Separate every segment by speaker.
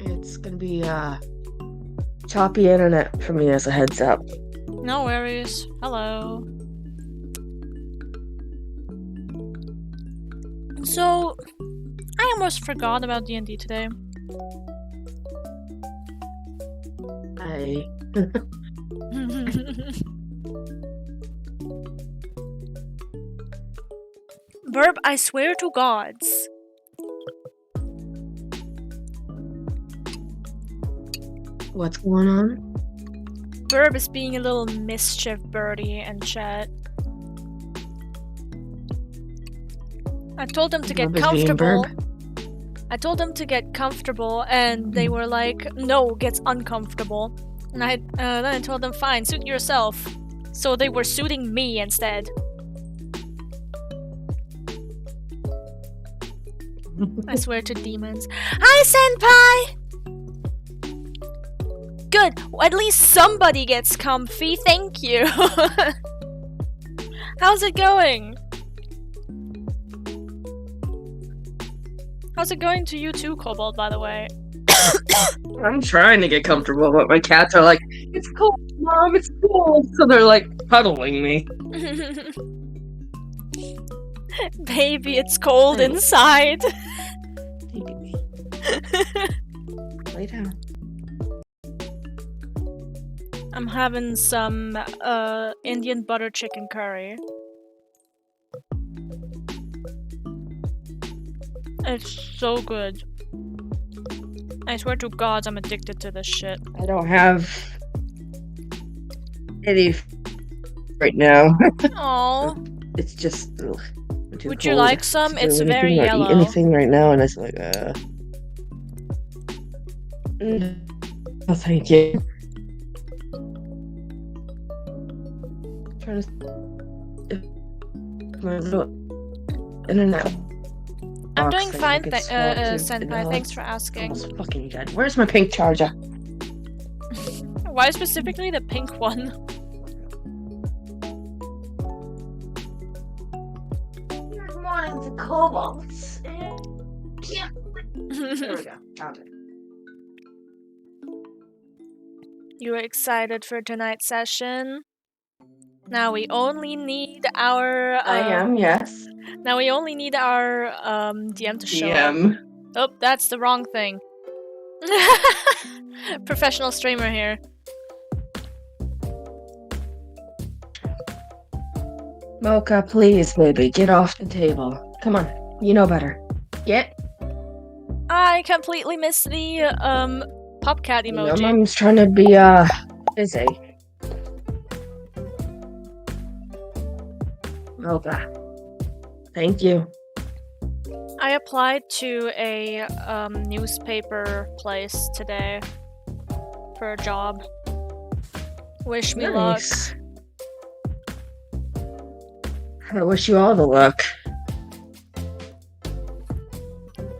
Speaker 1: It's gonna be choppy internet for me as a heads up.
Speaker 2: No worries. Hello. So, I almost forgot about D&D today. Burb, I swear to gods.
Speaker 1: What's going on?
Speaker 2: Burb is being a little mischief birdie in chat. I told him to get
Speaker 1: Burb is being
Speaker 2: comfortable.
Speaker 1: Burb?
Speaker 2: I told them to get comfortable, and they were like, no, gets uncomfortable. And then I told them, fine, suit yourself. So they were suiting me instead. I swear to demons. Hi, senpai! Good, at least somebody gets comfy, thank you. How's it going? How's it going to you too, Kobold, by the way?
Speaker 1: I'm trying to get comfortable, but my cats are like, it's cold, Mom, it's cold. So they're like cuddling me.
Speaker 2: Baby, it's cold inside.
Speaker 1: Lay down.
Speaker 2: I'm having some Indian butter chicken curry. It's so good. I swear to God, I'm addicted to this shit.
Speaker 1: I don't have any right now.
Speaker 2: Aww.
Speaker 1: It's just
Speaker 2: Would you like some? It's very yellow.
Speaker 1: Eat anything right now, and it's like, no, thank you. I'm trying to my little internet.
Speaker 2: I'm doing fine, senpai. Thanks for asking.
Speaker 1: Almost fucking dead. Where's my pink charger?
Speaker 2: Why specifically the pink one?
Speaker 1: Good morning to kobolds. Yeah. There we go. Found it.
Speaker 2: You were excited for tonight's session? Now we only need our.
Speaker 1: I am, yes.
Speaker 2: Now we only need our DM to show up.
Speaker 1: DM.
Speaker 2: Oh, that's the wrong thing. Professional streamer here.
Speaker 1: Mocha, please, baby, get off the table. Come on, you know better. Get.
Speaker 2: I completely missed the popcat emoji.
Speaker 1: Your mom's trying to be busy. Mocha. Thank you.
Speaker 2: I applied to a newspaper place today for a job. Wish me luck.
Speaker 1: I wish you all the luck.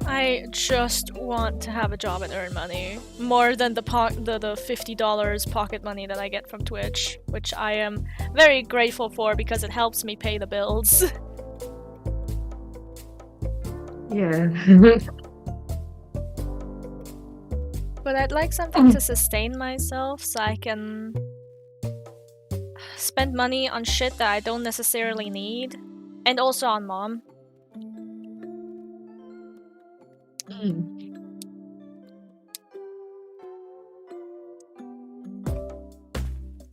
Speaker 2: I just want to have a job and earn money. More than the $50 pocket money that I get from Twitch, which I am very grateful for because it helps me pay the bills.
Speaker 1: Yeah.
Speaker 2: But I'd like something to sustain myself so I can spend money on shit that I don't necessarily need. And also on mom.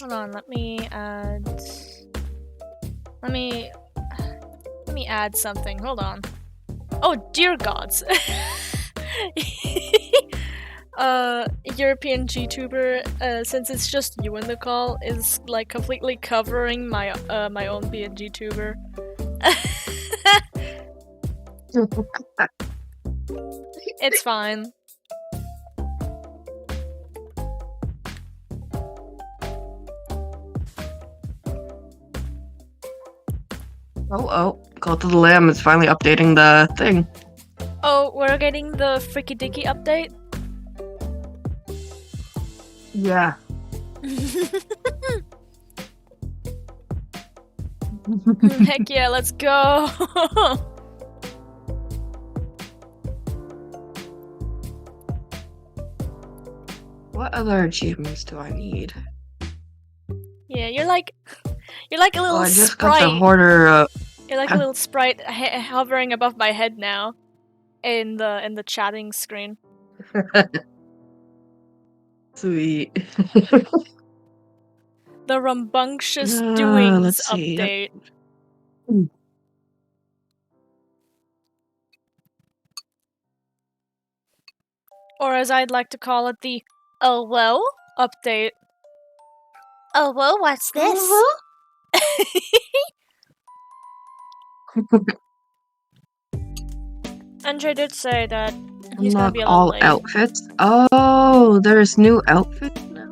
Speaker 2: Hold on, let me add something. Hold on. Oh dear gods. European GTuber, since it's just you in the call, is like completely covering my my own being GTuber. It's fine.
Speaker 1: Oh, Cult of the Lamb is finally updating the thing.
Speaker 2: Oh, we're getting the Freaky Dicky update?
Speaker 1: Yeah.
Speaker 2: Heck yeah, let's go!
Speaker 1: What other achievements do I need?
Speaker 2: Yeah, you're like a little
Speaker 1: I just
Speaker 2: sprite.
Speaker 1: got the Hoarder.
Speaker 2: You're like a little sprite hovering above my head now, in the chatting screen.
Speaker 1: Sweet.
Speaker 2: The rambunctious doings
Speaker 1: let's see.
Speaker 2: update. Or as I'd like to call it, the "Oh well" update. Oh well, what's this? Andre did say that he's gonna
Speaker 1: Unlock
Speaker 2: be a little
Speaker 1: all
Speaker 2: late.
Speaker 1: outfits. Oh, there's new outfits now.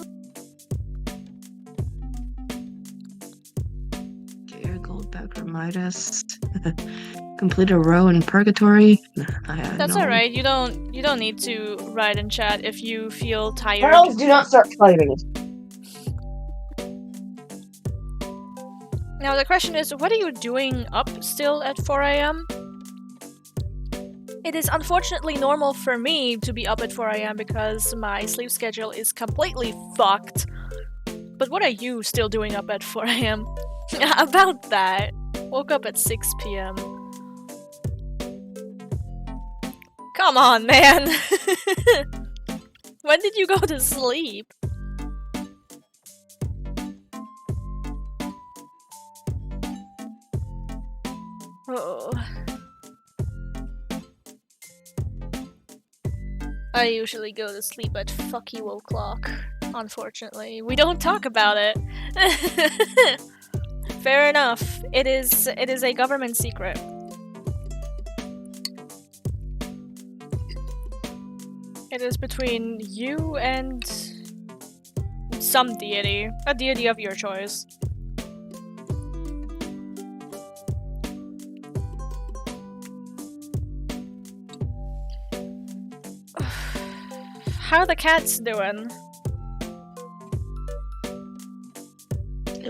Speaker 1: Get your gold back from Midas. Complete a row in Purgatory.
Speaker 2: That's alright. You don't need to write in chat if you feel tired.
Speaker 1: Girls, do not start fighting.
Speaker 2: Now the question is, what are you doing up still at 4 AM? It is unfortunately normal for me to be up at 4 AM because my sleep schedule is completely fucked. But what are you still doing up at 4 AM? About that. Woke up at 6 PM. Come on, man! When did you go to sleep? Oh. I usually go to sleep at fuck you o'clock. Unfortunately, we don't talk about it. Fair enough. It is a government secret. It is between you and some deity, a deity of your choice. How are the cats doing?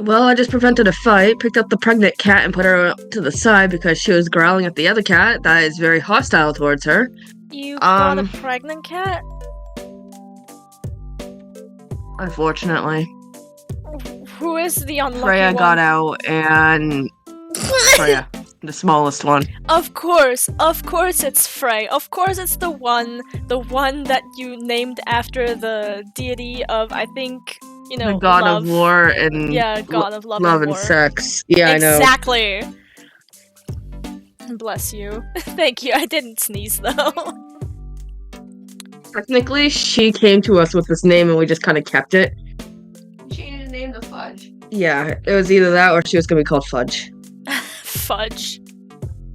Speaker 1: Well, I just prevented a fight, picked up the pregnant cat and put her to the side because she was growling at the other cat that is very hostile towards her.
Speaker 2: You got a pregnant cat?
Speaker 1: Unfortunately.
Speaker 2: Who is the unlucky
Speaker 1: Freya
Speaker 2: one?
Speaker 1: got out and... Freya, the smallest one.
Speaker 2: Of course it's Frey. Of course it's the one that you named after the deity of, I think, you know,
Speaker 1: the god
Speaker 2: love.
Speaker 1: of war and
Speaker 2: yeah, god of love
Speaker 1: and
Speaker 2: war.
Speaker 1: sex. Yeah,
Speaker 2: exactly. I know. Bless you. Thank you. I didn't sneeze though.
Speaker 1: Technically, she came to us with this name and we just kind of kept it. She named the Fudge. Yeah, it was either that or she was gonna be called Fudge.
Speaker 2: Fudge.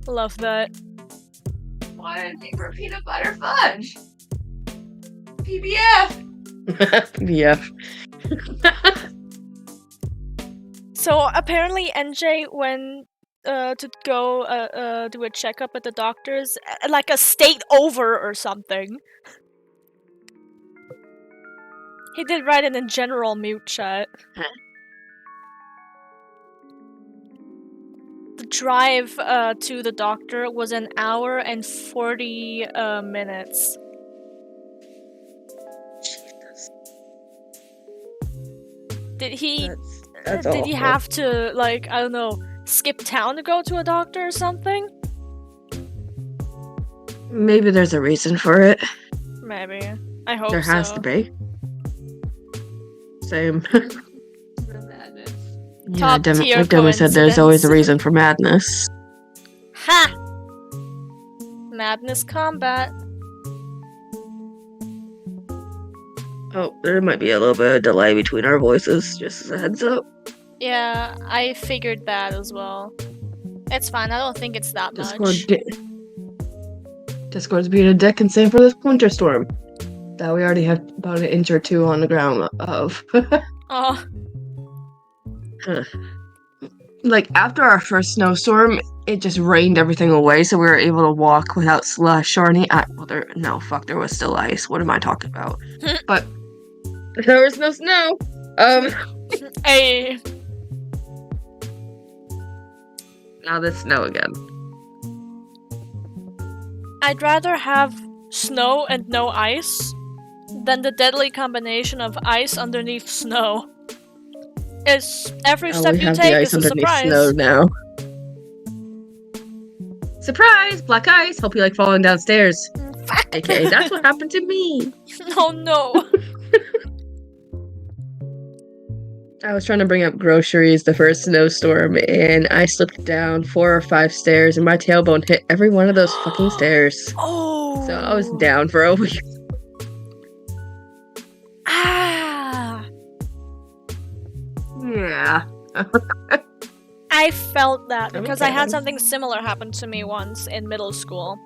Speaker 2: Love that.
Speaker 1: One for peanut butter fudge. PBF. PBF.
Speaker 2: So apparently NJ went to go do a checkup at the doctor's, like a state over or something. He did write in a general mute chat.
Speaker 1: Huh?
Speaker 2: The drive to the doctor was an hour and 40 minutes.
Speaker 1: Jesus.
Speaker 2: Did he
Speaker 1: That's
Speaker 2: did he
Speaker 1: awful.
Speaker 2: have to, like, I don't know, skip town to go to a doctor or something?
Speaker 1: Maybe there's a reason for it.
Speaker 2: Maybe. I hope
Speaker 1: There has
Speaker 2: so.
Speaker 1: to be. Same. Yeah,
Speaker 2: Top tier
Speaker 1: like Demi said, there's always a
Speaker 2: coincidence.
Speaker 1: reason for madness.
Speaker 2: Ha! Madness combat.
Speaker 1: Oh, there might be a little bit of delay between our voices, just as a heads up.
Speaker 2: Yeah, I figured that as well. It's fine, I don't think it's that much.
Speaker 1: Discord's being a dick and same for this winter storm. That we already have about an inch or two on the ground of.
Speaker 2: Oh.
Speaker 1: like after our first snowstorm, it just rained everything away, so we were able to walk without slush or any. Well, there was still ice. What am I talking about? But there was no snow.
Speaker 2: Hey.
Speaker 1: Now there's snow again.
Speaker 2: I'd rather have snow and no ice than the deadly combination of ice underneath snow. It's every step
Speaker 1: we
Speaker 2: you
Speaker 1: have
Speaker 2: take
Speaker 1: the ice
Speaker 2: is a
Speaker 1: underneath
Speaker 2: surprise.
Speaker 1: snow now. Surprise! Black ice! Hope you like falling downstairs.
Speaker 2: Fuck!
Speaker 1: AKA, that's what happened to me!
Speaker 2: Oh no!
Speaker 1: I was trying to bring up groceries the first snowstorm, and I slipped down 4 or 5 stairs, and my tailbone hit every one of those fucking stairs.
Speaker 2: Oh!
Speaker 1: So I was down for a week.
Speaker 2: Ah!
Speaker 1: Yeah.
Speaker 2: I felt that because I had something similar happen to me once in middle school.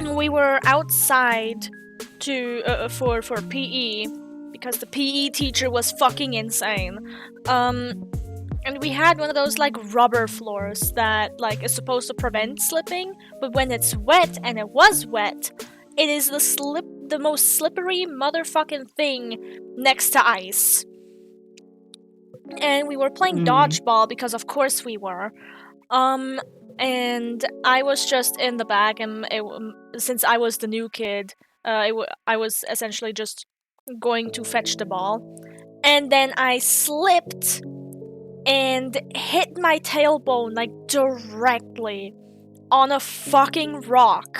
Speaker 2: We were outside for PE because the PE teacher was fucking insane. And we had one of those like rubber floors that like is supposed to prevent slipping, but when it's wet, and it was wet, it is the most slippery motherfucking thing next to ice. And we were playing dodgeball because of course we were. And I was just in the back, and since I was the new kid, I was essentially just going to fetch the ball. And then I slipped and hit my tailbone like directly on a fucking rock.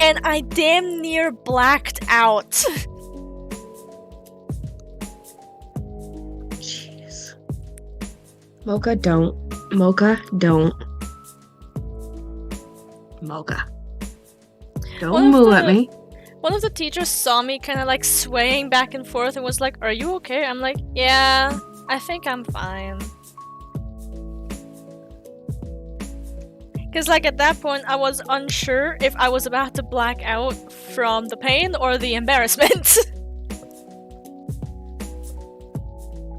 Speaker 2: And I damn near blacked out.
Speaker 1: Jeez. Mocha, don't. Mocha, don't. Mocha. Don't moo at me.
Speaker 2: One of the teachers saw me kind of like swaying back and forth and was like, "Are you okay?" I'm like, "Yeah, I think I'm fine." Because like at that point I was unsure if I was about to black out from the pain or the embarrassment.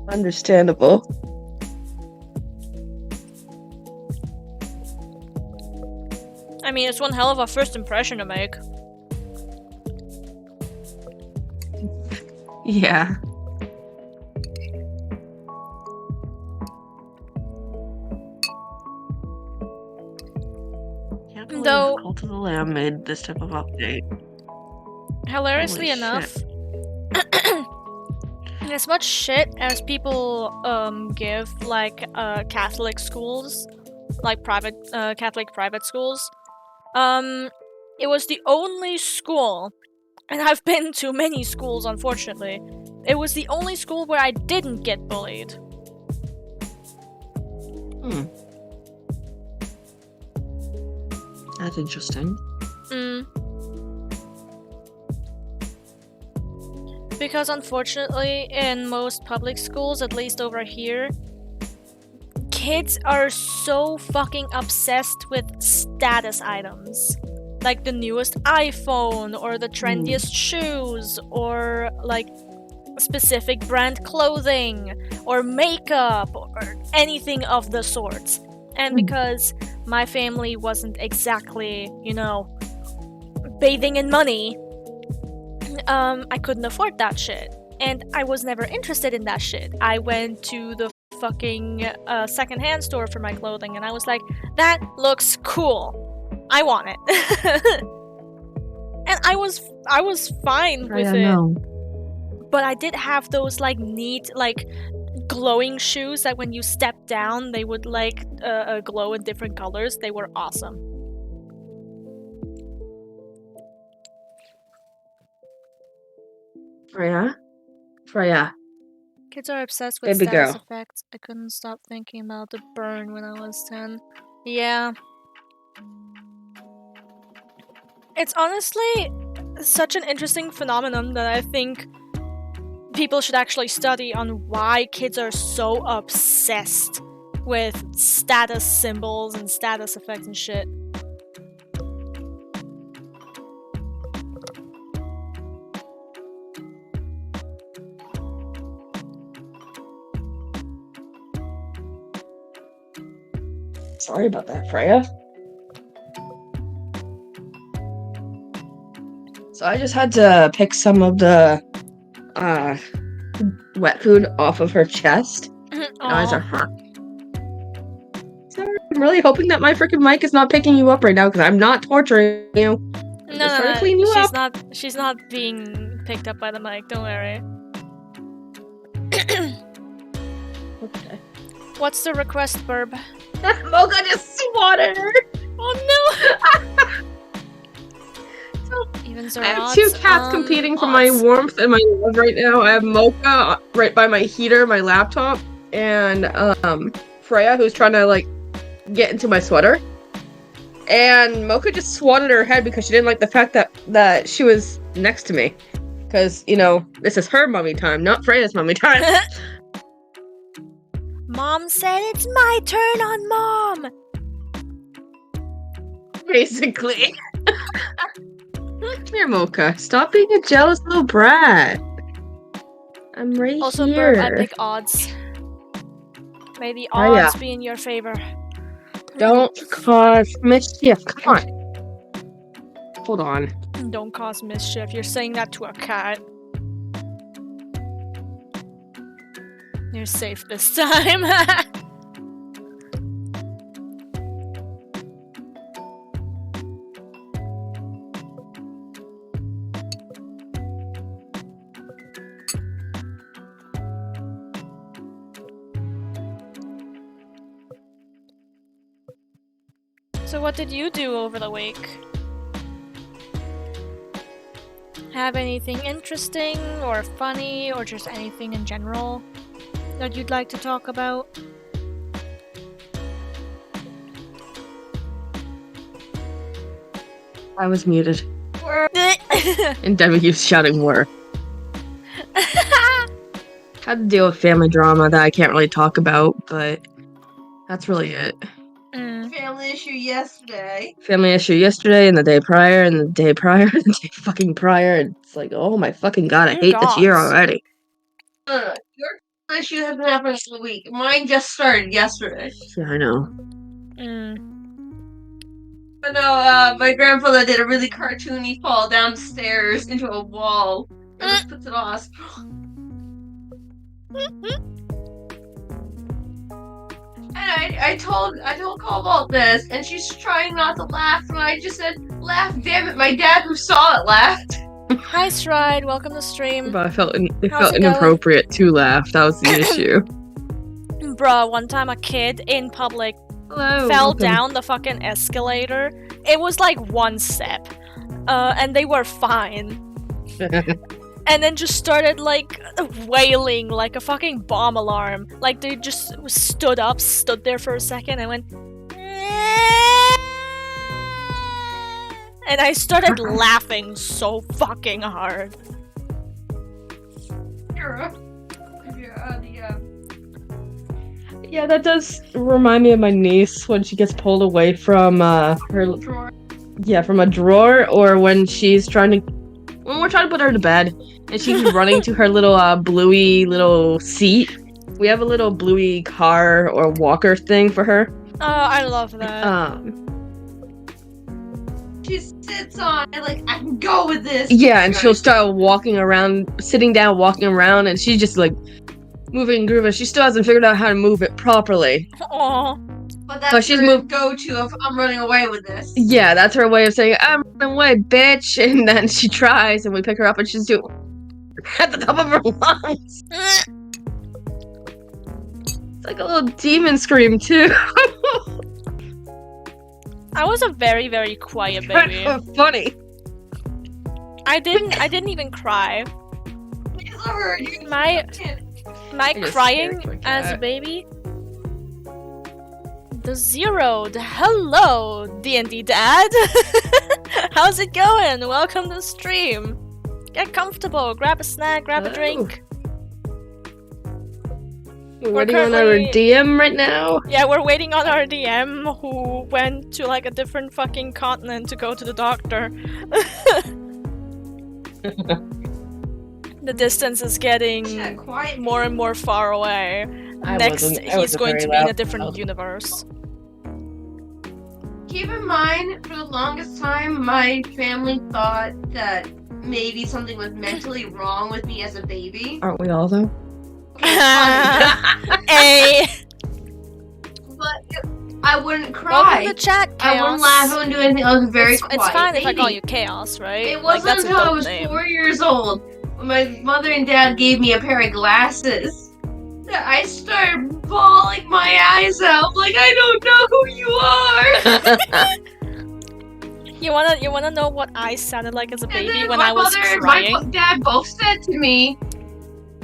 Speaker 1: Understandable.
Speaker 2: I mean, it's one hell of a first impression to make.
Speaker 1: Yeah.
Speaker 2: Though,
Speaker 1: Cult of the Lamb made this type of update.
Speaker 2: Hilariously enough, as much shit as people give like Catholic schools, like private Catholic private schools, it was the only school, and I've been to many schools unfortunately, it was the only school where I didn't get bullied.
Speaker 1: That's interesting.
Speaker 2: Because unfortunately, in most public schools, at least over here, kids are so fucking obsessed with status items. Like the newest iPhone, or the trendiest shoes, or like specific brand clothing, or makeup, or anything of the sort. And because my family wasn't exactly, you know, bathing in money, I couldn't afford that shit. And I was never interested in that shit. I went to the fucking secondhand store for my clothing, and I was like, that looks cool. I want it. And I was fine with it. But I did have those like neat, like glowing shoes that when you step down, they would like glow in different colors. They were awesome.
Speaker 1: Freya.
Speaker 2: Kids are obsessed with
Speaker 1: Baby
Speaker 2: status
Speaker 1: girl.
Speaker 2: effects. I couldn't stop thinking about the burn when I was 10. Yeah. It's honestly such an interesting phenomenon that I think people should actually study on why kids are so obsessed with status symbols and status effects and shit.
Speaker 1: Sorry about that, Freya. So I just had to pick some of the wet food off of her chest. Eyes are hurt. Sorry, I'm really hoping that my freaking mic is not picking you up right now, because I'm not torturing you. I'm just trying to clean you up.
Speaker 2: She's not being picked up by the mic, don't worry.
Speaker 1: Okay.
Speaker 2: What's the request, Burb?
Speaker 1: Mocha just swatted her!
Speaker 2: Oh no! Even
Speaker 1: I have two cats competing for my warmth and my love right now. I have Mocha right by my heater, my laptop, and Freya, who's trying to like get into my sweater. And Mocha just swatted her head because she didn't like the fact that she was next to me. Because, you know, this is her mummy time, not Freya's mummy time.
Speaker 2: Mom said it's my turn on Mom!
Speaker 1: Basically. Come here, Mocha. Stop being a jealous little brat. I'm right
Speaker 2: also,
Speaker 1: here.
Speaker 2: Burb, I pick odds. May the odds be in your favor.
Speaker 1: Don't cause mischief. Come on. Hold on.
Speaker 2: Don't cause mischief. You're saying that to a cat. You're safe this time. So what did you do over the week? Have anything interesting or funny or just anything in general that you'd like to talk about?
Speaker 1: I was muted. And Debbie keeps shouting "were." Had to deal with family drama that I can't really talk about, but that's really it.
Speaker 3: Family issue yesterday.
Speaker 1: Family issue yesterday, and the day prior, and the day prior, and the day fucking prior. It's like, oh my fucking god, I hate this year already.
Speaker 3: Your issue has been happening for a week. Mine just started yesterday.
Speaker 1: Yeah, I know.
Speaker 3: But no, my grandfather did a really cartoony fall downstairs into a wall. And just puts it on us. And I told Cobalt this, and she's trying not to laugh, and I just said, laugh, damn it, my dad who saw it laughed.
Speaker 2: Hi Stride, welcome to stream.
Speaker 1: But it felt inappropriate to laugh, that was the issue.
Speaker 2: Bruh, one time a kid in public fell down the fucking escalator. It was like one step. And they were fine. And then just started like wailing like a fucking bomb alarm. Like they just stood there for a second and went and I started laughing so fucking hard.
Speaker 1: Yeah, that does remind me of my niece when she gets pulled away from her
Speaker 3: Drawer.
Speaker 1: Yeah, from a drawer, or when we're trying to put her to bed and she's running to her little bluey little seat. We have a little bluey car or walker thing for her.
Speaker 2: Oh, I love that.
Speaker 3: She sits on it like, I can go with this.
Speaker 1: Yeah, and she'll start walking around, sitting down, walking around, and she's just like moving and grooving. She still hasn't figured out how to move it properly.
Speaker 2: Aww.
Speaker 3: But that's her go-to of, I'm running away with this.
Speaker 1: Yeah, that's her way of saying, I'm running away, bitch. And then she tries, and we pick her up, and she's doing at the top of her lungs. It's like a little demon scream, too.
Speaker 2: I was a very, very quiet baby.
Speaker 1: Funny.
Speaker 2: I didn't even cry. My crying as a baby. The zeroed. Hello, D&D Dad. How's it going? Welcome to the stream. Get comfortable. Grab a snack. Grab a drink.
Speaker 1: We're waiting on our DM right now.
Speaker 2: Yeah, we're waiting on our DM who went to like a different fucking continent to go to the doctor. The distance is getting more and more far away. Next, he's going to be in a different universe.
Speaker 3: keep in mind, for the longest time, my family thought that maybe something was mentally wrong with me as a baby.
Speaker 1: Aren't we all though?
Speaker 3: Okay, fine.
Speaker 2: Hey,
Speaker 3: But I wouldn't
Speaker 2: welcome
Speaker 3: cry.
Speaker 2: to chat,
Speaker 3: I
Speaker 2: Chaos.
Speaker 3: wouldn't laugh. I wouldn't do anything. I was a very quiet
Speaker 2: It's fine
Speaker 3: baby.
Speaker 2: if I call you Chaos, right?
Speaker 3: It
Speaker 2: Like,
Speaker 3: wasn't
Speaker 2: that's a
Speaker 3: until I
Speaker 2: dope
Speaker 3: was
Speaker 2: name.
Speaker 3: 4 years old when my mother and dad gave me a pair of glasses that I started bawling my eyes out like I don't know who you are.
Speaker 2: You wanna know what I sounded like as a
Speaker 3: And
Speaker 2: baby
Speaker 3: then
Speaker 2: when
Speaker 3: my
Speaker 2: I was
Speaker 3: mother and
Speaker 2: crying?
Speaker 3: my dad both said to me,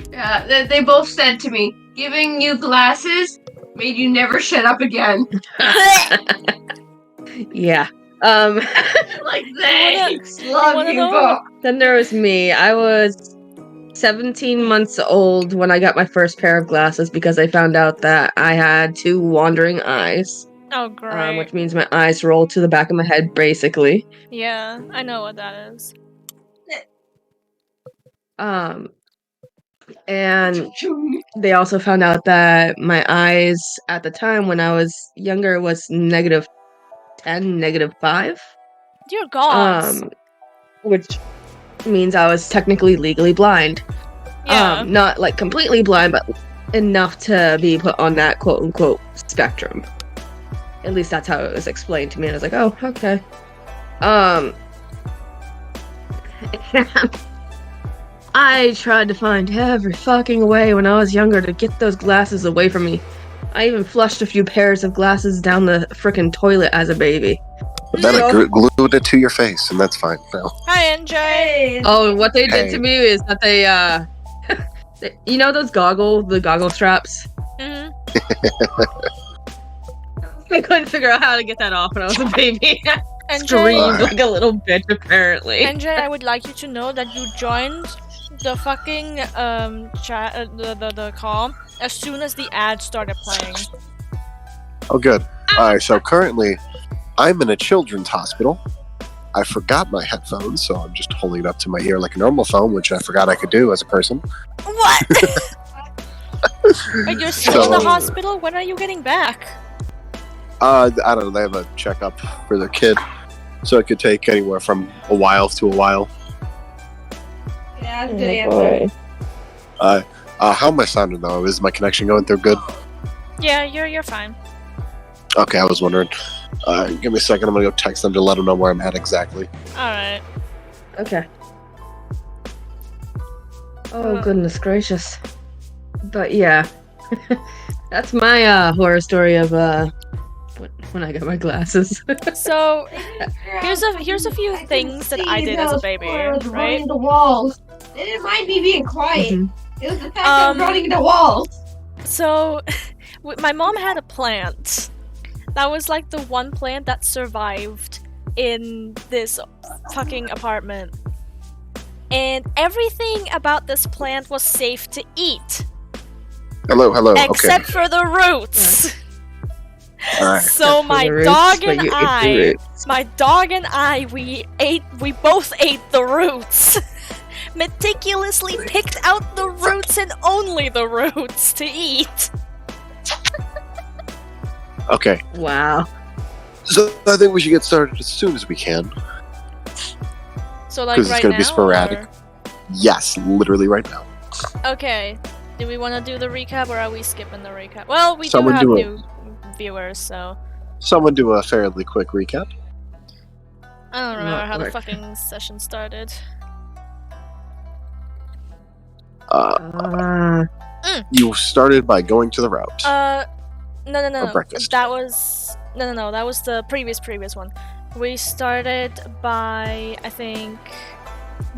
Speaker 3: they both said to me, giving you glasses made you never shut up again.
Speaker 1: Yeah.
Speaker 3: Like, thanks,
Speaker 2: you
Speaker 3: love
Speaker 2: wanna
Speaker 3: you,
Speaker 2: know?
Speaker 3: Bob.
Speaker 1: Then there was me. I was 17 months old when I got my first pair of glasses because I found out that I had two wandering eyes,
Speaker 2: Oh, great.
Speaker 1: which means my eyes roll to the back of my head, basically.
Speaker 2: Yeah, I know what that is.
Speaker 1: And they also found out that my eyes at the time when I was younger was -10, -5.
Speaker 2: Dear gods.
Speaker 1: Which means I was technically legally blind.
Speaker 2: Yeah.
Speaker 1: Not like completely blind, but enough to be put on that quote unquote spectrum. At least that's how it was explained to me. And I was like, oh, okay. I tried to find every fucking way when I was younger to get those glasses away from me. I even flushed a few pairs of glasses down the frickin' toilet as a baby.
Speaker 4: But then I glued it to your face, and that's fine now.
Speaker 2: Hi, NJ.
Speaker 3: Hey.
Speaker 1: Oh, what they did
Speaker 4: Hey.
Speaker 1: to me is that they, you know those the goggle straps?
Speaker 2: Mm-hmm.
Speaker 1: I couldn't figure out how to get that off when I was a baby.
Speaker 2: NJ,
Speaker 1: Screamed like a little bitch, apparently.
Speaker 2: NJ, I would like you to know that you joined the fucking chat, the call as soon as the ad started playing.
Speaker 4: Oh, good. Alright, so currently, I'm in a children's hospital. I forgot my headphones, so I'm just holding it up to my ear like a normal phone, which I forgot I could do as a person.
Speaker 2: What? But you're still in the
Speaker 4: So-
Speaker 2: hospital? When are you getting back?
Speaker 4: I don't know, they have a checkup for their kid, so it could take anywhere from a while to a while.
Speaker 3: Yeah, that's a good answer.
Speaker 4: How am I sounding though? Is my connection going through good?
Speaker 2: Yeah, you're fine.
Speaker 4: Okay, I was wondering. Give me a second, I'm gonna go text them to let them know where I'm at exactly.
Speaker 2: Alright.
Speaker 1: Okay. Oh, goodness gracious. But yeah. That's my horror story of when I got my glasses.
Speaker 2: So, here's a few things that I did as a baby, right?
Speaker 3: Running the walls. It didn't mind me being quiet.
Speaker 1: Mhm.
Speaker 3: It was the fact that I was running the walls.
Speaker 2: So, my mom had a plant. That was like the one plant that survived in this fucking apartment. And everything about this plant was safe to eat.
Speaker 4: Hello,
Speaker 2: Except for the roots.
Speaker 4: Alright.
Speaker 2: So
Speaker 1: For
Speaker 2: my
Speaker 1: the roots,
Speaker 2: dog
Speaker 1: but
Speaker 2: and
Speaker 1: you ate the
Speaker 2: I,
Speaker 1: roots.
Speaker 2: we both ate the roots. Meticulously picked out the roots and only the roots to eat.
Speaker 4: Okay,
Speaker 1: Wow.
Speaker 4: so I think we should get started as soon as we can.
Speaker 2: So like
Speaker 4: 'Cause it's
Speaker 2: right
Speaker 4: gonna
Speaker 2: now.
Speaker 4: be sporadic. Yes, literally right now.
Speaker 2: Or... Okay. Do we want to do the recap or are we skipping the recap? Well, we
Speaker 4: Someone
Speaker 2: do have
Speaker 4: do it.
Speaker 2: new viewers, so
Speaker 4: Someone do a fairly quick recap.
Speaker 2: I don't remember how the
Speaker 1: Work.
Speaker 2: fucking session started.
Speaker 4: You started by going to the route.
Speaker 2: No.
Speaker 4: Or breakfast.
Speaker 2: That was no. That was the previous one. We started by I think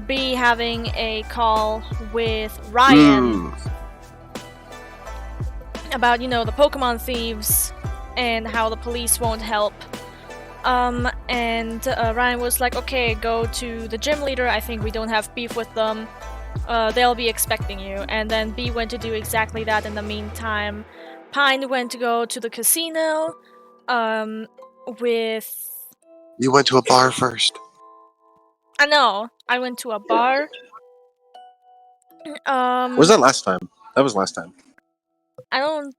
Speaker 2: B having a call with Ryan about the Pokemon thieves and how the police won't help. And Ryan was like, okay, go to the gym leader. I think we don't have beef with them. They'll be expecting you. And then B went to do exactly that. In the meantime, Pine went to go to the casino. With
Speaker 4: You went to a bar first.
Speaker 2: I know I went to a bar.
Speaker 4: Was that last time? That was last time.
Speaker 2: I don't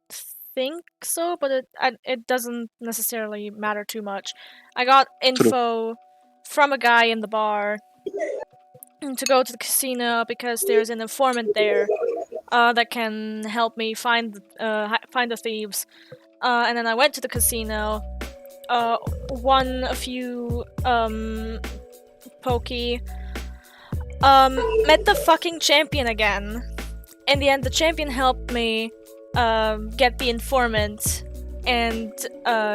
Speaker 2: think so, but it doesn't necessarily matter too much. I got info from a guy in the bar to go to the casino because there's an informant there that can help me find the thieves. And then I went to the casino, won a few pokey, met the fucking champion again. In the end, the champion helped me get the informant and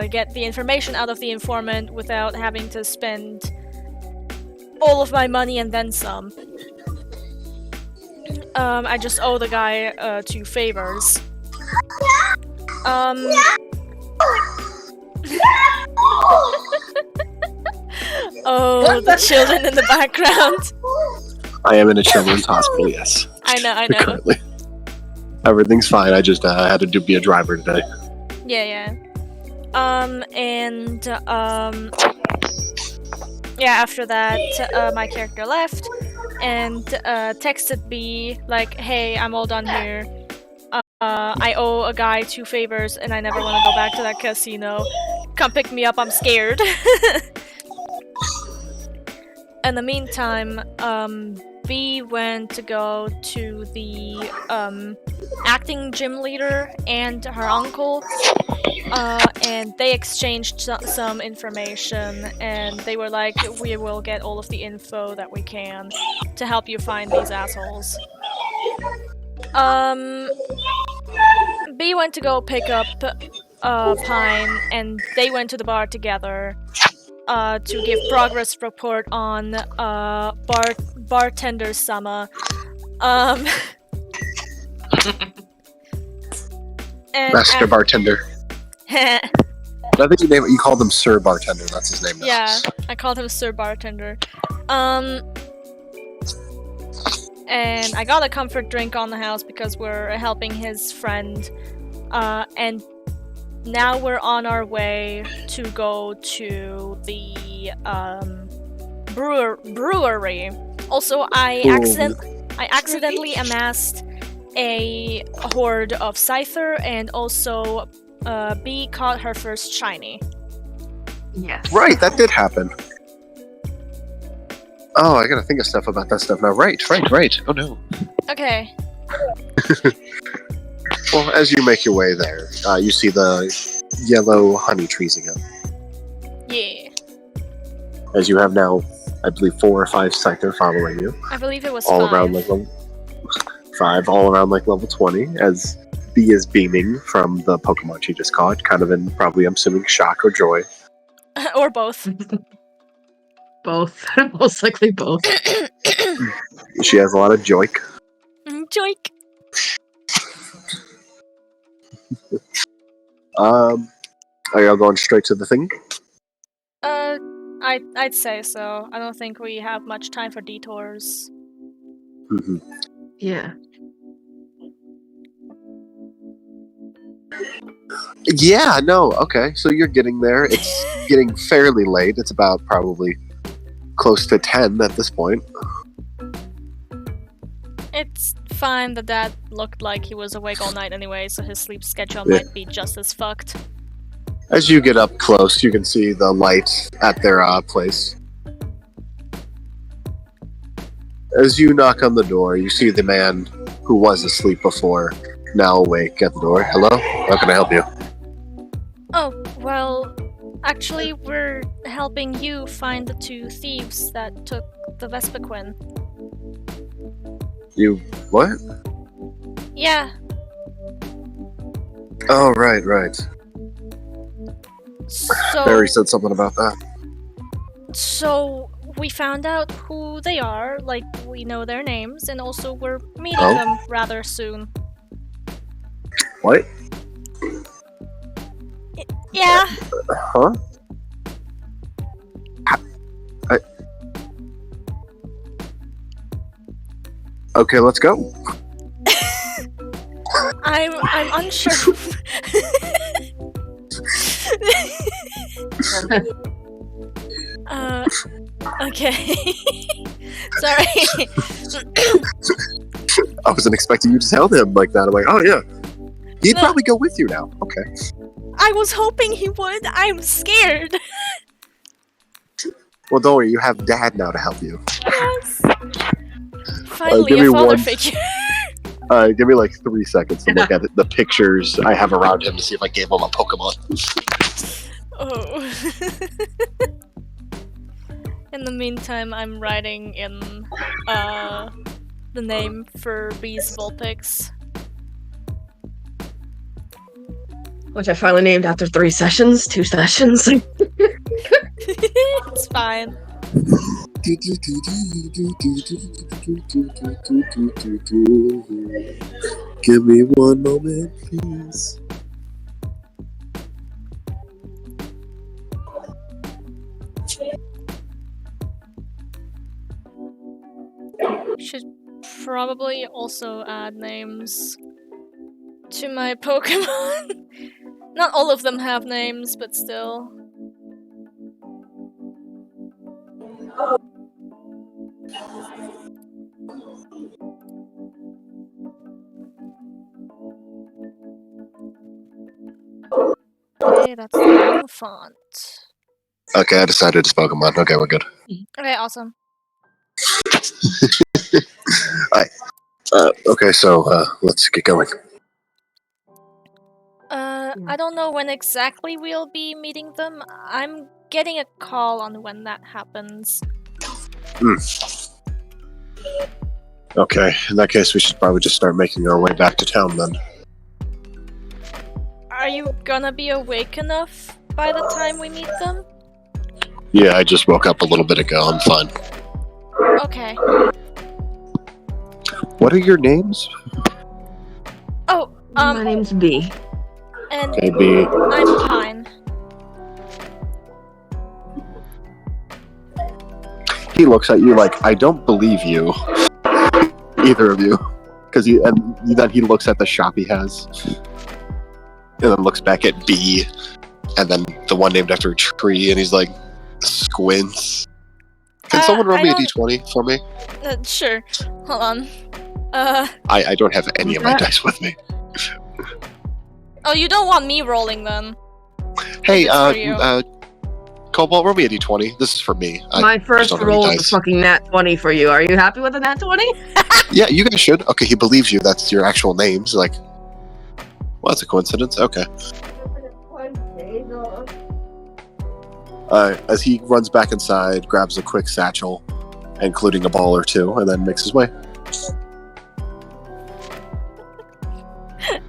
Speaker 2: get the information out of the informant without having to spend all of my money and then some. I just owe the guy 2 favors. Oh, the children in the background.
Speaker 4: I am in a children's hospital, yes.
Speaker 2: I know.
Speaker 4: Currently. Everything's fine, I just had to be a driver today.
Speaker 2: Yeah. After that, my character left and texted B like, hey, I'm all done here. I owe a guy 2 favors and I never want to go back to that casino. Come pick me up, I'm scared. In the meantime, B went to go to the acting gym leader and her uncle, and they exchanged some information, and they were like, we will get all of the info that we can to help you find these assholes. B went to go pick up Pine, and they went to the bar together to give progress report on bartender Sama. And
Speaker 4: Master Bartender. I think you called him Sir Bartender, that's his name now.
Speaker 2: Yeah, I called him Sir Bartender. And I got a comfort drink on the house because we're helping his friend. And now we're on our way to go to the brewery. Also, I accidentally amassed a horde of Scyther, and also B caught her first shiny.
Speaker 1: Yes.
Speaker 4: Right, that did happen. Oh, I gotta think of stuff about that stuff now. Right. Oh no.
Speaker 2: Okay.
Speaker 4: Well, as you make your way there, you see the yellow honey trees again.
Speaker 2: Yeah.
Speaker 4: As you have now, I believe, 4 or 5 Scyther following you.
Speaker 2: I believe it was
Speaker 4: all
Speaker 2: 5.
Speaker 4: around like level 5, all around like level 20, as B is beaming from the Pokemon she just caught, kind of in probably, I'm assuming, shock or joy.
Speaker 2: Or both.
Speaker 1: Both. Most likely both.
Speaker 4: She has a lot of joik.
Speaker 2: Joik.
Speaker 4: Are y'all going straight to the thing?
Speaker 2: I'd say so. I don't think we have much time for detours.
Speaker 4: Mm-hmm.
Speaker 1: Yeah.
Speaker 4: Yeah, no, okay. So you're getting there. It's getting fairly late. It's about probably close to 10 at this point.
Speaker 2: It's fine. The dad looked like he was awake all night anyway, so his sleep schedule might be just as fucked.
Speaker 4: As you get up close, you can see the light at their place. As you knock on the door, you see the man who was asleep before, now awake at the door. Hello? How can I help you?
Speaker 2: Oh, well, actually, we're helping you find the 2 thieves that took the Vespiquen.
Speaker 4: You... what?
Speaker 2: Yeah.
Speaker 4: Oh, right.
Speaker 2: So...
Speaker 4: Barry said something about that.
Speaker 2: So, we found out who they are, like, we know their names, and also we're meeting them rather soon.
Speaker 4: What?
Speaker 2: Yeah.
Speaker 4: Huh? Okay, let's go.
Speaker 2: I'm unsure. Okay. Sorry.
Speaker 4: I wasn't expecting you to tell him like that. I'm like, oh yeah. He'd
Speaker 2: No.
Speaker 4: probably go with you now. Okay.
Speaker 2: I was hoping he would. I'm scared.
Speaker 4: Well, don't worry. You have Dad now to help you.
Speaker 2: Yes. Finally,
Speaker 4: give
Speaker 2: a
Speaker 4: me
Speaker 2: father
Speaker 4: one-
Speaker 2: figure.
Speaker 4: Give me like 3 seconds to look at the pictures I have around him to see if I gave him a Pokemon.
Speaker 2: Oh. In the meantime, I'm writing in the name for Bee's Vulpix.
Speaker 1: Which I finally named after 3 sessions, 2 sessions.
Speaker 2: It's fine.
Speaker 4: Give me one moment, please.
Speaker 2: Should probably also add names to my Pokemon. Not all of them have names, but still. Okay, that's the wrong font.
Speaker 4: Okay, I decided it's Pokemon. Okay, we're good.
Speaker 2: Okay, awesome.
Speaker 4: Okay, so let's get going.
Speaker 2: I don't know when exactly we'll be meeting them. I'm getting a call on when that happens.
Speaker 4: Okay, in that case, we should probably just start making our way back to town then.
Speaker 2: Are you gonna be awake enough by the time we meet them?
Speaker 4: Yeah, I just woke up a little bit ago. I'm fine.
Speaker 2: Okay.
Speaker 4: What are your names?
Speaker 2: Oh,
Speaker 1: My name's B.
Speaker 2: and
Speaker 4: Maybe.
Speaker 2: I'm Pine.
Speaker 4: He looks at you like, I don't believe you. Either of you. Then he looks at the shop he has. And then looks back at B. And then the one named after a tree, and he's like, squints. Can someone roll
Speaker 2: I
Speaker 4: me a
Speaker 2: don't-
Speaker 4: d20 for me?
Speaker 2: Sure. Hold on.
Speaker 4: I don't have any of my
Speaker 1: That-
Speaker 4: dice with me.
Speaker 2: Oh, you don't want me rolling then?
Speaker 4: Hey,
Speaker 2: It's for you.
Speaker 4: Cobalt, roll me a d20. This is for me.
Speaker 1: My first
Speaker 4: don't have any
Speaker 1: roll is a
Speaker 4: dice.
Speaker 1: fucking nat 20 for you. Are you happy with a nat 20?
Speaker 4: Yeah, you guys should. Okay, he believes you. That's your actual names. Like, well, that's a coincidence. Okay. As he runs back inside, grabs a quick satchel, including a ball or two, and then makes his way.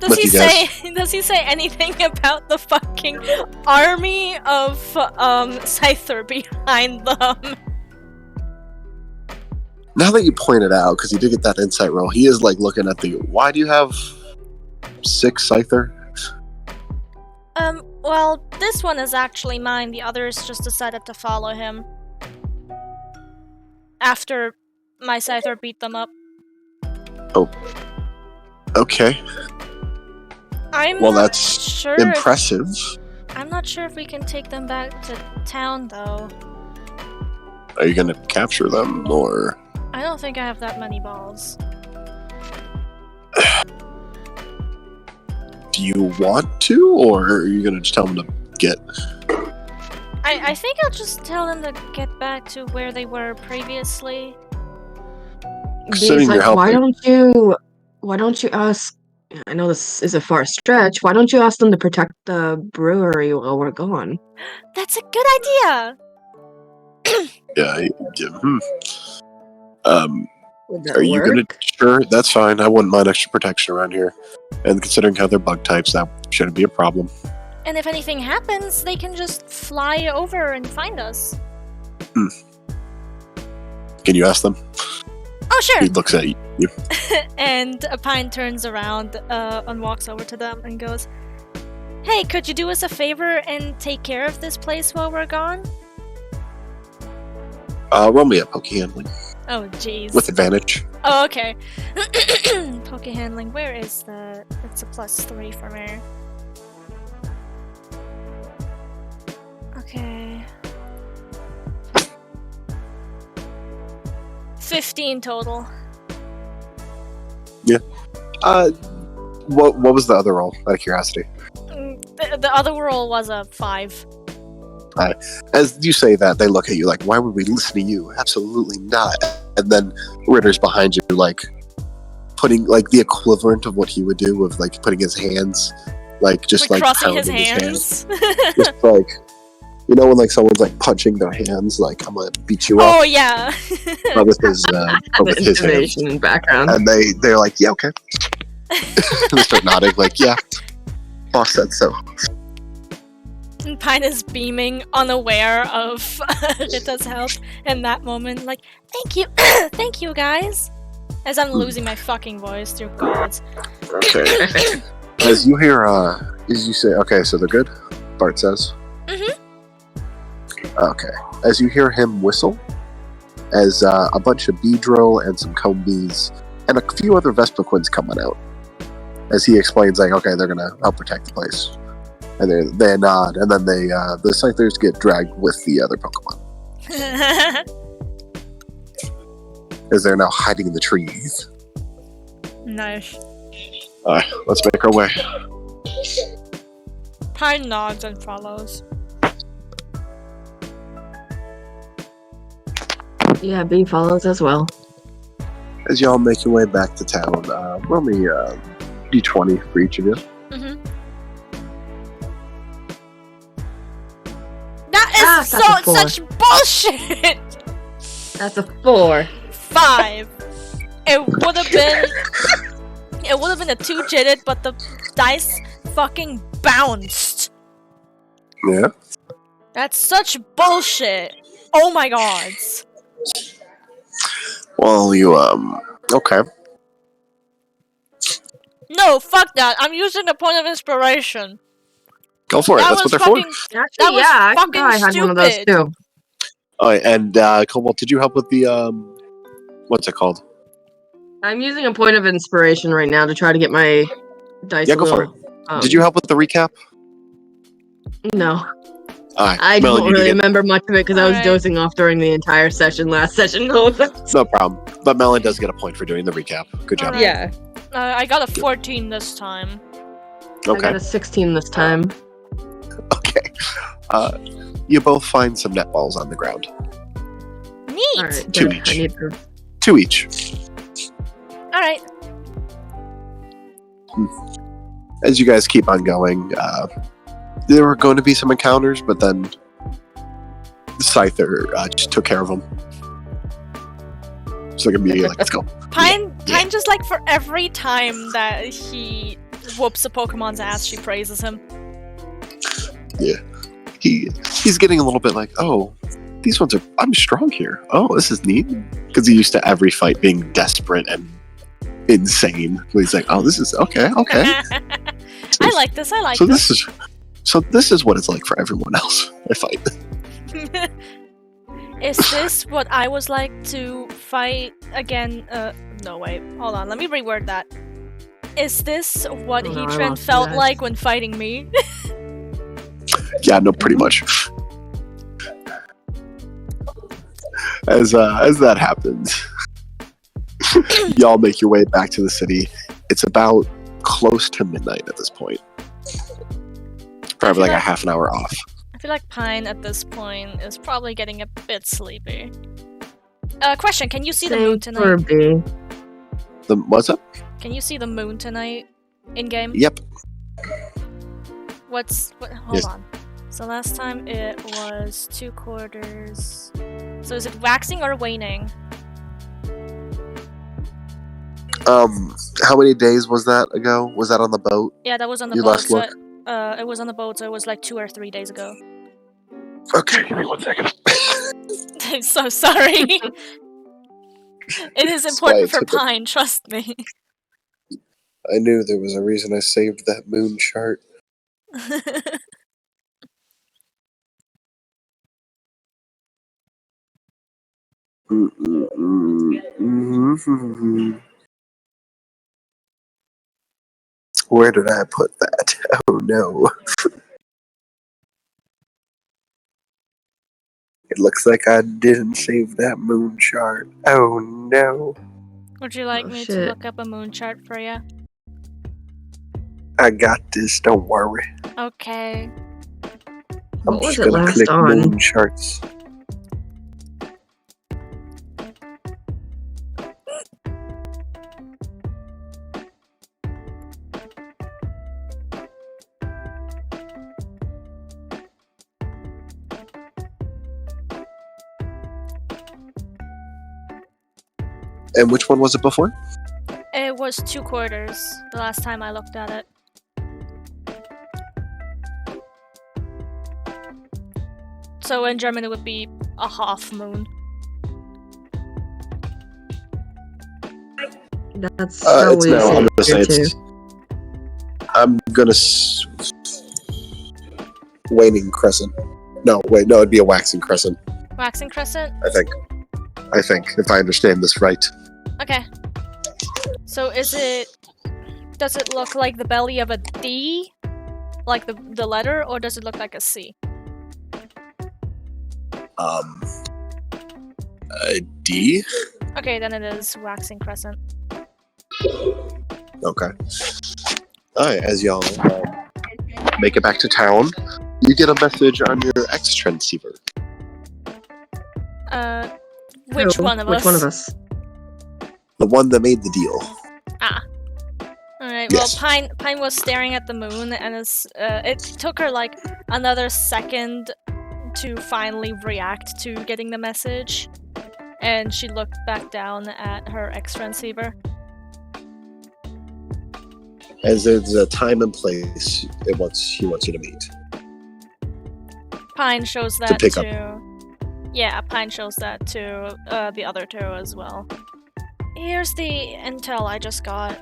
Speaker 2: Does
Speaker 4: With
Speaker 2: he
Speaker 4: you guys.
Speaker 2: say? Does he say anything about the fucking army of Scyther behind them?
Speaker 4: Now that you point it out, because he did get that insight roll, he is like looking at the. Why do you have 6 Scyther?
Speaker 2: Well, this one is actually mine. The others just decided to follow him after my Scyther beat them up.
Speaker 4: Okay,
Speaker 2: I'm
Speaker 4: well
Speaker 2: not
Speaker 4: that's
Speaker 2: sure. If,
Speaker 4: impressive.
Speaker 2: I'm not sure if we can take them back to town though.
Speaker 4: Are you gonna capture them, or?
Speaker 2: I don't think I have that many balls.
Speaker 4: Do you want to, or are you gonna just tell them to get?
Speaker 2: I think I'll just tell them to get back to where they were previously.
Speaker 4: Considering
Speaker 1: B's
Speaker 4: you're
Speaker 1: like, why
Speaker 4: helping.
Speaker 1: don't you ask, I know this is a far stretch, why don't you ask them to protect the brewery while we're gone?
Speaker 2: That's a good idea!
Speaker 4: Yeah.
Speaker 1: Would that
Speaker 4: Are you gonna?
Speaker 1: work?
Speaker 4: Sure, that's fine. I wouldn't mind extra protection around here. And considering how they're bug types, that shouldn't be a problem.
Speaker 2: And if anything happens, they can just fly over and find us.
Speaker 4: Can you ask them?
Speaker 2: Oh, sure!
Speaker 4: He looks at you.
Speaker 2: And a Pine turns around and walks over to them and goes, "Hey, could you do us a favor and take care of this place while we're gone?"
Speaker 4: Roll me a poke handling
Speaker 2: Oh, jeez.
Speaker 4: with advantage.
Speaker 2: Oh, okay. Poke handling, where is the... It's a +3 for me. Okay. 15 total.
Speaker 4: What was the other roll? Out of curiosity.
Speaker 2: The other roll was a 5.
Speaker 4: As you say that, they look at you like, "Why would we listen to you? Absolutely not." And then Ritter's behind you, like putting like the equivalent of what he would do with like putting his hands, like just like
Speaker 2: crossing his
Speaker 4: pounding
Speaker 2: hands.
Speaker 4: just like, you know, when like someone's like punching their hands, like I'm gonna beat you up.
Speaker 2: Oh yeah.
Speaker 4: But with his, but with his hands.
Speaker 1: Intonation in background.
Speaker 4: And they're like, "Yeah, okay." They start nodding, like, "Yeah, boss said so."
Speaker 2: And Pine is beaming, unaware of Rita's help in that moment. Like, thank you, thank you guys. As I'm losing my fucking voice, dear God.
Speaker 4: Okay. As you hear, as you say, "Okay, so they're good," Bart says. Okay. As you hear him whistle, as a bunch of Beedrill and some comb bees and a few other Vespiquins coming out. As he explains, like, "Okay, they're gonna help protect the place," and they nod, and then the Scythers get dragged with the other Pokemon as they're now hiding in the trees.
Speaker 2: Nice.
Speaker 4: Let's make our way.
Speaker 2: Pine nods and follows.
Speaker 1: Yeah, B follows as well.
Speaker 4: As y'all make your way back to town, roll me D20 for each of you.
Speaker 2: That is
Speaker 1: that's a 4.
Speaker 2: such bullshit!
Speaker 1: That's a 4.
Speaker 2: 5. It would have been a 2-jitted, but the dice fucking bounced.
Speaker 4: Yeah.
Speaker 2: That's such bullshit. Oh my god.
Speaker 4: Well, you okay.
Speaker 2: No, fuck that. I'm using a point of inspiration.
Speaker 4: Go for it.
Speaker 2: That
Speaker 4: That's
Speaker 2: was
Speaker 4: what they're
Speaker 2: fucking,
Speaker 4: for.
Speaker 1: Actually,
Speaker 2: That was
Speaker 1: yeah, I
Speaker 2: fucking
Speaker 1: forgot I had one of those
Speaker 2: stupid.
Speaker 1: too.
Speaker 4: Oh, and Cobalt, did you help with the what's it called?
Speaker 1: I'm using a point of inspiration right now to try to get my dice.
Speaker 4: Yeah, go for it. Did you help with the recap?
Speaker 1: No.
Speaker 4: Melon,
Speaker 1: I don't
Speaker 4: you
Speaker 1: really
Speaker 4: get-
Speaker 1: remember much of it because I was
Speaker 2: Alright.
Speaker 1: dozing off during the entire session last session.
Speaker 4: No problem. But Melon does get a point for doing the recap. Good job.
Speaker 2: Alright.
Speaker 1: Yeah,
Speaker 2: I got a 14 this time.
Speaker 1: I
Speaker 4: Okay.
Speaker 1: got a 16 this time.
Speaker 4: Okay. You both find some netballs on the ground.
Speaker 2: Neat!
Speaker 1: Alright,
Speaker 4: Two
Speaker 1: then
Speaker 4: each.
Speaker 1: I need to...
Speaker 4: 2 each.
Speaker 2: Alright.
Speaker 4: As you guys keep on going, there were going to be some encounters, but then Scyther just took care of them. So like immediately, like, let's go.
Speaker 2: Pine
Speaker 4: Yeah.
Speaker 2: just like for every time that he whoops a Pokemon's ass, she praises him.
Speaker 4: He's getting a little bit like, "Oh, these ones are. I'm strong here. Oh, this is neat." Because he used to every fight being desperate and insane. He's like, "Oh, this is okay.
Speaker 2: I like this, I like
Speaker 4: So
Speaker 2: this.
Speaker 4: this is what it's like for everyone else. I fight."
Speaker 2: Is this what I was like to fight again? No, wait. Hold on, let me reword that. Is this what
Speaker 1: Oh, no, I
Speaker 2: Heatran
Speaker 1: lost
Speaker 2: felt
Speaker 1: that.
Speaker 2: like when fighting me?
Speaker 4: Yeah, no, pretty much. As that happens, y'all make your way back to the city. It's about close to midnight at this point. Probably like a half an hour off.
Speaker 2: I feel like Pine at this point is probably getting a bit sleepy. Question, can you see the moon
Speaker 1: Same for
Speaker 2: tonight?
Speaker 1: B.
Speaker 4: What's up?
Speaker 2: Can you see the moon tonight? In-game?
Speaker 4: Yep.
Speaker 2: Hold
Speaker 4: Yes.
Speaker 2: on. So last time it was 2 quarters. So is it waxing or waning?
Speaker 4: How many days was that ago? Was that on the boat?
Speaker 2: Yeah, that was on the
Speaker 4: You
Speaker 2: boat.
Speaker 4: last
Speaker 2: So
Speaker 4: look?
Speaker 2: it was on the boat, so it was like 2 or 3 days ago.
Speaker 4: Okay, give me 1 second.
Speaker 2: I'm so sorry. It is important for
Speaker 4: took it.
Speaker 2: Pine, trust me.
Speaker 4: I knew there was a reason I saved that moon chart. Where did I put that? Oh no. It looks like I didn't save that moon chart. Oh no.
Speaker 2: Would you like
Speaker 1: Oh,
Speaker 2: me to
Speaker 1: shit.
Speaker 2: look up a moon chart for you?
Speaker 4: I got this. Don't worry.
Speaker 2: Okay.
Speaker 1: What
Speaker 4: I'm
Speaker 1: was
Speaker 4: just
Speaker 1: it
Speaker 4: gonna
Speaker 1: last
Speaker 4: click
Speaker 1: on?
Speaker 4: moon charts. And which one was it before?
Speaker 2: It was 2 quarters the last time I looked at it. So in German it would be a half moon.
Speaker 1: That's how
Speaker 4: It's
Speaker 1: we
Speaker 4: no.
Speaker 1: say
Speaker 4: I'm
Speaker 1: it
Speaker 4: gonna say
Speaker 1: here too.
Speaker 4: it's. I'm gonna waning crescent. No, wait, no, it'd be a waxing crescent.
Speaker 2: Waxing crescent?
Speaker 4: I think, if I understand this right.
Speaker 2: Okay. So does it look like the belly of a D? Like the letter, or does it look like a C?
Speaker 4: A D.
Speaker 2: Okay, then it is waxing crescent.
Speaker 4: Okay. Alright, as y'all make it back to town, you get a message on your X transceiver.
Speaker 2: Which
Speaker 1: Who?
Speaker 2: one of
Speaker 1: Which
Speaker 2: us?
Speaker 1: one of us?
Speaker 4: The one that made the deal.
Speaker 2: Alright,
Speaker 4: Yes.
Speaker 2: well, Pine was staring at the moon, and it took her like another second to finally react to getting the message, and she looked back down at her X transceiver.
Speaker 4: As there's a time and place he wants you to meet.
Speaker 2: Pine shows that
Speaker 4: pick up.
Speaker 2: to... Yeah, Pine shows that to the other two as well. Here's the intel I just got.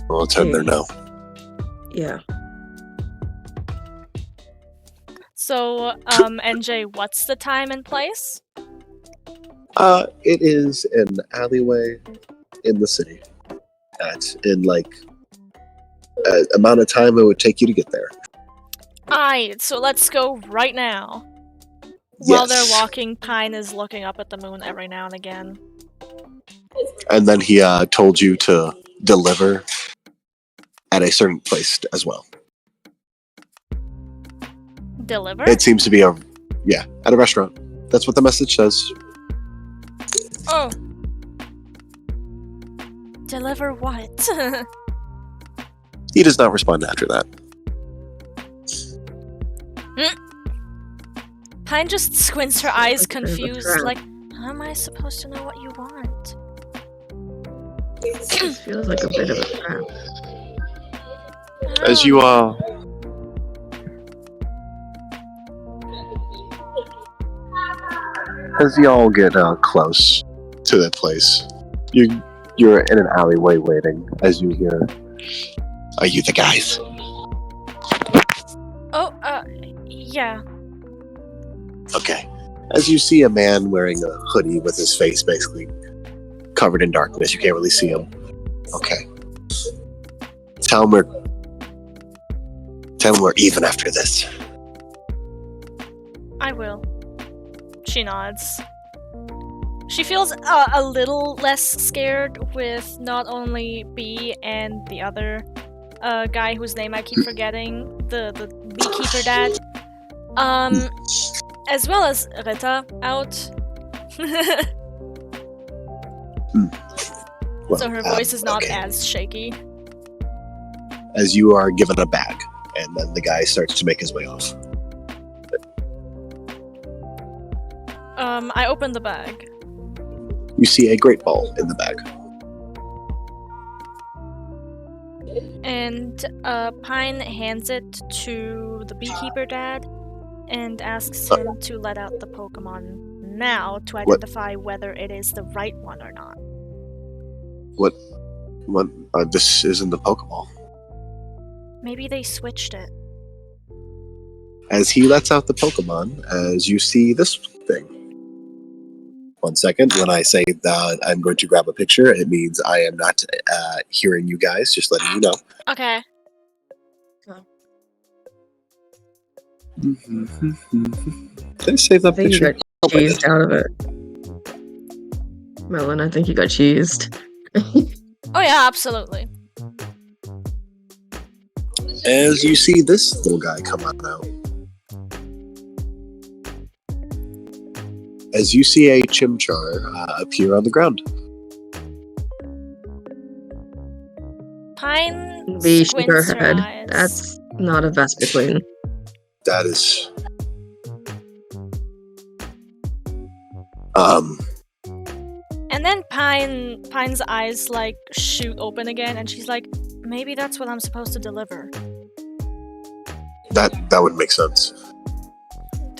Speaker 4: Well, let's head there now.
Speaker 1: Yeah.
Speaker 2: So, NJ, what's the time and place?
Speaker 4: It is an alleyway in the city. In like amount of time it would take you to get there.
Speaker 2: Alright, so let's go right now.
Speaker 4: Yes.
Speaker 2: While they're walking, Pine is looking up at the moon every now and again.
Speaker 4: And then he told you to deliver at a certain place as well.
Speaker 2: Deliver?
Speaker 4: It seems to be at a restaurant. That's what the message says.
Speaker 2: Oh. Deliver what?
Speaker 4: He does not respond after that.
Speaker 2: Pine just squints her eyes,
Speaker 1: Like a bit of a
Speaker 2: confused,
Speaker 1: trap.
Speaker 2: like, how am I supposed to know what you want?
Speaker 1: This feels like a bit of a trap.
Speaker 4: As you as y'all get close to that place, you're in an alleyway waiting. As you hear, "Are you the guys?"
Speaker 2: Oh, yeah.
Speaker 4: Okay. As you see a man wearing a hoodie with his face basically covered in darkness, you can't really see him. Okay. Tell him we're even after this.
Speaker 2: I will. She nods. She feels a little less scared with not only B and the other guy whose name I keep forgetting, the beekeeper dad. As well as Rita out.
Speaker 4: Well,
Speaker 2: So her voice is not
Speaker 4: okay.
Speaker 2: as shaky.
Speaker 4: As you are given a bag, and then the guy starts to make his way off.
Speaker 2: I open the bag.
Speaker 4: You see a great ball in the bag.
Speaker 2: And Pine hands it to the beekeeper dad and asks him to let out the Pokemon now to identify whether it is the right one or not.
Speaker 4: What? This isn't the Pokeball.
Speaker 2: Maybe they switched it.
Speaker 4: As he lets out the Pokemon, as you see this thing. 1 second. When I say that I'm going to grab a picture, it means I am not hearing you guys, just letting you know.
Speaker 2: Okay.
Speaker 4: Did I save that
Speaker 1: I think you
Speaker 4: picture?
Speaker 1: got cheesed out of it. Melon, I think you got cheesed.
Speaker 2: Oh yeah, absolutely.
Speaker 4: as you see this little guy come on out. As you see a Chimchar appear on the ground.
Speaker 2: Pine
Speaker 1: We shake our
Speaker 2: squints her
Speaker 1: head.
Speaker 2: eyes.
Speaker 1: That's not a Vespiquen.
Speaker 4: That is...
Speaker 2: And then Pine's eyes like shoot open again, and she's like, "Maybe that's what I'm supposed to deliver."
Speaker 4: That would make sense.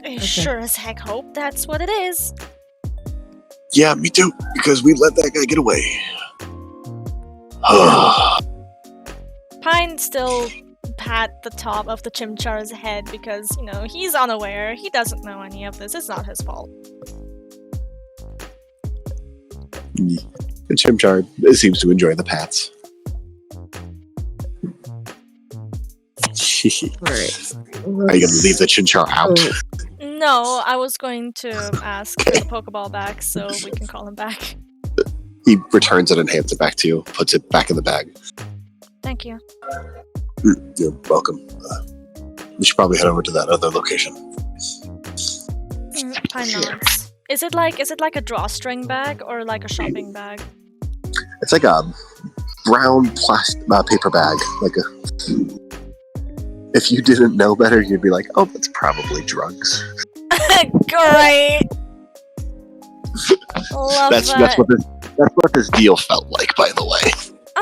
Speaker 2: I sure as heck hope that's what it is.
Speaker 4: Yeah, me too, because we let that guy get away.
Speaker 2: Pine still pat the top of the Chimchar's head because, you know, he's unaware. He doesn't know any of this. It's not his fault.
Speaker 4: The Chimchar seems to enjoy the pats.
Speaker 1: Alright.
Speaker 4: Are you going to leave the Chimchar out?
Speaker 2: No, I was going to ask for the Pokeball back so we can call him back.
Speaker 4: He returns it and hands it back to you, puts it back in the bag.
Speaker 2: Thank you.
Speaker 4: You're welcome. We should probably head over to that other location.
Speaker 2: Pine nods. Is it like a drawstring bag or like a shopping bag?
Speaker 4: It's like a brown plastic paper bag. If you didn't know better, you'd be like, "Oh, that's probably drugs."
Speaker 2: Great. Love
Speaker 4: That's what this deal felt like, by the way.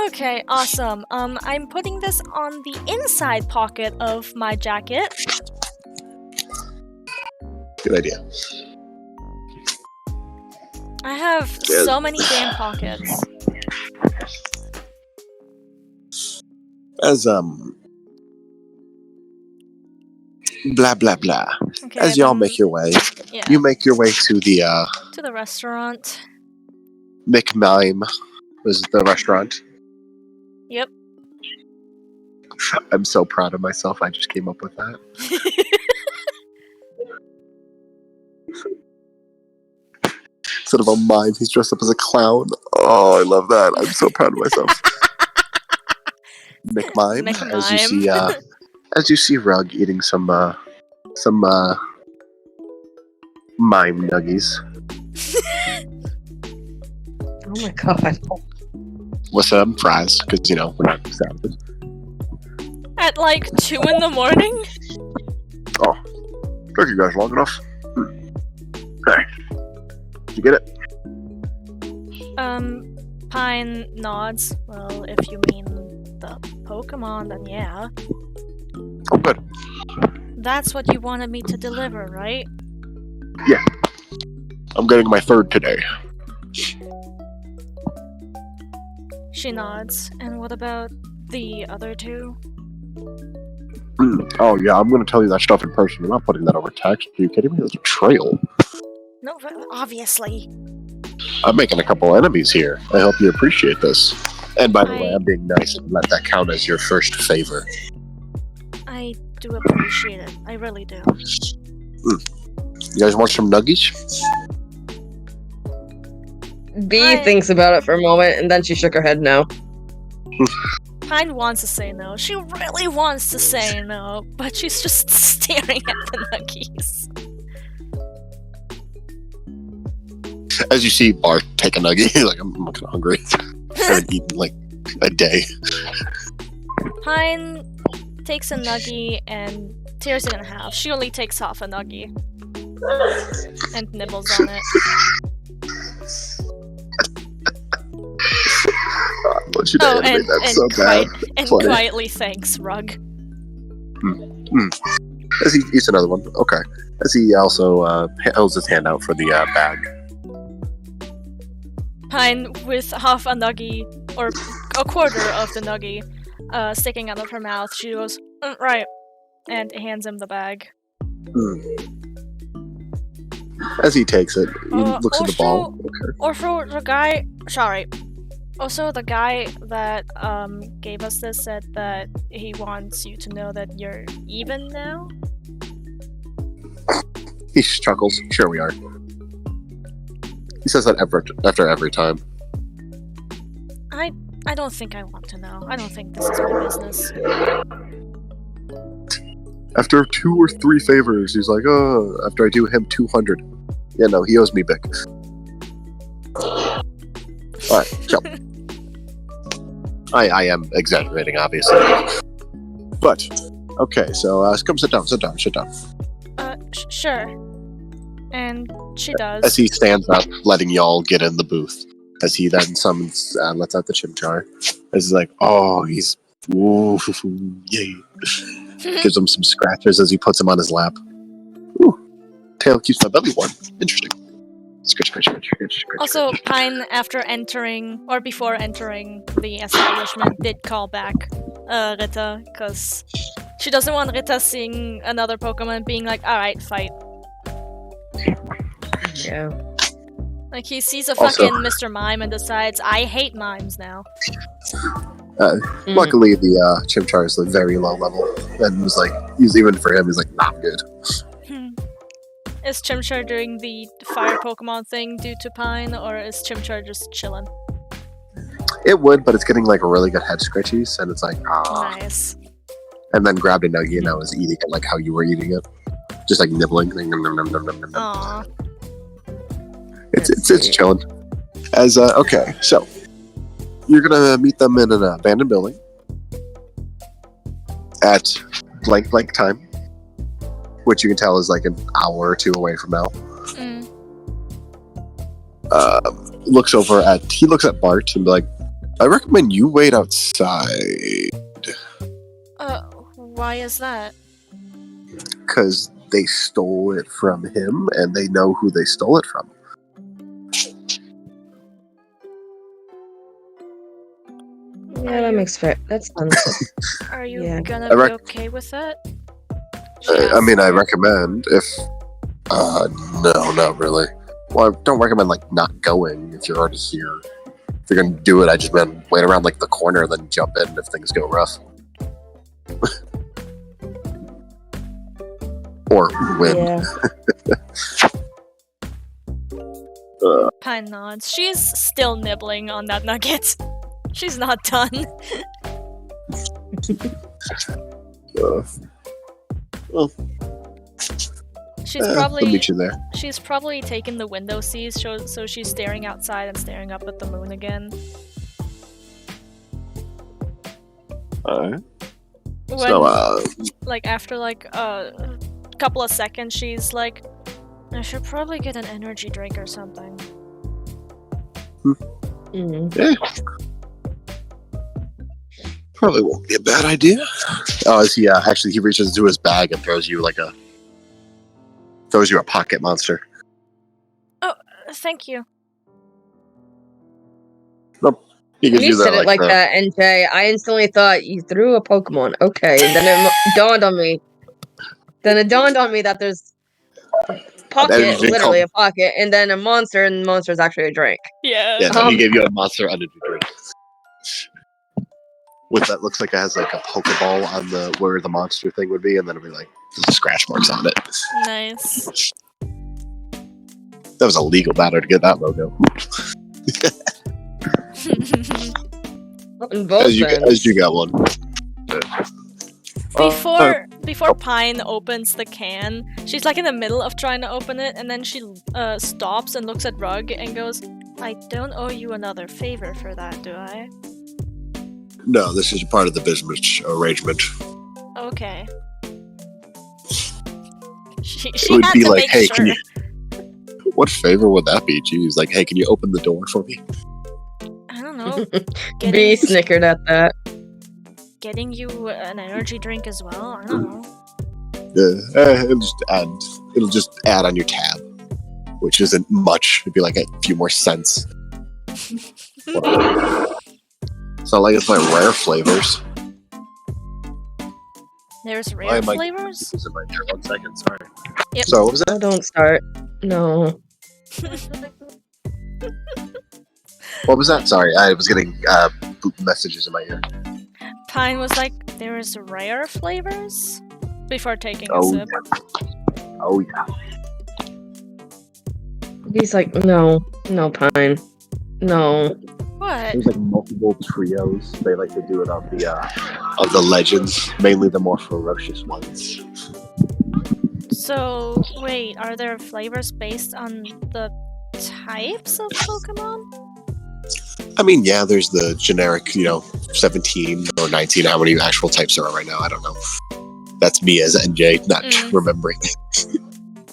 Speaker 2: Okay, awesome. I'm putting this on the inside pocket of my jacket.
Speaker 4: Good idea.
Speaker 2: I have so many damn pockets.
Speaker 4: As blah blah blah.
Speaker 2: Okay,
Speaker 4: As y'all make your way,
Speaker 2: yeah,
Speaker 4: you make your way to the
Speaker 2: to the restaurant.
Speaker 4: McMime was the restaurant.
Speaker 2: Yep.
Speaker 4: I'm so proud of myself. I just came up with that. Instead of a mime, he's dressed up as a clown. Oh, I love that. I'm so proud of myself. McMime, as you see Rug eating some mime nuggies.
Speaker 1: Oh my god.
Speaker 4: With some fries, because, you know, we're not savages.
Speaker 2: At like 2 in the morning?
Speaker 4: Oh, took you guys long enough. Hey, did you get it?
Speaker 2: Pine nods. Well, if you mean the Pokemon, then yeah.
Speaker 4: Oh, good.
Speaker 2: That's what you wanted me to deliver, right?
Speaker 4: Yeah. I'm getting my third today.
Speaker 2: She nods. And what about the other 2?
Speaker 4: Oh, yeah, I'm going to tell you that stuff in person. I'm not putting that over text. Are you kidding me? There's a trail.
Speaker 2: No, obviously.
Speaker 4: I'm making a couple enemies here. I hope you appreciate this. And by the way, I'm being nice and let that count as your first favor.
Speaker 2: I do appreciate it. I really do.
Speaker 4: You guys want some nuggies?
Speaker 1: Bee thinks about it for a moment, and then she shook her head no.
Speaker 2: Pine wants to say no. She really wants to say no, but she's just staring at the nuggies.
Speaker 4: As you see Bart take a nuggie, like, I'm kind of hungry. I haven't eaten, like, a day.
Speaker 2: Pine takes a nuggie and tears it in half. She only takes half a nuggie. And nibbles on it.
Speaker 4: What should I animate? That's so bad.
Speaker 2: And quietly thanks Rug.
Speaker 4: As he eats another one. Okay. As he also holds his hand out for the bag.
Speaker 2: Pine with half a nuggie, or a quarter of the nuggie, sticking out of her mouth. She goes, right, and hands him the bag.
Speaker 4: As he takes it, he looks at the ball. Okay.
Speaker 2: Or for the guy, sorry. Also, the guy that gave us this said that he wants you to know that you're even now.
Speaker 4: He chuckles. Sure we are. He says that after every time.
Speaker 2: I don't think I want to know. I don't think this is my business.
Speaker 4: After 2 or 3 favors, he's like, oh, after I do him 200. Yeah, no, he owes me big. Alright, chill. I am exaggerating, obviously. But, okay, so come sit down.
Speaker 2: Sure. And she does.
Speaker 4: As he stands up, letting y'all get in the booth. As he then summons, lets out the chimchar. As he's like, oh, he's, ooh, yay. Gives him some scratches as he puts him on his lap. Ooh, tail keeps my belly warm. Interesting. Scratch.
Speaker 2: Also, Pine, after entering, or before entering the establishment, did call back Rita, because she doesn't want Rita seeing another Pokemon being like, alright, fight.
Speaker 1: Yeah.
Speaker 2: Like, he sees a
Speaker 4: Also-
Speaker 2: fucking Mr. Mime and decides, I hate mimes now.
Speaker 4: Luckily, the chimchar is like very low level, and was like, even for him, he's like, not good.
Speaker 2: Is Chimchar doing the fire Pokemon thing due to Pine, or is Chimchar just chilling?
Speaker 4: It would, but it's getting like really good head scratchies, and it's like, ah.
Speaker 2: Nice.
Speaker 4: And then grabbed a nugget and I was eating it like how you were eating it, just like nibbling.
Speaker 2: Aww.
Speaker 4: It's chilling. As okay, so you're gonna meet them in an abandoned building at blank time, which you can tell is like an hour or 2 away from now. He looks at Bart and be like, I recommend you wait outside.
Speaker 2: Why is that?
Speaker 4: Because they stole it from him and they know who they stole it from.
Speaker 1: Yeah, that makes fair. That's fun.
Speaker 2: Are you
Speaker 1: Yeah.
Speaker 2: gonna be okay with it?
Speaker 4: I mean, I recommend if... no, not really. Well, I don't recommend, like, not going if you're already here. If you're gonna do it, I just meant wait around, like, the corner, then jump in if things go rough. Or win.
Speaker 1: Yeah.
Speaker 2: Pine nods. She's still nibbling on that nugget. She's not done.
Speaker 4: Well,
Speaker 2: She's
Speaker 4: I'll
Speaker 2: probably
Speaker 4: meet you there.
Speaker 2: she's probably taken the window seat, so she's staring outside and staring up at the moon again.
Speaker 4: Alright.
Speaker 2: When,
Speaker 4: So,
Speaker 2: like after like a couple of seconds, she's like, I should probably get an energy drink or something.
Speaker 1: Mhm.
Speaker 4: probably won't be a bad idea. Oh, is he, actually, he reaches into his bag and throws you a pocket monster.
Speaker 2: Thank you.
Speaker 4: He
Speaker 1: When
Speaker 4: gives
Speaker 1: you
Speaker 4: you
Speaker 1: said it like
Speaker 4: the-
Speaker 1: that, NJ, I instantly thought you threw a Pokemon. Okay, and then it dawned on me. That there's pocket,
Speaker 4: energy drink
Speaker 1: literally a pocket, and then a monster, and the monster is actually a drink.
Speaker 2: Yeah.
Speaker 4: Yeah, no, he
Speaker 1: Um,
Speaker 4: gave you a monster energy drink. With that, looks like it has like a Pokeball on the where the monster thing would be, and then it'll be like scratch marks on it.
Speaker 2: Nice.
Speaker 4: That was a legal matter to get that logo.
Speaker 1: in both
Speaker 4: As you got one.
Speaker 2: Before Pine opens the can, she's like in the middle of trying to open it, and then she stops and looks at Rug and goes, I don't owe you another favor for that, do I?
Speaker 4: No, this is part of the business arrangement.
Speaker 2: Okay. She
Speaker 4: It would
Speaker 2: had
Speaker 4: be
Speaker 2: to
Speaker 4: like,
Speaker 2: make
Speaker 4: hey,
Speaker 2: sure.
Speaker 4: can you? What favor would that be? Geez, like, hey, can you open the door for me?
Speaker 2: I don't know.
Speaker 1: B
Speaker 2: Getting,
Speaker 1: snickered at that.
Speaker 2: getting you an energy drink as well? I don't know.
Speaker 4: It'll just add on your tab, which isn't much. It'd be like a few more cents. It's not like it's my rare flavors.
Speaker 2: There's
Speaker 4: Why
Speaker 2: rare
Speaker 4: am I-
Speaker 2: flavors?
Speaker 4: This is in my ear. 1 second, sorry.
Speaker 2: Yep.
Speaker 4: So what was that?
Speaker 1: Oh, don't start. No.
Speaker 4: What was that? Sorry, I was getting messages in my ear.
Speaker 2: Pine was like, there's rare flavors? Before taking a
Speaker 4: Oh,
Speaker 2: sip.
Speaker 4: Oh yeah.
Speaker 1: He's like, no, Pine. No.
Speaker 2: What?
Speaker 4: There's like multiple trios. They like to do it of the legends, mainly the more ferocious ones.
Speaker 2: So, wait, are there flavors based on the types of Pokemon?
Speaker 4: I mean, yeah, there's the generic, 17 or 19, how many actual types there are right now, I don't know. That's me as NJ, not remembering.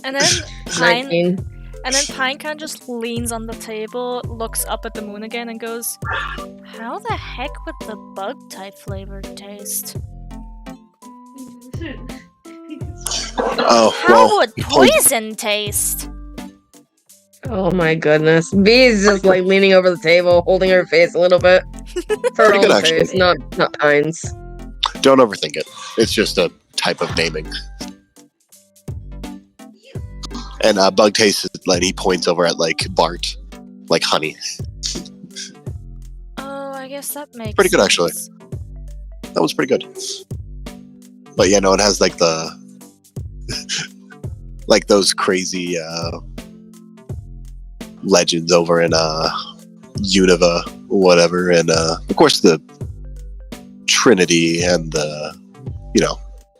Speaker 2: And then Pine
Speaker 1: 19.
Speaker 2: And then Pine kind of just leans on the table, looks up at the moon again, and goes, "How the heck would the bug-type flavor taste?
Speaker 4: Oh,
Speaker 2: How
Speaker 4: well,
Speaker 2: would poison taste?"
Speaker 1: Oh my goodness. Bee's just like leaning over the table, holding her face a little bit. Her
Speaker 4: Pretty good,
Speaker 1: own
Speaker 4: actually.
Speaker 1: face, not Pine's.
Speaker 4: don't overthink it. It's just a type of naming. And bug taste is like he points over at like Bart, like honey.
Speaker 2: Oh, I guess that makes
Speaker 4: Pretty good, actually.
Speaker 2: sense.
Speaker 4: That was pretty good. But yeah, no, it has like the like those crazy legends over in Unova, whatever, and of course the Trinity and the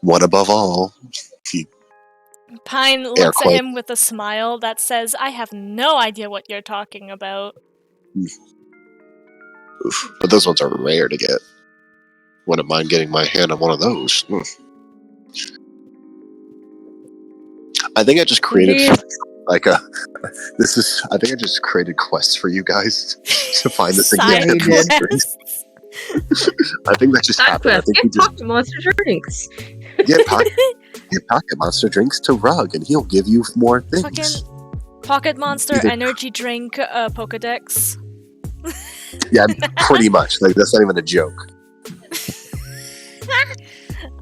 Speaker 4: one above all.
Speaker 2: Pine looks at him with a smile that says, "I have no idea what you're talking about."
Speaker 4: Oof. But those ones are rare to get. Wouldn't mind getting my hand on one of those. I think I just created like a. I think I just created quests for you guys to find this thing.
Speaker 2: Side
Speaker 1: you did.
Speaker 2: quests.
Speaker 4: I think that just
Speaker 1: Side
Speaker 4: happened. I
Speaker 1: quest.
Speaker 4: think
Speaker 1: Get
Speaker 4: we just
Speaker 1: talk to monster drinks.
Speaker 4: get pocket monster drinks to Rug, and he'll give you more things.
Speaker 2: Fucking Pocket Monster
Speaker 4: Either-
Speaker 2: Energy Drink Pokedex.
Speaker 4: Yeah, pretty much. Like that's not even a joke.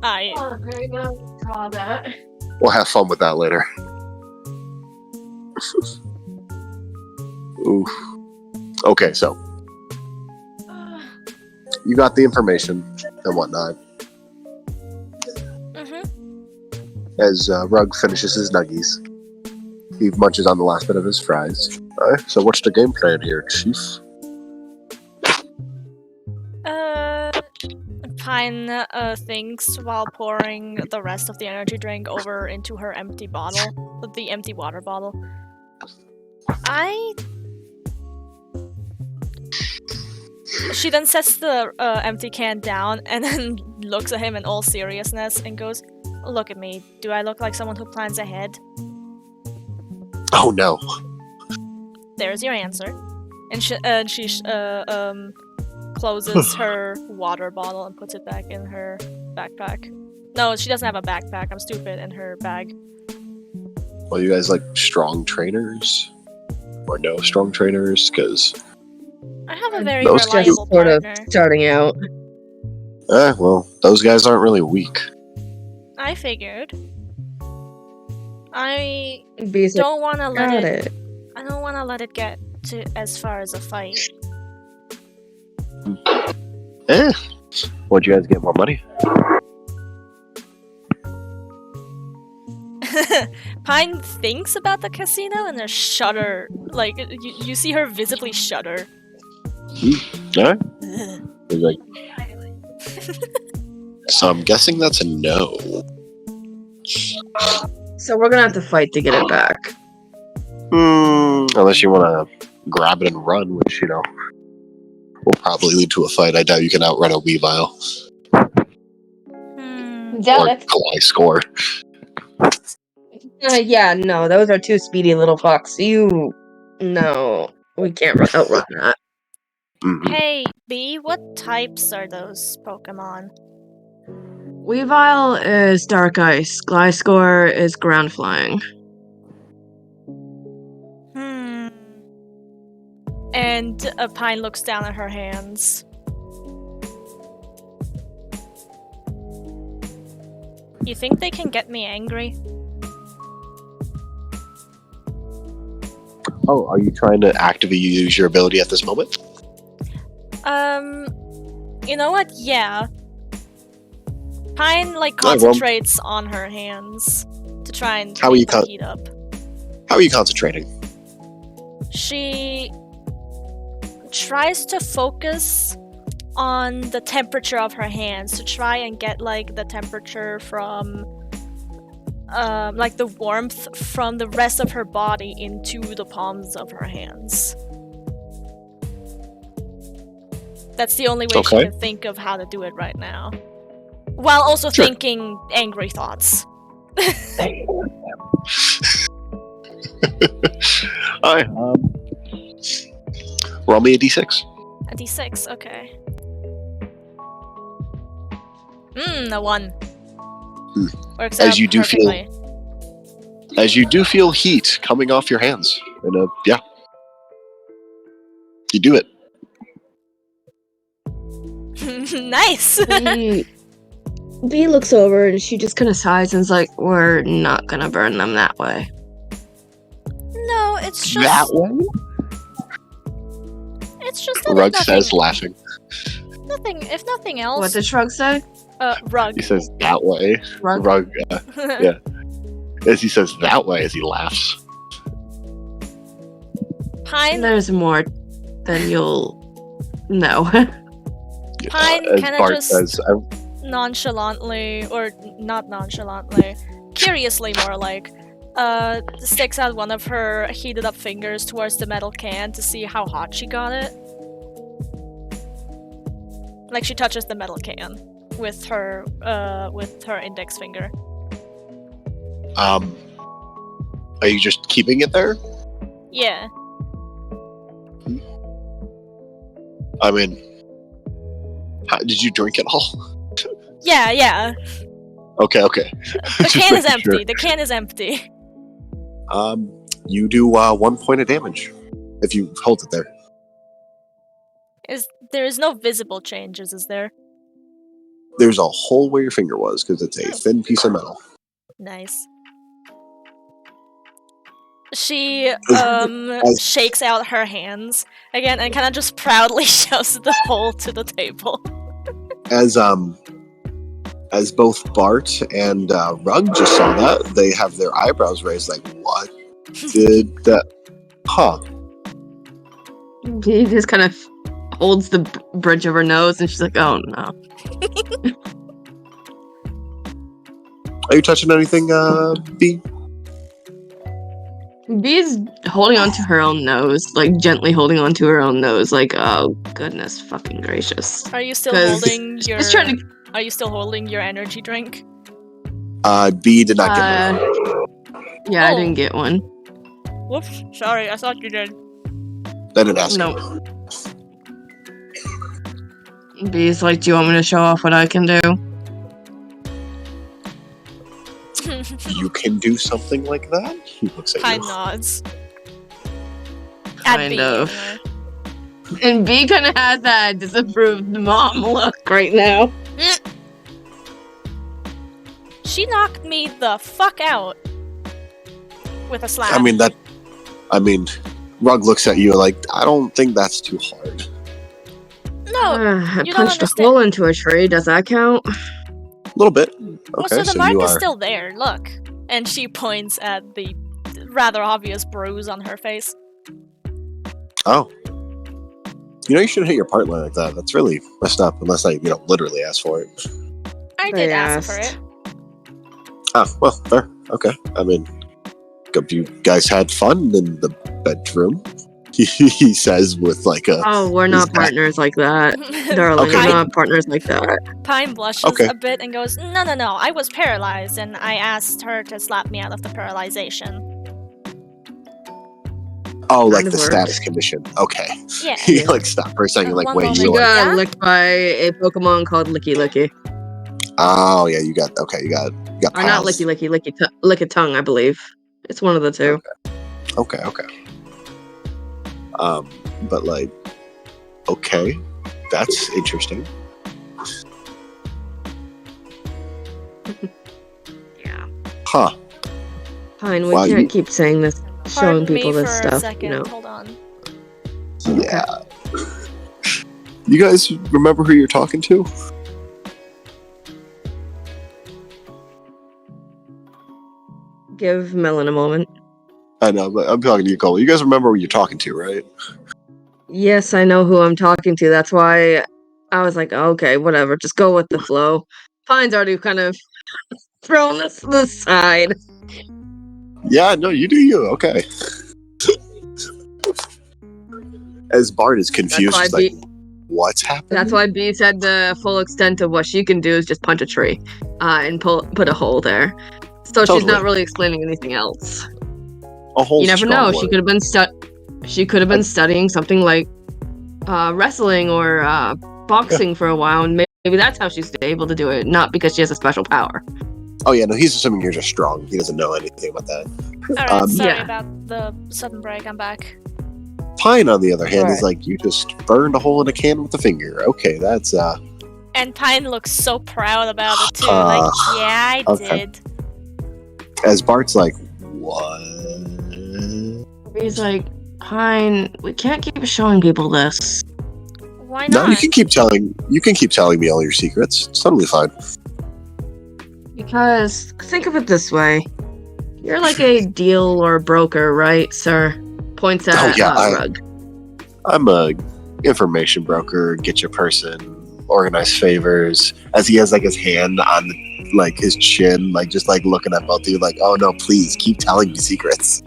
Speaker 2: I
Speaker 3: Okay, now draw that.
Speaker 4: We'll have fun with that later. Oof. Okay, so you got the information and whatnot. As Rug finishes his nuggies, he munches on the last bit of his fries. Alright, so what's the game plan here, Chief?
Speaker 2: Pine thinks while pouring the rest of the energy drink over into her empty bottle, the empty water bottle. She then sets the empty can down and then looks at him in all seriousness and goes, "Look at me. Do I look like someone who plans ahead?"
Speaker 4: Oh no.
Speaker 2: There's your answer. And she closes her water bottle and puts it back in her backpack. No, she doesn't have a backpack. I'm stupid. In her bag.
Speaker 4: Well, you guys like strong trainers? Or no strong trainers? Because,
Speaker 2: I have a very
Speaker 4: Those
Speaker 1: Just
Speaker 2: reliable
Speaker 1: sort of
Speaker 2: partner.
Speaker 1: starting out.
Speaker 4: well, those guys aren't really weak.
Speaker 2: I figured. I
Speaker 1: Bee's like,
Speaker 2: don't want to let
Speaker 1: got
Speaker 2: it.
Speaker 1: it.
Speaker 2: I don't want to let it get to as far as a fight.
Speaker 4: What'd you guys get more money?
Speaker 2: Pine thinks about the casino and a shudder. Like you see her visibly shudder.
Speaker 4: Alright. He's like, so I'm guessing that's a no.
Speaker 1: So we're gonna have to fight to get it back.
Speaker 4: Unless you want to grab it and run, which, will probably lead to a fight. I doubt you can outrun a Weavile
Speaker 3: Yeah,
Speaker 4: or
Speaker 3: that's
Speaker 4: Kawaii score.
Speaker 1: Yeah, no, those are two speedy little fucks. No, we can't outrun that.
Speaker 4: Mhm.
Speaker 2: Hey, B, what types are those Pokemon?
Speaker 1: Weavile is Dark Ice. Gliscor is Ground Flying.
Speaker 2: And Pine looks down at her hands. You think they can get me angry?
Speaker 4: Oh, are you trying to actively use your ability at this moment?
Speaker 2: You know what? Yeah. Pine,
Speaker 4: well-
Speaker 2: concentrates on her hands to try and
Speaker 4: How are you
Speaker 2: make them heat up.
Speaker 4: How are you concentrating?
Speaker 2: She tries to focus on the temperature of her hands to try and get, the temperature from like the warmth from the rest of her body into the palms of her hands. That's the only way she
Speaker 4: Okay.
Speaker 2: can think of how to do it right now. While also
Speaker 4: Sure.
Speaker 2: thinking angry thoughts.
Speaker 4: Alright, roll me a d6.
Speaker 2: A d6, okay. A 1. Works
Speaker 4: As
Speaker 2: out
Speaker 4: you do feel-
Speaker 2: perfectly.
Speaker 4: As you do feel heat coming off your hands. And yeah. You do it.
Speaker 2: Nice!
Speaker 1: B looks over and she just kind of sighs and is like, "We're not gonna burn them that way."
Speaker 2: No, it's just...
Speaker 4: That way?
Speaker 2: It's just that
Speaker 4: Rug
Speaker 2: nothing,
Speaker 4: says, laughing.
Speaker 2: nothing, if nothing else...
Speaker 1: What did Shrug say?
Speaker 2: Rug.
Speaker 4: He says, that way.
Speaker 1: Rug.
Speaker 4: Rug, yeah. As he says, that way, as he laughs.
Speaker 2: Pine,
Speaker 1: There's more than you'll know.
Speaker 2: Pine
Speaker 4: As
Speaker 2: kinda
Speaker 4: Bart
Speaker 2: just-
Speaker 4: says,
Speaker 2: nonchalantly, or not nonchalantly, curiously more like, sticks out one of her heated up fingers towards the metal can to see how hot she got it. Like she touches the metal can with her index finger.
Speaker 4: are you just keeping it there?
Speaker 2: Yeah.
Speaker 4: I mean, did you drink it all?
Speaker 2: Yeah.
Speaker 4: Okay.
Speaker 2: The
Speaker 4: Just
Speaker 2: can is
Speaker 4: making
Speaker 2: empty.
Speaker 4: sure.
Speaker 2: The can is empty.
Speaker 4: You do 1 point of damage if you hold it there.
Speaker 2: There is no visible changes, is there?
Speaker 4: There's a hole where your finger was because it's a thin piece of metal.
Speaker 2: Nice. She shakes out her hands again and kind of just proudly shows the hole to the table.
Speaker 4: As both Bart and Rug just saw that, they have their eyebrows raised like, what did that? Huh.
Speaker 1: He just kind of holds the bridge of her nose and she's like, "Oh no."
Speaker 4: Are you touching anything, B?
Speaker 1: Bee's holding onto her own nose, like gently holding onto her own nose, like, "Oh goodness fucking gracious."
Speaker 2: Are you still
Speaker 1: 'Cause
Speaker 2: holding your?
Speaker 1: Just trying to.
Speaker 2: Are you still holding your energy drink?
Speaker 4: B did not get one.
Speaker 1: Yeah, I
Speaker 2: Oh.
Speaker 1: didn't get one.
Speaker 2: Whoops. Sorry, I thought you did.
Speaker 4: I didn't ask.
Speaker 1: No. Bee's like, "Do you want me to show off what I can do?"
Speaker 4: You can do something like that? He looks at
Speaker 2: Pine
Speaker 4: you.
Speaker 2: nods. At
Speaker 1: Kind
Speaker 2: B,
Speaker 1: of.
Speaker 2: anyway.
Speaker 1: And B kind of has that disapproved mom look right now.
Speaker 2: She knocked me the fuck out with a slap.
Speaker 4: I mean, Rug looks at you like, I don't think that's too hard.
Speaker 2: no.
Speaker 1: I
Speaker 2: you don't
Speaker 1: punched a
Speaker 2: understand.
Speaker 1: hole into a tree. Does that count?
Speaker 4: A little bit.
Speaker 2: Well,
Speaker 4: Okay,
Speaker 2: so the mark
Speaker 4: you
Speaker 2: is
Speaker 4: are.
Speaker 2: still there. Look, and she points at the rather obvious bruise on her face.
Speaker 4: Oh. You shouldn't hit your partner like that. That's really messed up, unless I, literally ask for it.
Speaker 2: I
Speaker 1: They
Speaker 2: did ask for
Speaker 1: asked.
Speaker 2: it.
Speaker 4: Ah, well, fair. Okay. I mean, hope you guys had fun in the bedroom. He says with like a.
Speaker 1: Oh, we're
Speaker 4: Is
Speaker 1: not
Speaker 4: that-
Speaker 1: partners like that, darling.
Speaker 4: Okay.
Speaker 1: We're not partners like that.
Speaker 2: Pine blushes
Speaker 4: Okay.
Speaker 2: a bit and goes, No, I was paralyzed and I asked her to slap me out of the paralyzation.
Speaker 4: Oh, like
Speaker 1: Kind of
Speaker 4: the
Speaker 1: works.
Speaker 4: status condition. Okay.
Speaker 2: Yeah.
Speaker 4: He like stopped for a second, like,
Speaker 2: One
Speaker 4: wait,
Speaker 2: moment.
Speaker 1: She
Speaker 4: you like.
Speaker 1: got
Speaker 2: Yeah?
Speaker 1: licked by a Pokemon called Licky Licky.
Speaker 4: Oh yeah, you got
Speaker 1: Or not
Speaker 4: pals.
Speaker 1: Licky Licky, Lick-a-Tongue, I believe. It's one of the two.
Speaker 4: Okay. But like, okay, that's interesting.
Speaker 1: Yeah.
Speaker 4: Huh.
Speaker 1: Fine, we
Speaker 4: Wow,
Speaker 1: can't
Speaker 4: you-
Speaker 1: keep saying this, showing
Speaker 2: Pardon me
Speaker 1: people
Speaker 2: for
Speaker 1: this
Speaker 2: a
Speaker 1: stuff,
Speaker 2: second. Hold on.
Speaker 4: Yeah. You guys remember who you're talking to?
Speaker 1: Give Melon a moment.
Speaker 4: I know, but I'm talking to you, Cole. You guys remember who you're talking to, right?
Speaker 1: Yes, I know who I'm talking to. That's why I was like, okay, whatever, just go with the flow. Pine's already kind of thrown this to the side.
Speaker 4: Yeah, no, you do you. Okay. As Bart is confused,
Speaker 1: why
Speaker 4: he's like, what's happening?
Speaker 1: That's why B said the full extent of what she can do is just punch a tree, and put a hole there. So she's not
Speaker 4: Totally.
Speaker 1: really explaining anything else.
Speaker 4: A hole's
Speaker 1: You never
Speaker 4: a strong
Speaker 1: know.
Speaker 4: word.
Speaker 1: She could have been studying something like wrestling or boxing for a while, and maybe that's how she's able to do it, not because she has a special power.
Speaker 4: Oh yeah, no, he's assuming you're just strong. He doesn't know anything about that.
Speaker 2: Alright, sorry
Speaker 1: Yeah.
Speaker 2: about the sudden break, I'm back.
Speaker 4: Pine, on the other hand, is
Speaker 1: Right.
Speaker 4: like, you just burned a hole in a can with a finger. Okay, that's
Speaker 2: And Pine looks so proud about it too, like, yeah, I
Speaker 4: okay.
Speaker 2: did.
Speaker 4: As Bart's like, what?
Speaker 1: He's like, Pine, we can't keep showing people this.
Speaker 2: Why not?
Speaker 4: No, you can keep telling me all your secrets. It's totally fine.
Speaker 1: Because think of it this way. You're like a deal or broker, right, sir? Points at Rug.
Speaker 4: I'm a information broker, get your person, organize favors. As he has like his hand on like his chin, like just like looking at both of you, like, oh no, please keep telling me secrets.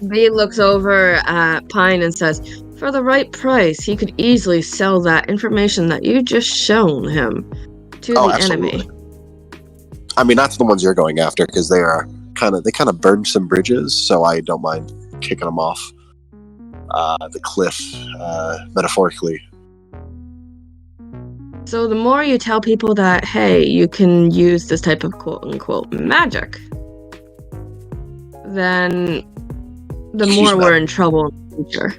Speaker 1: B looks over at Pine and says, for the right price, he could easily sell that information that you just shown him to the
Speaker 4: Absolutely.
Speaker 1: enemy.
Speaker 4: I mean, not to the ones you're going after, because they kind of burned some bridges, so I don't mind kicking them off the cliff, metaphorically.
Speaker 1: So the more you tell people that, hey, you can use this type of quote-unquote magic, then the more we're in trouble in the future.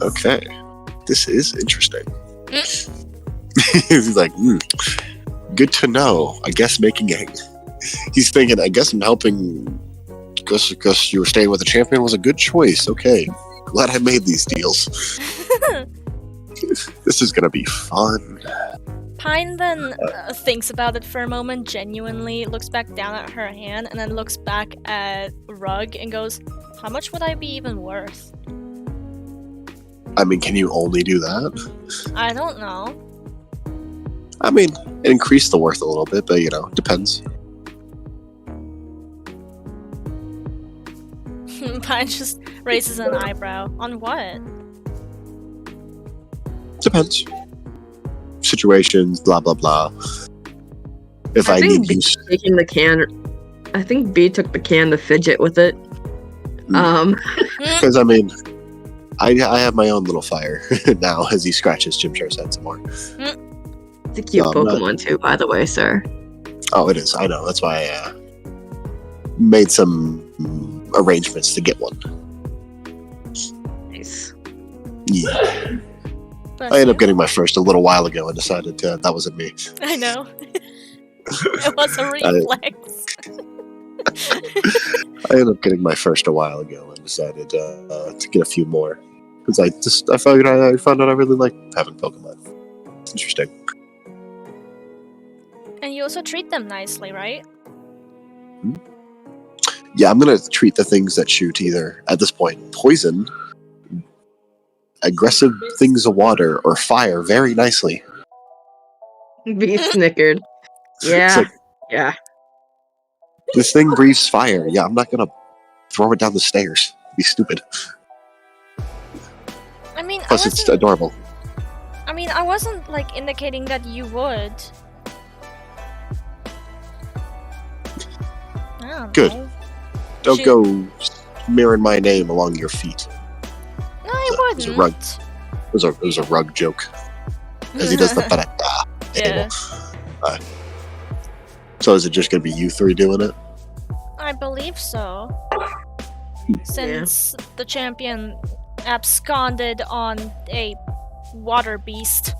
Speaker 4: Okay, this is interesting. He's like, good to know. I guess he's thinking, I guess I'm helping. Guess you were staying with the champion was a good choice. Okay, glad I made these deals. This is gonna be fun.
Speaker 2: Pine then thinks about it for a moment, genuinely looks back down at her hand, and then looks back at Rug and goes, how much would I be even worth?
Speaker 4: I mean, can you only do that?
Speaker 2: I don't know.
Speaker 4: I mean, it increased the worth a little bit, but depends.
Speaker 2: Pine just raises an eyebrow. On what?
Speaker 4: Depends. Situations, blah blah blah. If I
Speaker 1: think
Speaker 4: need
Speaker 1: B
Speaker 4: use,
Speaker 1: taking the can. I think B took the can to fidget with it.
Speaker 4: because I mean, I have my own little fire now as he scratches Jim Shar's head some more.
Speaker 1: It's a cute Pokemon too, by the way, sir.
Speaker 4: Oh, it is. I know. That's why I made some arrangements to get one.
Speaker 1: Nice.
Speaker 4: Yeah.
Speaker 2: Bless
Speaker 4: I ended
Speaker 2: you.
Speaker 4: up getting my first a little while ago and decided that wasn't me.
Speaker 2: I know. It was a reflex.
Speaker 4: I ended up getting my first a while ago and decided to get a few more because I found out I really like having Pokemon. It's interesting.
Speaker 2: And you also treat them nicely, right?
Speaker 4: Yeah, I'm gonna treat the things that shoot either at this point poison, aggressive things of water, or fire very nicely.
Speaker 1: B snickered. Yeah.
Speaker 4: It's like,
Speaker 1: Yeah.
Speaker 4: this thing breathes fire. Yeah, I'm not gonna throw it down the stairs. It'd be stupid.
Speaker 2: I mean,
Speaker 4: Plus, it's adorable.
Speaker 2: I mean, I wasn't like indicating that you would. I don't
Speaker 4: Good.
Speaker 2: know.
Speaker 4: Don't
Speaker 2: Shoot.
Speaker 4: go smearing my name along your feet.
Speaker 2: No, I
Speaker 4: It was a
Speaker 2: wouldn't.
Speaker 4: rug. It was a rug joke as he does the ba-da-da
Speaker 2: Yeah.
Speaker 4: table. So is it just gonna be you three doing it?
Speaker 2: I believe so. Since the champion absconded on a water beast.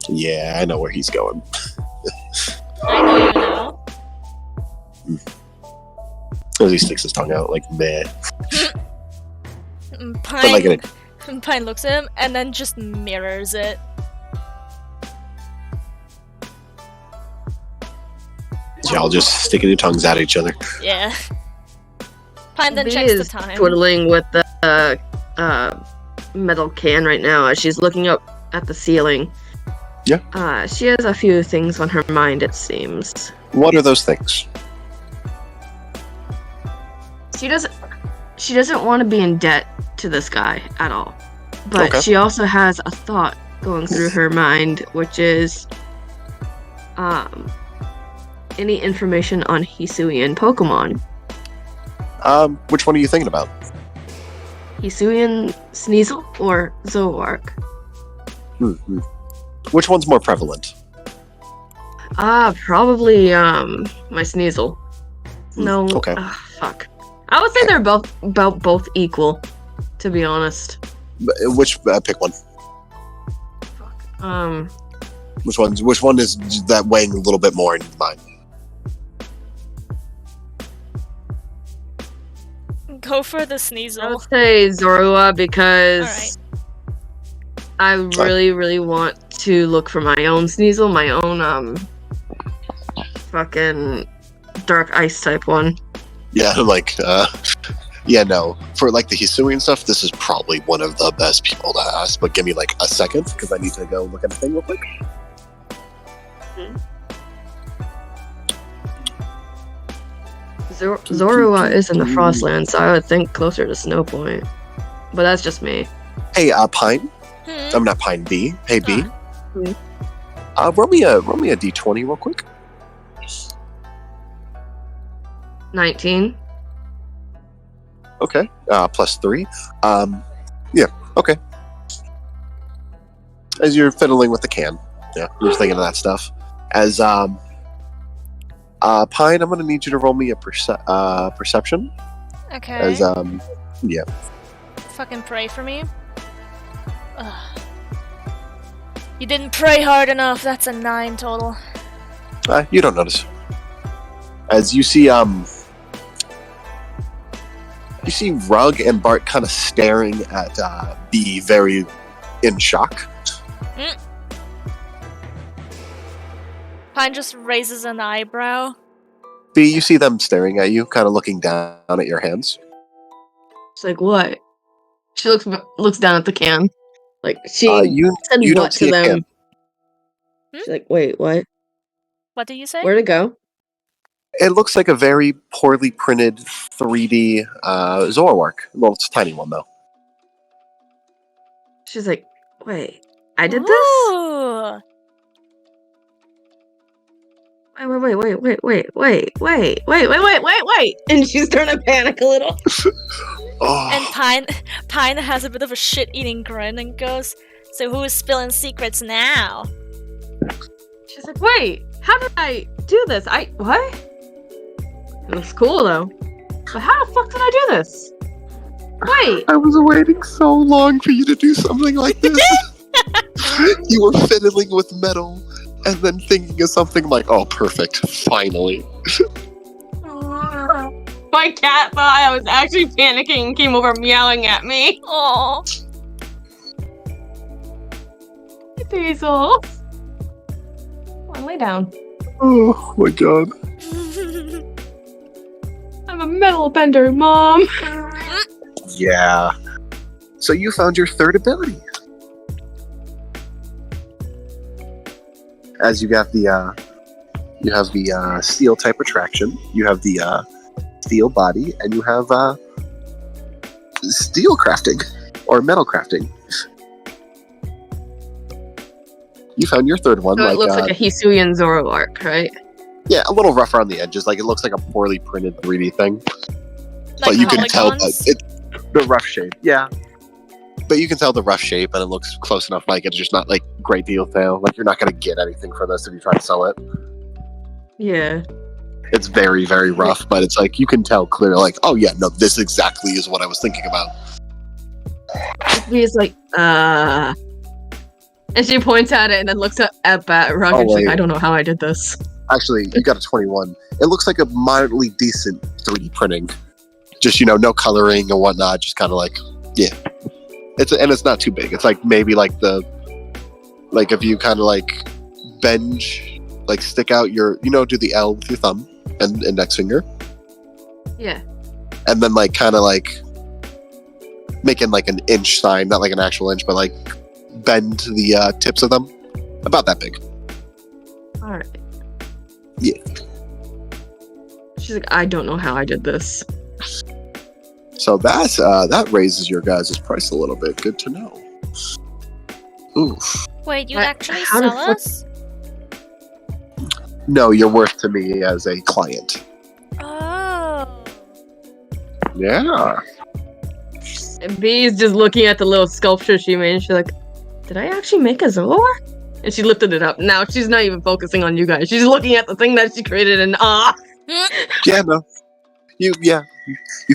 Speaker 4: Yeah, I know where he's going.
Speaker 2: I know you know.
Speaker 4: As he sticks his tongue out, like meh.
Speaker 2: Pine,
Speaker 4: like it.
Speaker 2: Pine looks at him and then just mirrors it.
Speaker 4: Y'all just sticking your tongues at each other.
Speaker 2: Yeah. Pine then
Speaker 1: B
Speaker 2: checks the
Speaker 1: is
Speaker 2: time.
Speaker 1: twiddling with the metal can right now as she's looking up at the ceiling.
Speaker 4: Yeah.
Speaker 1: She has a few things on her mind, it seems.
Speaker 4: What are those things?
Speaker 1: She doesn't want to be in debt to this guy at all. But
Speaker 4: Okay.
Speaker 1: she also has a thought going through her mind, which is any information on Hisuian Pokemon.
Speaker 4: Which one are you thinking about?
Speaker 1: Hisuian Sneasel or Zoroark?
Speaker 4: Hmm. Which one's more prevalent?
Speaker 1: Probably my Sneasel. No.
Speaker 4: Okay.
Speaker 1: Fuck. I would say they're both equal, to be honest.
Speaker 4: Which pick one?
Speaker 1: Fuck.
Speaker 4: Which one is that weighing a little bit more in your mind?
Speaker 2: Go for the
Speaker 1: I
Speaker 2: Sneasel.
Speaker 1: would say Zorua because
Speaker 2: Alright.
Speaker 1: I really, really want to look for my own Sneasel, my own fucking dark ice type one.
Speaker 4: Yeah, like yeah, no. For like the Hisuian stuff, this is probably one of the best people to ask, but give me like a second because I need to go look at the thing real quick.
Speaker 1: Zorua is in the Frostland, so I would think closer to Snow Point. But that's just me.
Speaker 4: Hey, Pine.
Speaker 2: Hmm?
Speaker 4: I'm not Pine B. Hey B.
Speaker 1: Hmm.
Speaker 4: Roll me a D20 real quick.
Speaker 1: 19.
Speaker 4: Okay. +3. Yeah. Okay. As you're fiddling with the can, yeah, you're thinking of that stuff. As Pine, I'm gonna need you to roll me a perception.
Speaker 2: Okay.
Speaker 4: As yeah.
Speaker 2: Fucking pray for me. Ugh. You didn't pray hard enough. That's a 9 total.
Speaker 4: You don't notice. As you see Rug and Bart kind of staring at B, very in shock.
Speaker 2: Pine just raises an eyebrow.
Speaker 4: B, you see them staring at you, kind of looking down at your hands.
Speaker 1: She's like, what? She looks down at the can. Like, she
Speaker 4: You
Speaker 1: said
Speaker 4: don't
Speaker 1: what
Speaker 4: see
Speaker 1: to
Speaker 4: a
Speaker 1: them.
Speaker 4: can.
Speaker 1: She's like, wait, what?
Speaker 2: What did you say?
Speaker 1: Where'd it go?
Speaker 4: It looks like a very poorly printed 3D Zoroark. Well, it's a tiny one though.
Speaker 1: She's like, wait, I did this?
Speaker 2: Ooh.
Speaker 1: Wait. And she's starting to panic a little.
Speaker 4: Oh,
Speaker 2: And Pine has a bit of a shit-eating grin and goes, "So who is spilling secrets now?"
Speaker 1: She's like, wait, how did I do this? What? It was cool though. But how the fuck did I do this? Wait.
Speaker 4: I was waiting so long for you to do something like this. You were fiddling with metal and then thinking of something like, oh, perfect, finally.
Speaker 1: My cat thought I was actually panicking and came over meowing at me.
Speaker 2: Aww.
Speaker 1: Basil. Come on, lay down.
Speaker 4: Oh my god.
Speaker 1: I'm a metal bender, Mom.
Speaker 4: Yeah. So you found your third ability. As you have the steel type attraction, you have the steel body, and you have steel crafting or metal crafting. You found your third one.
Speaker 1: So it looks like a Hisuian Zoroark, right?
Speaker 4: Yeah, a little rougher on the edges. Like it looks like a poorly printed 3D thing.
Speaker 2: Like
Speaker 4: But you can tell that
Speaker 2: polygons?
Speaker 4: it's the rough shape. Yeah. But you can tell the rough shape, and it looks close enough. Like it's just not like great detail. Like you're not going to get anything for this if you try to sell it.
Speaker 1: Yeah.
Speaker 4: It's very, very rough, but it's like you can tell clearly. Like, oh yeah, no, this exactly is what I was thinking about.
Speaker 1: He's like, and she points at it and then looks at Rug and she's like,
Speaker 4: wait.
Speaker 1: I don't know how I did this.
Speaker 4: Actually, you got a 21. It looks like a moderately decent 3D printing. Just no coloring and whatnot. Just kind of like, yeah. It's not too big. It's like maybe like if you kind of like bend, like stick out your, do the L with your thumb and index finger,
Speaker 1: Yeah.
Speaker 4: and then like kind of like making like an inch sign, not like an actual inch, but like bend the tips of them, about that big.
Speaker 1: Alright.
Speaker 4: Yeah.
Speaker 1: She's like, I don't know how I did this.
Speaker 4: So that raises your guys' price a little bit. Good to know. Oof.
Speaker 2: Wait, you'd
Speaker 1: What?
Speaker 2: actually
Speaker 1: How the
Speaker 2: sell
Speaker 1: fuck-
Speaker 2: us?
Speaker 4: No, you're worth to me as a client.
Speaker 2: Oh.
Speaker 4: Yeah.
Speaker 1: And B's just looking at the little sculpture she made, and she's like, did I actually make a Zoroark? And she lifted it up. Now she's not even focusing on you guys. She's looking at the thing that she created and
Speaker 4: Yeah, no. You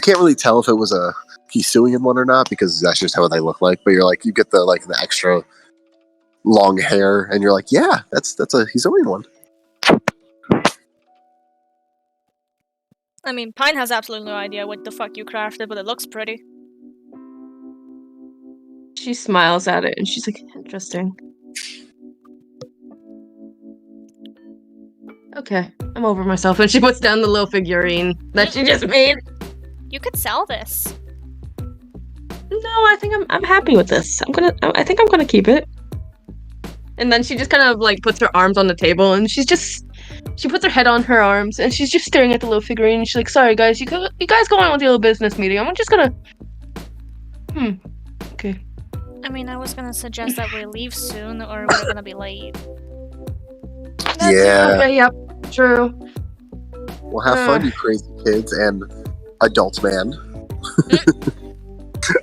Speaker 4: can't really tell if it was a Hisuian one or not because that's just how they look like. But you're like, you get the extra long hair, and you're like, yeah, that's a Hisuian one.
Speaker 2: I mean, Pine has absolutely no idea what the fuck you crafted, but it looks pretty.
Speaker 1: she smiles at it and she's like, interesting. Okay, I'm over myself. And she puts down the little figurine that she just made.
Speaker 2: You could sell this.
Speaker 1: No, I think I'm happy with this. I think I'm gonna keep it. And then she just kind of like puts her arms on the table and she puts her head on her arms and she's just staring at the little figurine. And she's like, sorry guys, you guys go on with your little business meeting. I'm just gonna okay.
Speaker 2: I mean, I was gonna suggest that we leave soon or we're gonna be late.
Speaker 4: Yeah.
Speaker 1: Okay, yep, true.
Speaker 4: Well, have fun, you crazy kids and adult man.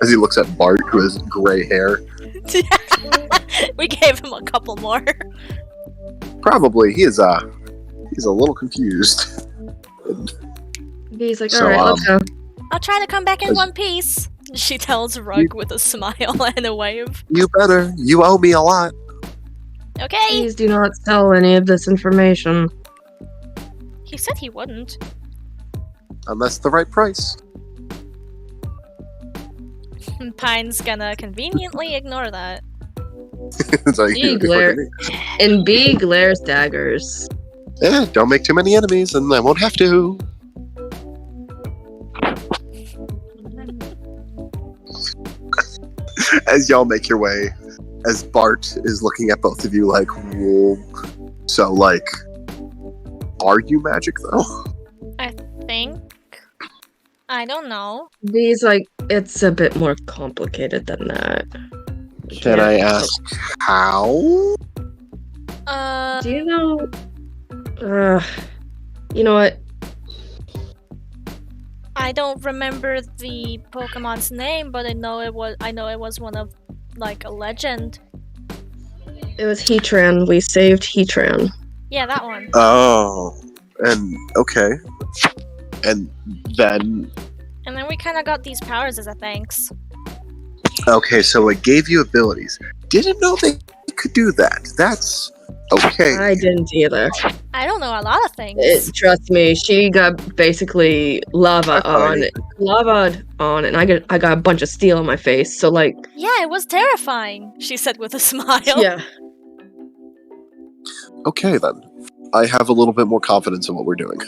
Speaker 4: As he looks at Bart, who has gray hair.
Speaker 2: We gave him a couple more.
Speaker 4: Probably. He's a little confused.
Speaker 1: He's like,
Speaker 4: So,
Speaker 1: alright, let's go.
Speaker 2: I'll try to come back in
Speaker 4: As-
Speaker 2: one piece. She tells Rug with a smile and a wave.
Speaker 4: You better. You owe me a lot.
Speaker 2: Okay.
Speaker 1: Please do not sell any of this information.
Speaker 2: He said he wouldn't.
Speaker 4: Unless the right price.
Speaker 2: Pine's gonna conveniently ignore that.
Speaker 4: It's like,
Speaker 1: B glare and B glares daggers.
Speaker 4: yeah, don't make too many enemies and I won't have to. As y'all make your way, as Bart is looking at both of you like, whoa. So, like, are you magic though?
Speaker 2: Think? I don't know.
Speaker 1: B's like, it's a bit more complicated than that.
Speaker 4: Can I ask how?
Speaker 1: Do you know? You know what?
Speaker 2: I don't remember the Pokemon's name, but I know it was one of like a legend.
Speaker 1: It was Heatran. We saved Heatran.
Speaker 2: Yeah, that one.
Speaker 4: Oh, and okay. And then,
Speaker 2: And then we kind of got these powers as a thanks.
Speaker 4: okay, so it gave you abilities. Didn't know they could do that. That's okay.
Speaker 1: I didn't either.
Speaker 2: I don't know a lot of things.
Speaker 1: Trust me, she got basically lava'd on, and I got a bunch of steel on my face. So like,
Speaker 2: Yeah, it was terrifying, she said with a smile.
Speaker 1: yeah.
Speaker 4: Okay, then. I have a little bit more confidence in what we're doing.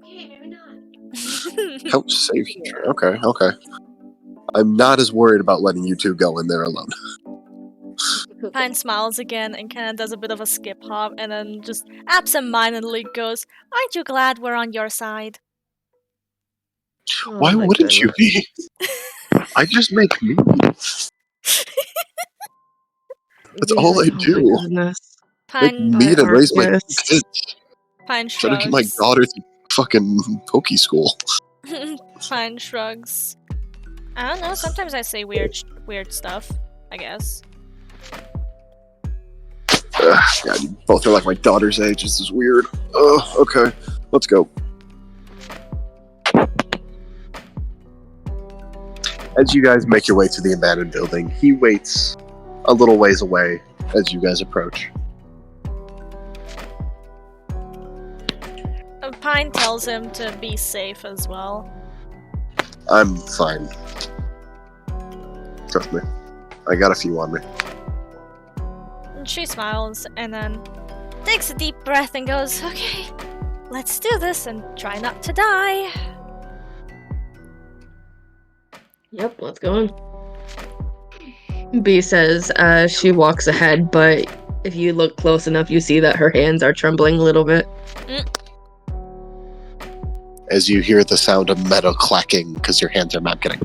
Speaker 3: Okay, maybe not.
Speaker 4: Help save Heatran. Okay. I'm not as worried about letting you two go in there alone.
Speaker 2: Pine smiles again and kind of does a bit of a skip hop and then just absentmindedly goes, "Aren't you glad we're on your side?"
Speaker 1: Oh
Speaker 4: Why
Speaker 1: my
Speaker 4: wouldn't you
Speaker 1: goodness.
Speaker 4: be? I just make meat. That's
Speaker 1: B's
Speaker 4: all
Speaker 1: like,
Speaker 4: I
Speaker 1: oh my
Speaker 4: do.
Speaker 1: goodness.
Speaker 4: Make
Speaker 2: Pine,
Speaker 4: meat and raise my
Speaker 1: Yes.
Speaker 4: kids.
Speaker 2: Pine
Speaker 4: Trying to get my
Speaker 2: shrugs.
Speaker 4: daughter through fucking Poke School.
Speaker 2: Pine shrugs. I don't know, sometimes I say weird stuff, I guess.
Speaker 4: God, you both are like my daughter's age. This is weird. Okay. Let's go. As you guys make your way to the abandoned building, he waits a little ways away as you guys approach.
Speaker 2: Pine tells him to be safe as well.
Speaker 4: I'm fine. Trust me. I got a few on me.
Speaker 2: And she smiles and then takes a deep breath and goes, "Okay, let's do this and try not to die."
Speaker 1: Yep, let's go on. B says she walks ahead, but if you look close enough, you see that her hands are trembling a little bit.
Speaker 4: as you hear the sound of metal clacking because your hands are not getting.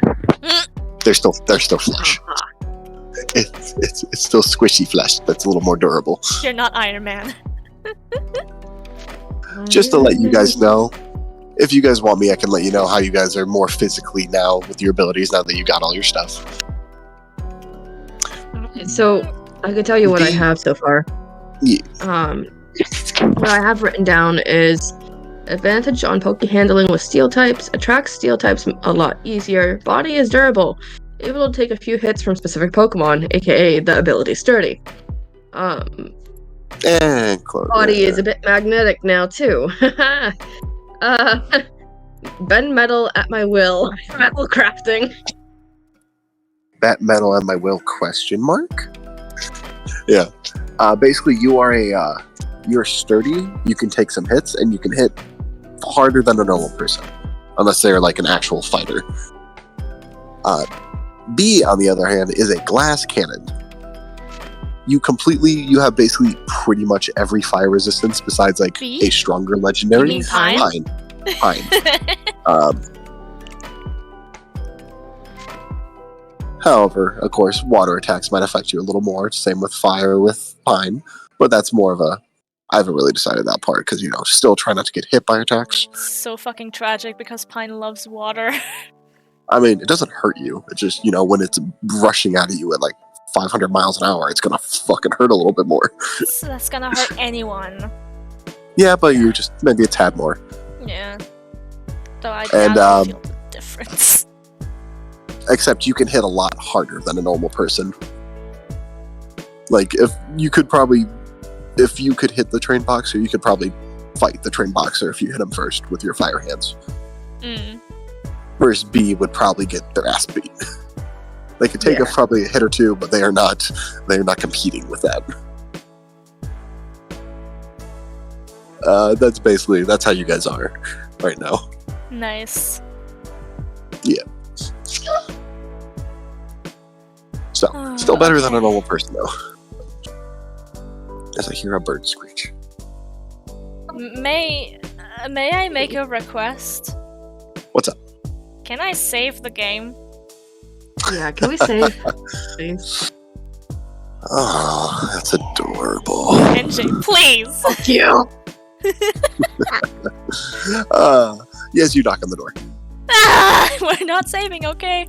Speaker 4: They're still flesh. It's still squishy flesh that's a little more durable.
Speaker 2: You're not Iron Man.
Speaker 4: Just to let you guys know, if you guys want me, I can let you know how you guys are more physically now with your abilities now that you got all your stuff.
Speaker 1: So I can tell you what I have so far.
Speaker 4: Yeah.
Speaker 1: What I have written down is advantage on poke handling with steel types, attracts steel types a lot easier, body is durable, able to take a few hits from specific Pokemon, aka the ability sturdy.
Speaker 4: And close.
Speaker 1: Body is a bit magnetic now too. Bend metal at my will. Metal crafting.
Speaker 4: Bat metal at my will ? Yeah. Basically, you are you're sturdy. You can take some hits, and you can hit harder than a normal person, unless they're like an actual fighter. B, on the other hand, is a glass cannon. You have basically pretty much every fire resistance besides like
Speaker 2: B?
Speaker 4: a stronger legendary.
Speaker 2: You mean Pine?
Speaker 4: Pine. However, of course, water attacks might affect you a little more. Same with fire with Pine, but that's more of a. I haven't really decided that part because still try not to get hit by attacks.
Speaker 2: So fucking tragic because Pine loves water.
Speaker 4: I mean, it doesn't hurt you. It's just when it's rushing out at you at like 500 miles an hour, it's gonna fucking hurt a little bit more.
Speaker 2: So that's gonna hurt anyone.
Speaker 4: Yeah, but you're just maybe a tad more.
Speaker 2: Yeah. Though I
Speaker 4: And,
Speaker 2: doubt I feel the difference.
Speaker 4: Except you can hit a lot harder than a normal person. Like if you could hit the train boxer, you could probably fight the train boxer if you hit him first with your fire hands. Whereas B would probably get their ass beat. They could take probably a hit or two, but they are not competing with that. That's how you guys are right now.
Speaker 2: Nice.
Speaker 4: Yeah. So, still better than a normal person, though. As I hear a bird screech.
Speaker 2: May I make a request?
Speaker 4: What's up?
Speaker 2: Can I save the game?
Speaker 1: Yeah, can we save, please?
Speaker 4: Oh, that's adorable.
Speaker 2: NJ, please!
Speaker 1: Fuck you!
Speaker 4: Yes, you knock on the door.
Speaker 2: We're not saving, okay?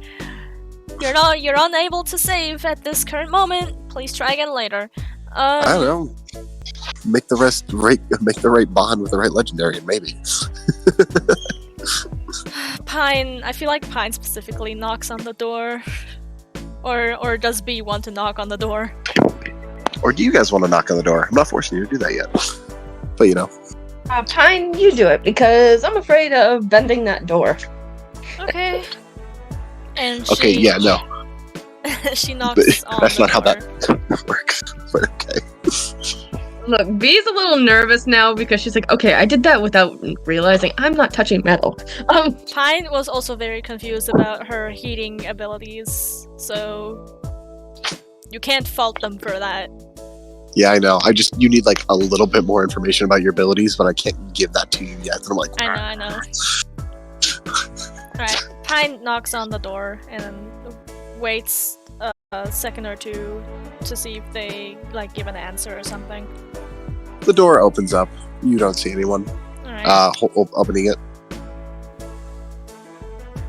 Speaker 2: You're unable to save at this current moment. Please try again later.
Speaker 4: I don't know. Make the right bond with the right legendary, and maybe.
Speaker 2: Pine, I feel like Pine specifically knocks on the door. Or does B want to knock on the door?
Speaker 4: Or do you guys want to knock on the door? I'm not forcing you to do that yet. But
Speaker 1: Pine, you do it, because I'm afraid of bending that door.
Speaker 2: Okay. And
Speaker 4: okay,
Speaker 2: she,
Speaker 4: yeah, no.
Speaker 2: she knocks on
Speaker 4: That's
Speaker 2: the
Speaker 4: not how
Speaker 2: door.
Speaker 4: that works. But okay.
Speaker 1: Look, B's a little nervous now because she's like, okay, I did that without realizing I'm not touching metal.
Speaker 2: Pine was also very confused about her heating abilities, so you can't fault them for that.
Speaker 4: Yeah, I know. You need like a little bit more information about your abilities, but I can't give that to you yet. And I'm like,
Speaker 2: I know. Alright, Pine knocks on the door and then waits a second or two to see if they give an answer or something.
Speaker 4: The door opens up. You don't see anyone
Speaker 2: Alright.
Speaker 4: opening it.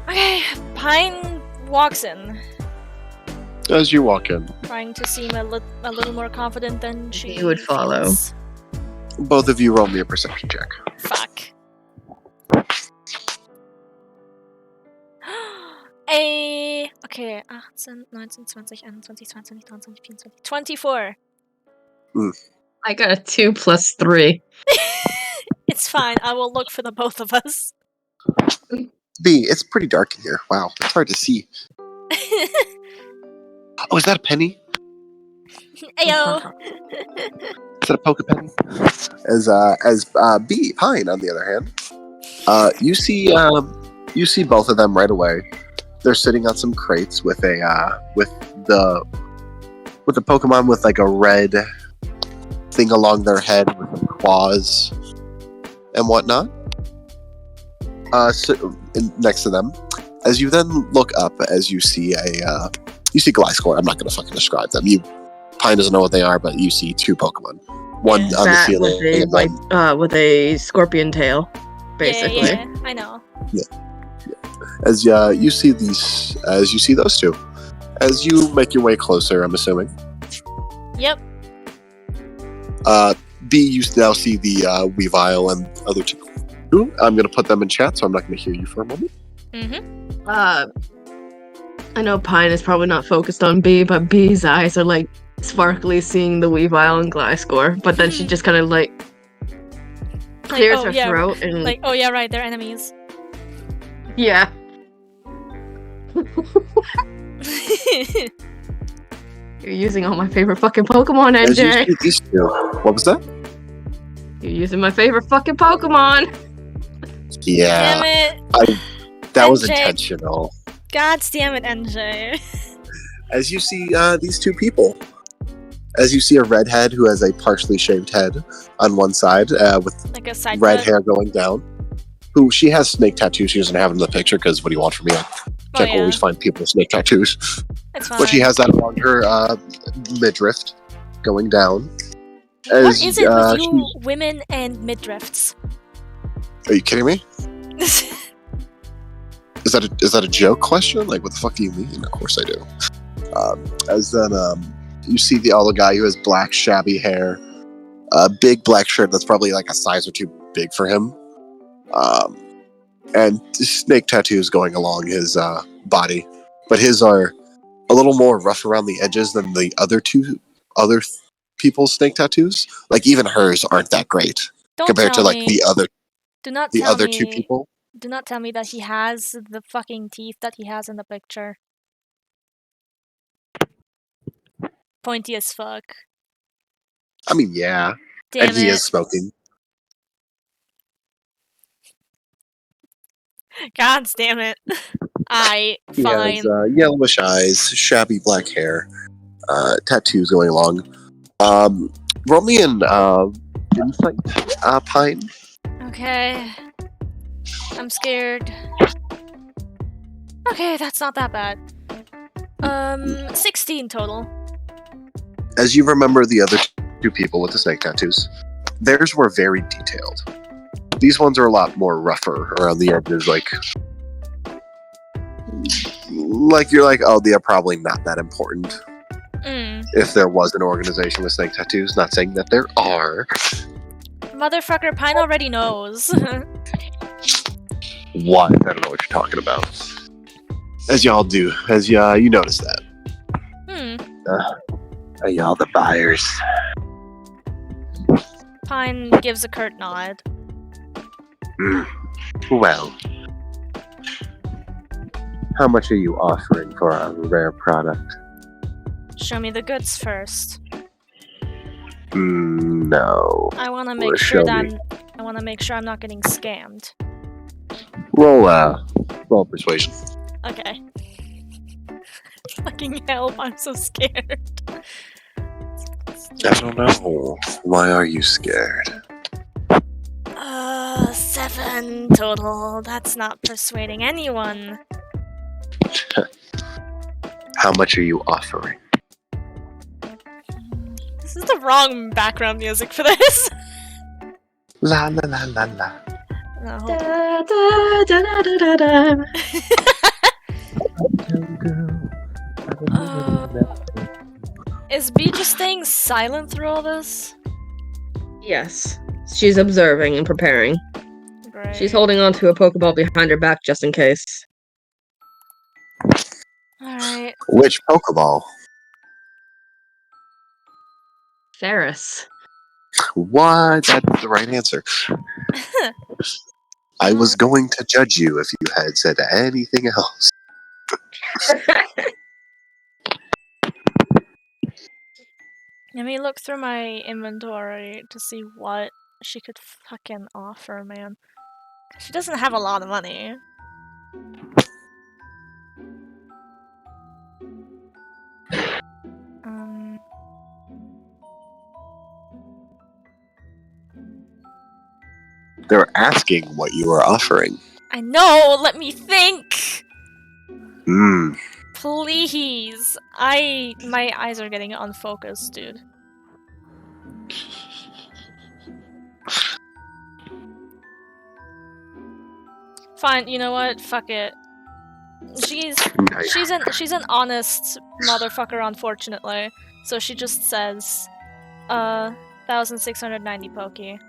Speaker 2: Okay, Pine walks in,
Speaker 4: As you walk in,
Speaker 2: trying to seem a little more confident than she
Speaker 1: You would follow.
Speaker 2: feels.
Speaker 4: both of you roll me a perception check.
Speaker 2: Fuck. 18, 19, 20, 21, 22, 23, 24. 24.
Speaker 1: I got a 2 plus 3.
Speaker 2: It's fine. I will look for the both of us.
Speaker 4: B, it's pretty dark in here. Wow, it's hard to see. Oh, is that a penny?
Speaker 2: Ayo.
Speaker 4: Is that a poke penny? As B, Pine, on the other hand, you see both of them right away. They're sitting on some crates with the Pokemon with like a red thing along their head with claws and whatnot. next to them. As you then look up, as you see you see Gliscor. I'm not going to fucking describe them. Pine doesn't know what they are, but you see two Pokemon. One on the
Speaker 1: Bat
Speaker 4: ceiling,
Speaker 1: with a scorpion tail, basically.
Speaker 2: Yeah, I know.
Speaker 4: As you see those two, as you make your way closer, I'm assuming.
Speaker 2: Yep.
Speaker 4: B, you now see the Weavile and other two. I'm going to put them in chat, so I'm not going to hear you for a moment.
Speaker 2: Mm-hmm.
Speaker 1: I know Pine is probably not focused on B, but B's eyes are like sparkly seeing the Weavile and Gliscor, but then she just kind of like clears her throat and
Speaker 2: like, oh yeah, right, they're enemies.
Speaker 1: yeah. You're using all my favorite fucking Pokemon,
Speaker 4: As you
Speaker 1: NJ.
Speaker 4: see these two, what was that?
Speaker 1: You're using my favorite fucking Pokemon.
Speaker 4: Yeah,
Speaker 2: Damn it!
Speaker 4: that was
Speaker 2: NJ.
Speaker 4: intentional.
Speaker 2: God damn it, NJ.
Speaker 4: As you see these two people, as you see a redhead who has a partially shaved head on one side with
Speaker 2: Like a side
Speaker 4: red
Speaker 2: cut.
Speaker 4: hair going down, who she has snake tattoos. She doesn't have them in the picture because what do you want from me? I can't always find people with snake tattoos.
Speaker 2: It's fine.
Speaker 4: But she has that along her midriff going down.
Speaker 2: What is it with you women and midrifts?
Speaker 4: Are you kidding me? Is that a joke question? Like, what the fuck do you mean? Of course I do. As then you see the other guy who has black shabby hair, a big black shirt that's probably like a size or two big for him, and snake tattoos going along his body, but his are a little more rough around the edges than the other people's snake tattoos. Like even hers aren't that great compared to like the other two people.
Speaker 2: Do not tell me that he has the fucking teeth that he has in the picture. Pointy as fuck.
Speaker 4: I mean, yeah.
Speaker 2: Damn
Speaker 4: And he
Speaker 2: it.
Speaker 4: is smoking.
Speaker 2: God damn it. Fine.
Speaker 4: He has yellowish eyes, shabby black hair, tattoos going along. Roll me an insight, Pine.
Speaker 2: Okay. I'm scared. Okay, that's not that bad. 16 total.
Speaker 4: As you remember the other two people with the snake tattoos, theirs were very detailed. These ones are a lot more rougher around the edges, like you're like, oh, they are probably not that important. If there was an organization with snake tattoos, not saying that there are.
Speaker 2: Motherfucker, Pine already knows.
Speaker 4: What? I don't know what you're talking about. As y'all do, you notice that. Are y'all the buyers?
Speaker 2: Pine gives a curt nod.
Speaker 4: Well, how much are you offering for a rare product?
Speaker 2: Show me the goods first.
Speaker 4: No.
Speaker 2: I want to make sure I'm not getting scammed.
Speaker 4: Roll persuasion.
Speaker 2: Okay. Fucking hell, I'm so scared.
Speaker 4: I don't know. Why are you scared?
Speaker 2: 7 total. That's not persuading anyone.
Speaker 4: How much are you offering?
Speaker 2: This is the wrong background music for this.
Speaker 4: La la la la la.
Speaker 2: No,
Speaker 1: Da, da, da, da, da, da.
Speaker 2: Is B just staying silent through all this?
Speaker 1: Yes. She's observing and preparing.
Speaker 2: Great.
Speaker 1: She's holding on to a Pokeball behind her back just in case.
Speaker 2: Alright.
Speaker 4: Which Pokeball?
Speaker 1: Ferris.
Speaker 4: What? That's the right answer. I was going to judge you if you had said anything else.
Speaker 2: Let me look through my inventory to see what she could fucking offer, man. She doesn't have a lot of money.
Speaker 4: They're asking what you are offering.
Speaker 2: I know, let me think!
Speaker 4: Hmm.
Speaker 2: Please! My eyes are getting unfocused, dude. Fine, you know what? Fuck it. She's an honest motherfucker, unfortunately. So she just says, 1,690 Poke.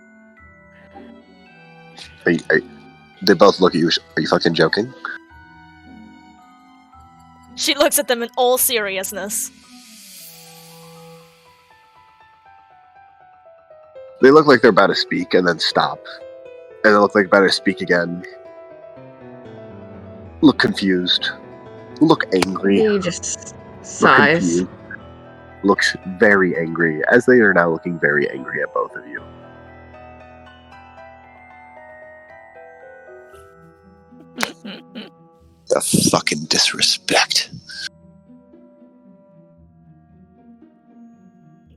Speaker 4: They both look at you. Are you fucking joking?
Speaker 2: She looks at them in all seriousness.
Speaker 4: They look like they're about to speak and then stop. And they look like they're about to speak again. Look confused. Look angry.
Speaker 1: He just
Speaker 4: Look
Speaker 1: sighs.
Speaker 4: confused. Looks very angry, as they are now looking very angry at both of you. The fucking disrespect.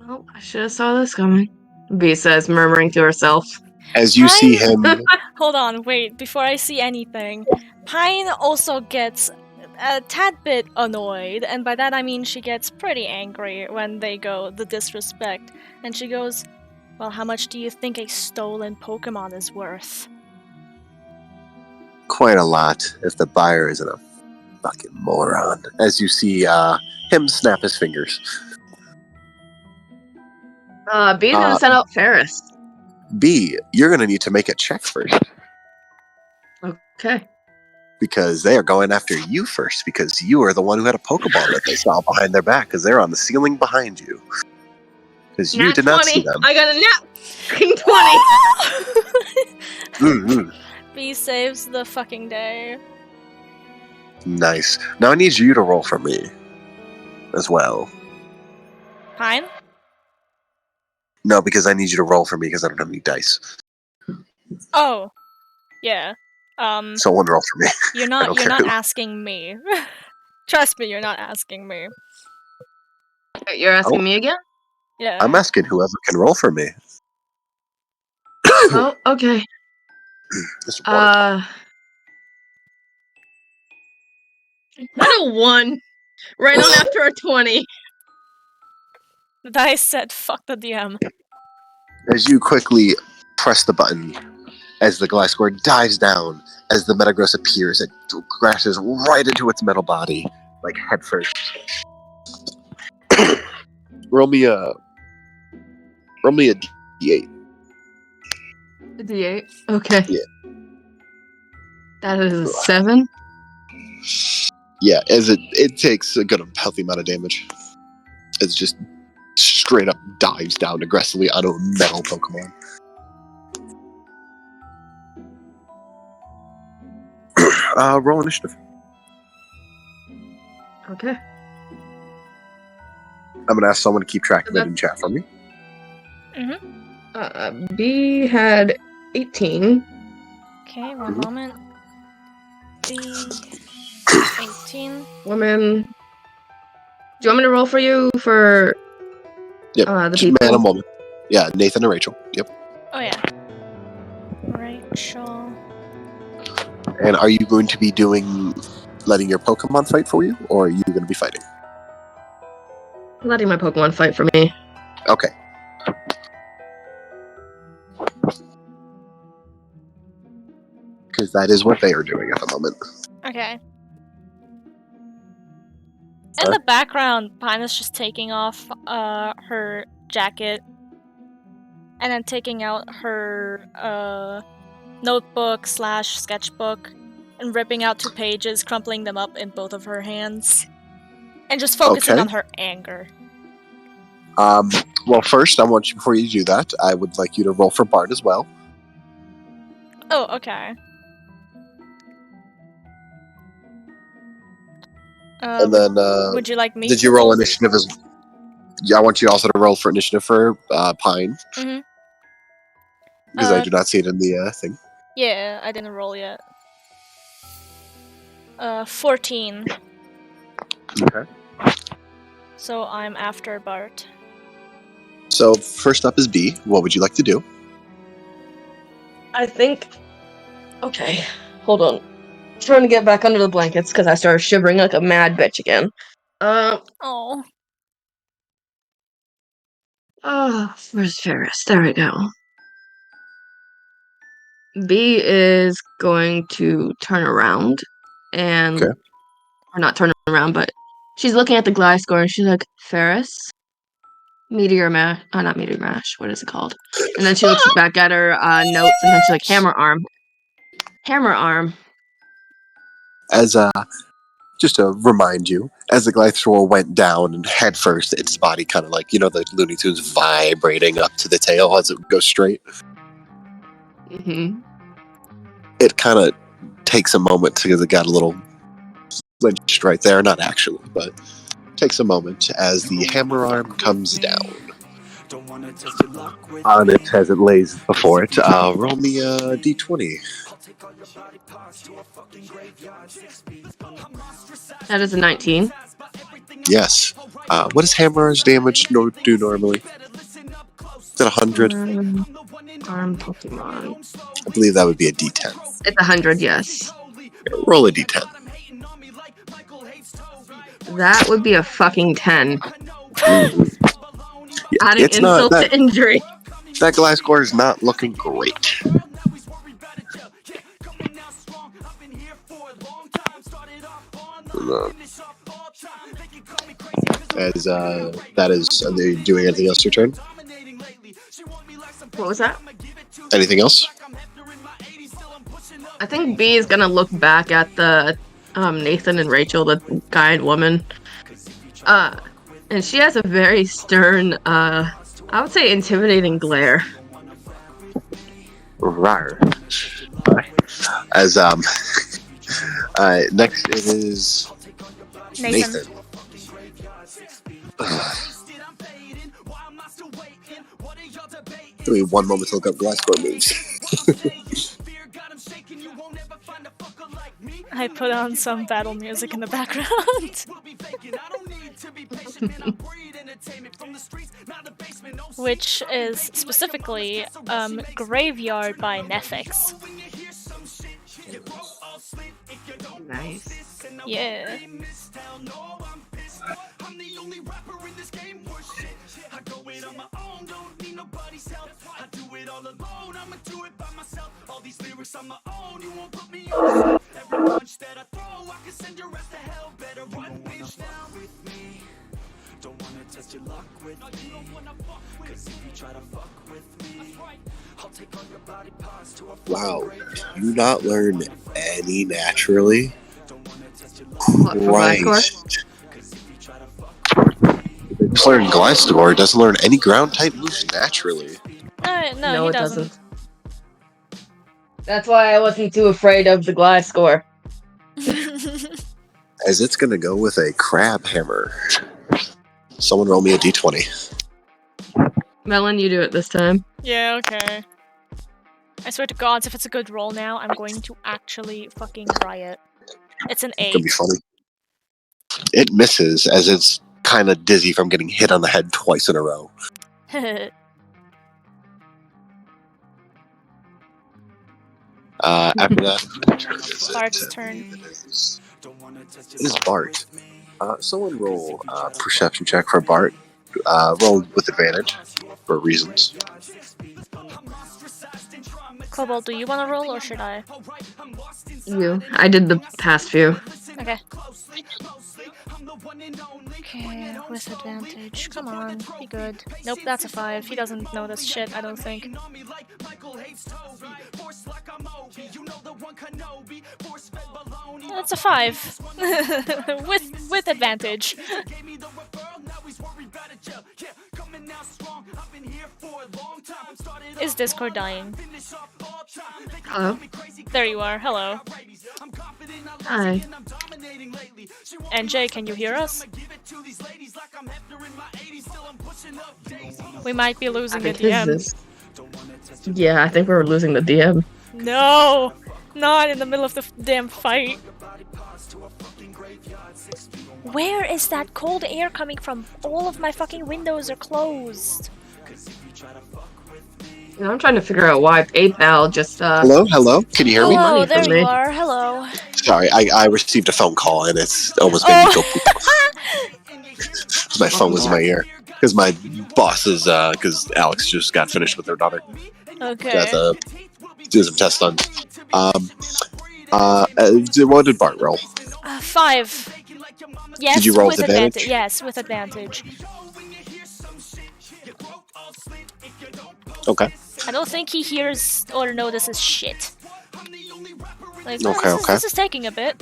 Speaker 1: Oh, I should have saw this coming. B says, murmuring to herself.
Speaker 4: As you see him,
Speaker 2: Hold on, wait, before I see anything. Pine also gets a tad bit annoyed, and by that I mean she gets pretty angry when they go the disrespect. And she goes, well, how much do you think a stolen Pokemon is worth?
Speaker 4: quite a lot if the buyer isn't a fucking moron. As you see him snap his fingers.
Speaker 1: B's gonna send out Ferris.
Speaker 4: B, you're gonna need to make a check first.
Speaker 1: Okay.
Speaker 4: Because they are going after you first, because you are the one who had a Pokeball that they saw behind their back, because they're on the ceiling behind you. Because you
Speaker 1: Nat
Speaker 4: did not
Speaker 1: 20.
Speaker 4: see them.
Speaker 1: I got a nat 20.
Speaker 4: Mm-hmm.
Speaker 2: B saves the fucking day.
Speaker 4: Nice. Now I need you to roll for me as well.
Speaker 2: Pine?
Speaker 4: No, because I need you to roll for me because I don't have any dice.
Speaker 2: Oh. Yeah.
Speaker 4: Someone roll for me.
Speaker 2: You're
Speaker 4: I
Speaker 2: not
Speaker 4: don't
Speaker 2: you're
Speaker 4: care
Speaker 2: not
Speaker 4: who.
Speaker 2: asking me. Trust me, you're not asking me.
Speaker 1: You're asking me again?
Speaker 2: Yeah.
Speaker 4: I'm asking whoever can roll for me.
Speaker 1: Oh, okay.
Speaker 4: This water.
Speaker 1: Not a 1. Right on after a 20.
Speaker 2: The dice said fuck the DM.
Speaker 4: As you quickly press the button, as the glass square dives down, as the Metagross appears, it crashes right into its metal body, like head first. roll me a D8.
Speaker 1: A D8. Okay.
Speaker 4: Yeah.
Speaker 1: That is a 7.
Speaker 4: Yeah, as it takes a good healthy amount of damage. It's just straight up dives down aggressively onto a metal Pokemon. Roll initiative.
Speaker 1: Okay.
Speaker 4: I'm gonna ask someone to keep track of it in chat for me.
Speaker 1: B had 18.
Speaker 2: Okay, one moment. B 18.
Speaker 1: Woman. Do you want me to roll for you for
Speaker 4: Yep.
Speaker 1: the people?
Speaker 4: Man and woman. Yeah, Nathan and Rachel. Yep.
Speaker 2: Oh yeah. Rachel.
Speaker 4: And are you going to be letting your Pokemon fight for you, or are you going to be fighting?
Speaker 1: Letting my Pokemon fight for me.
Speaker 4: Okay. Because that is what they are doing at the moment.
Speaker 2: Okay. In the background, Pine is just taking off her jacket and then taking out her notebook / sketchbook and ripping out 2 pages, crumpling them up in both of her hands, and just focusing on her anger.
Speaker 4: Well, first, I want you, before you do that, I would like you to roll for Bard as well.
Speaker 2: Oh, okay.
Speaker 4: And then,
Speaker 2: would you like me
Speaker 4: did
Speaker 2: to
Speaker 4: you roll initiative as Yeah, I want you also to roll for initiative for Pine.
Speaker 2: Mm-hmm.
Speaker 4: Because I do not see it in the thing.
Speaker 2: Yeah, I didn't roll yet. 14.
Speaker 4: Okay.
Speaker 2: So I'm after Bart.
Speaker 4: So, first up is B. What would you like to do?
Speaker 1: I think. Okay. hold on. Trying to get back under the blankets because I started shivering like a mad bitch again.
Speaker 2: Oh.
Speaker 1: Where's Ferris? There we go. B is going to turn around and,
Speaker 4: Okay.
Speaker 1: or not turn around, but she's looking at the glass score and she's like, Ferris, meteor mash, not meteor mash, what is it called? And then she looks back at her notes and then she's like, hammer arm. Hammer arm.
Speaker 4: As just to remind you, as the Glythor went down and head first, its body kind of like, the Looney Tunes vibrating up to the tail as it goes straight.
Speaker 1: Mm-hmm.
Speaker 4: It kind of takes a moment because it got a little flinched right there. Not actually, but takes a moment as the hammer arm comes down on it as it lays before it. Roll me a d20.
Speaker 1: That is a 19.
Speaker 4: Yes. What does hammer's damage do normally? Is it 100?
Speaker 1: Arm Pokemon.
Speaker 4: I believe that would be a d10.
Speaker 1: It's 100, yes.
Speaker 4: Roll a d10.
Speaker 1: That would be a fucking 10.
Speaker 4: Yeah,
Speaker 1: Adding
Speaker 4: it's not,
Speaker 1: insult to injury.
Speaker 4: That glass score is not looking great. As that is, are they doing anything else to your turn?
Speaker 1: What was that?
Speaker 4: Anything else?
Speaker 1: I think B is gonna look back at the Nathan and Rachel, the guy and woman. And she has a very stern, I would say intimidating glare.
Speaker 4: Rar. As next it is Nathan. Give me one moment to look up Glasscore moves.
Speaker 2: I put on some battle music in the background. Which is specifically Graveyard by Netflix.
Speaker 1: Nice.
Speaker 2: Yeah.
Speaker 4: Wow, do you not learn any naturally?
Speaker 1: What, for
Speaker 4: Christ. Just learn Glistor doesn't learn any ground type moves naturally.
Speaker 2: No, he
Speaker 1: it
Speaker 2: doesn't.
Speaker 1: That's why I wasn't too afraid of the Glistor.
Speaker 4: As it's gonna go with a crab hammer. Someone roll me a d20.
Speaker 1: Melon, you do it this time.
Speaker 2: Yeah, okay. I swear to God, if it's a good roll now, I'm going to actually fucking try it. It's an 8.
Speaker 4: It's gonna be funny. It misses as it's kind of dizzy from getting hit on the head twice in a row. After that,
Speaker 2: Bart's turn.
Speaker 4: It is Bart. Someone roll a perception check for Bart. Roll with advantage for reasons.
Speaker 2: Cobalt, do you want to roll or should I?
Speaker 1: You. I did the past few.
Speaker 2: Okay. Okay, with advantage. Come on, be good. Nope, that's a 5. He doesn't know this shit, I don't think. That's a 5. with advantage. Is Discord dying?
Speaker 1: Hello.
Speaker 2: There you are. Hello.
Speaker 1: Hi.
Speaker 2: NJ, can you hear us? We might be losing a DM.
Speaker 1: Yeah, I think we're losing the DM.
Speaker 2: No! Not in the middle of the damn fight. Where is that cold air coming from? All of my fucking windows are closed.
Speaker 1: I'm trying to figure out why PayPal just
Speaker 4: Hello? Can you hear me?
Speaker 2: Hello,
Speaker 1: money
Speaker 2: there
Speaker 1: from
Speaker 2: you
Speaker 1: me.
Speaker 2: are. Hello.
Speaker 4: Sorry, I received a phone call and it's almost made me go poop. My phone was in my ear. Because my boss is, because Alex just got finished with their daughter.
Speaker 2: Okay.
Speaker 4: Got do some tests done. What did Bart roll?
Speaker 2: 5. Yes,
Speaker 4: Did you roll
Speaker 2: with
Speaker 4: with advantage?
Speaker 2: Yes, with advantage.
Speaker 4: Okay.
Speaker 2: I don't think he hears or notices shit. Like,
Speaker 4: Okay.
Speaker 2: This is taking a bit.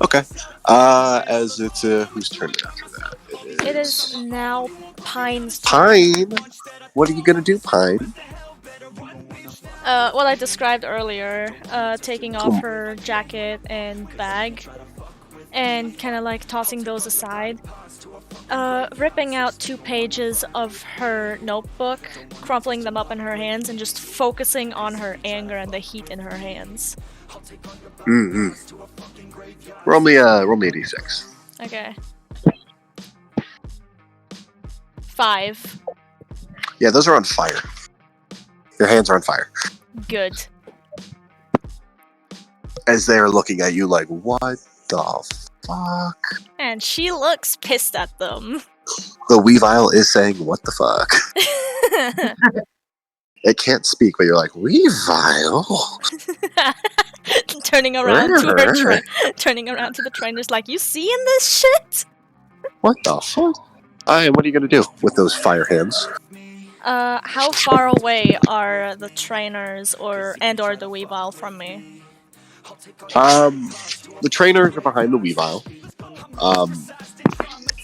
Speaker 4: Okay. As it's whose turn after that?
Speaker 2: It is now Pine's turn.
Speaker 4: Pine. What are you gonna do, Pine?
Speaker 2: What I described earlier, taking off her jacket and bag, and kind of like tossing those aside. Ripping out 2 pages of her notebook, crumpling them up in her hands, and just focusing on her anger and the heat in her hands.
Speaker 4: Mm-hmm. Roll me a d6.
Speaker 2: Okay. 5.
Speaker 4: Yeah, those are on fire. Your hands are on fire.
Speaker 2: Good.
Speaker 4: As they are looking at you like, what the fuck?
Speaker 2: And she looks pissed at them.
Speaker 4: The Weavile is saying, what the fuck? It can't speak, but you're like, Weavile?
Speaker 2: Turning around to her turning around to the trainers like, you seeing this shit?
Speaker 4: What the fuck? What are you gonna do with those fire hands?
Speaker 2: How far away are the trainers or the Weavile from me?
Speaker 4: The trainers are behind the Weavile.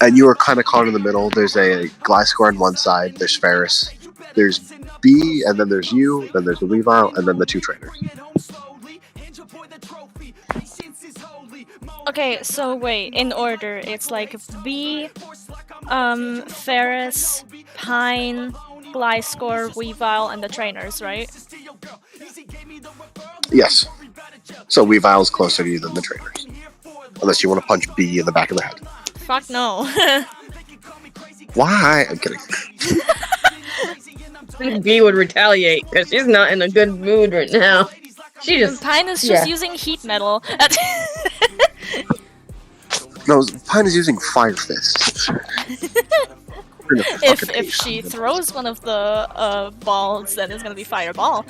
Speaker 4: And you are kind of caught in the middle. There's a Gliscor on one side, there's Ferris, there's B, and then there's you, then there's the Weavile, and then the 2 trainers.
Speaker 2: Okay, so wait, in order, it's like B, Ferris, Pine, Gliscor, Weavile, and the trainers, right?
Speaker 4: Yes. So Weavile's closer to you than the trainers. Unless you want to punch B in the back of the head.
Speaker 2: Fuck no.
Speaker 4: Why? I'm kidding.
Speaker 1: I think B would retaliate because she's not in a good mood right now. She just
Speaker 2: Pine is just using heat metal.
Speaker 4: No, Pine is using Fire Fist.
Speaker 2: if she throws one of the balls, then it's gonna be Fireball.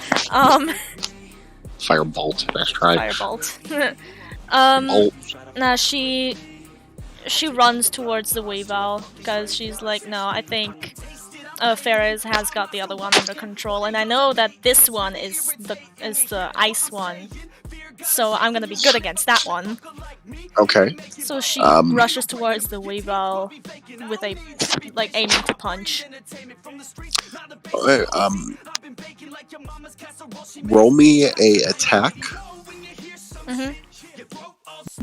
Speaker 4: Firebolt. Nice try.
Speaker 2: Firebolt.
Speaker 4: Bolt.
Speaker 2: Nah, she runs towards the Weavile because she's like, no, I think Ferris has got the other one under control, and I know that this one is the ice one, so I'm gonna be good against that one.
Speaker 4: Okay.
Speaker 2: So she rushes towards the Weavile with a aiming to punch.
Speaker 4: Okay, roll me a attack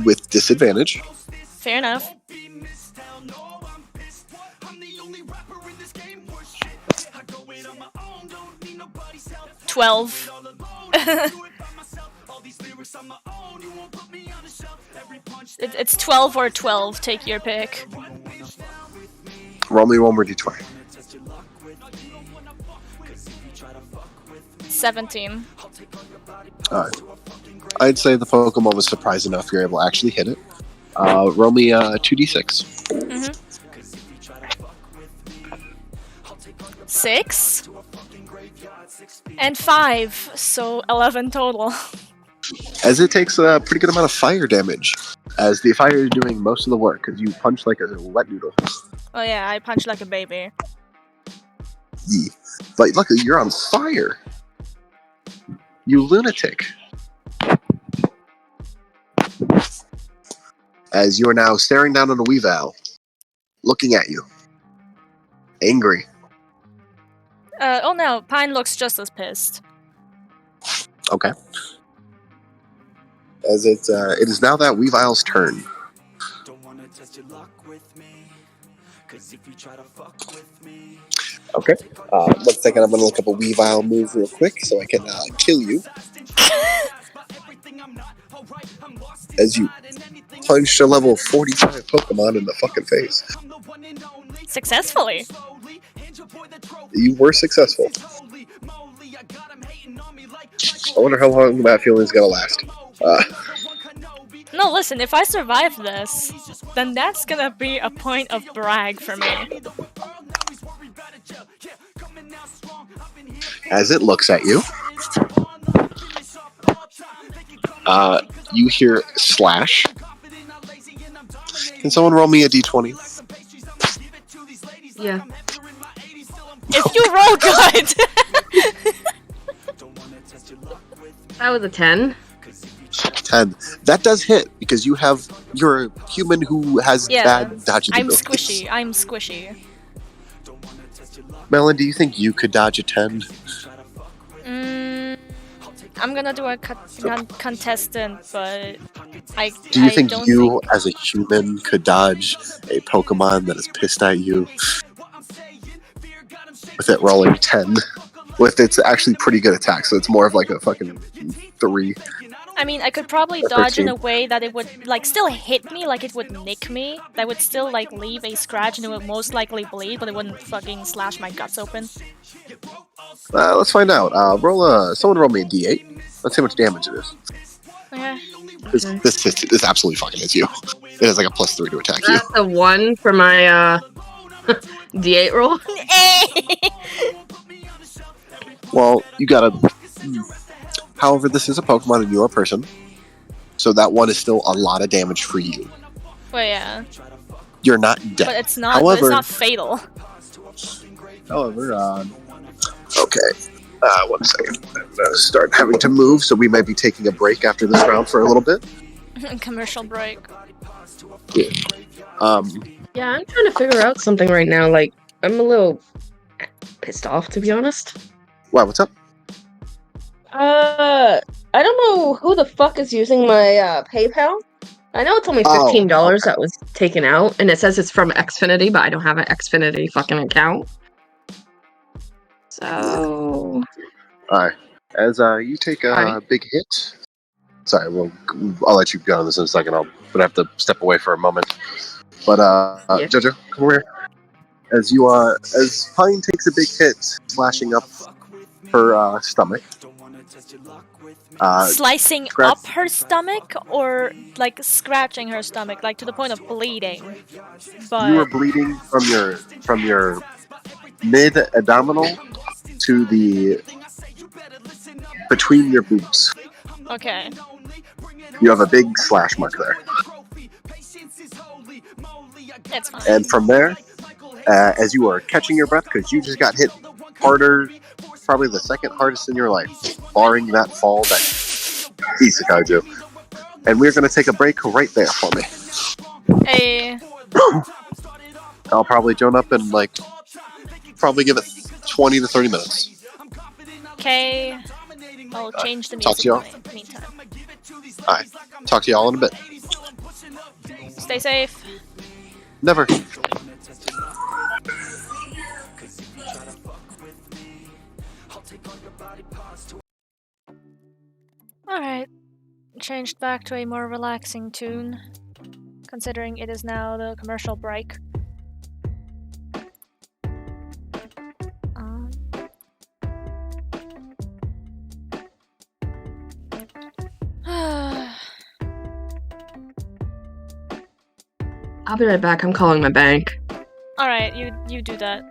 Speaker 4: with disadvantage.
Speaker 2: Fair enough. 12. It's 12 or 12. Take your pick.
Speaker 4: Roll me one more d20.
Speaker 2: 17.
Speaker 4: Alright. I'd say the Pokemon was surprised enough you're able to actually hit it. Roll me 2d6.
Speaker 2: 6 and 5, so 11 total.
Speaker 4: As it takes a pretty good amount of fire damage, as the fire is doing most of the work, because you punch like a wet noodle.
Speaker 2: Oh yeah, I punch like a baby.
Speaker 4: Yeah. But luckily, you're on fire. You lunatic. As you are now staring down on a Weavile, looking at you. Angry.
Speaker 2: Oh no, Pine looks just as pissed.
Speaker 4: Okay. As it is now that Weavile's turn. Okay. 1 second, I'm gonna look up a Weavile move real quick so I can kill you. As you punched a level 45 Pokemon in the fucking face.
Speaker 2: Successfully.
Speaker 4: You were successful. I wonder how long that feeling's gonna last.
Speaker 2: No, listen, if I survive this, then that's gonna be a point of brag for me.
Speaker 4: As it looks at you, you hear slash. Can someone roll me a d20?
Speaker 1: Yeah.
Speaker 2: If you roll good!
Speaker 1: That was a 10.
Speaker 4: 10. That does hit because you're a human who has bad dodging
Speaker 2: I'm
Speaker 4: abilities.
Speaker 2: I'm squishy.
Speaker 4: Melon, do you think you could dodge a 10?
Speaker 2: I'm gonna do a contestant, but
Speaker 4: Do you think
Speaker 2: don't
Speaker 4: you, as a human, could dodge a Pokemon that is pissed at you? With it rolling 10. With its actually pretty good attack, so it's more of like a fucking 3.
Speaker 2: I mean, I could probably dodge in a way that it would, like, still hit me, like it would nick me. That would still, like, leave a scratch and it would most likely bleed, but it wouldn't fucking slash my guts open.
Speaker 4: Let's find out. Someone roll me a d8. Let's see how much damage it is.
Speaker 2: Okay.
Speaker 4: This absolutely fucking hits you. It has like a +3 to attack you.
Speaker 1: That's a 1 for my D8 roll.
Speaker 4: Well, you gotta... However, this is a Pokemon and you're a person, so that one is still a lot of damage for you.
Speaker 2: Well, yeah.
Speaker 4: You're not dead.
Speaker 2: But it's not.
Speaker 4: However,
Speaker 2: but it's not fatal.
Speaker 4: However, okay. 1 second. I'm gonna start having to move, so we might be taking a break after this round for a little bit.
Speaker 2: Commercial break.
Speaker 4: Yeah.
Speaker 1: Yeah, I'm trying to figure out something right now. Like, I'm a little pissed off, to be honest.
Speaker 4: Wow, what's up?
Speaker 1: I don't know who the fuck is using my PayPal. I know it's only $15 that was taken out, and it says it's from Xfinity, but I don't have an Xfinity fucking account. So...
Speaker 4: Alright. As you take a big hit... Sorry, I'll let you go on this in a second. I'm gonna have to step away for a moment. But, Jojo, come over here. As Pine takes a big hit, slashing up her stomach.
Speaker 2: Slicing up her stomach, or like scratching her stomach, like to the point of bleeding. But
Speaker 4: you were bleeding from your mid-abdominal to the between your boobs.
Speaker 2: okay.
Speaker 4: You have a big slash mark there.
Speaker 2: It's fine.
Speaker 4: And from there, as you are catching your breath, because you just got hit harder, probably the second hardest in your life, barring that fall that Isekai do. And we're going to take a break right there for me.
Speaker 2: Hey.
Speaker 4: I'll probably join up and probably give it 20 to 30 minutes.
Speaker 2: Okay. I'll change the
Speaker 4: Talk to y'all.
Speaker 2: music in the meantime.
Speaker 4: Alright. Talk to y'all in a bit.
Speaker 2: Stay safe.
Speaker 4: Never.
Speaker 2: Alright. Changed back to a more relaxing tune, considering it is now the commercial break.
Speaker 1: I'll be right back. I'm calling my bank.
Speaker 2: Alright, you do that.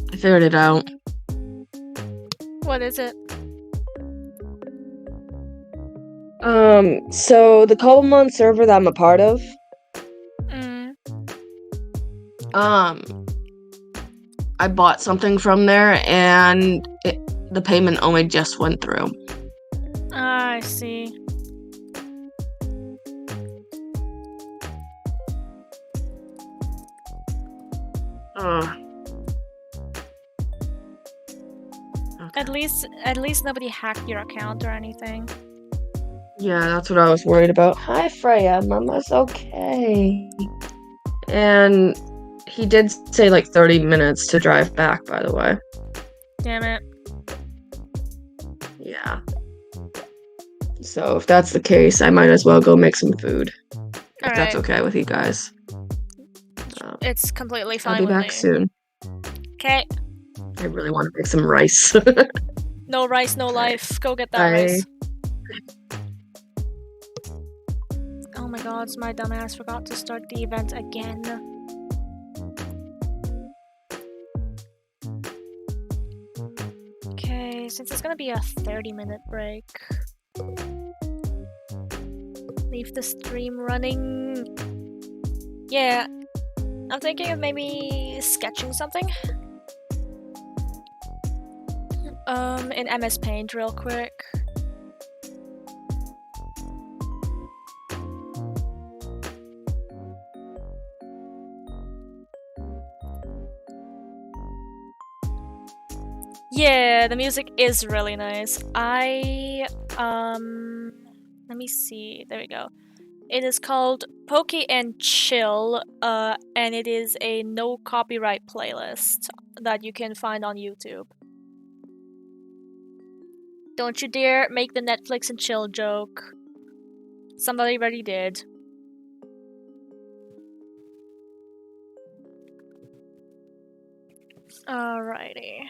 Speaker 1: I figured it out.
Speaker 2: What is it?
Speaker 1: So the Cobblemon server that I'm a part of,
Speaker 2: Mm.
Speaker 1: I bought something from there and the payment only just went through.
Speaker 2: Ah, I see.
Speaker 1: Okay.
Speaker 2: At least nobody hacked your account or anything.
Speaker 1: Yeah, that's what I was worried about. Hi, Freya. Mama's okay. And he did say like 30 minutes to drive back, by the way.
Speaker 2: Damn it.
Speaker 1: Yeah. So if that's the case, I might as well go make some food. If that's
Speaker 2: Alright.
Speaker 1: okay with you guys.
Speaker 2: It's completely
Speaker 1: I'll
Speaker 2: fine
Speaker 1: be
Speaker 2: with
Speaker 1: back
Speaker 2: me.
Speaker 1: soon.
Speaker 2: Okay.
Speaker 1: I really want to make some rice.
Speaker 2: No rice, no life. Go get that
Speaker 1: Bye.
Speaker 2: rice. Oh my god, my dumbass forgot to start the event again. Okay, since it's gonna be a 30-minute break. Leave the stream running. Yeah, I'm thinking of maybe sketching something. In MS Paint real quick. Yeah, the music is really nice. Let me see. There we go. It is called Poke and Chill, and it is a no copyright playlist that you can find on YouTube. Don't you dare make the Netflix and chill joke. Somebody already did. Alrighty.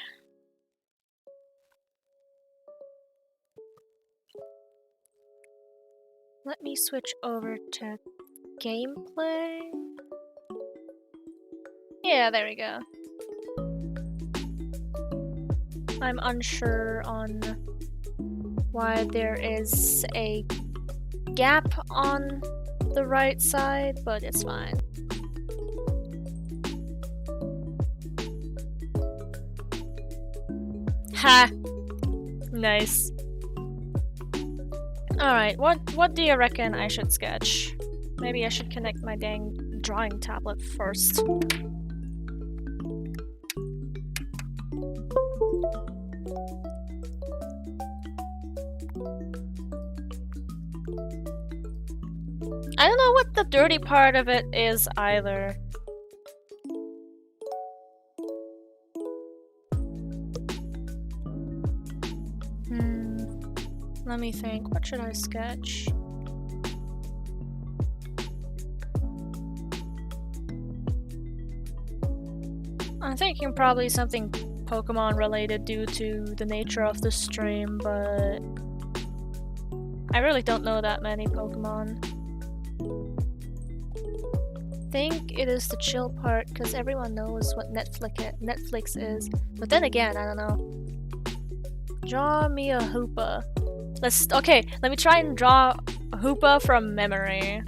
Speaker 2: Let me switch over to gameplay. Yeah, there we go. I'm unsure on why there is a gap on the right side, but it's fine. Ha! Nice. Alright, what do you reckon I should sketch? Maybe I should connect my dang drawing tablet first. I don't know what the dirty part of it is either. Let me think. What should I sketch? I'm thinking probably something Pokemon related due to the nature of the stream, but I really don't know that many Pokemon. I think it is the chill part because everyone knows what Netflix is. But then again, I don't know. Draw me a Hoopa. Okay, let me try and draw a Hoopa from memory.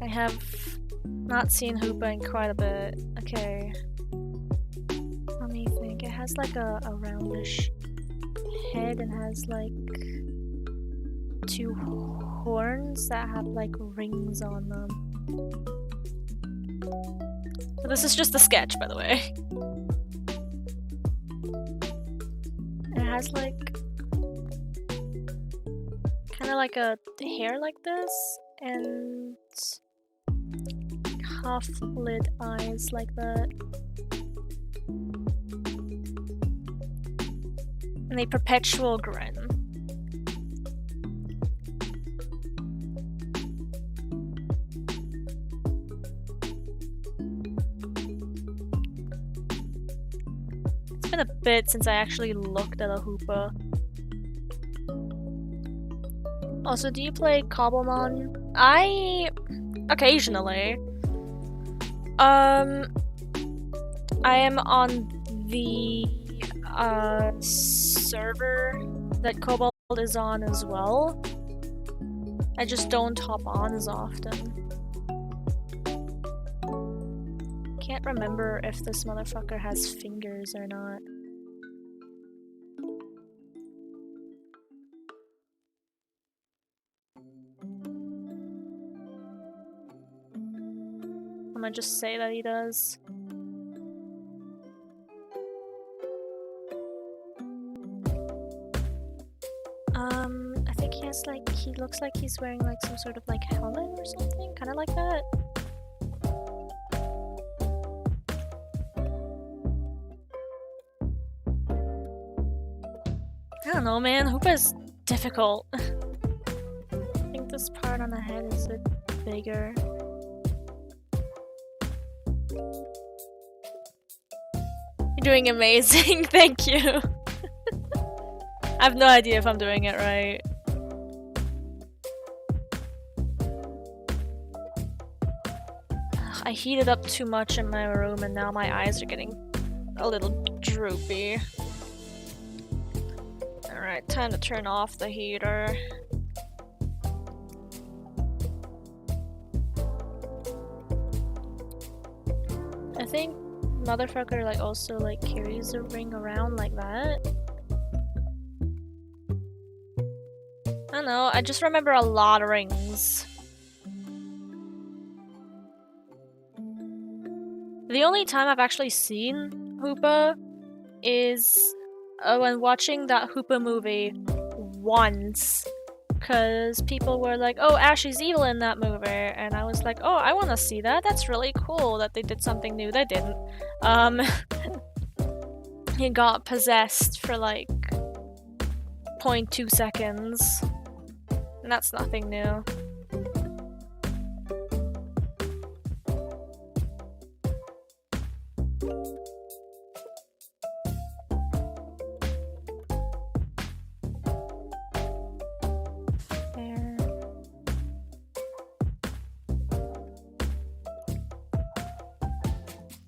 Speaker 2: I have not seen Hoopa in quite a bit. Okay. Let me think. It has like a roundish head and has like 2 horns that have like rings on them. So this is just a sketch, by the way. It has like kind of like a hair like this and half lid eyes like that. And a perpetual grin. been a bit since I actually looked at a Hoopa. Also, do you play Cobblemon? Occasionally. I am on the server that Cobalt is on as well. I just don't hop on as often. Can't remember if this motherfucker has fingers or not. I'm gonna just say that he does. I think he has like, he looks like he's wearing like some sort of like helmet or something, kind of like that. I don't know, man. Hoopa's difficult. I think this part on the head is a bit bigger. You're doing amazing, thank you. I have no idea if I'm doing it right. Ugh, I heated up too much in my room and now my eyes are getting a little droopy. Alright, time to turn off the heater. I think motherfucker like also like carries a ring around like that. I don't know, I just remember a lot of rings. The only time I've actually seen Hoopa is when watching that Hoopa movie once. Cause people were like, oh, Ash is evil in that movie, and I was like, oh, I wanna see that, that's really cool that they did something new. They didn't. He got possessed for like 0.2 seconds. And that's nothing new. There.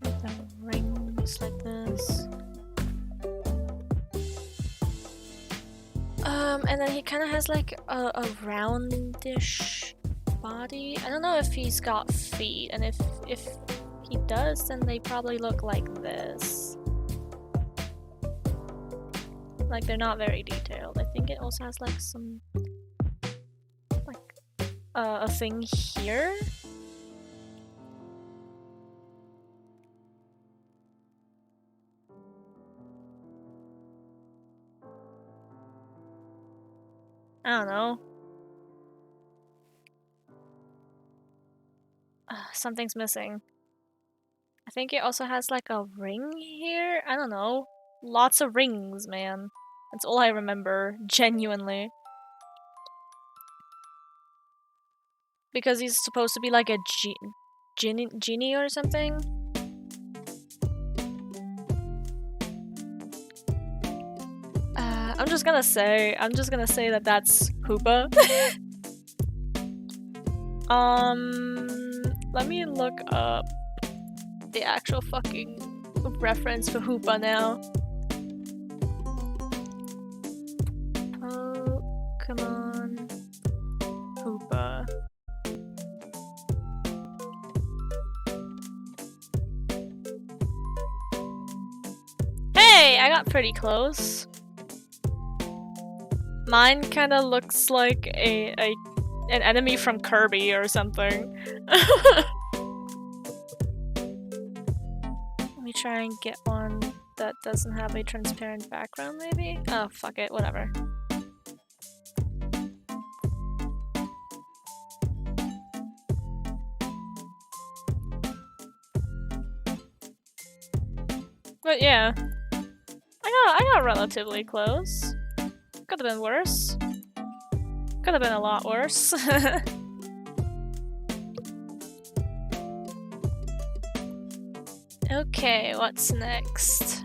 Speaker 2: With the rings like this. And then he kind of has like a roundish body. I don't know if he's got feet, and if he does, then they probably look like this. Like they're not very detailed. I think it also has like some like a thing here. I don't know. Something's missing. I think it also has like a ring here? I don't know. Lots of rings, man. That's all I remember, genuinely. Because he's supposed to be like a genie or something? I'm just gonna say that that's Hoopa. Let me look up the actual fucking reference for Hoopa now. Pokémon Hoopa. Hey, I got pretty close. Mine kind of looks like an enemy from Kirby or something. Let me try and get one that doesn't have a transparent background, maybe? Oh, fuck it, whatever. But yeah, I got relatively close. Could have been worse. Could have been a lot worse. Okay, what's next?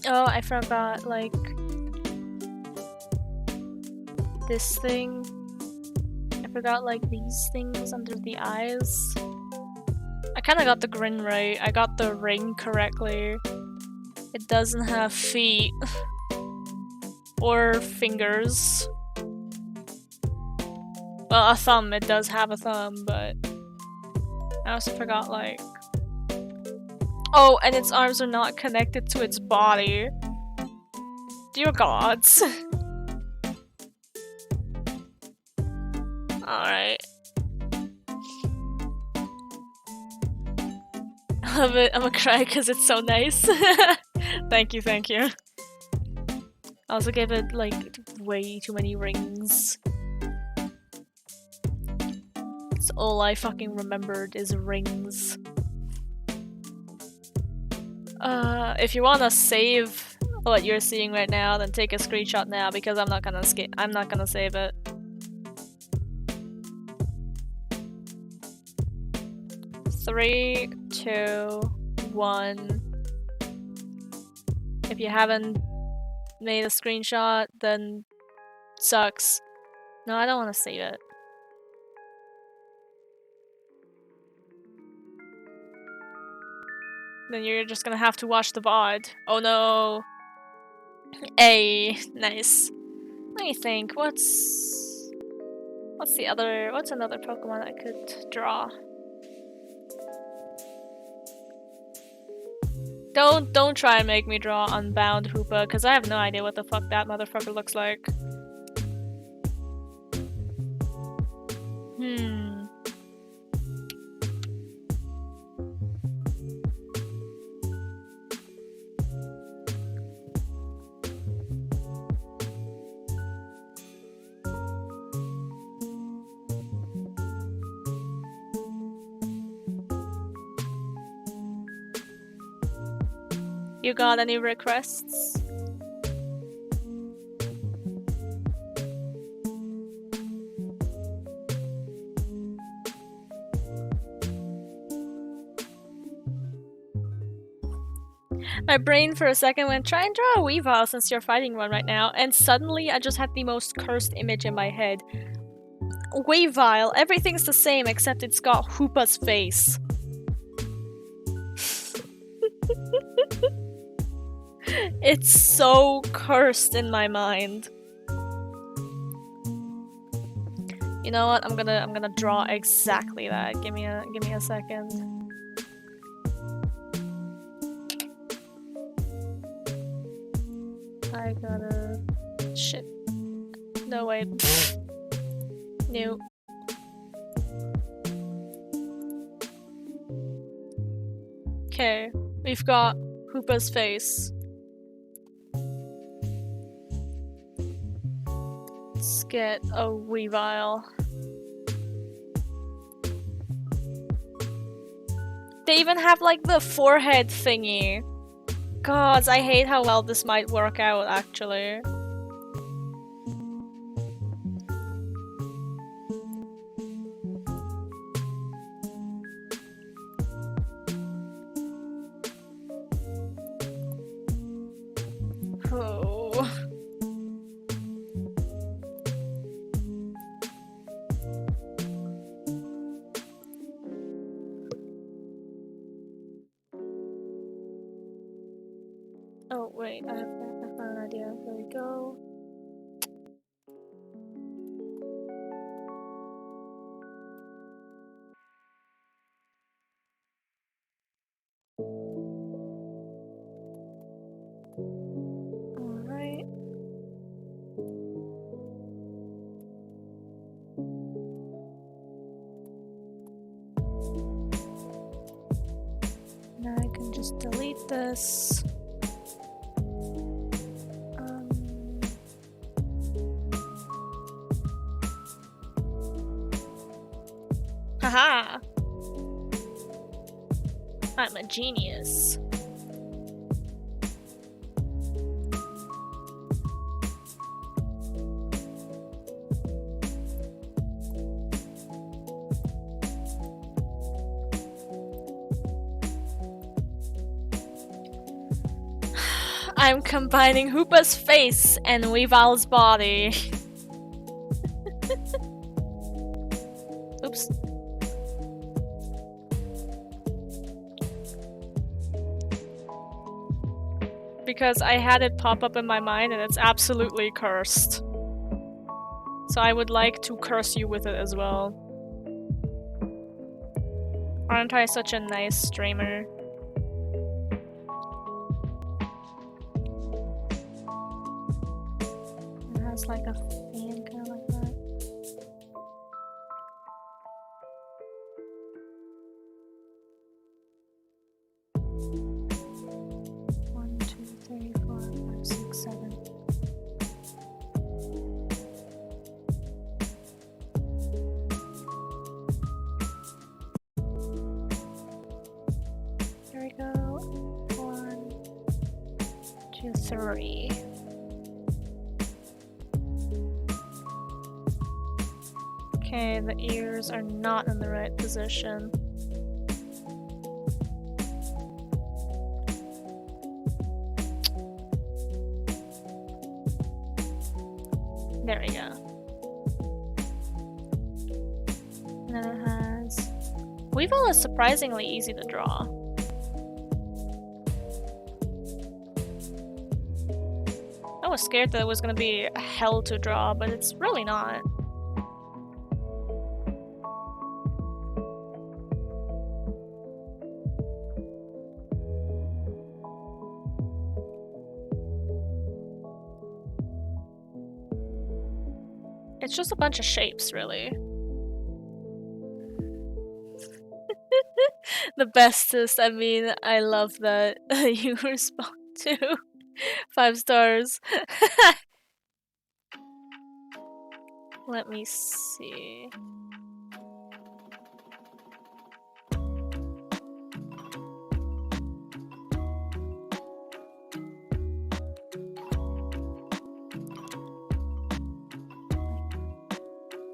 Speaker 2: Oh, I forgot, like... this thing. I forgot, like, these things under the eyes. I kinda got the grin right. I got the ring correctly. It doesn't have feet. Or fingers. Well, a thumb. It does have a thumb, but... I also forgot, like... Oh, and its arms are not connected to its body. Dear gods. Alright. I'm gonna cry because it's so nice. Thank you, thank you. I also gave it, like, way too many rings. That's all I fucking remembered is rings. If you wanna save what you're seeing right now, then take a screenshot now because I'm not gonna save it. Three, two, one. If you haven't made a screenshot, then sucks. No, I don't want to save it. Then you're just gonna have to watch the VOD. Oh no. Hey, nice. Let me think. What's another Pokemon I could draw? Don't try and make me draw Unbound Hoopa, because I have no idea what the fuck that motherfucker looks like. You got any requests? My brain for a second went, try and draw a Weavile since you're fighting one right now, and suddenly I just had the most cursed image in my head. Weavile, everything's the same except it's got Hoopa's face. It's so cursed in my mind. You know what? I'm gonna draw exactly that. Give me a second. I gotta... shit. No, wait. New. Okay, we've got Hoopa's face. Let's get a Weavile. They even have like the forehead thingy. Gods, I hate how well this might work out actually. Oh. Oh wait, I found an idea. There we go. Alright. Now I can just delete this. Haha! I'm a genius. I'm combining Hoopa's face and Weaval's body. Oops. Because I had it pop up in my mind and it's absolutely cursed. So I would like to curse you with it as well. Aren't I such a nice streamer? It has like a fan kind of like that. One, two, three, 4, 5, 6, 7. Here we go. 1, 2, 3. Okay, the ears are not in the right position. There we go. And then it has... Weevil is surprisingly easy to draw. I was scared that it was gonna be hell to draw, but it's really not. It's just a bunch of shapes, really. The bestest, I mean, I love that you respond to 5 stars. Let me see.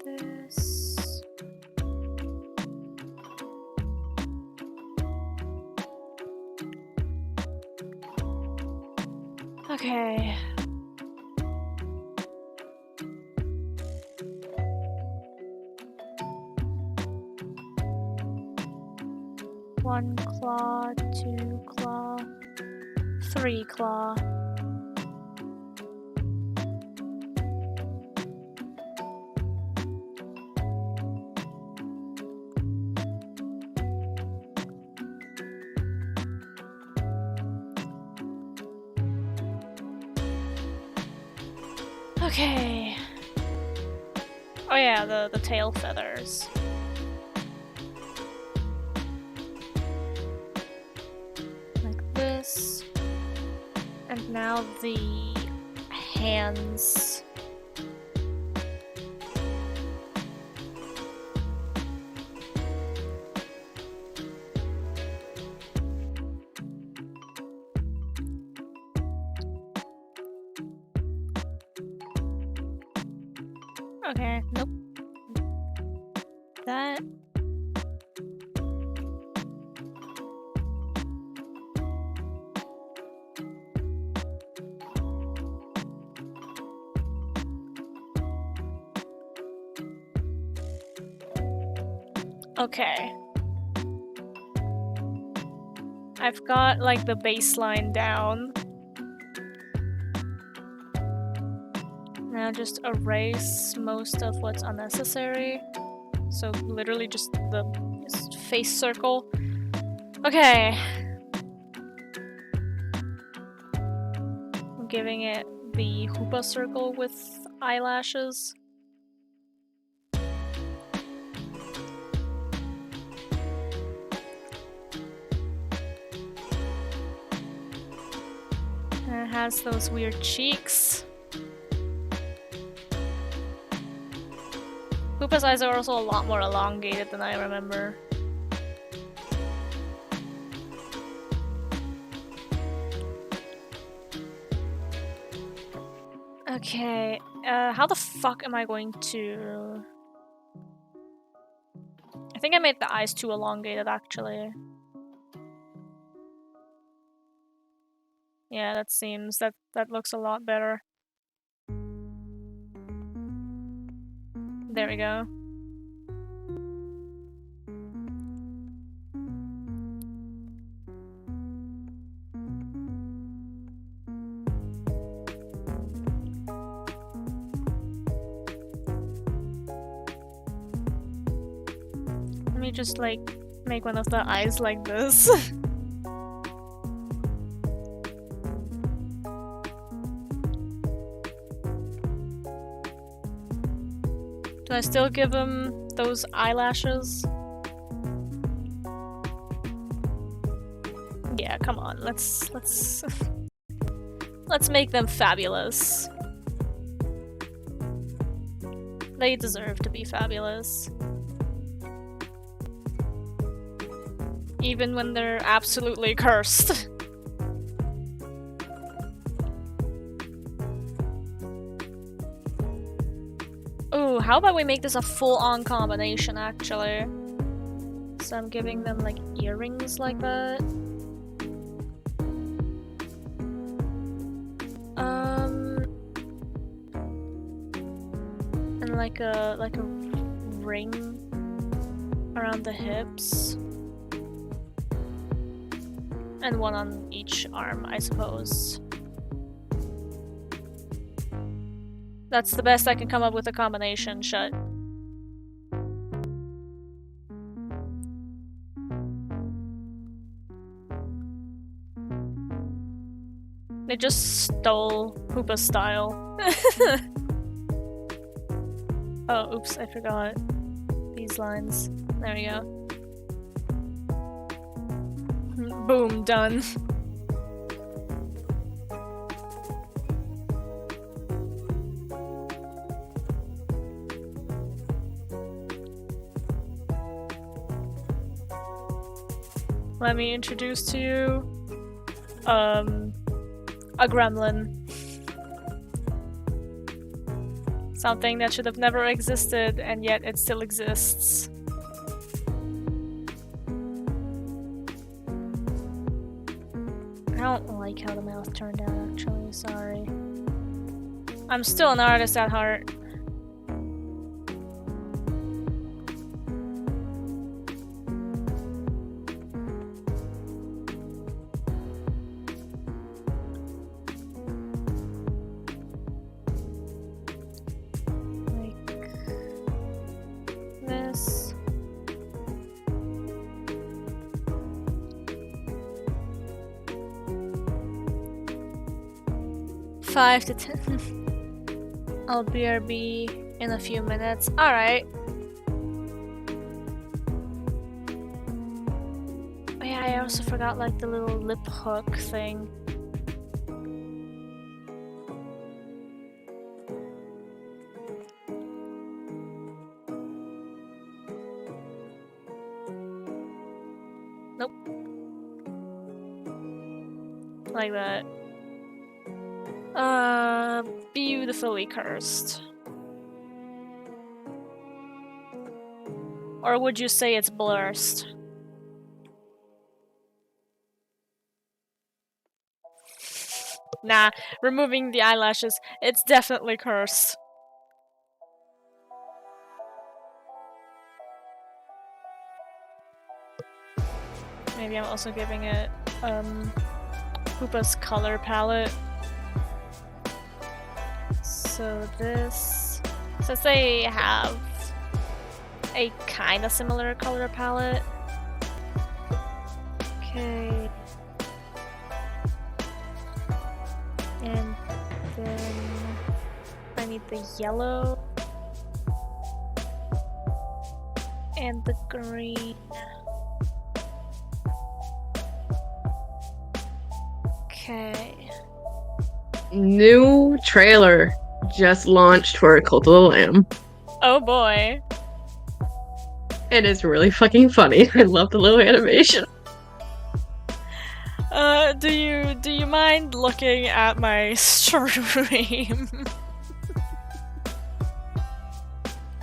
Speaker 2: This. Okay. One claw, 2 claw, 3 claw. Okay. Oh yeah, the tail feathers. Like this. And now the hands. Okay, nope. That. Okay. I've got like the baseline down. Now just erase most of what's unnecessary. So literally just the face circle. Okay. I'm giving it the Hoopa circle with eyelashes. And it has those weird cheeks. Hoopa's eyes are also a lot more elongated than I remember. Okay, how the fuck am I going to... I think I made the eyes too elongated, actually. Yeah, that looks a lot better. There we go. Let me just like make one of the eyes like this. Do I still give him those eyelashes? Yeah, come on. Let's let's make them fabulous. They deserve to be fabulous. Even when they're absolutely cursed. Ooh, how about we make this a full-on combination, actually? So I'm giving them, like, earrings like that. And like a ring around the hips. And one on each arm, I suppose. That's the best I can come up with a combination, shut. They just stole Hoopa's style. Oh, oops, I forgot these lines. There we go. Boom, done. Let me introduce to you a gremlin. Something that should have never existed, and yet it still exists. I don't like how the mouth turned out, actually, sorry. I'm still an artist at heart. This. 5 to 10. I'll BRB in a few minutes. Alright. Oh yeah, I also forgot like the little lip hook thing. Nope. Like that. Beautifully cursed. Or would you say it's blurst? Nah, removing the eyelashes, it's definitely cursed. Maybe I'm also giving it, Hoopa's color palette. So this... Since they have a kinda similar color palette. Okay. And then I need the yellow. And the green. Okay.
Speaker 1: New trailer just launched for Cult of the Lamb.
Speaker 2: Oh boy.
Speaker 1: It is really fucking funny. I love the little animation.
Speaker 2: Do you mind looking at my stream?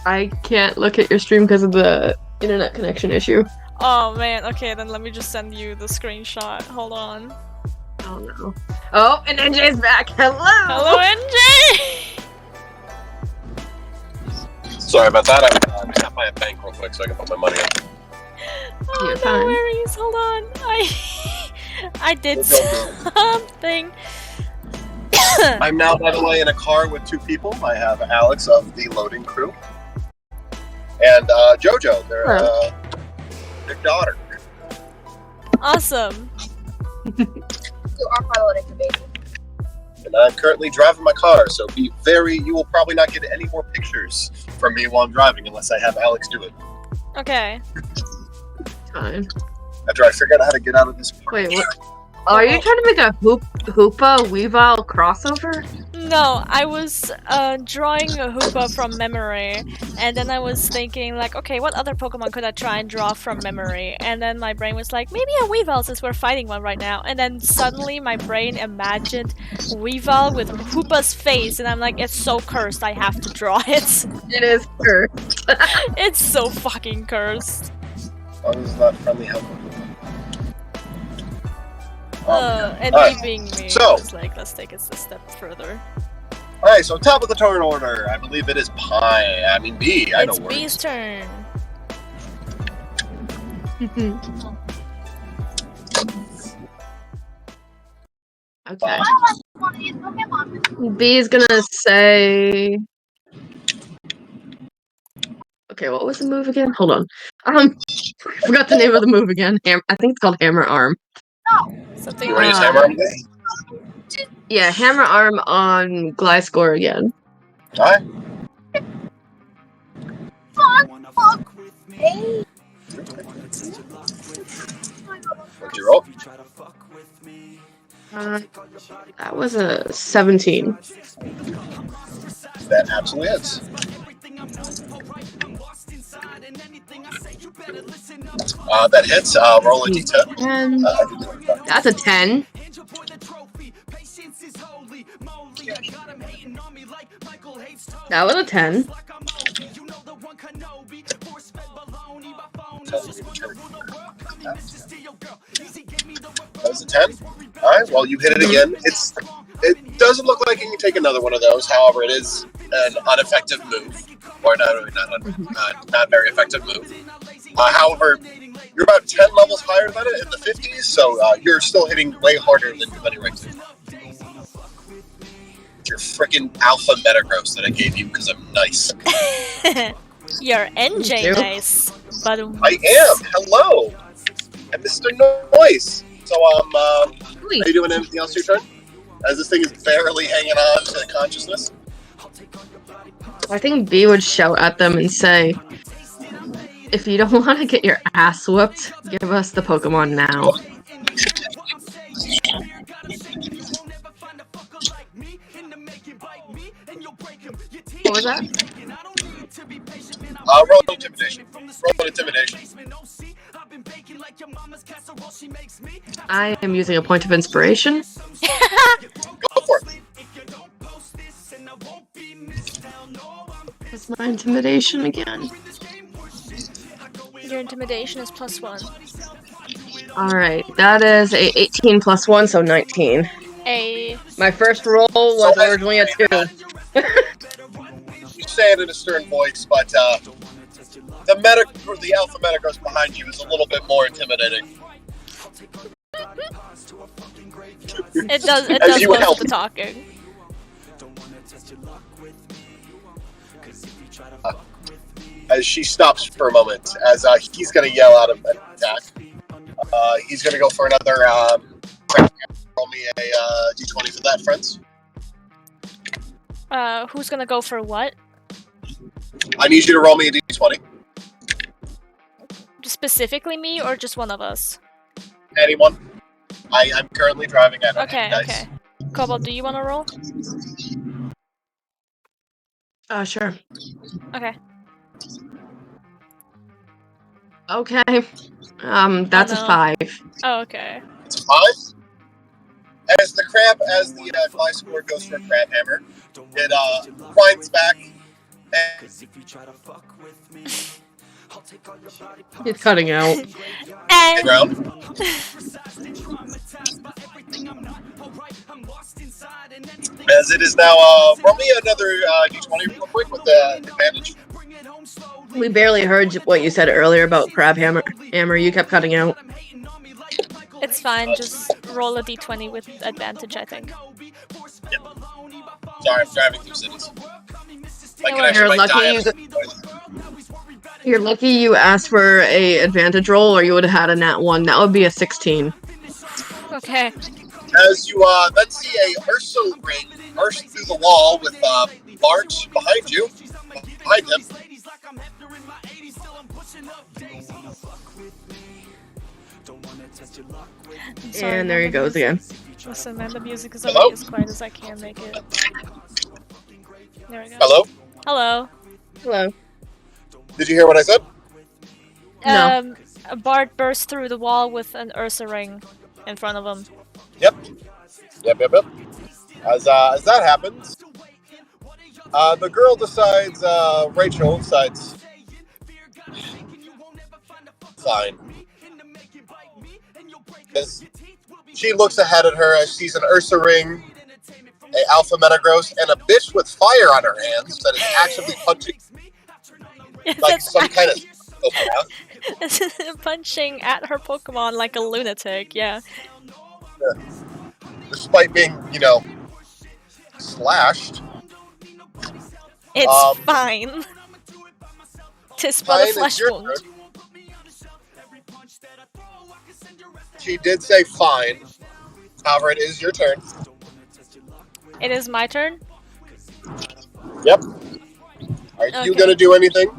Speaker 1: I can't look at your stream because of the internet connection issue.
Speaker 2: Oh man, okay, then let me just send you the screenshot. Hold on.
Speaker 1: Oh no. Oh, and NJ's back. Hello.
Speaker 2: Hello, NJ.
Speaker 4: Sorry about that. I'm tap my bank real quick so I can put my money in.
Speaker 2: Oh,
Speaker 1: You're
Speaker 2: no
Speaker 1: fine.
Speaker 2: worries. Hold on. I did something.
Speaker 4: I'm now, by the way, in a car with two people. I have Alex of the loading crew and JoJo, their daughter.
Speaker 2: Awesome.
Speaker 3: You are my loading baby.
Speaker 4: And I'm currently driving my car, so you will probably not get any more pictures from me while I'm driving unless I have Alex do it.
Speaker 2: Okay.
Speaker 1: Fine.
Speaker 4: After I figure out how to get out of this park.
Speaker 1: Wait, what? Are you trying to make a Hoopa Weavile crossover?
Speaker 2: No, I was drawing a Hoopa from memory, and then I was thinking like, okay, what other Pokemon could I try and draw from memory? And then my brain was like, maybe a Weavile since we're fighting one right now. And then suddenly my brain imagined Weavile with Hoopa's face, and I'm like, it's so cursed, I have to draw it.
Speaker 1: It is cursed.
Speaker 2: It's so fucking cursed.
Speaker 4: Oh, this is not friendly help.
Speaker 2: And
Speaker 4: Alright,
Speaker 2: me being me,
Speaker 4: so-
Speaker 2: was like, let's take it a step further.
Speaker 4: Alright, so top of the turn order, I believe it is B. I
Speaker 2: It's
Speaker 4: know
Speaker 2: B's turn.
Speaker 1: Okay. B is gonna say. Okay, what was the move again? Hold on. I forgot the name of the move again. I think it's called Hammer Arm.
Speaker 2: Something
Speaker 4: You ready to
Speaker 2: like
Speaker 4: hammer on this?
Speaker 1: Yeah, Hammer Arm on Gliscor again.
Speaker 4: Alright. What'd you roll?
Speaker 1: That was a 17.
Speaker 4: That absolutely is. That hits. Roll a d10.
Speaker 1: And that's a 10. That was a 10.
Speaker 4: That was a 10. Alright, well, you hit it again. It doesn't look like you can take another one of those. However, it is an ineffective move. Or not very effective move. However, you're about 10 levels higher than it in the 50s, so you're still hitting way harder than you've any right to. Your freaking alpha Metagross that I gave you because I'm nice.
Speaker 2: You're NJ
Speaker 1: Thank you.
Speaker 2: nice. But
Speaker 4: I am. Hello. I'm Mr. Noise. So, are you doing anything else your turn? As this thing is barely hanging on to consciousness.
Speaker 1: I think B would shout at them and say, if you don't want to get your ass whooped, give us the Pokemon now. What was that?
Speaker 4: Roll intimidation. Roll intimidation.
Speaker 1: I am using a point of inspiration.
Speaker 4: Go for it.
Speaker 1: What's my intimidation again?
Speaker 2: your intimidation is +1.
Speaker 1: Alright, that is a 18 plus 1, so 19. My first roll was originally a 2.
Speaker 4: You say it in a stern voice, but the alpha Metagross behind you is a little bit more intimidating.
Speaker 2: It does
Speaker 4: you
Speaker 2: most
Speaker 4: help.
Speaker 2: of the talking.
Speaker 4: As she stops for a moment, as he's going to yell out an attack. He's going to go for another. Roll me a d20 for that, friends.
Speaker 2: Who's gonna go for what?
Speaker 4: I need you to roll me a d20.
Speaker 2: Specifically me, or just one of us?
Speaker 4: Anyone. I'm currently driving at
Speaker 2: Okay, okay. Cobalt, do you want to roll?
Speaker 1: Sure.
Speaker 2: Okay.
Speaker 1: Okay. That's
Speaker 2: no.
Speaker 1: a 5.
Speaker 2: Oh, okay.
Speaker 4: It's 5. As the Gliscor goes for a crab hammer, it winds back and
Speaker 1: He's cutting out.
Speaker 2: And
Speaker 4: Ground. As it is now, roll me another d20 real quick with the advantage.
Speaker 1: We barely heard what you said earlier about Crab Hammer. You kept cutting out.
Speaker 2: it's fine, just roll a d20 with advantage, I think.
Speaker 4: Yep. Sorry, I'm driving through cities. My
Speaker 2: No
Speaker 4: connection
Speaker 1: You're
Speaker 4: might die.
Speaker 1: You're lucky you asked for a advantage roll, or you would have had a nat 1. That would be a 16.
Speaker 2: Okay.
Speaker 4: As you then see a Ursa ring burst through the wall with Bart behind you, behind him.
Speaker 2: Sorry,
Speaker 1: And there he
Speaker 2: man, the
Speaker 1: goes again.
Speaker 2: Listen, man, the music is
Speaker 4: Hello?
Speaker 2: already as quiet as I can make it. There we go.
Speaker 4: Hello?
Speaker 2: Hello.
Speaker 1: Hello.
Speaker 4: Did you hear what I said?
Speaker 1: No.
Speaker 2: Bart burst through the wall with an Ursa ring in front of him.
Speaker 4: Yep. As that happens, the girl decides, Rachel decides, fine. As she looks ahead at her as she's an Ursa ring, a Alpha Metagross, and a bitch with fire on her hands that is actively punching like some kind of
Speaker 2: punching at her Pokemon like a lunatic, yeah.
Speaker 4: Despite being, slashed.
Speaker 2: It's fine. Tis but a
Speaker 4: Fine,
Speaker 2: flesh
Speaker 4: it's your
Speaker 2: wound.
Speaker 4: turn. She did say fine. However, it is your turn.
Speaker 2: It is my turn?
Speaker 4: Yep. Are you gonna do anything?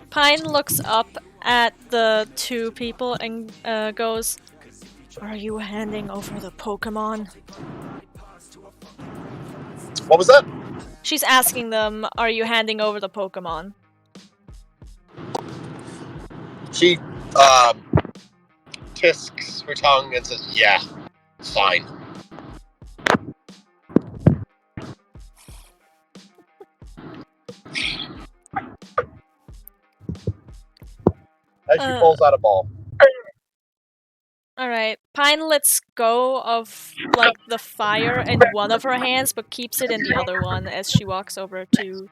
Speaker 2: Pine looks up at the two people and goes, "Are you handing over the Pokemon?"
Speaker 4: What was that?
Speaker 2: She's asking them, "Are you handing over the Pokemon?"
Speaker 4: She tisks her tongue and says, "Yeah, fine." As she pulls out a ball.
Speaker 2: Alright, Pine lets go of, like, the fire in one of her hands, but keeps it in the other one as she walks over to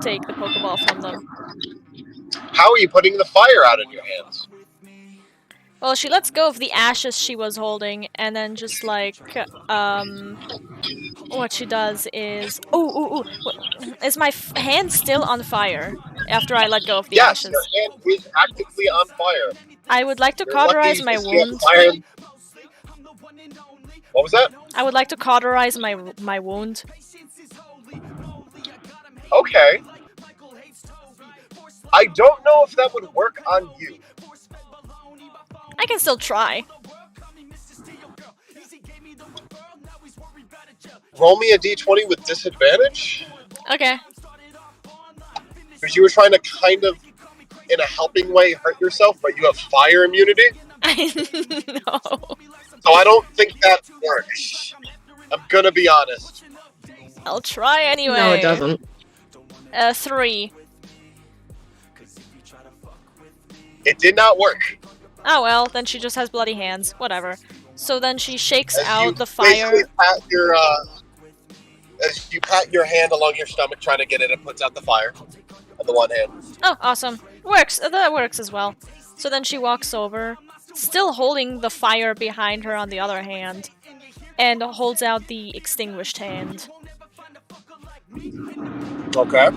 Speaker 2: take the Pokeball from them.
Speaker 4: How are you putting the fire out in your hands?
Speaker 2: Well, she lets go of the ashes she was holding, and then just, like, what she does is... Is my hand still on fire after I let go of the ashes?
Speaker 4: Yes, your hand is actively on fire.
Speaker 2: I would like to
Speaker 4: You're
Speaker 2: cauterize
Speaker 4: lucky
Speaker 2: my
Speaker 4: to see a
Speaker 2: wound.
Speaker 4: fire. What was that?
Speaker 2: I would like to cauterize my wound.
Speaker 4: Okay. I don't know if that would work on you.
Speaker 2: I can still try.
Speaker 4: Roll me a d20 with disadvantage.
Speaker 2: Okay.
Speaker 4: Because you were trying to kind of, in a helping way, hurt yourself, but you have fire immunity.
Speaker 2: I know.
Speaker 4: So I don't think that works. I'm gonna be honest.
Speaker 2: I'll try anyway.
Speaker 1: No, it doesn't.
Speaker 2: 3.
Speaker 4: It did not work.
Speaker 2: Oh well, then she just has bloody hands. Whatever. So then she shakes
Speaker 4: As you
Speaker 2: out the fire.
Speaker 4: basically pat your, as you pat your hand along your stomach trying to get it, it puts out the fire on the one hand.
Speaker 2: Oh, awesome. Works. That works as well. So then she walks over, still holding the fire behind her on the other hand, and holds out the extinguished hand.
Speaker 4: Okay.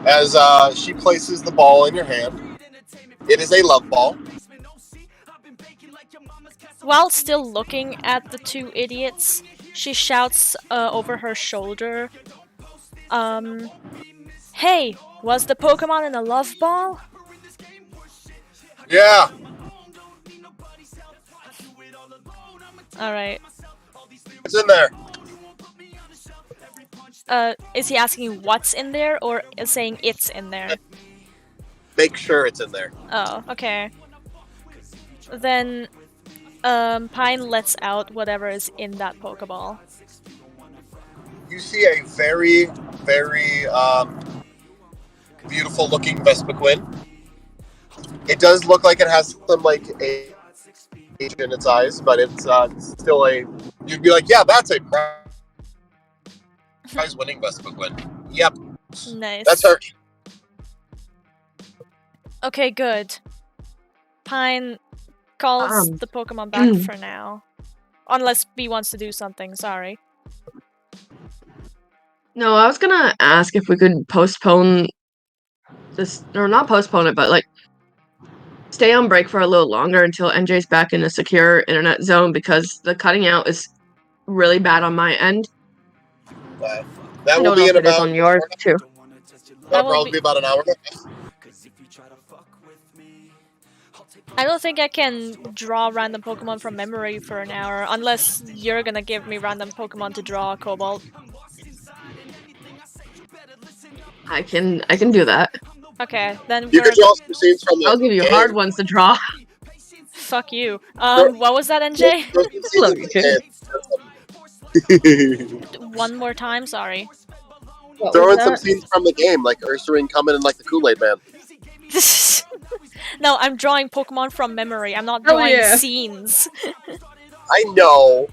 Speaker 4: As she places the ball in your hand, it is a love ball.
Speaker 2: While still looking at the two idiots, she shouts over her shoulder, "Hey, was the Pokemon in a love ball?"
Speaker 4: Yeah.
Speaker 2: Alright.
Speaker 4: It's in there.
Speaker 2: Is he asking what's in there, or is saying it's in there?
Speaker 4: Make sure it's in there.
Speaker 2: Oh, okay. Then, Pine lets out whatever is in that Pokeball.
Speaker 4: You see a very, very beautiful looking Vespiquen. It does look like it has some like age in its eyes, but it's still a. You'd be like, yeah, that's a prize-winning Vespiquen. Yep,
Speaker 2: Nice.
Speaker 4: that's her.
Speaker 2: Okay, good. Pine calls the Pokemon back for now. Unless B wants to do something, sorry.
Speaker 1: No, I was gonna ask if we could postpone this, or not postpone it, but like stay on break for a little longer until NJ's back in a secure internet zone because the cutting out is really bad on my end.
Speaker 4: That
Speaker 1: I
Speaker 4: will
Speaker 1: don't
Speaker 4: be
Speaker 1: know
Speaker 4: in
Speaker 1: if it is
Speaker 4: about.
Speaker 1: on yours too.
Speaker 4: That'll probably be about an hour.
Speaker 2: I don't think I can draw random Pokemon from memory for an hour, unless you're gonna give me random Pokemon to draw, Cobalt.
Speaker 1: I can do that.
Speaker 2: Okay, then
Speaker 4: You
Speaker 2: we're...
Speaker 4: can draw some scenes from the
Speaker 1: I'll give you
Speaker 4: game.
Speaker 1: hard ones to draw.
Speaker 2: Fuck you. What was that, NJ?
Speaker 1: Love you too.
Speaker 2: One more time, sorry.
Speaker 1: What
Speaker 4: Throw
Speaker 1: was
Speaker 4: in some
Speaker 1: that?
Speaker 4: scenes from the game, like Ursaring coming in like the Kool-Aid Man.
Speaker 2: No, I'm drawing Pokemon from memory. I'm not drawing
Speaker 1: yeah.
Speaker 2: scenes.
Speaker 4: I know.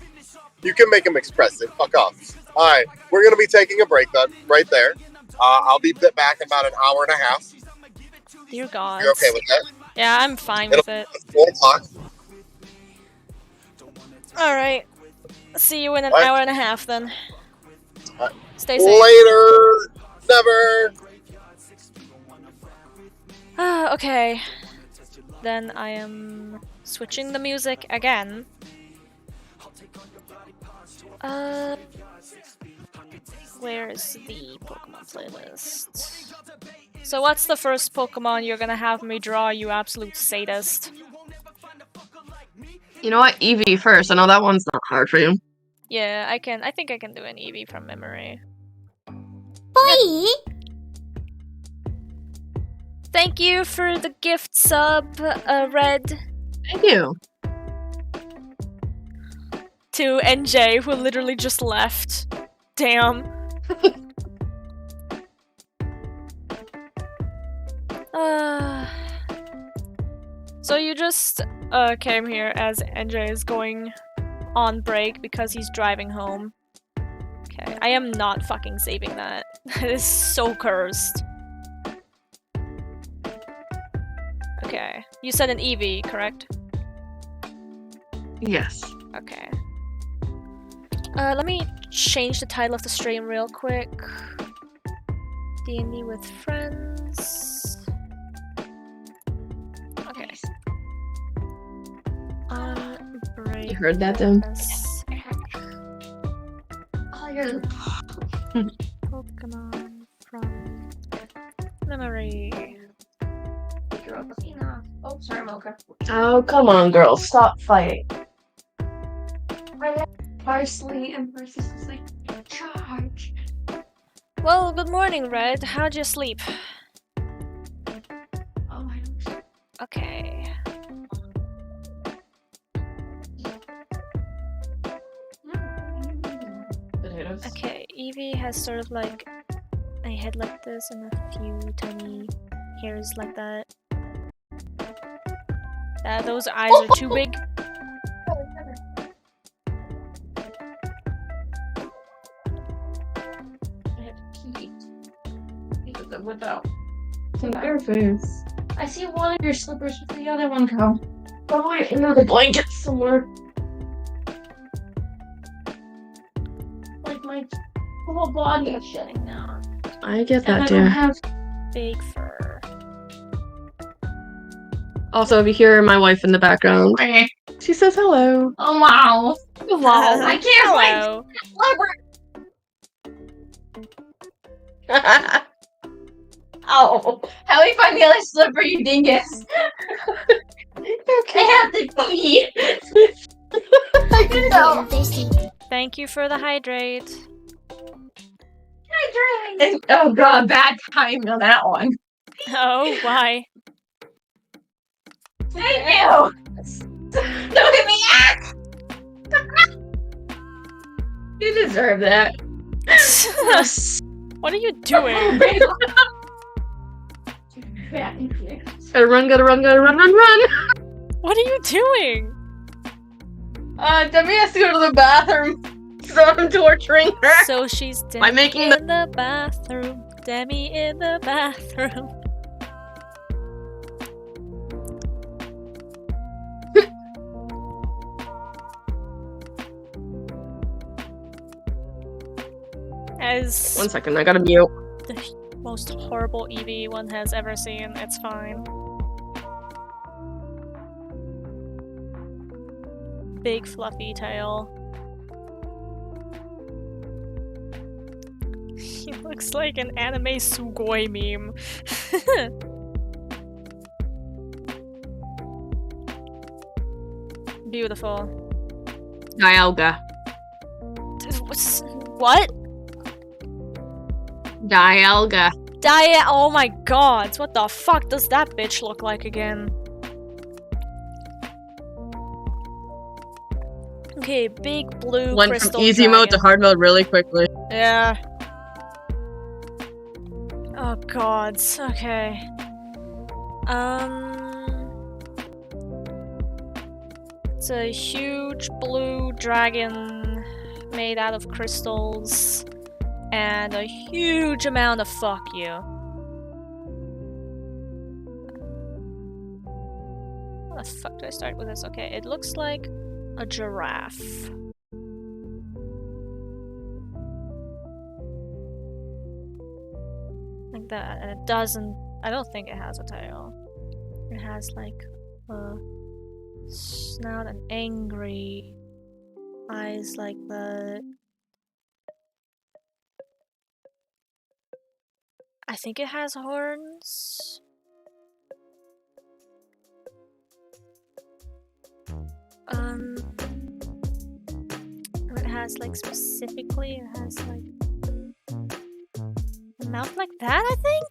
Speaker 4: You can make them expressive. Fuck off. Alright, we're going to be taking a break then, right there. I'll be back in about an hour and a half.
Speaker 2: Dear God.
Speaker 4: You're okay with that?
Speaker 2: Yeah, I'm fine with it.
Speaker 4: 4 o'clock.
Speaker 2: Alright. See you in an
Speaker 4: What?
Speaker 2: hour and a half then. Stay safe.
Speaker 4: Later. Never.
Speaker 2: Okay. Then I am switching the music again. Where is the Pokemon playlist? So what's the first Pokemon you're gonna have me draw, you absolute sadist?
Speaker 1: You know what? Eevee first. I know that one's not hard for you.
Speaker 2: Yeah, I think I can do an Eevee from memory.
Speaker 5: Boy!
Speaker 2: Thank you for the gift sub, Red.
Speaker 1: Thank you.
Speaker 2: To NJ, who literally just left. Damn. So you just came here as NJ is going on break because he's driving home. Okay, I am not fucking saving that. That is so cursed. Okay, you said an Eevee, correct?
Speaker 1: Yes.
Speaker 2: Okay. Let me change the title of the stream real quick. D&D with friends. Okay. On break.
Speaker 1: You heard that, Tim?
Speaker 3: Oh, you're
Speaker 2: Pokemon from memory.
Speaker 3: Oh, sorry, Mocha.
Speaker 1: Oh, come on, girl. Stop fighting.
Speaker 3: Parsley and persistently charge.
Speaker 2: Well, good morning, Red. How'd you sleep?
Speaker 3: Oh, I don't.
Speaker 2: Okay.
Speaker 1: Potatoes.
Speaker 2: Okay, Eevee has sort of like a head like this and a few tiny hairs like that. Those eyes are too big.
Speaker 3: Without.
Speaker 1: Your face.
Speaker 3: I see one of your slippers with the other one go. Probably under the blanket somewhere. Like my whole body is shutting down.
Speaker 1: I get
Speaker 3: And
Speaker 1: that,
Speaker 3: I don't
Speaker 1: dear.
Speaker 3: have.
Speaker 2: Big fur.
Speaker 1: Also, if you hear my wife in the background, she says hello.
Speaker 3: Oh wow!
Speaker 1: Wow.
Speaker 3: I can't wait.
Speaker 2: Hello.
Speaker 3: Slipper. Oh, how do we find the other slipper, you dingus? I have to pee. I can go.
Speaker 2: Thank you for the hydrate.
Speaker 3: Oh god, bad timing on that one.
Speaker 2: Oh, why?
Speaker 3: Thank you. Look at me. Ah! You deserve that.
Speaker 2: What are you doing?
Speaker 3: back and forth.
Speaker 1: Gotta run, run!
Speaker 2: What are you doing?
Speaker 1: Demi has to go to the bathroom, so I'm torturing her.
Speaker 2: So she's
Speaker 1: By
Speaker 2: Demi
Speaker 1: making
Speaker 2: in the bathroom. Demi in the bathroom. As
Speaker 1: 1 second, I gotta mute.
Speaker 2: the most horrible Eevee one has ever seen, it's fine. Big fluffy tail. He looks like an anime Sugoi meme. Beautiful.
Speaker 1: Dialga.
Speaker 2: What?
Speaker 1: Dialga.
Speaker 2: Oh my god, what the fuck does that bitch look like again? Okay, big blue
Speaker 1: Went from
Speaker 2: crystal
Speaker 1: easy mode to
Speaker 2: dragon.
Speaker 1: hard mode really quickly.
Speaker 2: Yeah. Oh gods, okay. It's a huge blue dragon made out of crystals and a huge amount of fuck you. How the fuck do I start with this? Okay, it looks like a giraffe. Like that, and it doesn't. I don't think it has a tail. It has like a snout and angry eyes like that. I think it has horns. It has like specifically, it has like a mouth like that, I think?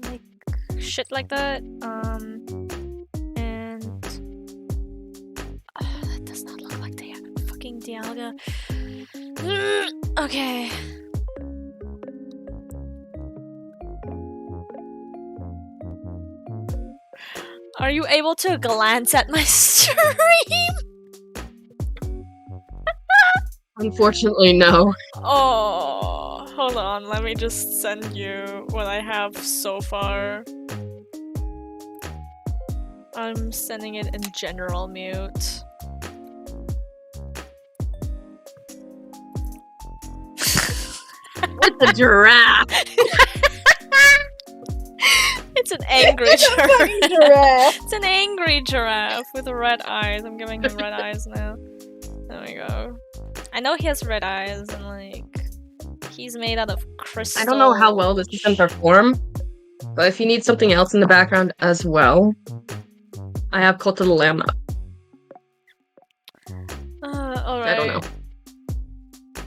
Speaker 2: Like shit like that. And that does not look like the fucking Dialga. Okay. Are you able to glance at my stream?
Speaker 1: Unfortunately, no.
Speaker 2: Oh, hold on. Let me just send you what I have so far. I'm sending it in general mute.
Speaker 1: It's a giraffe.
Speaker 2: It's an angry giraffe. It's an angry giraffe with red eyes. I'm giving him red eyes now. There we go. I know he has red eyes and like he's made out of crystal.
Speaker 1: I don't know how well this can perform, but if you need something else in the background as well, I have Cult of the Lamb.
Speaker 2: Alright.
Speaker 1: I don't know.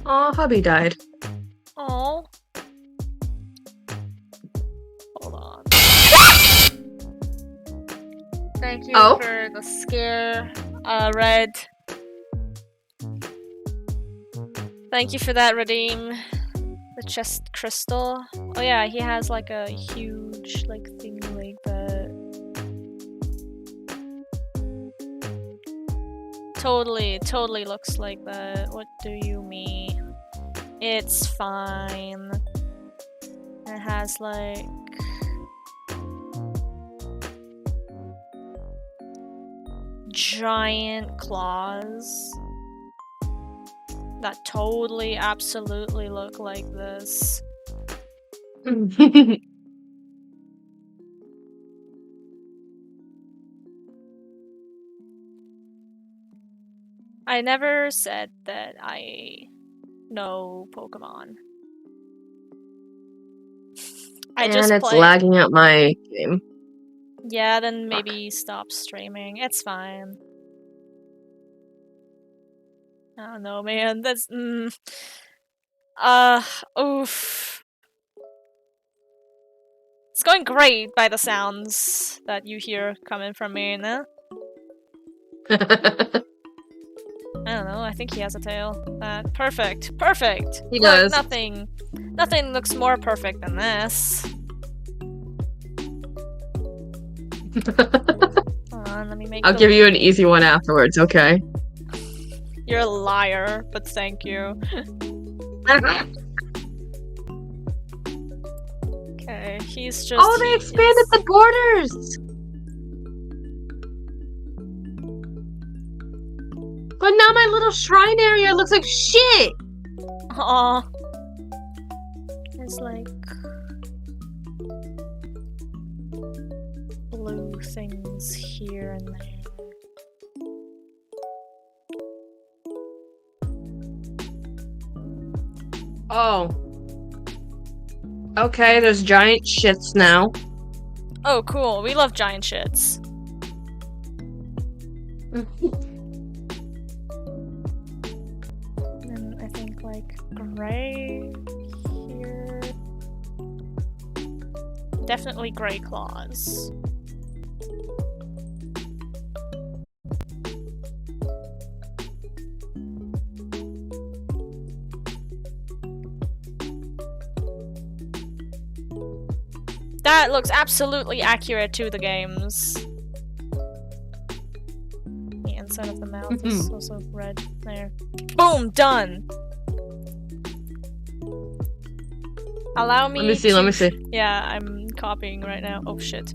Speaker 1: Oh, hubby died.
Speaker 2: Oh. Hold on. Thank you for the scare, Red. Thank you for that, Redeem. The chest crystal. Oh yeah, he has like a huge like thing like that. Totally looks like that. What do you mean? It's fine. It has like giant claws that totally, absolutely look like this. I never said that I know Pokemon. I
Speaker 1: And
Speaker 2: just
Speaker 1: it's
Speaker 2: play.
Speaker 1: lagging out my game.
Speaker 2: Yeah, then maybe stop streaming. It's fine. I don't know, man. That's oof. It's going great by the sounds that you hear coming from me, no? I don't know. I think he has a tail. Perfect.
Speaker 1: He
Speaker 2: Look,
Speaker 1: does.
Speaker 2: nothing looks more perfect than this. Hold on, let me make
Speaker 1: I'll give you an easy one afterwards, okay?
Speaker 2: You're a liar, but thank you. Okay, he's just...
Speaker 1: Oh, they expanded the borders! But now my little shrine area looks like shit!
Speaker 2: Aw. There's like... blue things here and there.
Speaker 1: Oh. Okay, there's giant shits now.
Speaker 2: Oh, cool. We love giant shits. And I think like gray here. Definitely gray claws. That looks absolutely accurate to the games. The inside of the mouth is also red there. Boom! Done! Allow me
Speaker 1: Let me see.
Speaker 2: Yeah, I'm copying right now. Oh shit.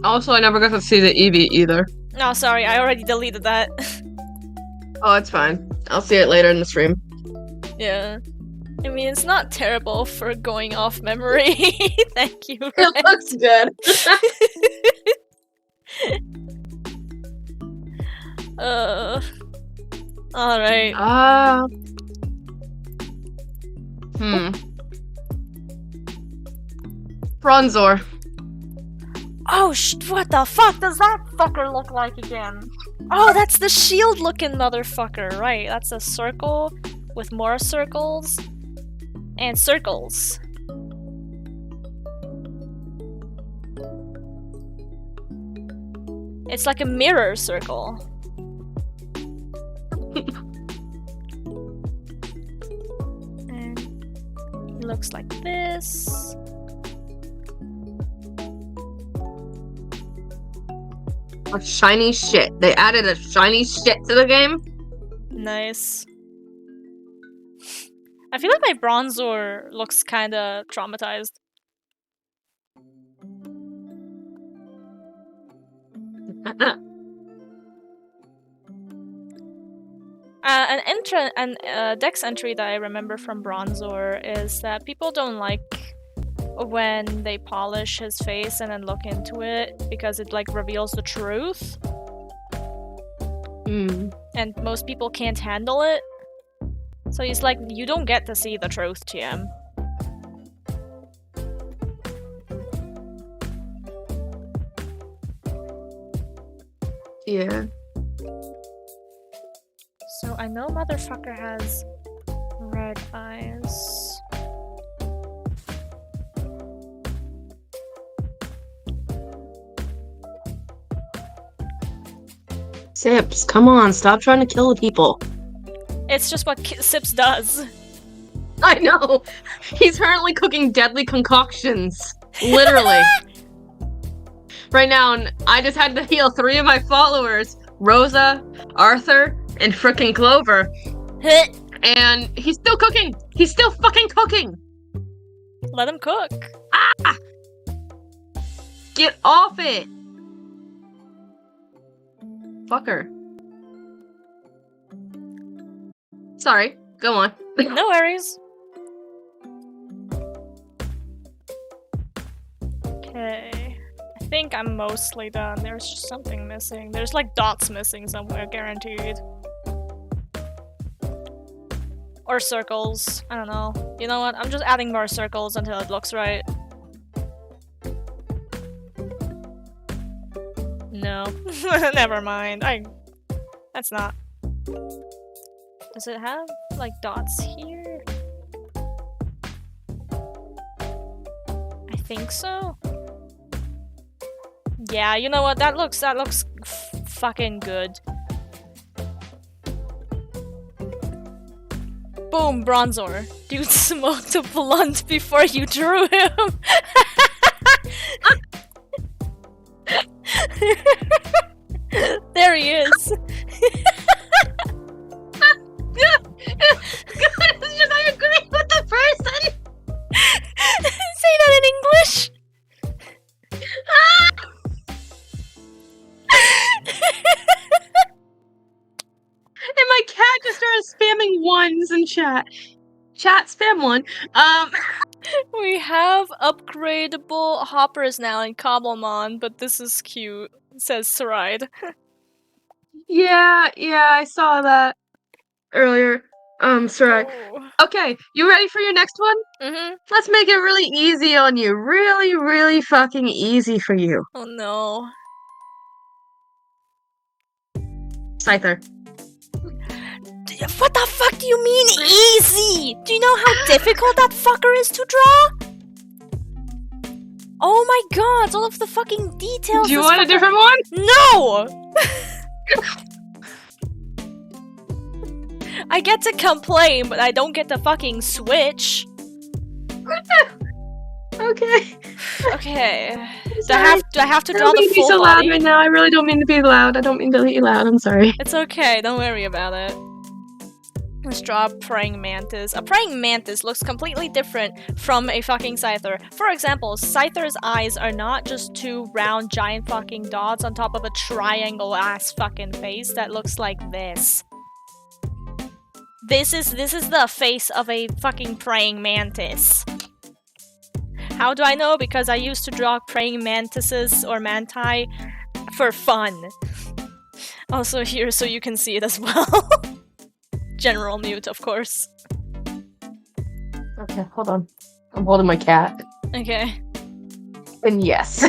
Speaker 1: Also, I never got to see the Eevee either.
Speaker 2: No, sorry, I already deleted that.
Speaker 1: Oh, it's fine. I'll see it later in the stream.
Speaker 2: Yeah. I mean, it's not terrible for going off memory. Thank you.
Speaker 1: It looks good.
Speaker 2: Alright.
Speaker 1: Bronzor.
Speaker 2: Oh, what the fuck does that fucker look like again? Oh, that's the shield-looking motherfucker, right? That's a circle with more circles and circles. It's like a mirror circle. And he looks like this.
Speaker 1: A shiny shit. They added a shiny shit to the game?
Speaker 2: Nice. I feel like my Bronzor looks kinda traumatized. An Dex entry that I remember from Bronzor is that people don't like when they polish his face and then look into it because it like reveals the truth. And most people can't handle it. So he's like, you don't get to see the truth, TM.
Speaker 1: Yeah.
Speaker 2: So I know motherfucker has red eyes.
Speaker 1: Sips, come on, stop trying to kill the people.
Speaker 2: It's just what Sips does.
Speaker 1: I know! He's currently cooking deadly concoctions. Literally. Right now, I just had to heal 3 of my followers. Rosa, Arthur, and frickin' Clover. And he's still cooking! He's still fucking cooking!
Speaker 2: Let him cook.
Speaker 1: Ah! Get off it! Fucker. Sorry, go on.
Speaker 2: No worries. Okay. I think I'm mostly done. There's just something missing. There's like dots missing somewhere, guaranteed. Or circles. I don't know. You know what? I'm just adding more circles until it looks right. No. Never mind. That's not... Does it have, like, dots here? I think so. Yeah, you know what? That looks fucking good. Boom, Bronzor. Dude smoked a blunt before you drew him. There he is.
Speaker 1: Should I agree with the person?
Speaker 2: Say that in English.
Speaker 1: And my cat just started spamming ones in chat. Chat spam one.
Speaker 2: We have upgradable hoppers now in Cobblemon, but this is cute, says Saride.
Speaker 1: Yeah, I saw that earlier. Sorry.
Speaker 2: Oh.
Speaker 1: Okay, you ready for your next one?
Speaker 2: Mm-hmm.
Speaker 1: Let's make it really easy on you. Really, really fucking easy for you.
Speaker 2: Oh no.
Speaker 1: Scyther.
Speaker 2: What the fuck do you mean easy? Do you know how difficult that fucker is to draw? Oh my god, all of the fucking details.
Speaker 1: Do you
Speaker 2: this
Speaker 1: want a
Speaker 2: fucker-
Speaker 1: different one?
Speaker 2: No! I get to complain, but I don't get to fucking switch.
Speaker 1: Okay.
Speaker 2: Okay. Do
Speaker 1: Sorry.
Speaker 2: I have to
Speaker 1: I
Speaker 2: draw
Speaker 1: don't
Speaker 2: the
Speaker 1: mean to be
Speaker 2: full
Speaker 1: so
Speaker 2: body?
Speaker 1: loud right now. I really don't mean to be loud. I don't mean to be loud. I'm sorry.
Speaker 2: It's okay, don't worry about it. Let's draw a praying mantis. A praying mantis looks completely different from a fucking Scyther. For example, Scyther's eyes are not just two round giant fucking dots on top of a triangle ass fucking face that looks like this. This is the face of a fucking praying mantis. How do I know? Because I used to draw praying mantises or manti for fun. Also here so you can see it as well. General mute, of course.
Speaker 1: Okay, hold on. I'm holding my cat.
Speaker 2: Okay.
Speaker 1: And yes.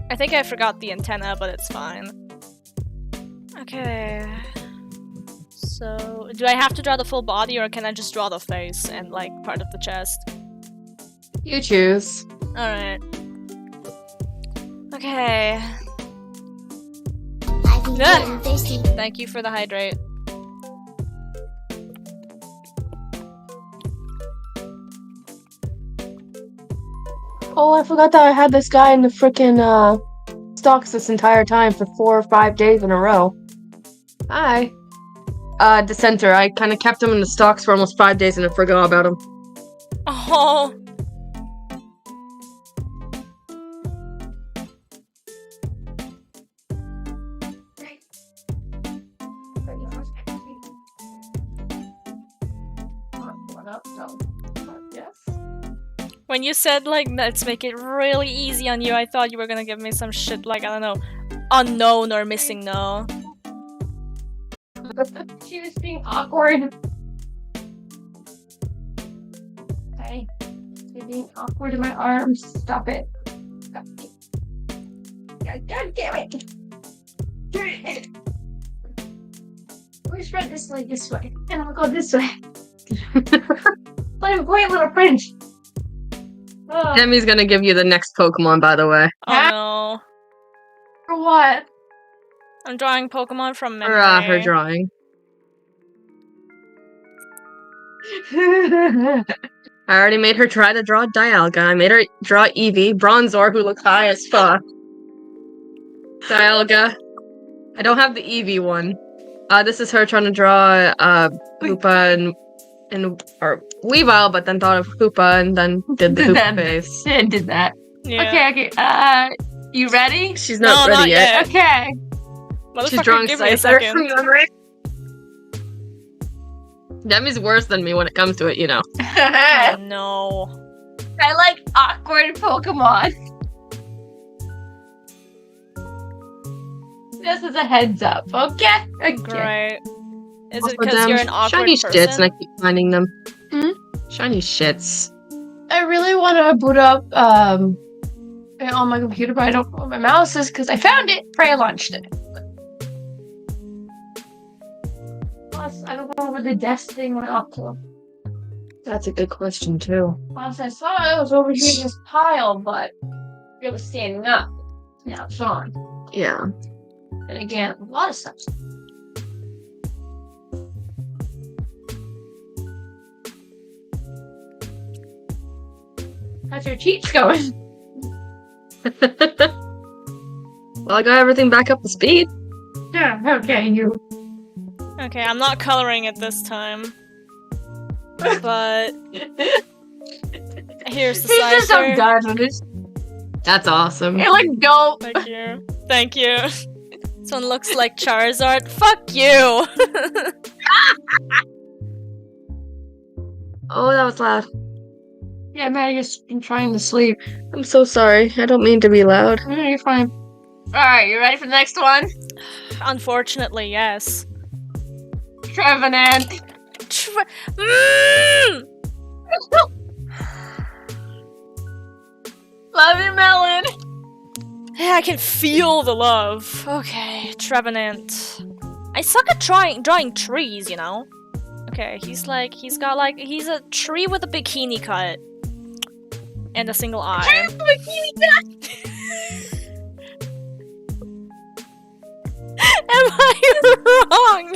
Speaker 2: I think I forgot the antenna, but it's fine. Okay. So, do I have to draw the full body or can I just draw the face and like part of the chest?
Speaker 1: You choose.
Speaker 2: Alright. Okay.
Speaker 5: I've been
Speaker 2: Ah!
Speaker 5: getting thirsty.
Speaker 2: Thank you for the hydrate.
Speaker 1: Oh, I forgot that I had this guy in the frickin' stocks this entire time for 4 or 5 days in a row. Hi. Dissenter. I kind of kept him in the stocks for almost 5 days and I forgot about him.
Speaker 2: Oh. When you said like let's make it really easy on you, I thought you were gonna give me some shit like, I don't know, unknown or missing no.
Speaker 3: She was being awkward. Okay. You're being awkward in my arms. Stop it. Stop it. God damn it. We spread this way, and I'll go this way. Like a great little prince. Oh.
Speaker 1: Demi's gonna give you the next Pokemon, by the way.
Speaker 2: Oh no.
Speaker 3: For what?
Speaker 2: I'm drawing Pokemon from memory.
Speaker 1: For her drawing. I already made her try to draw Dialga. I made her draw Eevee, Bronzor, who looks high as fuck. Dialga. I don't have the Eevee one. This is her trying to draw Hoopa and or Weavile, but then thought of Hoopa and then did the Hoopa face.
Speaker 3: Did that.
Speaker 2: Yeah.
Speaker 3: Okay, you ready?
Speaker 1: She's not
Speaker 2: No,
Speaker 1: ready
Speaker 2: not
Speaker 1: yet.
Speaker 3: Okay.
Speaker 1: She's
Speaker 2: Motherfucker,
Speaker 1: drawing
Speaker 2: give me a
Speaker 1: Scyther
Speaker 2: second.
Speaker 1: from memory. Demi's worse than me when it comes to it, you know.
Speaker 2: Oh no.
Speaker 3: I like awkward Pokemon. This is a heads up, okay?
Speaker 2: Great. Is
Speaker 1: Also,
Speaker 2: it because
Speaker 1: Dem,
Speaker 2: you're an awkward
Speaker 1: shiny
Speaker 2: person?
Speaker 1: shits, and I keep finding them.
Speaker 3: Hmm?
Speaker 1: Shiny shits.
Speaker 3: I really want to boot up on my computer, but I don't know where my mouse is because I found it before I launched it. Plus, I don't know where the desk thing went up to.
Speaker 1: That's a good question too.
Speaker 3: Plus, I saw it was over here in this pile, but it was standing up. Now it's gone.
Speaker 1: Yeah.
Speaker 3: And again, a lot of stuff. How's your cheeks going?
Speaker 1: Well, I got everything back up to speed.
Speaker 3: Yeah, okay, you.
Speaker 2: Okay, I'm not coloring it this time. But here's the
Speaker 3: He's just so
Speaker 2: sizer.
Speaker 3: done with this.
Speaker 1: That's awesome.
Speaker 3: You're like, dope.
Speaker 2: Thank you. Thank you. This one looks like Charizard. Fuck you!
Speaker 1: Oh, that was loud.
Speaker 3: Yeah, Maddie's been trying to sleep.
Speaker 1: I'm so sorry. I don't mean to be loud.
Speaker 3: No, you're fine. Alright, you ready for the next one?
Speaker 2: Unfortunately, yes.
Speaker 3: Trevenant. Love you, Melon.
Speaker 2: Yeah, I can feel the love. Okay, Trevenant. I suck at drawing trees, you know? Okay, he's a tree with a bikini cut. And a single eye. Am I wrong?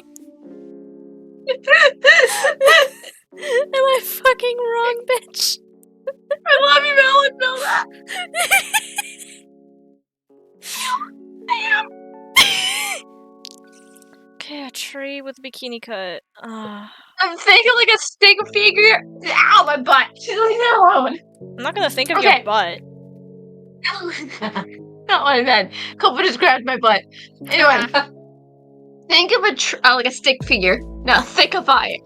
Speaker 2: Am I fucking wrong, bitch?
Speaker 3: I love you, Melon. Know that.
Speaker 2: Okay, a tree with a bikini cut.
Speaker 3: I'm thinking like a stick figure. Ow, my butt. Leave that alone.
Speaker 2: I'm not gonna think of
Speaker 3: Okay.
Speaker 2: your butt.
Speaker 3: Not what I meant. Copa just grabbed my butt. Anyway, think of like a stick figure. Now thickify it.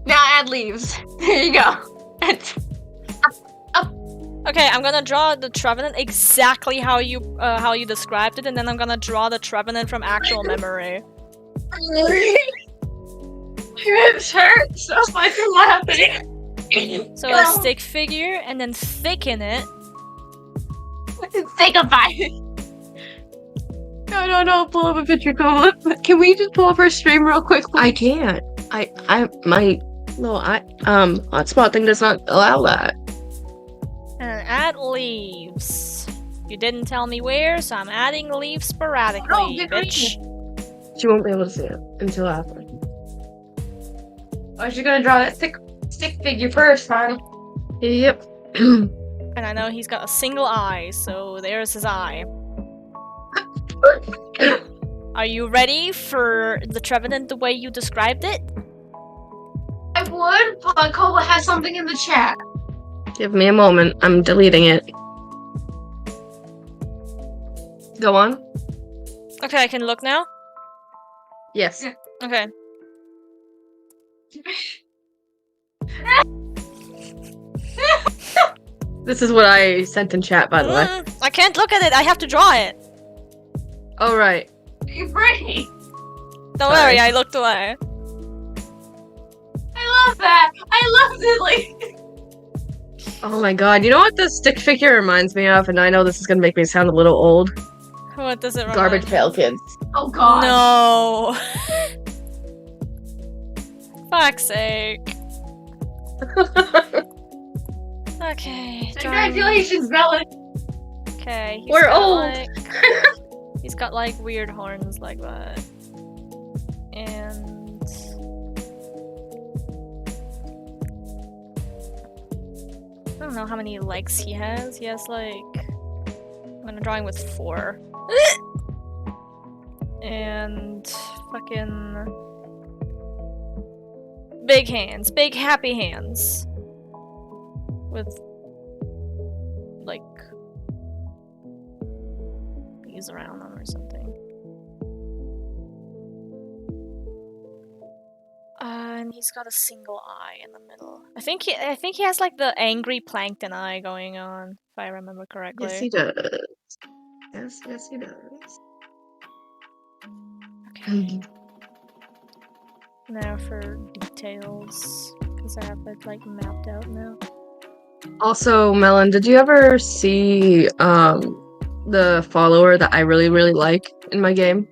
Speaker 3: Now add leaves. There you go.
Speaker 2: Okay, I'm gonna draw the Trevenant exactly how you described it, and then I'm gonna draw the Trevenant from actual memory.
Speaker 3: My ribs hurt so much from laughing.
Speaker 2: So a stick figure, and then thicken it.
Speaker 3: Thickify it. No, pull up a picture, Copa. Can we just pull up our stream real quick?
Speaker 1: I can't. My hotspot thing does not allow that.
Speaker 2: And then add leaves. You didn't tell me where, so I'm adding leaves sporadically,
Speaker 3: Oh, get
Speaker 2: bitch.
Speaker 1: She won't be able to see it until after.
Speaker 3: Oh, she's gonna draw that stick figure first, huh?
Speaker 1: Yep.
Speaker 2: And I know he's got a single eye, so there's his eye. Are you ready for the Trevenant the way you described it?
Speaker 3: I would, but Copa has something in the chat.
Speaker 1: Give me a moment. I'm deleting it. Go on.
Speaker 2: Okay, I can look now?
Speaker 1: Yes.
Speaker 3: Yeah.
Speaker 2: Okay.
Speaker 1: This is what I sent in chat, by the way.
Speaker 2: I can't look at it, I have to draw it.
Speaker 1: Oh, right.
Speaker 3: You're pretty.
Speaker 2: Don't
Speaker 1: Sorry.
Speaker 2: worry, I looked away.
Speaker 3: I love that. I love Diddley.
Speaker 1: Oh my god. You know what this stick figure reminds me of? And I know this is gonna make me sound a little old.
Speaker 2: What does it remind
Speaker 1: Garbage
Speaker 2: me?
Speaker 1: Pail Kids.
Speaker 3: Oh god.
Speaker 2: No. Fuck's sake. Okay.
Speaker 3: Congratulations, Bella.
Speaker 2: Okay.
Speaker 1: We're old.
Speaker 2: He's got like weird horns like that. And I don't know how many legs he has. He has like I'm gonna draw him with 4. And fucking big hands, big happy hands. With like bees around them or something. And he's got a single eye in the middle. I think he has like the angry plankton eye going on, if I remember correctly.
Speaker 1: Yes, he does. Yes, he does.
Speaker 2: Okay. Now for details, because I have it like mapped out now.
Speaker 1: Also, Melon, did you ever see the follower that I really, really like in my game?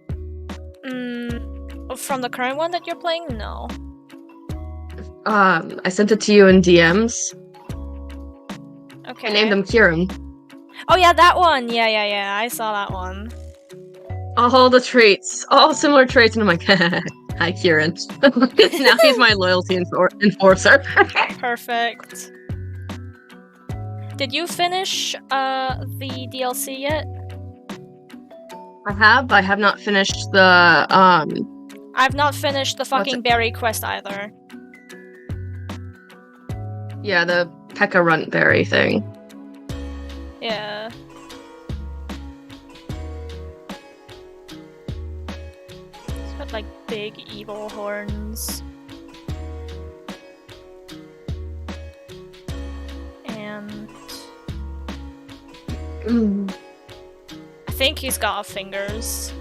Speaker 2: From the current one that you're playing? No.
Speaker 1: I sent it to you in DMs.
Speaker 2: Okay.
Speaker 1: I named him Kieran.
Speaker 2: Oh yeah, that one! Yeah, I saw that one.
Speaker 1: All the traits. All similar traits, and I'm like, hi, Kieran. Now he's my loyalty enforcer.
Speaker 2: Perfect. Did you finish the DLC yet?
Speaker 1: I have not finished the
Speaker 2: I've not finished the fucking berry quest either.
Speaker 1: yeah, the Pekka Runt berry thing.
Speaker 2: Yeah. It's got like big evil horns. And I think he's got fingers.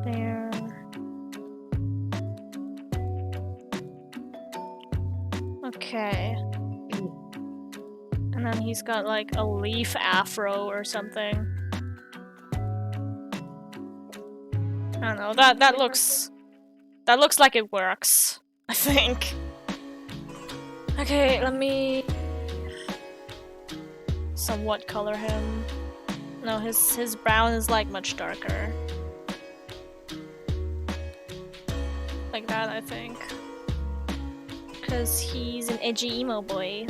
Speaker 2: There. Okay. And then he's got like a leaf afro or something. I don't know, that looks like it works, I think. Okay, let me somewhat color him. No, his brown is like much darker. Like that, I think. Because he's an edgy emo boy.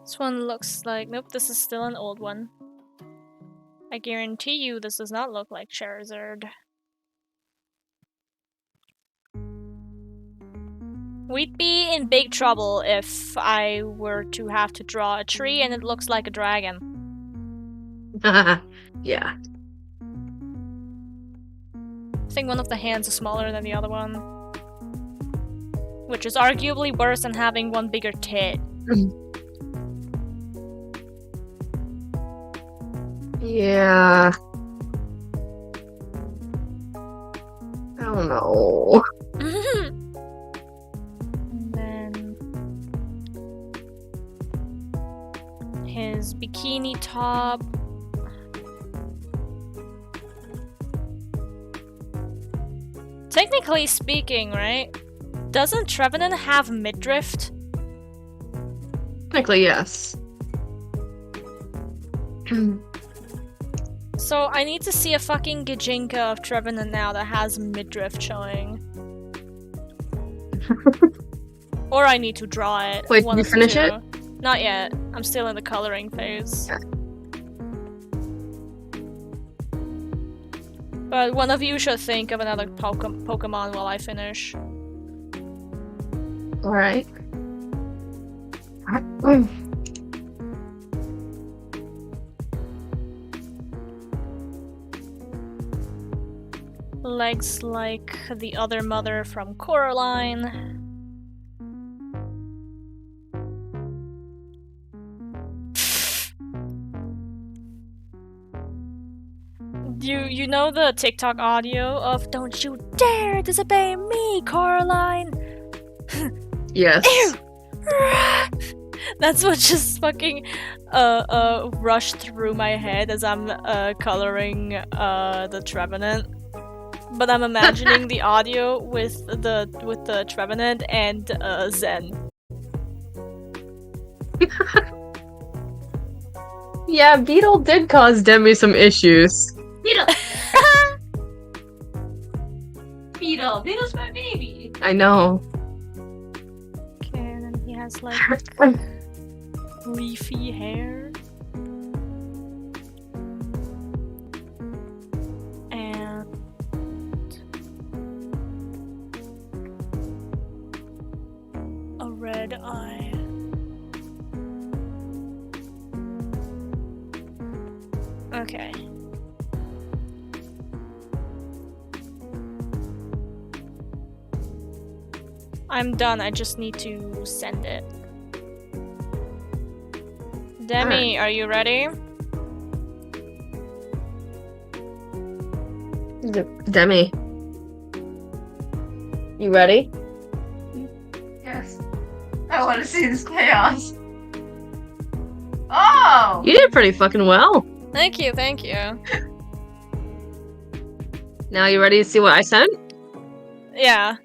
Speaker 2: This one looks like... Nope, this is still an old one. I guarantee you this does not look like Charizard. We'd be in big trouble if I were to have to draw a tree and it looks like a dragon.
Speaker 1: Yeah.
Speaker 2: I think one of the hands is smaller than the other one. Which is arguably worse than having one bigger tit.
Speaker 1: Yeah. I don't know.
Speaker 2: And then his bikini top. Technically speaking, right? Doesn't Trevenant have midriff?
Speaker 1: Technically, yes.
Speaker 2: So I need to see a fucking Gijinka of Trevenant now that has midriff showing. Or I need to draw it.
Speaker 1: Wait,
Speaker 2: one
Speaker 1: did you
Speaker 2: of the
Speaker 1: finish
Speaker 2: two.
Speaker 1: it?
Speaker 2: Not yet. I'm still in the coloring phase.
Speaker 1: Yeah.
Speaker 2: But one of you should think of another Pokemon while I finish.
Speaker 1: Alright.
Speaker 2: Legs like the other mother from Coraline. You know the TikTok audio of "Don't you dare disobey me, Coraline"?
Speaker 1: Yes.
Speaker 2: That's what just fucking rushed through my head as I'm coloring the Trevenant. But I'm imagining the audio with the Trevenant and Zen.
Speaker 1: Yeah, Beetle did cause Demi some issues.
Speaker 3: Beetle! Beetle's my baby!
Speaker 1: I know.
Speaker 2: Okay, and then he has like leafy hair. And a red eye. Okay. I'm done. I just need to send it. Demi, are you ready?
Speaker 1: Demi. You ready?
Speaker 3: Yes. I want to see this chaos. Oh!
Speaker 1: You did pretty fucking well.
Speaker 2: Thank you, thank you.
Speaker 1: Now you ready to see what I sent?
Speaker 2: Yeah.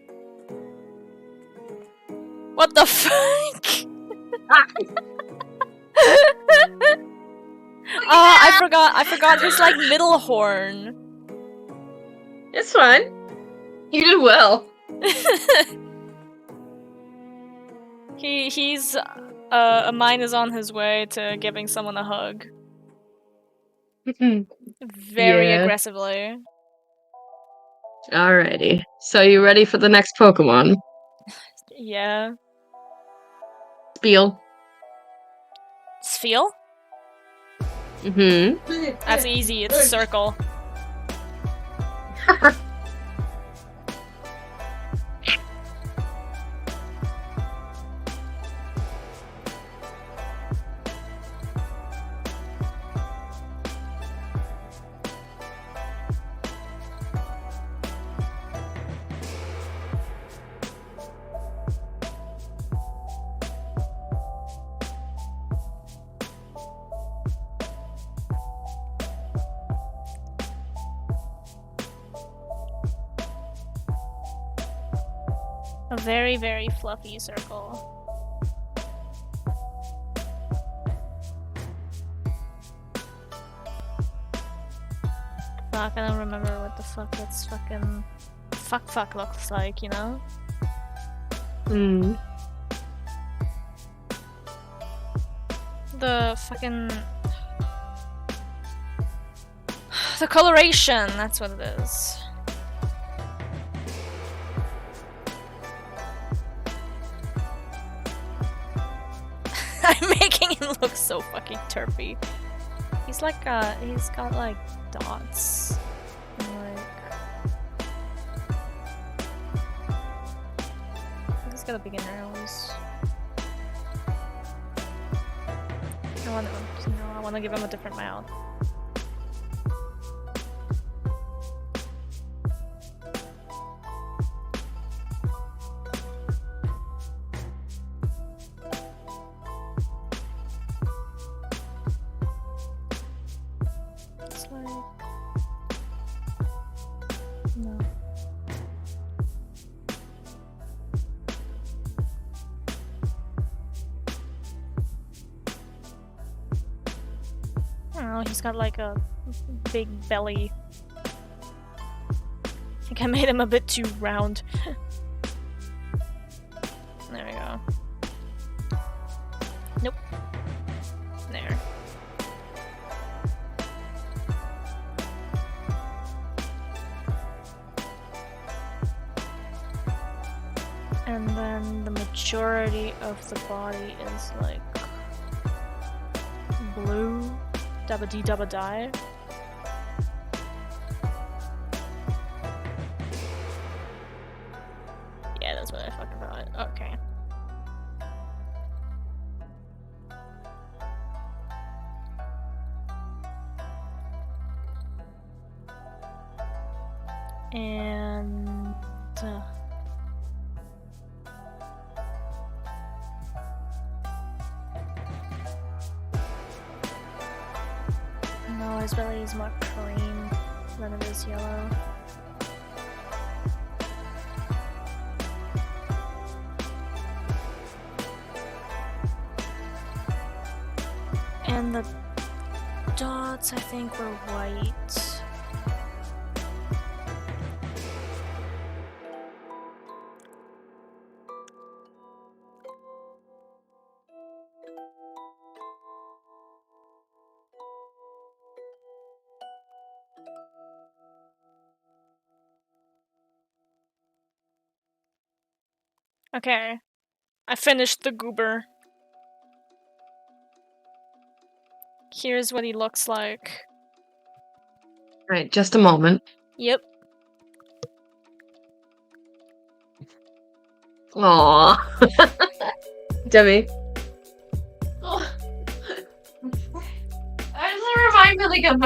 Speaker 2: What the fuck? Oh, I forgot his like middle horn.
Speaker 1: It's fine. You did well.
Speaker 2: He's mine is on his way to giving someone a hug. Very
Speaker 1: Yeah.
Speaker 2: aggressively.
Speaker 1: Alrighty. So you ready for the next Pokemon?
Speaker 2: Yeah.
Speaker 1: Spiel.
Speaker 2: Sphere?
Speaker 1: Mm-hmm.
Speaker 2: That's easy, it's a circle. A very, very fluffy circle. Fuck, I don't remember what the fuck that's fucking fuck looks like, you know?
Speaker 1: Hmm.
Speaker 2: The fucking... The coloration, that's what it is. I'm making him look so fucking terpy. He's like, he's got like dots. And like... He's got a big nose. I wanna give him a different mouth. It's like... No. I don't know, he's got like a big belly. I think I made him a bit too round. There we go. Nope. There. And then the majority of the body is like blue. Dabba dee dabba die. Yeah, that's what I fucking thought. Okay. And no, his belly is more cream than it is yellow. And the dots, I think, were white. Okay, I finished the goober. Here's what he looks like.
Speaker 1: Right, just a moment.
Speaker 2: Yep.
Speaker 1: Aww. Demi.
Speaker 3: Does it remind me like of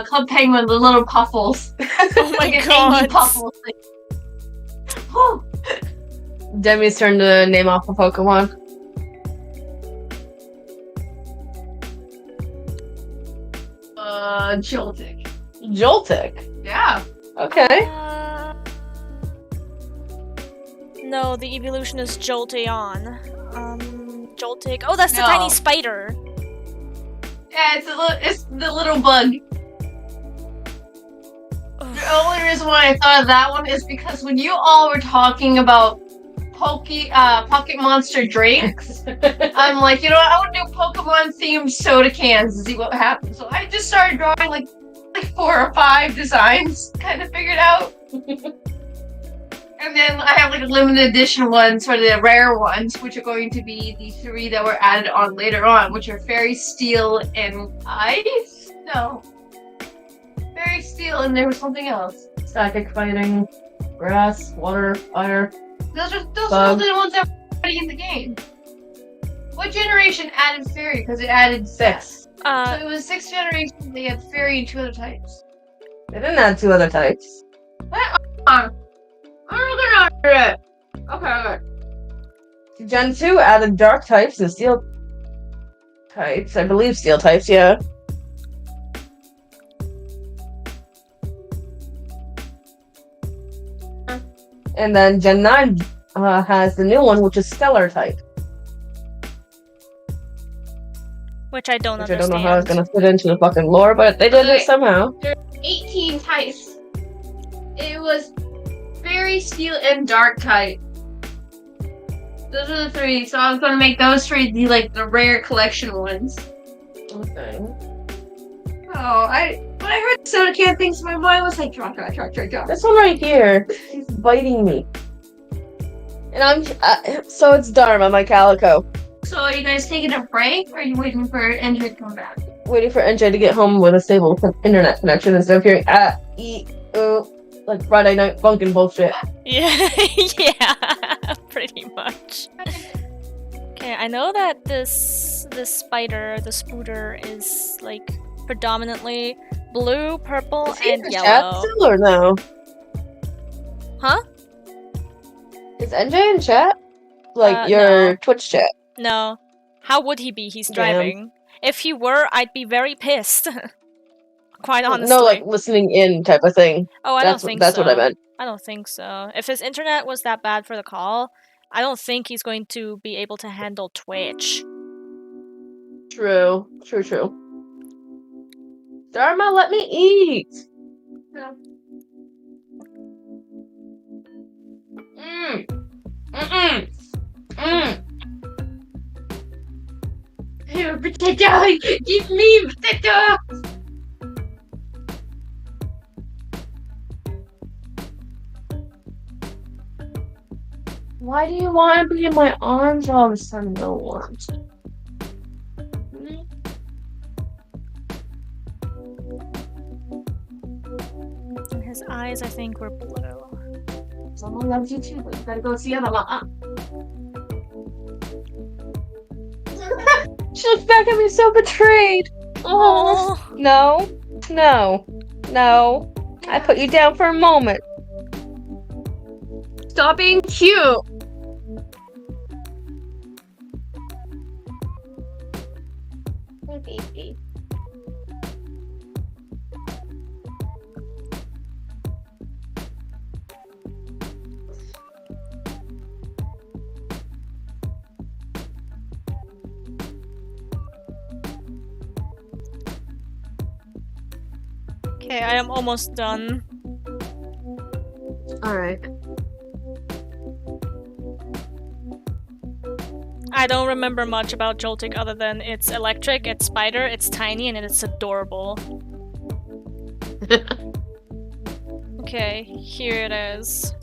Speaker 3: Club Penguin, the little puffles?
Speaker 2: Oh my
Speaker 3: Like an
Speaker 2: god.
Speaker 3: angry puffles. Like, oh.
Speaker 1: Demi's turn to name off a Pokemon.
Speaker 3: Joltik.
Speaker 1: Joltik.
Speaker 3: Yeah.
Speaker 1: Okay.
Speaker 2: No, the evolution is Jolteon. Joltik. Oh, that's the
Speaker 3: No.
Speaker 2: tiny spider.
Speaker 3: Yeah, it's the little bug. The only reason why I thought of that one is because when you all were talking about Pocket Monster drinks, I'm like, you know what, I would do Pokemon themed soda cans and see what happens. So I just started drawing like 4 or 5 designs, kind of figured out. And then I have like limited edition ones for the rare ones, which are going to be the 3 that were added on later on, which are Fairy Steel and Ice? No. Fairy Steel and there was something else.
Speaker 1: Psychic fighting, grass, water, fire.
Speaker 3: Those are
Speaker 1: Bug.
Speaker 3: the ones that were already in the game. What generation added Fairy? Because it added 6. So it was 6 generations, they had Fairy and 2 other types.
Speaker 1: They didn't add 2 other types.
Speaker 3: I'm looking at it. Okay.
Speaker 1: Gen 2 added dark types and steel types. I believe steel types, yeah. And then Gen 9 has the new one, which is stellar type.
Speaker 2: Which I don't
Speaker 1: Which I
Speaker 2: understand.
Speaker 1: don't know how it's gonna fit into the fucking lore, but they did it somehow.
Speaker 3: There are 18 types. It was Fairy, Steel, and Dark type. Those are the 3, so I was gonna make those 3 the rare collection ones.
Speaker 1: Okay.
Speaker 3: Oh, when I heard the soda can things, my mind was like, drop.
Speaker 1: This one right here, he's biting me. And so it's Dharma, my calico.
Speaker 3: So are you guys taking a break, or are you waiting for NJ to come back?
Speaker 1: Waiting for NJ to get home with a stable internet connection instead of hearing like Friday Night Funkin' bullshit.
Speaker 2: Yeah, yeah, pretty much. Okay, I know that this spider, the spooter, is like predominantly blue, purple,
Speaker 1: Is he in
Speaker 2: and
Speaker 1: the chat
Speaker 2: yellow.
Speaker 1: still or no?
Speaker 2: Huh?
Speaker 1: Is NJ in chat? Like your
Speaker 2: No.
Speaker 1: Twitch chat?
Speaker 2: No. How would he be? He's
Speaker 1: Damn.
Speaker 2: driving. If he were, I'd be very pissed. Quite honestly.
Speaker 1: No, like listening in type of thing.
Speaker 2: Oh, I don't think
Speaker 1: that's
Speaker 2: so.
Speaker 1: what I meant.
Speaker 2: I don't think so. If his internet was that bad for the call, I don't think he's going to be able to handle Twitch.
Speaker 1: True. Dharma, let me eat.
Speaker 3: Here, potato! Give me potato!
Speaker 1: Why do you want to be in my arms all of a sudden, no one?
Speaker 2: And his eyes, I think, were blue.
Speaker 3: Someone loves you too, but you gotta go see other one.
Speaker 1: She looks back at me so betrayed. Oh no. I put you down for a moment. Stop being cute. Baby.
Speaker 2: Okay, I am almost done.
Speaker 1: Alright.
Speaker 2: I don't remember much about Joltik other than it's electric, it's spider, it's tiny, and it's adorable. Okay, here it is.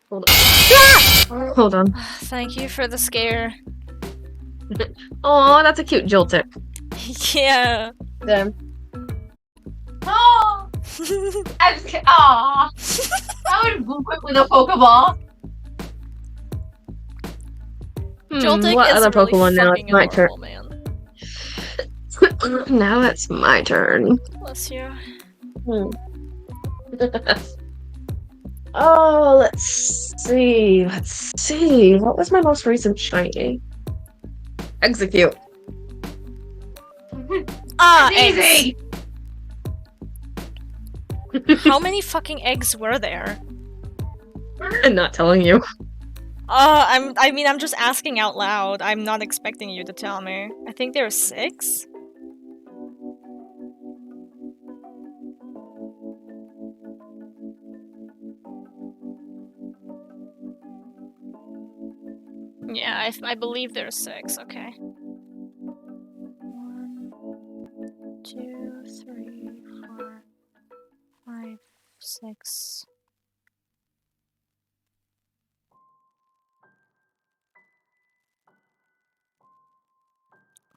Speaker 1: Hold on.
Speaker 2: Thank you for the scare.
Speaker 1: Oh, that's a cute Joltik.
Speaker 2: Yeah.
Speaker 1: Then.
Speaker 3: Oh! Aww. I would boop it with a Pokeball.
Speaker 2: Joltik
Speaker 1: what
Speaker 2: is
Speaker 1: other
Speaker 2: really
Speaker 1: Pokemon now?
Speaker 2: fucking
Speaker 1: It's my turn.
Speaker 2: adorable, man.
Speaker 1: Now it's my turn.
Speaker 2: Bless you.
Speaker 1: Hmm. Oh, let's see. Let's see. What was my most recent shiny? Execute.
Speaker 2: Ah,
Speaker 3: It's
Speaker 2: eggs.
Speaker 3: easy.
Speaker 2: How many fucking eggs were there?
Speaker 1: I'm not telling you.
Speaker 2: I mean, I'm just asking out loud. I'm not expecting you to tell me. I think there are 6? Yeah, I believe there are 6, okay. 1, 2, 3, 4, 5, 6.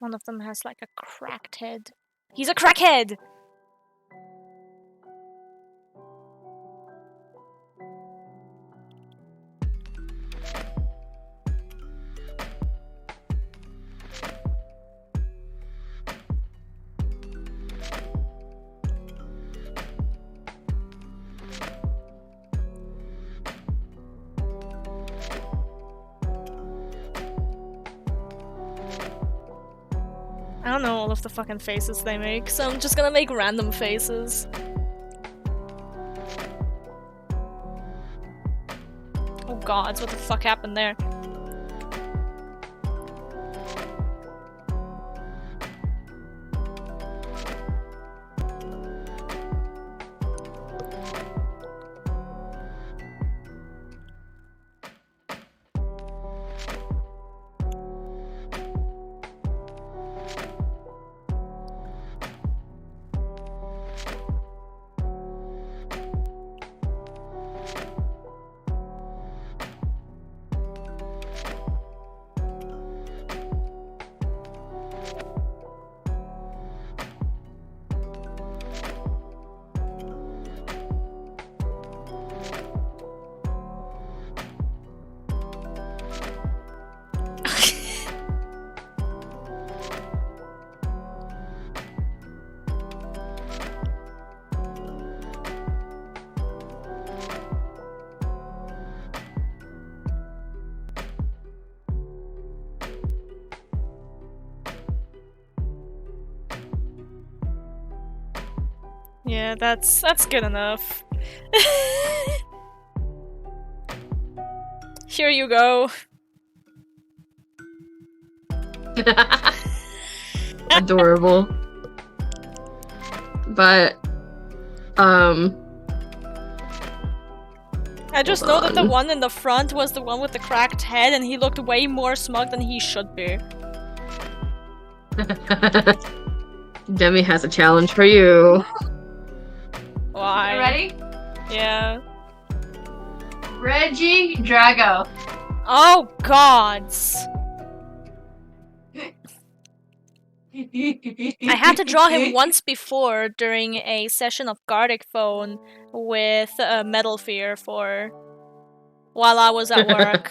Speaker 2: One of them has like a cracked head. He's a crackhead! I don't know all of the fucking faces they make, so I'm just gonna make random faces. Oh god, what the fuck happened there? Yeah, that's good enough. Here you go.
Speaker 1: Adorable. But,
Speaker 2: I just
Speaker 1: Hold
Speaker 2: know that the
Speaker 1: on.
Speaker 2: one in the front was the one with the cracked head and he looked way more smug than he should be.
Speaker 1: Demi has a challenge for you.
Speaker 2: Why?
Speaker 3: You ready?
Speaker 2: Yeah.
Speaker 3: Reggie Drago.
Speaker 2: Oh gods. I had to draw him once before during a session of Gardic Phone with Metal Fear for while I was at work.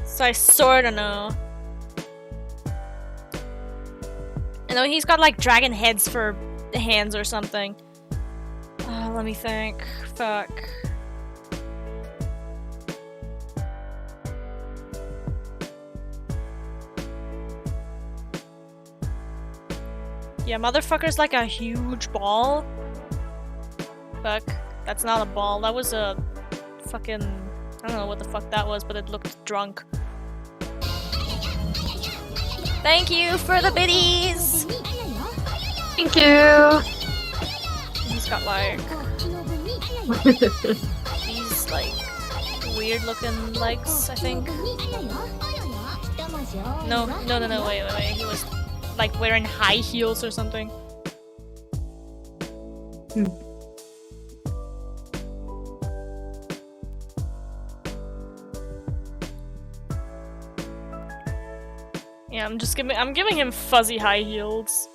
Speaker 2: So I sorta know. I know he's got like dragon heads for hands or something. Let me think. Fuck. Yeah, motherfucker's like a huge ball. Fuck. That's not a ball. That was a fucking... I don't know what the fuck that was, but it looked drunk. Thank you for the biddies!
Speaker 1: Thank you.
Speaker 2: He's got like... these like... weird looking legs, I think. No, wait. He was like wearing high heels or something. Yeah, I'm giving him fuzzy high heels.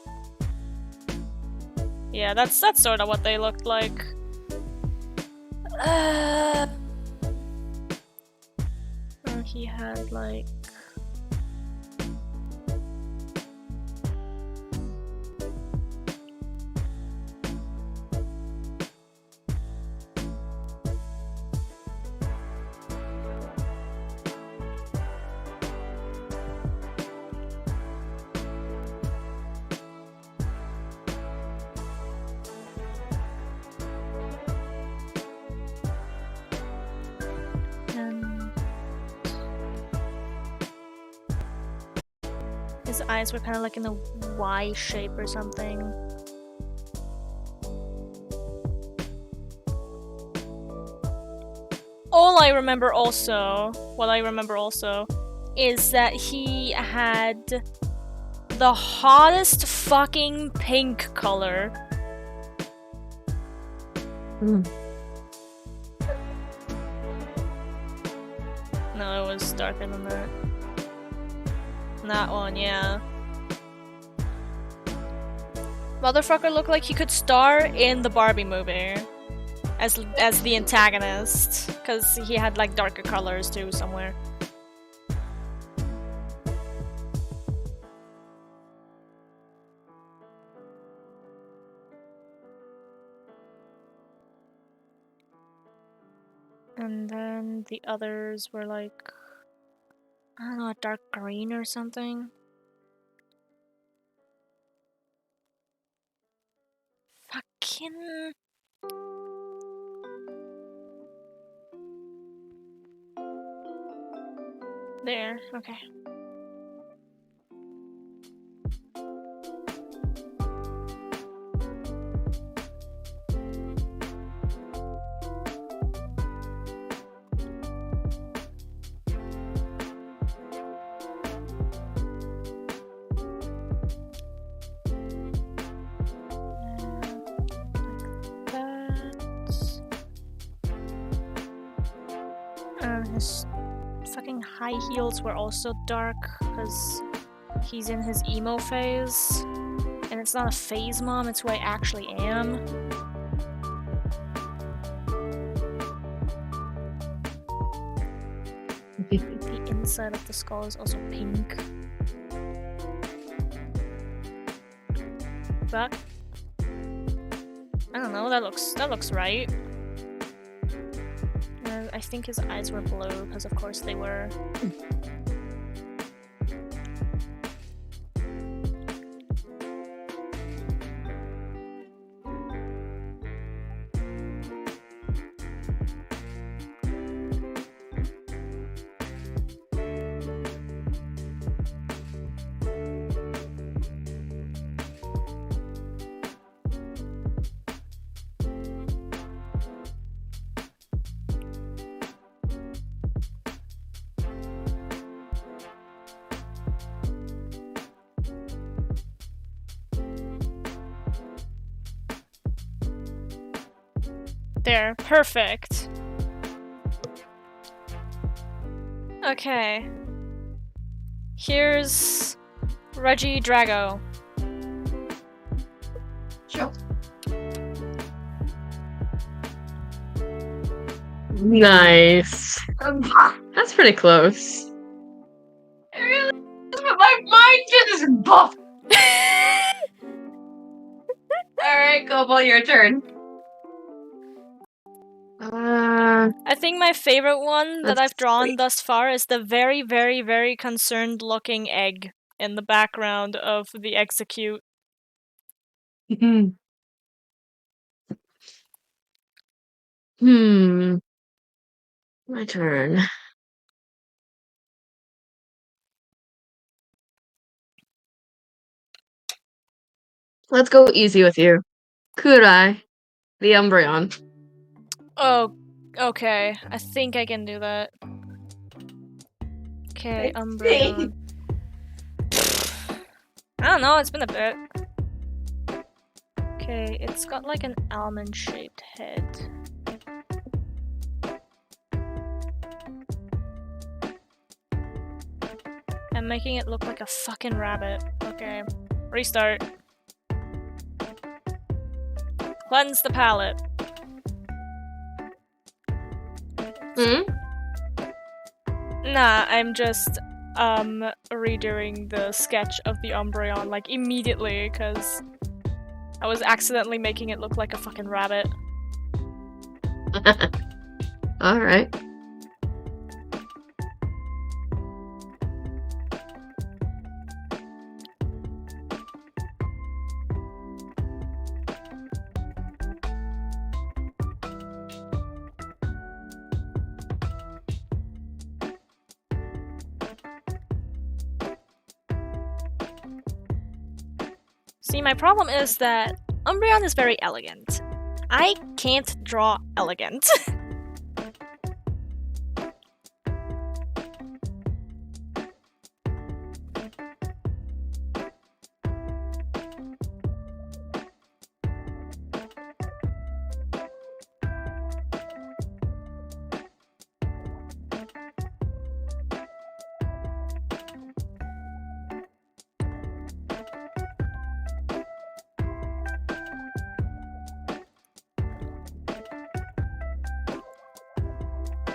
Speaker 2: Yeah, that's sort of what they looked like. Oh, he had like. His eyes were kind of like in a Y shape or something. What I remember also, is that he had the hottest fucking pink color.
Speaker 1: Mm.
Speaker 2: No, it was darker than that. That one, yeah. Motherfucker looked like he could star in the Barbie movie as the antagonist, because he had like darker colors too somewhere. And then the others were like, I don't know, a dark green or something. Fucking... There, okay. His fucking high heels were also dark because he's in his emo phase. And it's not a phase, Mom, it's who I actually am. The inside of the skull is also pink. But I don't know, that looks right. I think his eyes were blue, because of course they were. There, perfect. Okay. Here's Reggie Drago.
Speaker 3: Sure.
Speaker 1: Nice. That's pretty close.
Speaker 3: My mind just buffed. Alright, Kobo, your turn.
Speaker 2: I think my favorite one that
Speaker 1: Let's
Speaker 2: I've drawn
Speaker 1: see.
Speaker 2: thus far is the very, very, very concerned looking egg in the background of the execute.
Speaker 1: My turn. Let's go easy with you. Kurai, the Umbreon.
Speaker 2: Oh, okay. I think I can do that. Okay,
Speaker 3: Let's
Speaker 2: Umbreon. I don't know, it's been a bit. Okay, it's got like an almond-shaped head. I'm making it look like a fucking rabbit. Okay. Restart. Cleanse the palette.
Speaker 1: Hmm?
Speaker 2: Nah, I'm just redoing the sketch of the Umbreon like immediately because I was accidentally making it look like a fucking rabbit.
Speaker 1: Alright.
Speaker 2: See, my problem is that Umbreon is very elegant. I can't draw elegant.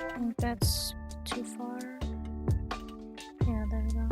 Speaker 2: I think that's too far. Yeah, there we go.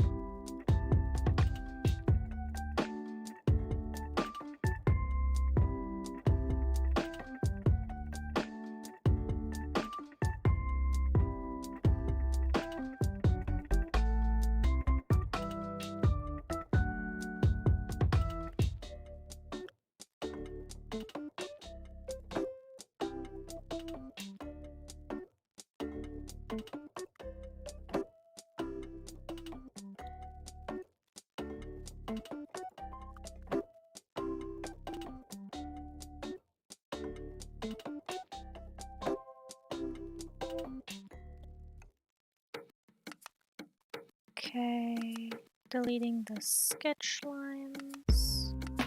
Speaker 2: Okay, deleting the sketch lines. I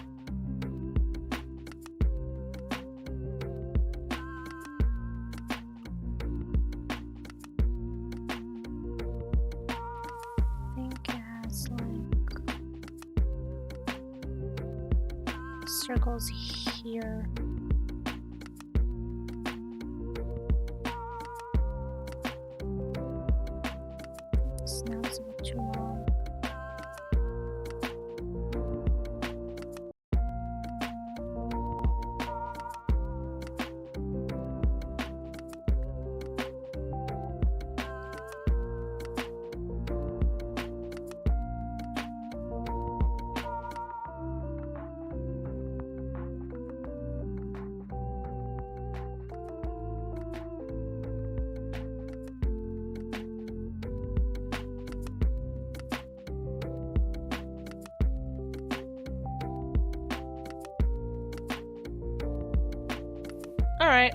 Speaker 2: think it has like circles here. This now is a bit too long. Alright.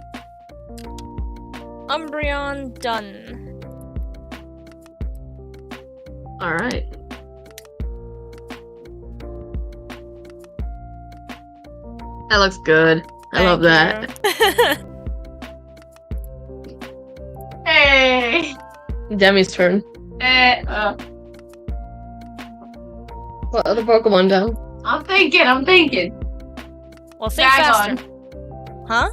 Speaker 2: Umbreon done.
Speaker 1: Alright. That looks good. I love that.
Speaker 3: Hey.
Speaker 1: Demi's turn. What other Pokemon down?
Speaker 3: I'm thinking.
Speaker 2: Well, think
Speaker 3: Bag
Speaker 2: faster. Huh?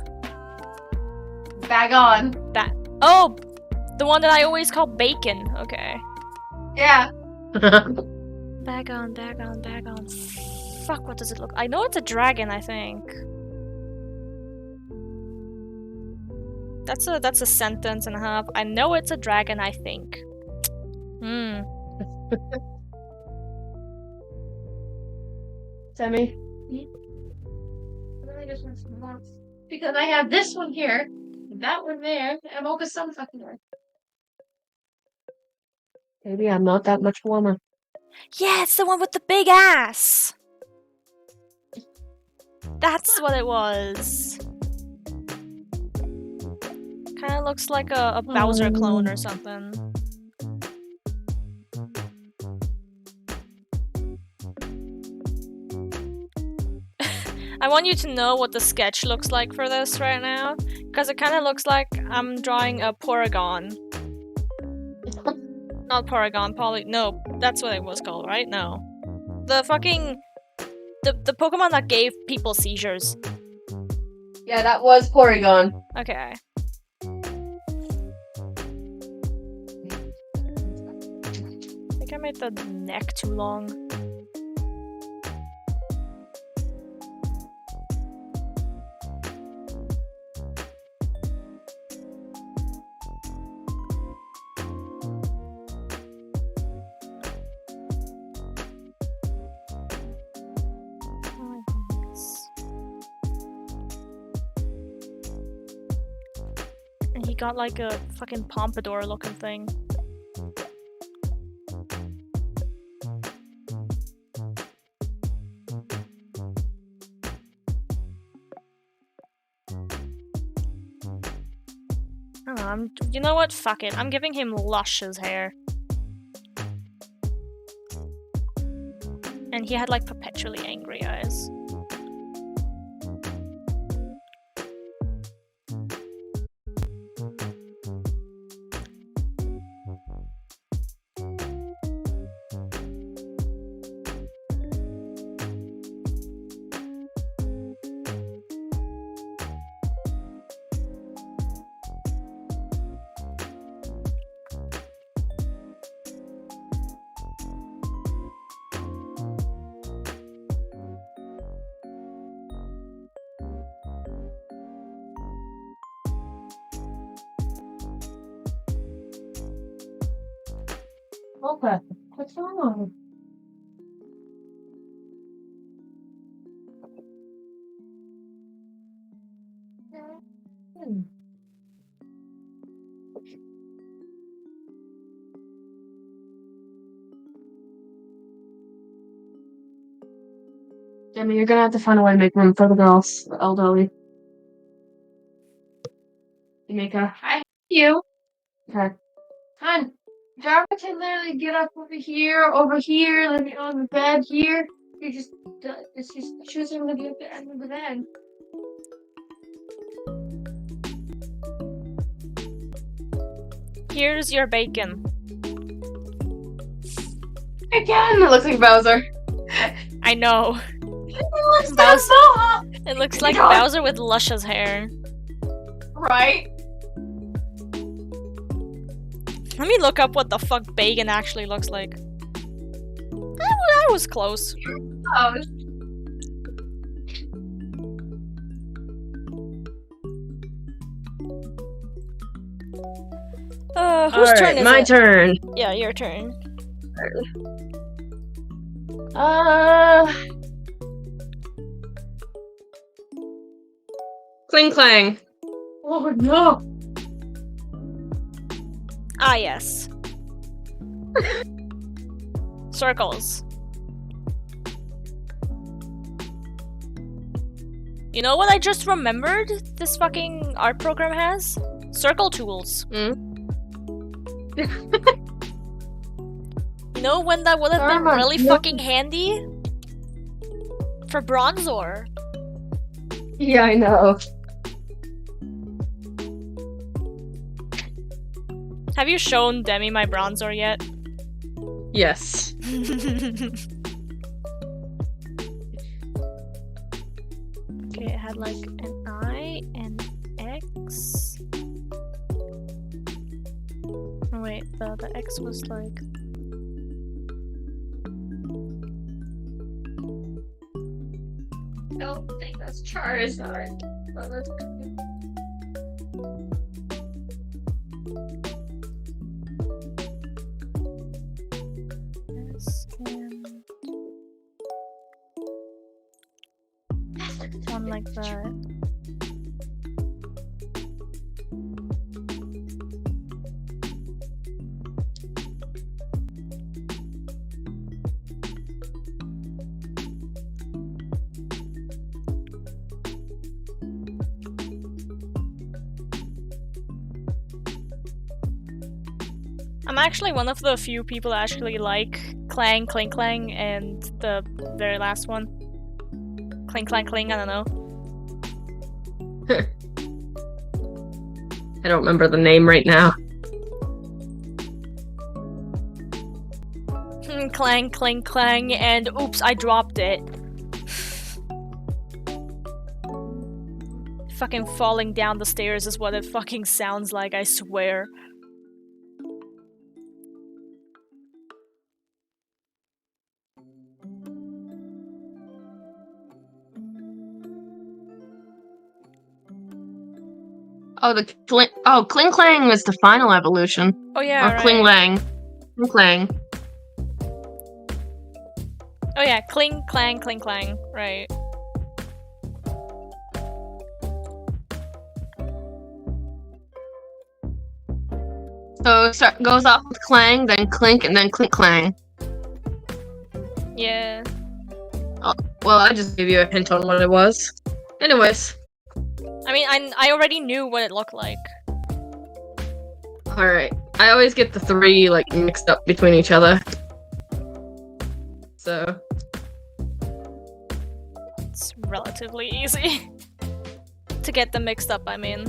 Speaker 3: Bag on.
Speaker 2: Oh! The one that I always call Bacon. Okay.
Speaker 3: Yeah.
Speaker 2: Bag on, bag on, bag on. Fuck, what does it look? I know it's a dragon, I think. That's a sentence and a half. I know it's a dragon, I think. Hmm.
Speaker 1: Demi.
Speaker 3: I just want some more. Because I have this one here, that one there, and Mocha's some fucking there.
Speaker 1: Maybe I'm not that much warmer.
Speaker 2: Yeah, it's the one with the big ass! That's what it was. Kinda looks like a Bowser clone or something. I want you to know what the sketch looks like for this right now, because it kind of looks like I'm drawing a Porygon. Not Porygon, no, that's what it was called, right? No. The fucking... The Pokemon that gave people seizures.
Speaker 1: Yeah, that was Porygon.
Speaker 2: Okay. I think I made the neck too long. And he got like a fucking pompadour looking thing. I don't know, you know what? Fuck it. I'm giving him luscious hair. And he had like perpetually angry eyes.
Speaker 3: Okay, what's going on?
Speaker 1: Jimmy, you're gonna have to find a way to make room for the girls, the elderly. Mika.
Speaker 3: I you.
Speaker 1: Okay.
Speaker 3: Hon, Java can literally get up over here, let me on the bed here. You just, it's just choosing to get the end of the bed.
Speaker 2: Here's your bacon.
Speaker 3: Again, it looks like Bowser.
Speaker 2: I know.
Speaker 3: It looks
Speaker 2: Bowser.
Speaker 3: so hot.
Speaker 2: It looks like
Speaker 3: God.
Speaker 2: Bowser with luscious hair.
Speaker 3: Right?
Speaker 2: Let me look up what the fuck bacon actually looks like. That was close.
Speaker 3: Oh,
Speaker 2: Whose turn is
Speaker 1: my
Speaker 2: it?
Speaker 1: turn.
Speaker 2: Yeah, your turn.
Speaker 1: Cling clang.
Speaker 3: oh no.
Speaker 2: Ah, yes. Circles. You know what I just remembered this fucking art program has? Circle tools. You know when that would have been really fucking handy? For Bronzor.
Speaker 1: Yeah, I know.
Speaker 2: Have you shown Demi my Bronzor yet?
Speaker 1: Yes.
Speaker 2: Okay, it had like an I and X. Oh wait, the X was like...
Speaker 3: I don't think that's Charizard. But let's
Speaker 2: S and... one like that. I'm actually one of the few people that actually like Clang, Cling Clang, and the very last one. Cling Clang Cling, I don't know.
Speaker 1: I don't remember the name right now.
Speaker 2: Clang, clang, clang, and oops, I dropped it. Fucking falling down the stairs is what it fucking sounds like, I swear.
Speaker 1: Oh, Kling Clang was the final evolution.
Speaker 2: Oh yeah,
Speaker 1: Or
Speaker 2: right.
Speaker 1: Kling Lang. Kling Clang.
Speaker 2: Oh yeah, cling, clang, cling, clang, right.
Speaker 1: So it goes off with Clang, then Clink, and then Clink Clang.
Speaker 2: Yeah.
Speaker 1: Well, I just gave you a hint on what it was. Anyways.
Speaker 2: I mean, I already knew what it looked like.
Speaker 1: Alright. I always get the three, like, mixed up between each other. So.
Speaker 2: It's relatively easy to get them mixed up, I mean.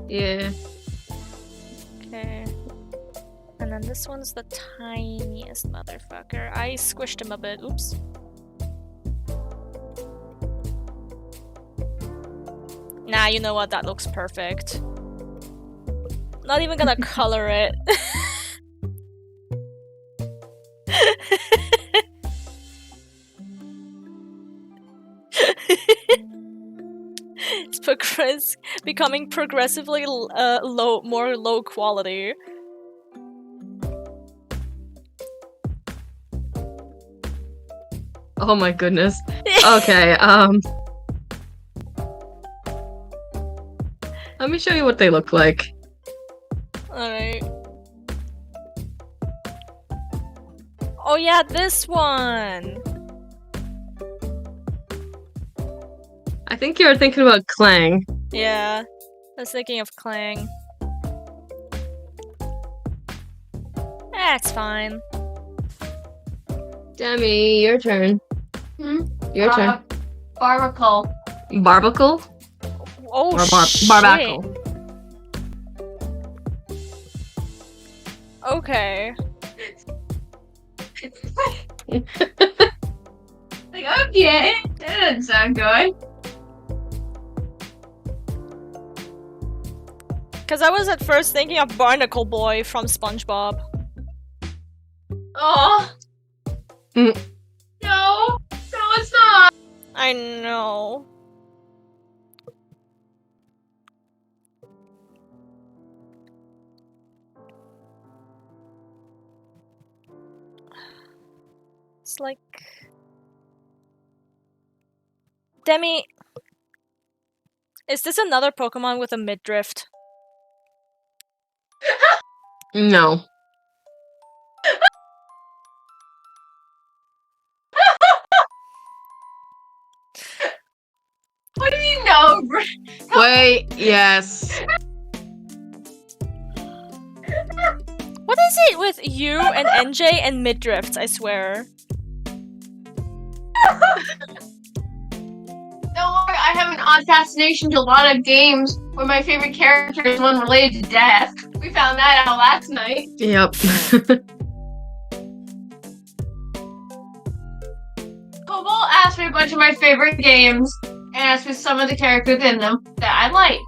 Speaker 1: Yeah.
Speaker 2: Okay. And then this one's the tiniest motherfucker. I squished him a bit. Oops. Nah, you know what? That looks perfect. Not even gonna color it. It's becoming progressively more low quality.
Speaker 1: Oh my goodness. Okay, let me show you what they look like.
Speaker 2: Alright. Oh yeah, this one!
Speaker 1: I think you're thinking about Clang.
Speaker 2: Yeah, I was thinking of Clang. That's fine.
Speaker 1: Demi, your turn.
Speaker 3: Hmm?
Speaker 1: Your turn.
Speaker 3: Barbacle.
Speaker 1: Barbacle?
Speaker 2: Oh
Speaker 1: Or
Speaker 2: shit!
Speaker 1: Barbacle?
Speaker 2: Okay.
Speaker 3: Like, okay, that doesn't sound good.
Speaker 2: Cause I was at first thinking of Barnacle Boy from SpongeBob.
Speaker 3: Oh.
Speaker 1: Mm.
Speaker 3: No, it's not.
Speaker 2: I know. It's like... Demi... Is this another Pokemon with a midriff?
Speaker 1: No.
Speaker 3: What do you know?
Speaker 1: Wait, yes.
Speaker 2: What is it with you and NJ and midriffs, I swear?
Speaker 3: Don't worry, I have an odd fascination to a lot of games where my favorite character is one related to death. We found that out last night.
Speaker 1: Yep.
Speaker 3: Kobo asked me a bunch of my favorite games and asked me some of the characters in them that I like.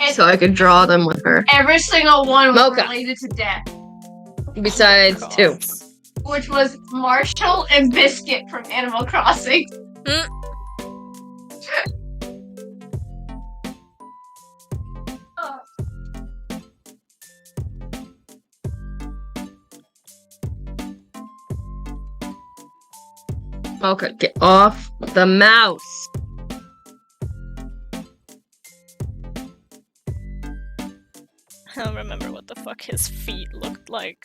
Speaker 3: And
Speaker 1: So I could draw them with her.
Speaker 3: every single one was
Speaker 1: Mocha.
Speaker 3: related to death,
Speaker 1: Besides
Speaker 2: Oh,
Speaker 1: two.
Speaker 3: which was Marshall and Biscuit from Animal Crossing.
Speaker 1: Okay, get off the mouse.
Speaker 2: I don't remember what the fuck his feet looked like.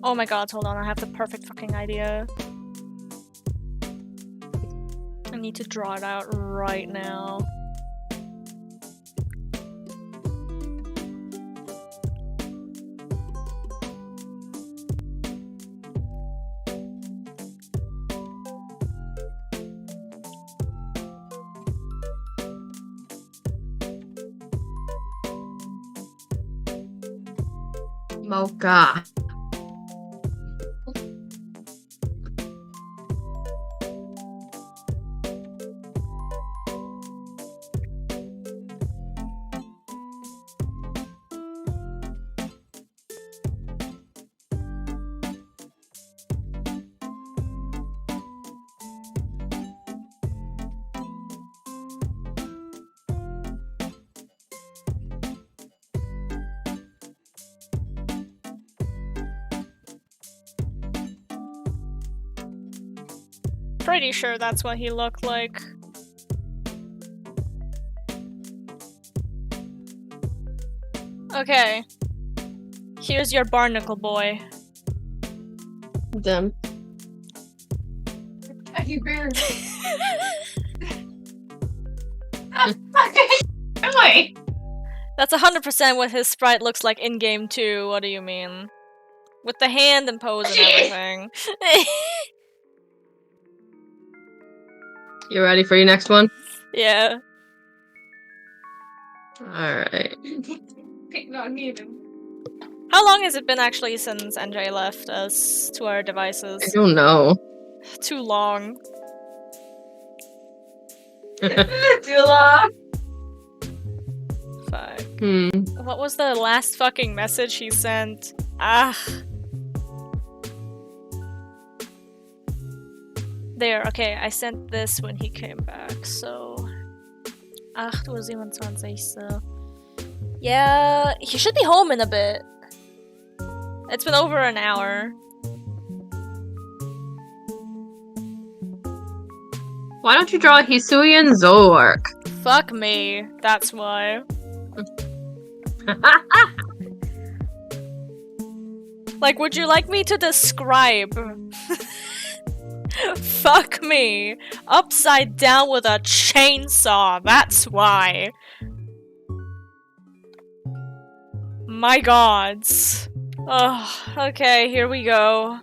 Speaker 2: Oh my god, hold on, I have the perfect fucking idea. I need to draw it out right now.
Speaker 1: Mocha.
Speaker 2: Pretty sure that's what he looked like. Okay. Here's your barnacle boy.
Speaker 1: Them.
Speaker 3: Teddy bear. Wait.
Speaker 2: That's 100% what his sprite looks like in-game too, what do you mean? With the hand and pose and everything.
Speaker 1: You ready for your next one?
Speaker 2: Yeah.
Speaker 1: Alright.
Speaker 3: Not even.
Speaker 2: How long has it been actually since NJ left us to our
Speaker 1: I
Speaker 2: devices?
Speaker 1: don't know.
Speaker 2: Too long.
Speaker 3: Too long.
Speaker 2: Fuck.
Speaker 1: Hmm.
Speaker 2: What was the last fucking message he sent? Ah. There, okay, I sent this when he came back, so... Ach, du 27. So... Yeah, he should be home in a bit. It's been over an hour.
Speaker 1: Why don't you draw Hisuian Zoroark?
Speaker 2: Fuck me, that's why. Like, would you like me to describe? Fuck me! Upside down with a chainsaw, that's why. My gods. Oh, okay, here we go.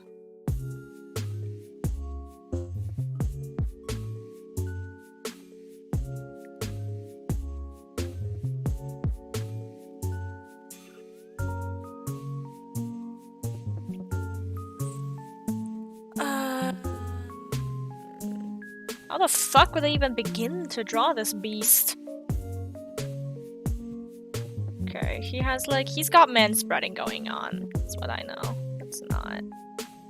Speaker 2: How the fuck would I even begin to draw this beast? Okay, he has like, he's got man spreading going on. That's what I know. That's not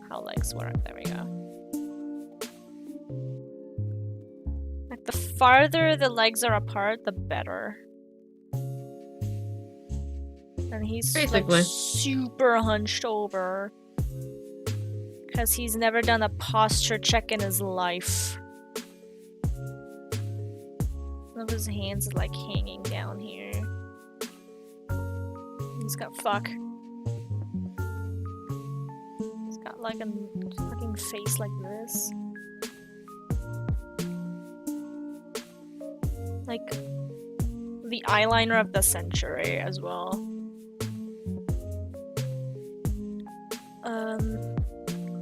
Speaker 2: how legs work. There we go. Like, the farther the legs are apart, the better. And he's
Speaker 1: Basically.
Speaker 2: like super hunched over. Because he's never done a posture check in his life. One of his hands is like hanging down here. He's got fuck. He's got like a fucking face like this. Like the eyeliner of the century as well.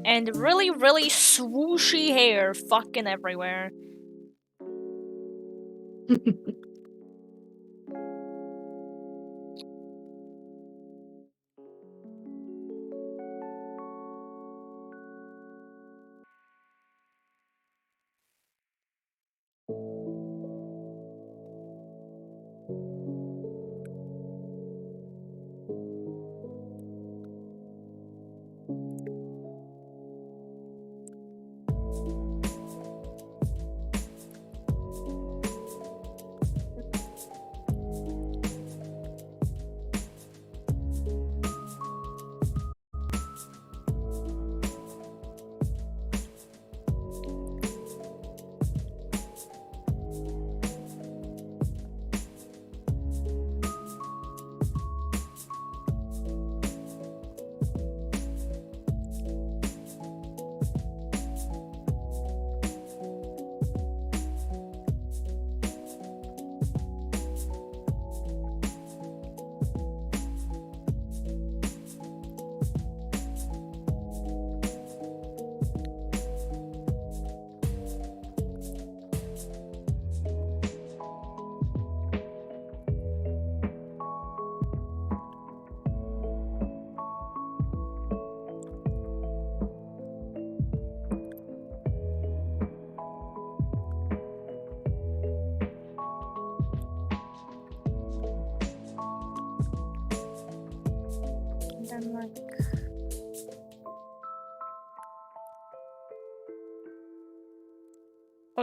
Speaker 2: And really, really swooshy hair fucking everywhere.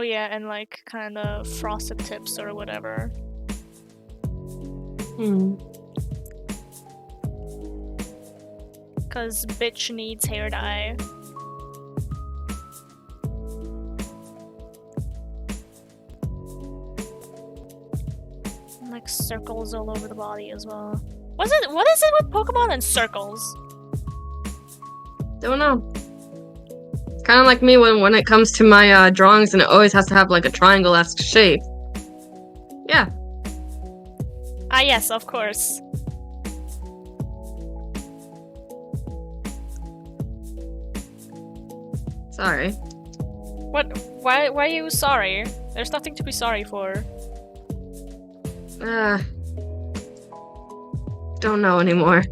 Speaker 2: yeah, and like kind of frosted tips or whatever. Cause bitch needs hair dye. And, like circles all over the body as well. What is it with Pokemon and circles?
Speaker 1: Don't know. It's kind of like me when it comes to my drawings, and it always has to have like a triangle-esque shape. Yeah.
Speaker 2: Ah, yes, of course.
Speaker 1: Sorry.
Speaker 2: What? Why are you sorry? There's nothing to be sorry for.
Speaker 1: Don't know anymore.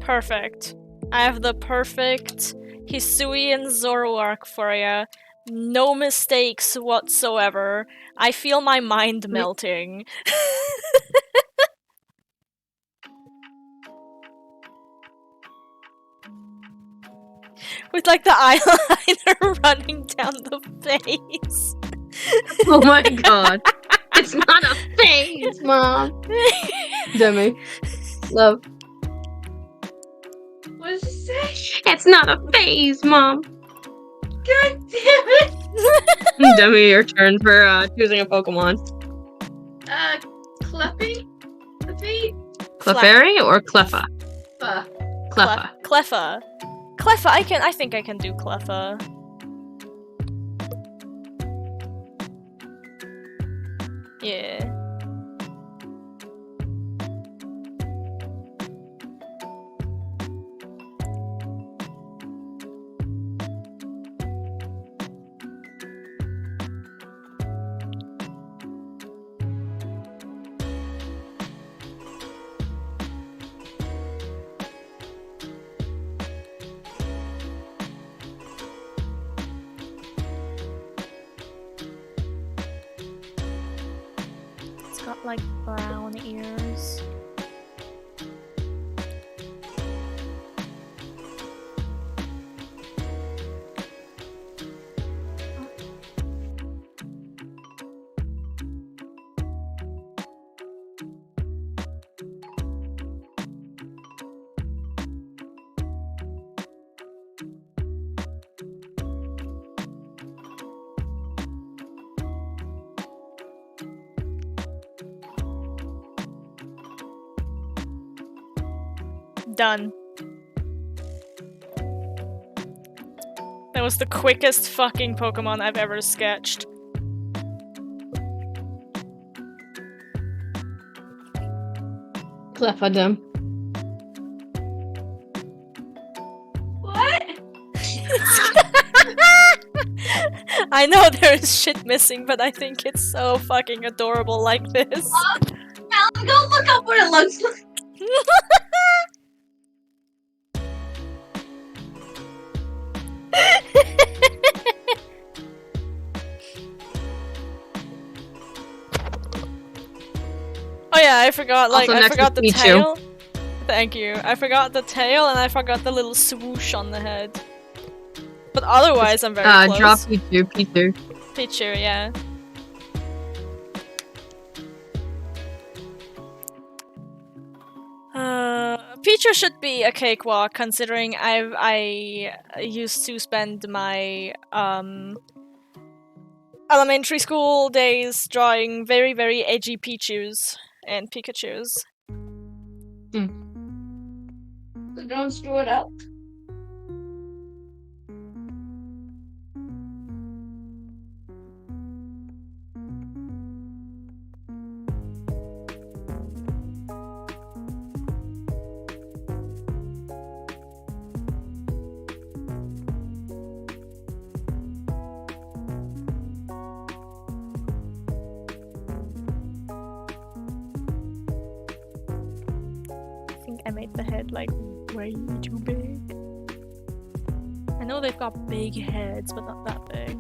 Speaker 2: Perfect. I have the perfect Hisuian Zoroark for ya. No mistakes whatsoever. I feel my mind melting. With like the eyeliner running down the face.
Speaker 1: Oh my god. It's not a phase, Mom. Demi. Love.
Speaker 3: What did you say?
Speaker 1: It's not a phase, Mom.
Speaker 3: God damn it!
Speaker 1: Demi, your turn for choosing a Pokemon.
Speaker 3: Cleffy? Cleffy?
Speaker 1: Clefairy or Cleffa? Cleffa.
Speaker 2: Cleffa. Cleffa, I think I can do Cleffa. Yeah. Got like brown ears. Done. That was the quickest fucking Pokemon I've ever sketched.
Speaker 1: Cleffa.
Speaker 3: What?
Speaker 2: I know there is shit missing, but I think it's so fucking adorable like this.
Speaker 3: Alan, go look up what it looks like.
Speaker 2: Oh yeah, I forgot, like,
Speaker 1: Also
Speaker 2: I
Speaker 1: next
Speaker 2: forgot
Speaker 1: to
Speaker 2: the
Speaker 1: Pichu.
Speaker 2: tail. Thank you. I forgot the tail and I forgot the little swoosh on the head. But otherwise, I'm very close.
Speaker 1: Drop Pichu.
Speaker 2: Pichu, yeah. Pichu should be a cakewalk, considering I used to spend my elementary school days drawing very, very edgy Pichus and Pikachus.
Speaker 3: So don't screw it up.
Speaker 2: I think I made the head like way too big. I know they've got big heads, but not that big.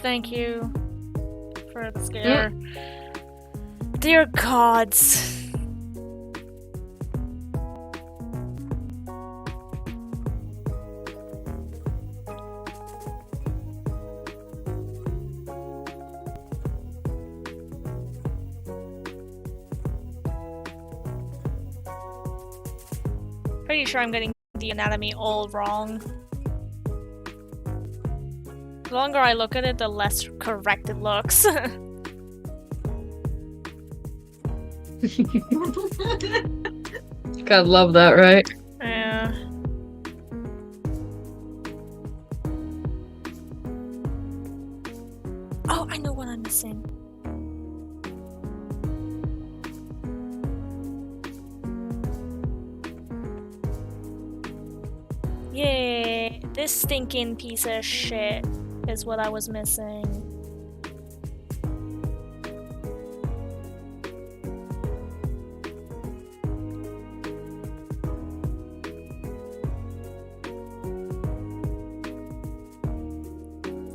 Speaker 2: Thank you for the scare. Dear gods. Pretty sure I'm getting the anatomy all wrong. The longer I look at it, the less correct it looks.
Speaker 1: Gotta love that, right?
Speaker 2: Yeah. Oh, I know what I'm missing. Yeah, this stinking piece of shit is what I was missing.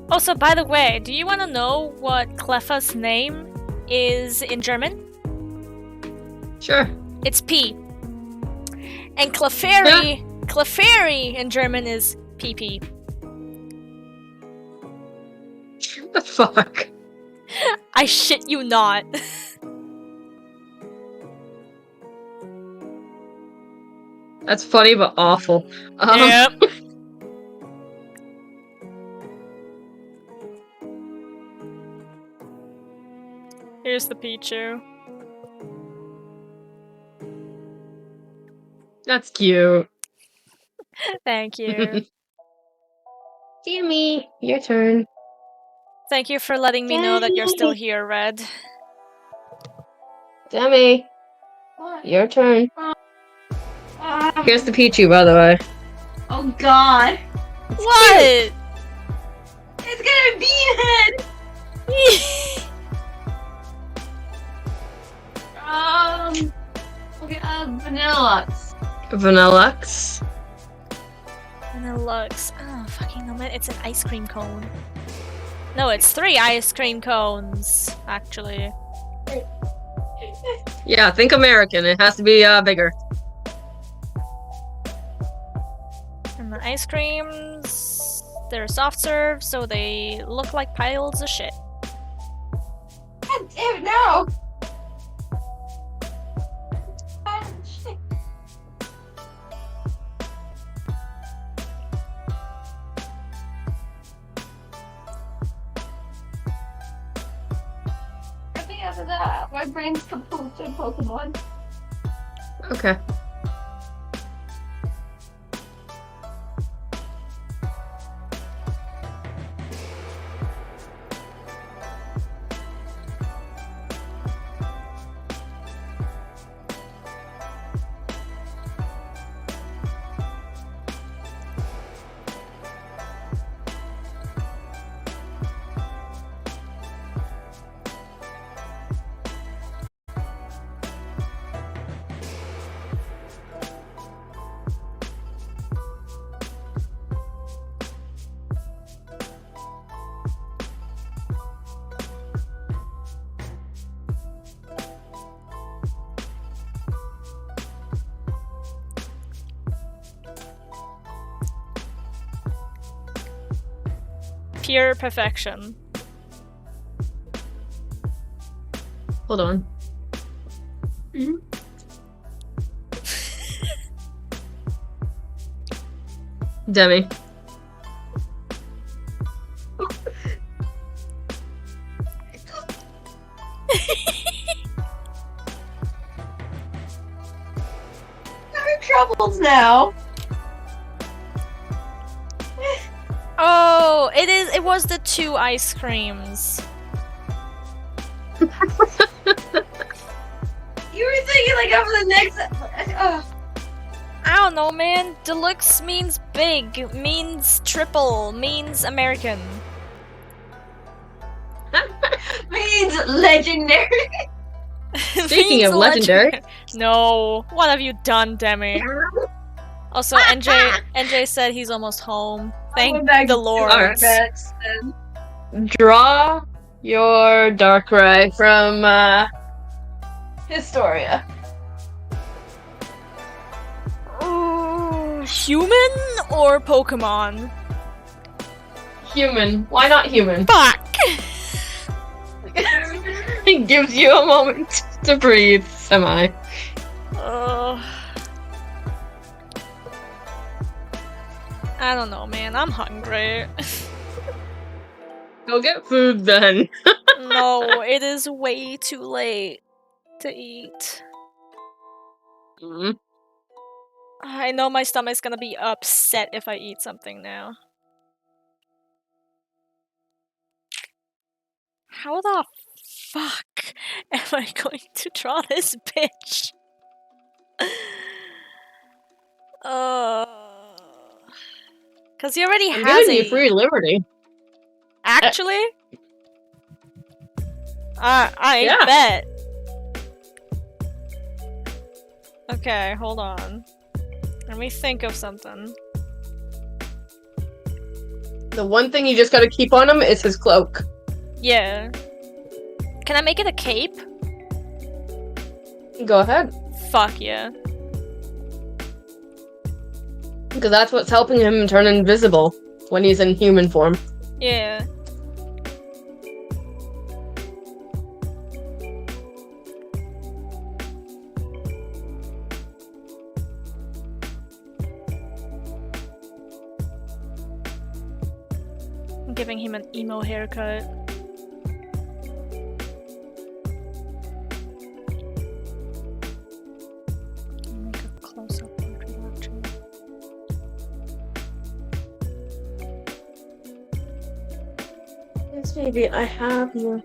Speaker 2: Also, by the way, do you want to know what Cleffa's name is in German?
Speaker 1: Sure.
Speaker 2: It's P. And Clefairy, Clefairy in German is PP.
Speaker 1: What the fuck?
Speaker 2: I shit you not.
Speaker 1: That's funny but awful.
Speaker 2: Yep. Here's the Pichu.
Speaker 1: That's cute.
Speaker 2: Thank you.
Speaker 1: Sammy, your turn.
Speaker 2: Thank you for letting me know that you're still here, Red.
Speaker 1: Demi,
Speaker 3: What?
Speaker 1: your turn. Here's the Pichu, by the way.
Speaker 3: Oh god.
Speaker 2: What?
Speaker 3: It's got a bee head! Okay, Vanillux.
Speaker 1: Vanillux.
Speaker 2: Vanillux. Oh, fucking no, man. It's an ice cream cone. No, it's 3 ice cream cones, actually.
Speaker 1: Yeah, think American. It has to be bigger.
Speaker 2: And the ice creams, they're soft serve, so they look like piles of shit.
Speaker 3: God damn it, no! Shit. I think after that, my brain's composed to Pokemon.
Speaker 1: Okay.
Speaker 2: Pure perfection.
Speaker 1: Hold on. Demi.
Speaker 3: I'm in troubles now.
Speaker 2: Oh, it was the 2 ice creams.
Speaker 3: You were thinking like over the next.
Speaker 2: I don't know, man. Deluxe means big, means triple, means American.
Speaker 3: Means legendary.
Speaker 1: Speaking of legendary.
Speaker 2: No. What have you done, Demi? Also, NJ said he's almost home. Thank the Lord.
Speaker 1: Alright. Draw your Darkrai from Historia.
Speaker 2: Human or Pokemon?
Speaker 1: Human. Why not human?
Speaker 2: Fuck!
Speaker 1: It gives you a moment to breathe, semi.
Speaker 2: I don't know, man. I'm hungry.
Speaker 1: Go get food then.
Speaker 2: No, it is way too late to eat.
Speaker 1: Mm.
Speaker 2: I know my stomach's gonna be upset if I eat something now. How the fuck am I going to draw this bitch? Cause he already
Speaker 1: I'm
Speaker 2: has
Speaker 1: giving you free liberty.
Speaker 2: Actually? I
Speaker 1: Yeah.
Speaker 2: bet. Okay, hold on. Let me think of something.
Speaker 1: The one thing you just gotta keep on him is his cloak.
Speaker 2: Yeah. Can I make it a cape?
Speaker 1: Go ahead.
Speaker 2: Fuck yeah.
Speaker 1: Because that's what's helping him turn invisible when he's in human form.
Speaker 2: Yeah. I'm giving him an emo haircut. Make a close-up portrait actually.
Speaker 1: Yes, baby, I have you.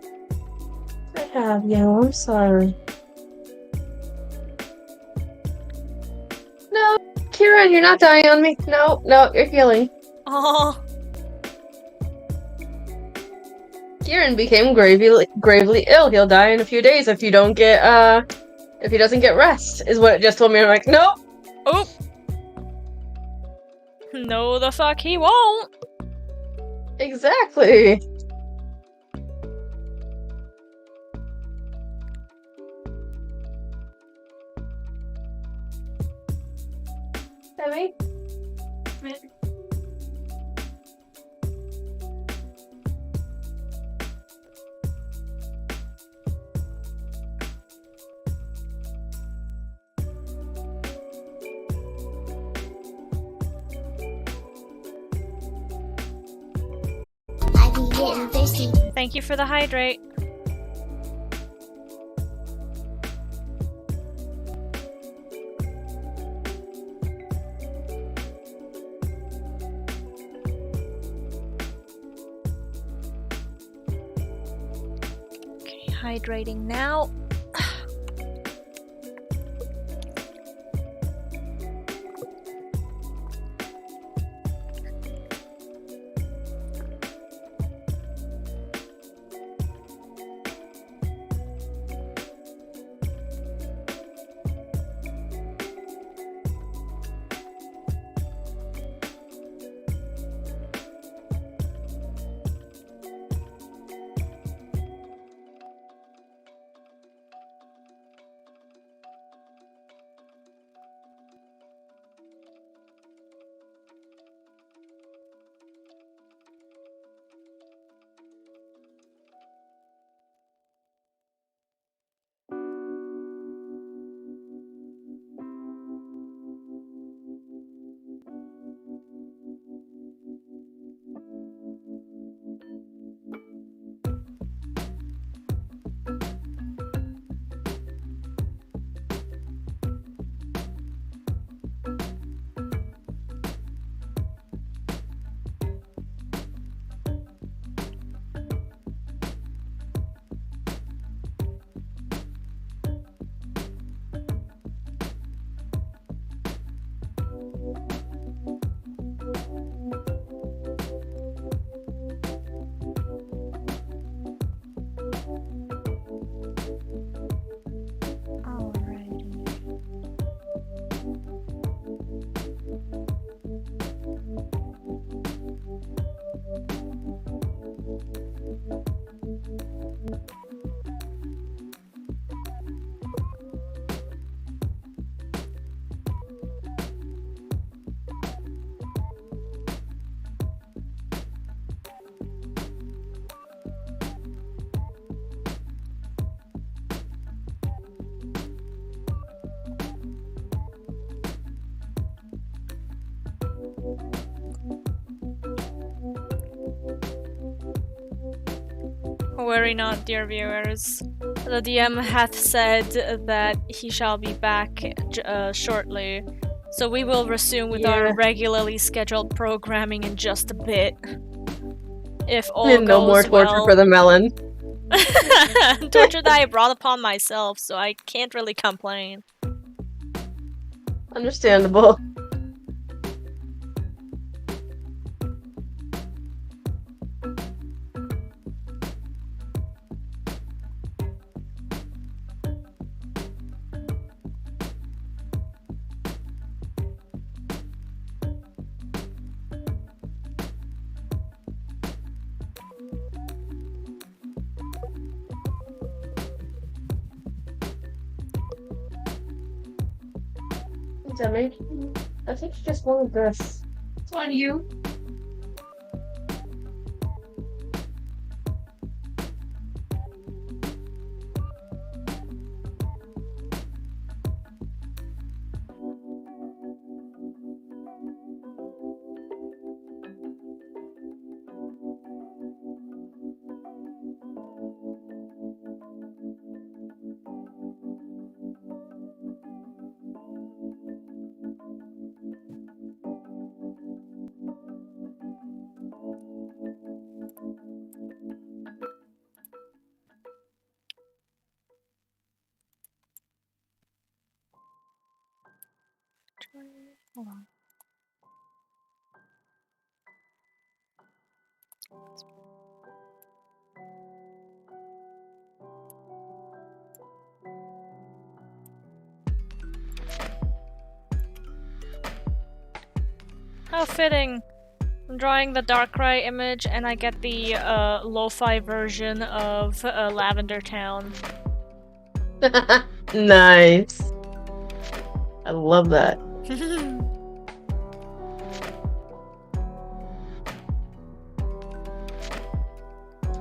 Speaker 1: I have you. I'm sorry. No, Kieran, you're not dying on me. No, you're healing.
Speaker 2: Oh.
Speaker 1: Kieran became gravely ill. He'll die in a few days if you don't get if he doesn't get rest. Is what it just told me. I'm like, nope.
Speaker 2: Oh. No, the fuck he won't.
Speaker 1: Exactly. Sammy?
Speaker 5: I be getting thirsty.
Speaker 2: Thank you for the hydrate. Okay, hydrating now. Worry not, dear viewers. The DM hath said that he shall be back shortly, so we will resume with our regularly scheduled programming in just a bit. If all
Speaker 1: And no more
Speaker 2: goes
Speaker 1: torture
Speaker 2: well.
Speaker 1: for the melon.
Speaker 2: Torture that I brought upon myself, so I can't really complain.
Speaker 1: Understandable. Demi, I think you just wanted this.
Speaker 3: It's on you.
Speaker 2: Hold on. How fitting. I'm drawing the Darkrai image and I get the lo-fi version of Lavender Town.
Speaker 1: Nice. I love that.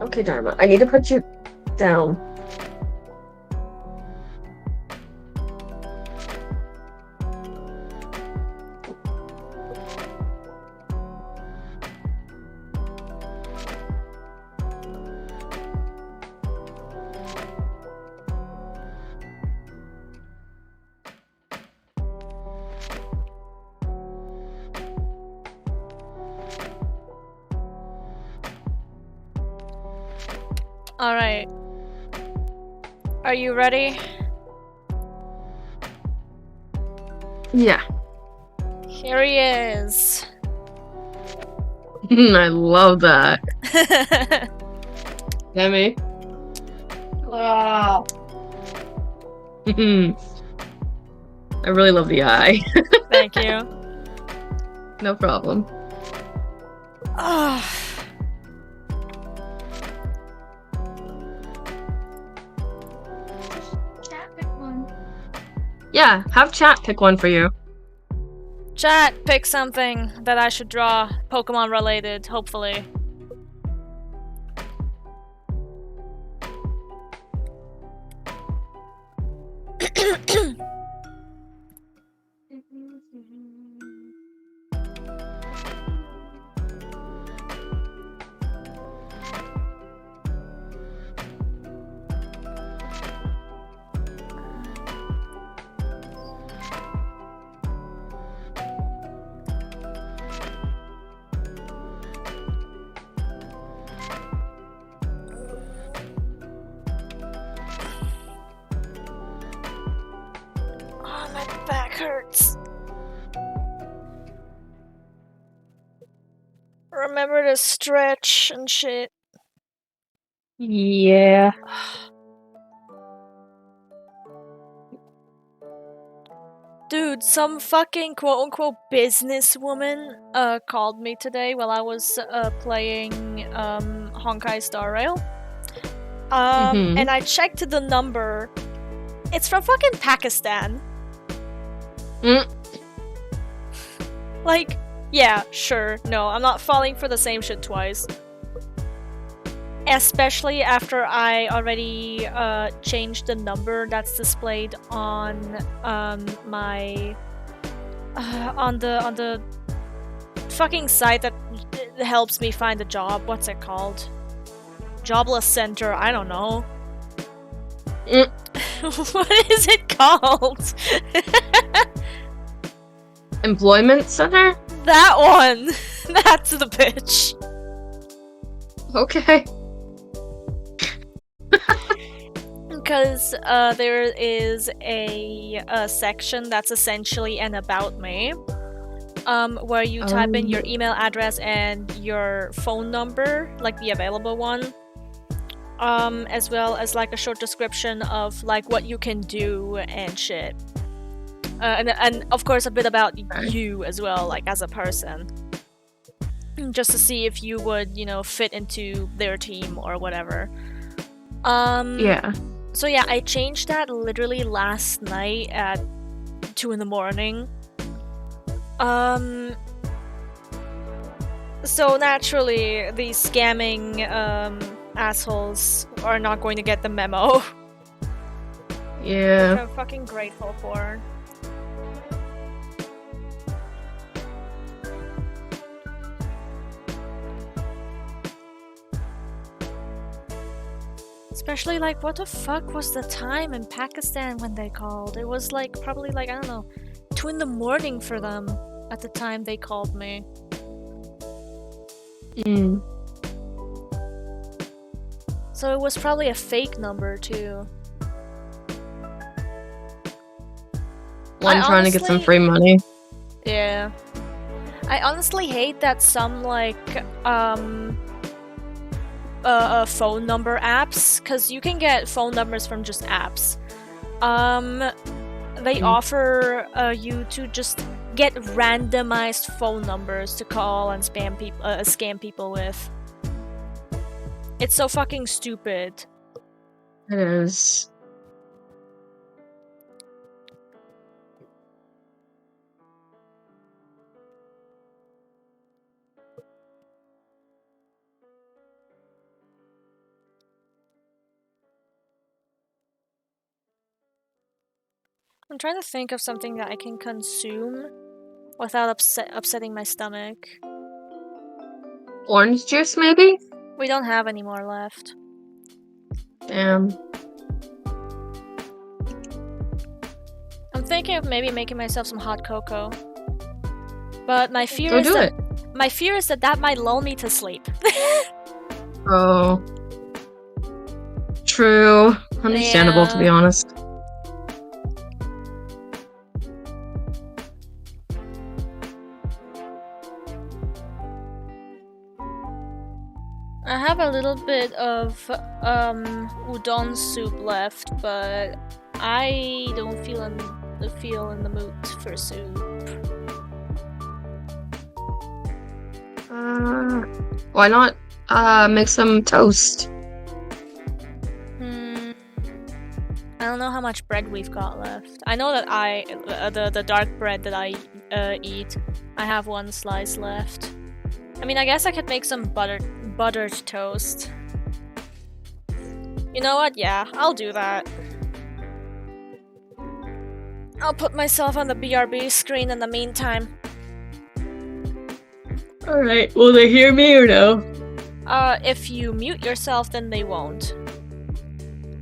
Speaker 1: Okay, Dharma, I need to put you down.
Speaker 2: Alright. Are you ready?
Speaker 1: Yeah.
Speaker 2: Here he is.
Speaker 1: I love that. Demi.
Speaker 3: Wow.
Speaker 1: I really love the eye.
Speaker 2: Thank you.
Speaker 1: No problem.
Speaker 2: Ah.
Speaker 3: Chat pick one.
Speaker 1: Yeah, have chat pick one for you.
Speaker 2: Chat, pick something that I should draw. Pokemon related, hopefully. Oh, my back hurts. Remember to stretch and shit.
Speaker 1: Yeah.
Speaker 2: Dude, some fucking quote-unquote businesswoman called me today while I was playing Honkai Star Rail. And I checked the number. It's from fucking Pakistan. Like, yeah, sure. No, I'm not falling for the same shit twice. Especially after I already changed the number that's displayed on my on the fucking site that helps me find a job. What's it called? jobless center, I don't know.
Speaker 1: Mm.
Speaker 2: What is it called?
Speaker 1: Employment center?
Speaker 2: That one! That's the bitch.
Speaker 1: Okay.
Speaker 2: Because there is a section that's essentially an about me, where you type in your email address and your phone number, like the available one, as well as like a short description of like what you can do and shit, and of course a bit about you as well, like as a person, just to see if you would, you know, fit into their team or whatever.
Speaker 1: Yeah.
Speaker 2: So yeah, I changed that literally last night at 2 in the morning. So naturally, these scamming assholes are not going to get the memo. Which
Speaker 1: Yeah.
Speaker 2: I'm fucking grateful for. Especially, like, what the fuck was the time in Pakistan when they called? It was, like, probably, like, I don't know, 2 in the morning for them at the time they called me.
Speaker 1: Mm.
Speaker 2: So it was probably a fake number, too.
Speaker 1: One trying to get some free money.
Speaker 2: Yeah. I honestly hate that some, like, phone number apps, because you can get phone numbers from just apps. They offer you to just get randomized phone numbers to call and scam people with. It's so fucking stupid.
Speaker 1: It is.
Speaker 2: I'm trying to think of something that I can consume without upsetting my stomach.
Speaker 1: Orange juice, maybe?
Speaker 2: We don't have any more left.
Speaker 1: Damn.
Speaker 2: I'm thinking of maybe making myself some hot cocoa. But my fear
Speaker 1: Go
Speaker 2: is
Speaker 1: do
Speaker 2: that
Speaker 1: it.
Speaker 2: my fear is that that might lull me to sleep.
Speaker 1: Oh. True. Understandable, to be
Speaker 2: Yeah.
Speaker 1: honest.
Speaker 2: I have a little bit of udon soup left, but I don't feel in the mood for soup.
Speaker 1: Why not make some toast?
Speaker 2: I don't know how much bread we've got left. I know that the dark bread that I eat, I have one slice left. I mean, I guess I could make some buttered toast. You know what? Yeah, I'll do that. I'll put myself on the BRB screen in the meantime.
Speaker 1: Alright, will they hear me or no?
Speaker 2: If you mute yourself, then they won't.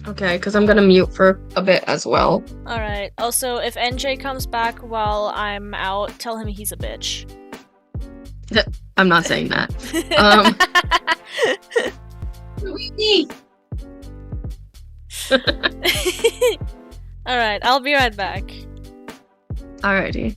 Speaker 1: Okay, because I'm gonna mute for a bit as well.
Speaker 2: Alright, also, if NJ comes back while I'm out, tell him he's a bitch.
Speaker 1: I'm not saying that.
Speaker 2: Alright, I'll be right back.
Speaker 1: Alrighty.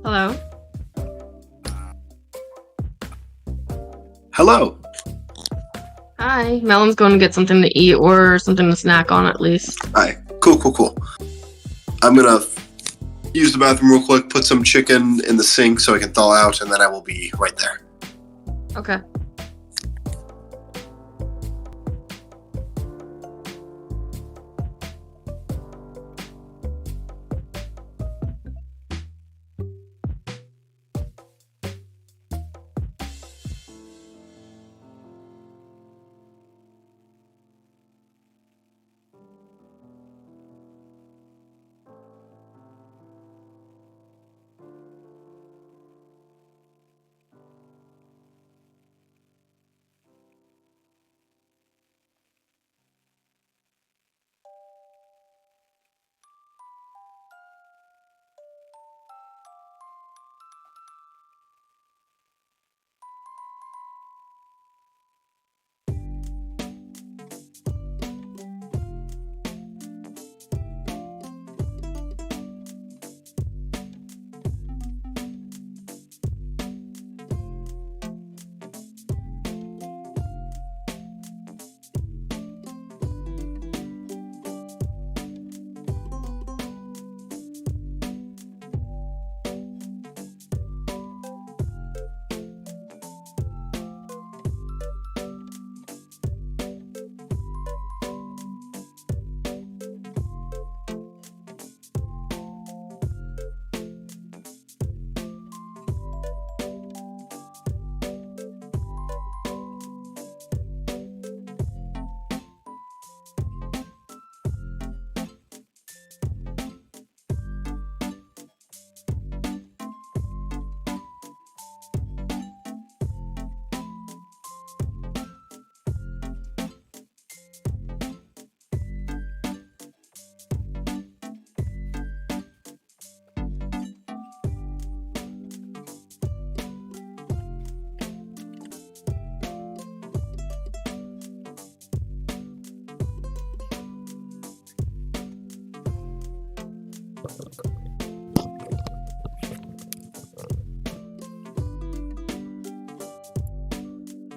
Speaker 1: Hello?
Speaker 6: Hello.
Speaker 1: Hi. Melon's going to get something to eat or something to snack on at least.
Speaker 6: Hi. Cool. I'm gonna use the bathroom real quick, put some chicken in the sink so I can thaw out, and then I will be right there.
Speaker 1: Okay.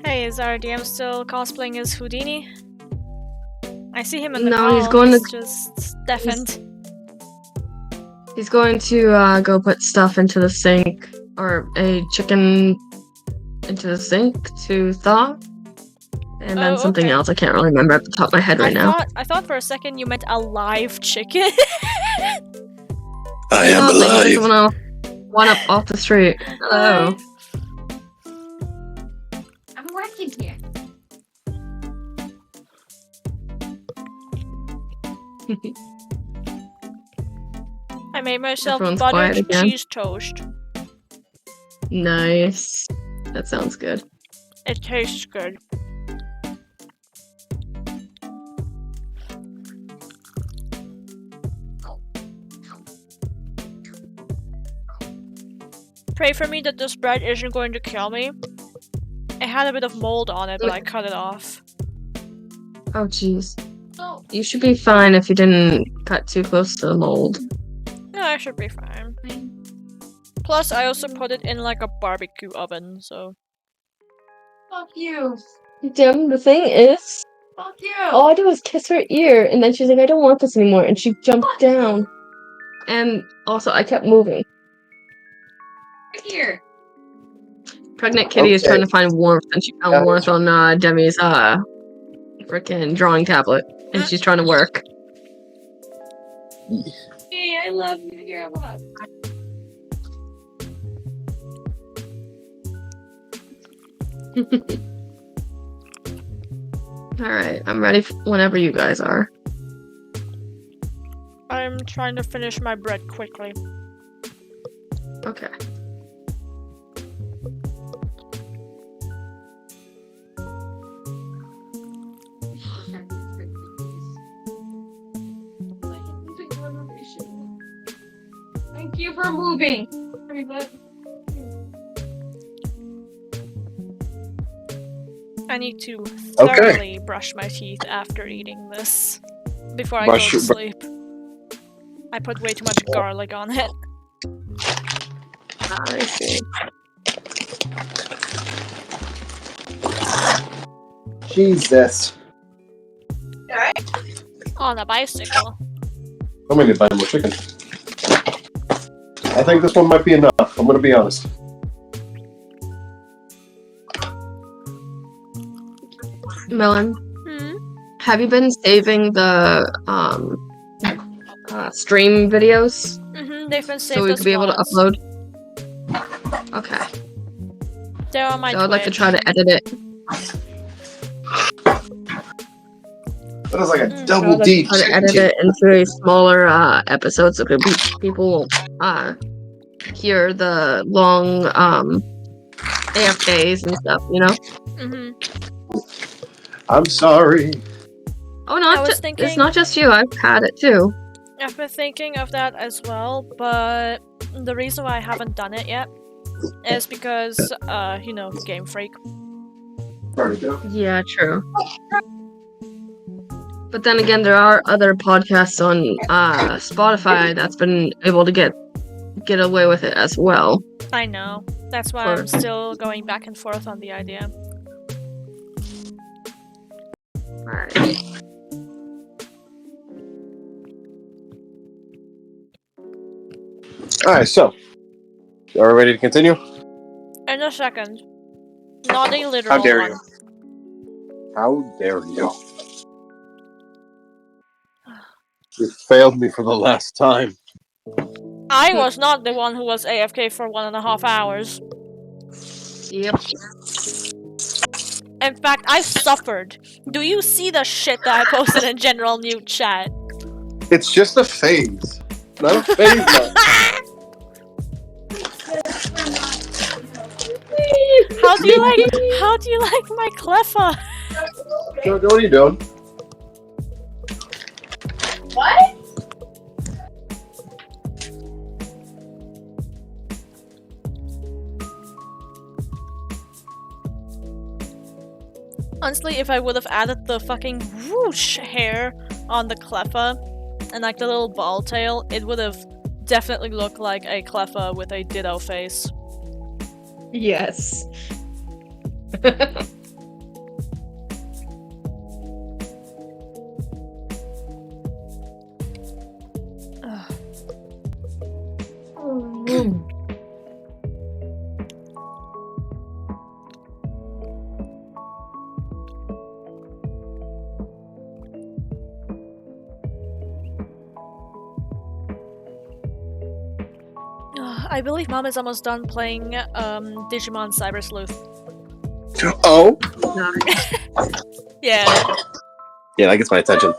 Speaker 2: Hey, is our DM still cosplaying as Houdini? I see him in the
Speaker 1: No,
Speaker 2: call.
Speaker 1: he's going to-
Speaker 2: just deafened.
Speaker 1: He's going to go put stuff into the sink, or a chicken into the sink to thaw. And then
Speaker 2: Oh,
Speaker 1: something
Speaker 2: okay.
Speaker 1: else I can't really remember at the top of my head right now.
Speaker 2: I thought for a second you meant a live chicken.
Speaker 6: I am
Speaker 1: Oh, thank you,
Speaker 6: alive.
Speaker 1: someone else. One up off the street. Hello.
Speaker 3: I'm working here.
Speaker 2: I made myself
Speaker 1: Everyone's quiet
Speaker 2: buttered
Speaker 1: again.
Speaker 2: cheese toast.
Speaker 1: Nice. That sounds good.
Speaker 2: It tastes good. Pray for me that this bread isn't going to kill me. It had a bit of mold on it, but I cut it off.
Speaker 1: Oh, jeez. You should be fine if you didn't cut too close to the mold.
Speaker 2: No, I should be fine. Plus, I also put it in like a barbecue oven, so...
Speaker 3: Fuck you.
Speaker 1: Dim, the thing is,
Speaker 3: Fuck you.
Speaker 1: all I did was kiss her ear, and then she's like, I don't want this anymore, and she jumped down. And also, I kept moving.
Speaker 3: Here.
Speaker 1: Pregnant Kitty is
Speaker 4: Okay.
Speaker 1: trying to find warmth, and she found
Speaker 4: Guys.
Speaker 1: warmth on Demi's freaking drawing tablet, and she's trying to work.
Speaker 3: Hey, I love you here a lot.
Speaker 1: Alright, I'm ready whenever you guys are.
Speaker 2: I'm trying to finish my bread quickly.
Speaker 1: Okay.
Speaker 3: Thank you for moving.
Speaker 2: I need to
Speaker 4: Okay.
Speaker 2: thoroughly brush my teeth after eating this before I go
Speaker 4: Brush
Speaker 2: to
Speaker 4: your-
Speaker 2: sleep. I put way too much garlic on it.
Speaker 1: I see.
Speaker 4: Jesus.
Speaker 2: On a bicycle.
Speaker 4: I'm gonna buy more chicken. I think this one might be enough. I'm gonna be honest.
Speaker 1: Melon,
Speaker 2: Hmm?
Speaker 1: have you been saving the stream videos
Speaker 2: Mm-hmm, they've been
Speaker 1: so
Speaker 2: saved
Speaker 1: we
Speaker 2: as
Speaker 1: could be able to
Speaker 2: VODs.
Speaker 1: upload? Okay.
Speaker 2: They're on my
Speaker 1: So I'd like to
Speaker 2: Twitch.
Speaker 1: try to edit it.
Speaker 4: That is like a
Speaker 2: Mm.
Speaker 1: I
Speaker 4: double
Speaker 1: would like
Speaker 4: D
Speaker 1: to try to
Speaker 4: chicken
Speaker 1: edit
Speaker 4: tip.
Speaker 1: it into a smaller episode so people hear the long AFKs and stuff, you know?
Speaker 2: Mm-hmm.
Speaker 4: I'm sorry.
Speaker 1: Oh,
Speaker 2: I was
Speaker 1: it's
Speaker 2: thinking-
Speaker 1: not just you. I've had it too.
Speaker 2: I've been thinking of that as well, but the reason why I haven't done it yet is because, Game Freak.
Speaker 1: Yeah, true. But then again, there are other podcasts on Spotify that's been able to get away with it as well.
Speaker 2: I know. That's why I'm
Speaker 1: Or-
Speaker 2: still going back and forth on the idea.
Speaker 1: Alright.
Speaker 4: Alright, so. Are we ready to continue?
Speaker 2: In a second. Not a literal
Speaker 4: How dare
Speaker 2: one.
Speaker 4: you? How dare you? You failed me for the last time.
Speaker 2: I was not the one who was AFK for 1.5 hours.
Speaker 1: Yep.
Speaker 2: In fact, I suffered. Do you see the shit that I posted in general new chat?
Speaker 4: It's just a phase. Not a phase, man.
Speaker 2: How do you like my Cleffa?
Speaker 4: Jojo, what are you doing?
Speaker 3: What?
Speaker 2: Honestly, if I would have added the fucking whoosh hair on the Cleffa and like the little ball tail, it would have definitely looked like a Cleffa with a ditto face.
Speaker 1: Yes.
Speaker 2: Ugh. I believe Mom is almost done playing Digimon Cyber Sleuth.
Speaker 4: Oh?
Speaker 2: Yeah.
Speaker 4: Yeah, that gets my attention.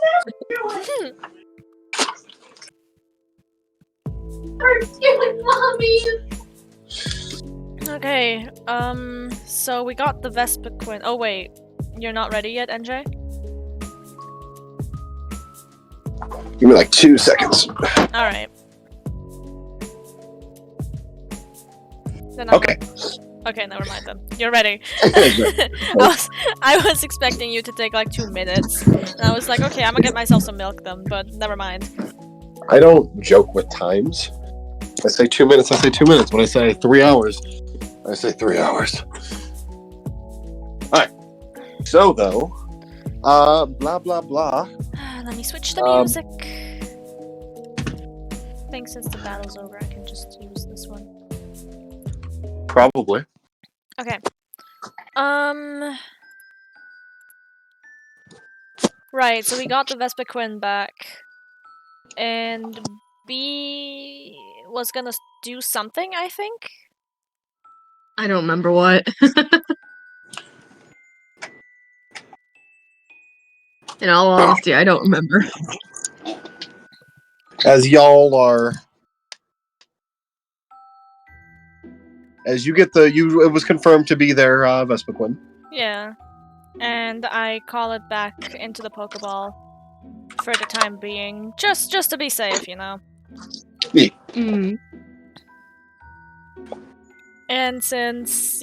Speaker 3: Are you mommy?
Speaker 2: Okay, so we got the Vespiquen. Oh wait, you're not ready yet, NJ?
Speaker 4: Give me like 2 seconds.
Speaker 2: Alright.
Speaker 4: Okay.
Speaker 2: Okay, never mind then. You're ready.
Speaker 4: Good.
Speaker 2: I was expecting you to take like 2 minutes. And I was like, okay, I'm gonna get myself some milk then, but never mind.
Speaker 4: I don't joke with times. I say 2 minutes, I say 2 minutes. When I say 3 hours, I say 3 hours. Alright. So, though, blah, blah, blah.
Speaker 2: Let me switch the music. I think since the battle's over, I can just use this one.
Speaker 4: Probably.
Speaker 2: Okay. Right, so we got the Vespiquen back. And B was gonna do something, I think?
Speaker 1: I don't remember what. In all honesty, I don't remember.
Speaker 4: As y'all are... As you get it was confirmed to be their Vespiquen.
Speaker 2: Yeah. And I call it back into the Pokeball for the time being. Just to be safe, you know.
Speaker 1: Mm.
Speaker 2: And since,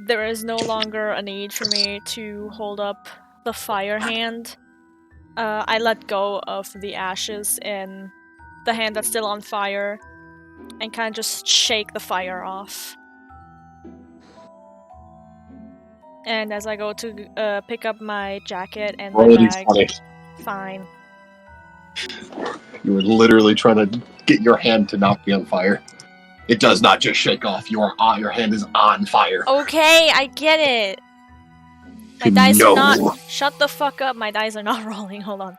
Speaker 2: there is no longer a need for me to hold up the fire hand. I let go of the ashes in the hand that's still on fire and kind of just shake the fire off. And as I go to pick up my jacket and my
Speaker 4: Really
Speaker 2: bag,
Speaker 4: funny.
Speaker 2: fine.
Speaker 4: You were literally trying to get your hand to not be on fire. It does not just shake off. Your hand is on fire.
Speaker 2: Okay, I get it. My dice
Speaker 4: No.
Speaker 2: are not. Shut the fuck up. My dice are not rolling. Hold on.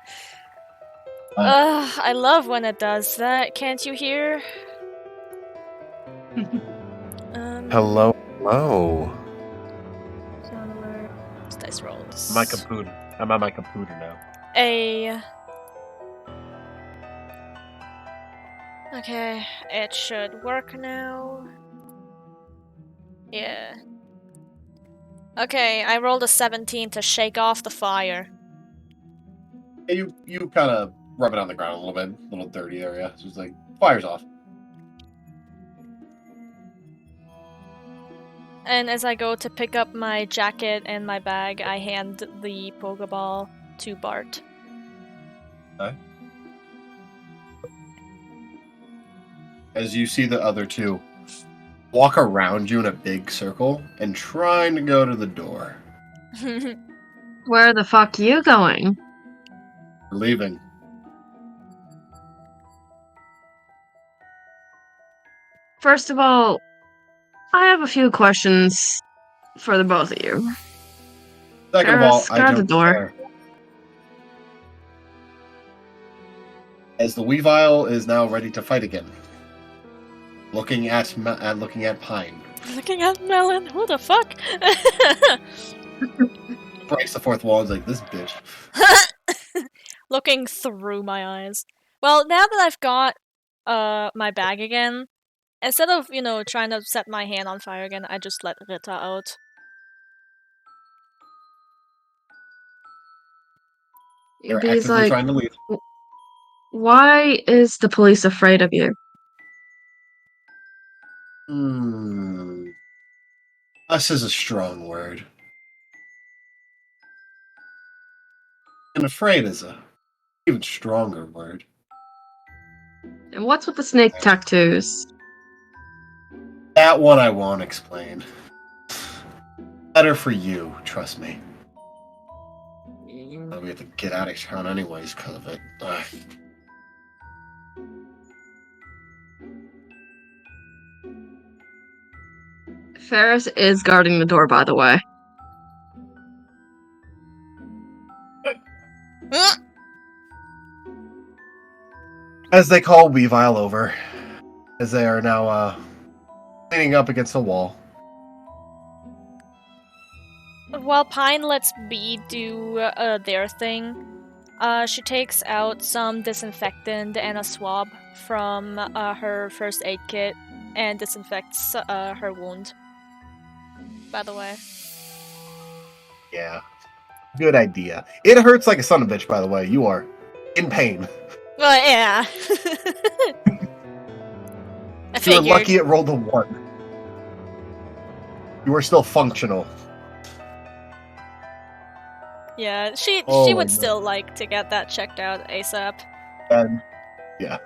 Speaker 2: I love when it does that. Can't you hear?
Speaker 7: Hello.
Speaker 2: Sound alerts, dice rolls.
Speaker 7: My computer. I'm on my computer now.
Speaker 2: Okay, it should work now. Yeah. Okay, I rolled a 17 to shake off the fire.
Speaker 4: You kind of rub it on the ground a little bit, little dirty area. So it's like, fire's off.
Speaker 2: And as I go to pick up my jacket and my bag, I hand the Pokeball to Bart.
Speaker 4: Okay. As you see the other two walk around you in a big circle and trying to go to the door.
Speaker 1: Where the fuck you going?
Speaker 4: We're leaving.
Speaker 1: First of all, I have a few questions for the both of you.
Speaker 4: Second of all,
Speaker 1: Ferris,
Speaker 4: I
Speaker 1: guard the
Speaker 4: don't
Speaker 1: door.
Speaker 4: care. As the Weavile is now ready to fight again. Looking at Pine.
Speaker 2: Looking at Melon, who the fuck?
Speaker 4: Breaks the fourth wall and is like, this bitch.
Speaker 2: Looking through my eyes. Well, now that I've got my bag again, instead of, trying to set my hand on fire again, I just let Rita out.
Speaker 4: They're
Speaker 1: He's
Speaker 4: actively
Speaker 1: like,
Speaker 4: trying to leave.
Speaker 1: why is the police afraid of you?
Speaker 4: Us is a strong word. And afraid is a even stronger word.
Speaker 1: And what's with the snake tattoos?
Speaker 4: That one I won't explain. Better for you, trust me. We have to get out of town anyways because of it. Ugh.
Speaker 1: Ferris is guarding the door, by the way.
Speaker 4: As they call Weavile over, as they are now leaning up against the wall.
Speaker 2: While Pine lets B do their thing, she takes out some disinfectant and a swab from her first aid kit and disinfects her wound. By the way.
Speaker 4: Yeah. Good idea. It hurts like a son of a bitch, by the way. You are in pain.
Speaker 2: Well, yeah. I
Speaker 4: You were
Speaker 2: figured.
Speaker 4: lucky it rolled a 1. You were still functional.
Speaker 2: Yeah, she
Speaker 4: Oh my
Speaker 2: would
Speaker 4: God.
Speaker 2: still like to get that checked out ASAP.
Speaker 4: And yeah.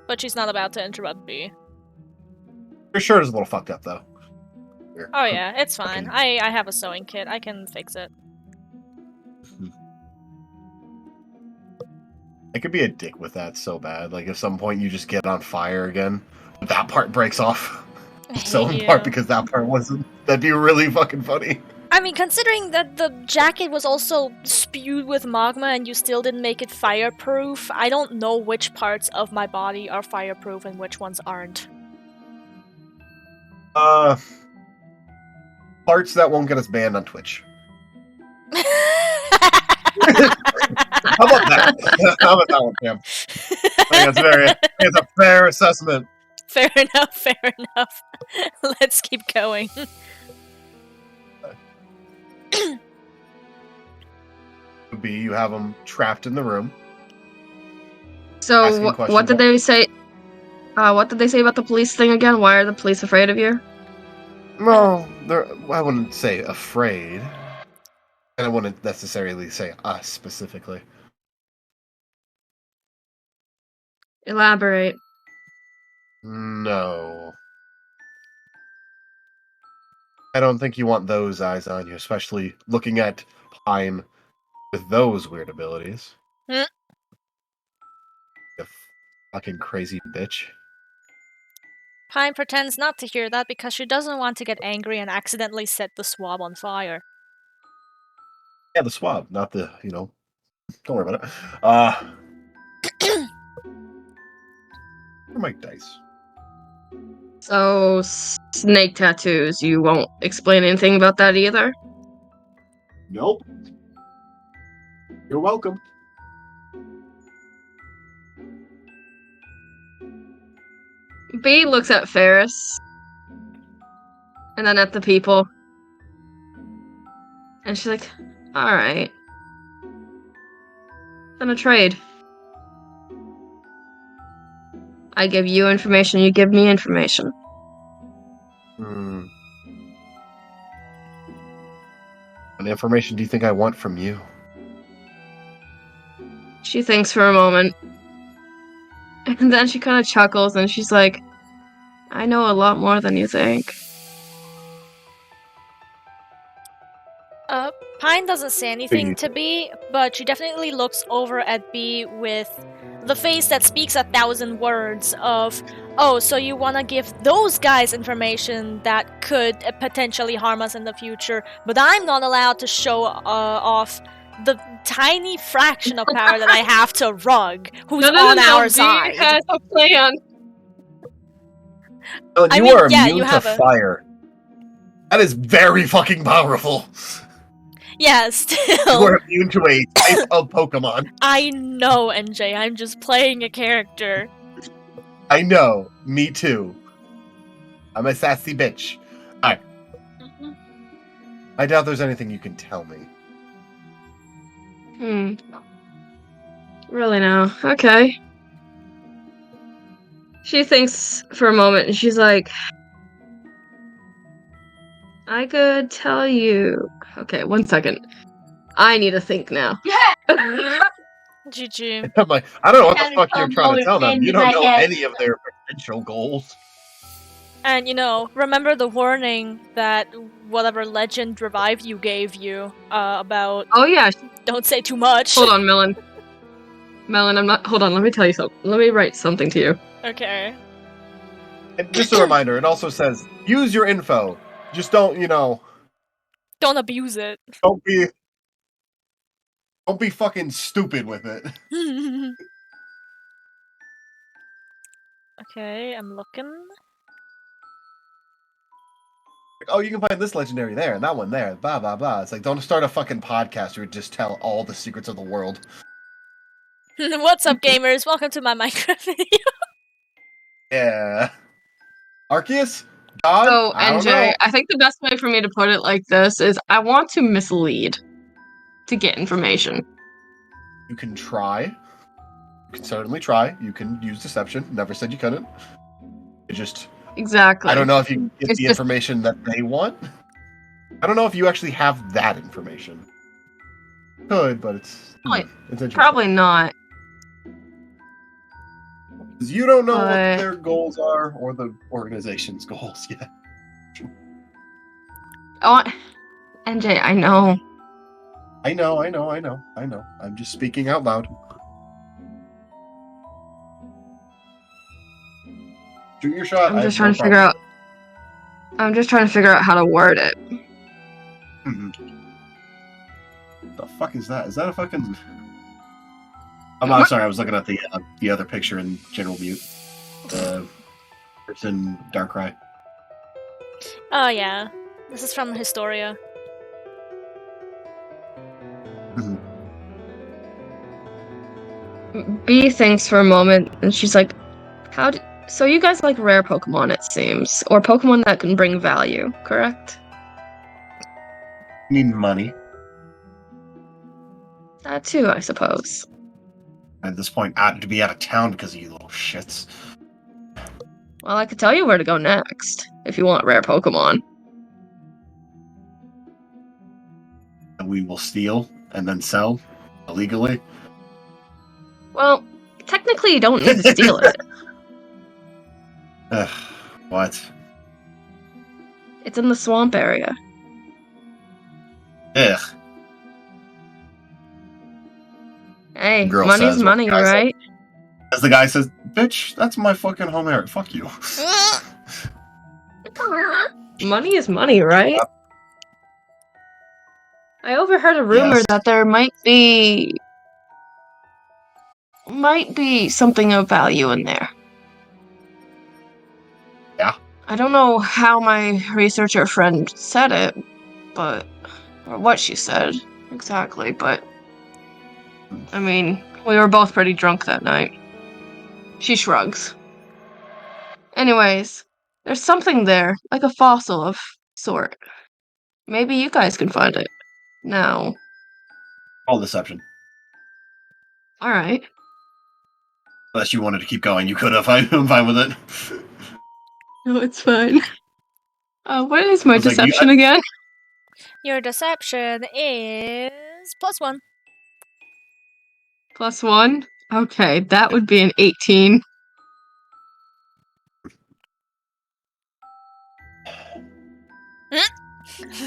Speaker 2: But she's not about to interrupt B.
Speaker 4: Your shirt is a little fucked up, though. Here.
Speaker 2: Oh yeah, it's fine.
Speaker 4: Okay.
Speaker 2: I have a sewing kit. I can fix it.
Speaker 4: I could be a dick with that so bad. Like, if some point you just get on fire again, that part breaks off. So in part because that part wasn't. That'd be really fucking funny.
Speaker 2: I mean, considering that the jacket was also spewed with magma and you still didn't make it fireproof, I don't know which parts of my body are fireproof and which ones aren't.
Speaker 4: Parts that won't get us banned on Twitch. How about that? How about that one, Cam? I think it's a fair assessment.
Speaker 2: Fair enough, fair enough. Let's keep going.
Speaker 4: B, you have them trapped in the room.
Speaker 1: So
Speaker 4: Asking
Speaker 1: what
Speaker 4: questions
Speaker 1: did they say? What did they say about the police thing again? Why are the police afraid of you?
Speaker 7: No, I wouldn't say afraid. And I wouldn't necessarily say us specifically.
Speaker 1: Elaborate.
Speaker 7: No. I don't think you want those eyes on you, especially looking at Pine with those weird abilities.
Speaker 2: Hmm.
Speaker 7: You fucking crazy bitch.
Speaker 2: Pine pretends not to hear that because she doesn't want to get angry and accidentally set the swab on fire.
Speaker 7: Yeah, the swab, not the, don't worry about it. Mike Dice.
Speaker 1: So, snake tattoos, you won't explain anything about that either?
Speaker 4: Nope. You're welcome.
Speaker 1: B looks at Ferris. And then at the people. And she's like, alright. Then a trade. I give you information, you give me information.
Speaker 7: Hmm. What information do you think I want from you?
Speaker 1: She thinks for a moment. And then she kind of chuckles and she's like, I know a lot more than you think.
Speaker 2: Pine doesn't say anything to B, but she definitely looks over at B with the face that speaks 1,000 words of, oh, so you want to give those guys information that could potentially harm us in the future, but I'm not allowed to show off the tiny fraction of power that I have to Rug, who's on our side.
Speaker 1: B has a plan.
Speaker 7: Oh,
Speaker 2: I
Speaker 7: you
Speaker 2: mean,
Speaker 7: are
Speaker 2: yeah,
Speaker 7: immune
Speaker 2: you
Speaker 7: to
Speaker 2: have a-
Speaker 7: fire. That is very fucking powerful.
Speaker 2: Yeah,
Speaker 7: You
Speaker 2: still.
Speaker 7: are immune to a type of Pokemon.
Speaker 2: I know, NJ, I'm just playing a character.
Speaker 7: I know. Me too. I'm a sassy bitch. Alright. I doubt there's anything you can tell me.
Speaker 1: Really now. Okay. She thinks for a moment and she's like, I could tell you. Okay, 1 second. I need to think now.
Speaker 2: GG.
Speaker 7: I'm like, I don't know what the
Speaker 3: Having
Speaker 7: fuck you're
Speaker 3: some
Speaker 7: trying to tell them.
Speaker 3: moment
Speaker 7: You
Speaker 3: in
Speaker 7: don't
Speaker 3: my
Speaker 7: know
Speaker 3: head.
Speaker 7: any of their potential goals.
Speaker 2: And remember the warning that whatever legend revive you gave you about
Speaker 1: Oh yeah.
Speaker 2: don't say too much.
Speaker 1: Hold on, Melon. Melon, I'm not. Hold on. Let me tell you something. Let me write something to you.
Speaker 2: Okay.
Speaker 7: And just a reminder, it also says, use your info. Just don't,
Speaker 2: Don't abuse it.
Speaker 7: don't be fucking stupid with it.
Speaker 2: Okay, I'm looking.
Speaker 7: Like, oh, you can find this legendary there and that one there, blah, blah, blah. It's like, don't start a fucking podcast or just tell all the secrets of the world.
Speaker 2: What's up, gamers? Welcome to my Minecraft video.
Speaker 7: Yeah. Arceus? God?
Speaker 1: So,
Speaker 7: I don't know.
Speaker 1: NJ, I think the best way for me to put it like this is I want to mislead to get information.
Speaker 7: You can try. You can certainly try. You can use deception. Never said you couldn't. It just...
Speaker 1: Exactly.
Speaker 7: I don't know if you get
Speaker 1: It's
Speaker 7: the
Speaker 1: just-
Speaker 7: information that they want. I don't know if you actually have that information. Could, but it's interesting.
Speaker 1: Probably not.
Speaker 7: 'Cause you don't know what
Speaker 1: But-
Speaker 7: their goals are or the organization's goals yet.
Speaker 1: Oh, NJ, I know.
Speaker 7: I know. I'm just speaking out loud. Shoot your shot.
Speaker 1: I'm just trying to figure out. I'm just trying to figure out how to word it.
Speaker 7: The fuck is that? Is that a fucking? I'm sorry. I was looking at the other picture in general mute. It's in Darkrai.
Speaker 2: Oh yeah. This is from Historia.
Speaker 1: B thinks for a moment, and she's like, So you guys like rare Pokemon, it seems. Or Pokemon that can bring value, correct?
Speaker 7: Need money.
Speaker 1: That too, I suppose.
Speaker 7: At this point, I have to be out of town because of you little shits.
Speaker 1: Well, I could tell you where to go next, if you want rare Pokemon.
Speaker 7: that we will steal and then sell illegally?
Speaker 1: Well, technically you don't need to steal it.
Speaker 7: What?
Speaker 1: It's in the swamp area.
Speaker 7: Ugh.
Speaker 1: Hey,
Speaker 7: Girl
Speaker 1: money's
Speaker 7: says,
Speaker 1: money,
Speaker 7: guy says-
Speaker 1: right?
Speaker 7: As the guy says, bitch, that's my fucking home area. Fuck you.
Speaker 1: Money is money, right? I overheard a rumor
Speaker 7: Yes.
Speaker 1: that there might be something of value in there.
Speaker 7: Yeah.
Speaker 1: I don't know how my researcher friend said it, or what she said exactly, but I mean, we were both pretty drunk that night. She shrugs. Anyways, there's something there, like a fossil of sort. Maybe you guys can find it. Now.
Speaker 7: All deception.
Speaker 1: Alright.
Speaker 7: Unless you wanted to keep going, you could have. I'm fine with it.
Speaker 1: No, it's fine. What is my
Speaker 7: I was like,
Speaker 1: deception again?
Speaker 2: Your deception is +1.
Speaker 1: +1? Okay, that would be an 18.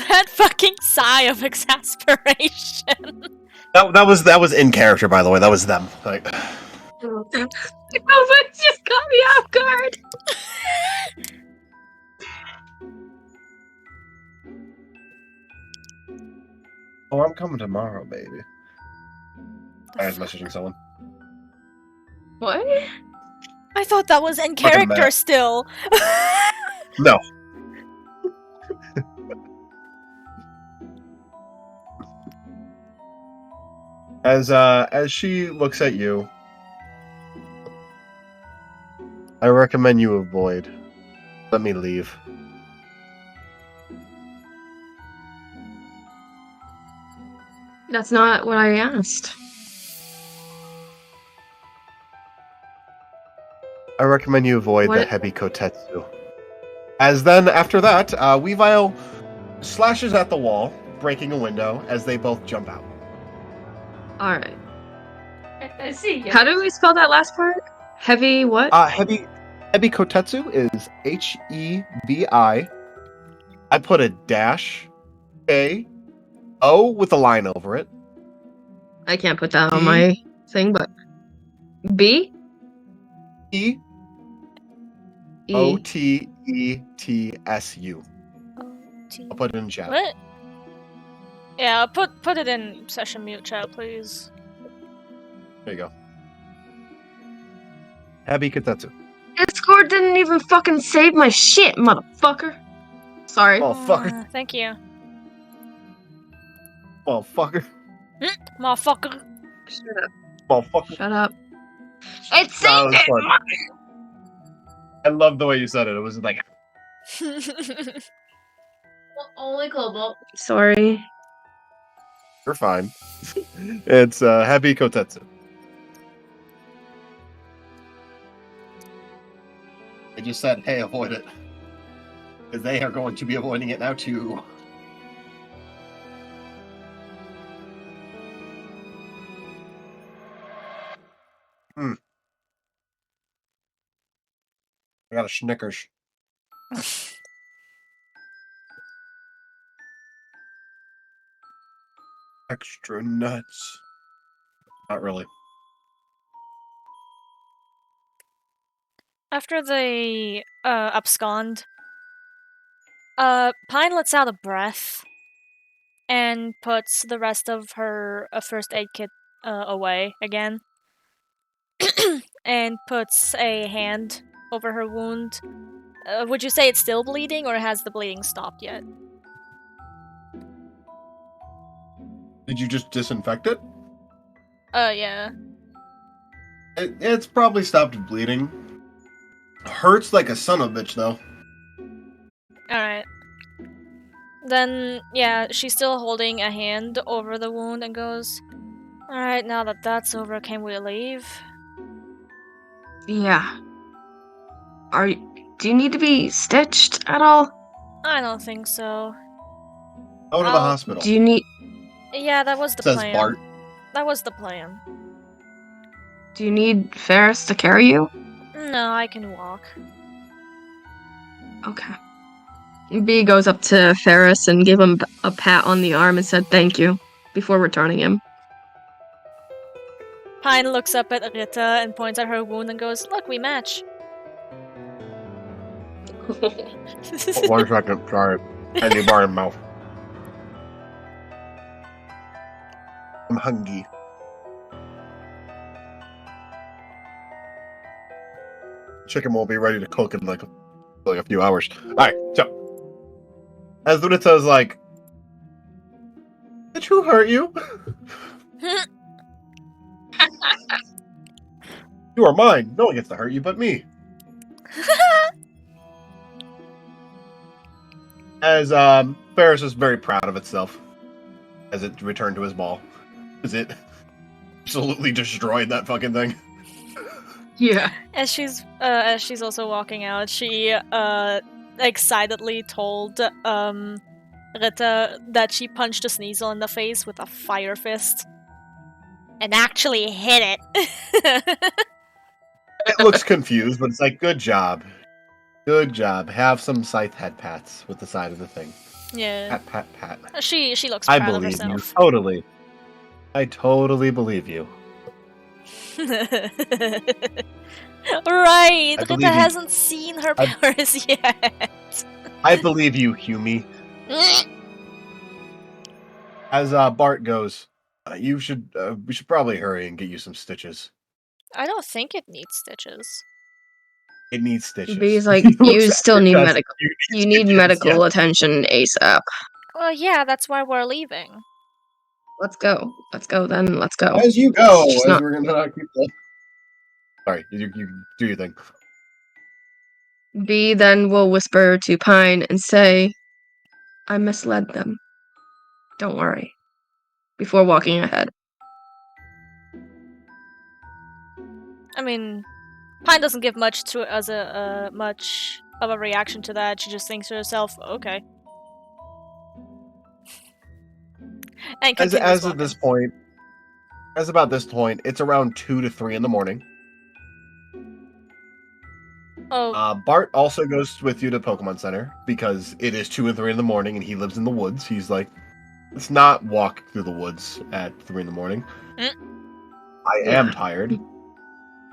Speaker 2: That fucking sigh of exasperation.
Speaker 7: That was in character, by the way. That was them. Like,
Speaker 1: Oh, but it just got me off guard.
Speaker 7: oh, I'm coming tomorrow, baby. I was messaging someone.
Speaker 1: What?
Speaker 2: I thought that was in
Speaker 7: Fucking
Speaker 2: character
Speaker 7: mad.
Speaker 2: still.
Speaker 7: No. As she looks at you, I recommend you avoid. Let me leave.
Speaker 1: That's not what I asked.
Speaker 7: I recommend you avoid the
Speaker 1: What?
Speaker 7: heavy kotetsu. As then, after that, Weavile slashes at the wall, breaking a window, as they both jump out.
Speaker 1: Alright.
Speaker 3: I see.
Speaker 1: How do we spell that last part? Heavy what?
Speaker 7: Heavy kotetsu is Hevi. I put a dash, A, O with a line over it.
Speaker 1: I can't put that on
Speaker 7: E.
Speaker 1: my thing, but B?
Speaker 7: E,
Speaker 1: E.
Speaker 7: OTETSU. I'll put it in chat.
Speaker 2: What? Yeah, put it in session mute chat, please.
Speaker 7: There you go. Heavy kotetsu.
Speaker 1: Discord didn't even fucking save my shit, motherfucker. Sorry.
Speaker 7: Oh, fucker.
Speaker 2: Thank you.
Speaker 7: Oh, fucker.
Speaker 2: Motherfucker.
Speaker 1: Shut up.
Speaker 7: Oh, fucker.
Speaker 1: Shut up. It
Speaker 7: That
Speaker 1: saved
Speaker 7: was
Speaker 1: it!
Speaker 7: fun. I love the way you said it. It was like,
Speaker 3: Only global.
Speaker 1: Sorry.
Speaker 7: you're fine. It's heavy kotetsu. I just said, hey, avoid it. Because they are going to be avoiding it now, too. I got a Snickers. Extra nuts. Not really.
Speaker 2: After they abscond, Pine lets out a breath and puts the rest of her first aid kit away again, and puts a hand over her wound. Would you say it's still bleeding, or has the bleeding stopped yet?
Speaker 7: Did you just disinfect it?
Speaker 2: Yeah.
Speaker 7: It's probably stopped bleeding. Hurts like a son of a bitch, though.
Speaker 2: Alright. Then, yeah, she's still holding a hand over the wound and goes, alright, now that that's over, can we leave?
Speaker 1: Yeah. Do you need to be stitched at all?
Speaker 2: I don't think so.
Speaker 7: Go to the
Speaker 2: I'll-
Speaker 7: hospital.
Speaker 1: Do you need...
Speaker 2: Yeah, that was the
Speaker 7: Says
Speaker 2: plan.
Speaker 7: Bart.
Speaker 2: That was the plan.
Speaker 1: Do you need Ferris to carry you?
Speaker 2: No, I can walk.
Speaker 1: Okay. B goes up to Ferris and gave him a pat on the arm and said thank you before returning him.
Speaker 2: Pine looks up at Rita and points at her wound and goes, "Look, we match."
Speaker 7: 1 second, sorry. Candy bar in mouth. I'm hungry. Chicken won't be ready to cook in like a few hours. Alright, so as Lunita's like, did who hurt you? You are mine. No one gets to hurt you but me. As Ferris is very proud of itself as it returned to his ball. As it absolutely destroyed that fucking thing.
Speaker 1: Yeah.
Speaker 2: As she's also walking out, she excitedly told Rita that she punched a Sneasel in the face with a fire fist. And actually hit it.
Speaker 7: It looks confused, but it's like, good job. Good job. Have some scythe head pats with the side of the thing.
Speaker 2: Yeah.
Speaker 7: Pat, pat, pat.
Speaker 2: She looks
Speaker 7: I
Speaker 2: proud of
Speaker 7: believe you.
Speaker 2: herself.
Speaker 7: Totally. I totally believe you.
Speaker 2: Right.
Speaker 7: I
Speaker 2: Rita
Speaker 7: believe you.
Speaker 2: hasn't seen her powers yet.
Speaker 7: I believe you, Humi. As Bart goes, we should probably hurry and get you some stitches.
Speaker 2: I don't think it needs stitches.
Speaker 7: It needs stitches.
Speaker 1: B's like,
Speaker 7: He
Speaker 1: you
Speaker 7: looks at
Speaker 1: still
Speaker 7: your
Speaker 1: need
Speaker 7: chest.
Speaker 1: medical. You need
Speaker 7: stitches,
Speaker 1: medical
Speaker 7: yeah.
Speaker 1: attention ASAP.
Speaker 2: Well, yeah, that's why we're leaving.
Speaker 1: Let's go. Let's go then. Let's go.
Speaker 7: As you go,
Speaker 1: She's
Speaker 7: as
Speaker 1: not-
Speaker 7: we're gonna keep the... Sorry, you do your thing.
Speaker 1: B then will whisper to Pine and say, I misled them. Don't worry. Before walking ahead.
Speaker 2: I mean, Pine doesn't give much of a reaction to that. She just thinks to herself, "Okay," and continues
Speaker 7: As
Speaker 2: walking.
Speaker 7: at this point, as about this point, it's around 2 to 3 in the morning.
Speaker 2: Oh,
Speaker 7: Bart also goes with you to Pokemon Center because it is 2 and 3 in the morning, and he lives in the woods. He's like, let's not walk through the woods at 3 in the morning.
Speaker 2: Mm.
Speaker 7: I am tired,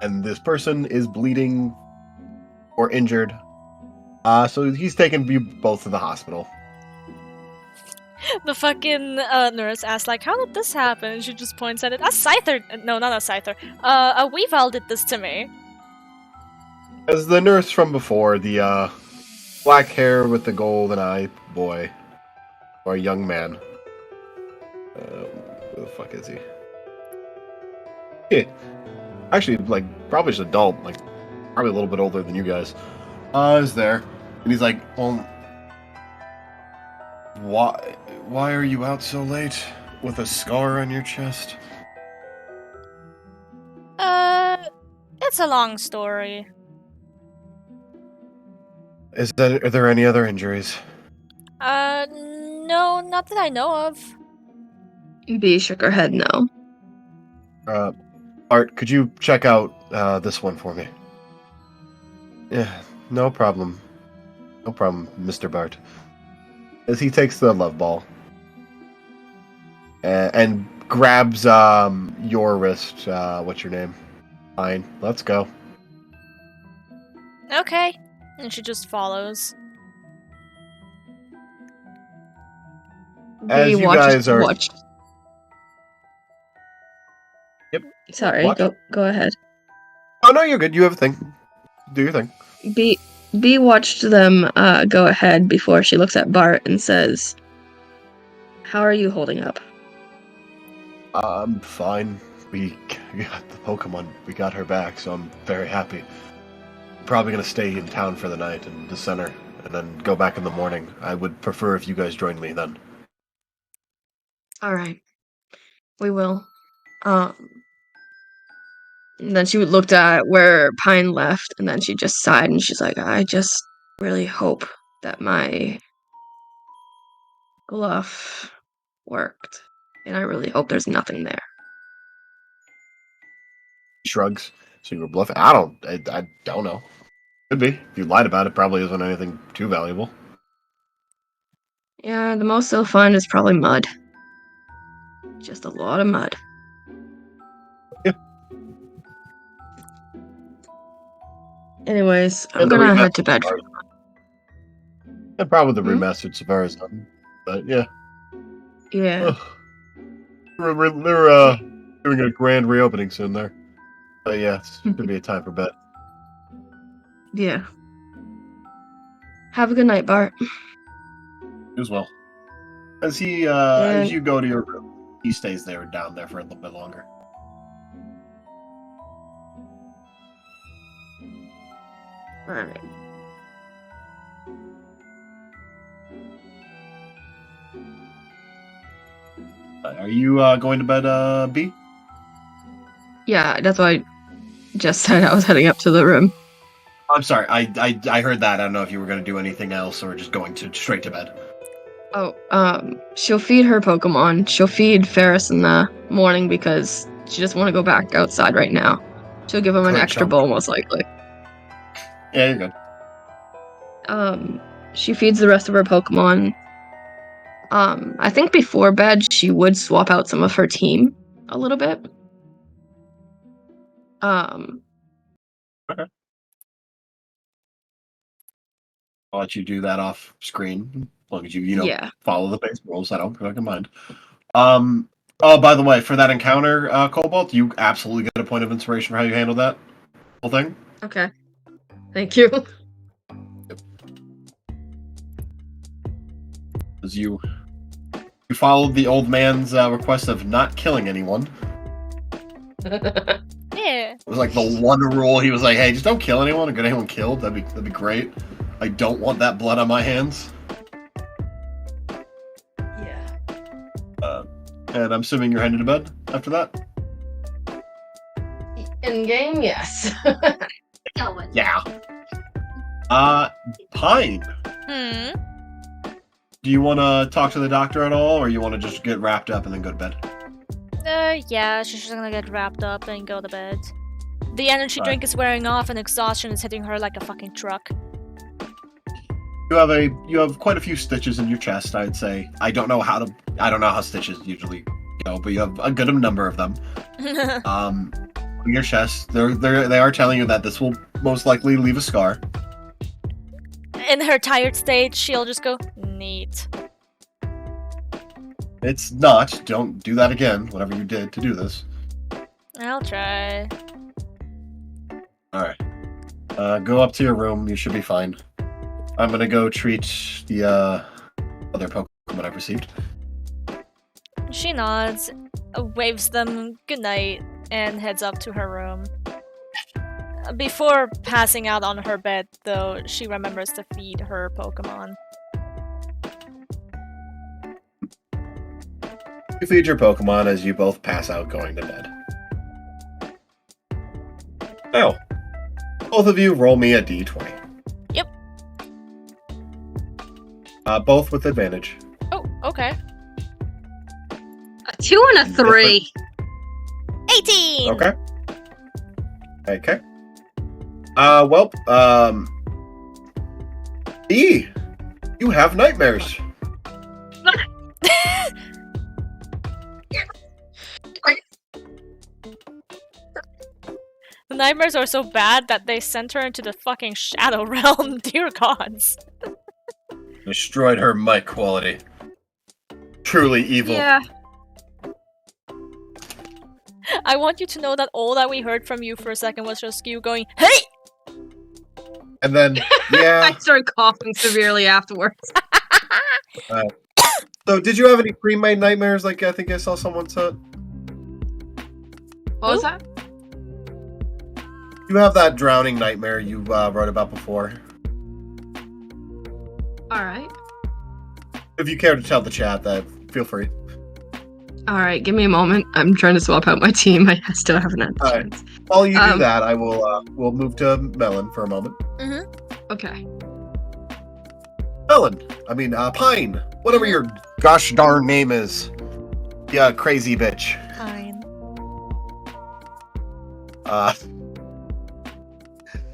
Speaker 7: and this person is bleeding or injured. So he's taking you both to the hospital.
Speaker 2: the fucking nurse asks, like, "How did this happen?" And she just points at it. A Scyther, no, not a Scyther. A Weavile did this to me.
Speaker 7: As the nurse from before, the black hair with the golden eye boy, or young man. Who the fuck is he? Yeah, actually, like probably just adult, like probably a little bit older than you guys. Is there, and he's like, "Well, why are you out so late with a scar on your chest?"
Speaker 2: It's a long story.
Speaker 7: Are there any other injuries?
Speaker 2: No, not that I know of.
Speaker 1: B shook her head no.
Speaker 7: Art, could you check out this one for me? Yeah, no problem. No problem, Mr. Bart. As he takes the love ball and grabs your wrist. What's your name? Fine, let's go.
Speaker 2: Okay. And she just follows.
Speaker 7: As
Speaker 1: B
Speaker 7: you guys are-
Speaker 1: watched.
Speaker 7: Yep.
Speaker 1: Sorry,
Speaker 7: Watch.
Speaker 1: go ahead.
Speaker 7: Oh no, you're good. You have a thing. Do your thing.
Speaker 1: B watched them go ahead before she looks at Bart and says, how are you holding up?
Speaker 7: I'm fine. We got the Pokemon. We got her back, so I'm very happy. I'm probably gonna stay in town for the night in the center, and then go back in the morning. I would prefer if you guys joined me then.
Speaker 1: Alright. We will. And then she looked at where Pine left, and then she just sighed, and she's like, I just really hope that my bluff worked. And I really hope there's nothing there.
Speaker 7: He shrugs. So you were bluffing? I don't know. Could be. If you lied about it, probably isn't anything too valuable.
Speaker 1: Yeah, the most they'll find is probably mud. Just a lot of mud.
Speaker 7: Yeah.
Speaker 1: Anyways, I'm
Speaker 7: And the
Speaker 1: gonna head to
Speaker 7: remastered
Speaker 1: bed.
Speaker 7: Savara's done. Yeah, probably the
Speaker 1: Hmm?
Speaker 7: remastered Savara's done. But yeah.
Speaker 1: Yeah.
Speaker 7: Ugh. They're doing a grand reopening soon there. But yeah, it's gonna be a time for bed.
Speaker 1: Yeah. Have a good night, Bart.
Speaker 7: You as well. As
Speaker 1: And
Speaker 7: you go to your room, he stays there down there for a little bit longer.
Speaker 1: alright.
Speaker 7: Are you going to bed, B?
Speaker 1: Yeah, that's why I just said I was heading up to the room.
Speaker 7: I'm sorry, I heard that. I don't know if you were going to do anything else or just going to straight to bed.
Speaker 1: Oh, she'll feed her Pokemon. She'll feed Ferris in the morning because she doesn't want to go back outside right now. She'll give him an
Speaker 7: Good
Speaker 1: extra
Speaker 7: chunk.
Speaker 1: bowl, most likely.
Speaker 7: Yeah, you're good.
Speaker 1: She feeds the rest of her Pokemon. I think before bed she would swap out some of her team a little bit.
Speaker 7: Okay. I'll let you do that off screen, as long as you
Speaker 1: Yeah.
Speaker 7: follow the base rules. I don't mind. Oh, by the way, for that encounter, Cobalt, you absolutely get a point of inspiration for how you handled that whole thing.
Speaker 1: Okay. Thank you.
Speaker 7: As you followed the old man's request of not killing anyone.
Speaker 2: Yeah.
Speaker 7: It was like the one rule. He was like, "Hey, just don't kill anyone or get anyone killed. That'd be great. I don't want that blood on my hands."
Speaker 1: Yeah.
Speaker 7: And I'm assuming you're headed to bed after that.
Speaker 1: In game, yes.
Speaker 7: Yeah. Pine. Do you want to talk to the doctor at all, or you want to just get wrapped up and then go to bed?
Speaker 2: Yeah, she's just gonna get wrapped up and go to bed. The energy
Speaker 7: Right.
Speaker 2: drink is wearing off and exhaustion is hitting her like a fucking truck.
Speaker 7: You have quite a few stitches in your chest, I'd say. I don't know how stitches usually go, but you have a good number of them. On your chest, they are telling you that this will most likely leave a scar.
Speaker 2: In her tired state, she'll just go, neat.
Speaker 7: It's not. Don't do that again, whatever you did to do this.
Speaker 2: I'll try.
Speaker 7: Alright. Go up to your room, you should be fine. I'm gonna go treat the other Pokemon I've received.
Speaker 2: She nods, waves them goodnight, and heads up to her room. Before passing out on her bed, though, she remembers to feed her Pokemon.
Speaker 7: You feed your Pokemon as you both pass out going to bed. Now, both of you roll me a d20.
Speaker 2: Yep.
Speaker 7: Both with advantage.
Speaker 2: Oh, okay.
Speaker 1: A 2 and a 3.
Speaker 2: 18!
Speaker 7: Okay. Okay. E, you have nightmares.
Speaker 2: The nightmares are so bad that they sent her into the fucking Shadow Realm, dear gods.
Speaker 7: Destroyed her mic quality. Truly evil.
Speaker 1: Yeah.
Speaker 2: I want you to know that all that we heard from you for a second was just you going, hey!
Speaker 7: And then, yeah.
Speaker 1: I started coughing severely afterwards.
Speaker 7: So, did you have any pre-made nightmares? Like I think I saw someone said.
Speaker 1: What was that?
Speaker 7: You have that drowning nightmare you wrote about before.
Speaker 1: Alright.
Speaker 7: If you care to tell the chat that, feel free.
Speaker 1: Alright, give me a moment. I'm trying to swap out my team. I still haven't had the
Speaker 7: Alright.
Speaker 1: chance.
Speaker 7: While you do that, I will we'll move to Melon for a moment.
Speaker 1: Okay.
Speaker 7: Melon, Pine, whatever your gosh darn name is. Yeah, crazy bitch.
Speaker 2: Fine.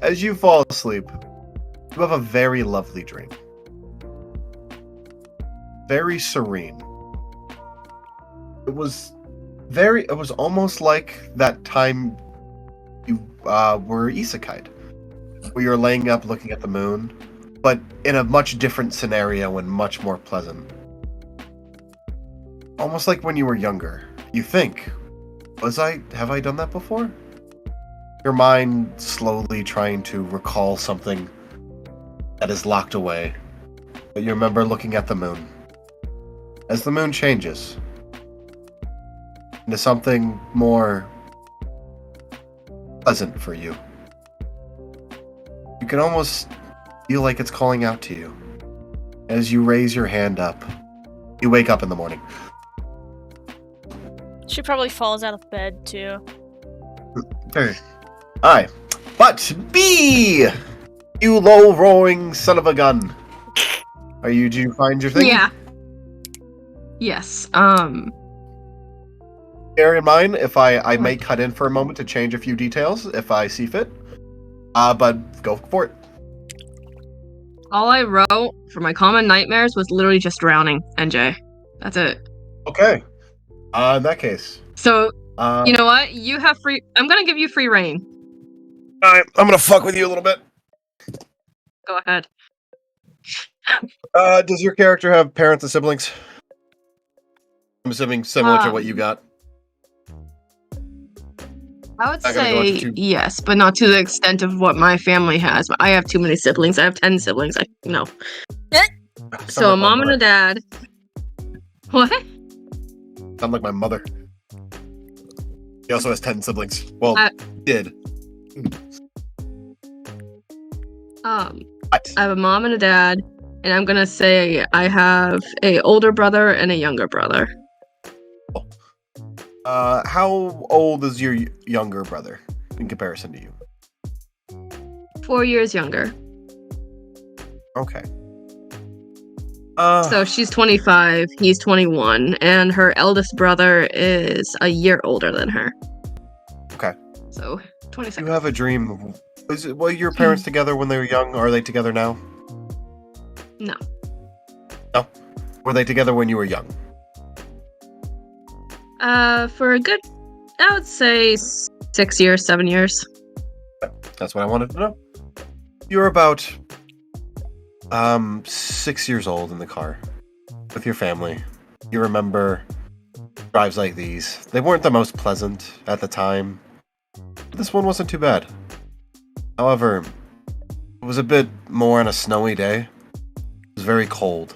Speaker 7: As you fall asleep, you have a very lovely dream. Very serene. It was almost like that time you were isekai'd, where you're laying up looking at the moon, but in a much different scenario and much more pleasant. Almost like when you were younger. You think, have I done that before? Your mind slowly trying to recall something that is locked away, but you remember looking at the moon. As the moon changes into something more pleasant for you, you can almost feel like it's calling out to you. As you raise your hand up, you wake up in the morning.
Speaker 2: She probably falls out of bed too.
Speaker 7: Aye. But B! You low-roaring son of a gun. Do you find your thing?
Speaker 1: Yeah. Yes.
Speaker 7: Bear in mind, if I may cut in for a moment to change a few details if I see fit. But go for it.
Speaker 1: All I wrote for my common nightmares was literally just drowning, NJ. That's it.
Speaker 7: Okay. In that case.
Speaker 1: So, you know what? You have free... I'm gonna give you free reign.
Speaker 7: Alright, I'm gonna fuck with you a little bit.
Speaker 1: Go ahead.
Speaker 7: Does your character have parents and siblings? I'm assuming similar to what you got.
Speaker 1: I would
Speaker 7: Not gonna go into
Speaker 1: say
Speaker 7: too-
Speaker 1: yes, but not to the extent of what my family has. I have too many siblings. I have 10 siblings. No. So a mom and a dad. What?
Speaker 7: Sound like my mother. He also has 10 siblings. Well, did.
Speaker 1: I have a mom and a dad, and I'm gonna say I have a older brother and a younger brother.
Speaker 7: How old is your younger brother in comparison to you?
Speaker 1: 4 years younger.
Speaker 7: Okay.
Speaker 1: So she's 25, he's 21, and her eldest brother is a year older than her.
Speaker 7: Okay.
Speaker 1: So 26.
Speaker 7: You have a dream. Were your parents together when they were young? Or are they together now?
Speaker 1: No.
Speaker 7: No. Were they together when you were young?
Speaker 1: For a good, I would say 6 years, 7 years.
Speaker 7: That's what I wanted to know. You're about 6 years old in the car with your family. You remember drives like these. They weren't the most pleasant at the time. This one wasn't too bad. However, it was a bit more on a snowy day. It was very cold.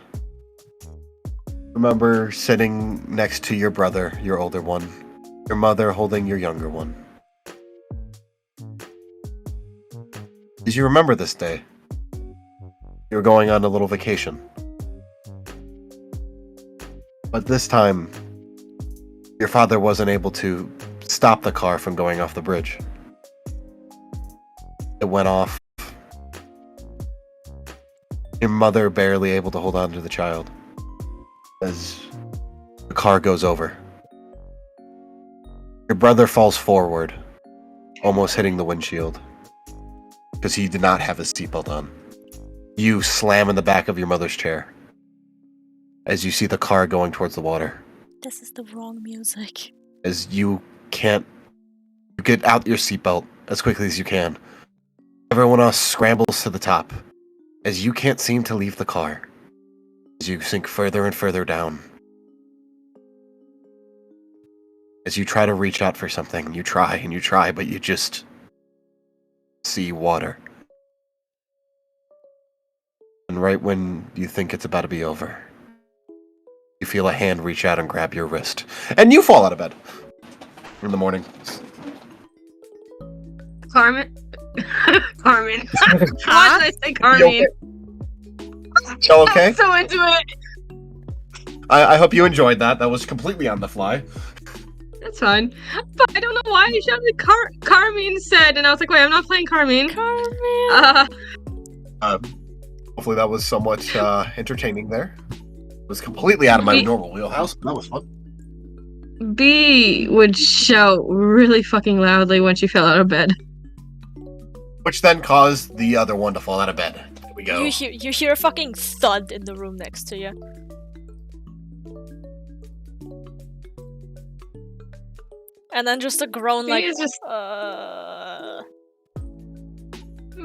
Speaker 7: Remember sitting next to your brother, your older one, your mother holding your younger one. Did you remember this day? You were going on a little vacation. But this time, your father wasn't able to stop the car from going off the bridge. It went off. Your mother barely able to hold on to the child as the car goes over. Your brother falls forward, almost hitting the windshield because he did not have his seatbelt on. You slam in the back of your mother's chair as you see the car going towards the water.
Speaker 2: This is the wrong music.
Speaker 7: As you get out your seatbelt as quickly as you can. Everyone else scrambles to the top as you can't seem to leave the car. As you sink further and further down. As you try to reach out for something, you try and you try, but you just see water. And right when you think it's about to be over, you feel a hand reach out and grab your wrist. And you fall out of bed in the morning.
Speaker 1: Carmen? Carmen. Why did I say Carmen?
Speaker 7: Oh, okay.
Speaker 1: I'm so into it.
Speaker 7: I hope you enjoyed that. That was completely on the fly.
Speaker 1: That's fine. But I don't know why I shouted Carmen said, and I was like, wait, I'm not playing Carmen.
Speaker 2: Carmen!
Speaker 7: Hopefully that was somewhat entertaining there. It was completely out of my normal wheelhouse. That was fun.
Speaker 1: B would shout really fucking loudly when she fell out of bed.
Speaker 7: Which then caused the other one to fall out of bed. There we go.
Speaker 2: You hear a fucking thud in the room next to you. And then just a groan
Speaker 1: B
Speaker 2: like,
Speaker 1: is just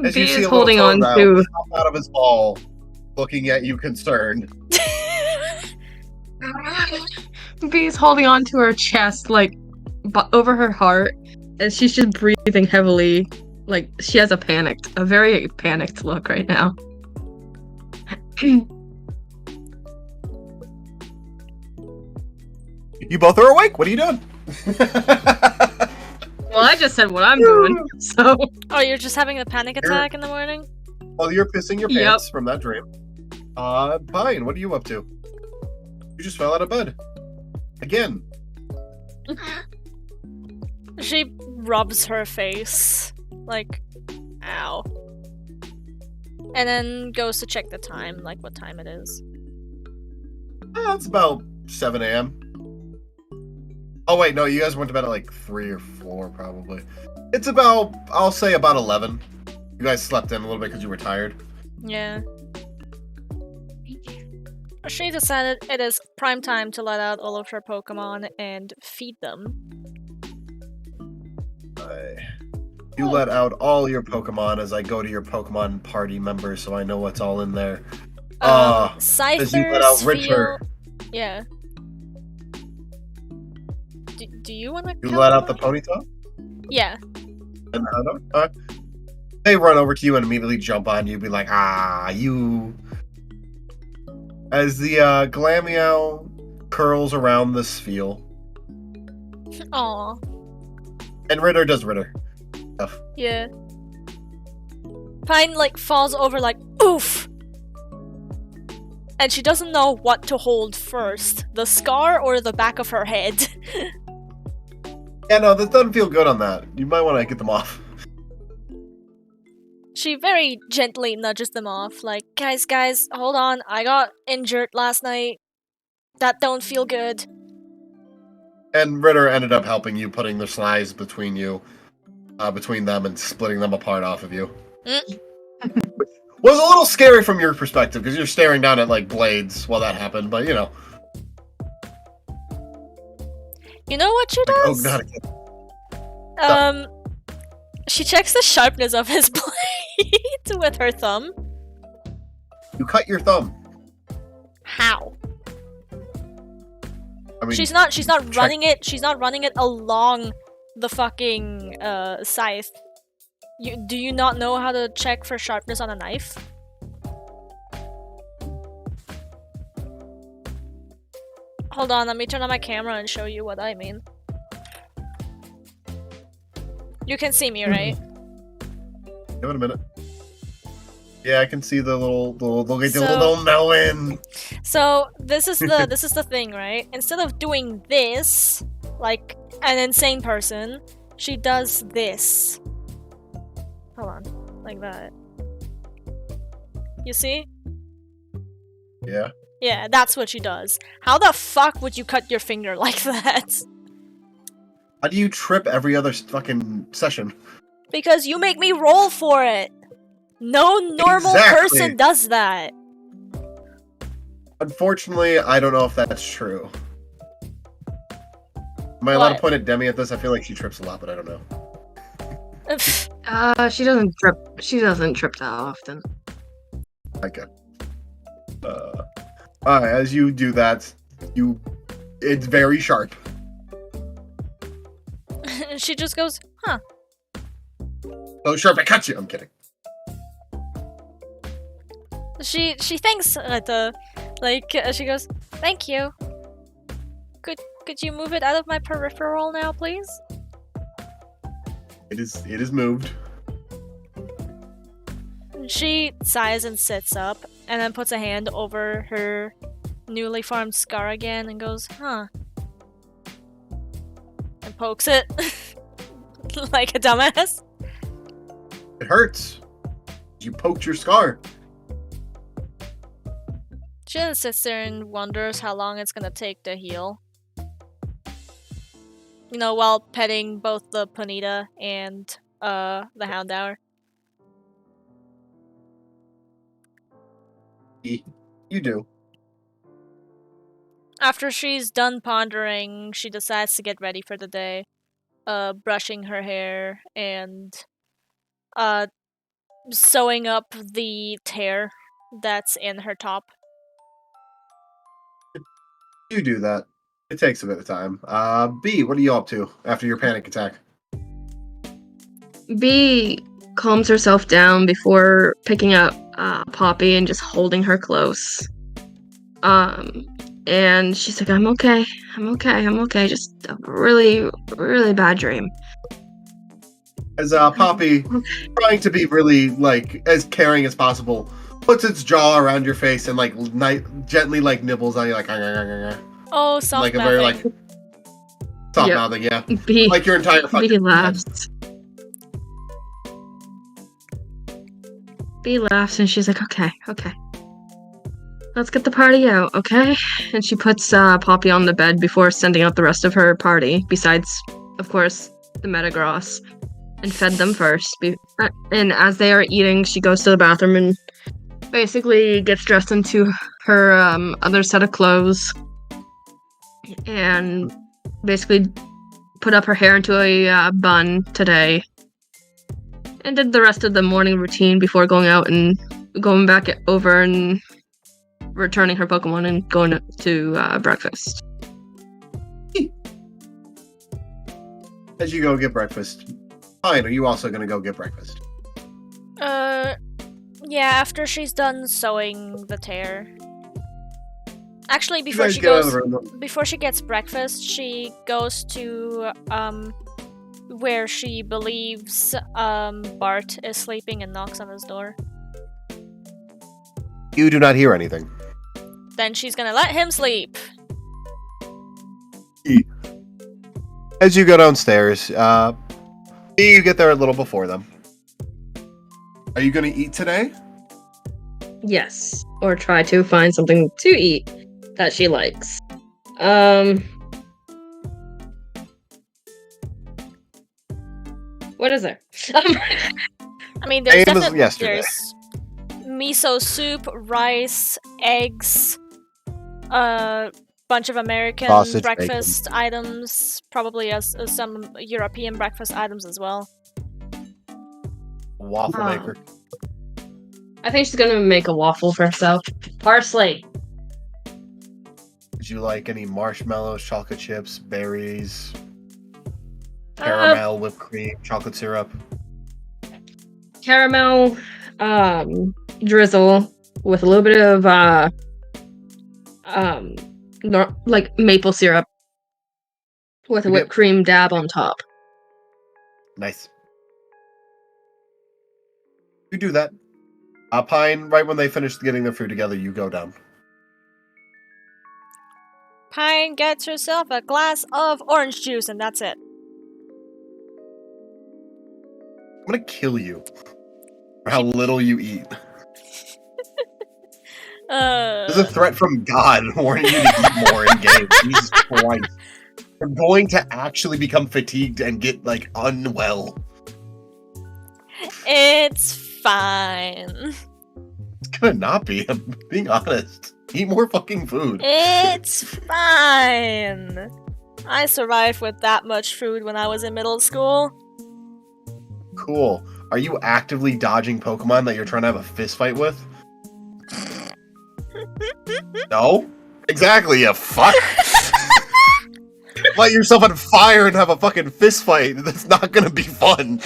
Speaker 7: As
Speaker 1: B
Speaker 7: you see
Speaker 1: is
Speaker 7: a
Speaker 1: holding
Speaker 7: little
Speaker 1: on
Speaker 7: toad
Speaker 1: to
Speaker 7: pop out of his ball, looking at you concerned.
Speaker 1: B is holding on to her chest, like over her heart, and she's just breathing heavily. Like she has a very panicked look right now.
Speaker 7: You both are awake. What are you doing?
Speaker 1: Well, I just said what I'm doing, so.
Speaker 2: oh, you're just having a panic attack in the morning?
Speaker 7: Well, you're pissing your
Speaker 1: Yep.
Speaker 7: pants from that dream. Fine. What are you up to? You just fell out of bed. Again.
Speaker 2: She rubs her face. Like, ow. And then goes to check the time, like what time it is.
Speaker 7: It's about 7 a.m. Oh, wait, no, you guys went to bed at like 3 or 4, probably. It's about, I'll say about 11. You guys slept in a little bit because you were tired.
Speaker 2: Yeah. She decided it is prime time to let out all of her Pokemon and feed them.
Speaker 7: You let out all your Pokemon as I go to your Pokemon party members so I know what's all in there. As you let out
Speaker 2: Scythers
Speaker 7: Richter.
Speaker 2: feel... Yeah. Do you want to
Speaker 7: You let out the Ponyta?
Speaker 2: Yeah.
Speaker 7: And they run over to you and immediately jump on you, be like, you. As the Glameow curls around the Spheal.
Speaker 2: Aw.
Speaker 7: And Ritter does Ritter stuff.
Speaker 2: Yeah. Pine, like, falls over like, oof! And she doesn't know what to hold first. The scar or the back of her head.
Speaker 7: Yeah, no, this doesn't feel good on that. You might want to get them off.
Speaker 2: She very gently nudges them off, like, guys, hold on, I got injured last night. That don't feel good.
Speaker 7: And Ritter ended up helping you, putting the slides between you, between them, and splitting them apart off of you. Was a little scary from your perspective, because you're staring down at, like, blades while that happened, but, you know.
Speaker 2: You know what she
Speaker 7: Like,
Speaker 2: does?
Speaker 7: oh, God.
Speaker 2: She checks the sharpness of his blade with her thumb.
Speaker 7: You cut your thumb.
Speaker 2: How?
Speaker 7: I mean,
Speaker 2: She's not running it. She's not running it along the fucking scythe. Do you not know how to check for sharpness on a knife? Hold on, let me turn on my camera and show you what I mean. You can see me, right?
Speaker 7: Give it a minute. Yeah, I can see the little
Speaker 2: So-
Speaker 7: melon.
Speaker 2: So this is the thing, right? Instead of doing this, like an insane person, she does this. Hold on, like that. You see?
Speaker 7: Yeah.
Speaker 2: Yeah, that's what she does. How the fuck would you cut your finger like that?
Speaker 7: How do you trip every other fucking session?
Speaker 2: Because you make me roll for it. No normal
Speaker 7: Exactly.
Speaker 2: person does that.
Speaker 7: Unfortunately, I don't know if that's true. Am I allowed to
Speaker 2: What?
Speaker 7: point at Demi at this? I feel like she trips a lot, but I don't know.
Speaker 1: She doesn't trip. She doesn't trip that often.
Speaker 7: Okay. Alright, as you do that, it's very sharp.
Speaker 2: She just goes, huh.
Speaker 7: So sharp it cuts you. I'm kidding.
Speaker 2: She thanks she goes, thank you. Could you move it out of my peripheral now, please?
Speaker 7: It is moved.
Speaker 2: She sighs and sits up, and then puts a hand over her newly formed scar again and goes, huh. And pokes it. Like a dumbass.
Speaker 7: It hurts. You poked your scar.
Speaker 2: She then sits there and wonders how long it's gonna take to heal. while petting both the Ponita and the Houndour.
Speaker 7: You do.
Speaker 2: After she's done pondering, she decides to get ready for the day, brushing her hair and sewing up the tear that's in her top.
Speaker 7: You do that. It takes a bit of time. B, what are you up to after your panic attack?
Speaker 1: B calms herself down before picking up Poppy and just holding her close. And she's like, I'm okay. Just a really, really bad dream.
Speaker 7: As Poppy, trying to be really as caring as possible, puts its jaw around your face and gently nibbles on you
Speaker 2: Oh, soft
Speaker 7: like a
Speaker 2: mouthing.
Speaker 7: very soft
Speaker 1: Yep.
Speaker 7: mouthing, yeah.
Speaker 1: B,
Speaker 7: Like your entire fucking
Speaker 1: B laughs. B laughs and she's like, okay. Let's get the party out, okay? And she puts Poppy on the bed before sending out the rest of her party, besides, of course, the Metagross, and fed them first. And as they are eating, she goes to the bathroom and basically gets dressed into her other set of clothes and basically put up her hair into a bun today and did the rest of the morning routine before going out and going back over and returning her Pokemon and going to breakfast.
Speaker 7: As you go get breakfast, fine, are you also gonna go get breakfast?
Speaker 2: Yeah, after she's done sewing the tear. Actually,
Speaker 7: You
Speaker 2: before
Speaker 7: guys
Speaker 2: she
Speaker 7: get out of
Speaker 2: goes,
Speaker 7: the room.
Speaker 2: before she gets breakfast, she goes to where she believes Bart is sleeping and knocks on his door.
Speaker 7: You do not hear anything.
Speaker 2: Then she's gonna let him sleep.
Speaker 7: As you go downstairs, you get there a little before them. Are you gonna eat today?
Speaker 1: Yes, or try to find something to eat that she likes. What is there?
Speaker 2: I mean, there's
Speaker 7: Same as
Speaker 2: definitely
Speaker 7: yesterday.
Speaker 2: there's miso soup, rice, eggs, bunch of American
Speaker 7: Sausage,
Speaker 2: breakfast items, probably as some European breakfast items as well.
Speaker 7: Waffle
Speaker 1: Oh.
Speaker 7: maker.
Speaker 1: I think she's gonna make a waffle for herself. Parsley.
Speaker 7: Would you like any marshmallows, chocolate chips, berries, caramel, whipped cream, chocolate syrup?
Speaker 1: Caramel, drizzle with a little bit of maple syrup with a
Speaker 7: Yep.
Speaker 1: whipped cream dab on top.
Speaker 7: Nice. You do that. Pine, right when they finish getting their food together, you go down.
Speaker 2: Pine gets herself a glass of orange juice, and that's it.
Speaker 7: I'm gonna kill you for how little you eat. This is a threat from God warning you to eat more in game. Jesus Christ. You're going to actually become fatigued and get, unwell.
Speaker 2: It's fine.
Speaker 7: It's gonna not be. I'm being honest. Eat more fucking food.
Speaker 2: It's fine. I survived with that much food when I was in middle school.
Speaker 7: Cool. Are you actively dodging Pokemon that you're trying to have a fist fight with? No? Exactly, you fuck! Light yourself on fire and have a fucking fist fight. That's not gonna be fun.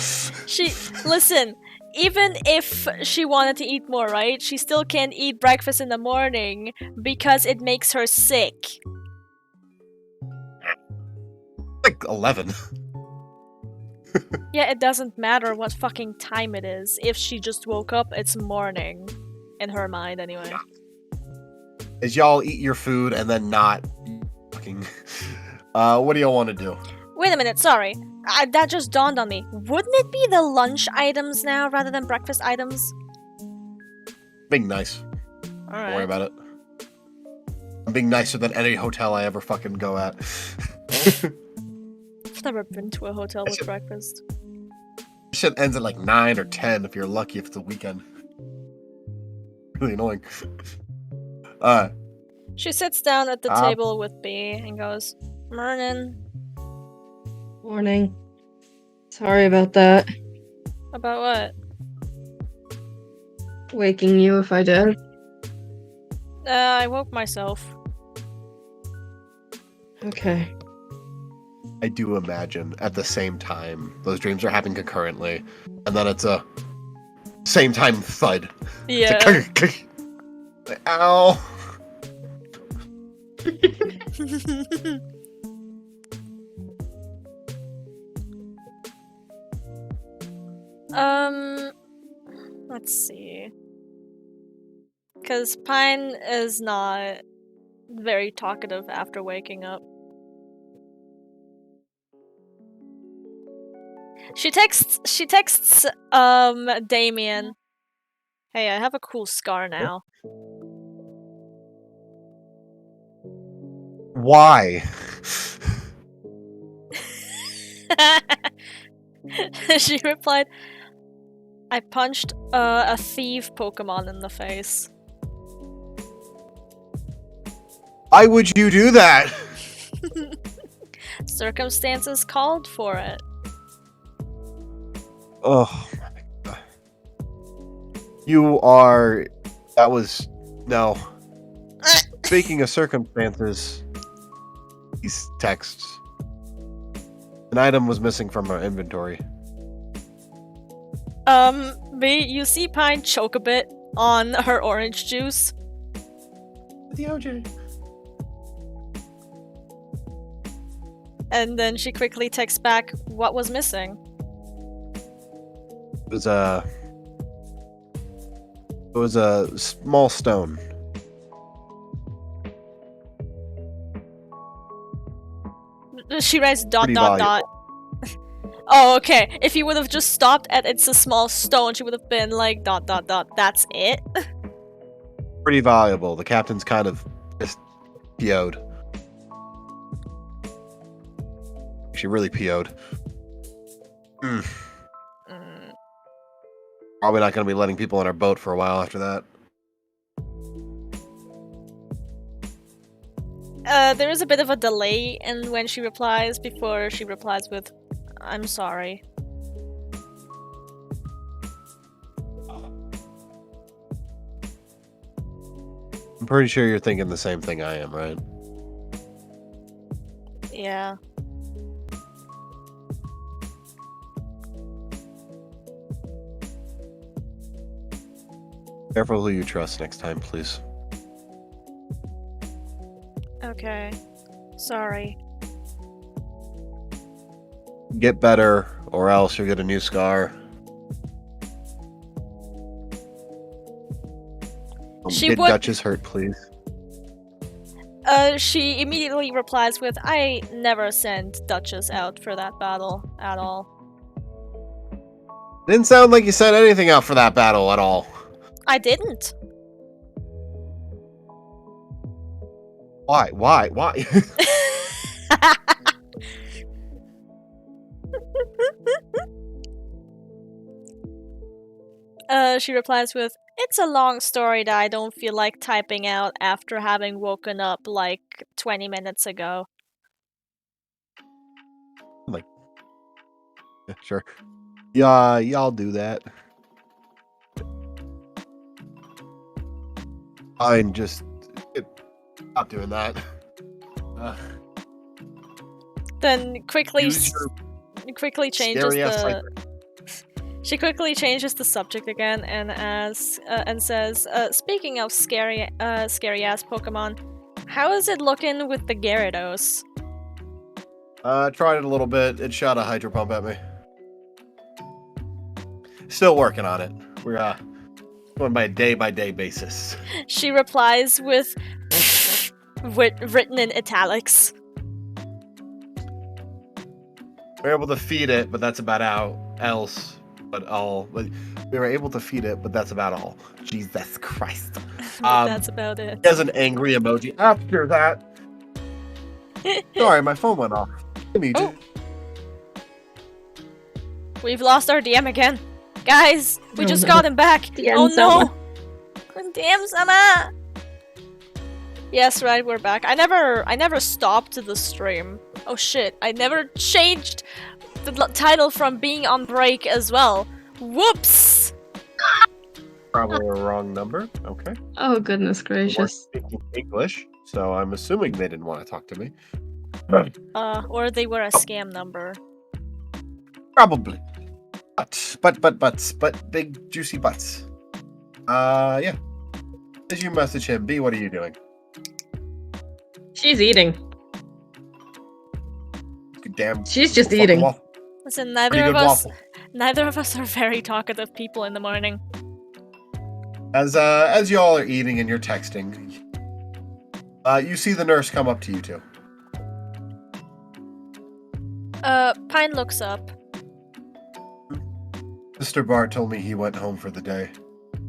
Speaker 2: Listen, even if she wanted to eat more, right? She still can't eat breakfast in the morning because it makes her sick.
Speaker 7: 11.
Speaker 2: Yeah, it doesn't matter what fucking time it is. If she just woke up, it's morning. In her mind, anyway.
Speaker 7: As y'all eat your food and then not fucking... what do y'all want to do?
Speaker 2: Wait a minute, sorry. That just dawned on me. Wouldn't it be the lunch items now rather than breakfast items?
Speaker 7: Being nice. Don't worry
Speaker 2: Alright.
Speaker 7: about it. I'm being nicer than any hotel I ever fucking go at.
Speaker 2: I've never been to a hotel with breakfast.
Speaker 7: Shit ends at like 9 or 10 if you're lucky if it's a weekend. Really annoying.
Speaker 2: She sits down at the
Speaker 7: Tom?
Speaker 2: table with B and goes, "Morning."
Speaker 1: Morning. Sorry about that.
Speaker 2: About what?
Speaker 1: Waking you if I did.
Speaker 2: I woke myself.
Speaker 1: Okay.
Speaker 7: I do imagine at the same time those dreams are happening concurrently, and then it's a same time thud.
Speaker 2: Yeah.
Speaker 7: It's a ow.
Speaker 2: Let's see. Because Pine is not very talkative after waking up. She texts Damien. Hey, I have a cool scar now.
Speaker 7: Why?
Speaker 2: She replied, "I punched a thief Pokemon in the face."
Speaker 7: Why would you do that?
Speaker 2: Circumstances called for it.
Speaker 7: Oh my god. You are... That was... No. Speaking of circumstances, these texts. An item was missing from our inventory.
Speaker 2: You see Pine choke a bit on her orange juice.
Speaker 7: The OJ.
Speaker 2: And then she quickly texts back, "What was missing?"
Speaker 7: It was a small stone.
Speaker 2: She writes dot
Speaker 7: Pretty
Speaker 2: dot dot. Oh, okay. If you would have just stopped at "it's a small stone," she would have been like dot dot dot. That's it.
Speaker 7: Pretty valuable. The captain's kind of just PO'd. She really PO'd. Probably not going to be letting people on our boat for a while after that.
Speaker 2: There is a bit of a delay in when she replies before she replies with, "I'm sorry."
Speaker 7: I'm pretty sure you're thinking the same thing I am, right?
Speaker 2: Yeah.
Speaker 7: Careful who you trust next time, please.
Speaker 2: Okay. Sorry.
Speaker 7: Get better, or else you'll get a new scar.
Speaker 2: She
Speaker 7: Get
Speaker 2: would-
Speaker 7: Duchess hurt, please.
Speaker 2: She immediately replies with, "I never sent Duchess out for that battle at all."
Speaker 7: Didn't sound like you sent anything out for that battle at all.
Speaker 2: I didn't.
Speaker 7: Why? Why?
Speaker 2: She replies with, "It's a long story that I don't feel like typing out after having woken up like 20 minutes ago."
Speaker 7: Yeah, sure. Yeah, y'all do that. Fine, just stop doing that.
Speaker 2: Then quickly
Speaker 7: Use your
Speaker 2: changes
Speaker 7: scary-ass
Speaker 2: the
Speaker 7: cipher.
Speaker 2: She quickly changes the subject again and asks and says, "Speaking of scary ass Pokemon, how is it looking with the Gyarados?"
Speaker 7: Tried it a little bit. It shot a Hydro Pump at me. Still working on it. We're going by day basis.
Speaker 2: She replies with written in italics.
Speaker 7: We're able to feed it, but that's about we were able to feed it, but that's about all. Jesus Christ.
Speaker 2: That's about it.
Speaker 7: He has an angry emoji after that. Sorry, my phone went off. Give me
Speaker 2: Oh. We've lost our DM again. Guys, we
Speaker 1: Oh,
Speaker 2: just
Speaker 1: no.
Speaker 2: got him back.
Speaker 1: DM
Speaker 2: Oh no!
Speaker 1: Sama.
Speaker 2: DM Sama! Yes, right, we're back. I never stopped the stream. Oh shit, I never changed the title from being on break as well. Whoops!
Speaker 7: Probably a wrong number. Okay.
Speaker 1: Oh, goodness
Speaker 7: They weren't
Speaker 1: gracious.
Speaker 7: speaking English, so I'm assuming they didn't want to talk to me.
Speaker 2: Or they were a scam number.
Speaker 7: Probably. But big juicy butts. Yeah. Did you message him? B, what are you doing?
Speaker 1: She's eating.
Speaker 7: Good damn.
Speaker 1: She's just
Speaker 7: fucking
Speaker 1: eating.
Speaker 7: waffle.
Speaker 2: Listen,
Speaker 7: Pretty good waffle.
Speaker 2: neither of us are very talkative people in the morning.
Speaker 7: As you all are eating and you're texting, you see the nurse come up to you two.
Speaker 2: Pine looks up.
Speaker 7: Mr. Bart told me he went home for the day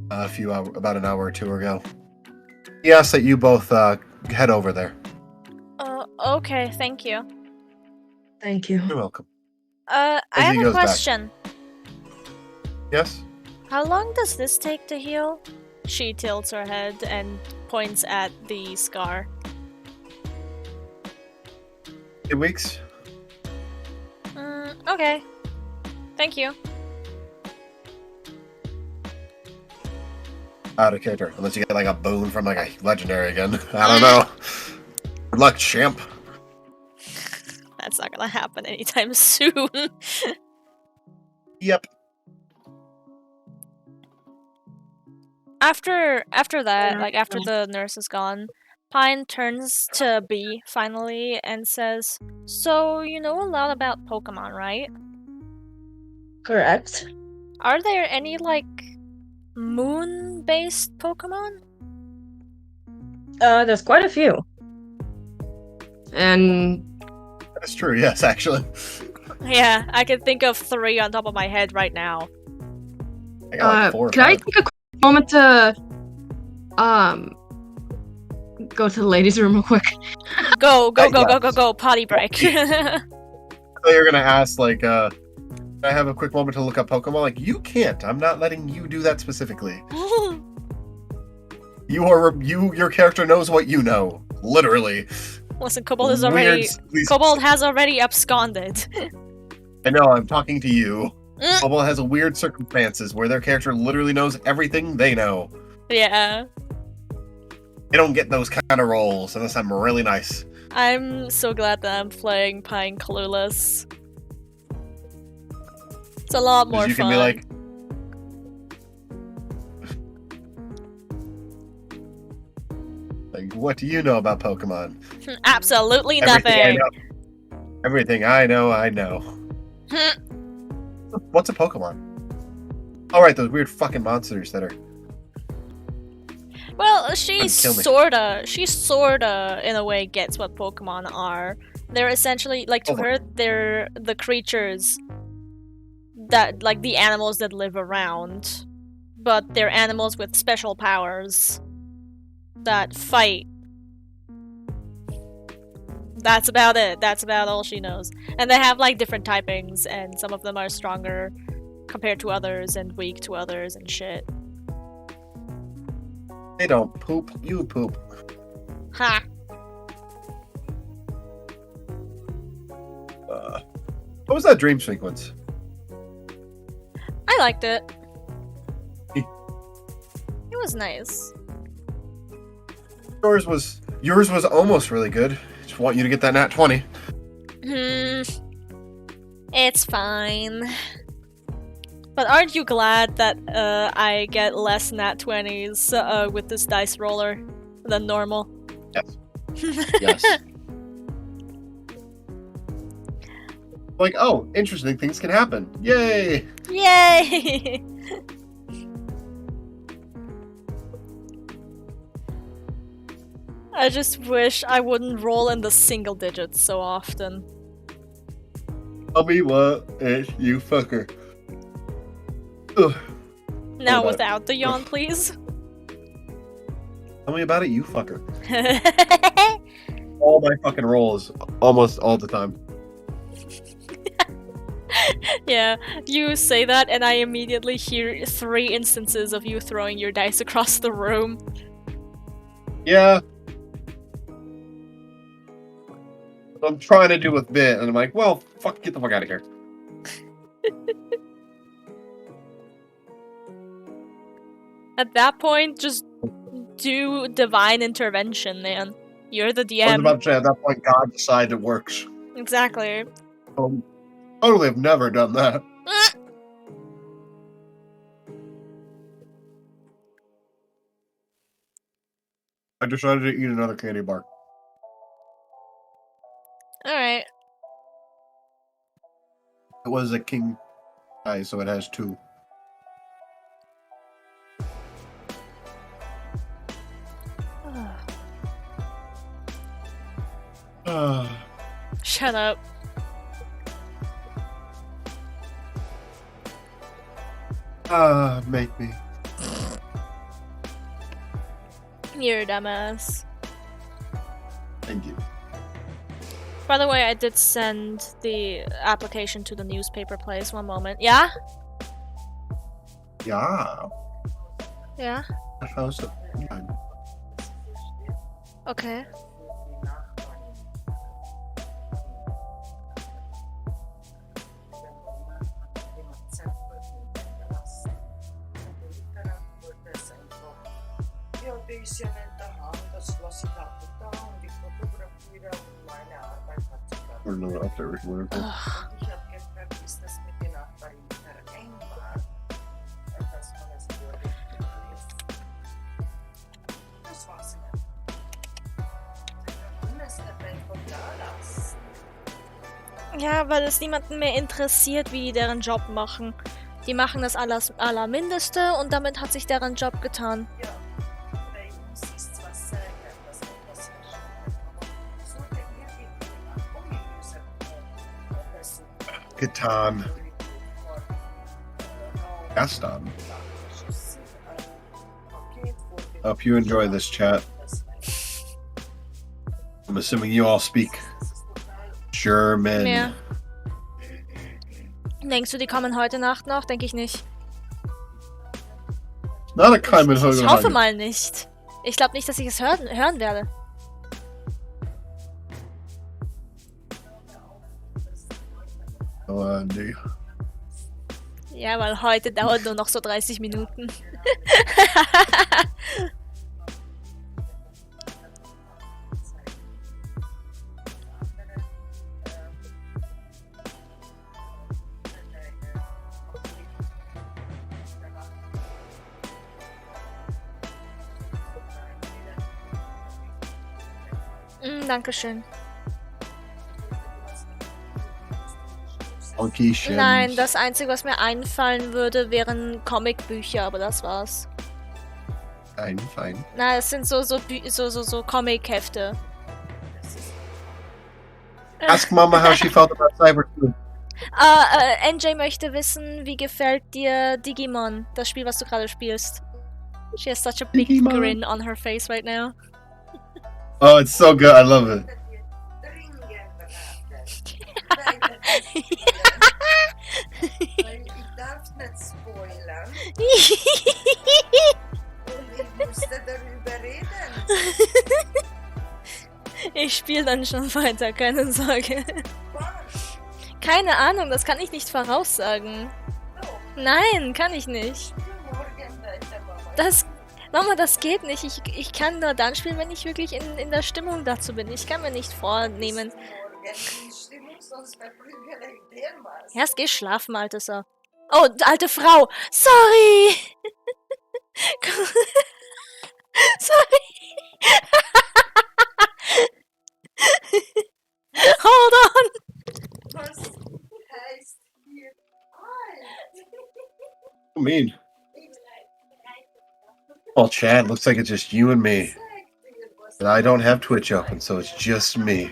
Speaker 7: about an hour or two ago. He asked that you both head over there.
Speaker 2: Okay, thank you.
Speaker 1: Thank you.
Speaker 7: You're welcome.
Speaker 2: I
Speaker 7: As he
Speaker 2: have a
Speaker 7: goes back.
Speaker 2: question.
Speaker 7: Yes?
Speaker 2: How long does this take to heal? She tilts her head and points at the scar.
Speaker 7: 8 weeks?
Speaker 2: Okay. Thank you.
Speaker 7: Out of character. Unless you get like a boon from like a legendary again. I don't know. Good luck, champ.
Speaker 2: That's not gonna happen anytime soon.
Speaker 7: Yep.
Speaker 2: After that, like after the nurse is gone, Pine turns to B finally and says, "So you know a lot about Pokemon, right?
Speaker 1: Correct.
Speaker 2: Are there any like moon-based Pokemon?"
Speaker 1: There's quite a few. And
Speaker 7: That's true, yes, actually.
Speaker 2: Yeah, I can think of 3 on top of my head right now.
Speaker 7: I got like 4 or
Speaker 1: can I
Speaker 7: 5.
Speaker 1: take a quick moment to go to the ladies' room real quick?
Speaker 2: Go,
Speaker 7: Yes.
Speaker 2: potty break.
Speaker 7: I thought you were gonna ask, like, can I have a quick moment to look up Pokemon? Like, you can't. I'm not letting you do that specifically. Your character knows what you know. Literally.
Speaker 2: Listen, Kobold has already absconded.
Speaker 7: I know, I'm talking to you.
Speaker 2: Mm.
Speaker 7: Kobold has weird circumstances where their character literally knows everything they know.
Speaker 2: Yeah.
Speaker 7: They don't get those kind of roles unless I'm really nice.
Speaker 2: I'm so glad that I'm playing Pine Clueless. It's a lot more
Speaker 7: 'Cause you
Speaker 2: fun.
Speaker 7: can be like, what do you know about Pokemon?
Speaker 2: Absolutely
Speaker 7: Everything
Speaker 2: nothing.
Speaker 7: Everything I know. What's a Pokemon? Oh, right, those weird fucking monsters that are...
Speaker 2: Well, she
Speaker 7: Kill me.
Speaker 2: sorta, in a way, gets what Pokemon are. They're essentially, like, to her, they're the creatures that, like, the animals that live around. But they're animals with special powers that fight. That's about it. That's about all she knows. And they have, like, different typings, and some of them are stronger compared to others and weak to others and shit.
Speaker 7: They don't poop, you poop.
Speaker 2: Ha!
Speaker 7: What was that dream sequence?
Speaker 2: I liked it.
Speaker 7: Eh.
Speaker 2: It was nice.
Speaker 7: Yours was almost really good. Just want you to get that nat 20.
Speaker 2: It's fine. But aren't you glad that I get less nat 20s with this dice roller than normal?
Speaker 7: Yes. Yes. Like, oh, interesting things can happen. Yay!
Speaker 2: Yay! I just wish I wouldn't roll in the single digits so often.
Speaker 7: Tell me what is you fucker. Ugh.
Speaker 2: Now
Speaker 7: about it.
Speaker 2: without the yawn, please.
Speaker 7: Tell me about it, you fucker. All my fucking rolls, almost all the time.
Speaker 2: Yeah, you say that, and I immediately hear 3 instances of you throwing your dice across the room.
Speaker 7: Yeah. I'm trying to do a bit, and I'm like, well, fuck, get the fuck out of here.
Speaker 2: At that point, just do divine intervention, man. You're the
Speaker 7: I was
Speaker 2: DM.
Speaker 7: about to say, at that point, God decides it works.
Speaker 2: Exactly.
Speaker 7: Totally have never done that. I decided to eat another candy bar.
Speaker 2: Alright.
Speaker 7: It was a king size, so it has 2.
Speaker 2: Shut up.
Speaker 7: Make me.
Speaker 2: You're a dumbass.
Speaker 7: Thank you.
Speaker 2: By the way, I did send the application to the newspaper place. One moment. Yeah?
Speaker 7: Yeah.
Speaker 2: Yeah?
Speaker 7: How's it?
Speaker 2: Okay.
Speaker 7: Or no, up there, whatever.
Speaker 2: Ugh. Ja, weil es niemanden mehr interessiert, wie die deren Job machen. Die machen das Allermindeste und damit hat sich deren Job getan.
Speaker 7: Getan. Gaston. Hope you enjoy this chat. I'm assuming you all speak German.
Speaker 2: Ja. Denkst du, die kommen heute Nacht noch? Denke ich nicht.
Speaker 7: Not a Kaiman
Speaker 2: Ich hoffe mal nicht. Ich glaube nicht, dass ich es hören werde.
Speaker 7: Oh, nee.
Speaker 2: Ja, weil heute dauert nur noch so 30 Minuten. Dankeschön.
Speaker 7: Funky Shims.
Speaker 2: Nein, das Einzige, was mir einfallen würde, wären Comicbücher, aber das war's.
Speaker 7: Fein.
Speaker 2: Na, es sind so Comic-Hefte.
Speaker 7: Ask Mama how she felt about Cyber 2.
Speaker 2: NJ möchte wissen, wie gefällt dir Digimon, das Spiel, was du gerade spielst? She has such a big
Speaker 7: Digimon.
Speaker 2: grin on her face right now.
Speaker 7: Oh, it's so good. I love it.
Speaker 8: Ich darf nicht spoilern und ich musste darüber reden.
Speaker 2: Ich spiele dann schon weiter, keine Sorge. Keine Ahnung, das kann ich nicht voraussagen. Nein, kann ich nicht. Mama, das geht nicht. Ich kann nur dann spielen, wenn ich wirklich in der Stimmung dazu bin. Ich kann mir nicht vornehmen. Erst geh schlafen, alte Sau. Oh, alte Frau. Sorry. Sorry. Hold on.
Speaker 8: Was heißt hier alt?
Speaker 7: Mean. Well, Chad, looks like it's just you and me. And I don't have Twitch open, so it's just me.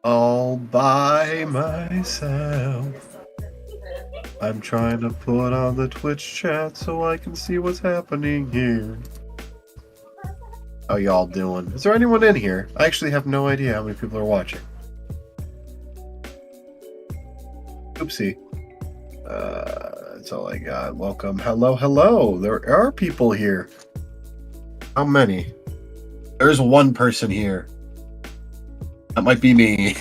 Speaker 7: All by myself. I'm trying to put on the Twitch chat so I can see what's happening here. How y'all doing? Is there anyone in here? I actually have no idea how many people are watching. Oopsie. That's all I got. Welcome. Hello, hello. There are people here. How many? There's one person here. That might be me.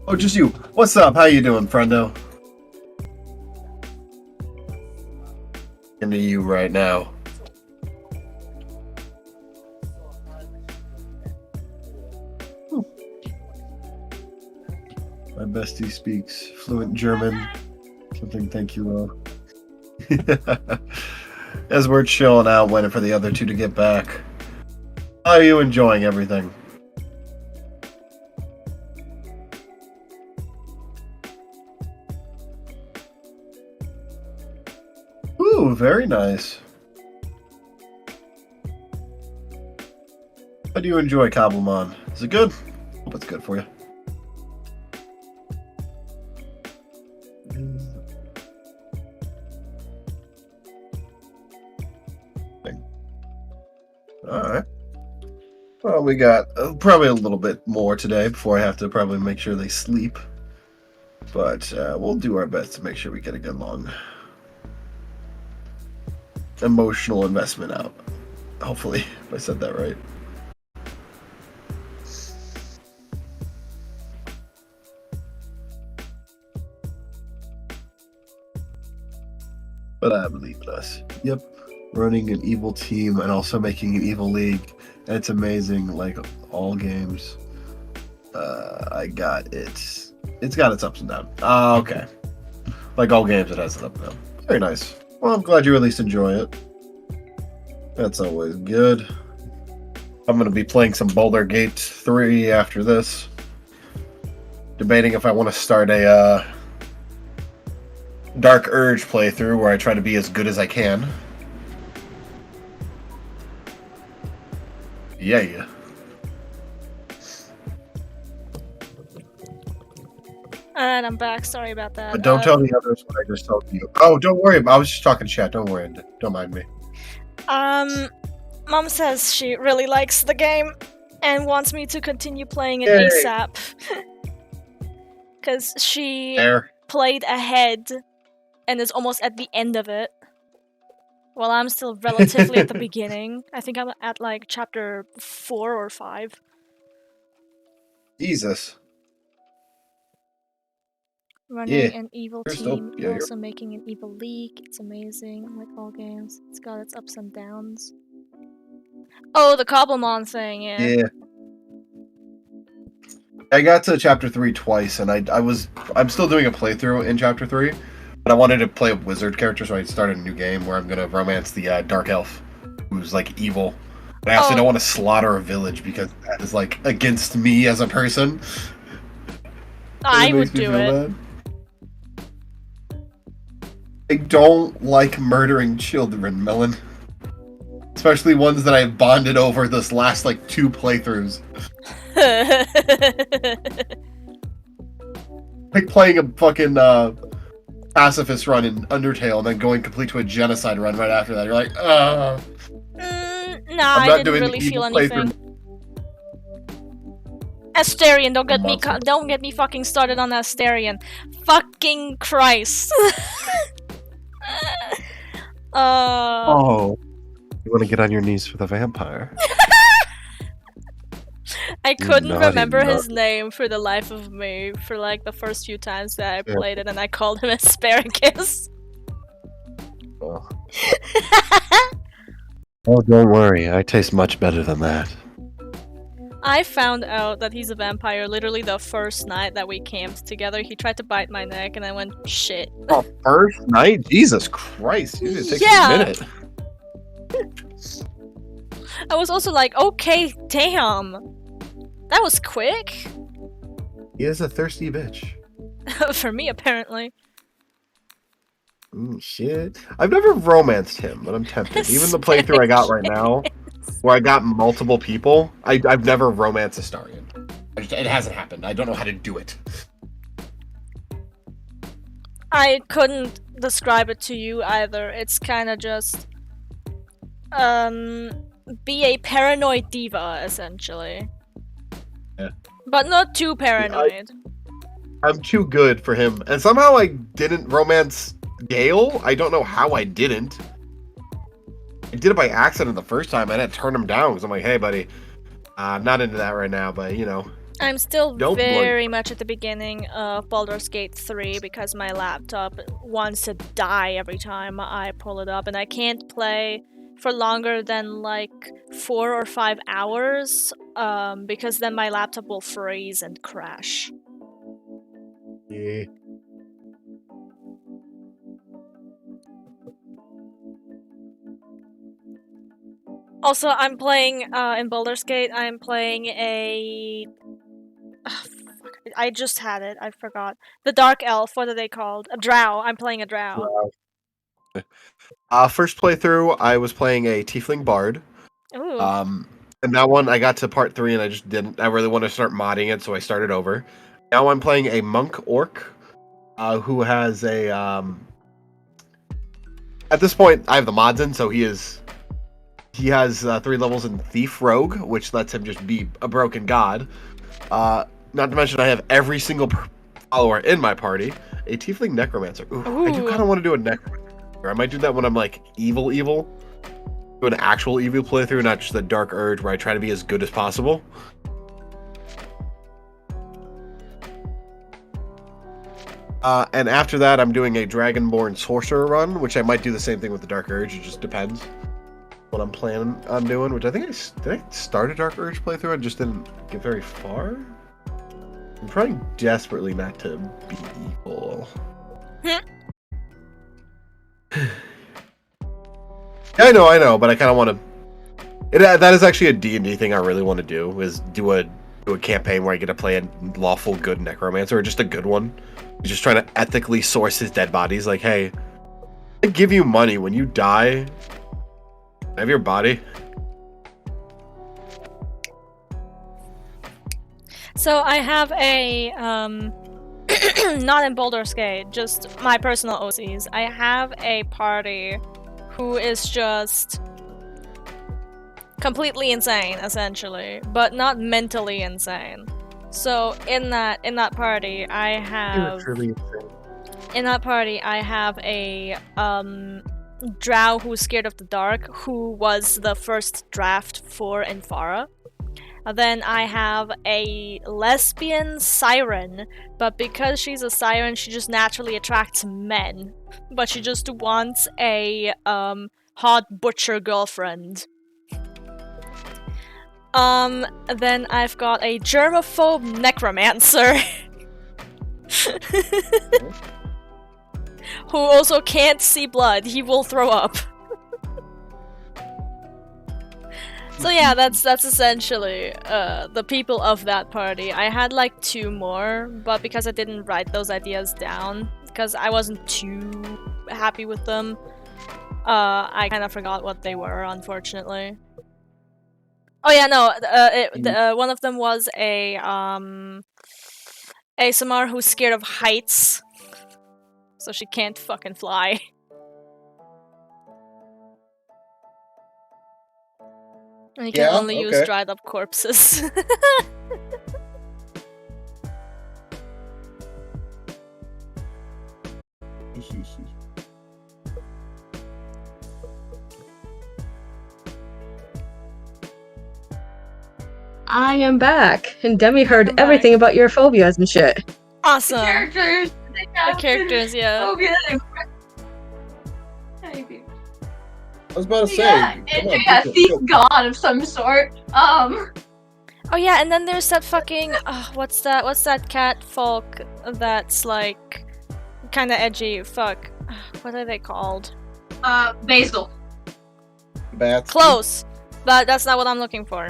Speaker 7: Oh, just you. What's up? How you doing, friendo? Into you right now. My bestie speaks fluent German. Something, thank you, As we're chilling out, waiting for the other two to get back. How are you enjoying everything? Ooh, very nice. How do you enjoy Cobblemon? Is it good? Hope it's good for you. Alright. Well, we got probably a little bit more today before I have to probably make sure they sleep. But we'll do our best to make sure we get a good long emotional investment out. Hopefully, if I said that right. But I believe in us. Yep. Running an evil team and also making an evil league. And it's amazing, like all games. I got it. It's got its ups and downs. Okay. Like all games, it has its up and down. Very nice. Well, I'm glad you at least enjoy it. That's always good. I'm going to be playing some Boulder Gate 3 after this. Debating if I want to start a Dark Urge playthrough where I try to be as good as I can. Yeah.
Speaker 2: And I'm back. Sorry about that.
Speaker 7: But don't tell the others what I just told you. Oh, don't worry. I was just talking chat. Don't worry. Don't mind me.
Speaker 2: Mom says she really likes the game and wants me to continue playing it
Speaker 7: Yay.
Speaker 2: ASAP. Because she
Speaker 7: There.
Speaker 2: played ahead and is almost at the end of it. While I'm still relatively at the beginning. I think I'm at like chapter 4 or 5.
Speaker 7: Jesus.
Speaker 2: Running
Speaker 7: Yeah.
Speaker 2: an evil
Speaker 7: You're still-
Speaker 2: team,
Speaker 7: yeah, you're-
Speaker 2: also making an evil league. It's amazing, like all games. It's got its ups and downs. Oh, the Cobblemon thing,
Speaker 7: Yeah. I got to chapter 3 twice, and I'm still doing a playthrough in chapter 3, but I wanted to play a wizard character, so I started a new game where I'm gonna romance the dark elf, who's like evil. But I also
Speaker 2: Oh.
Speaker 7: don't want to slaughter a village because that is like against me as a person.
Speaker 2: I
Speaker 7: It
Speaker 2: would
Speaker 7: makes me
Speaker 2: do
Speaker 7: feel
Speaker 2: it.
Speaker 7: bad. I don't like murdering children, Melon. Especially ones that I've bonded over this last like 2 playthroughs. Like playing a fucking pacifist run in Undertale and then going complete to a genocide run right after that. You're like,
Speaker 2: Nah,
Speaker 7: I'm
Speaker 2: I
Speaker 7: not
Speaker 2: didn't
Speaker 7: doing the
Speaker 2: really feel
Speaker 7: evil
Speaker 2: anything. Asterion, don't get me fucking started on Asterion. Fucking Christ.
Speaker 7: Oh. You want to get on your knees for the vampire?
Speaker 2: I couldn't
Speaker 7: Naughty,
Speaker 2: remember his
Speaker 7: naughty.
Speaker 2: name for the life of me for like the first few times that I
Speaker 7: Yeah.
Speaker 2: played it, and I called him Asparagus.
Speaker 7: Oh. Oh, don't worry. I taste much better than that.
Speaker 2: I found out that he's a vampire literally the first night that we camped together. He tried to bite my neck, and I went, shit.
Speaker 7: Oh, first night? Jesus Christ. It takes
Speaker 2: Yeah.
Speaker 7: a minute.
Speaker 2: I was also like, okay, damn. That was quick.
Speaker 7: He is a thirsty bitch.
Speaker 2: For me, apparently.
Speaker 7: Ooh, shit. I've never romanced him, but I'm tempted. Even the playthrough I got right now, where I got multiple people, I've never romanced Astarion. It hasn't happened. I don't know how to do it.
Speaker 2: I couldn't describe it to you either. It's kind of just be a paranoid diva essentially.
Speaker 7: Yeah.
Speaker 2: But not too paranoid.
Speaker 7: I'm too good for him. And somehow I didn't romance Gale. I don't know how I didn't. I did it by accident the first time. I had to turn him down because I'm like, hey, buddy, I'm not into that right now, but you know.
Speaker 2: I'm still
Speaker 7: Don't
Speaker 2: very much at the beginning of Baldur's Gate 3 because my laptop wants to die every time I pull it up, and I can't play for longer than like 4 or 5 hours because then my laptop will freeze and crash.
Speaker 7: Yeah.
Speaker 2: Also, I'm playing in Baldur's Gate. I'm playing a. Fuck, I just had it. I forgot. The Dark Elf. What are they called? A Drow. I'm playing a Drow.
Speaker 7: First playthrough, I was playing a Tiefling Bard.
Speaker 2: Ooh.
Speaker 7: And that one, I got to part 3 and I just didn't. I really want to start modding it, so I started over. Now I'm playing a Monk Orc, who has a. At this point, I have the mods in, so he has 3 levels in Thief Rogue, which lets him just be a broken god. Not to mention, I have every single follower in my party. A Tiefling Necromancer. Ooh. I do kind of want to do a Necromancer. I might do that when I'm like evil. Do an actual evil playthrough, not just the Dark Urge where I try to be as good as possible. And after that, I'm doing a Dragonborn Sorcerer run, which I might do the same thing with the Dark Urge. It just depends what I'm planning on doing. Which I think did I start a Dark Urge playthrough and just didn't get very far. I'm trying desperately not to be evil. Yeah, I know, but I kind of want to. That is actually a D&D thing I really want to do. Is do a campaign where I get to play a lawful good necromancer, or just a good one. He's just trying to ethically source his dead bodies. Like, hey, I give you money when you die. I have your body.
Speaker 2: So I have a not in Baldur's Gate, just my personal OCs. I have a party who is just completely insane, essentially, but not mentally insane. So in that party, I have a drow who's scared of the dark, who was the first draft for Infara. Then I have a lesbian siren, but because she's a siren, she just naturally attracts men. But she just wants a hot butcher girlfriend. Then I've got a germaphobe necromancer. Who also can't see blood. He will throw up. So yeah, that's essentially the people of that party. I had like 2 more, but because I didn't write those ideas down, because I wasn't too happy with them, I kind of forgot what they were, unfortunately. Oh yeah, no, one of them was a ASMR who's scared of heights, so she can't fucking fly. And you can only use dried up corpses.
Speaker 1: I am back, and Demi heard everything about your phobias and shit.
Speaker 2: Awesome.
Speaker 3: Characters.
Speaker 2: The characters, yeah.
Speaker 3: Oh, good.
Speaker 7: I was about to say,
Speaker 3: Yeah, thief god of some sort.
Speaker 2: Oh yeah, and then there's that fucking what's that cat folk that's like kind of edgy? Fuck, what are they called?
Speaker 3: Basil.
Speaker 2: Close, but that's not what I'm looking for.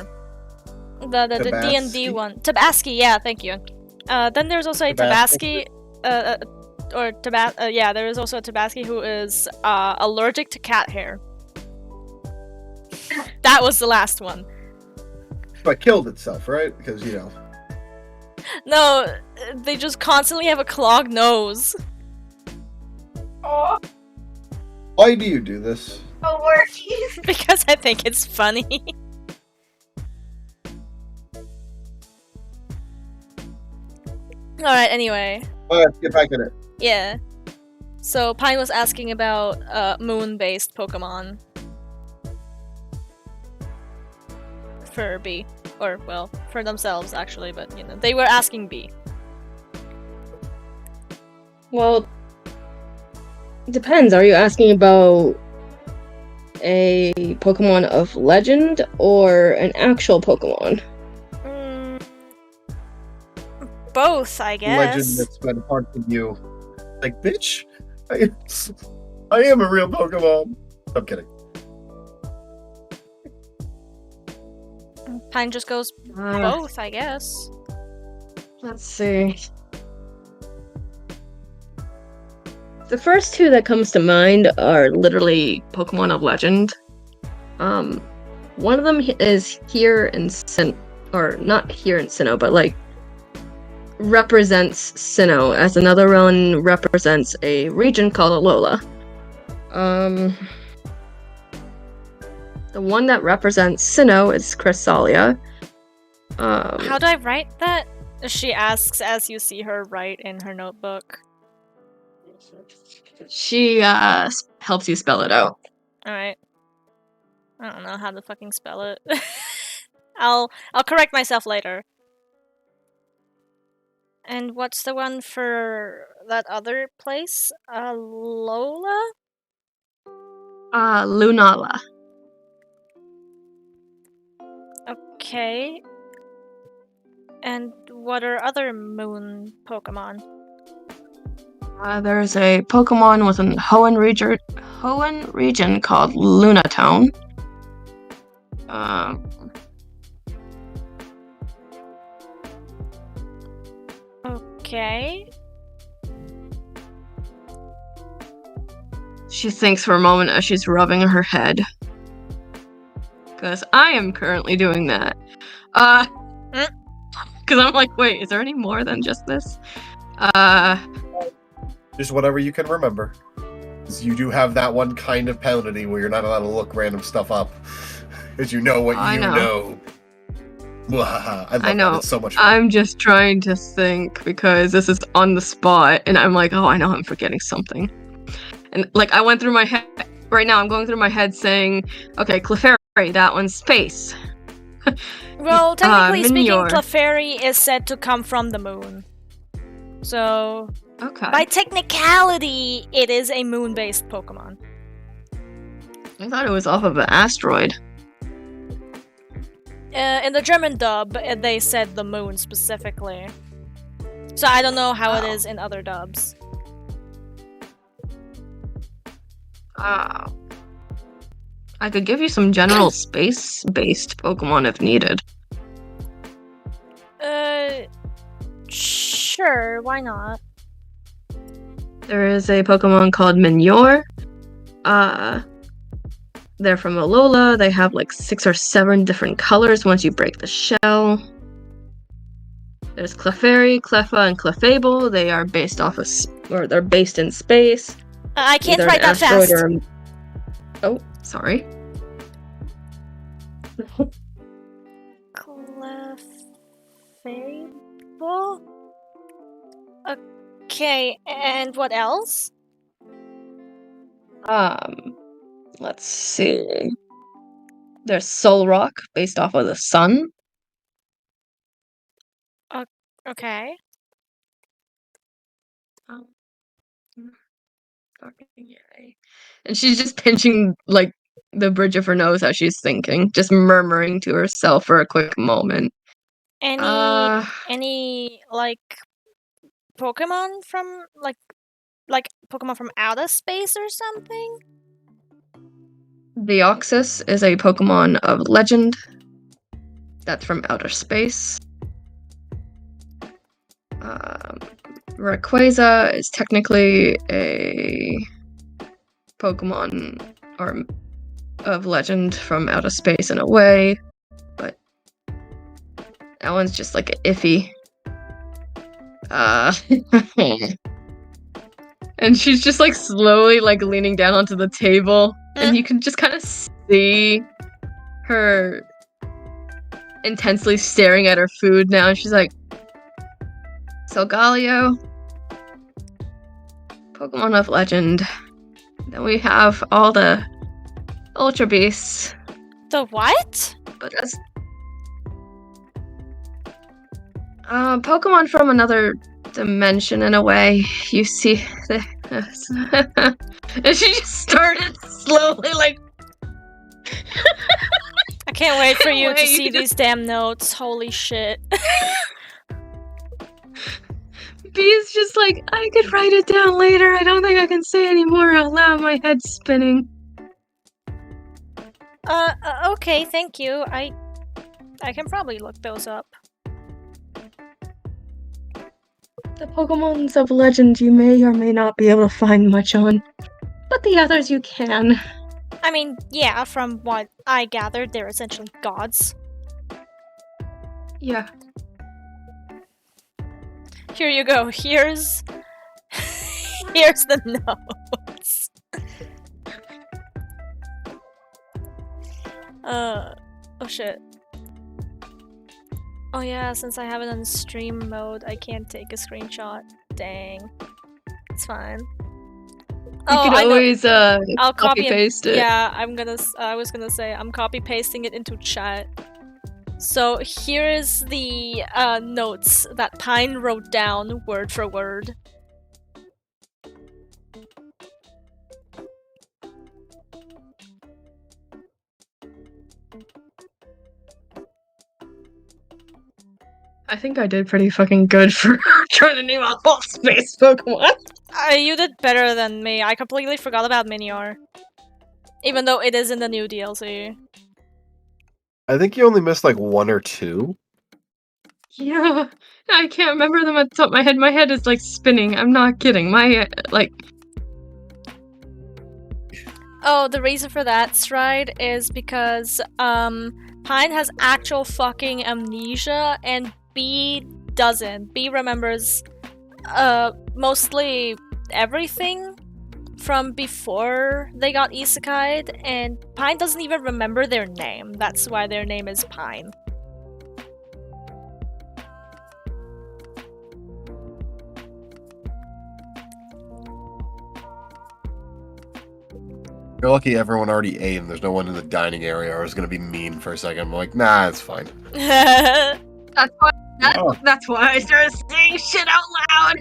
Speaker 2: The D&D one, Tabaski. Yeah, thank you. Then there's also a Tabaski, yeah, there is also a Tabaski who is allergic to cat hair. That was the last one.
Speaker 7: But killed itself, right? Because, you know.
Speaker 2: No, they just constantly have a clogged nose.
Speaker 3: Oh.
Speaker 7: Why do you do this?
Speaker 3: Oh, workies.
Speaker 2: Because I think it's funny. Alright, anyway.
Speaker 7: Alright, let's get back to it.
Speaker 2: Yeah. So Pine was asking about moon-based Pokemon. For B. Or, well, for themselves actually, but you know, they were asking B.
Speaker 1: Well, it depends. Are you asking about a Pokemon of legend or an actual Pokemon?
Speaker 2: Both, I guess.
Speaker 7: Legend that's been hard for you. Like, bitch, I am a real Pokemon. I'm kidding.
Speaker 2: Pine just goes both, I guess.
Speaker 1: Let's see. The first two that comes to mind are literally Pokemon of legend. One of them is here in or not here in Sinnoh, but like represents Sinnoh, as another one represents a region called Alola. The one that represents Sinnoh is Cresselia.
Speaker 2: How do I write that? She asks as you see her write in her notebook.
Speaker 1: She helps you spell it out.
Speaker 2: Alright. I don't know how to fucking spell it. I'll correct myself later. And what's the one for that other place? Lola?
Speaker 1: Lunala.
Speaker 2: Okay. And what are other moon Pokemon?
Speaker 1: There's a Pokemon within Hoenn region called Lunatown.
Speaker 2: Okay.
Speaker 1: She thinks for a moment as she's rubbing her head. Because I am currently doing that. Because I'm like, wait, is there any more than just this?
Speaker 7: Just whatever you can remember. 'Cause you do have that one kind of penalty where you're not allowed to look random stuff up. Because you know what you know. I love that. It's so much fun.
Speaker 1: I'm just trying to think because this is on the spot, and I'm like, oh, I know I'm forgetting something. And like, I went through my head. Right now, I'm going through my head saying, okay, Clefairy, that one's space.
Speaker 2: Well, technically speaking,
Speaker 1: Minior.
Speaker 2: Clefairy is said to come from the moon. So,
Speaker 1: Okay.
Speaker 2: by technicality, it is a moon-based Pokemon.
Speaker 1: I thought it was off of an asteroid.
Speaker 2: In the German dub, they said the moon specifically. So I don't know how it is in other dubs.
Speaker 1: I could give you some general space-based Pokemon if needed.
Speaker 2: Sure, why not?
Speaker 1: There is a Pokemon called Minior. They're from Alola. They have like 6 or 7 different colors once you break the shell. There's Clefairy, Cleffa, and Clefable. They are based off of, or they're based in space.
Speaker 2: I can't
Speaker 1: Either
Speaker 2: write
Speaker 1: an
Speaker 2: that fast.
Speaker 1: asteroid Oh, sorry.
Speaker 2: Clefable? Okay, and what else?
Speaker 1: Let's see. There's Solrock, based off of the sun.
Speaker 2: Okay.
Speaker 1: And she's just pinching, like, the bridge of her nose as she's thinking, just murmuring to herself for a quick moment.
Speaker 2: Any like Pokemon from like Pokemon from outer space or something?
Speaker 1: Deoxys is a Pokemon of legend. That's from outer space. Rayquaza is technically a Pokemon of legend from outer space in a way, but that one's just like iffy. And she's just like slowly like leaning down onto the table, and you can just kind of see her intensely staring at her food now. And she's like, Solgaleo, Pokemon of Legend. Then we have all the Ultra Beasts.
Speaker 2: The what?
Speaker 1: But that's Pokemon from another dimension in a way. You see and she just started slowly like
Speaker 2: I can't wait for you to
Speaker 1: Wait.
Speaker 2: see these damn notes. Holy shit.
Speaker 1: B is just like, I could write it down later. I don't think I can say anymore out loud. My head's spinning.
Speaker 2: Okay, thank you. I can probably look those up.
Speaker 1: The Pokemons of Legend you may or may not be able to find much on, but the others you can.
Speaker 2: I mean, yeah, from what I gathered, they're essentially gods.
Speaker 1: Yeah.
Speaker 2: Here you go. Here's here's the notes. Oh shit. Oh yeah, since I have it on stream mode, I can't take a screenshot. Dang. It's fine.
Speaker 1: You can
Speaker 2: I know.
Speaker 1: always
Speaker 2: I'll
Speaker 1: copy
Speaker 2: copy
Speaker 1: paste it.
Speaker 2: Yeah, I was gonna say I'm copy pasting it into chat. So here is the notes that Pine wrote down word for word.
Speaker 1: I think I did pretty fucking good for trying to name a whole space Pokemon.
Speaker 2: You did better than me. I completely forgot about Minior. Even though it is in the new DLC.
Speaker 7: I think you only missed like 1 or 2.
Speaker 1: Yeah, I can't remember them at the top of my head. My head is like spinning. I'm not kidding. My like.
Speaker 2: Oh, the reason for that, Stride, is because Pine has actual fucking amnesia and B doesn't. B remembers mostly everything from before they got isekai'd, and Pine doesn't even remember their name. That's why their name is Pine.
Speaker 7: You're lucky everyone already ate and there's no one in the dining area, or I was gonna be mean for a second. I'm like, nah, it's fine.
Speaker 1: That's why.
Speaker 7: Oh.
Speaker 1: That's why I started saying shit out loud.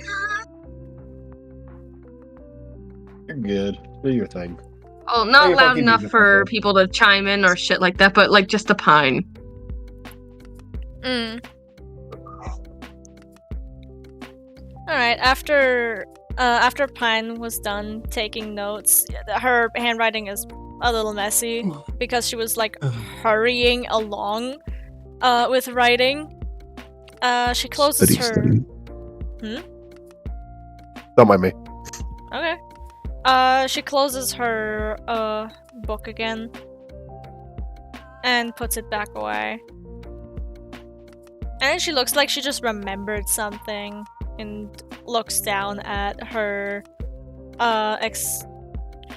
Speaker 7: You're good. Do your thing.
Speaker 1: Oh, not
Speaker 7: Hey,
Speaker 1: loud
Speaker 7: fucking
Speaker 1: enough
Speaker 7: music
Speaker 1: for
Speaker 7: okay.
Speaker 1: people to chime in or shit like that, but like just a Pine.
Speaker 2: Alright, after Pine was done taking notes, her handwriting is a little messy because she was like hurrying along with writing. She closes her...
Speaker 7: Don't mind me.
Speaker 2: Okay. She closes her book again and puts it back away. And she looks like she just remembered something and looks down at her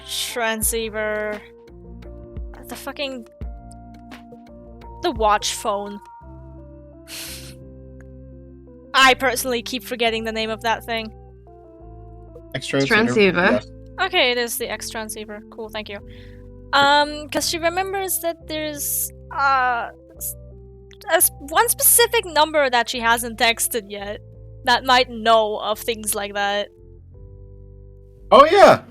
Speaker 2: transceiver. The watch phone. I personally keep forgetting the name of that thing.
Speaker 1: Transceiver.
Speaker 7: Yes.
Speaker 2: Okay, it is the X transceiver. Cool, thank you. Because she remembers that there's one specific number that she hasn't texted yet that might know of things like that.
Speaker 7: Oh yeah.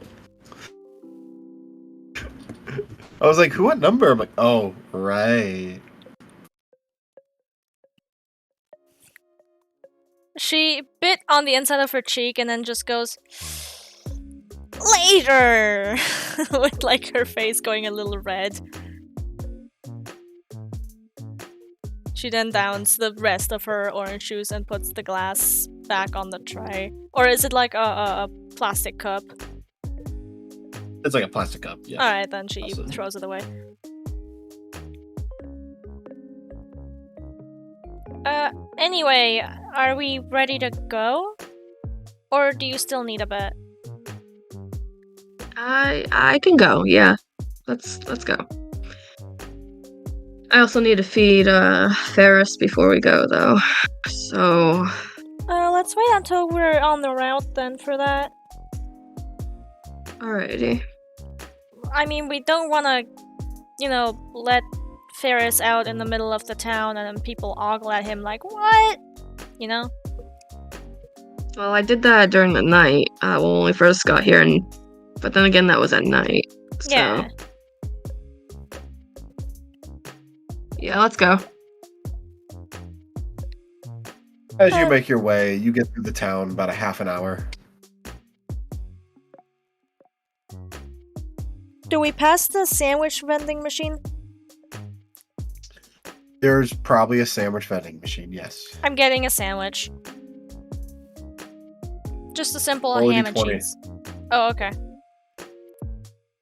Speaker 7: I was like, who? What number? I'm like, oh right.
Speaker 2: She bit on the inside of her cheek and then just goes, later! With like her face going a little red. She then downs the rest of her orange juice and puts the glass back on the tray. Or is it like a plastic cup?
Speaker 7: It's like a plastic cup. Yeah.
Speaker 2: Alright, then she
Speaker 7: Awesome.
Speaker 2: throws it away. Anyway, are we ready to go? Or do you still need a bit?
Speaker 1: I can go. Yeah, let's go. I also need to feed Ferris before we go though. So
Speaker 2: Let's let's wait until we're on the route then for that.
Speaker 1: Alrighty.
Speaker 2: I mean, we don't want to, you know, let Ferris out in the middle of the town and then people ogle at him like, what? You know?
Speaker 1: Well, I did that during the night, when we first got here, but then again, that was at night. So,
Speaker 2: Yeah.
Speaker 1: yeah, let's go.
Speaker 7: As you make your way, you get through the town about a half an hour.
Speaker 2: Do we pass the sandwich vending machine?
Speaker 7: There's probably a sandwich vending machine, yes.
Speaker 2: I'm getting a sandwich. Just a simple
Speaker 7: Roll a
Speaker 2: ham and
Speaker 7: D20.
Speaker 2: cheese. Oh, okay.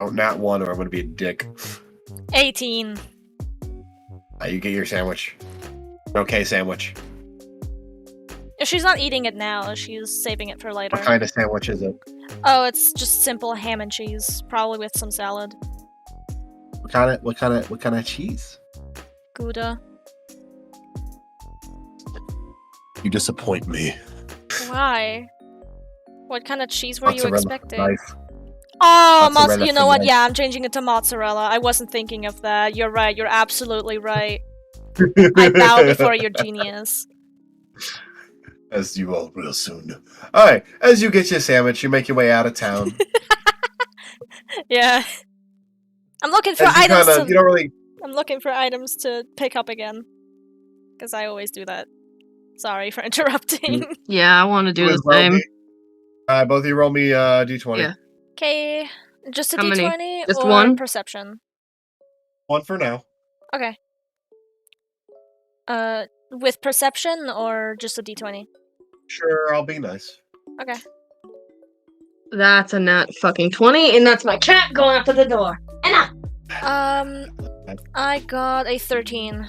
Speaker 7: Oh, not one, or I'm gonna be a dick.
Speaker 2: 18.
Speaker 7: You get your sandwich. Okay, sandwich.
Speaker 2: If she's not eating it now, she's saving it for later.
Speaker 7: What kind of sandwich is it?
Speaker 2: Oh, it's just simple ham and cheese, probably with some salad.
Speaker 7: What kind of cheese?
Speaker 2: Gouda.
Speaker 7: You disappoint me.
Speaker 2: Why? What kind of cheese were you
Speaker 7: Mozzarella
Speaker 2: expecting?
Speaker 7: life.
Speaker 2: Oh,
Speaker 7: Mozzarella
Speaker 2: you know
Speaker 7: for
Speaker 2: what?
Speaker 7: life.
Speaker 2: Yeah, I'm changing it to mozzarella. I wasn't thinking of that. You're right. You're absolutely right. I bow before your genius.
Speaker 7: As you all will soon. Alright, as you get your sandwich, you make your way out of town.
Speaker 2: Yeah. I'm looking for
Speaker 7: As you
Speaker 2: items
Speaker 7: kinda,
Speaker 2: to...
Speaker 7: you don't really...
Speaker 2: I'm looking for items to pick up again. Because I always do that. Sorry for interrupting.
Speaker 1: Yeah, I want to do
Speaker 7: You
Speaker 1: the
Speaker 7: as well,
Speaker 1: same.
Speaker 7: me. Both of you roll me d20.
Speaker 1: Yeah.
Speaker 2: Okay. Just a
Speaker 1: How many?
Speaker 2: d20
Speaker 1: Just
Speaker 2: or
Speaker 1: one?
Speaker 2: perception?
Speaker 7: One for now.
Speaker 2: Okay. With perception or just a d20?
Speaker 7: Sure, I'll be nice.
Speaker 2: Okay.
Speaker 1: That's a nat fucking 20, and that's my cat going up to the door.
Speaker 2: I got a 13.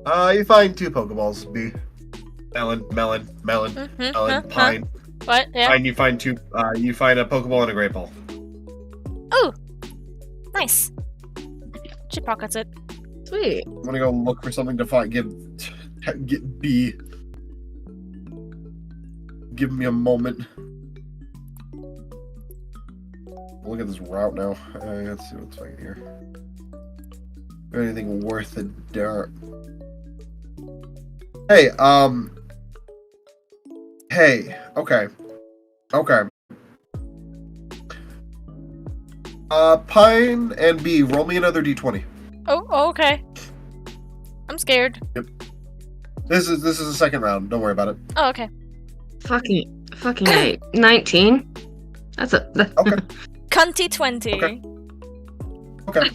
Speaker 7: You find 2 Pokeballs. B. Melon,
Speaker 2: Mm-hmm.
Speaker 7: pine.
Speaker 2: What? Yeah.
Speaker 7: Pine, you find 2, you find a Pokeball and a Great Ball.
Speaker 2: Oh! Nice. She pockets it.
Speaker 1: Sweet.
Speaker 7: I'm gonna go look for something to find. Get B. Give me a moment. Look at this route now. Let's see what's finding here. Anything worth the dirt? Hey, Hey, okay. Pine and B, roll me another d20.
Speaker 2: Oh, okay. I'm scared.
Speaker 7: This is the second round. Don't worry about it.
Speaker 2: Oh, okay.
Speaker 1: Fucking 8. 19? That's a...
Speaker 7: Okay.
Speaker 2: Cunty 20.
Speaker 7: Okay.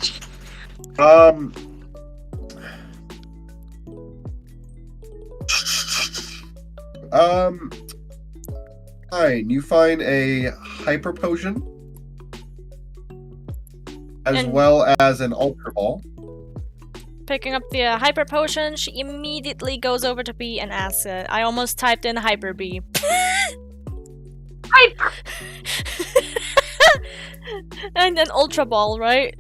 Speaker 7: Fine. You find a hyper potion, as
Speaker 2: And-
Speaker 7: well as an ultra ball.
Speaker 2: Picking up the hyper potion, she immediately goes over to B and asks it. I almost typed in hyper B.
Speaker 1: Hyper!
Speaker 2: And then ultra ball, right?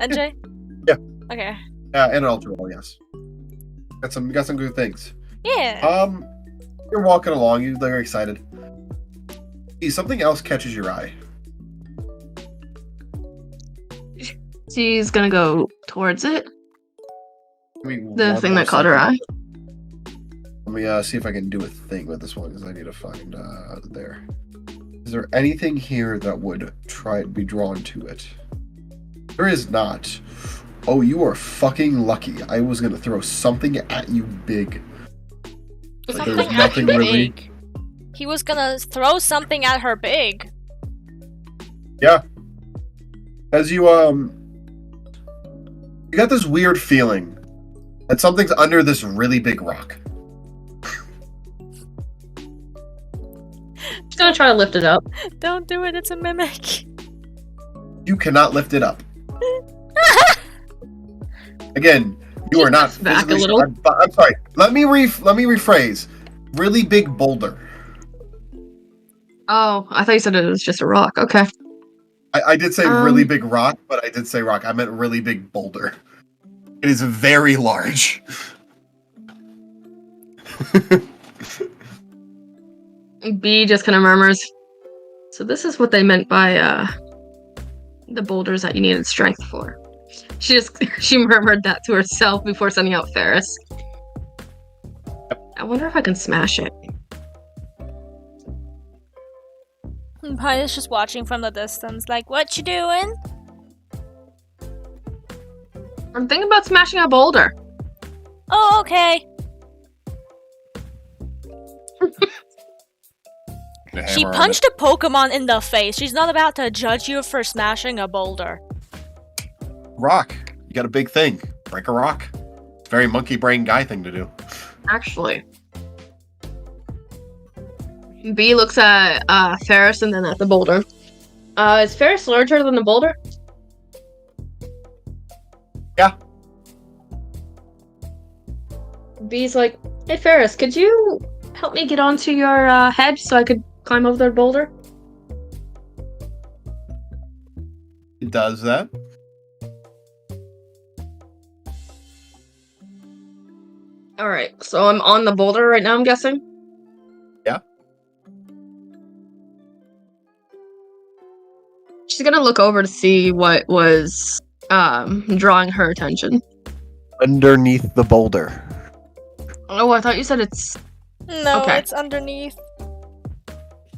Speaker 2: NJ?
Speaker 7: Yeah.
Speaker 2: Okay.
Speaker 7: And an ultra ball, yes. Got some good things.
Speaker 2: Yeah.
Speaker 7: You're walking along. You're excited. Something else catches your eye.
Speaker 1: She's gonna go towards it. The thing that caught her eye.
Speaker 7: Let me see if I can do a thing with this one, because I need to find there. Is there anything here that would be drawn to it? There is not. Oh, you are fucking lucky. I was gonna throw something at you big. But
Speaker 2: Something
Speaker 7: there's
Speaker 2: at
Speaker 7: nothing
Speaker 2: you
Speaker 7: really.
Speaker 2: big. He was gonna throw something at her big.
Speaker 7: Yeah. As you got this weird feeling that something's under this really big rock.
Speaker 1: She's gonna try to lift it up.
Speaker 2: Don't do it, it's a mimic.
Speaker 7: You cannot lift it up. Again, you are not
Speaker 1: Back a
Speaker 7: physically-
Speaker 1: little.
Speaker 7: I'm sorry. Let me rephrase. Really big boulder.
Speaker 1: Oh, I thought you said it was just a rock. Okay.
Speaker 7: I did say really big rock, but I did say rock. I meant really big boulder. It is very large.
Speaker 1: B just kind of murmurs. So this is what they meant by the boulders that you needed strength for. She murmured that to herself before sending out Ferris. I wonder if I can smash it.
Speaker 2: Pius just watching from the distance, like, what you doing?
Speaker 1: I'm thinking about smashing a boulder.
Speaker 2: Oh, okay. She punched a Pokemon in the face. She's not about to judge you for smashing a boulder.
Speaker 7: Rock. You got a big thing. Break a rock. It's a very monkey brain guy thing to do.
Speaker 1: Actually. B looks at Ferris and then at the boulder. Is Ferris larger than the boulder?
Speaker 7: Yeah.
Speaker 1: B's like, hey Ferris, could you help me get onto your head so I could climb over the boulder?
Speaker 7: It does that.
Speaker 1: Alright, so I'm on the boulder right now, I'm guessing?
Speaker 7: Yeah.
Speaker 1: She's gonna look over to see what was drawing her attention.
Speaker 7: Underneath the boulder.
Speaker 1: Oh, I thought you said it's...
Speaker 2: No,
Speaker 1: Okay.
Speaker 2: it's underneath.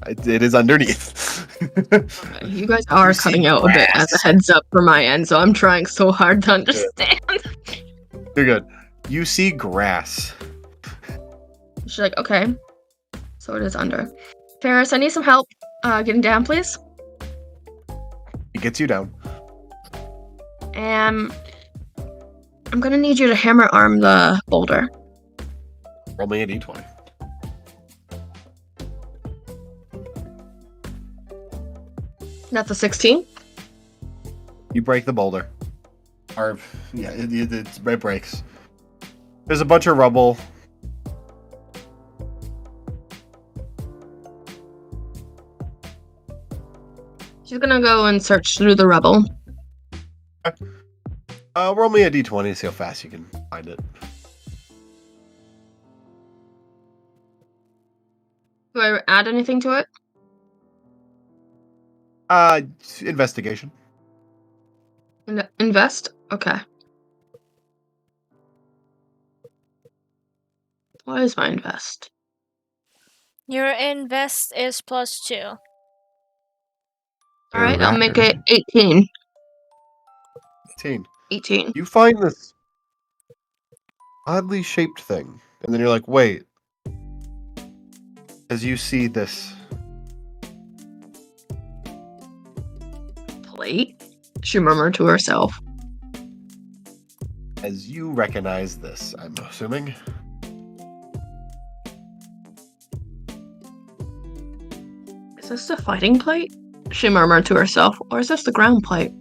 Speaker 7: It is underneath.
Speaker 1: You guys are
Speaker 7: You
Speaker 1: cutting
Speaker 7: see
Speaker 1: out a bit as a
Speaker 7: grass.
Speaker 1: heads up for my end, so I'm trying so hard to understand.
Speaker 7: You're good. You see grass.
Speaker 1: She's like, okay. So it is under. Ferris, I need some help getting down, please.
Speaker 7: It gets you down.
Speaker 1: I'm gonna need you to hammer arm the boulder.
Speaker 7: Roll me a d20.
Speaker 1: That's a 16.
Speaker 7: You break the boulder. Or, yeah, it breaks. There's a bunch of rubble.
Speaker 1: She's gonna go and search through the rubble.
Speaker 7: Roll me a d20, see how fast you can find it.
Speaker 1: Do I add anything to it?
Speaker 7: Investigation.
Speaker 1: Invest? Okay. What is my invest?
Speaker 2: Your invest is +2.
Speaker 1: Alright, I'll make it 18.
Speaker 7: 18.
Speaker 1: 18.
Speaker 7: You find this oddly shaped thing, and then you're like, wait. As you see this,
Speaker 1: Plate? She murmured to herself.
Speaker 7: as you recognize this, I'm assuming.
Speaker 1: Is this the fighting plate? She murmured to herself. Or is this the ground plate?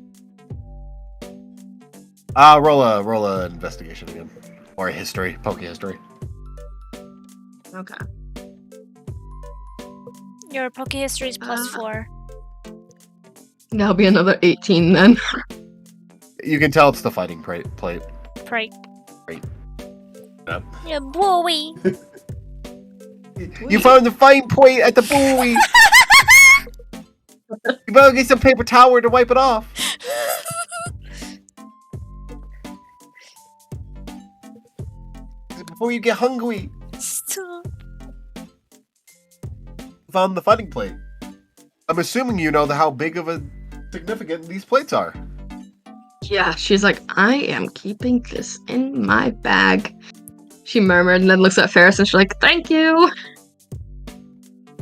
Speaker 7: Roll a investigation again. Or a history, Poke history.
Speaker 1: Okay.
Speaker 2: Your Poke history is +4.
Speaker 1: That'll be another 18 then.
Speaker 7: You can tell it's the fighting plate.
Speaker 2: Right.
Speaker 7: Yeah.
Speaker 2: Yeah, boy.
Speaker 7: You found the fine point at the buoy. You better get some paper towel to wipe it off. Before you get hungry.
Speaker 2: Stop.
Speaker 7: Found the fighting plate. I'm assuming you know how big of a significant these plates are.
Speaker 1: Yeah, she's like, I am keeping this in my bag. She murmured and then looks at Ferris and she's like, thank you.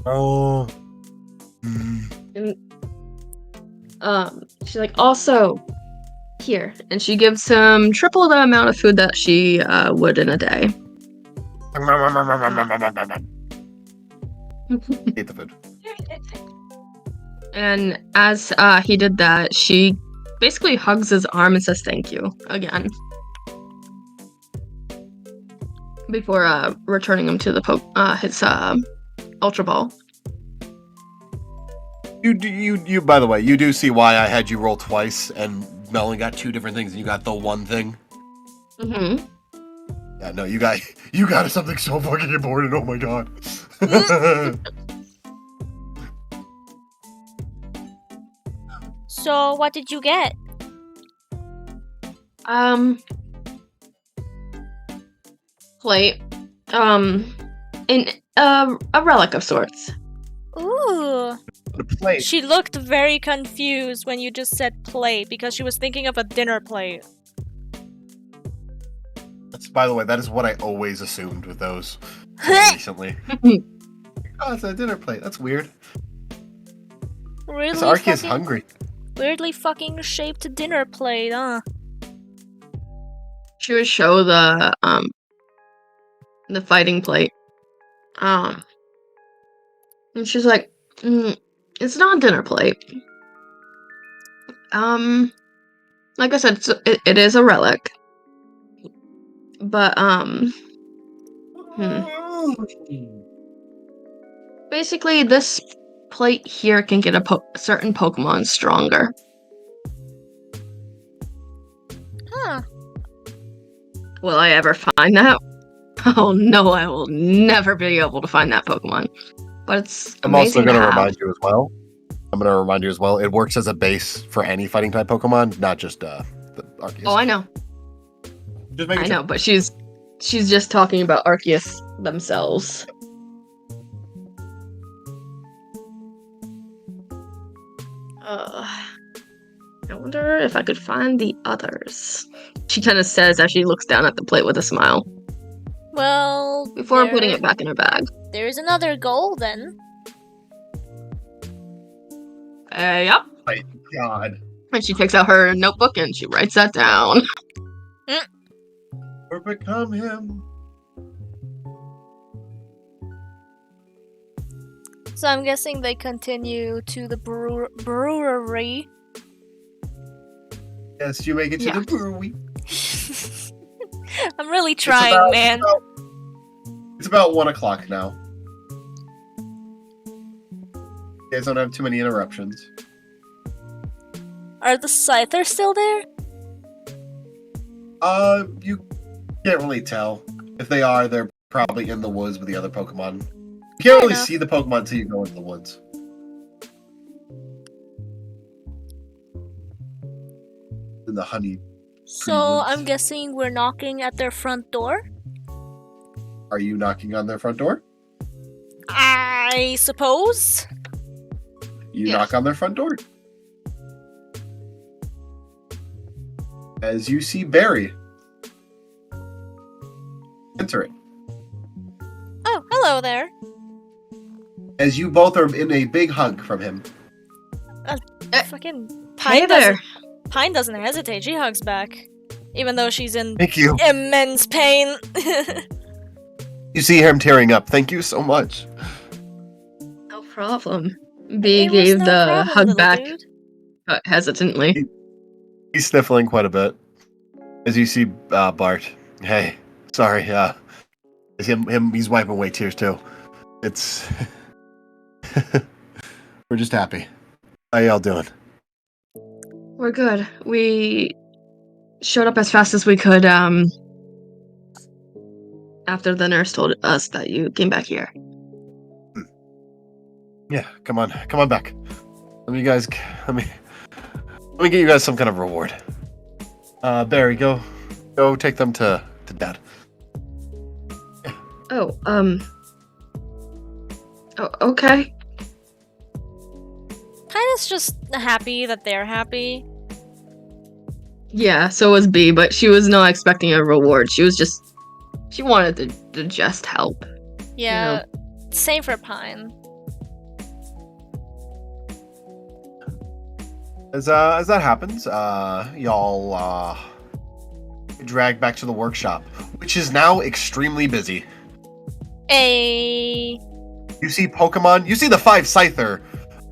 Speaker 7: Oh.
Speaker 1: And she's like, also, here. And she gives him triple the amount of food that she would in a day.
Speaker 7: Eat the food.
Speaker 1: And as he did that, she basically hugs his arm and says thank you again. Before returning him to the his Ultra Ball.
Speaker 7: You by the way, you do see why I had you roll twice and Melon got two different things and you got the one thing?
Speaker 1: Mm-hmm.
Speaker 7: Yeah, no, you got something so fucking important. Oh my god.
Speaker 2: So, what did you get?
Speaker 1: Plate. In a relic of sorts.
Speaker 2: Ooh.
Speaker 7: The plate.
Speaker 2: She looked very confused when you just said plate because she was thinking of a dinner plate.
Speaker 7: That's, by the way, that is what I always assumed with those recently. Oh, it's a dinner plate. That's weird.
Speaker 2: Really
Speaker 7: This Arky is
Speaker 2: fucking
Speaker 7: hungry.
Speaker 2: weirdly fucking shaped dinner plate, huh?
Speaker 1: She would show the fighting plate. And she's like, it's not a dinner plate. Like I said, it is a relic. But basically, this plate here can get a certain Pokemon stronger.
Speaker 2: Huh.
Speaker 1: Will I ever find that? Oh no, I will never be able to find that Pokemon. But it's
Speaker 7: I'm also
Speaker 1: amazing
Speaker 7: going
Speaker 1: to
Speaker 7: to
Speaker 1: have.
Speaker 7: remind you as well. It works as a base for any fighting type Pokemon, not just the Arceus.
Speaker 1: Oh, I know.
Speaker 7: Just making
Speaker 1: I
Speaker 7: sure.
Speaker 1: know, but she's just talking about Arceus themselves. I wonder if I could find the others. She kind of says as she looks down at the plate with a smile.
Speaker 2: Well,
Speaker 1: Before putting it back in her bag.
Speaker 2: There's another goal then.
Speaker 1: Yep.
Speaker 7: My God.
Speaker 1: And she takes out her notebook and she writes that down.
Speaker 7: Or become him.
Speaker 2: So I'm guessing they continue to the brewery.
Speaker 7: Yes, you make it to the brewery.
Speaker 2: I'm really trying, man.
Speaker 7: It's about 1 o'clock now. You guys don't have too many interruptions.
Speaker 2: Are the Scythers still there?
Speaker 7: You can't really tell. If they are, they're probably in the woods with the other Pokemon. You can't really see the Pokemon until you go into the woods. In the honey.
Speaker 2: So
Speaker 7: woods.
Speaker 2: I'm guessing we're knocking at their front door?
Speaker 7: Are you knocking on their front door?
Speaker 2: I suppose.
Speaker 7: You knock on their front door. As you see Barry enter it.
Speaker 2: Oh, hello there.
Speaker 7: As you both are in a big hug from him.
Speaker 2: Fucking
Speaker 1: Hey there.
Speaker 2: Pine doesn't hesitate. She hugs back, even though she's in
Speaker 7: Thank you.
Speaker 2: immense pain.
Speaker 7: You see him tearing up. Thank you so much.
Speaker 1: No problem. B
Speaker 2: It was
Speaker 1: gave
Speaker 2: no
Speaker 1: the
Speaker 2: problem,
Speaker 1: hug
Speaker 2: little
Speaker 1: back,
Speaker 2: dude.
Speaker 1: but hesitantly.
Speaker 7: He's sniffling quite a bit. As you see Bart. Hey, sorry. He's wiping away tears too. It's we're just happy. How y'all doing?
Speaker 1: We're good. We showed up as fast as we could, after the nurse told us that you came back here.
Speaker 7: Yeah, come on back. Let me get you guys some kind of reward. Barry, go take them to Dad.
Speaker 1: Oh, okay.
Speaker 2: Pine is just happy that they're happy.
Speaker 1: Yeah, so was B, but she was not expecting a reward. She wanted to just help.
Speaker 2: Yeah, same for Pine.
Speaker 7: As that happens, y'all drag back to the workshop, which is now extremely busy.
Speaker 2: A
Speaker 7: You see Pokemon. You see the 5 Scyther,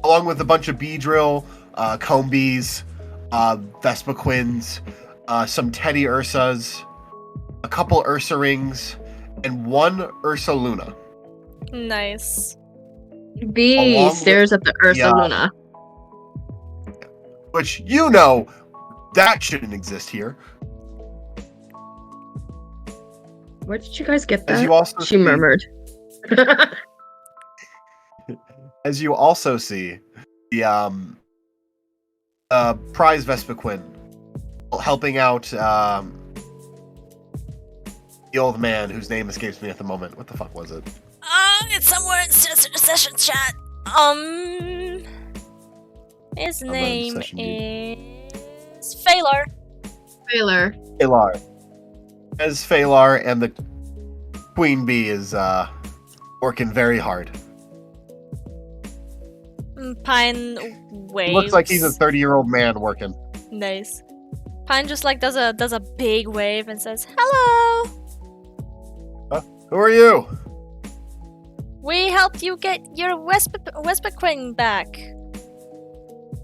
Speaker 7: along with a bunch of Beedrill, Combees, Vespiquins, some Teddy Ursas, a couple Ursa-rings, and 1 Ursa Luna.
Speaker 2: nice.
Speaker 1: B
Speaker 7: Along
Speaker 1: stares at the Ursa Luna.
Speaker 7: Which, that shouldn't exist here.
Speaker 1: Where did you guys get
Speaker 7: As
Speaker 1: that?
Speaker 7: you also
Speaker 1: She
Speaker 7: see-
Speaker 1: murmured.
Speaker 7: As you also see, the prize Vespiquen helping out the old man whose name escapes me at the moment. What the fuck was it?
Speaker 2: It's somewhere in session chat. His
Speaker 7: I'm on
Speaker 2: name
Speaker 7: session
Speaker 2: is Phalar.
Speaker 1: Taylor.
Speaker 7: Phalar. As Phalar and the Queen Bee is working very hard.
Speaker 2: Pine waves.
Speaker 7: Looks like he's a 30-year-old man working.
Speaker 2: Nice. Pine just like does a big wave and says, "Hello.
Speaker 7: Who are you?
Speaker 2: We helped you get your Vespiquen back."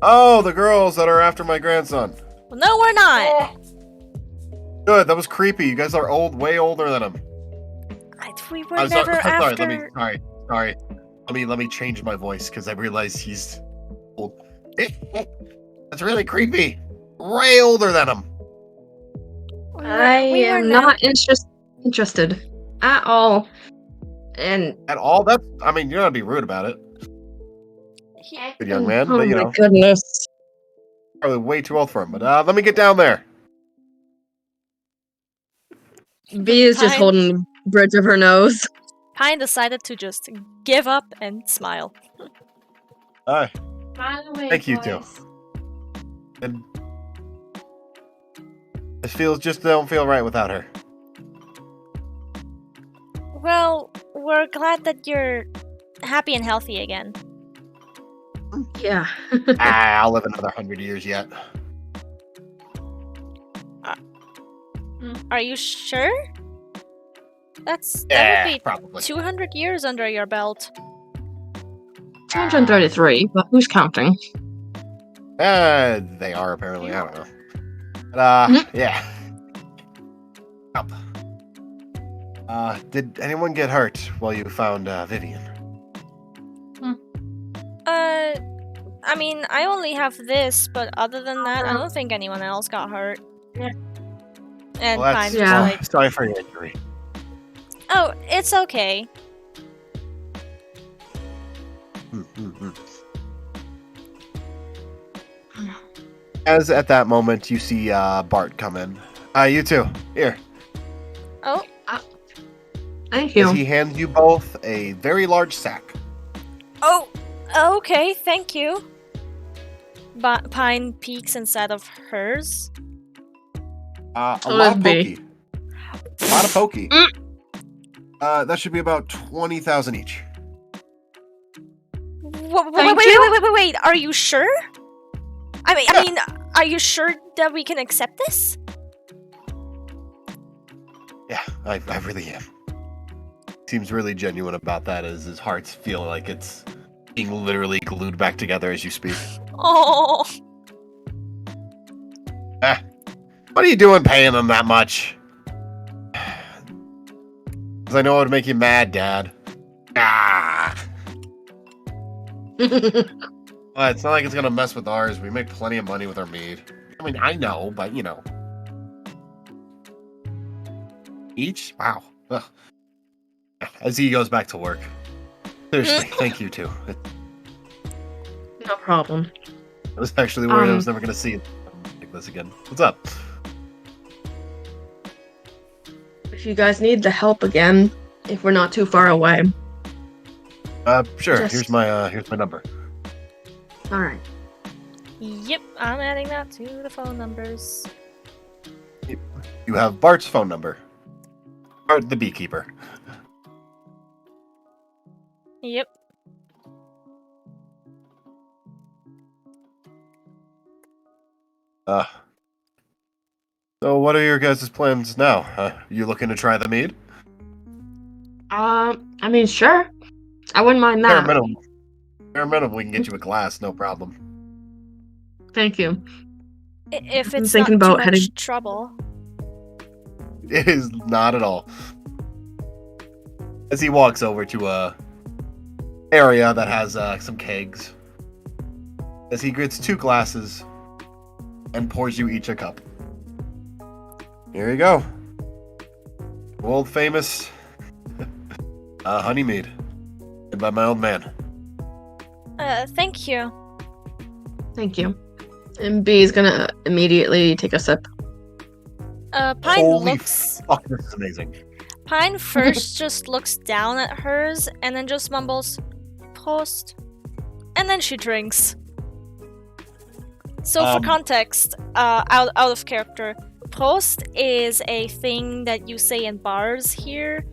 Speaker 7: Oh, the girls that are after my grandson.
Speaker 2: Well, no, we're not.
Speaker 7: Good, that was creepy. You guys are way older than him.
Speaker 2: We were
Speaker 7: I'm
Speaker 2: never
Speaker 7: sorry,
Speaker 2: after.
Speaker 7: sorry. Let me change my voice because I realize he's old. That's really creepy. Way older than him.
Speaker 1: I
Speaker 2: we were
Speaker 1: am not interested at all. And
Speaker 7: At all? You're not gonna be rude about it. Good young man,
Speaker 1: oh
Speaker 7: but
Speaker 1: my goodness.
Speaker 7: probably way too old for him. But let me get down there.
Speaker 1: B is just
Speaker 2: Pine-
Speaker 1: holding the bridge of her nose.
Speaker 2: Pine decided to just give up and smile.
Speaker 7: Hi.
Speaker 3: By the way,
Speaker 7: Thank you,
Speaker 3: boys,
Speaker 7: And this don't feel right without her.
Speaker 2: Well, we're glad that you're happy and healthy again.
Speaker 1: Yeah.
Speaker 7: I'll live another 100 years yet.
Speaker 2: Are you sure? That
Speaker 7: Yeah,
Speaker 2: would be
Speaker 7: probably.
Speaker 2: 200 years under your belt.
Speaker 1: 233, but who's counting?
Speaker 7: They are apparently. I don't know. But, yeah. Up. Did anyone get hurt while you found Vivian?
Speaker 2: I mean, I only have this, but other than that, I don't think anyone else got hurt.
Speaker 3: Yeah.
Speaker 2: And
Speaker 7: Well,
Speaker 2: Pine's
Speaker 1: yeah.
Speaker 2: just
Speaker 7: well,
Speaker 2: like,
Speaker 7: sorry for your injury.
Speaker 2: oh, it's okay.
Speaker 7: As at that moment, you see Bart come in. You too. Here.
Speaker 2: Oh,
Speaker 1: Thank
Speaker 7: As
Speaker 1: you.
Speaker 7: he hands you both a very large sack.
Speaker 2: oh, okay, thank you. But Pine peeks inside of hers.
Speaker 7: A
Speaker 1: So
Speaker 7: lot
Speaker 1: does
Speaker 7: of
Speaker 1: B.
Speaker 7: pokey. A lot of pokey.
Speaker 1: Mm.
Speaker 7: That should be about 20,000 each.
Speaker 2: Wait, are you sure? I mean, are you sure that we can accept this?
Speaker 7: Yeah, I really am. Seems really genuine about that, as his hearts feel like it's being literally glued back together as you speak.
Speaker 2: Oh,
Speaker 7: What are you doing paying them that much? Because I know it would make you mad, Dad. Well, it's not like it's gonna mess with ours. We make plenty of money with our mead. I mean, I know, but you know. Each? Wow. Ugh. As he goes back to work. Seriously, thank you too. It
Speaker 1: No problem.
Speaker 7: was actually worried I was never gonna see it like this again. What's up?
Speaker 1: If you guys need the help again, if we're not too far away.
Speaker 7: Sure.
Speaker 1: Just-
Speaker 7: Here's my number.
Speaker 1: Alright.
Speaker 2: yep, I'm adding that to the phone numbers.
Speaker 7: You have Bart's phone number. Bart, the beekeeper.
Speaker 2: Yep.
Speaker 7: So what are your guys' plans now? You looking to try the mead?
Speaker 1: I mean, sure. I wouldn't mind
Speaker 7: Bare
Speaker 1: that.
Speaker 7: minimum. Bare minimum, we can get you a glass, no problem.
Speaker 1: Thank you.
Speaker 2: If
Speaker 1: I'm
Speaker 2: it's
Speaker 1: thinking
Speaker 2: not too
Speaker 1: about
Speaker 2: much
Speaker 1: heading-
Speaker 2: trouble.
Speaker 7: It is not at all. As he walks over to a area that has some kegs. As he gets 2 glasses and pours you each a cup. Here you go. World famous honey mead. Made by my old man.
Speaker 2: Thank you.
Speaker 1: Thank you. And B is gonna immediately take a sip.
Speaker 2: Pine
Speaker 7: Holy
Speaker 2: looks.
Speaker 7: fuck, this is amazing.
Speaker 2: Pine first just looks down at hers and then just mumbles, "Prost," and then she drinks. So for context, out of character, Prost is a thing that you say in bars here,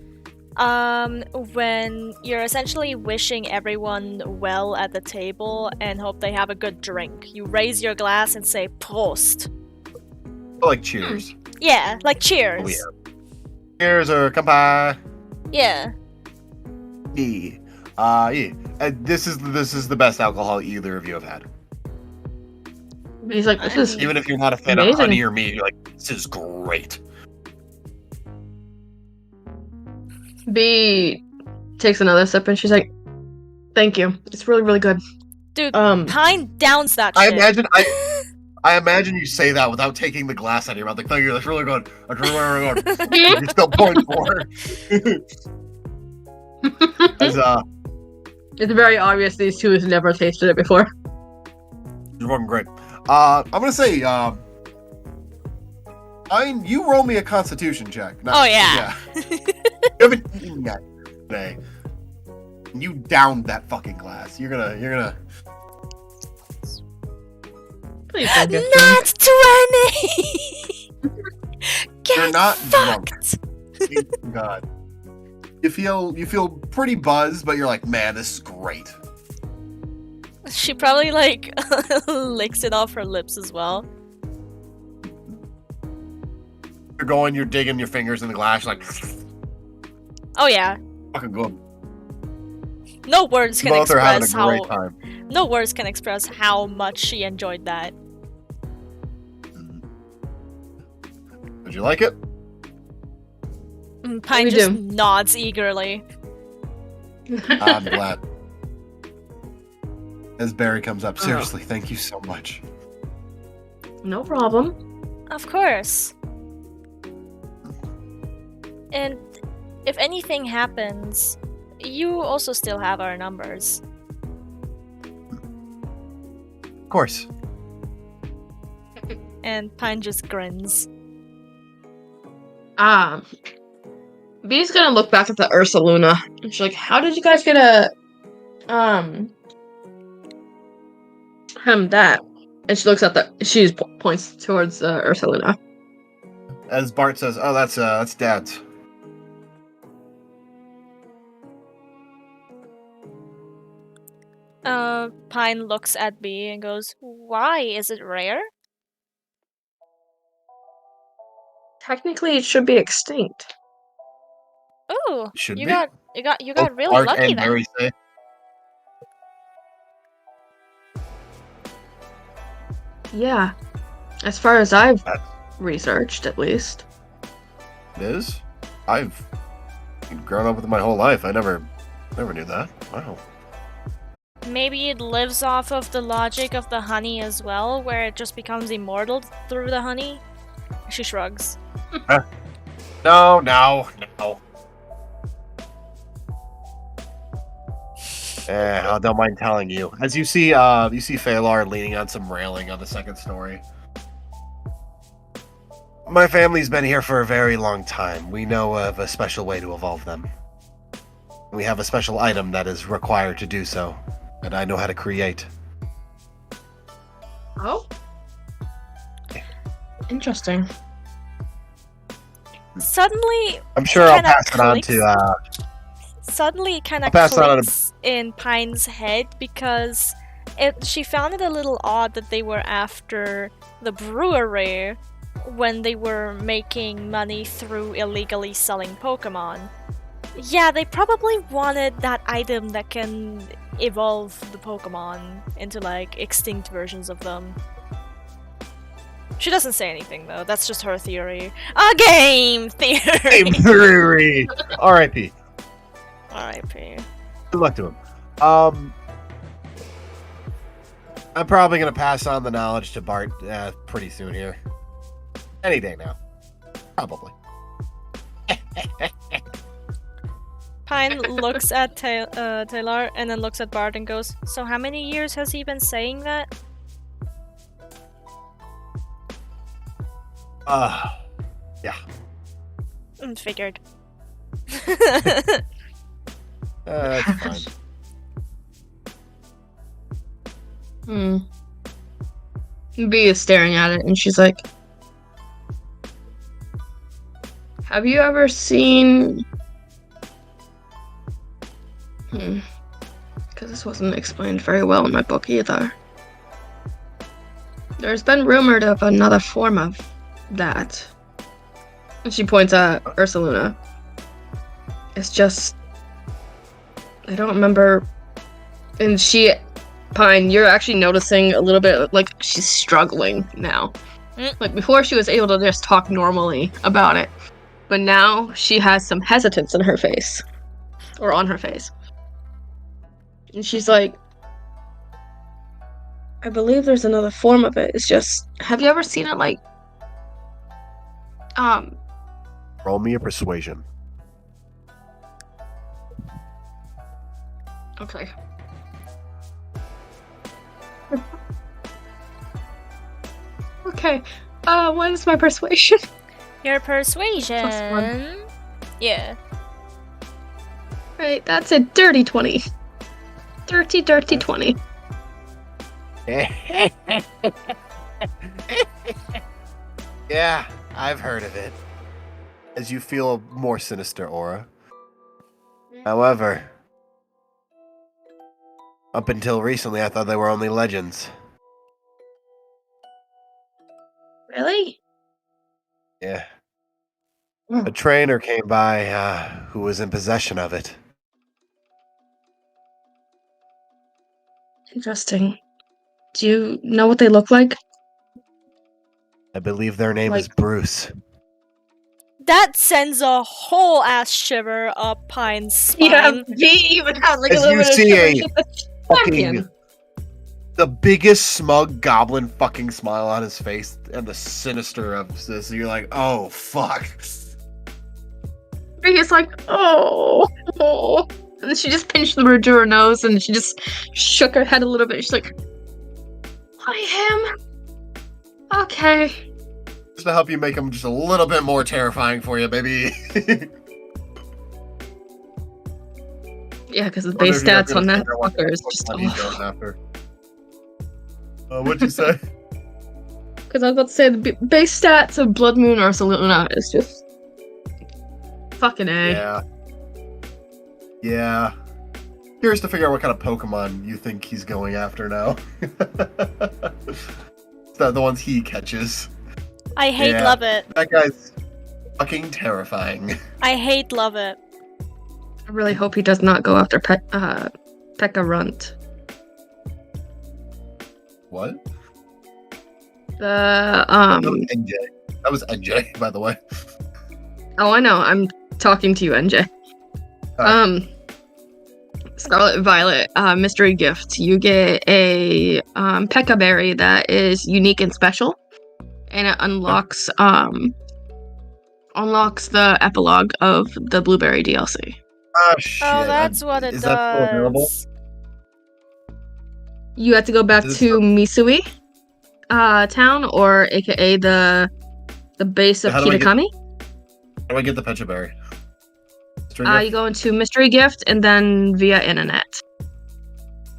Speaker 2: when you're essentially wishing everyone well at the table and hope they have a good drink. You raise your glass and say Prost.
Speaker 7: Like cheers.
Speaker 2: Yeah, like cheers.
Speaker 7: Oh, yeah. Cheers or kampai.
Speaker 2: Yeah.
Speaker 7: Yeah. This is the best alcohol either of you have had.
Speaker 1: He's like, this is
Speaker 7: Even if you're not a fan of
Speaker 1: amazing.
Speaker 7: honey or mead, you're like, this is great.
Speaker 1: B takes another sip and she's like, thank you. It's really, really good.
Speaker 2: Dude, Pine downs that
Speaker 7: I
Speaker 2: shit.
Speaker 7: imagine I imagine you say that without taking the glass out of your mouth. Like, thank you, that's really good. That's really good. You're still pouring more. As,
Speaker 1: It's very obvious these two has never tasted it before.
Speaker 7: you're fucking great. I'm gonna say, you roll me a Constitution check.
Speaker 2: Oh, yeah.
Speaker 7: You haven't eaten yet today. You downed that fucking glass. You're gonna.
Speaker 1: Please don't get
Speaker 2: Not 20! Get
Speaker 7: You're not
Speaker 2: fucked!
Speaker 7: Thank God. You feel pretty buzzed, but you're like, man, this is great.
Speaker 2: She probably, like, licks it off her lips as well.
Speaker 7: You're digging your fingers in the glass, like,
Speaker 2: Oh, yeah.
Speaker 7: fucking good.
Speaker 2: No words can
Speaker 7: Both are having a
Speaker 2: express how.
Speaker 7: great time.
Speaker 2: No words can express how much she enjoyed that.
Speaker 7: Did you like it?
Speaker 2: Pine
Speaker 1: We
Speaker 2: just
Speaker 1: do.
Speaker 2: nods eagerly.
Speaker 7: I'm glad. As Barry comes up, seriously, thank you so much.
Speaker 1: No problem.
Speaker 2: Of course. And if anything happens, you also still have our numbers.
Speaker 7: Of course.
Speaker 2: And Pine just grins.
Speaker 1: B's gonna look back at the Ursa Luna and she's like, how did you guys get that? And she looks at she points towards Ursa Luna.
Speaker 7: As Bart says, oh, that's Dad's.
Speaker 2: Pine looks at B and goes, "Why? Is it rare?"
Speaker 1: Technically, it should be extinct.
Speaker 2: Ooh,
Speaker 7: Should
Speaker 2: you
Speaker 7: be.
Speaker 2: got really
Speaker 7: Bart
Speaker 2: lucky
Speaker 7: and
Speaker 2: then.
Speaker 7: Barry say.
Speaker 1: Yeah. As far as I've
Speaker 7: That's-
Speaker 1: researched, at least.
Speaker 7: It is? I've grown up with it my whole life. I never knew that. Wow.
Speaker 2: Maybe it lives off of the logic of the honey as well, where it just becomes immortal through the honey. She shrugs.
Speaker 7: No. I don't mind telling you. As you see Phalar leaning on some railing on the second story. My family's been here for a very long time. We know of a special way to evolve them. We have a special item that is required to do so, that I know how to create.
Speaker 1: Oh? Interesting.
Speaker 2: Suddenly,
Speaker 7: I'm sure I'll
Speaker 2: kinda
Speaker 7: pass it on
Speaker 2: clicks.
Speaker 7: to
Speaker 2: Suddenly, it kind
Speaker 7: I'll
Speaker 2: of
Speaker 7: pass it on to-
Speaker 2: clicks in Pine's head because she found it a little odd that they were after the brewery when they were making money through illegally selling Pokemon. Yeah, they probably wanted that item that can evolve the Pokemon into, like, extinct versions of them. She doesn't say anything, though. That's just her theory. A game theory!
Speaker 7: Game theory! R.I.P.
Speaker 2: R.I.P.
Speaker 7: Good luck to him. I'm probably gonna pass on the knowledge to Bart pretty soon here. Any day now. Probably.
Speaker 2: Pine looks at Taylor and then looks at Bart and goes, "So how many years has he been saying that?"
Speaker 7: Yeah.
Speaker 2: Figured.
Speaker 7: That's fine.
Speaker 1: B is staring at it, and she's like, "Have you ever seen?" Because this wasn't explained very well in my book either. There's been rumored of another form of that. And she points at Ursaluna. It's just, I don't remember. And Pine, you're actually noticing a little bit like she's struggling now. Like before she was able to just talk normally about it. But now she has some hesitance in her face. Or on her face. And she's like, I believe there's another form of it. It's just, have you ever seen it like,
Speaker 7: Roll me a persuasion.
Speaker 1: okay. Okay, what is my persuasion?
Speaker 2: Your persuasion. Yeah.
Speaker 1: Right, that's a dirty 20. Dirty 20.
Speaker 7: Yeah, I've heard of it. As you feel a more sinister aura. However, up until recently, I thought they were only legends.
Speaker 1: Really?
Speaker 7: Yeah. A trainer came by who was in possession of it.
Speaker 1: Interesting. Do you know what they look like?
Speaker 7: I believe their name is
Speaker 1: Like-
Speaker 7: Bruce.
Speaker 2: That sends a whole ass shiver up Pine's spine.
Speaker 1: Yeah, V even has like
Speaker 7: As
Speaker 1: a little
Speaker 7: you
Speaker 1: bit of
Speaker 7: see a
Speaker 1: shiver.
Speaker 7: fucking the biggest smug goblin fucking smile on his face and the sinister of this, you're like, oh fuck.
Speaker 1: He's like, oh. And then she just pinched the bridge of her nose and she just shook her head a little bit. She's like, why him? Okay.
Speaker 7: Just to help you make him just a little bit more terrifying for you, baby.
Speaker 1: Yeah, because the base stats on that fucker is just
Speaker 7: After. What'd you say?
Speaker 1: Because I was about to say the base stats of Blood Moon Ursaluna is just fucking A.
Speaker 7: Yeah. Yeah. Curious to figure out what kind of Pokemon you think he's going after now. It's not the ones he catches.
Speaker 2: I hate
Speaker 7: Yeah.
Speaker 2: love it.
Speaker 7: That guy's fucking terrifying.
Speaker 2: I hate love it.
Speaker 1: I really hope he does not go after Pekka Runt.
Speaker 7: What?
Speaker 1: The
Speaker 7: That was NJ. That was NJ, by the way.
Speaker 1: Oh, I know. I'm talking to you, NJ. Scarlet Violet, mystery gift. You get a Pekka berry that is unique and special, and it unlocks the epilogue of the Blueberry DLC.
Speaker 7: Oh shit.
Speaker 2: Oh, that's what it
Speaker 7: is that still available?
Speaker 2: does.
Speaker 1: You have to go back
Speaker 7: Is it
Speaker 1: to Misui town, or aka the base of
Speaker 7: How do I get-
Speaker 1: Kitakami.
Speaker 7: How do I get the Pecha Berry?
Speaker 1: You go into mystery gift and then via internet.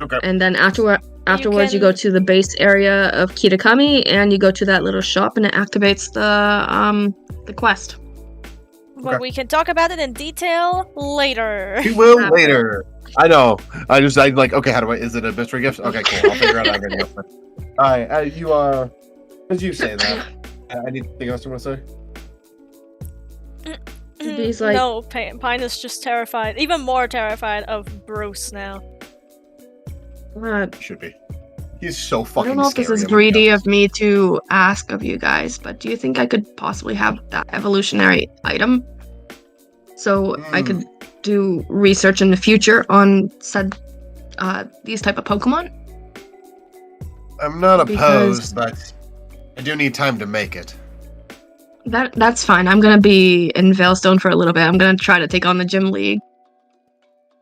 Speaker 7: Okay.
Speaker 1: And then afterwards you
Speaker 2: can-
Speaker 1: go to the base area of Kitakami and you go to that little shop and it activates the quest.
Speaker 2: But
Speaker 7: Okay.
Speaker 2: we can talk about it in detail later.
Speaker 7: We will later. I know. I'm like, okay, how do I? Is it a mystery gift? Okay, cool. I'll figure it out. Alright, you as you say that. Anything else you want to say?
Speaker 1: He's like-
Speaker 2: No, Pine is just terrified. Even more terrified of Bruce now.
Speaker 7: Should be. He's so
Speaker 1: I
Speaker 7: fucking.
Speaker 1: don't know if this
Speaker 7: scary,
Speaker 1: is
Speaker 7: oh my
Speaker 1: greedy
Speaker 7: God.
Speaker 1: of me to ask of you guys, but do you think I could possibly have that evolutionary item? So I could do research in the future on said these type of Pokemon?
Speaker 7: I'm not
Speaker 1: because-
Speaker 7: opposed, but I do need time to make it.
Speaker 1: That's fine. I'm gonna be in Veilstone for a little bit. I'm gonna try to take on the gym league.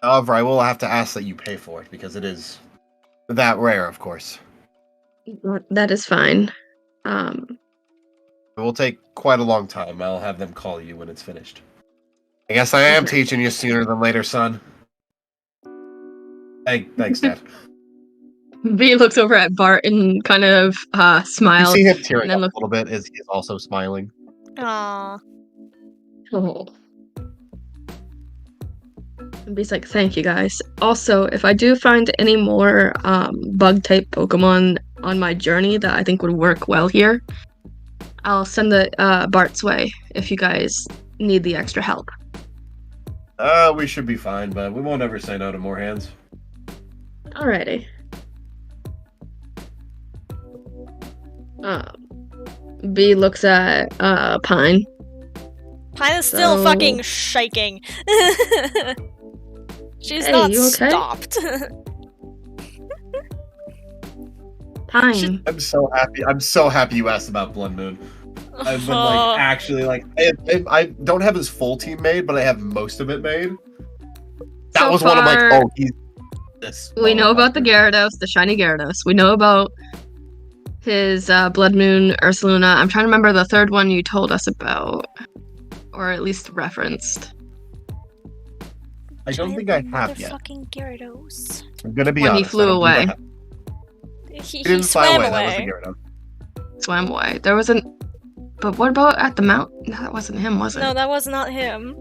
Speaker 7: However, I will have to ask that you pay for it because it is that rare, of course.
Speaker 1: That is fine.
Speaker 7: It will take quite a long time. I'll have them call you when it's finished. I guess I am
Speaker 1: Okay.
Speaker 7: teaching you sooner than later, son. Thanks, Dad.
Speaker 1: V looks over at Bart and kind of
Speaker 7: You
Speaker 1: smiles.
Speaker 7: see him tearing
Speaker 1: and then
Speaker 7: up
Speaker 1: look.
Speaker 7: a little bit as he's also smiling.
Speaker 2: Aww.
Speaker 1: Oh. And V's like, thank you guys. Also, if I do find any more bug type Pokemon on my journey that I think would work well here, I'll send the Bart's way if you guys need the extra help.
Speaker 7: We should be fine, but we won't ever say no to more hands.
Speaker 1: Alrighty. B looks at Pine.
Speaker 2: Pine is still
Speaker 1: So-
Speaker 2: fucking shaking. She's
Speaker 1: Hey,
Speaker 2: not
Speaker 1: you okay?
Speaker 2: stopped.
Speaker 1: Pine.
Speaker 7: I'm so happy. I'm so happy you asked about Blood Moon. I've been like actually like I don't have his full team made, but I have most of it made. That
Speaker 1: So
Speaker 7: was one of like,
Speaker 1: far,
Speaker 7: oh, he's this.
Speaker 1: we know about the
Speaker 7: motherfucker.
Speaker 1: Gyarados, the shiny Gyarados. We know about his Blood Moon Ursaluna. I'm trying to remember the third one you told us about, or at least referenced.
Speaker 7: I don't think I have yet.
Speaker 2: Fucking Gyarados.
Speaker 7: I'm gonna be
Speaker 1: When he
Speaker 7: honest.
Speaker 1: flew
Speaker 7: I don't think I
Speaker 1: away.
Speaker 7: have-
Speaker 2: He
Speaker 7: didn't fly
Speaker 2: swam
Speaker 7: away.
Speaker 2: away.
Speaker 7: That was the Gyarados.
Speaker 1: Swam away. There wasn't. But what about at the mountain? No, that wasn't him, was it?
Speaker 2: No, that was not him.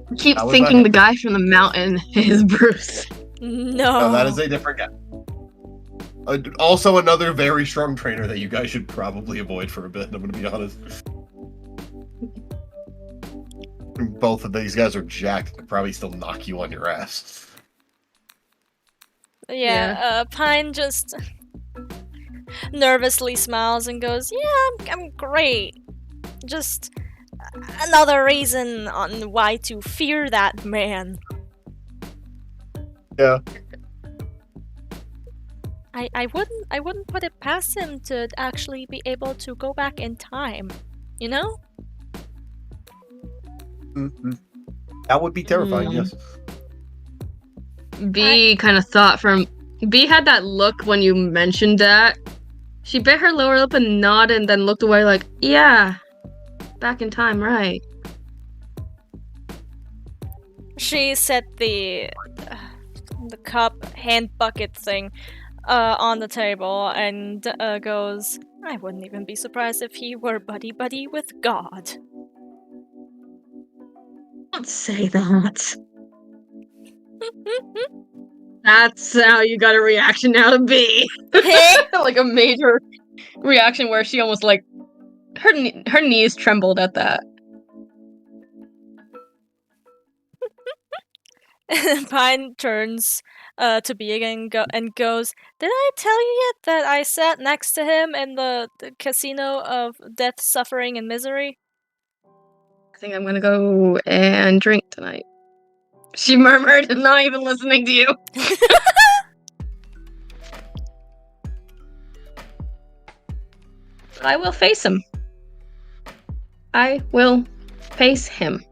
Speaker 1: I keep
Speaker 7: that was
Speaker 1: thinking
Speaker 7: not
Speaker 1: the
Speaker 7: him.
Speaker 1: guy from the mountain is Bruce.
Speaker 2: No.
Speaker 7: No, that is a different guy. Also, another very strong trainer that you guys should probably avoid for a bit. I'm gonna be honest. Both of these guys are jacked. They'll probably still knock you on your ass.
Speaker 2: Yeah, Pine just nervously smiles and goes, "Yeah, I'm great. Just another reason on why to fear that man."
Speaker 7: Yeah.
Speaker 2: I wouldn't put it past him to actually be able to go back in time. You know?
Speaker 7: Mm-hmm. That would be terrifying. Yes.
Speaker 1: B kind of thought from. B had that look when you mentioned that. She bit her lower lip and nodded and then looked away like, yeah, back in time, right.
Speaker 2: She set the cup hand bucket thing on the table and goes, "I wouldn't even be surprised if he were buddy-buddy with God."
Speaker 1: Don't say that. That's how you got a reaction now to B. Like a major reaction where she almost like her knees trembled at that.
Speaker 2: Pine turns to B again and goes, "Did I tell you yet that I sat next to him in the casino of death, suffering, and misery?"
Speaker 1: I think I'm gonna go and drink tonight. She murmured, not even listening to you. I will face him. I will face him.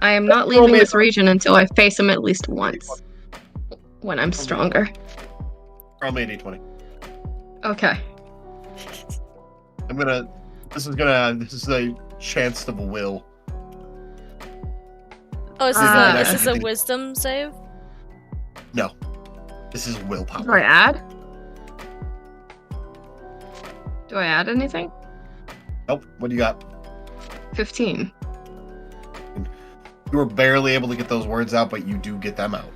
Speaker 1: I am not
Speaker 7: Roll
Speaker 1: leaving
Speaker 7: me
Speaker 1: this
Speaker 7: a-
Speaker 1: region until I face him at least once. When I'm stronger.
Speaker 7: Roll me a d20.
Speaker 1: Okay.
Speaker 7: This is a chance of will.
Speaker 2: Oh, is
Speaker 1: Uh,
Speaker 2: this a wisdom save?
Speaker 7: No. This is willpower.
Speaker 1: Do I add? Do I add anything?
Speaker 7: Nope. What do you got?
Speaker 1: 15.
Speaker 7: You were barely able to get those words out, but you do get them out.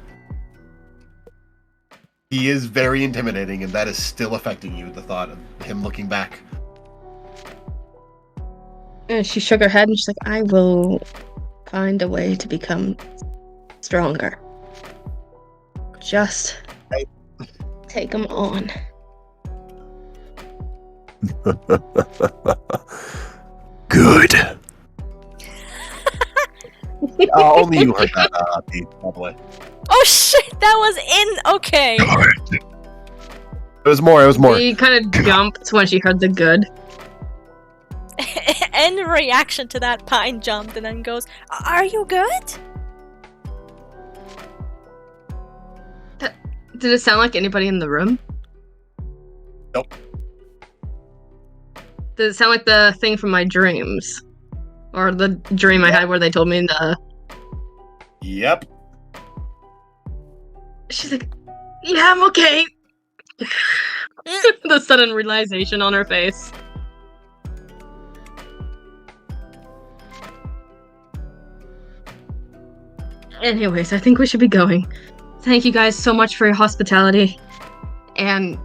Speaker 7: He is very intimidating, and that is still affecting you, the thought of him looking back.
Speaker 1: And she shook her head and she's like, I will find a way to become stronger. Just take him on.
Speaker 7: Good. Only you heard that, Pete, by the way.
Speaker 2: Oh shit, that was in. Okay.
Speaker 7: It was more.
Speaker 1: She kind of jumped when she heard the good.
Speaker 2: in reaction to that, Pine jumped and then goes, "Are you good?"
Speaker 1: Did it sound like anybody in the room?
Speaker 7: Nope.
Speaker 1: Did it sound like the thing from my dreams? Or the dream I had where they told me the...
Speaker 7: Yep.
Speaker 1: She's like, yeah, I'm okay. The sudden realization on her face. Anyways, I think we should be going. Thank you guys so much for your hospitality. And...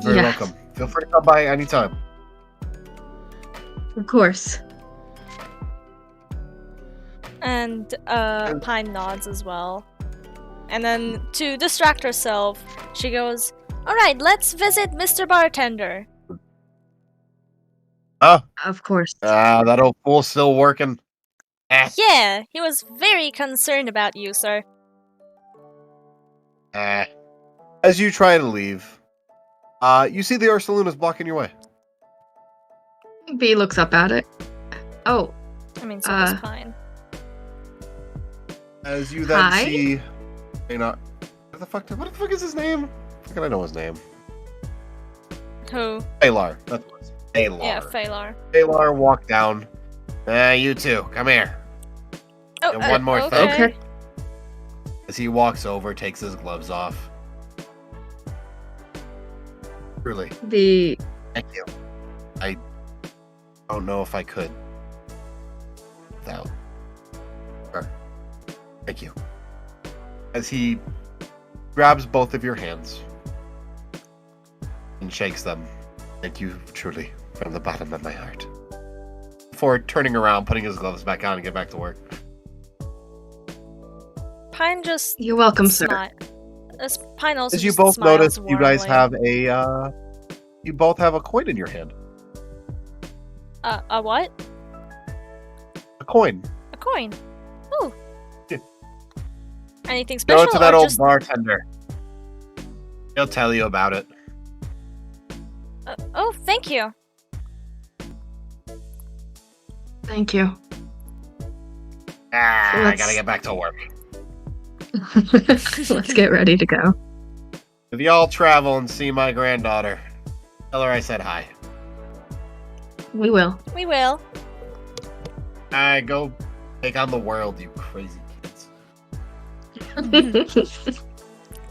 Speaker 7: Very
Speaker 1: yeah,
Speaker 7: welcome. Feel free to come by anytime.
Speaker 1: of course.
Speaker 2: And Pine nods as well. And then, to distract herself, she goes, "Alright, let's visit Mr. Bartender."
Speaker 7: Oh,
Speaker 1: Of course.
Speaker 7: that old fool's still working.
Speaker 2: Yeah, he was very concerned about you, sir.
Speaker 7: As you try to leave, you see the Ursaluna's blocking your way.
Speaker 1: B looks up at it. Oh,
Speaker 2: I mean, so does Pine.
Speaker 7: As you then
Speaker 1: Hi?
Speaker 7: see, what the fuck is his name? How can I know his name?
Speaker 2: Who?
Speaker 7: Phalar. That's what it's. Phalar.
Speaker 2: Yeah, Phalar.
Speaker 7: Phalar walk down. You two, come here.
Speaker 2: Oh,
Speaker 7: And one more thing.
Speaker 1: okay.
Speaker 7: As he walks over, takes his gloves off. Truly,
Speaker 1: The...
Speaker 7: thank you. I don't know if I could. Without her. Thank you. As he grabs both of your hands and shakes them. Thank you truly from the bottom of my heart. Before turning around, putting his gloves back on and get back to work.
Speaker 2: Pine just
Speaker 1: You're welcome, sir.
Speaker 2: Pine also
Speaker 7: As you
Speaker 2: just
Speaker 7: both
Speaker 2: smiles
Speaker 7: notice, you guys
Speaker 2: warmly.
Speaker 7: have you both have a coin in your hand.
Speaker 2: A what?
Speaker 7: A coin.
Speaker 2: A coin. Ooh.
Speaker 7: Yeah.
Speaker 2: Anything
Speaker 7: Go
Speaker 2: special
Speaker 7: to that
Speaker 2: or
Speaker 7: old
Speaker 2: just...
Speaker 7: bartender. He'll tell you about it.
Speaker 2: oh, thank you.
Speaker 1: Thank you.
Speaker 7: I
Speaker 1: let's-
Speaker 7: gotta get back to work.
Speaker 1: Let's get ready to go.
Speaker 7: If y'all travel and see my granddaughter, tell her I said hi.
Speaker 1: We will.
Speaker 2: We will.
Speaker 7: Go take on the world, you crazy kids.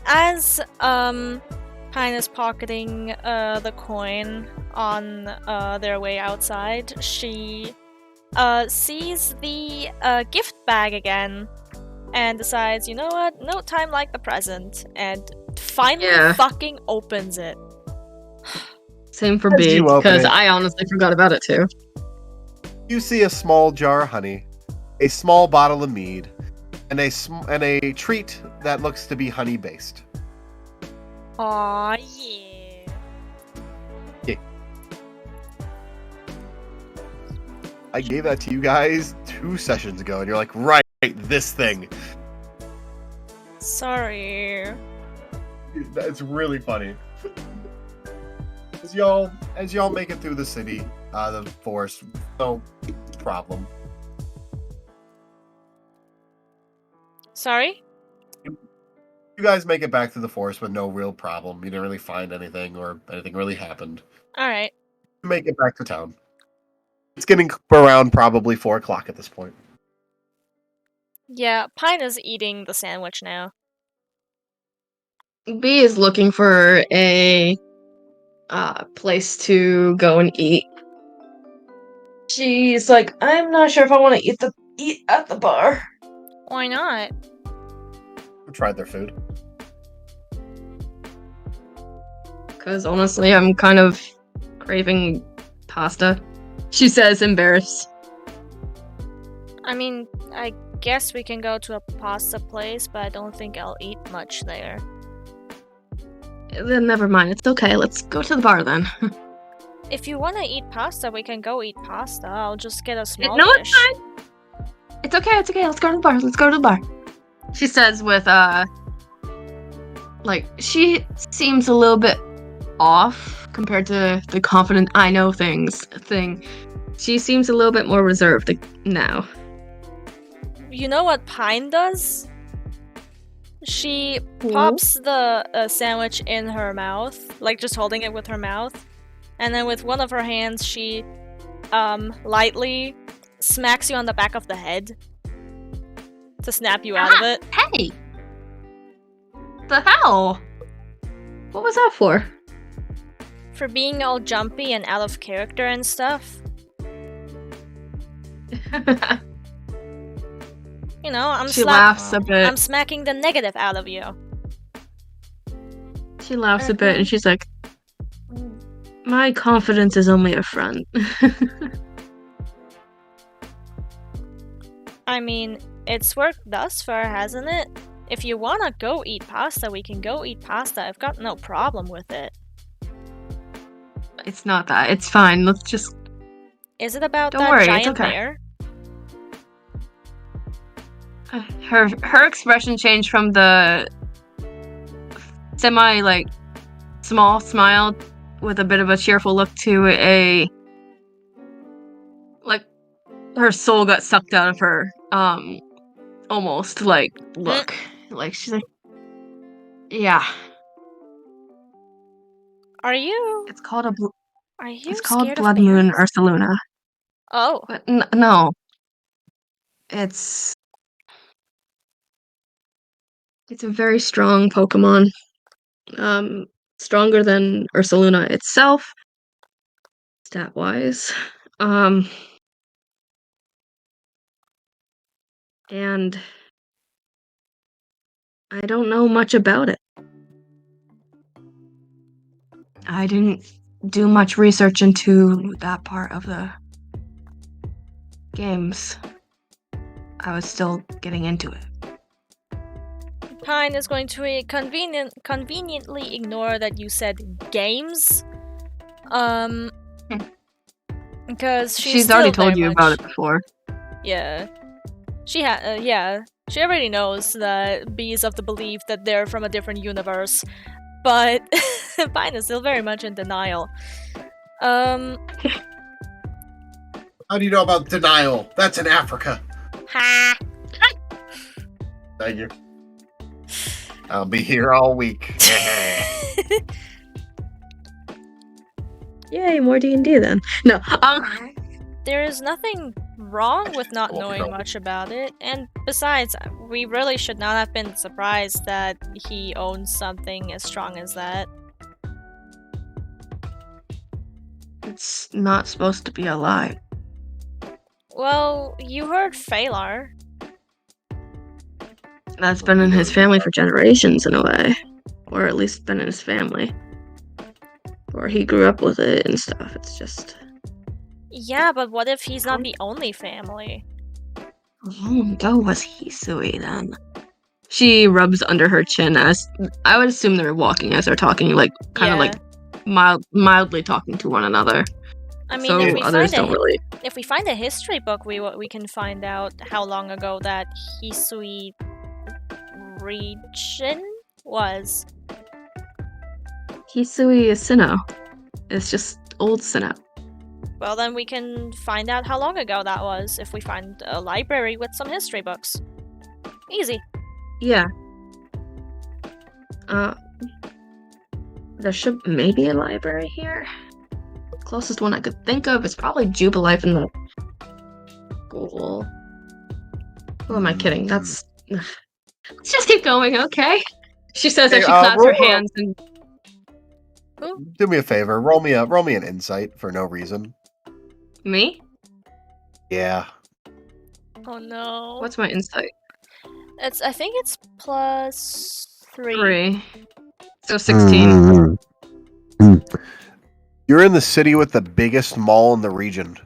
Speaker 2: As Pine is pocketing the coin on their way outside, she sees the gift bag again and decides, you know what, no time like the present, and finally fucking opens it.
Speaker 1: Same for
Speaker 7: As
Speaker 1: B,
Speaker 7: you open
Speaker 1: because
Speaker 7: it-
Speaker 1: I honestly forgot about it too.
Speaker 7: You see a small jar of honey, a small bottle of mead, and a treat that looks to be honey based.
Speaker 2: Aw, yeah.
Speaker 7: I gave that to you guys 2 sessions ago, and you're like, right, this thing.
Speaker 2: Sorry.
Speaker 7: That's really funny. As y'all make it through the city, the forest, no problem.
Speaker 2: Sorry?
Speaker 7: You guys make it back to the forest with no real problem. You didn't really find anything, or anything really happened.
Speaker 2: Alright.
Speaker 7: You make it back to town. It's getting around probably 4 o'clock at this point.
Speaker 2: Yeah, Pine is eating the sandwich now.
Speaker 1: B is looking for a place to go and eat. She's like, I'm not sure if I want to eat at the bar.
Speaker 2: Why not?
Speaker 7: We tried their food.
Speaker 1: Because honestly, I'm kind of craving pasta. She says, embarrassed.
Speaker 2: I mean, I guess we can go to a pasta place, but I don't think I'll eat much there.
Speaker 1: Then never mind, it's okay. Let's go to the bar then.
Speaker 2: If you want to eat pasta, we can go eat pasta. I'll just get a small
Speaker 1: No,
Speaker 2: dish.
Speaker 1: it's fine. It's okay. Let's go to the bar. Let's go to the bar. She says with, like, she seems a little bit off compared to the confident I know things thing. She seems a little bit more reserved now.
Speaker 2: You know what Pine does? She pops the sandwich in her mouth, like just holding it with her mouth, and then with one of her hands she lightly smacks you on the back of the head to snap you out of it.
Speaker 1: Hey! The hell? What was that for?
Speaker 2: For being all jumpy and out of character and stuff. You know,
Speaker 1: She laughs a bit.
Speaker 2: I'm smacking the negative out of you.
Speaker 1: She laughs a bit and she's like, my confidence is only a front.
Speaker 2: I mean, it's worked thus far, hasn't it? If you wanna go eat pasta, we can go eat pasta. I've got no problem with it.
Speaker 1: It's not that. It's fine. Let's just...
Speaker 2: Is it about
Speaker 1: Don't
Speaker 2: that
Speaker 1: worry, it's
Speaker 2: giant
Speaker 1: okay.
Speaker 2: bear?
Speaker 1: Her expression changed from the semi, like, small smile with a bit of a cheerful look to a... like, her soul got sucked out of her, almost, like, look. Like, she's like... Yeah.
Speaker 2: Are you?
Speaker 1: It's called a...
Speaker 2: Are you
Speaker 1: It's called
Speaker 2: scared of
Speaker 1: Blood Moon
Speaker 2: bears?
Speaker 1: Ursaluna.
Speaker 2: Oh.
Speaker 1: But no. It's a very strong Pokemon. Stronger than Ursaluna itself, stat-wise. And I don't know much about it. I didn't do much research into that part of the games. I was still getting into it.
Speaker 2: Pine is going to conveniently ignore that you said games. Because
Speaker 1: she's already told you about it before.
Speaker 2: Yeah. She already knows that B is of the belief that they're from a different universe. But Pine is still very much in denial.
Speaker 7: How do you know about denial? That's in Africa.
Speaker 2: Ha!
Speaker 7: Thank you. I'll be here all week.
Speaker 1: Yay, more D&D then. No,
Speaker 2: There is nothing wrong with not knowing much about it, and besides, we really should not have been surprised that he owns something as strong as that.
Speaker 1: it's not supposed to be a lie.
Speaker 2: Well, you heard Phalar.
Speaker 1: That's been in his family for generations in a way. Or at least been in his family. Or he grew up with it and stuff. It's just...
Speaker 2: Yeah, but what if he's not the only family?
Speaker 1: How long ago was Hisui then? She rubs under her chin as... I would assume they're walking as they're talking, like, kind of like mildly talking to one another.
Speaker 2: I mean,
Speaker 1: so
Speaker 2: if we
Speaker 1: others
Speaker 2: find
Speaker 1: don't really...
Speaker 2: If we find a history book, we can find out how long ago that Hisui region was.
Speaker 1: Hisui is Sinnoh. It's just old Sinnoh.
Speaker 2: Well, then we can find out how long ago that was if we find a library with some history books. Easy.
Speaker 1: Yeah. There should maybe a library here. Closest one I could think of is probably Jubilife in the school. Who am I kidding? That's... Let's just keep going, okay? She says as she claps her hands and...
Speaker 7: Do me a favor. Roll me an insight for no reason.
Speaker 1: Me?
Speaker 7: Yeah.
Speaker 2: Oh no.
Speaker 1: What's my insight?
Speaker 2: I think it's plus 3.
Speaker 1: 3. So 16.
Speaker 7: You're in the city with the biggest mall in the region.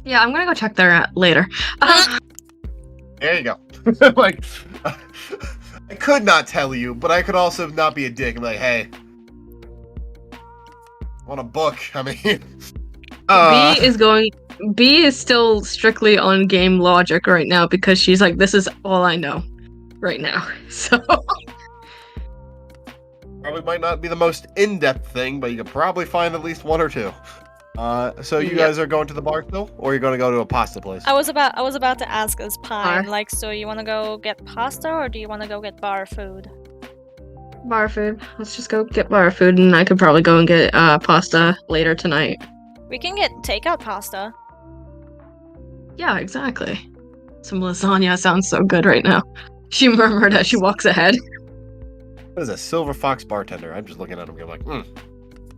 Speaker 1: Yeah, I'm gonna go check there later.
Speaker 7: There you go. Like, I could not tell you, but I could also not be a dick and be like, hey, I want a book. I mean,
Speaker 1: B is still strictly on game logic right now because she's like, this is all I know right now. So
Speaker 7: Probably might not be the most in-depth thing, but you could probably find at least one or two. So you guys are going to the bar still, or you're going to go to a pasta place?
Speaker 2: I was about to ask as Pine,
Speaker 1: Bar.
Speaker 2: like, so you want to go get pasta or do you want to go get bar food?
Speaker 1: Bar food. Let's just go get bar food, and I could probably go and get pasta later tonight.
Speaker 2: We can get takeout pasta.
Speaker 1: Yeah, exactly. Some lasagna sounds so good right now. She murmured as she walks ahead.
Speaker 7: What is a silver fox bartender? I'm just looking at him going like,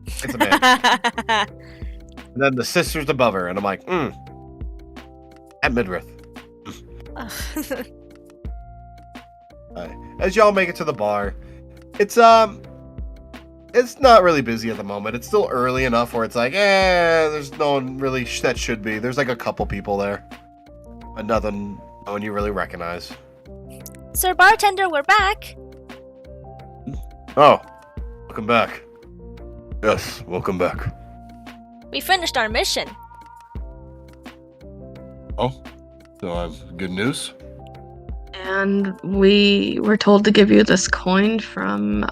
Speaker 7: it's a man. And then the sisters above her, and I'm like, at Midrith. As y'all make it to the bar, it's not really busy at the moment. It's still early enough where it's like, there's no one really that should be. There's like a couple people there, but no one you really recognize.
Speaker 2: Sir Bartender, we're back.
Speaker 7: Oh, welcome back. Yes, welcome back.
Speaker 2: We finished our mission.
Speaker 7: Oh, so I have good news.
Speaker 1: And we were told to give you this coin from,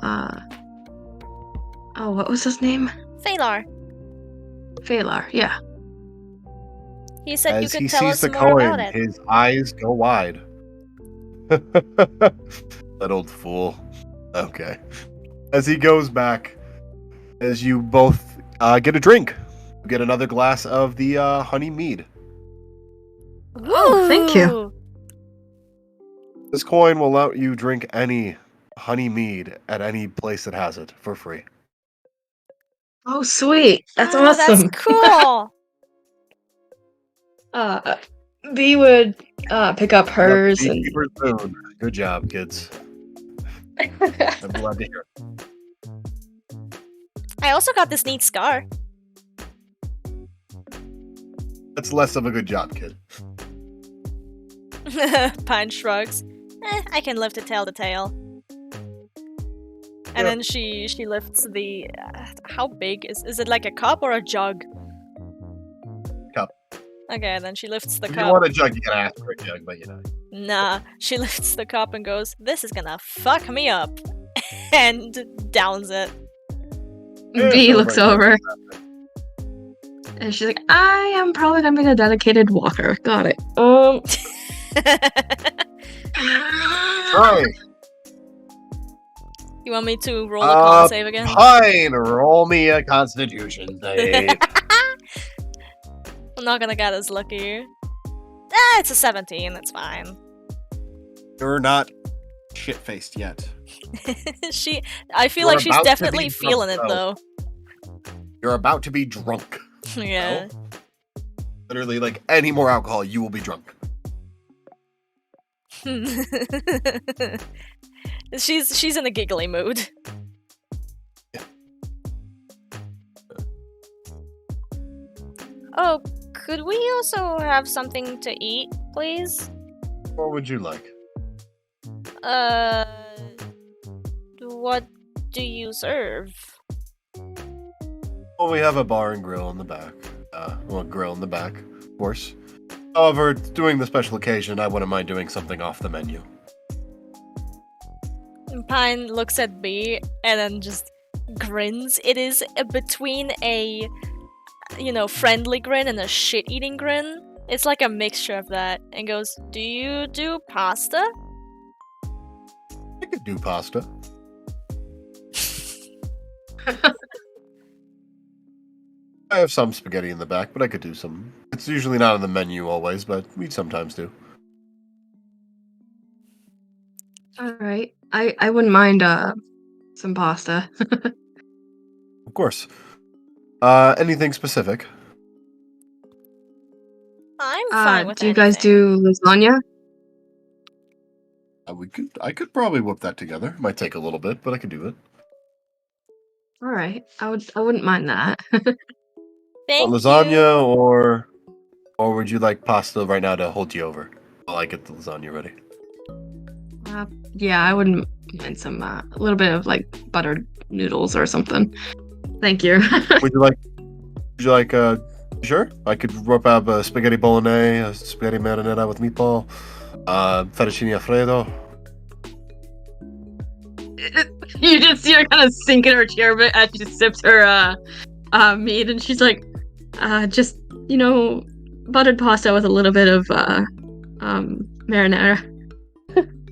Speaker 1: what was his name?
Speaker 2: Phalar.
Speaker 1: Phalar, yeah.
Speaker 2: He said
Speaker 7: As
Speaker 2: you could
Speaker 7: he
Speaker 2: tell
Speaker 7: sees
Speaker 2: us
Speaker 7: the
Speaker 2: more
Speaker 7: coin,
Speaker 2: about it.
Speaker 7: his eyes go wide. That old fool. Okay. As he goes back, as you both get a drink, you get another glass of the honey mead.
Speaker 1: Oh, thank you.
Speaker 2: Ooh.
Speaker 7: This coin will let you drink any honey mead at any place that has it for free.
Speaker 1: Oh, sweet. That's
Speaker 2: Oh,
Speaker 1: awesome.
Speaker 2: That's cool.
Speaker 1: B would pick up hers
Speaker 7: The
Speaker 1: and
Speaker 7: beekeeper's boon. Good job, kids. I'm glad to hear it.
Speaker 2: I also got this neat scar.
Speaker 7: That's less of a good job, kid.
Speaker 2: Pine shrugs. I can lift to tell the tale. And then she lifts the... how big? Is it like a cup or a jug?
Speaker 7: Cup.
Speaker 2: Okay, then she lifts the
Speaker 7: If
Speaker 2: cup.
Speaker 7: you want a jug, you gotta ask for a jug, but you know.
Speaker 2: Nah, she lifts the cup and goes, "This is gonna fuck me up," and downs it.
Speaker 1: B looks
Speaker 7: celebrate.
Speaker 1: over and she's like, I am probably gonna be the dedicated walker. Got it.
Speaker 7: Try.
Speaker 2: You want me to roll a con save again?
Speaker 7: Fine, roll me a constitution save.
Speaker 2: I'm not gonna get as lucky. It's a 17, it's fine.
Speaker 7: You're not shit-faced yet.
Speaker 2: I feel
Speaker 7: You're
Speaker 2: like she's
Speaker 7: about to
Speaker 2: definitely
Speaker 7: be
Speaker 2: feeling it
Speaker 7: drunk,
Speaker 2: though.
Speaker 7: You're about to be drunk.
Speaker 2: Yeah.
Speaker 7: Literally, like, any more alcohol, you will be drunk.
Speaker 2: She's in a giggly mood. Oh, could we also have something to eat, please?
Speaker 7: What would you like?
Speaker 2: What do you serve?
Speaker 7: Well, we have a bar and grill in the back. Grill in the back, of course. However, doing the special occasion, I wouldn't mind doing something off the menu.
Speaker 2: Pine looks at B and then just grins. It is between a, friendly grin and a shit-eating grin. It's like a mixture of that. And goes, "Do you do pasta?"
Speaker 7: I could do pasta. I have some spaghetti in the back, but I could do some. It's usually not on the menu always, but we sometimes do.
Speaker 1: All right. I wouldn't mind some pasta.
Speaker 7: Of course. Anything specific?
Speaker 2: I'm fine with
Speaker 1: do you guys
Speaker 2: anything.
Speaker 1: do lasagna?
Speaker 7: I could probably whip that together. Might take a little bit, but I could do it.
Speaker 1: All right. I wouldn't mind that.
Speaker 2: Thank
Speaker 7: Lasagna
Speaker 2: you.
Speaker 7: or would you like pasta right now to hold you over while I get the lasagna ready?
Speaker 1: Yeah, I wouldn't mind some a little bit of like buttered noodles or something. Thank you.
Speaker 7: Would you like sure? I could whip up a spaghetti bolognese, a spaghetti marinara with meatball, fettuccine alfredo.
Speaker 1: You just see her kind of sink in her chair a bit as she sips her meat, and she's like, just, buttered pasta with a little bit of marinara.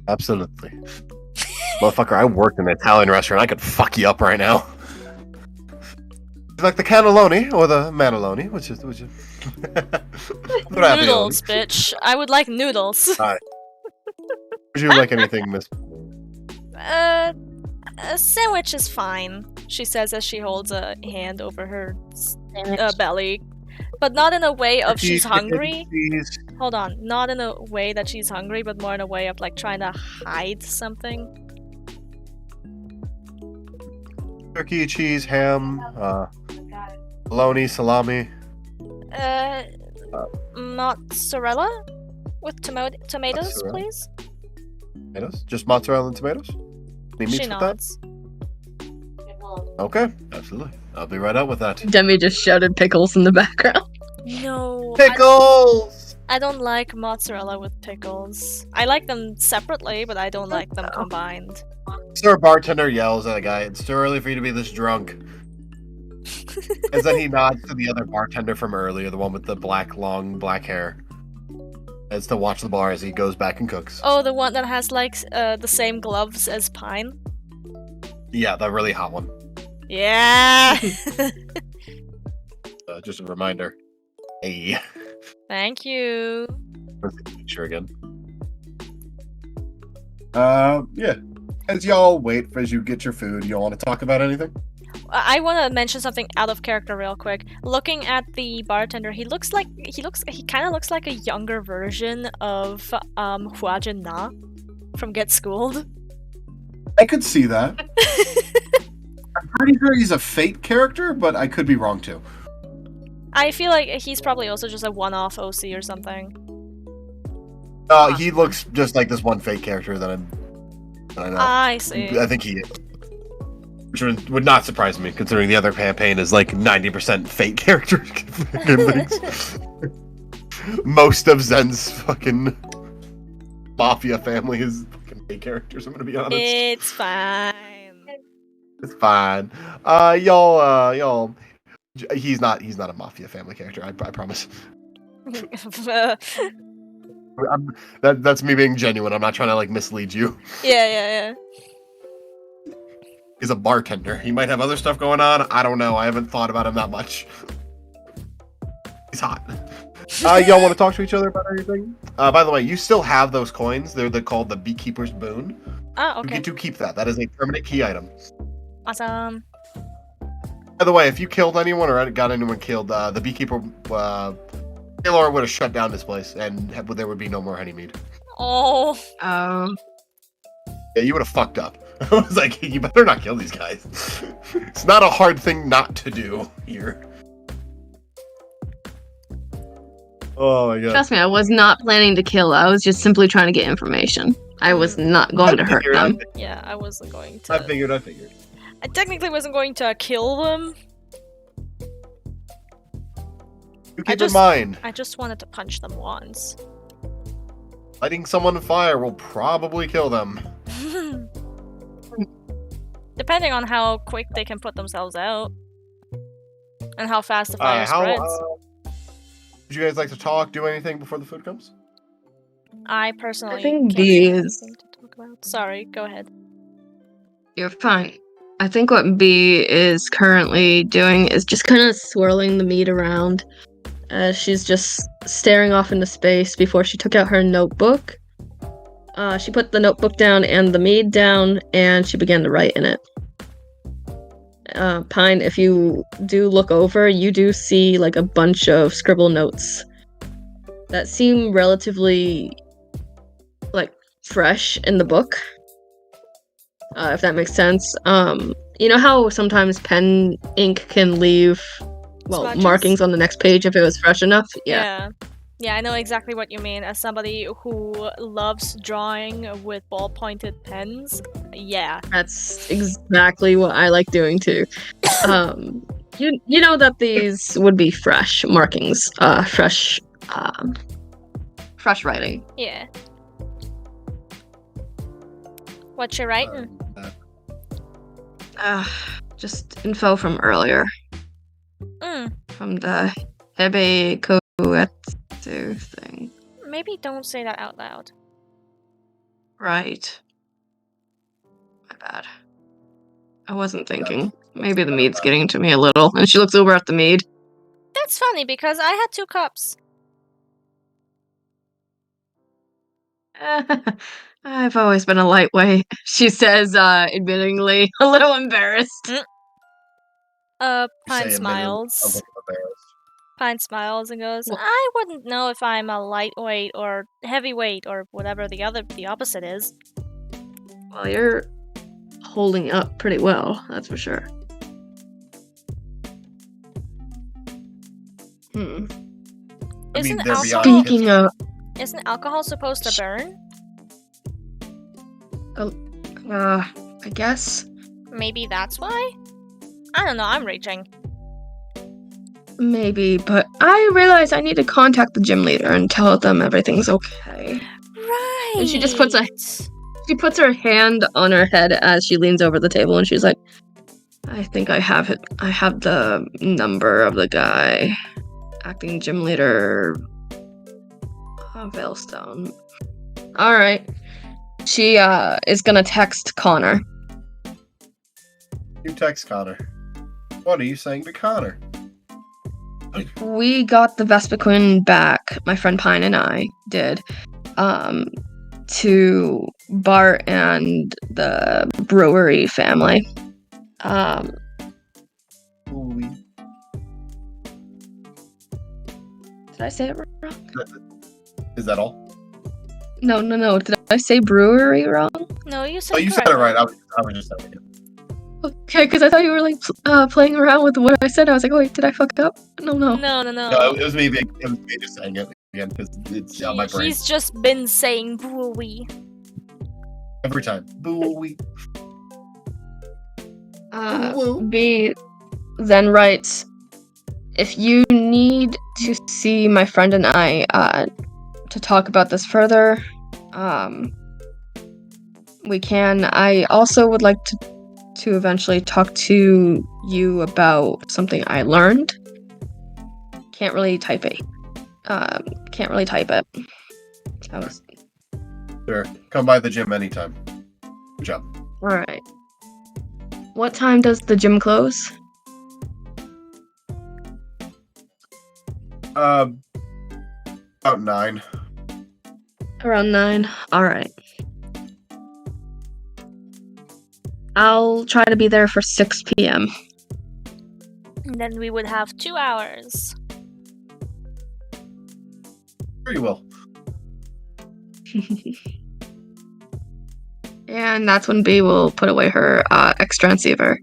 Speaker 7: Absolutely. Motherfucker, I worked in an Italian restaurant. I could fuck you up right now. You like the cannelloni or the manaloni? Which is
Speaker 2: Noodles, bitch. I would like noodles.
Speaker 7: Would you like anything, Miss?
Speaker 2: A sandwich is fine, she says as she holds a hand over her belly. But not in a way of she's hungry. Hold on. Not in a way that she's hungry, but more in a way of like trying to hide something.
Speaker 7: Turkey, cheese, ham, bologna, salami.
Speaker 2: Mozzarella? With tomatoes,
Speaker 7: Mozzarella?
Speaker 2: please?
Speaker 7: Tomatoes? Just mozzarella and tomatoes? Any meats
Speaker 2: She
Speaker 7: with that?
Speaker 2: nods.
Speaker 7: Okay, absolutely. I'll be right out with that.
Speaker 1: Demi just shouted pickles in the background.
Speaker 2: No.
Speaker 7: Pickles!
Speaker 2: I don't like mozzarella with pickles. I like them separately, but I don't like them combined.
Speaker 7: Sir bartender yells at a guy, "It's too early for you to be this drunk." And then he nods to the other bartender from earlier, the one with the long black hair. As to watch the bar as he goes back and cooks.
Speaker 2: Oh, the one that has like the same gloves as Pine?
Speaker 7: Yeah, the really hot one.
Speaker 2: Yeah!
Speaker 7: Just a reminder. Hey.
Speaker 2: Thank you.
Speaker 7: Sure again. Yeah. As y'all wait as you get your food, you want to talk about anything?
Speaker 2: I want to mention something out of character real quick. Looking at the bartender, he kind of looks like a younger version of Hua-jin Na from Get Schooled.
Speaker 6: I could see that. I'm pretty sure he's a Fate character, but I could be wrong too.
Speaker 2: I feel like he's probably also just a one-off OC or something.
Speaker 7: He looks just like this one Fate character that I know.
Speaker 2: I see.
Speaker 7: I think he is. Which would not surprise me, considering the other campaign is like 90% Fate characters. Most of Zen's fucking mafia family is fucking Fate characters, I'm gonna be honest.
Speaker 2: It's fine.
Speaker 7: It's fine. Y'all. He's not a mafia family character. I promise. That's me being genuine. I'm not trying to like mislead you.
Speaker 2: Yeah.
Speaker 7: He's a bartender. He might have other stuff going on. I don't know. I haven't thought about him that much. He's hot. Y'all want to talk to each other about anything? By the way, you still have those coins. They're called the Beekeeper's Boon.
Speaker 2: Oh, okay.
Speaker 7: You get to keep that. That is a permanent key item.
Speaker 2: Awesome.
Speaker 7: By the way, if you killed anyone or got anyone killed, the Beekeeper Taylor would have shut down this place, and there would be no more honeymead.
Speaker 2: Oh.
Speaker 7: Yeah, you would have fucked up. I was like, you better not kill these guys. It's not a hard thing not to do here. Oh my god.
Speaker 1: Trust me, I was not planning to kill. I was just simply trying to get information. I was not going to hurt them.
Speaker 2: Yeah, I wasn't going to.
Speaker 7: I figured.
Speaker 2: I technically wasn't going to kill them.
Speaker 7: You keep in mind,
Speaker 2: I just wanted to punch them once.
Speaker 7: lighting someone on fire will probably kill them.
Speaker 2: Depending on how quick they can put themselves out. And how fast the fire spreads.
Speaker 7: Would you guys like to talk, do anything before the food comes?
Speaker 2: I personally
Speaker 1: I think
Speaker 2: can't
Speaker 1: B
Speaker 2: think of
Speaker 1: is-
Speaker 2: anything to talk about. Sorry, go ahead.
Speaker 1: You're fine. I think what B is currently doing is just kind of swirling the meat around. She's just staring off into space before she took out her notebook. She put the notebook down and the mead down, and she began to write in it. Pine, if you do look over, you do see like a bunch of scribble notes that seem relatively like fresh in the book. If that makes sense. You know how sometimes pen ink can leave
Speaker 2: Smudges?
Speaker 1: markings on the next page if it was fresh enough? Yeah.
Speaker 2: Yeah, I know exactly what you mean. As somebody who loves drawing with ball-pointed pens, yeah.
Speaker 1: That's exactly what I like doing too. You know that these would be fresh markings, fresh writing.
Speaker 2: Yeah. What you writing?
Speaker 1: Just info from earlier. From the Hebe Koetsu thing.
Speaker 2: Maybe don't say that out loud.
Speaker 1: Right. My bad. I wasn't thinking. Maybe the mead's getting to me a little. And she looks over at the mead.
Speaker 2: That's funny because I had 2 cups.
Speaker 1: I've always been a lightweight, she says, admittingly, a little embarrassed.
Speaker 2: Pine smiles. Pine smiles and goes,
Speaker 1: Well-
Speaker 2: I wouldn't know if I'm a lightweight or heavyweight or whatever the opposite is.
Speaker 1: Well, you're holding up pretty well, that's for sure. Speaking of...
Speaker 2: Isn't alcohol supposed to burn?
Speaker 1: I guess.
Speaker 2: Maybe that's why? I don't know, I'm raging.
Speaker 1: Maybe, but I realize I need to contact the gym leader and tell them everyth's okay.
Speaker 2: Right.
Speaker 1: And she just puts her hand on her head as she leans over the table and she's like, I think I have it. I have the number of the guy. Acting gym leader. Veilstone. Alright. She is gonna text Connor.
Speaker 7: You text Connor. What are you saying to Connor?
Speaker 1: We got the Vespiquen back, my friend Pine and I did, to Bart and the brewery family. Did I say it wrong?
Speaker 7: Is that all?
Speaker 1: No. Did I say brewery wrong?
Speaker 2: No, you said
Speaker 7: you said it right. I was just saying it.
Speaker 1: Okay, because I thought you were like playing around with what I said. I was like, oh, wait, did I fuck up? No.
Speaker 2: No.
Speaker 7: No, it was me just saying it again because it's on my brain.
Speaker 2: He's just been saying brewery.
Speaker 7: Every time. Brewery.
Speaker 1: B then writes, if you need to see my friend and I to talk about this further, we can. I also would like to eventually talk to you about something I learned. Can't really type it.
Speaker 7: Sure. Come by the gym anytime. Good job.
Speaker 1: Alright. What time does the gym close?
Speaker 7: About 9.
Speaker 1: Around 9. Alright. I'll try to be there for 6 p.m.
Speaker 2: And then we would have 2 hours.
Speaker 7: Sure you will.
Speaker 1: And that's when B will put away her extransceiver.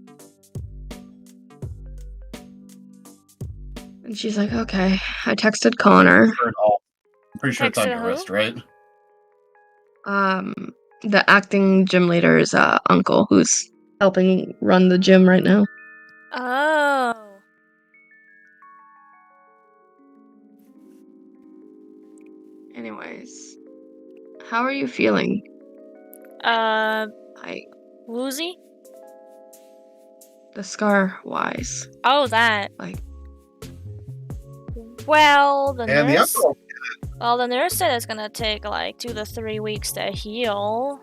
Speaker 1: And she's like, okay. I texted Connor.
Speaker 7: I'm pretty sure it's on your wrist, right?
Speaker 1: The acting gym leader's uncle, who's helping run the gym right now.
Speaker 2: Oh.
Speaker 1: Anyways, how are you feeling?
Speaker 2: Woozy?
Speaker 1: The scar wise.
Speaker 2: Oh, that.
Speaker 1: Like.
Speaker 2: Well, the
Speaker 7: And
Speaker 2: nurse.
Speaker 7: the alcohol.
Speaker 2: Well, the nurse said it's gonna take like 2 to 3 weeks to heal.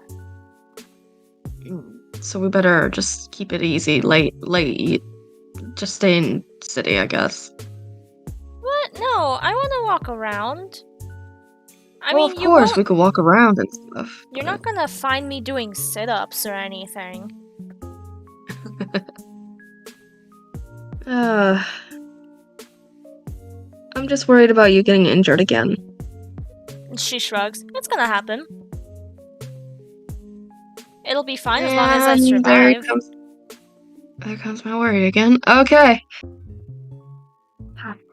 Speaker 1: So we better just keep it easy, late. Just stay in city, I guess.
Speaker 2: What? No, I want to walk around. I
Speaker 1: Well,
Speaker 2: mean,
Speaker 1: of course, we could walk around and stuff.
Speaker 2: You're not gonna find me doing sit-ups or anything.
Speaker 1: I'm just worried about you getting injured again.
Speaker 2: She shrugs. It's gonna happen. It'll be fine as long as I survive.
Speaker 1: There comes my worry again. Okay.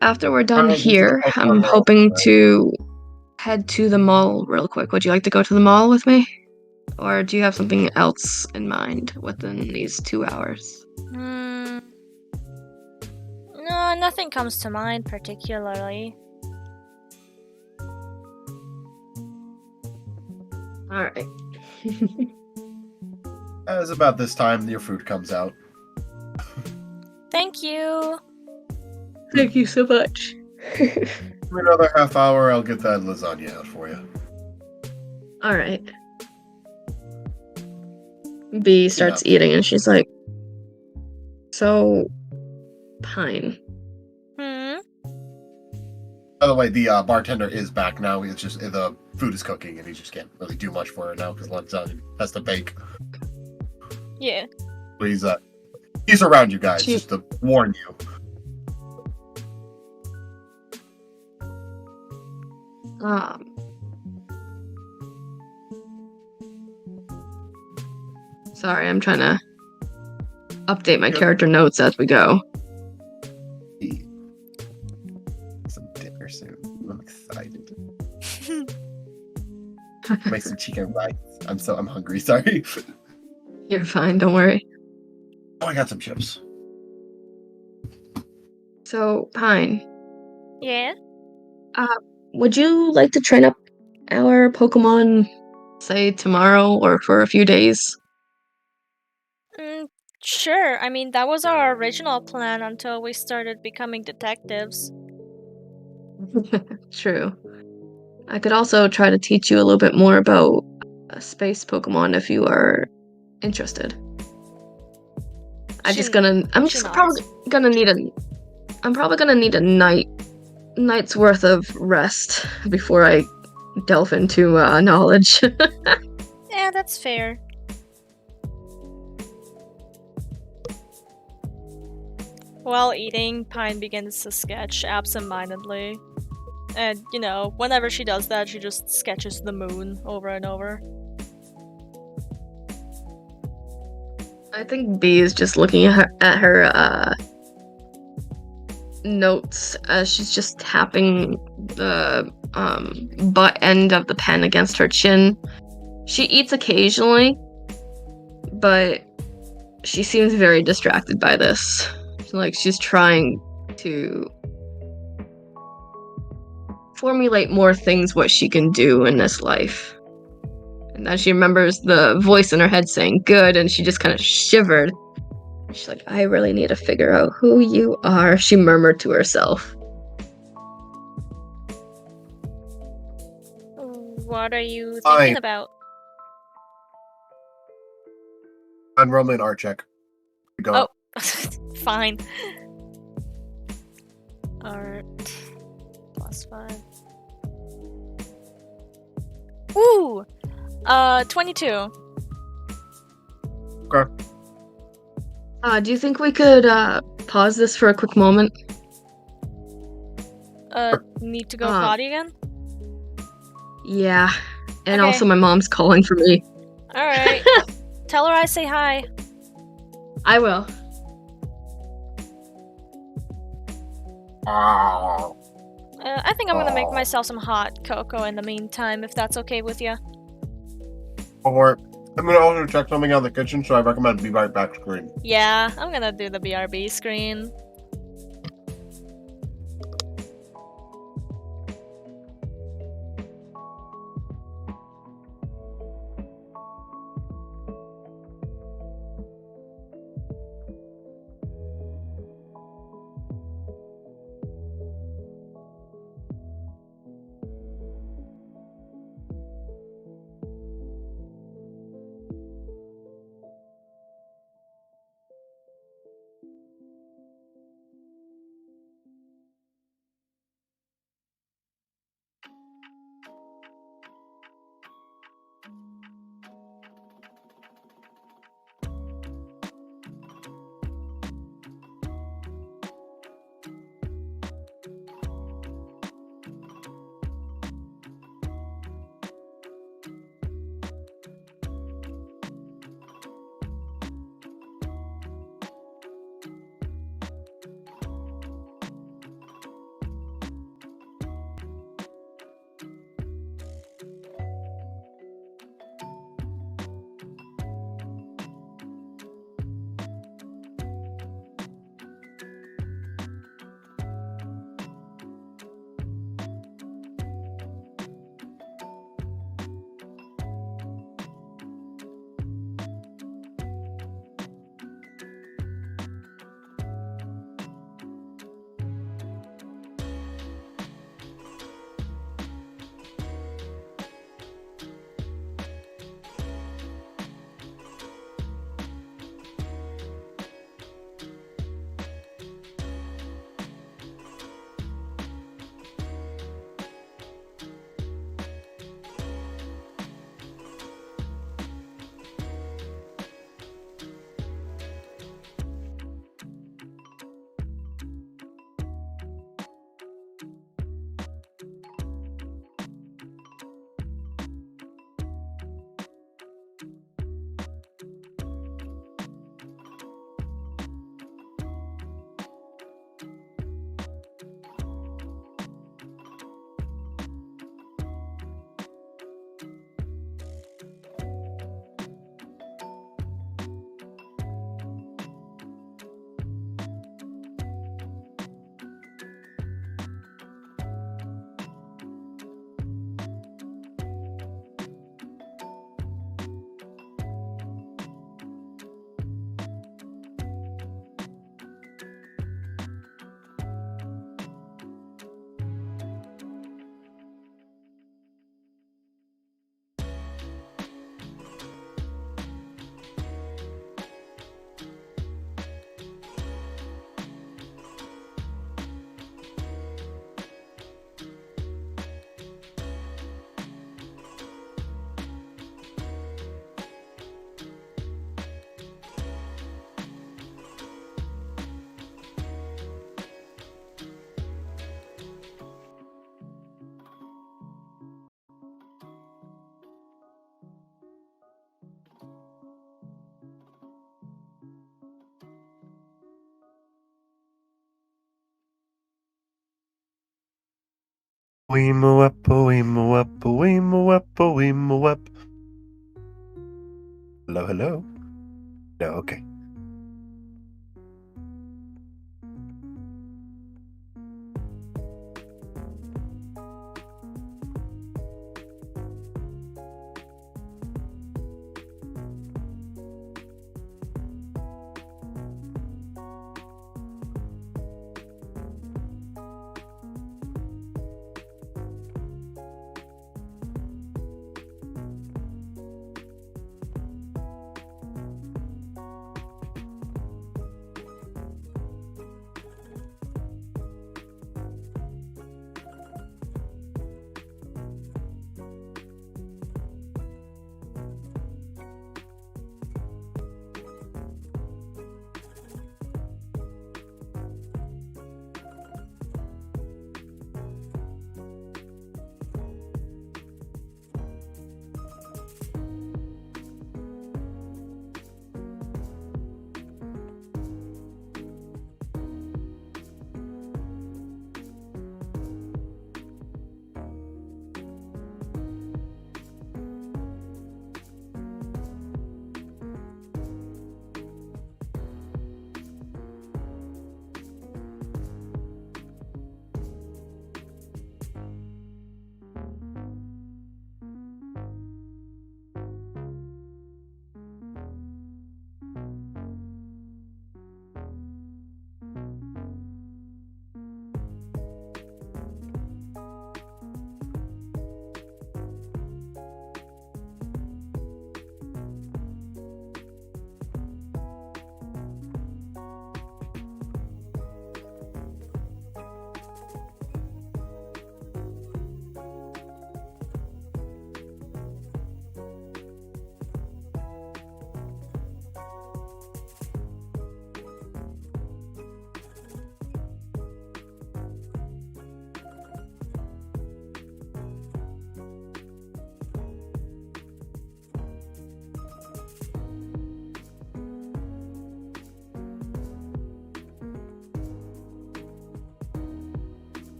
Speaker 1: After we're done here, I'm hoping to head to the mall real quick. Would you like to go to the mall with me? Or do you have something else in mind within these 2 hours?
Speaker 2: No, nothing comes to mind particularly.
Speaker 1: Alright.
Speaker 7: It's about this time your food comes out.
Speaker 2: Thank you.
Speaker 1: Thank you so much.
Speaker 7: For another half hour, I'll get that lasagna out for you.
Speaker 1: All right. B starts eating and she's like, so, Pine.
Speaker 2: Hmm.
Speaker 7: By the way, the bartender is back now. It's just the food is cooking, and he just can't really do much for her now because lasagna has to bake.
Speaker 2: Yeah.
Speaker 7: But he's around you guys
Speaker 1: She-
Speaker 7: just to warn you.
Speaker 1: Sorry, I'm trying to update my character notes as we go.
Speaker 7: Some dinner soon. I'm excited. Make some chicken rice. I'm hungry. Sorry.
Speaker 1: You're fine, don't worry.
Speaker 7: Oh, I got some chips.
Speaker 1: So, Pine,
Speaker 2: Yeah.
Speaker 1: would you like to train up our Pokemon, say, tomorrow or for a few days?
Speaker 2: Sure. I mean, that was our original plan until we started becoming detectives.
Speaker 1: True. I could also try to teach you a little bit more about space Pokemon if you are interested. I'm
Speaker 2: She
Speaker 1: probably gonna need a night's worth of rest before I delve into knowledge.
Speaker 2: Yeah, that's fair. While eating, Pine begins to sketch absentmindedly. And, you know, whenever she does that, she just sketches the moon over and over.
Speaker 1: I think B is just looking at her notes as she's just tapping the butt end of the pen against her chin. She eats occasionally, but she seems very distracted by this. Like she's trying to formulate more things what she can do in this life. And then she remembers the voice in her head saying good, and she just kind of shivered. She's like, I really need to figure out who you are, she murmured to herself.
Speaker 2: What are you
Speaker 7: Hi.
Speaker 2: thinking about?
Speaker 7: Roll me an art check. Go.
Speaker 2: Oh, fine. Art +5. Ooh! 22.
Speaker 7: Okay.
Speaker 1: Do you think we could pause this for a quick moment?
Speaker 2: Need to go potty again?
Speaker 1: Yeah. And
Speaker 2: Okay.
Speaker 1: also my mom's calling for me.
Speaker 2: Alright. Tell her I say hi.
Speaker 1: I will.
Speaker 2: I think I'm gonna make myself some hot cocoa in the meantime, if that's okay with you.
Speaker 7: Or I'm gonna also check something out in the kitchen, so I recommend be right back screen.
Speaker 2: Yeah, I'm gonna do the BRB screen.
Speaker 7: Weemo up, weemo up, weemo up, weemo up. Hello, hello? No, okay.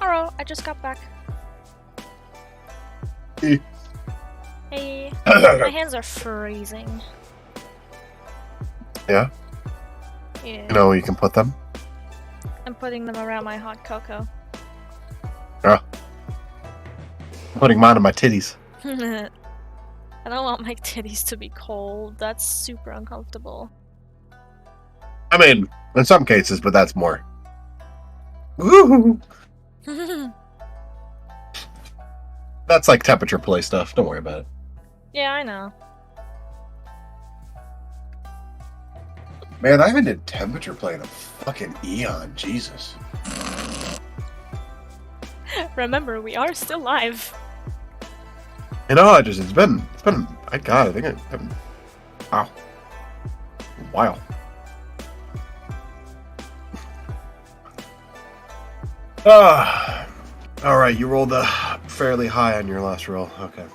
Speaker 2: Tomorrow. I just got back.
Speaker 7: Eh.
Speaker 2: Hey. My hands are freezing.
Speaker 7: Yeah?
Speaker 2: Yeah.
Speaker 7: You know where you can put them?
Speaker 2: I'm putting them around my hot cocoa.
Speaker 7: Yeah. I'm putting mine on my titties.
Speaker 2: I don't want my titties to be cold. That's super uncomfortable.
Speaker 7: I mean, in some cases, but that's more. Woo! That's like temperature play stuff. Don't worry about it.
Speaker 2: Yeah, I know.
Speaker 7: Man, I haven't did temperature play in a fucking eon. Jesus.
Speaker 2: Remember, we are still live.
Speaker 7: You know, it's been, I think I haven't, wow. Wow. Alright, you rolled fairly high on your last roll. Okay.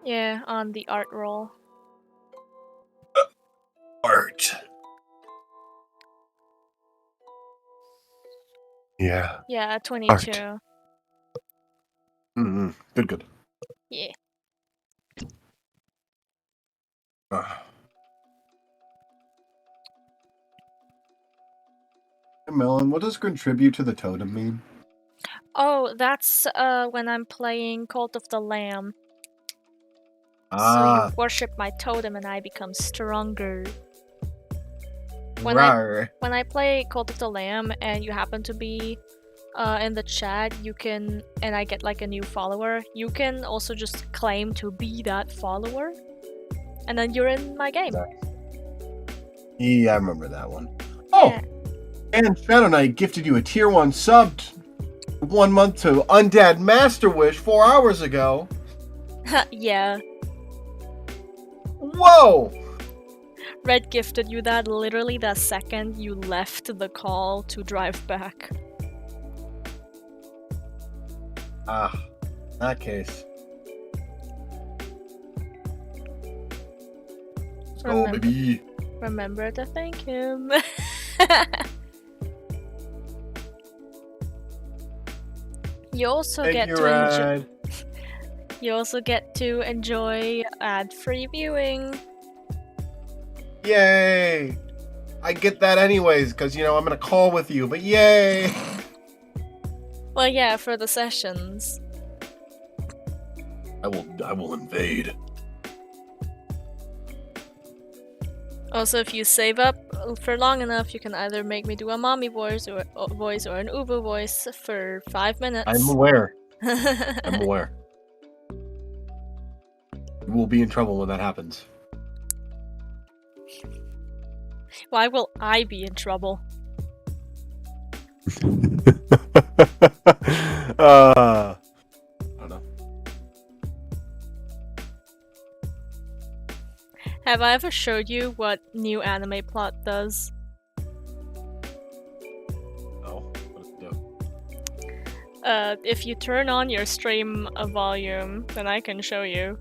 Speaker 2: Yeah, on the art roll.
Speaker 7: Art. Yeah.
Speaker 2: Yeah, 22.
Speaker 7: Mm-hmm. Good.
Speaker 2: Yeah.
Speaker 7: Hey, Melon, what does contribute to the totem mean?
Speaker 2: Oh, that's when I'm playing Cult of the Lamb. So
Speaker 7: Ah,
Speaker 2: you worship my totem and I become stronger. When
Speaker 7: rawr.
Speaker 2: When I play Cult of the Lamb and you happen to be in the chat, you can, and I get like a new follower, you can also just claim to be that follower, and then you're in my game.
Speaker 7: Yeah, I remember that one. Oh,
Speaker 2: Yeah.
Speaker 7: and Shadow Knight gifted you a tier 1 sub 1 month to Undead Master Wish 4 hours ago.
Speaker 2: Yeah.
Speaker 7: Whoa!
Speaker 2: Red gifted you that literally the second you left the call to drive back.
Speaker 7: Ah, in that case. Let's go, baby.
Speaker 2: Remember to thank him. You also
Speaker 7: Thank
Speaker 2: get
Speaker 7: you,
Speaker 2: to enjoy.
Speaker 7: Rad.
Speaker 2: You also get to enjoy ad-free viewing.
Speaker 7: Yay! I get that anyways, because, you know, I'm in a call with you, but yay!
Speaker 2: Well, yeah, for the sessions.
Speaker 7: I will invade.
Speaker 2: Also, if you save up for long enough, you can either make me do a mommy voice or an Ubu voice for 5 minutes.
Speaker 7: I'm aware. I'm aware. You will be in trouble when that happens.
Speaker 2: Why will I be in trouble?
Speaker 7: I don't know.
Speaker 2: Have I ever showed you what new anime plot does?
Speaker 7: No. What does it do?
Speaker 2: If you turn on your stream volume, then I can show you.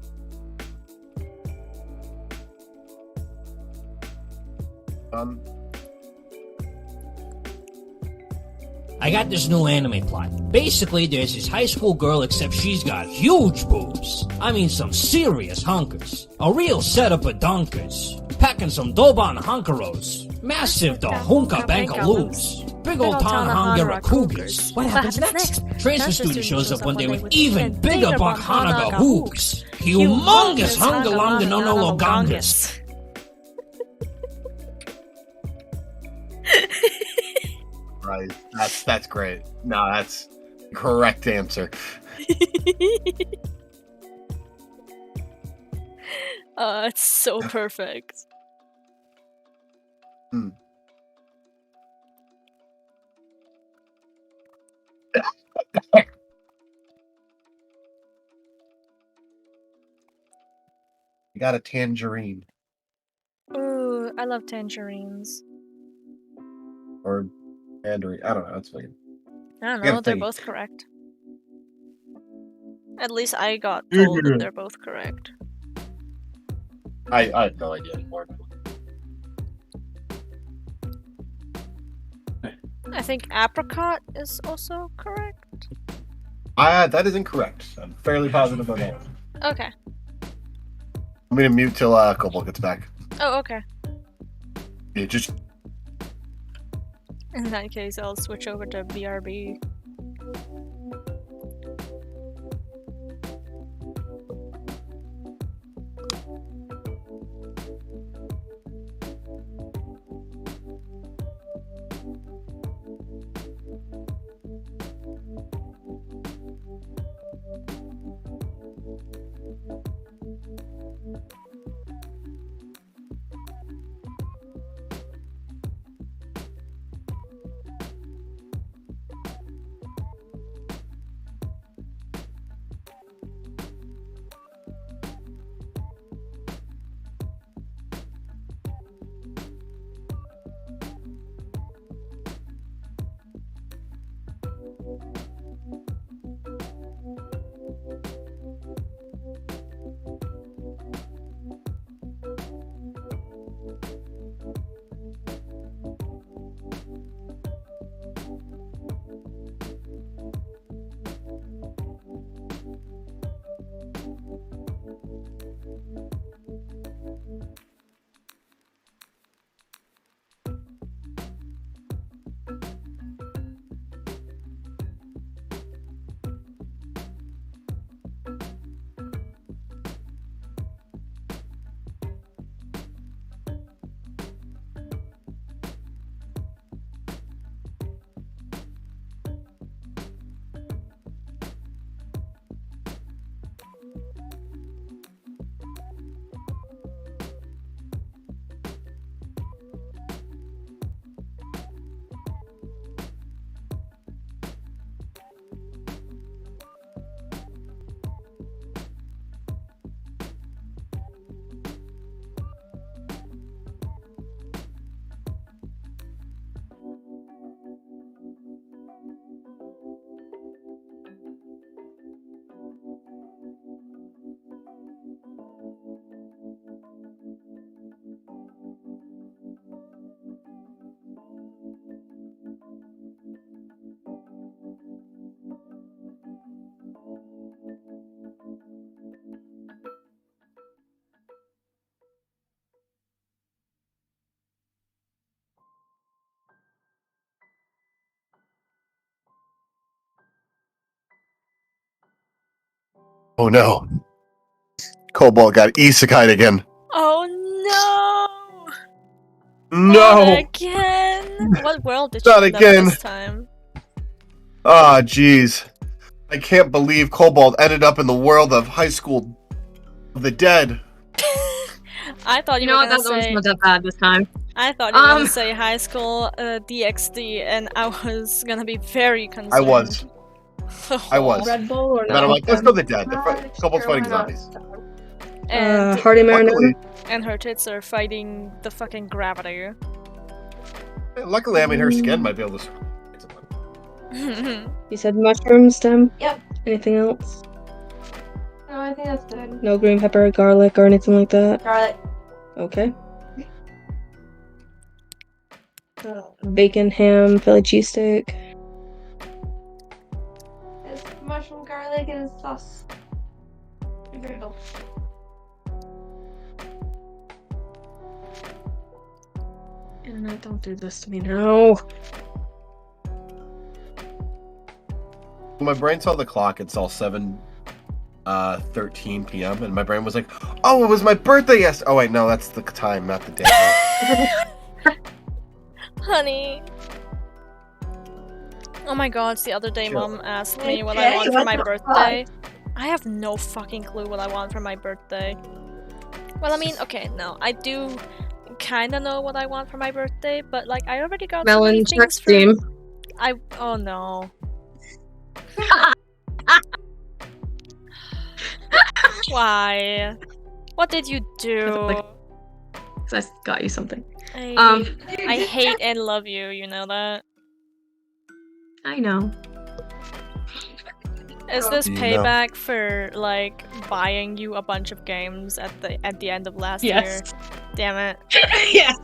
Speaker 9: I got this new anime plot. Basically, there's this high school girl, except she's got huge boobs. I mean, some serious hunkers. A real setup of dunkers. Packing some Doban hunkeros. Massive da hunka bankaloos. Big old Tanahanga cougars. What happens next? Transfer student shows up one day with even bigger Bakhanaga hooks. Humongous hungalonga no no logongas.
Speaker 7: Right. That's great. No, that's the correct answer.
Speaker 2: It's so perfect.
Speaker 7: Hmm. You got a tangerine.
Speaker 2: Ooh, I love tangerines.
Speaker 7: Or mandarin. I don't know. It's fine.
Speaker 2: I don't
Speaker 7: You gotta
Speaker 2: know, they're
Speaker 7: think.
Speaker 2: both correct. At least I got told that they're both correct.
Speaker 7: I have no idea anymore.
Speaker 2: I think apricot is also correct.
Speaker 7: That is incorrect. I'm fairly positive on that.
Speaker 2: Okay.
Speaker 7: I'm gonna mute till Cobalt gets back.
Speaker 2: Oh, okay.
Speaker 7: Yeah, just
Speaker 2: In that case, I'll switch over to BRB.
Speaker 7: oh no, Cobalt got Isekai again.
Speaker 2: Oh no!
Speaker 7: No,
Speaker 2: Not again! What world did
Speaker 7: Not
Speaker 2: she end up
Speaker 7: again.
Speaker 2: this time?
Speaker 7: ah, jeez, I can't believe Cobalt ended up in the world of High School of the Dead.
Speaker 2: I thought
Speaker 1: You
Speaker 2: you
Speaker 1: know
Speaker 2: were
Speaker 1: what?
Speaker 2: gonna
Speaker 1: That one's
Speaker 2: say.
Speaker 1: not that bad this time.
Speaker 2: I thought you were gonna
Speaker 1: Um,
Speaker 2: say high school DxD, and I was gonna be very concerned.
Speaker 7: I was. I was.
Speaker 1: Red Bull or
Speaker 7: But I'm
Speaker 1: no?
Speaker 7: like, let's go the Dead. Cobalt's fighting zombies.
Speaker 2: And
Speaker 1: Hardy
Speaker 7: Luckily,
Speaker 1: Marinade.
Speaker 2: and her tits are fighting the fucking gravity.
Speaker 7: luckily, I mean, her skin might be able to.
Speaker 1: You said mushroom stem?
Speaker 3: Yep.
Speaker 1: Anything else?
Speaker 3: No, I think that's good.
Speaker 1: No green pepper, garlic, or anything like that?
Speaker 3: Garlic.
Speaker 1: Okay. Bacon, ham, Philly cheesesteak.
Speaker 3: It's mushroom, garlic, and sauce. There you go.
Speaker 1: Internet, don't do this to me now.
Speaker 7: My brain saw the clock and saw 7:13 p.m. and my brain was like, "Oh, it was my birthday yes." Oh wait, no, that's the time, not the day.
Speaker 2: Honey. Oh my god, the other day
Speaker 7: Sure.
Speaker 2: Mom asked me what
Speaker 3: Okay,
Speaker 2: I want for
Speaker 3: what
Speaker 2: my
Speaker 3: the
Speaker 2: birthday. I have no fucking clue what I want for my birthday. Well, I mean, okay, no, I do kinda know what I want for my birthday, but like, I already got so many
Speaker 1: Melon check
Speaker 2: things for...
Speaker 1: steam.
Speaker 2: Oh no. Why? What did you do?
Speaker 1: I got you something.
Speaker 2: I hate and love you, you know that?
Speaker 1: I know.
Speaker 2: Is this
Speaker 7: You know.
Speaker 2: payback for like buying you a bunch of games at the end of last year?
Speaker 1: Yes.
Speaker 2: Damn it.
Speaker 1: Yes.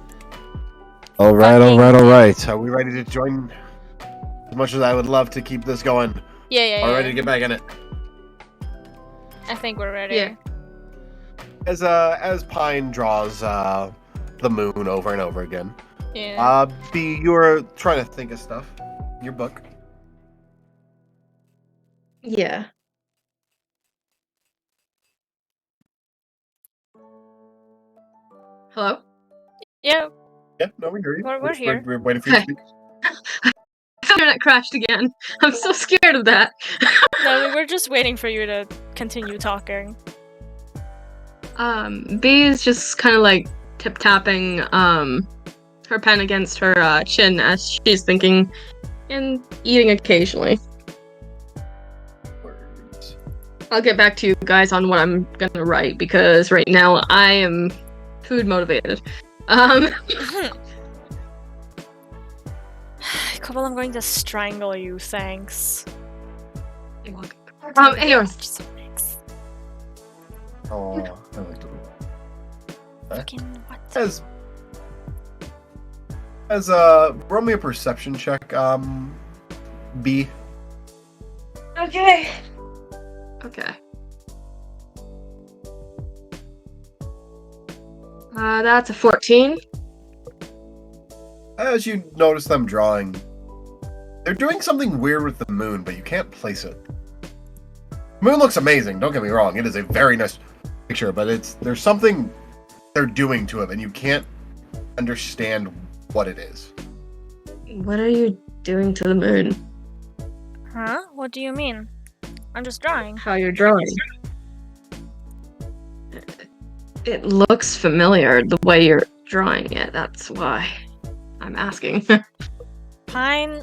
Speaker 7: All
Speaker 2: Fucking-
Speaker 7: right. Are we ready to join As much as I would love to keep this going,
Speaker 2: Yeah.
Speaker 7: are ready to get back in it.
Speaker 2: I think we're ready.
Speaker 1: Yeah.
Speaker 7: As Pine draws the moon over and over again.
Speaker 2: Yeah.
Speaker 7: B, you're trying to think of stuff. Your book.
Speaker 1: Yeah. Hello?
Speaker 2: Yeah.
Speaker 7: Yeah, no, we hear you.
Speaker 2: We're here.
Speaker 7: We're waiting for you to speak.
Speaker 1: Internet crashed again. I'm so scared of that.
Speaker 2: No, we were just waiting for you to continue talking.
Speaker 1: B is just kind of like tip-tapping her pen against her chin as she's thinking and eating occasionally.
Speaker 7: Words.
Speaker 1: I'll get back to you guys on what I'm gonna write because right now I am food motivated.
Speaker 2: Cobble, I'm going to strangle you, thanks.
Speaker 1: Anyways,
Speaker 2: Just thanks.
Speaker 7: Oh, I like to.
Speaker 2: Fucking what?
Speaker 7: As roll me a perception check. B.
Speaker 3: Okay.
Speaker 1: okay. That's a 14.
Speaker 7: As you notice them drawing, they're doing something weird with the moon, but you can't place it. Moon looks amazing, don't get me wrong. It is a very nice picture, but there's something they're doing to it, and you can't understand what it is.
Speaker 1: What are you doing to the moon?
Speaker 2: Huh? What do you mean? I'm just drawing.
Speaker 1: How you're drawing? It looks familiar the way you're drawing it. That's why I'm asking.
Speaker 2: Pine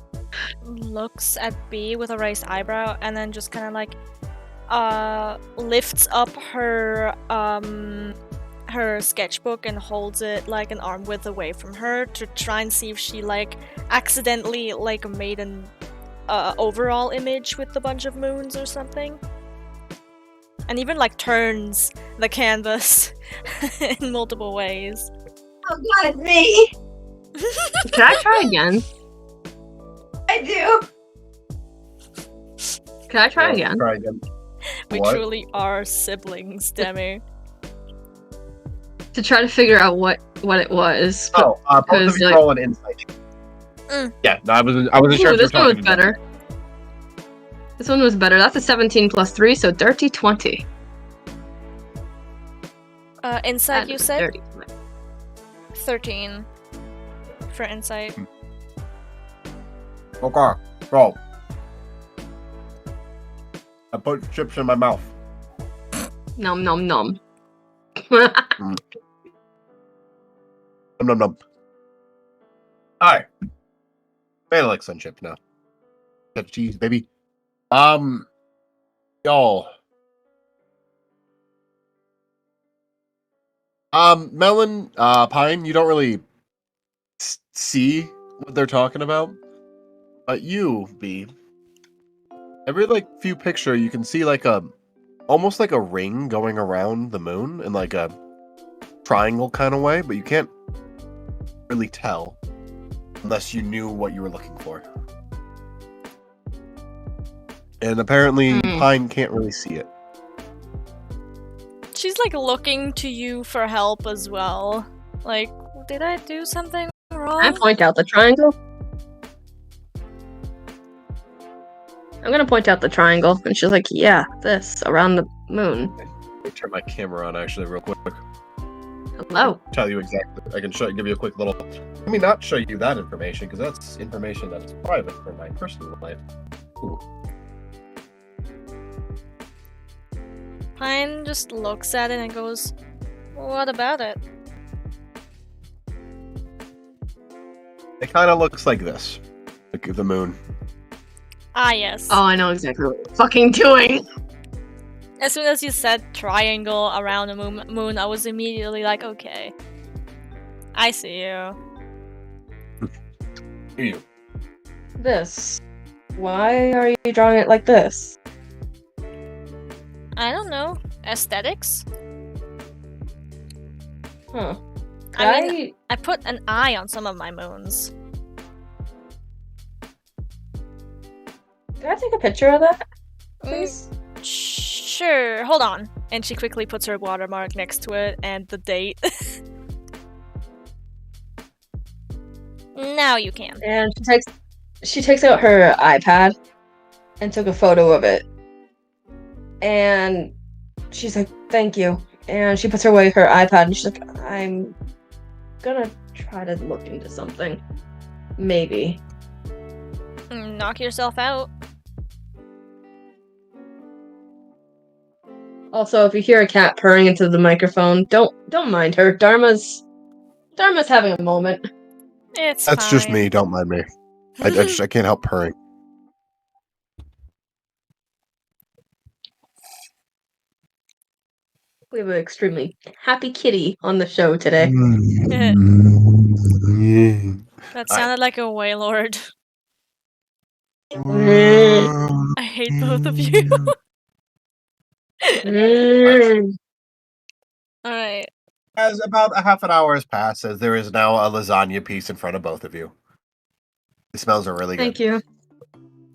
Speaker 2: looks at B with a raised eyebrow and then just kind of like lifts up her her sketchbook and holds it like an arm width away from her to try and see if she like accidentally like made an overall image with a bunch of moons or something. And even like turns the canvas in multiple ways.
Speaker 3: Oh god, me!
Speaker 1: Can I try again?
Speaker 3: I do!
Speaker 1: Can I try again?
Speaker 7: Try again.
Speaker 2: We
Speaker 7: What?
Speaker 2: truly are siblings, Demi.
Speaker 1: To try to figure out what it was.
Speaker 7: Oh, both
Speaker 1: because,
Speaker 7: of you
Speaker 1: like-
Speaker 7: roll an insight.
Speaker 2: Mm.
Speaker 7: Yeah, no, I wasn't sure
Speaker 1: Ooh,
Speaker 7: if you were
Speaker 1: this one was
Speaker 7: talking to me.
Speaker 1: better. This one was better. That's a 17 plus 3, so dirty 20.
Speaker 2: Insight, you said?
Speaker 1: Dirty.
Speaker 2: 13 for insight.
Speaker 7: Okay, go. I put chips in my mouth.
Speaker 1: Nom nom nom.
Speaker 7: Num num num. Alright. Felix and chips now. Got cheese, baby. Y'all. Melon, Pine, you don't really see what they're talking about. But you, B, every like few picture you can see like almost like a ring going around the moon in like a triangle kind of way, but you can't really tell unless you knew what you were looking for. And apparently Pine can't really see it.
Speaker 2: She's like looking to you for help as well. Like, did I do something wrong?
Speaker 1: Can I point out the triangle? I'm gonna point out the triangle, and she's like, yeah, this, around the moon.
Speaker 7: Let me turn my camera on actually real quick.
Speaker 1: Hello.
Speaker 7: Tell you exactly. I can give you a quick little. Let me not show you that information because that's information that's private for my personal life. Ooh.
Speaker 2: Pine just looks at it and goes, what about it?
Speaker 7: It kind of looks like this, like the moon.
Speaker 2: Ah, yes.
Speaker 1: Oh, I know exactly what you're fucking doing.
Speaker 2: As soon as you said triangle around the moon, I was immediately like, okay. I see you.
Speaker 7: Hear you.
Speaker 1: This. Why are you drawing it like this?
Speaker 2: I don't know. Aesthetics?
Speaker 1: Huh.
Speaker 2: I put an eye on some of my moons.
Speaker 1: Can I take a picture of that,
Speaker 2: Mm,
Speaker 1: please?
Speaker 2: sure, hold on. And she quickly puts her watermark next to it and the date. Now you can.
Speaker 1: And she takes out her iPad and took a photo of it. And she's like, "Thank you." And she puts away her iPad and she's like, "I'm gonna try to look into something. Maybe."
Speaker 2: Knock yourself out.
Speaker 1: Also, if you hear a cat purring into the microphone, don't mind her. Dharma's having a moment.
Speaker 2: It's
Speaker 7: That's
Speaker 2: fine.
Speaker 7: just me. Don't mind me. I can't help purring.
Speaker 1: We have an extremely happy kitty on the show today.
Speaker 2: That sounded like a wailord.
Speaker 1: Mm.
Speaker 2: I hate both of you. Alright.
Speaker 7: As about a half an hour has passed, as there is now a lasagna piece in front of both of you. The smells are really good.
Speaker 1: Thank you.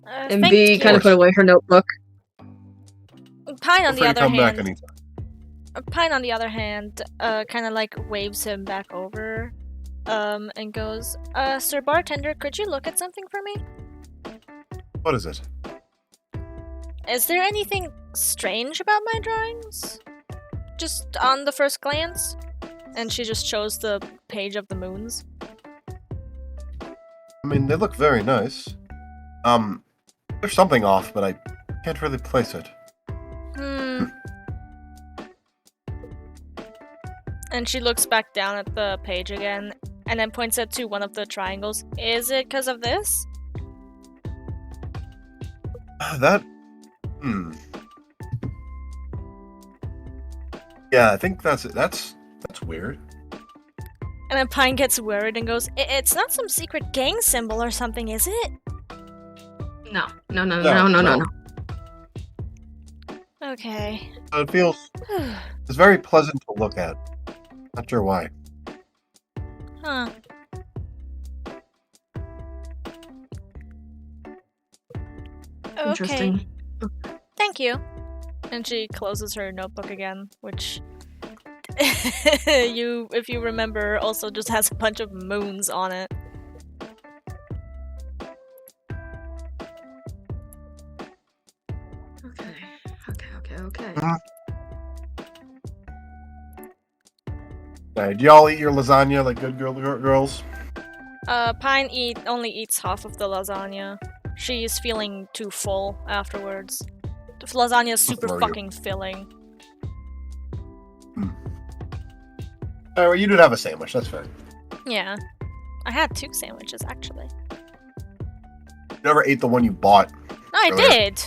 Speaker 1: And
Speaker 2: Thank
Speaker 1: B
Speaker 2: you.
Speaker 1: kind of put away her notebook.
Speaker 2: Pine on
Speaker 7: Feel
Speaker 2: the
Speaker 7: free to
Speaker 2: other
Speaker 7: come back
Speaker 2: hand,
Speaker 7: anytime.
Speaker 2: Pine on the other hand, kind of like waves him back over, and goes, Sir Bartender, could you look at something for me?
Speaker 7: What is it?
Speaker 2: Is there anything strange about my drawings? Just on the first glance? And she just shows the page of the moons.
Speaker 7: I mean, they look very nice. There's something off, but I can't really place it.
Speaker 2: And she looks back down at the page again, and then points it to one of the triangles. Is it because of this?
Speaker 7: That... Yeah, I think that's weird.
Speaker 2: And then Pine gets worried and goes, It's not some secret gang symbol or something, is it?
Speaker 1: No.
Speaker 2: Okay.
Speaker 7: It feels... It's very pleasant to look at. Not sure why.
Speaker 2: Huh.
Speaker 1: Interesting.
Speaker 2: Okay. Thank you. And she closes her notebook again, which if you remember, also just has a bunch of moons on it.
Speaker 1: Okay.
Speaker 7: Alright, do y'all eat your lasagna like good girls?
Speaker 2: Pine only eats half of the lasagna. She's feeling too full afterwards. The lasagna is super fucking filling.
Speaker 7: Alright, well, you did have a sandwich, that's fair.
Speaker 2: Yeah. I had 2 sandwiches, actually.
Speaker 7: You never ate the one you bought.
Speaker 2: No, I
Speaker 7: earlier.
Speaker 2: did!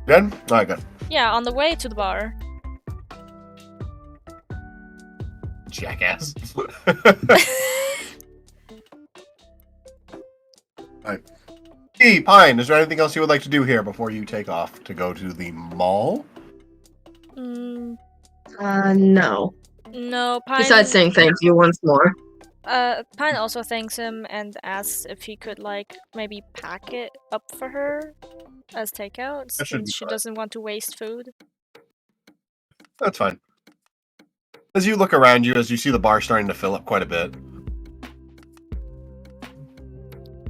Speaker 7: Good? Alright, good.
Speaker 2: Yeah, on the way to the bar.
Speaker 7: Jackass. Alright. Hey, Pine, is there anything else you would like to do here before you take off to go to the mall?
Speaker 1: No.
Speaker 2: No, Pine...
Speaker 1: Besides saying thank you once more.
Speaker 2: Pine also thanks him and asks if he could, like, maybe pack it up for her as takeout, since she doesn't want to waste food.
Speaker 7: That's fine. As you look around you, as you see the bar starting to fill up quite a bit.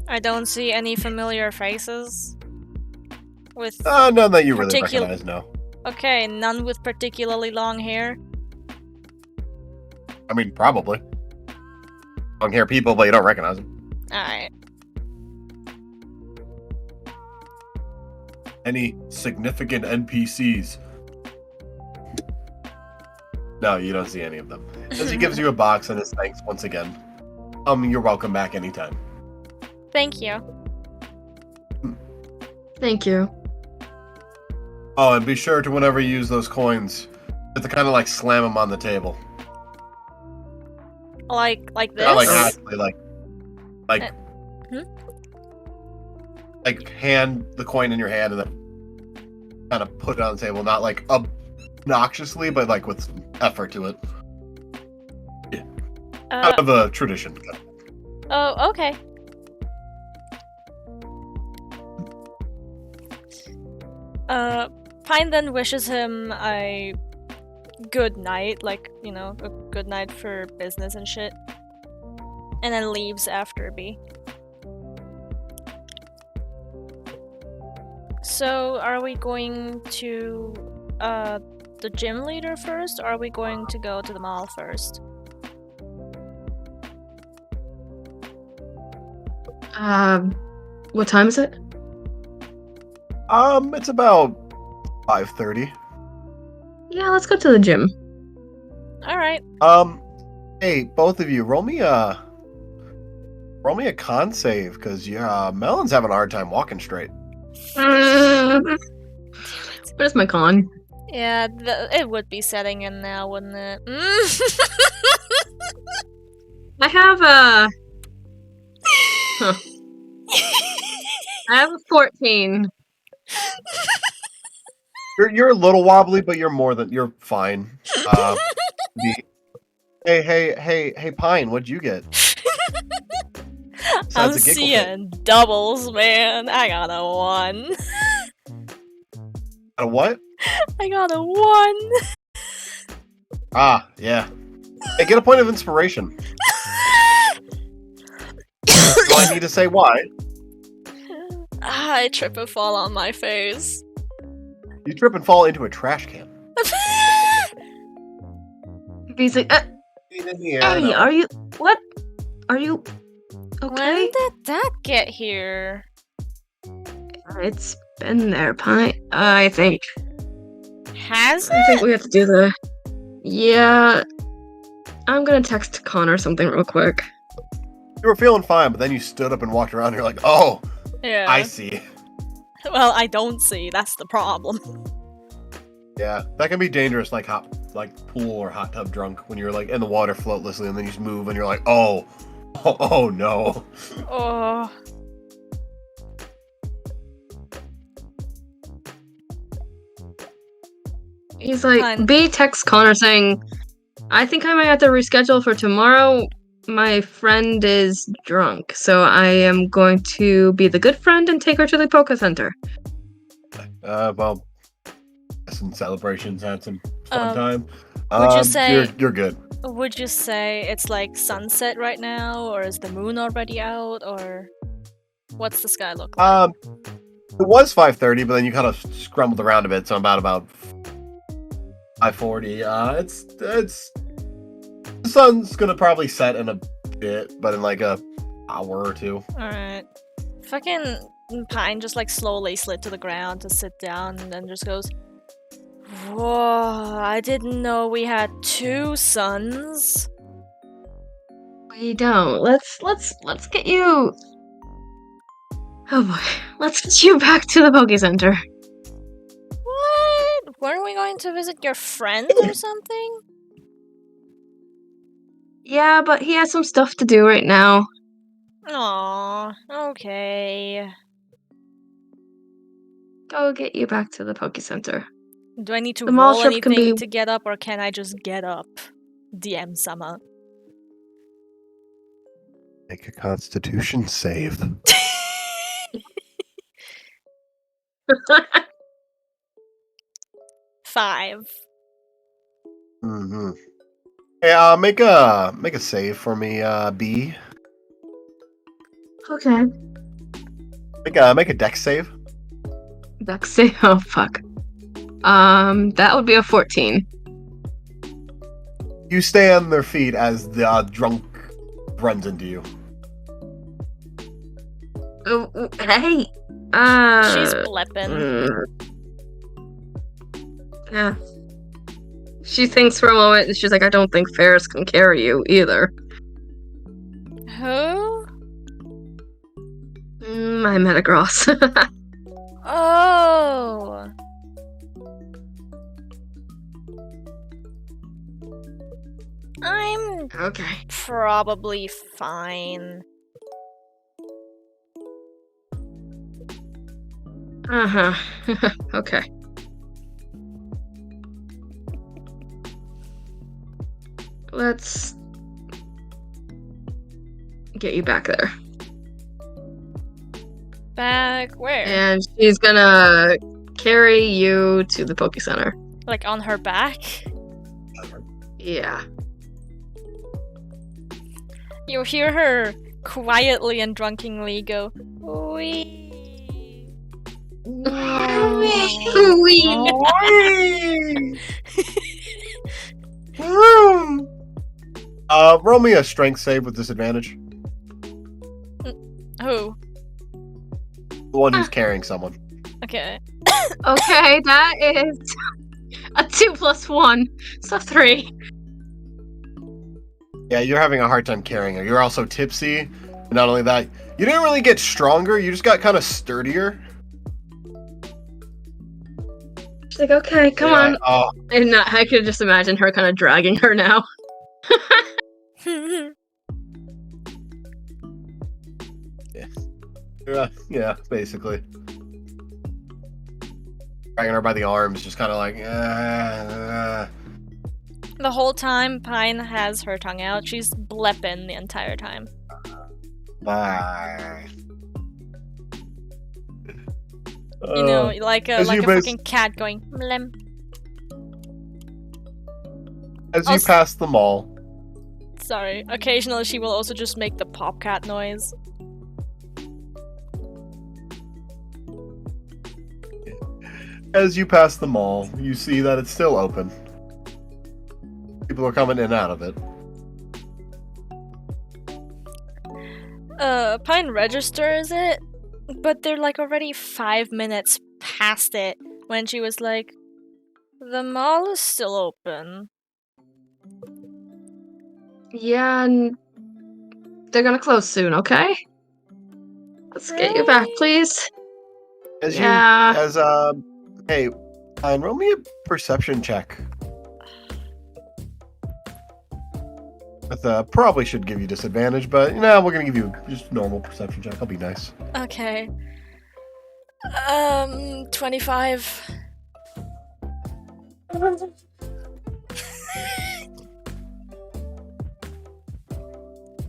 Speaker 2: I don't see any familiar faces. With
Speaker 7: none that you really recognize, no.
Speaker 2: Okay, none with particularly long hair.
Speaker 7: I mean, probably. Long hair people, but you don't recognize them.
Speaker 2: Alright.
Speaker 7: Any significant NPCs? No, you don't see any of them. As he gives you a box and his thanks once again. You're welcome back anytime.
Speaker 2: Thank you.
Speaker 1: Thank you.
Speaker 7: Oh, and be sure to, whenever you use those coins, you have to kind of like slam them on the table.
Speaker 2: Like this?
Speaker 7: Not like actually, like hand the coin in your hand and then kind of put it on the table. Not like obnoxiously, but like with effort to it. Yeah. Kind of a tradition.
Speaker 2: Oh, okay. Pine then wishes him a good night, like, you know, a good night for business and shit. And then leaves after B. So, are we going to the gym leader first, or are we going to go to the mall first?
Speaker 1: What time is it?
Speaker 7: It's about 5:30.
Speaker 1: Yeah, let's go to the gym.
Speaker 2: Alright.
Speaker 7: Hey, both of you, roll me a con save, because Melon's having a hard time walking straight.
Speaker 1: Where's my con?
Speaker 2: Yeah, it would be setting in now, wouldn't it?
Speaker 1: I have a... Huh. I have a 14.
Speaker 7: You're a little wobbly, but you're fine. Hey, Pine, what'd you get?
Speaker 2: I'm
Speaker 7: Besides a giggle
Speaker 2: seeing doubles, man. I got a 1.
Speaker 7: A what?
Speaker 2: I got a 1.
Speaker 7: Ah, yeah. Hey, get a point of inspiration. Do I need to say why?
Speaker 2: I trip and fall on my face.
Speaker 7: You trip and fall into a trash can.
Speaker 1: He's like, hey, are you... What? Are you...
Speaker 2: When
Speaker 1: Okay?
Speaker 2: did that get here?
Speaker 1: It's been there, Pine. I think.
Speaker 2: Has
Speaker 1: I think
Speaker 2: it?
Speaker 1: we have to do the... Yeah... I'm gonna text Connor something real quick.
Speaker 7: You were feeling fine, but then you stood up and walked around and you're like, oh,
Speaker 2: Yeah.
Speaker 7: I see.
Speaker 2: Well, I don't see. That's the problem.
Speaker 7: Yeah, that can be dangerous, like pool or hot tub drunk, when you're like in the water floatlessly and then you just move and you're like, oh no.
Speaker 2: Oh.
Speaker 1: He's like,
Speaker 2: Fine.
Speaker 1: B texts Connor saying, I think I might have to reschedule for tomorrow. My friend is drunk, so I am going to be the good friend and take her to the Poké Center.
Speaker 7: Well, some celebrations, had some fun time.
Speaker 2: Would you say-
Speaker 7: you're good?
Speaker 2: Would you say it's like sunset right now, or is the moon already out, or what's the sky look like?
Speaker 7: It was 5:30, but then you kind of scrambled around a bit, so about 5:40. It's the sun's gonna probably set in a bit, but in like a hour or two.
Speaker 2: Alright. Fucking Pine just like slowly slid to the ground to sit down and then just goes, whoa, I didn't know we had 2 suns.
Speaker 1: We don't. Let's get you. Oh boy, let's get you back to the Poké Center.
Speaker 2: What? Weren't we going to visit your friend or something?
Speaker 1: Yeah, but he has some stuff to do right now.
Speaker 2: Aww, okay.
Speaker 1: Go get you back to the Poké Center.
Speaker 2: Do I need to
Speaker 1: The mall
Speaker 2: roll
Speaker 1: trip can
Speaker 2: anything
Speaker 1: be-
Speaker 2: to get up, or can I just get up? DM Sama.
Speaker 7: Make a Constitution save.
Speaker 2: 5.
Speaker 7: Mm-hmm. Hey, make a save for me, B.
Speaker 1: Okay.
Speaker 7: Make a dex save.
Speaker 1: Dex save. Oh fuck. That would be a 14.
Speaker 7: You stay on their feet as the drunk runs into you.
Speaker 1: Hey.
Speaker 2: She's blepping.
Speaker 1: Yeah. She thinks for a moment, and she's like, I don't think Ferris can carry you either.
Speaker 2: Who?
Speaker 1: My Metagross.
Speaker 2: Oh. I'm
Speaker 1: Okay.
Speaker 2: probably fine.
Speaker 1: Uh-huh. Okay. Let's get you back there.
Speaker 2: Back where?
Speaker 1: And she's gonna carry you to the Poke Center.
Speaker 2: Like on her back?
Speaker 1: Yeah.
Speaker 2: You hear her quietly and drunkenly go, wee.
Speaker 7: Roll me a strength save with disadvantage.
Speaker 2: Who?
Speaker 7: The one who's carrying someone.
Speaker 2: Okay.
Speaker 1: Okay, that is a 2 + 1, so 3.
Speaker 7: Yeah, you're having a hard time carrying her. You're also tipsy. And not only that, you didn't really get stronger, you just got kind of sturdier.
Speaker 1: She's like, okay, come on.
Speaker 7: Oh,
Speaker 1: And I could just imagine her kind of dragging her now.
Speaker 7: yeah, basically. Dragging her by the arms, just kind of like,
Speaker 2: The whole time Pine has her tongue out, she's blepping the entire time.
Speaker 7: bye.
Speaker 2: You know, like a
Speaker 7: as you
Speaker 2: fucking cat going mlem.
Speaker 7: As you pass the mall,
Speaker 2: Sorry. Occasionally she will also just make the pop cat noise.
Speaker 7: you see that it's still open. People are coming in and out of it.
Speaker 2: Pine registers it, but they're like already 5 minutes past it when she was like, the mall is still open.
Speaker 1: Yeah, and they're gonna close soon, okay? Let's get you back, please.
Speaker 7: Hey, Pine, roll me a perception check. With probably should give you disadvantage, but we're gonna give you just normal perception check. I'll be nice.
Speaker 2: Okay. 25.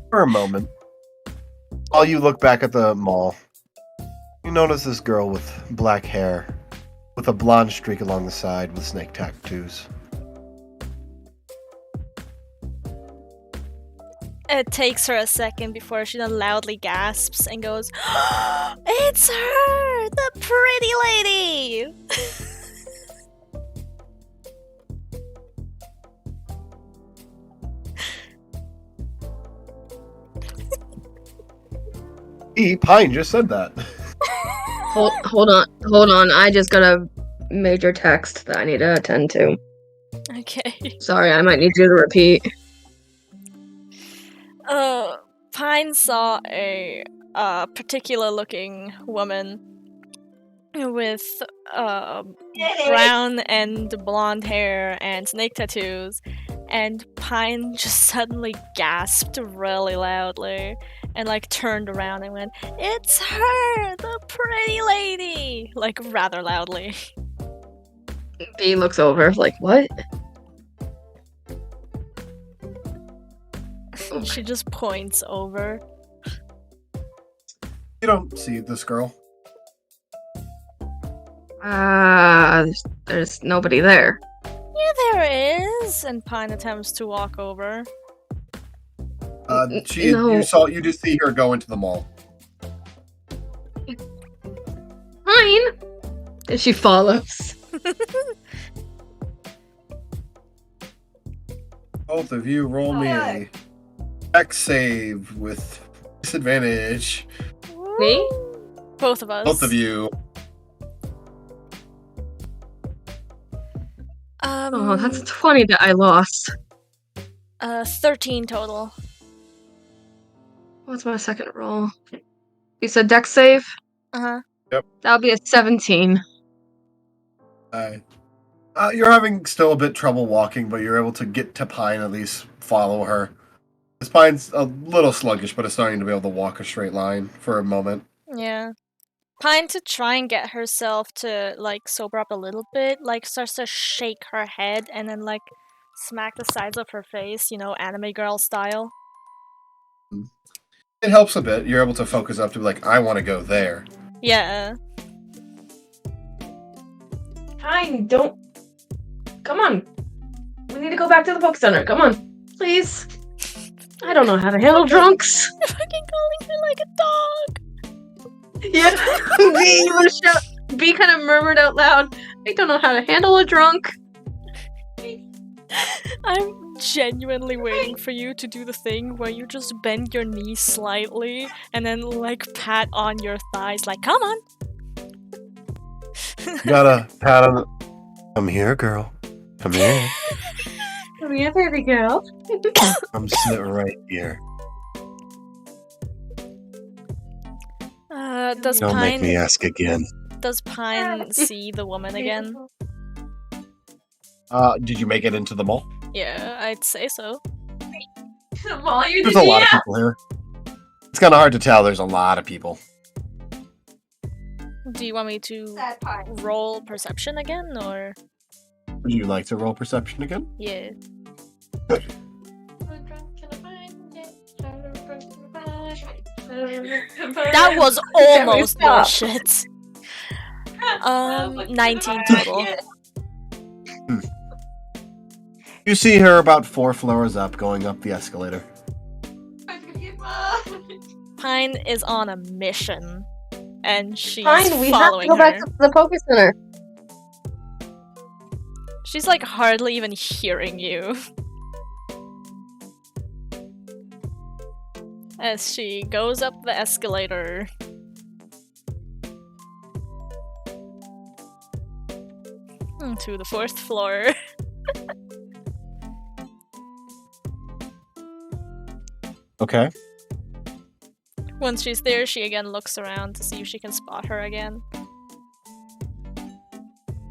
Speaker 7: For a moment, while you look back at the mall, you notice this girl with black hair, with a blonde streak along the side with snake tattoos.
Speaker 2: It takes her a second before she then loudly gasps and goes, it's her! The pretty lady!
Speaker 7: Pine just said that.
Speaker 1: Hold on. I just got a major text that I need to attend to.
Speaker 2: Okay.
Speaker 1: Sorry, I might need you to repeat.
Speaker 2: Pine saw a particular looking woman with brown and blonde hair and snake tattoos, and Pine just suddenly gasped really loudly and like turned around and went, it's her, the pretty lady, like rather loudly.
Speaker 1: B looks over, like, what?
Speaker 2: She just points over.
Speaker 7: You don't see this girl.
Speaker 1: There's nobody there.
Speaker 2: Yeah, there is. And Pine attempts to walk over.
Speaker 1: No.
Speaker 7: You just see her go into the mall.
Speaker 1: Pine! And she follows.
Speaker 7: Both of you roll me a X save with disadvantage.
Speaker 1: Me?
Speaker 2: Both of us.
Speaker 7: Both of you.
Speaker 1: Oh, that's a 20 that I lost.
Speaker 2: 13 total.
Speaker 1: What's my second roll? You said dex save?
Speaker 2: Uh-huh.
Speaker 7: Yep.
Speaker 1: That'll be a 17.
Speaker 7: You're having still a bit trouble walking, but you're able to get to Pine, at least follow her. This Pine's a little sluggish, but is starting to be able to walk a straight line for a moment.
Speaker 2: Yeah. Pine, to try and get herself to, like, sober up a little bit, like, starts to shake her head and then, like, smack the sides of her face, you know, anime girl style.
Speaker 7: It helps a bit. You're able to focus up to be like, I want to go there.
Speaker 2: Yeah.
Speaker 1: Pine, don't. Come on. We need to go back to the Poke Center. Come on, please. I don't know how to handle drunks.
Speaker 2: You're fucking calling her like a dog.
Speaker 1: Yeah. B kind of murmured out loud. I don't know how to handle a drunk.
Speaker 2: I'm genuinely waiting for you to do the thing where you just bend your knees slightly and then like pat on your thighs like, come on.
Speaker 7: You gotta pat on the... Come here, girl. Come here.
Speaker 1: Come here, baby girl.
Speaker 7: I'm sitting right here.
Speaker 2: Does
Speaker 7: Don't make me
Speaker 2: Pine
Speaker 7: ask again.
Speaker 2: does Pine see the woman again?
Speaker 7: Did you make it into the mall?
Speaker 2: Yeah, I'd say so.
Speaker 3: Molly, you
Speaker 7: There's
Speaker 3: did
Speaker 7: a lot of people here. It's kind of hard to tell. There's a lot of people.
Speaker 2: Do you want me to
Speaker 3: Sad part.
Speaker 2: roll perception again, or
Speaker 7: Would you like to roll perception again?
Speaker 2: yeah? That was almost
Speaker 1: stop.
Speaker 2: bullshit. 19 total.
Speaker 7: You see her about 4 floors up, going up the escalator.
Speaker 2: Pine is on a mission, and she's
Speaker 1: Pine, we have to
Speaker 2: following
Speaker 1: go
Speaker 2: her.
Speaker 1: back to the Poke Center.
Speaker 2: She's like hardly even hearing you. As she goes up the escalator. To the 4th floor.
Speaker 7: Okay.
Speaker 2: Once she's there, she again looks around to see if she can spot her again.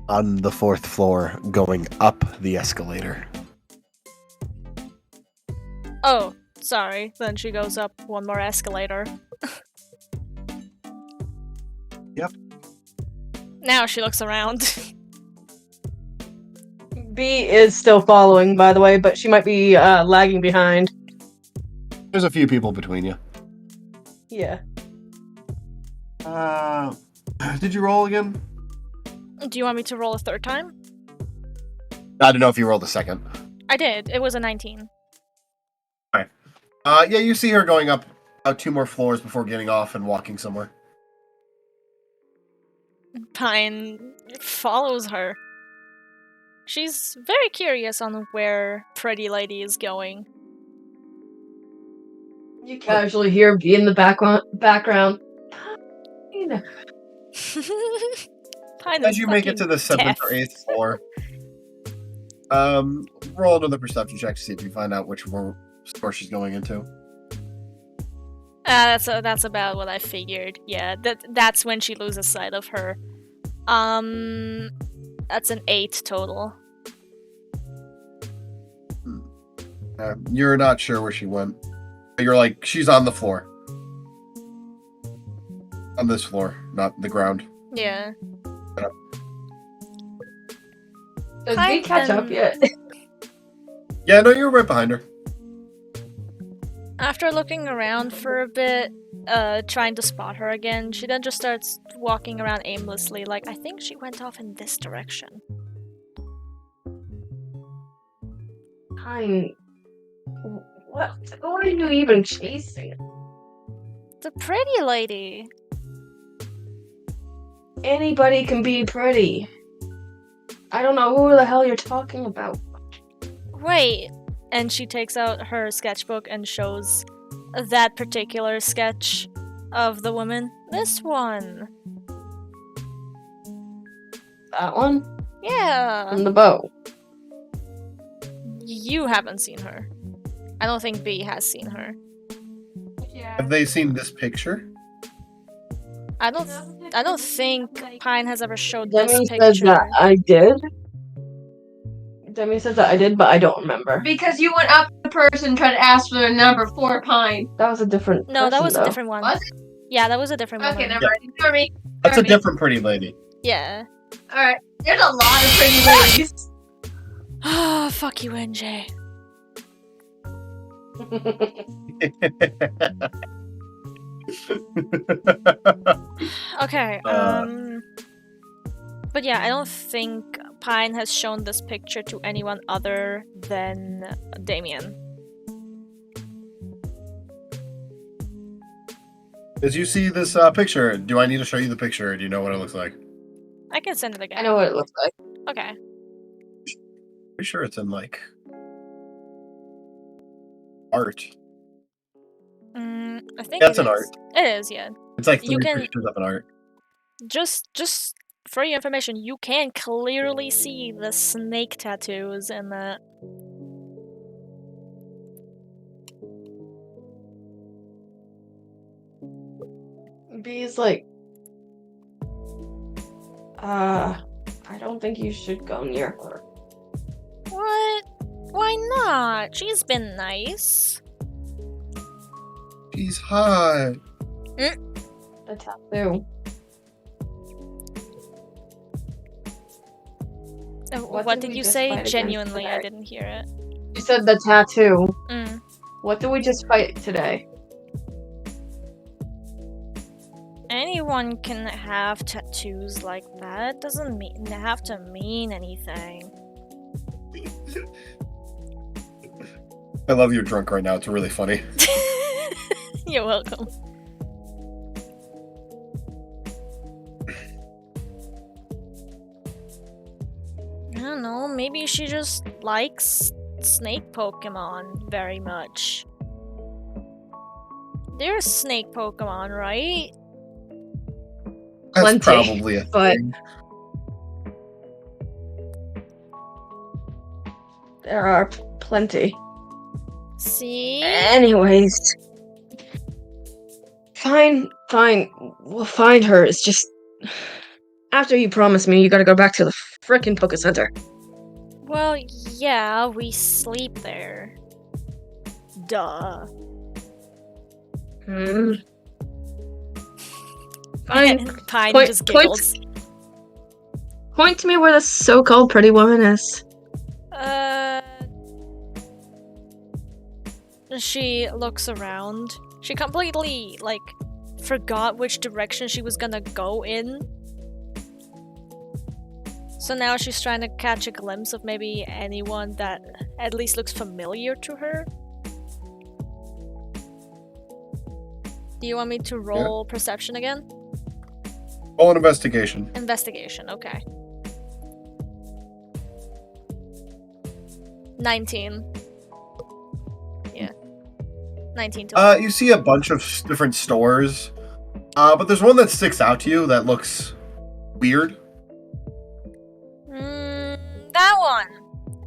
Speaker 7: On the 4th floor, going up the escalator.
Speaker 2: Oh, sorry. Then she goes up one more escalator.
Speaker 7: Yep.
Speaker 2: Now she looks around.
Speaker 1: B is still following, by the way, but she might be lagging behind.
Speaker 7: There's a few people between you.
Speaker 1: Yeah.
Speaker 7: Did you roll again?
Speaker 2: Do you want me to roll a 3rd time?
Speaker 7: I don't know if you rolled a second.
Speaker 2: I did. It was a 19.
Speaker 7: Yeah, you see her going up 2 more floors before getting off and walking somewhere.
Speaker 2: Pine follows her. She's very curious on where Pretty Lady is going.
Speaker 1: You casually hear B in the background. Pine.
Speaker 2: Pine
Speaker 7: As
Speaker 2: is
Speaker 7: you make it to
Speaker 2: fucking
Speaker 7: the 7th
Speaker 2: deaf.
Speaker 7: or 8th floor, roll another perception check to see if you find out which store she's going into.
Speaker 2: That's about what I figured. Yeah, that's when she loses sight of her. That's an 8 total.
Speaker 7: You're not sure where she went. You're like, she's on the floor. On this floor, not the ground.
Speaker 2: Yeah.
Speaker 1: Does B catch up yet?
Speaker 7: Yeah, no, you're right behind her.
Speaker 2: After looking around for a bit, trying to spot her again, she then just starts walking around aimlessly, like, I think she went off in this direction.
Speaker 1: Pine. What are you even chasing?
Speaker 2: The Pretty Lady!
Speaker 1: Anybody can be pretty. I don't know who the hell you're talking about.
Speaker 2: Wait! And she takes out her sketchbook and shows that particular sketch of the woman. This one!
Speaker 1: That one?
Speaker 2: Yeah!
Speaker 1: From the bow.
Speaker 2: You haven't seen her. I don't think B has seen her.
Speaker 7: Have they seen this picture?
Speaker 2: I don't think Pine has ever showed
Speaker 1: Demi
Speaker 2: this
Speaker 1: says
Speaker 2: picture.
Speaker 1: that I did. Demi says that I did, but I don't remember.
Speaker 3: Because you went up to the person and tried to ask for their number for Pine.
Speaker 1: That was a different
Speaker 2: No, that
Speaker 1: person,
Speaker 2: was
Speaker 1: though.
Speaker 2: a different one.
Speaker 3: Was it?
Speaker 2: Yeah, that was a different
Speaker 3: Okay,
Speaker 2: woman.
Speaker 3: never mind. Ignore me.
Speaker 7: That's a
Speaker 3: Ignore me.
Speaker 7: different pretty lady.
Speaker 2: Yeah.
Speaker 3: Alright. There's a lot of pretty ladies.
Speaker 2: Ah, fuck you, NJ. Okay, But yeah, I don't think Pine has shown this picture to anyone other than Damien.
Speaker 7: Did you see this picture? Do I need to show you the picture, or do you know what it looks like?
Speaker 2: I can send it again.
Speaker 1: I know what it looks like.
Speaker 2: Okay.
Speaker 7: Pretty sure it's in like art.
Speaker 2: I think
Speaker 7: Yeah, it's
Speaker 2: it
Speaker 7: an
Speaker 2: is.
Speaker 7: art.
Speaker 2: It is, yeah.
Speaker 7: It's like
Speaker 2: You
Speaker 7: 3
Speaker 2: can-
Speaker 7: pictures of an art.
Speaker 2: Just for your information, you can clearly see the snake tattoos in that.
Speaker 1: B's like, I don't think you should go near her.
Speaker 2: What? Why not? She's been nice.
Speaker 7: She's hot.
Speaker 1: The tattoo.
Speaker 2: What
Speaker 1: did
Speaker 2: did
Speaker 1: we
Speaker 2: you
Speaker 1: just
Speaker 2: say?
Speaker 1: fight against
Speaker 2: Genuinely, I
Speaker 1: today?
Speaker 2: didn't hear it.
Speaker 1: You said the tattoo.
Speaker 2: Mm.
Speaker 1: What did we just fight today?
Speaker 2: Anyone can have tattoos like that. Doesn't have to mean anything.
Speaker 7: I love you're drunk right now. It's really funny.
Speaker 2: You're welcome. I don't know, maybe she just likes snake Pokemon very much. They're snake Pokemon, right?
Speaker 7: That's
Speaker 1: Plenty,
Speaker 7: probably a
Speaker 1: but-
Speaker 7: thing.
Speaker 1: There are plenty.
Speaker 2: See?
Speaker 1: Anyways. Fine. We'll find her. It's just... After you promised me, you gotta go back to the frickin' Poké Center.
Speaker 2: Well, yeah, we sleep there. Duh.
Speaker 1: Fine.
Speaker 2: Pine
Speaker 1: Point-
Speaker 2: just
Speaker 1: point-
Speaker 2: giggles.
Speaker 1: Point to me where the so-called pretty woman is.
Speaker 2: She looks around. She completely, like, forgot which direction she was gonna go in. So now she's trying to catch a glimpse of maybe anyone that at least looks familiar to her. Do you want me to roll perception again?
Speaker 7: Roll an investigation.
Speaker 2: Investigation, okay. 19. Yeah. 19 total.
Speaker 7: You see a bunch of different stores, but there's one that sticks out to you that looks weird.
Speaker 2: That one!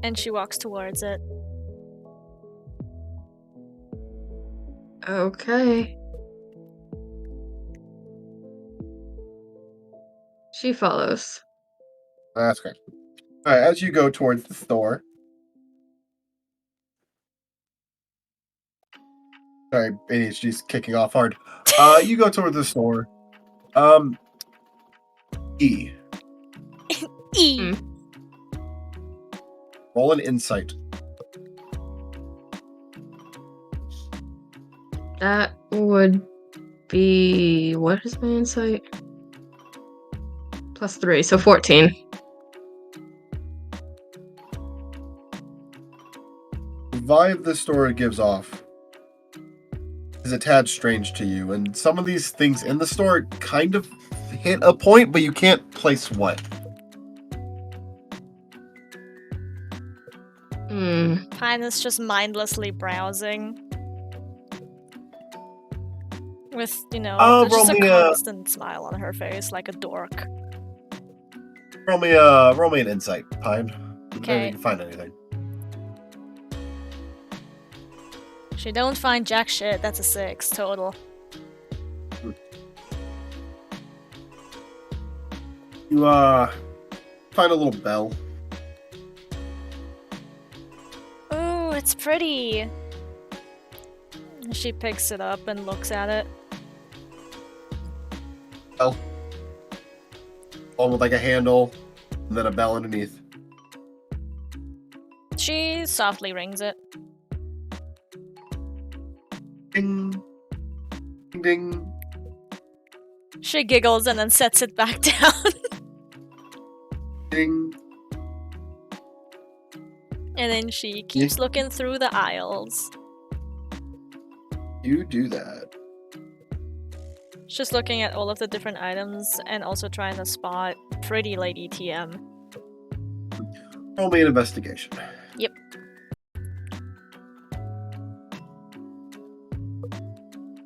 Speaker 2: And she walks towards it.
Speaker 1: Okay. She follows.
Speaker 7: That's great. Alright, as you go towards the store. Sorry, ADHD's kicking off hard. You go towards the store. E.
Speaker 2: E!
Speaker 7: Roll an insight.
Speaker 1: That would be... What is my insight? +3, so 14.
Speaker 7: The vibe the store gives off is a tad strange to you, and some of these things in the store kind of hit a point, but you can't place what.
Speaker 2: Pine is just mindlessly browsing. With, you know, just a
Speaker 7: roll me
Speaker 2: constant smile on her face, like a dork.
Speaker 7: Roll me an insight, Pine. Maybe
Speaker 2: Okay.
Speaker 7: you can find anything.
Speaker 2: She don't find jack shit, that's a 6 total.
Speaker 7: You find a little bell.
Speaker 2: Ooh, it's pretty! She picks it up and looks at it.
Speaker 7: Bell. One with like a handle, and then a bell underneath.
Speaker 2: She softly rings it.
Speaker 7: Ding. Ding ding.
Speaker 2: She giggles and then sets it back down.
Speaker 6: Ding.
Speaker 2: And then she keeps looking through the aisles.
Speaker 6: You do that.
Speaker 2: She's just looking at all of the different items and also trying to spot Pretty Lady TM.
Speaker 6: Roll me an investigation.
Speaker 2: Yep.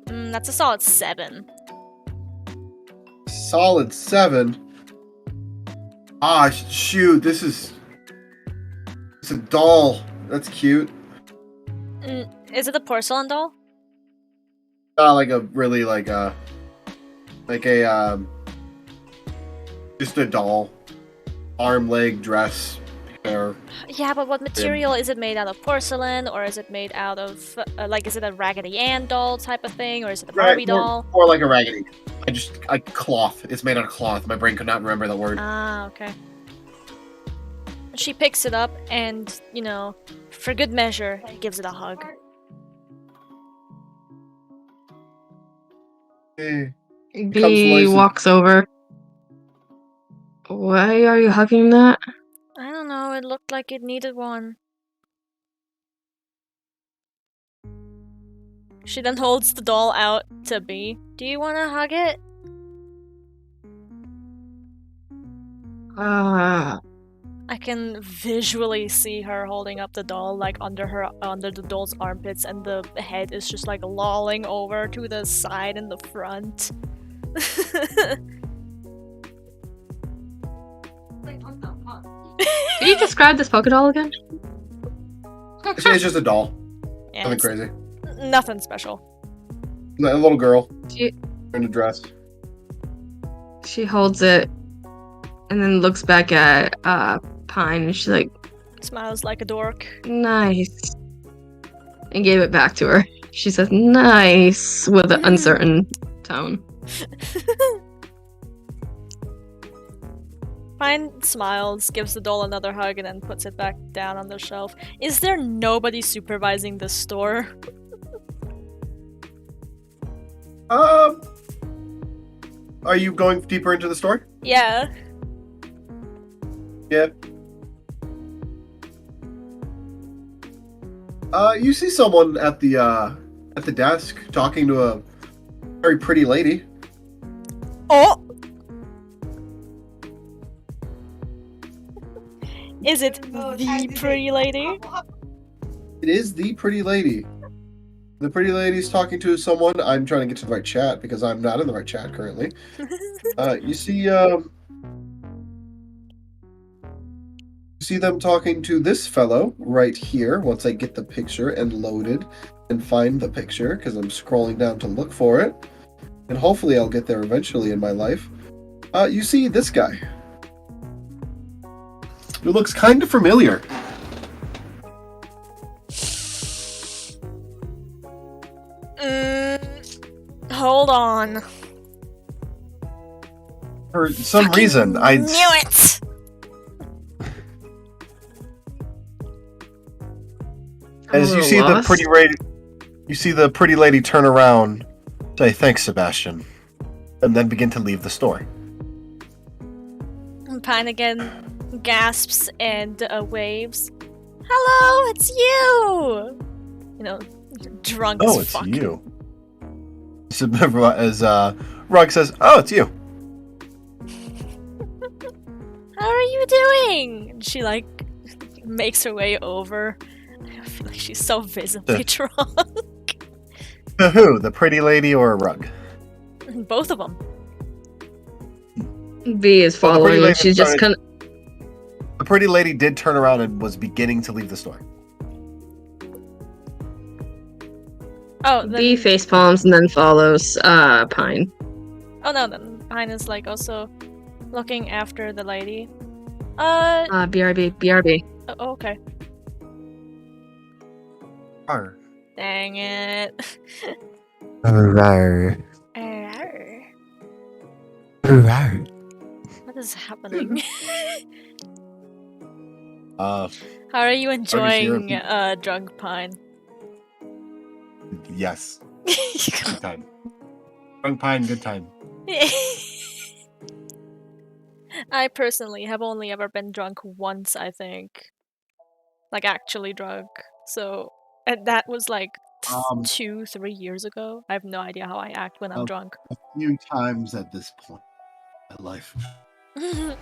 Speaker 2: That's a solid 7.
Speaker 6: Solid 7. Ah, shoot! It's a doll. That's cute.
Speaker 2: Is it a porcelain doll?
Speaker 6: Not just a doll. Arm, leg, dress, hair.
Speaker 2: Yeah, but what material is it made out of? Porcelain, or is it made out of is it a Raggedy Ann doll type of thing, or is it a Barbie doll?
Speaker 6: More like a raggedy. Cloth. It's made out of cloth. My brain could not remember the word.
Speaker 2: Ah, okay. She picks it up and, for good measure, gives it a hug.
Speaker 1: B walks over. Why are you hugging that?
Speaker 2: I don't know, it looked like it needed one. She then holds the doll out to B. Do you want to hug it? I can visually see her holding up the doll under the doll's armpits, and the head is just lolling over to the side and the front.
Speaker 1: Can you describe this Poké doll again?
Speaker 6: It's just a doll.
Speaker 2: Yeah,
Speaker 6: Nothing crazy.
Speaker 2: Nothing special.
Speaker 6: A little girl
Speaker 1: She
Speaker 6: in a dress.
Speaker 1: holds it and then looks back at Pine, and she's like,
Speaker 2: Smiles like a dork.
Speaker 1: nice. And gave it back to her. She says, nice, with an uncertain tone.
Speaker 2: Pine smiles, gives the doll another hug, and then puts it back down on the shelf. Is there nobody supervising this store?
Speaker 6: Are you going deeper into the store?
Speaker 2: Yeah.
Speaker 6: Yep. You see someone at the desk talking to a very pretty lady.
Speaker 2: Oh! Is it the pretty lady?
Speaker 6: It is the pretty lady. The pretty lady's talking to someone. I'm trying to get to the right chat because I'm not in the right chat currently. You see them talking to this fellow right here once I get the picture and loaded and find the picture because I'm scrolling down to look for it. And hopefully I'll get there eventually in my life. You see this guy. Who looks kind of familiar.
Speaker 2: Hold on.
Speaker 6: For some reason, I
Speaker 2: knew it!
Speaker 6: As you see the pretty lady turn around, say thanks, Sebastian, and then begin to leave the store.
Speaker 2: Pine again gasps and waves. Hello, it's you! Drunk
Speaker 6: Oh,
Speaker 2: as
Speaker 6: it's
Speaker 2: fuck.
Speaker 6: you. As Rug says, oh, it's you.
Speaker 2: How are you doing? And she makes her way over. I feel like she's so visibly drunk.
Speaker 6: To who? The pretty lady or Rug?
Speaker 2: Both of them.
Speaker 1: B is following, and she's just kind of.
Speaker 6: The pretty lady did turn around and was beginning to leave the store.
Speaker 2: Oh, then...
Speaker 1: B face palms and then follows Pine.
Speaker 2: Oh no, then Pine is also looking after the lady.
Speaker 1: BRB.
Speaker 2: Oh, okay.
Speaker 6: Arr.
Speaker 2: Dang it.
Speaker 6: Arr.
Speaker 2: Arr. What is happening? How are you enjoying Drunk Pine?
Speaker 6: Yes. Good time. Drunk Pine, good time.
Speaker 2: I personally have only ever been drunk once, I think. Like, actually drunk. So, and that was like
Speaker 6: Um,
Speaker 2: 2-3 years ago. I have no idea how I act when I'm
Speaker 6: Um,
Speaker 2: drunk.
Speaker 6: a few times at this point in my life.
Speaker 7: I'm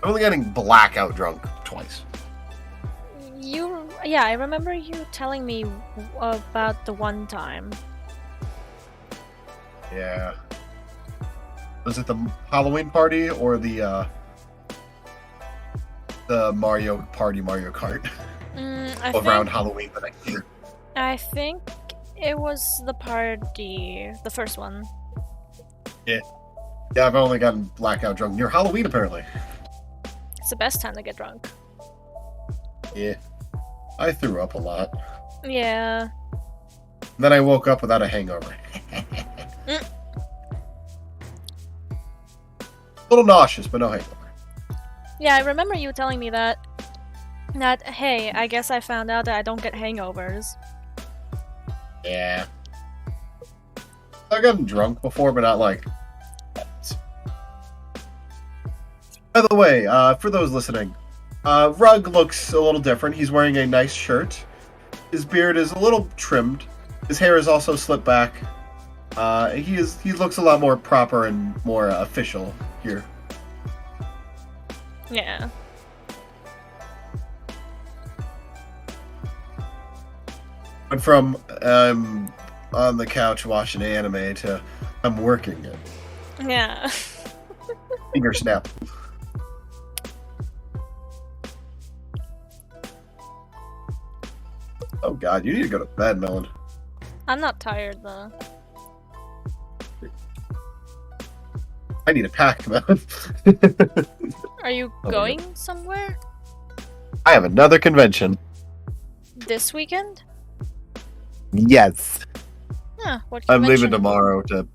Speaker 7: only getting blackout drunk twice.
Speaker 2: Yeah, I remember you telling me about the one time.
Speaker 7: Yeah. Was it the Halloween party or the Mario Party Mario Kart around Halloween the next year?
Speaker 2: I think it was the party, the first one.
Speaker 7: Yeah, I've only gotten blackout drunk near Halloween apparently.
Speaker 2: It's the best time to get drunk.
Speaker 7: Yeah, I threw up a lot.
Speaker 2: Yeah.
Speaker 7: Then I woke up without a hangover. A little nauseous, but no hangover.
Speaker 2: Yeah, I remember you telling me that. That, hey, I guess I found out that I don't get hangovers.
Speaker 7: Yeah. I've gotten drunk before, but not like. By the way, for those listening, Rug looks a little different. He's wearing a nice shirt. His beard is a little trimmed. His hair is also slicked back. He looks a lot more proper and more official here.
Speaker 2: Yeah.
Speaker 7: Went from on the couch watching anime to I'm working it.
Speaker 2: Yeah.
Speaker 7: Finger snap. Oh god, you need to go to bed, Melon.
Speaker 2: I'm not tired though.
Speaker 7: I need a pack, Melon.
Speaker 2: Are you
Speaker 7: Oh my
Speaker 2: going somewhere
Speaker 7: I have another convention.
Speaker 2: this weekend?
Speaker 7: Yes.
Speaker 2: Huh, what
Speaker 7: I'm leaving
Speaker 2: convention?
Speaker 7: tomorrow to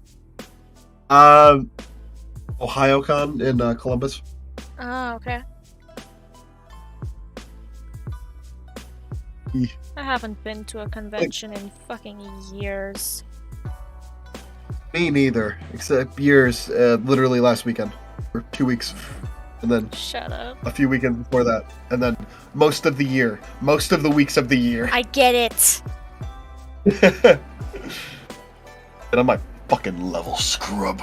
Speaker 7: OhioCon in Columbus.
Speaker 2: Ah, okay.
Speaker 7: Yeah.
Speaker 2: I haven't been to a convention in fucking years.
Speaker 7: Me neither, except years, literally last weekend, or 2 weeks, and then
Speaker 2: Shut up.
Speaker 7: a few weekends before that, and then most of the year, most of the weeks of the year.
Speaker 2: I get it.
Speaker 7: And I'm my fucking level scrub.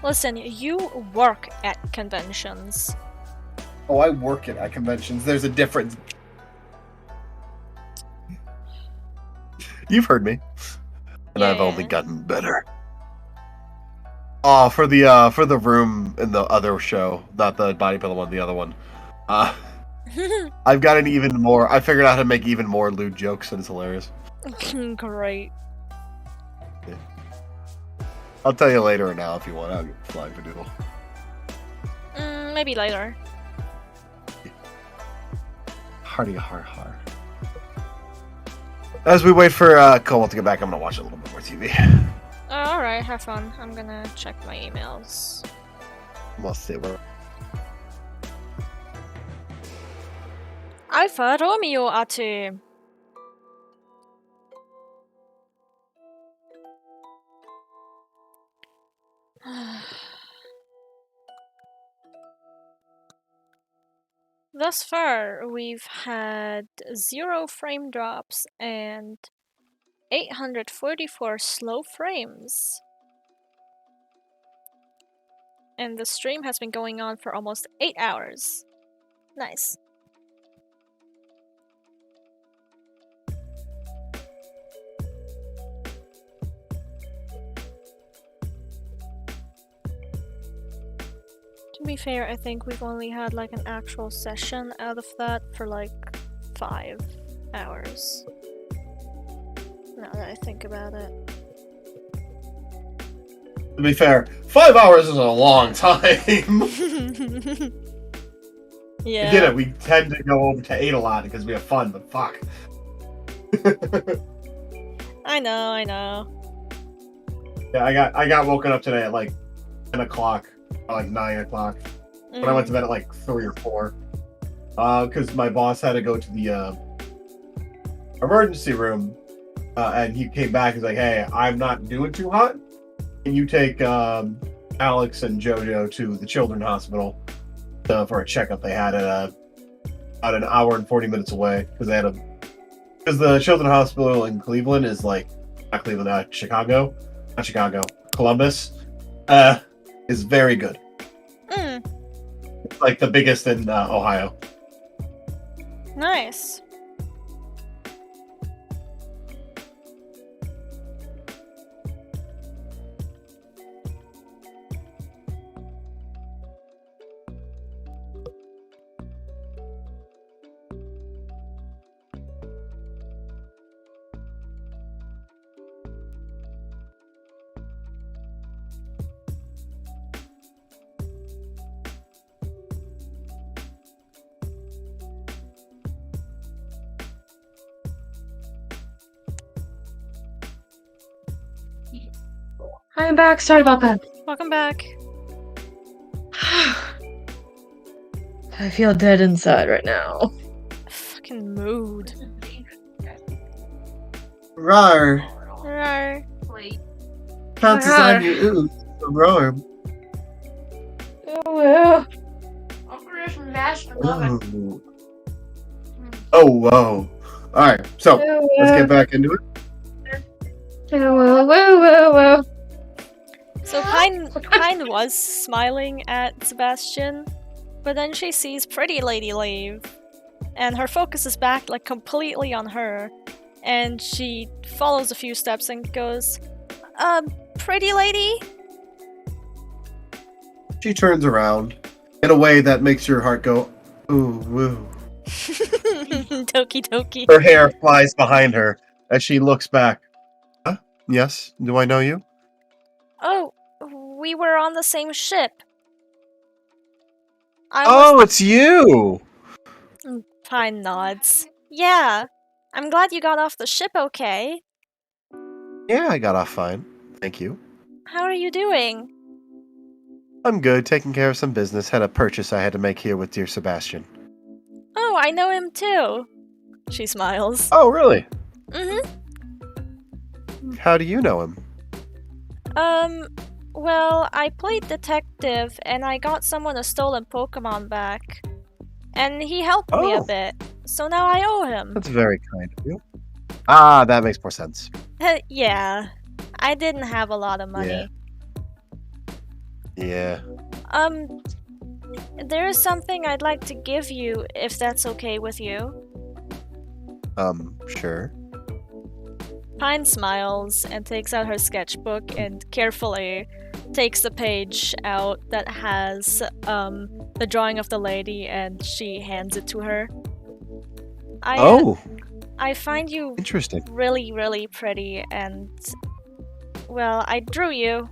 Speaker 2: Listen, you work at conventions.
Speaker 7: Oh, I work at conventions. There's a difference. You've heard me. And I've only
Speaker 2: Yeah.
Speaker 7: gotten better. Oh, for the room in the other show, not the body pillow one, the other one. I've gotten even more. I figured out how to make even more lewd jokes, and it's hilarious.
Speaker 2: Great.
Speaker 7: I'll tell you later or now if you want. I'll get flying for doodle.
Speaker 2: Maybe later.
Speaker 7: Hardy har har. As we wait for Cole to get back, I'm gonna watch a little bit more TV.
Speaker 2: Alright, have fun. I'm gonna check my emails.
Speaker 7: We'll see where.
Speaker 2: Alfa Romeo AT. Thus far, we've had 0 frame drops and 844 slow frames. And the stream has been going on for almost 8 hours. Nice. To be fair, I think we've only had like an actual session out of that for like 5 hours. Now that I think about it.
Speaker 7: To be fair, 5 hours is a long time.
Speaker 2: Yeah.
Speaker 7: I get it. We tend to go over to 8 a lot because we have fun, but fuck.
Speaker 2: I know.
Speaker 7: Yeah, I got woken up today at like 10 o'clock or like 9 o'clock. But I went to bed at like 3 or 4. Because my boss had to go to the emergency room. And he came back. He's like, "Hey, I'm not doing too hot. and you take Alex and JoJo to the children's hospital for a checkup they had at about an hour and 40 minutes away because the children's hospital in Cleveland is like not Cleveland, Columbus, is very good. It's like the biggest in Ohio.
Speaker 2: Nice.
Speaker 1: Hi, I'm back. Sorry about that.
Speaker 2: Welcome back.
Speaker 1: I feel dead inside right now.
Speaker 2: Fucking mood.
Speaker 6: Rar.
Speaker 2: Rar.
Speaker 6: Can't design your ooze. Rar.
Speaker 1: Oh, well.
Speaker 3: I'm gonna just mash the oven.
Speaker 6: Ooh. Oh, whoa. Alright, so let's get back into it.
Speaker 1: Well.
Speaker 2: So Pine was smiling at Sebastian, but then she sees Pretty Lady leave, and her focus is back like completely on her, and she follows a few steps and goes, Pretty Lady?
Speaker 6: She turns around in a way that makes your heart go, ooh, woo.
Speaker 2: Doki doki.
Speaker 7: Her hair flies behind her as she looks back. Huh? Yes? Do I know you?
Speaker 2: Oh, we were on the same ship.
Speaker 7: It's you!
Speaker 2: Pine nods. Yeah, I'm glad you got off the ship okay.
Speaker 7: Yeah, I got off fine. Thank you.
Speaker 2: How are you doing?
Speaker 7: I'm good, taking care of some business. Had a purchase I had to make here with dear Sebastian.
Speaker 2: Oh, I know him too. She smiles.
Speaker 7: Oh, really?
Speaker 2: Mm-hmm.
Speaker 7: How do you know him?
Speaker 2: Well, I played detective and I got someone a stolen Pokemon back. And he helped me a bit, so now I owe him.
Speaker 7: That's very kind of you. Ah, that makes more sense.
Speaker 2: Yeah, I didn't have a lot of money.
Speaker 7: Yeah.
Speaker 2: There is something I'd like to give you, if that's okay with you.
Speaker 7: Sure.
Speaker 2: Pine smiles and takes out her sketchbook and carefully takes a page out that has the drawing of the lady, and she hands it to her. I find you
Speaker 7: Interesting.
Speaker 2: really, really pretty, and well, I drew you.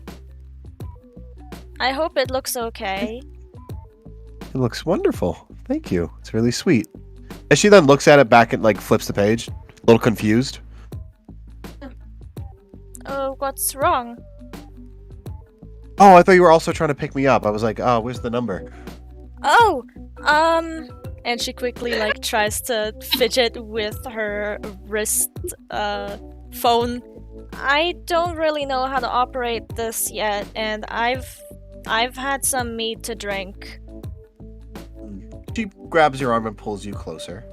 Speaker 2: I hope it looks okay.
Speaker 7: It looks wonderful. Thank you. It's really sweet. And she then looks at it back and like flips the page, a little confused.
Speaker 2: Oh, what's wrong?
Speaker 7: Oh, I thought you were also trying to pick me up. I was like, oh, where's the number?
Speaker 2: Oh, and she quickly like tries to fidget with her wrist phone. I don't really know how to operate this yet, and I've had some mead to drink.
Speaker 7: She grabs your arm and pulls you closer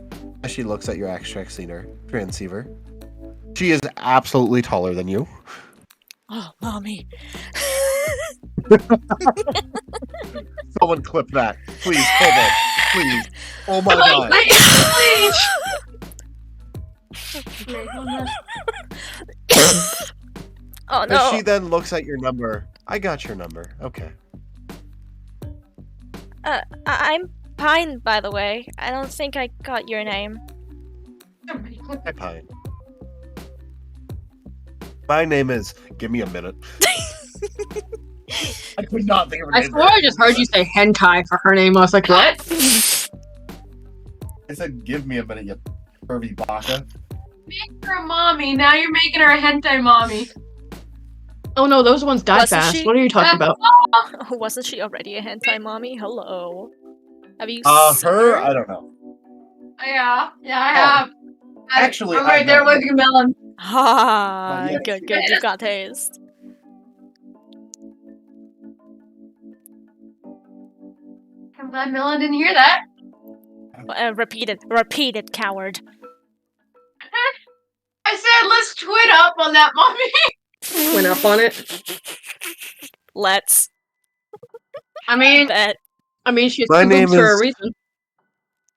Speaker 7: as she looks at your extract transceiver. She is absolutely taller than you.
Speaker 2: Oh, mommy.
Speaker 7: Someone clip that. Please, hold on. Please. Oh my god.
Speaker 2: Oh no.
Speaker 7: As she then looks at your number. I got your number. Okay.
Speaker 2: I'm Pine, by the way. I don't think I got your name.
Speaker 7: Hi, Pine. My name is... Give me a minute. I could not think of a
Speaker 1: I
Speaker 7: name.
Speaker 1: swore I just heard you say hentai for her name. I was like, what?
Speaker 7: I said, give me a minute, you pervy baka.
Speaker 3: Make her a mommy. Now you're making her a hentai mommy.
Speaker 1: Oh no, those ones die
Speaker 2: Wasn't
Speaker 1: fast.
Speaker 2: she-
Speaker 1: What are you talking about?
Speaker 2: Wasn't she already a hentai mommy? Hello. Have you seen
Speaker 7: Her? I don't know.
Speaker 3: Yeah, I have.
Speaker 7: Actually,
Speaker 3: I'm right there with you, Melon.
Speaker 2: Ha!
Speaker 7: Not yet.
Speaker 2: Good, you got taste.
Speaker 3: I'm glad Melon didn't hear that.
Speaker 2: Repeat it, coward.
Speaker 3: I said let's twit up on that, mommy.
Speaker 1: Went up on it.
Speaker 2: Let's
Speaker 1: I mean,
Speaker 2: bet.
Speaker 1: she's
Speaker 7: My
Speaker 1: two
Speaker 7: name
Speaker 1: boobs for a
Speaker 7: is-
Speaker 1: reason.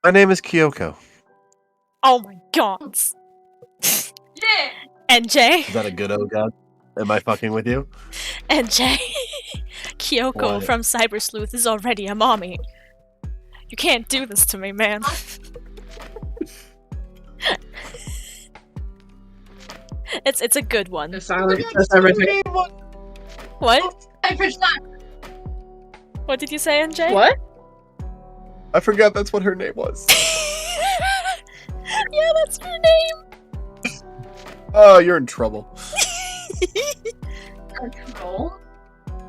Speaker 7: My name is Kyoko.
Speaker 2: Oh my god.
Speaker 3: Yeah.
Speaker 2: NJ.
Speaker 7: Is that a good god? Am I fucking with you?
Speaker 2: NJ. Kyoko
Speaker 7: What?
Speaker 2: from Cyber Sleuth is already a mommy. You can't do this to me, man. It's a good one.
Speaker 1: The silence says everything.
Speaker 2: What?
Speaker 3: I forgot.
Speaker 2: What did you say, NJ?
Speaker 1: What?
Speaker 7: I forgot that's what her name was.
Speaker 2: Yeah, that's her name.
Speaker 7: Oh, you're in trouble.
Speaker 3: Control.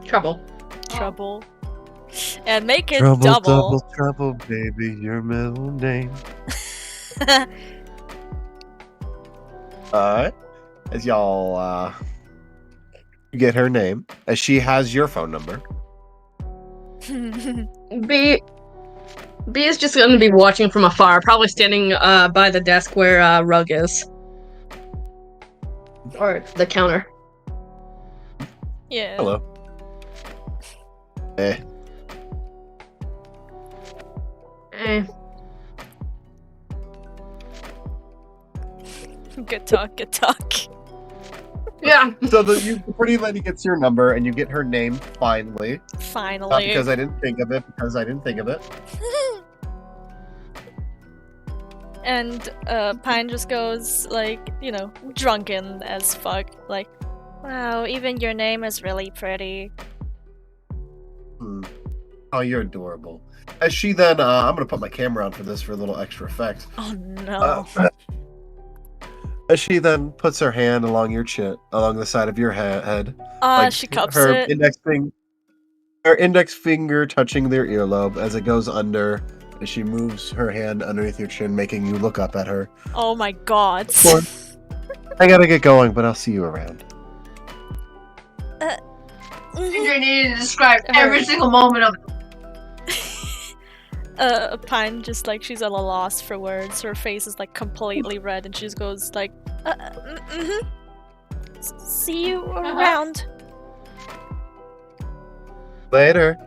Speaker 1: Trouble.
Speaker 2: Trouble. And make it
Speaker 7: Trouble,
Speaker 2: double.
Speaker 7: trouble, baby, your middle name. As y'all, get her name, as she has your phone number.
Speaker 1: B is just gonna be watching from afar, probably standing by the desk where Rug is. Or the counter.
Speaker 2: Yeah.
Speaker 7: Hello. Eh.
Speaker 1: Eh.
Speaker 2: Good talk, good talk.
Speaker 1: Yeah.
Speaker 7: So the pretty lady gets your number, and you get her name finally. Not
Speaker 2: Finally.
Speaker 7: because I didn't think of it, because I didn't think of it.
Speaker 2: And Pine just goes, like, drunken as fuck. Like, wow, even your name is really pretty.
Speaker 7: Oh, you're adorable. As she then, I'm gonna put my camera on for this for a little extra effect.
Speaker 2: Oh no.
Speaker 7: As she then puts her hand along your chin, along the side of your head.
Speaker 2: She cups
Speaker 7: her
Speaker 2: it.
Speaker 7: her index finger touching their earlobe as it goes under. As she moves her hand underneath your chin, making you look up at her.
Speaker 2: Oh my god.
Speaker 7: Well, I gotta get going, but I'll see you around.
Speaker 3: You needed to describe every single moment of it.
Speaker 2: Pine just like she's at a loss for words. Her face is like completely red, and she just goes like, "See you around."
Speaker 7: Later.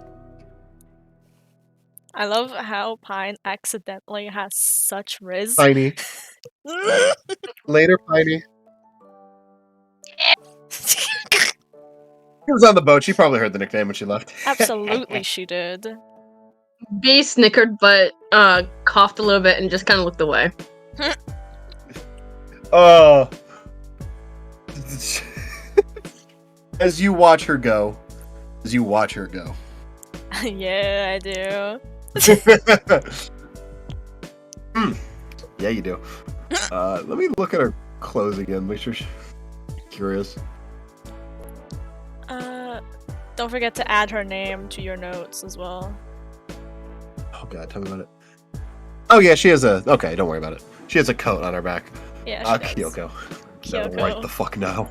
Speaker 2: I love how Pine accidentally has such riz.
Speaker 7: Piney. Later, Piney. She was on the boat. She probably heard the nickname when she left.
Speaker 2: Absolutely, she did.
Speaker 1: B snickered, but coughed a little bit and just kind of looked away.
Speaker 7: Oh. As you watch her go.
Speaker 2: Yeah, I do.
Speaker 7: Yeah, you do. Let me look at her clothes again. Make sure she's curious.
Speaker 2: Don't forget to add her name to your notes as well.
Speaker 7: Oh god, tell me about it. Oh yeah, she has a. Okay, don't worry about it. She has a coat on her back.
Speaker 2: Yeah, she does.
Speaker 7: Kyoko.
Speaker 2: Kyoko.
Speaker 7: No, right the fuck now.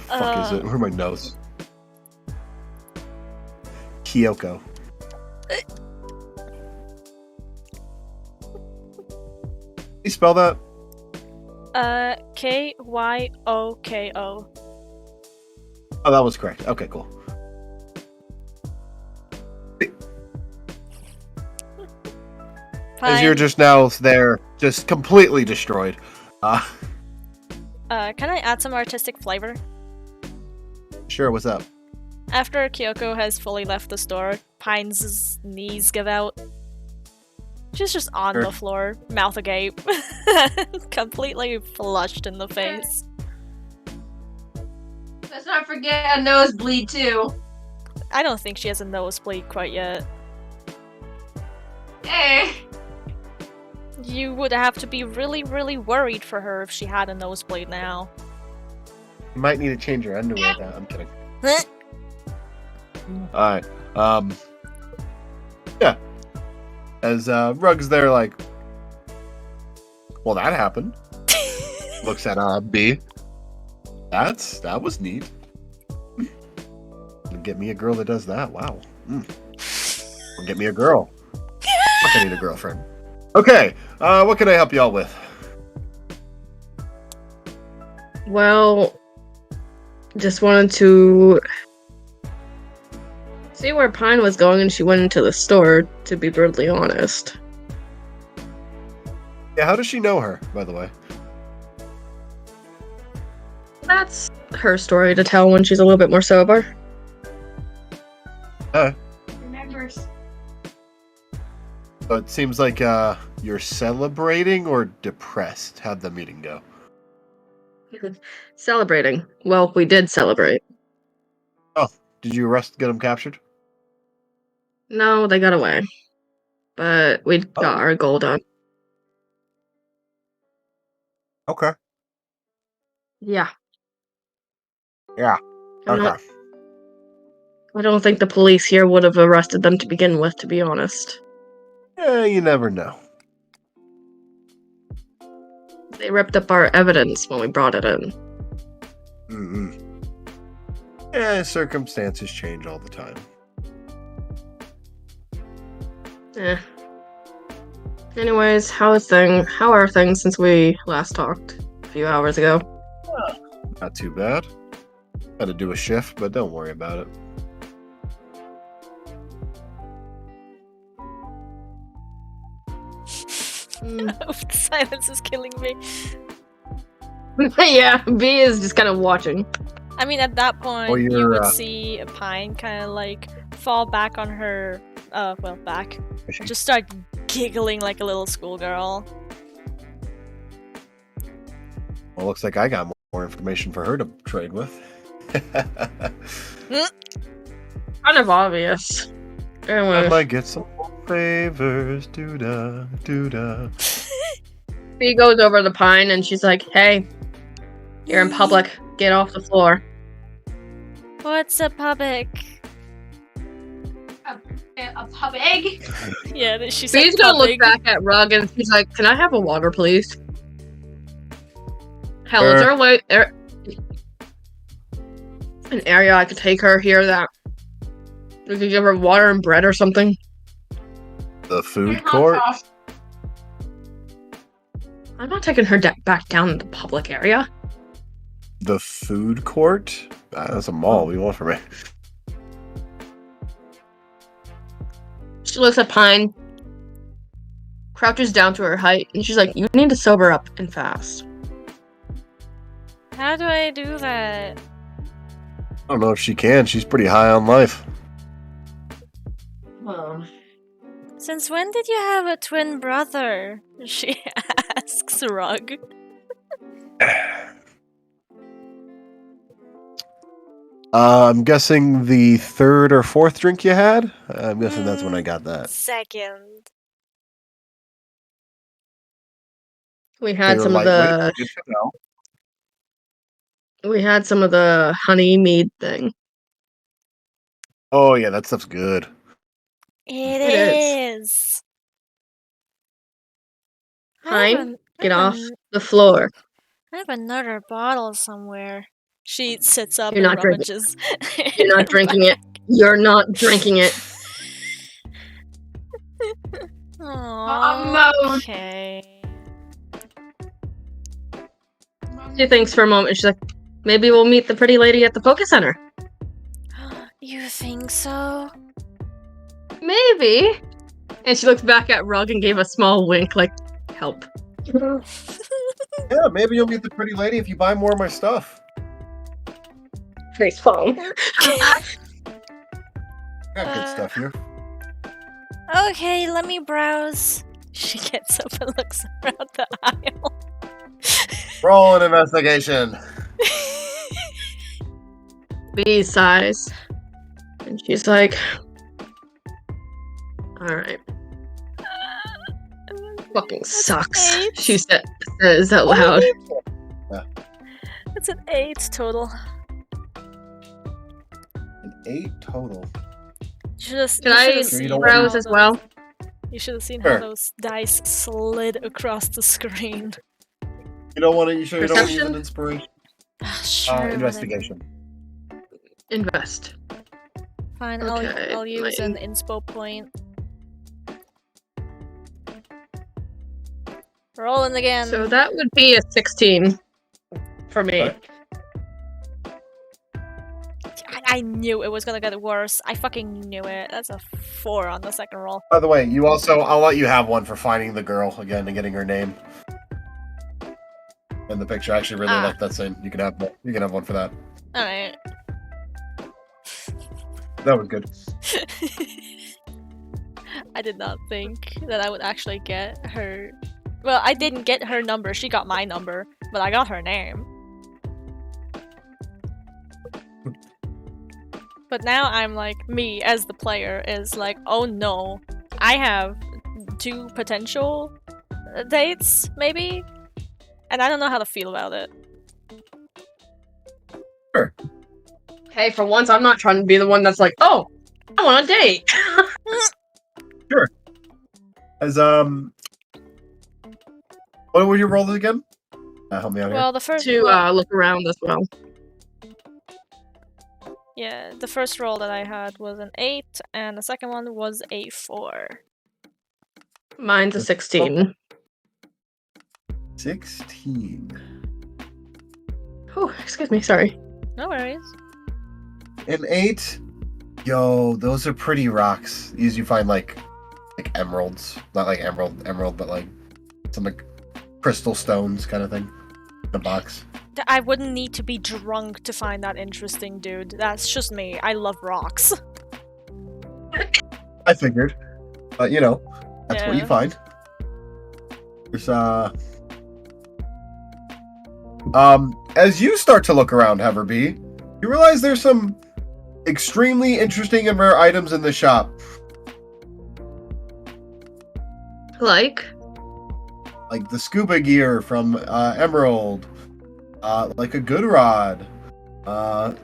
Speaker 7: Fuck is it? Where are my notes? Kyoko. You spell that?
Speaker 2: Kyoko.
Speaker 7: Oh, that was correct. Okay, cool. As you're just now there, just completely destroyed.
Speaker 2: Can I add some artistic flavor?
Speaker 7: Sure, what's up?
Speaker 2: After Kyoko has fully left the store, Pine's knees give out. She's just on
Speaker 7: Sure.
Speaker 2: the floor, mouth agape, completely flushed in the face.
Speaker 3: Let's not forget a nosebleed too.
Speaker 2: I don't think she has a nosebleed quite yet.
Speaker 3: Hey.
Speaker 2: You would have to be really, really worried for her if she had a nosebleed now.
Speaker 7: You might need to change your underwear now. I'm kidding. Alright. Yeah. As Rug's there like, well, that happened. Looks at B. That was neat. Get me a girl that does that. Wow. Well, get me a girl. Fuck, I need a girlfriend. Okay, what can I help y'all with?
Speaker 1: Well, just wanted to see where Pine was going, and she went into the store, to be brutally honest.
Speaker 7: Yeah, how does she know her, by the way?
Speaker 1: That's her story to tell when she's a little bit more sober.
Speaker 3: Remembers.
Speaker 7: So it seems like you're celebrating or depressed. How'd the meeting go?
Speaker 1: Celebrating. Well, we did celebrate.
Speaker 7: Oh, did you get them captured?
Speaker 1: No, they got away. But we got our goal done.
Speaker 7: Okay.
Speaker 1: Yeah.
Speaker 7: Yeah. Okay.
Speaker 1: I don't think the police here would have arrested them to begin with, to be honest.
Speaker 7: Yeah, you never know.
Speaker 1: They ripped up our evidence when we brought it in.
Speaker 7: Mm-hmm. Yeah, circumstances change all the time.
Speaker 1: Anyways, how are things since we last talked a few hours ago?
Speaker 7: Not too bad. Had to do a shift, but don't worry about it.
Speaker 2: The silence is killing me.
Speaker 1: Yeah, B is just kind of watching.
Speaker 2: I mean, at that point,
Speaker 7: Or
Speaker 2: you
Speaker 7: you're,
Speaker 2: would see Pine kind of like fall back on her, back. Just start giggling like a little schoolgirl.
Speaker 7: Well, looks like I got more information for her to trade with.
Speaker 1: Kind of obvious.
Speaker 7: I
Speaker 1: Anyway,
Speaker 7: might get some more favors. Doo-da, doo-da.
Speaker 1: B goes over to Pine and she's like, "Hey, you're in public. Get off the floor."
Speaker 2: What's a public?
Speaker 3: A pub egg?
Speaker 2: Yeah, she said
Speaker 1: B's gonna look
Speaker 2: public.
Speaker 1: back at Rug and she's like, "Can I have a water, please?" Hell, is
Speaker 7: Sure.
Speaker 1: there a way an area I could take her here that we could give her water and bread or something?
Speaker 7: The food court?
Speaker 1: I'm not taking her back down in the public area.
Speaker 7: The food court? That's a mall. What do you want from me?
Speaker 1: She looks at Pine, crouches down to her height, and she's like, "You need to sober up and fast."
Speaker 2: How do I do that?
Speaker 7: I don't know if she can. She's pretty high on life.
Speaker 2: Since when did you have a twin brother? She asks Rug.
Speaker 7: I'm guessing the third or fourth drink you had? I'm guessing that's when I got that.
Speaker 2: Second.
Speaker 1: We had
Speaker 7: They were
Speaker 1: some of
Speaker 7: lightweight,
Speaker 1: the
Speaker 7: good to know.
Speaker 1: honey mead thing.
Speaker 7: Oh, yeah, that stuff's good.
Speaker 2: It
Speaker 1: It
Speaker 2: is.
Speaker 1: Pine, get off the floor.
Speaker 2: I have another bottle somewhere. She sits up
Speaker 1: You're
Speaker 2: and
Speaker 1: not drinking.
Speaker 2: rummages.
Speaker 1: You're not drinking it. You're not drinking it.
Speaker 2: Aww, okay.
Speaker 1: She thinks for a moment. She's like, "Maybe we'll meet the pretty lady at the Poké Center."
Speaker 2: You think so?
Speaker 1: Maybe. And she looks back at Rug and gave a small wink, like, "Help."
Speaker 7: Yeah, maybe you'll meet the pretty lady if you buy more of my stuff.
Speaker 1: Face palm.
Speaker 7: Got good stuff here.
Speaker 2: Okay, let me browse. She gets up and looks around the aisle.
Speaker 7: Roll an investigation.
Speaker 1: B sighs. And she's like, "Alright. Fucking sucks."
Speaker 2: eight.
Speaker 1: She says out loud.
Speaker 2: It's an 8 total.
Speaker 7: An 8 total.
Speaker 1: Can I browse as well?
Speaker 2: You should have seen
Speaker 7: Sure.
Speaker 2: how those dice slid across the screen.
Speaker 7: You don't want to. You sure you don't want to use
Speaker 1: Perception?
Speaker 7: an inspiration?
Speaker 2: Sure.
Speaker 7: Investigation.
Speaker 1: Invest.
Speaker 2: Fine,
Speaker 1: Okay,
Speaker 2: I'll use an
Speaker 1: mine.
Speaker 2: inspo point. Rolling again.
Speaker 1: So that would be a 16 for me.
Speaker 7: What?
Speaker 2: I knew it was gonna get worse. I fucking knew it. That's a 4 on the second roll.
Speaker 7: By the way, you also I'll let you have one for finding the girl again and getting her name. And the picture. I actually really like that scene. You can have one for that.
Speaker 2: Alright.
Speaker 7: That was good.
Speaker 2: I did not think that I would actually get her. Well, I didn't get her number. She got my number, but I got her name. But now I'm like, me as the player is like, oh no, I have 2 potential dates, maybe? And I don't know how to feel about it.
Speaker 7: Sure.
Speaker 1: Hey, for once, I'm not trying to be the one that's like, oh, I want a date.
Speaker 7: Sure. As what were your roles again? Help me out here.
Speaker 2: Well, the first
Speaker 1: to look around as well.
Speaker 2: yeah, the first roll that I had was an 8, and the second one was a 4.
Speaker 1: Mine's a 16.
Speaker 7: 16.
Speaker 1: Oh, excuse me, sorry.
Speaker 2: No worries.
Speaker 7: An 8. Yo, those are pretty rocks. These you find like emeralds, not like emerald, but like some like crystal stones kind of thing. In a box.
Speaker 2: I wouldn't need to be drunk to find that interesting, dude. That's just me. I love rocks.
Speaker 7: I figured, but you know, that's what you
Speaker 2: Yeah.
Speaker 7: find. There's as you start to look around, Heverby, you realize there's some extremely interesting and rare items in the shop.
Speaker 1: Like
Speaker 7: The scuba gear from Emerald, like a good rod, a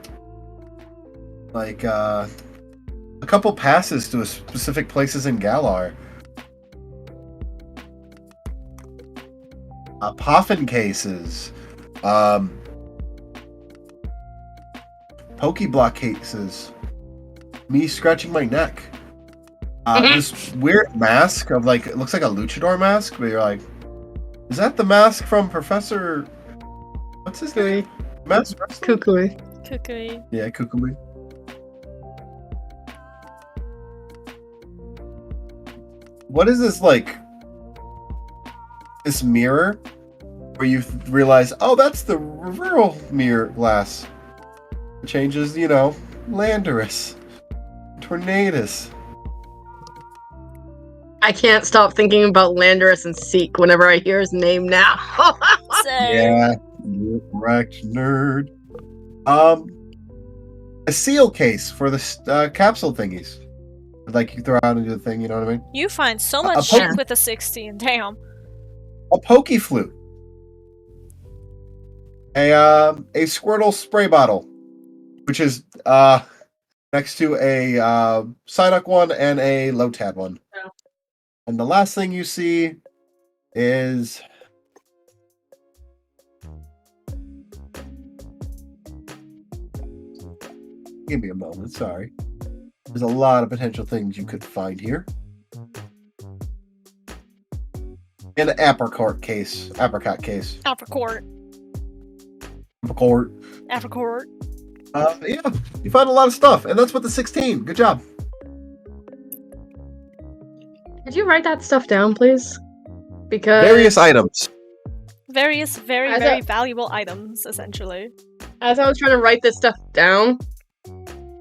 Speaker 7: couple passes to specific places in Galar, Poffin cases, Pokeblock cases, me scratching my neck. This weird mask of like, it looks like a luchador mask, but you're like, is that the mask from Professor? What's his name? Mask Wrestler?
Speaker 1: Kukui.
Speaker 2: Kukui.
Speaker 7: Yeah, Kukumi. What is this like? This mirror where you realize, oh, that's the reversal mirror glass. It changes, you know, Landorus, Tornadus.
Speaker 1: I can't stop thinking about Landorus and Seek whenever I hear his name now.
Speaker 2: Same.
Speaker 7: Yeah, you're correct, nerd. A seal case for the capsule thingies. Like you throw out into the thing, you know what I mean?
Speaker 2: You find so
Speaker 7: A
Speaker 2: much
Speaker 7: poke-
Speaker 2: shit with a 16. Damn.
Speaker 7: A Poke Flute. A Squirtle spray bottle, which is next to a Psyduck one and a Lotad one.
Speaker 1: Oh.
Speaker 7: And the last thing you see is give me a moment, sorry. There's a lot of potential things you could find here. And an apricot case.
Speaker 2: Apricot.
Speaker 7: Apricot.
Speaker 2: Apricot.
Speaker 7: Yeah, you find a lot of stuff, and that's with the 16. Good job.
Speaker 1: Could you write that stuff down, please? Because
Speaker 4: Various items.
Speaker 2: Various, very,
Speaker 1: As
Speaker 2: very
Speaker 1: a-
Speaker 2: valuable items, essentially.
Speaker 1: as I was trying to write this stuff down,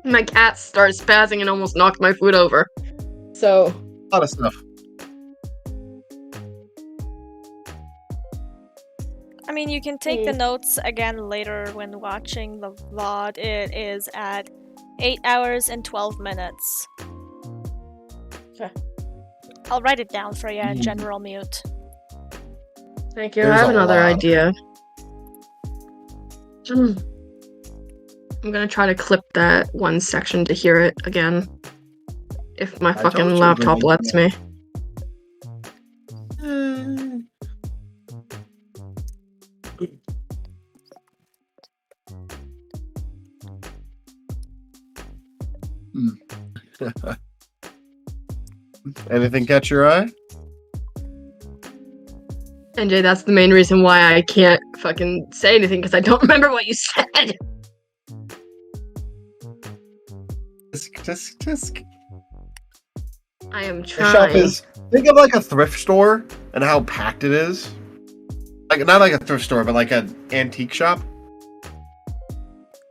Speaker 1: my cat started spazzing and almost knocked my food over. So,
Speaker 7: A lot of stuff.
Speaker 2: I mean, you can take the notes again later when watching the VOD. It is at 8 hours and 12 minutes.
Speaker 1: Okay.
Speaker 2: I'll write it down for you in general mute.
Speaker 1: thank you.
Speaker 7: There's
Speaker 1: I have
Speaker 7: a
Speaker 1: another
Speaker 7: lot.
Speaker 1: idea. I'm gonna try to clip that one section to hear it again. If my
Speaker 7: told
Speaker 1: fucking
Speaker 7: you,
Speaker 1: laptop
Speaker 7: baby.
Speaker 1: lets me.
Speaker 7: Anything catch your eye?
Speaker 1: NJ, that's the main reason why I can't fucking say anything, because I don't remember what you said.
Speaker 7: Just.
Speaker 1: I am
Speaker 7: The shop
Speaker 1: trying.
Speaker 7: is. Think of like a thrift store and how packed it is. Like not like a thrift store, but like an antique shop.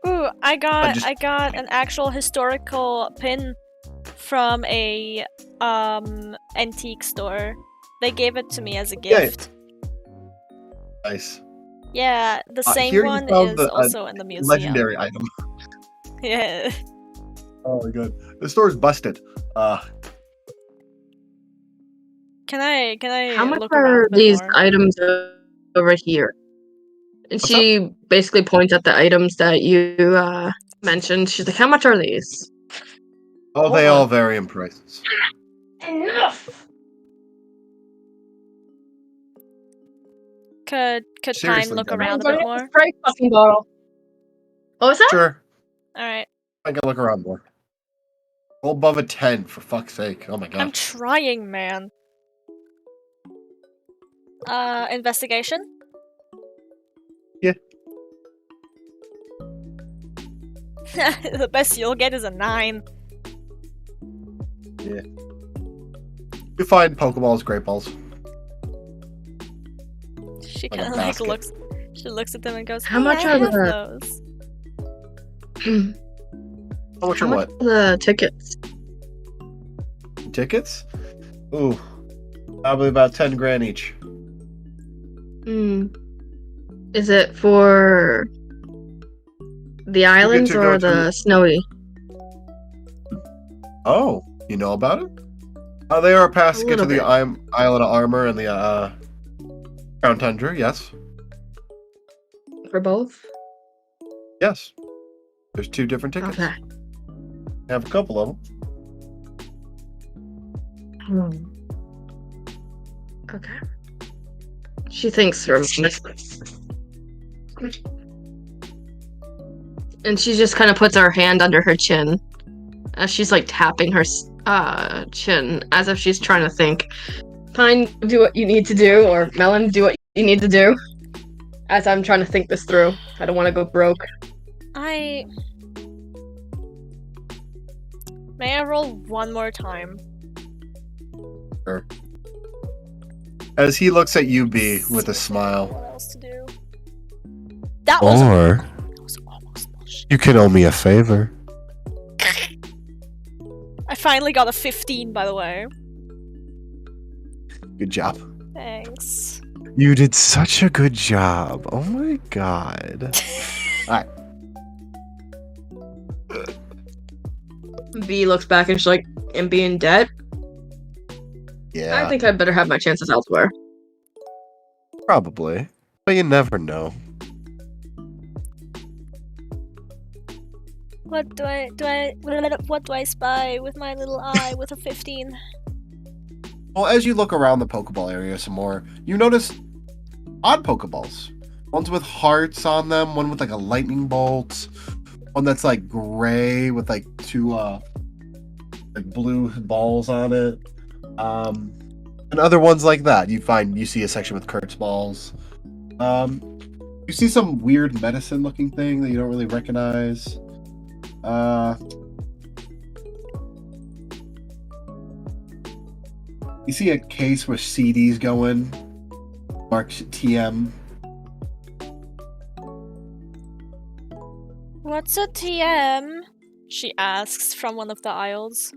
Speaker 2: Ooh, I got
Speaker 7: just-
Speaker 2: I got an actual historical pin from a antique store. They gave it to me as a gift.
Speaker 7: Nice.
Speaker 2: Yeah, the same
Speaker 7: here you
Speaker 2: one
Speaker 7: found
Speaker 2: is also in the museum.
Speaker 7: Legendary item.
Speaker 2: Yeah.
Speaker 7: Oh my god. The store's busted.
Speaker 2: Can I
Speaker 1: How much
Speaker 2: look around
Speaker 1: are
Speaker 2: a bit
Speaker 1: these
Speaker 2: more?
Speaker 1: items over here? And
Speaker 7: What's
Speaker 1: she basically points at the items that you mentioned. She's like, how much are these?
Speaker 7: Oh, they all vary in prices.
Speaker 3: Enough!
Speaker 2: Could Pine
Speaker 7: Seriously,
Speaker 2: look
Speaker 7: Devin.
Speaker 2: around a bit more?
Speaker 1: Spray fucking bottle. What was that?
Speaker 7: Sure.
Speaker 2: Alright.
Speaker 7: I can look around more. Go above a 10, for fuck's sake. Oh my god.
Speaker 2: I'm trying, man. Investigation?
Speaker 7: Yeah.
Speaker 2: The best you'll get is a 9.
Speaker 7: You find Pokeballs, Great Balls.
Speaker 2: She
Speaker 7: Like a
Speaker 2: kind of like
Speaker 7: basket.
Speaker 2: looks. She looks at them and goes,
Speaker 1: How
Speaker 2: "Hey,
Speaker 1: much
Speaker 2: I
Speaker 1: are
Speaker 2: have
Speaker 1: the-
Speaker 2: those."
Speaker 7: How much
Speaker 1: How
Speaker 7: are
Speaker 1: much
Speaker 7: what?
Speaker 1: are the tickets?
Speaker 7: Tickets? Ooh. Probably about 10 grand each.
Speaker 1: Is it for the islands
Speaker 7: to go
Speaker 1: or the snowy?
Speaker 7: Oh, you know about it? They are a pass to
Speaker 1: A
Speaker 7: get to
Speaker 1: little
Speaker 7: the
Speaker 1: bit.
Speaker 7: Island of Armor and the Crown Tundra, yes.
Speaker 1: For both?
Speaker 7: Yes. There's 2 different tickets.
Speaker 1: Okay.
Speaker 7: I have a couple of them.
Speaker 1: Okay. She thinks for a minute. And she just kind of puts her hand under her chin as she's like tapping her chin as if she's trying to think. Pine, do what you need to do, or Melon, do what you need to do. As I'm trying to think this through. I don't want to go broke.
Speaker 2: May I roll one more time?
Speaker 7: Sure. As he looks at you, B, with a smile.
Speaker 2: What else to do? That was
Speaker 7: Or
Speaker 2: almost bullshit.
Speaker 7: you can owe me a favor.
Speaker 2: I finally got a 15, by the way.
Speaker 7: Good job.
Speaker 2: Thanks.
Speaker 7: You did such a good job. Oh my god. Alright.
Speaker 1: B looks back and she's like, and be in debt?
Speaker 7: Yeah,
Speaker 1: I think I'd better have my chances elsewhere.
Speaker 7: probably. But you never know.
Speaker 2: What do I spy with my little eye with a 15?
Speaker 7: Well, as you look around the Pokeball area some more, you notice odd Pokeballs. Ones with hearts on them, one with like a lightning bolt, one that's like gray with like 2 like blue balls on it. And other ones like that. You see a section with Kurtz balls. You see some weird medicine looking thing that you don't really recognize. You see a case with CDs going, marked TM.
Speaker 2: What's a TM? She asks from one of the aisles.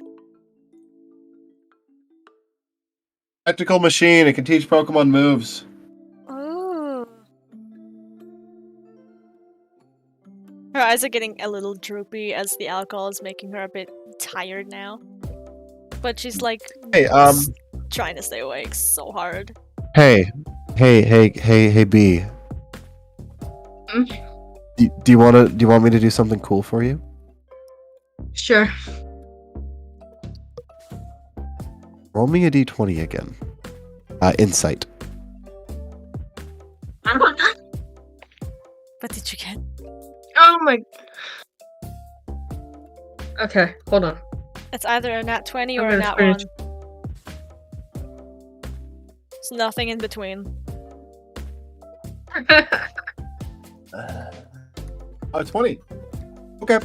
Speaker 7: Tactical machine. It can teach Pokemon moves.
Speaker 2: Ooh. Her eyes are getting a little droopy as the alcohol is making her a bit tired now. But she's like,
Speaker 7: Hey,
Speaker 2: trying to stay awake so hard.
Speaker 7: Hey, B.
Speaker 1: Hmm?
Speaker 7: Do you want me to do something cool for you?
Speaker 1: Sure.
Speaker 7: Roll me a d20 again. Insight.
Speaker 2: What did you get?
Speaker 1: Oh my. Okay, hold on.
Speaker 2: It's either a nat 20
Speaker 1: I'm
Speaker 2: or a
Speaker 1: gonna
Speaker 2: nat
Speaker 1: finish.
Speaker 2: 1. It's nothing in between.
Speaker 7: Oh, 20. Okay.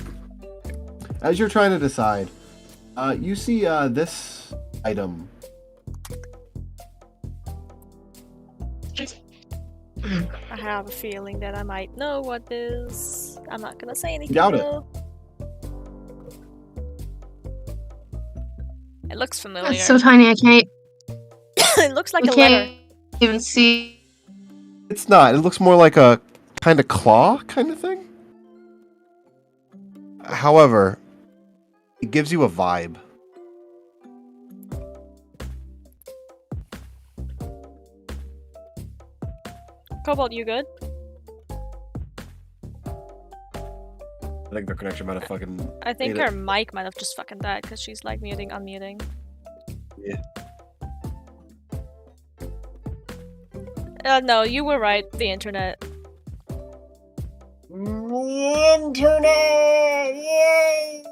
Speaker 7: As you're trying to decide, you see this item.
Speaker 2: I have a feeling that I might know what this. I'm not gonna say anything.
Speaker 7: Doubt it.
Speaker 2: though. It looks familiar.
Speaker 1: It's so tiny I can't.
Speaker 2: It looks like
Speaker 1: I
Speaker 2: a letter.
Speaker 1: can't even see.
Speaker 7: It's not. It looks more like a kind of claw kind of thing. However, it gives you a vibe.
Speaker 2: Cobalt, you good?
Speaker 7: I think their connection might have fucking.
Speaker 2: I think
Speaker 7: ate
Speaker 2: her
Speaker 7: it.
Speaker 2: mic might have just fucking died because she's like muting, unmuting.
Speaker 7: Yeah.
Speaker 2: No, you were right. The internet.
Speaker 7: Internet! Yay!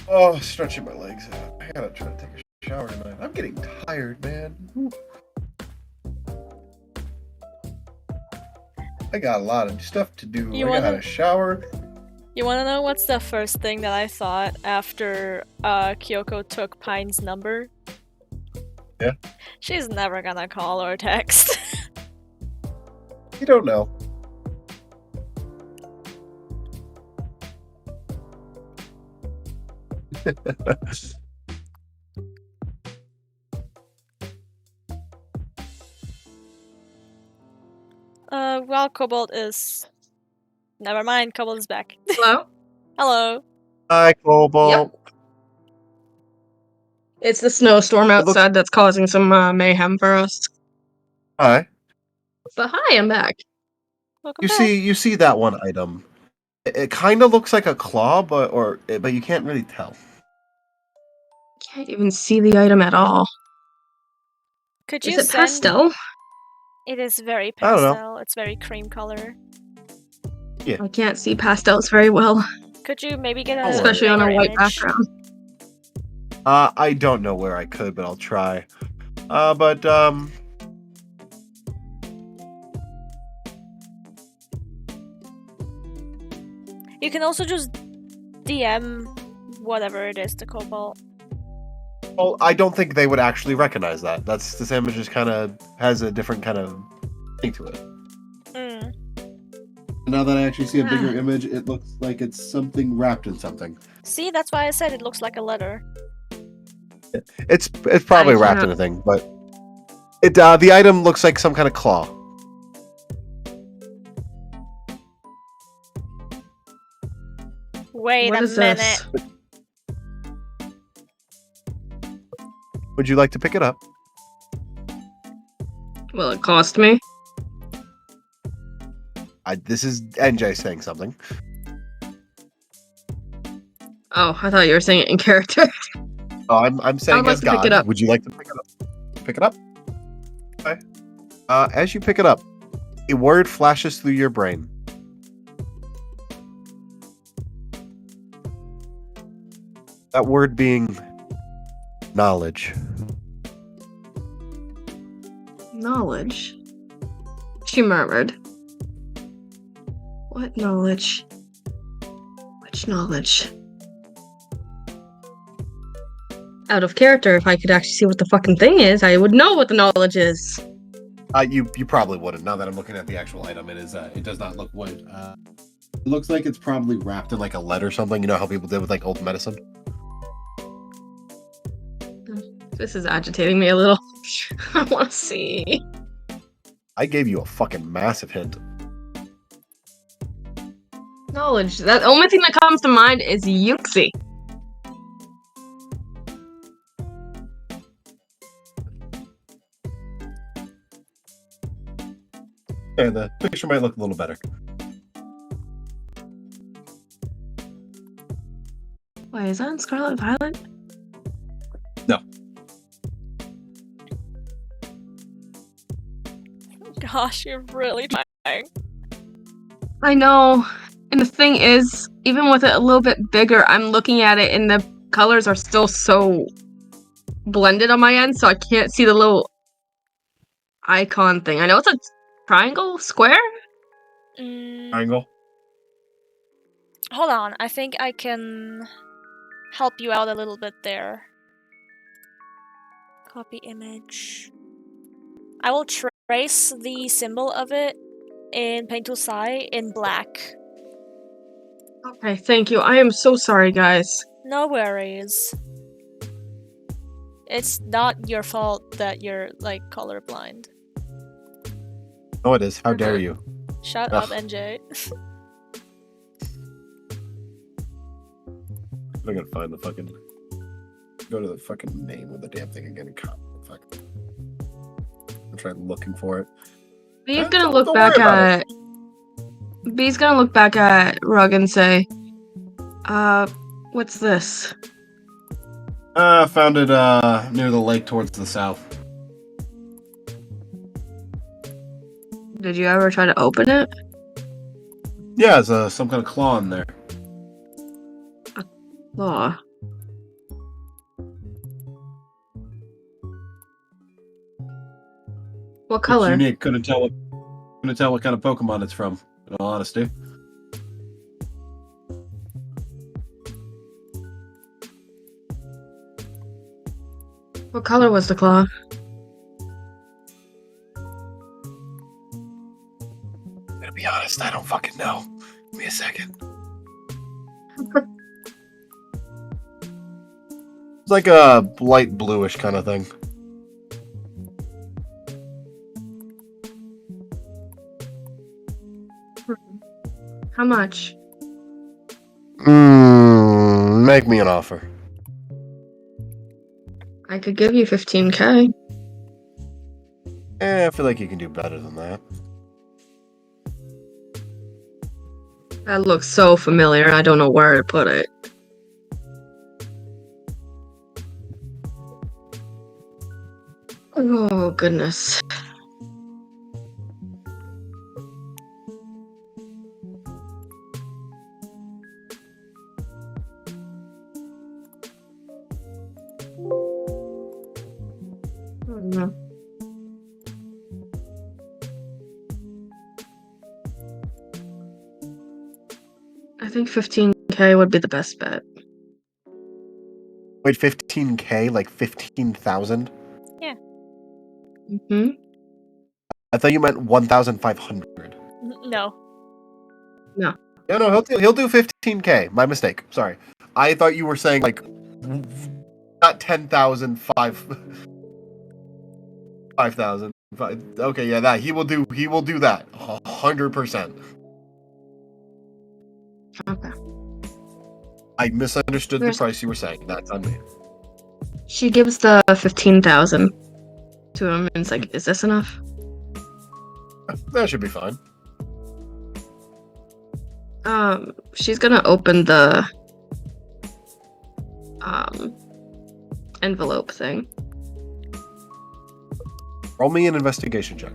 Speaker 7: Oh, stretching my legs out. I gotta try to take a shower tonight. I'm getting tired, man. Whew. I got a lot of stuff to do.
Speaker 2: You
Speaker 7: I
Speaker 2: wanna-
Speaker 7: got a shower.
Speaker 2: You wanna know what's the first thing that I thought after Kyoko took Pine's number?
Speaker 7: Yeah.
Speaker 2: She's never gonna call or text.
Speaker 7: You don't know.
Speaker 2: Well, Cobalt is. Never mind, Cobalt is back.
Speaker 1: Hello?
Speaker 2: Hello.
Speaker 7: Hi, Cobalt.
Speaker 1: It's the snowstorm
Speaker 7: looks-
Speaker 1: outside that's causing some mayhem for us.
Speaker 7: Hi.
Speaker 1: But hi, I'm back.
Speaker 2: Welcome
Speaker 7: You
Speaker 2: back.
Speaker 7: see that one item. It kind of looks like a claw, but you can't really tell.
Speaker 1: Can't even see the item at all.
Speaker 2: Could
Speaker 1: Is
Speaker 2: you
Speaker 1: it
Speaker 2: send?
Speaker 1: pastel?
Speaker 2: It is very
Speaker 7: I don't know.
Speaker 2: pastel. It's very cream color.
Speaker 1: I can't see pastels very well,
Speaker 2: Could you maybe get a
Speaker 7: Don't worry.
Speaker 1: especially on a
Speaker 2: bigger
Speaker 1: white
Speaker 2: image?
Speaker 1: background.
Speaker 7: I don't know where I could, but I'll try.
Speaker 2: You can also just DM whatever it is to Cobalt.
Speaker 7: Well, I don't think they would actually recognize that. This image just kind of has a different kind of thing to it.
Speaker 2: Mm.
Speaker 7: Now that I actually see a bigger image, it looks like it's something wrapped in something.
Speaker 2: See, that's why I said it looks like a letter.
Speaker 7: It's probably
Speaker 1: I
Speaker 7: wrapped
Speaker 1: cannot-
Speaker 7: in a thing, but the item looks like some kind of claw.
Speaker 2: Wait
Speaker 1: What
Speaker 2: a
Speaker 1: is
Speaker 2: minute.
Speaker 1: this?
Speaker 7: Would you like to pick it up?
Speaker 1: Will it cost me?
Speaker 7: This is NJ saying something.
Speaker 1: Oh, I thought you were saying it in character.
Speaker 7: Oh, I'm saying
Speaker 1: like
Speaker 7: as
Speaker 1: to pick
Speaker 7: God.
Speaker 1: it up.
Speaker 7: Would you like to pick it up? Pick it up. Okay. As you pick it up, a word flashes through your brain. That word being knowledge.
Speaker 1: Knowledge? She murmured. What knowledge? Which knowledge? Out of character, if I could actually see what the fucking thing is, I would know what the knowledge is.
Speaker 7: You probably wouldn't. Now that I'm looking at the actual item, it does not look wood. It looks like it's probably wrapped in like a lead or something. You know how people did with like old medicine.
Speaker 1: This is agitating me a little. I want to see.
Speaker 7: I gave you a fucking massive hint.
Speaker 1: Knowledge. The only thing that comes to mind is Yuxi.
Speaker 7: There, the picture might look a little better.
Speaker 1: Wait, is that in Scarlet Violet?
Speaker 7: No.
Speaker 2: Gosh, you're really trying.
Speaker 1: I know. And the thing is, even with it a little bit bigger, I'm looking at it and the colors are still so blended on my end, so I can't see the little... icon thing. I know it's a triangle, square.
Speaker 7: Triangle.
Speaker 2: Hold on, I think I can help you out a little bit there. Copy image. I will trace the symbol of it in Paint Tool Sai in black.
Speaker 1: Okay, thank you. I am so sorry, guys.
Speaker 2: No worries. It's not your fault that you're, like, colorblind.
Speaker 7: Oh, it is. How dare you?
Speaker 2: Shut
Speaker 7: Ugh.
Speaker 2: up, NJ.
Speaker 7: I'm gonna find the fucking. Go to the fucking name of the damn thing again. Fuck. I'm trying looking for it.
Speaker 1: B's gonna look back at. B's gonna look back at Rug and say, what's this?
Speaker 7: Found it near the lake towards the south.
Speaker 1: Did you ever try to open it?
Speaker 7: Yeah, there's some kind of claw in there.
Speaker 1: Law. What
Speaker 7: It's
Speaker 1: color?
Speaker 7: unique. Couldn't tell what kind of Pokemon it's from. In all honesty.
Speaker 1: What color was the claw?
Speaker 7: I'm gonna be honest. I don't fucking know. Give me a second. It's like a light bluish kind of thing.
Speaker 1: How much?
Speaker 7: Make me an offer.
Speaker 1: I could give you 15K.
Speaker 7: I feel like you can do better than that.
Speaker 1: That looks so familiar. I don't know where to put it. Oh, goodness. Oh, no. I think 15K would be the best bet.
Speaker 7: Wait, 15K? Like 15,000?
Speaker 1: Hmm.
Speaker 7: I thought you meant 1,500.
Speaker 2: No.
Speaker 7: Yeah, no, he'll do 15K. My mistake. Sorry. I thought you were saying like not 10,000, 5,000. Okay, yeah, that he will do that 100%.
Speaker 1: Okay.
Speaker 7: I misunderstood the price you were saying. That's on me.
Speaker 1: She gives the 15,000 to him and it's like, is this enough?
Speaker 7: That should be fine.
Speaker 1: She's gonna open the envelope thing.
Speaker 7: Roll me an investigation check.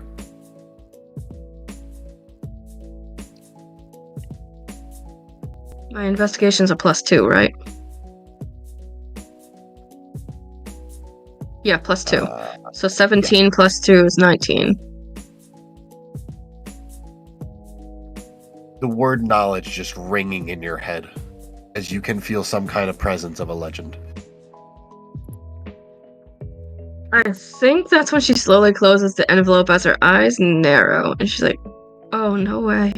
Speaker 1: My investigation's a +2, right? Yeah, +2. So 17 +2 is 19.
Speaker 7: The word knowledge just ringing in your head as you can feel some kind of presence of a legend.
Speaker 1: I think that's when she slowly closes the envelope as her eyes narrow, and she's like, oh, no way.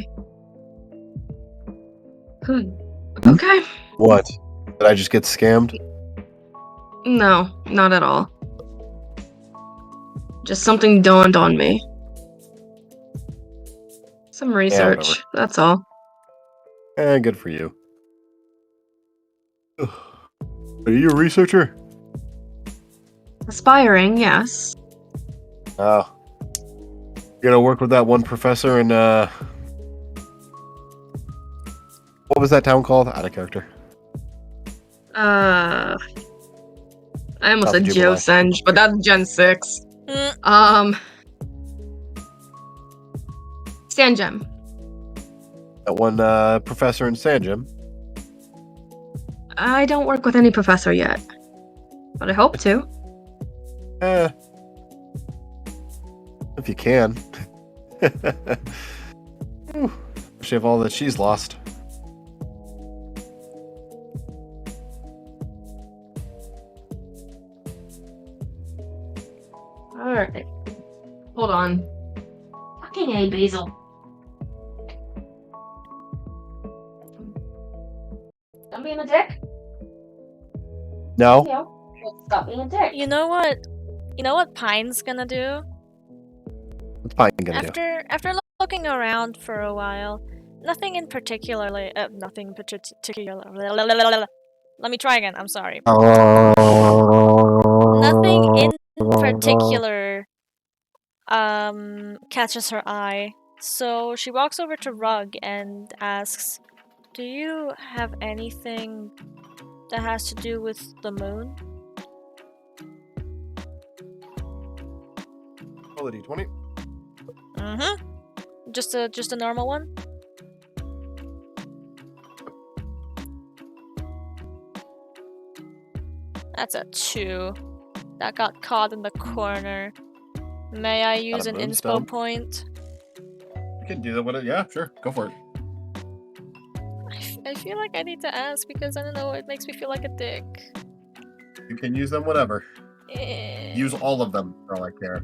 Speaker 1: Okay.
Speaker 7: What? Did I just get scammed?
Speaker 1: No, not at all. Just something dawned on me. Some research,
Speaker 7: whatever.
Speaker 1: that's all.
Speaker 7: Good for you. Are you a researcher?
Speaker 1: Aspiring, yes.
Speaker 7: Oh. You're gonna work with that one professor in, what was that town called? Out of character.
Speaker 1: I almost
Speaker 7: South
Speaker 1: said
Speaker 7: of Jubilee.
Speaker 1: Geosenge, but that's Gen 6.
Speaker 2: Mm.
Speaker 1: Sangem.
Speaker 7: That one, professor in Sanjim.
Speaker 1: I don't work with any professor yet, but I hope to.
Speaker 7: If you can. Especially of all that she's lost.
Speaker 1: Alright. Hold on. Fucking A, Basil. Don't being a dick.
Speaker 7: No.
Speaker 1: Stop being a dick.
Speaker 2: You know what? You know what Pine's gonna do?
Speaker 7: What's Pine gonna do?
Speaker 2: After looking around for a while, nothing in particular. Nothing particular. Let me try again. I'm sorry. Nothing in particular catches her eye. So she walks over to Rug and asks, "Do you have anything that has to do with the moon?"
Speaker 7: Roll a d20.
Speaker 2: Mm-hmm. Just a normal one? That's a 2. That got caught in the corner. May I use an inspo
Speaker 7: moonstone?
Speaker 2: point?
Speaker 7: You can do that with it. Yeah, sure. Go for it.
Speaker 2: I feel like I need to ask because I don't know, it makes me feel like a dick.
Speaker 7: You can use them whatever. Use all of them for all I care.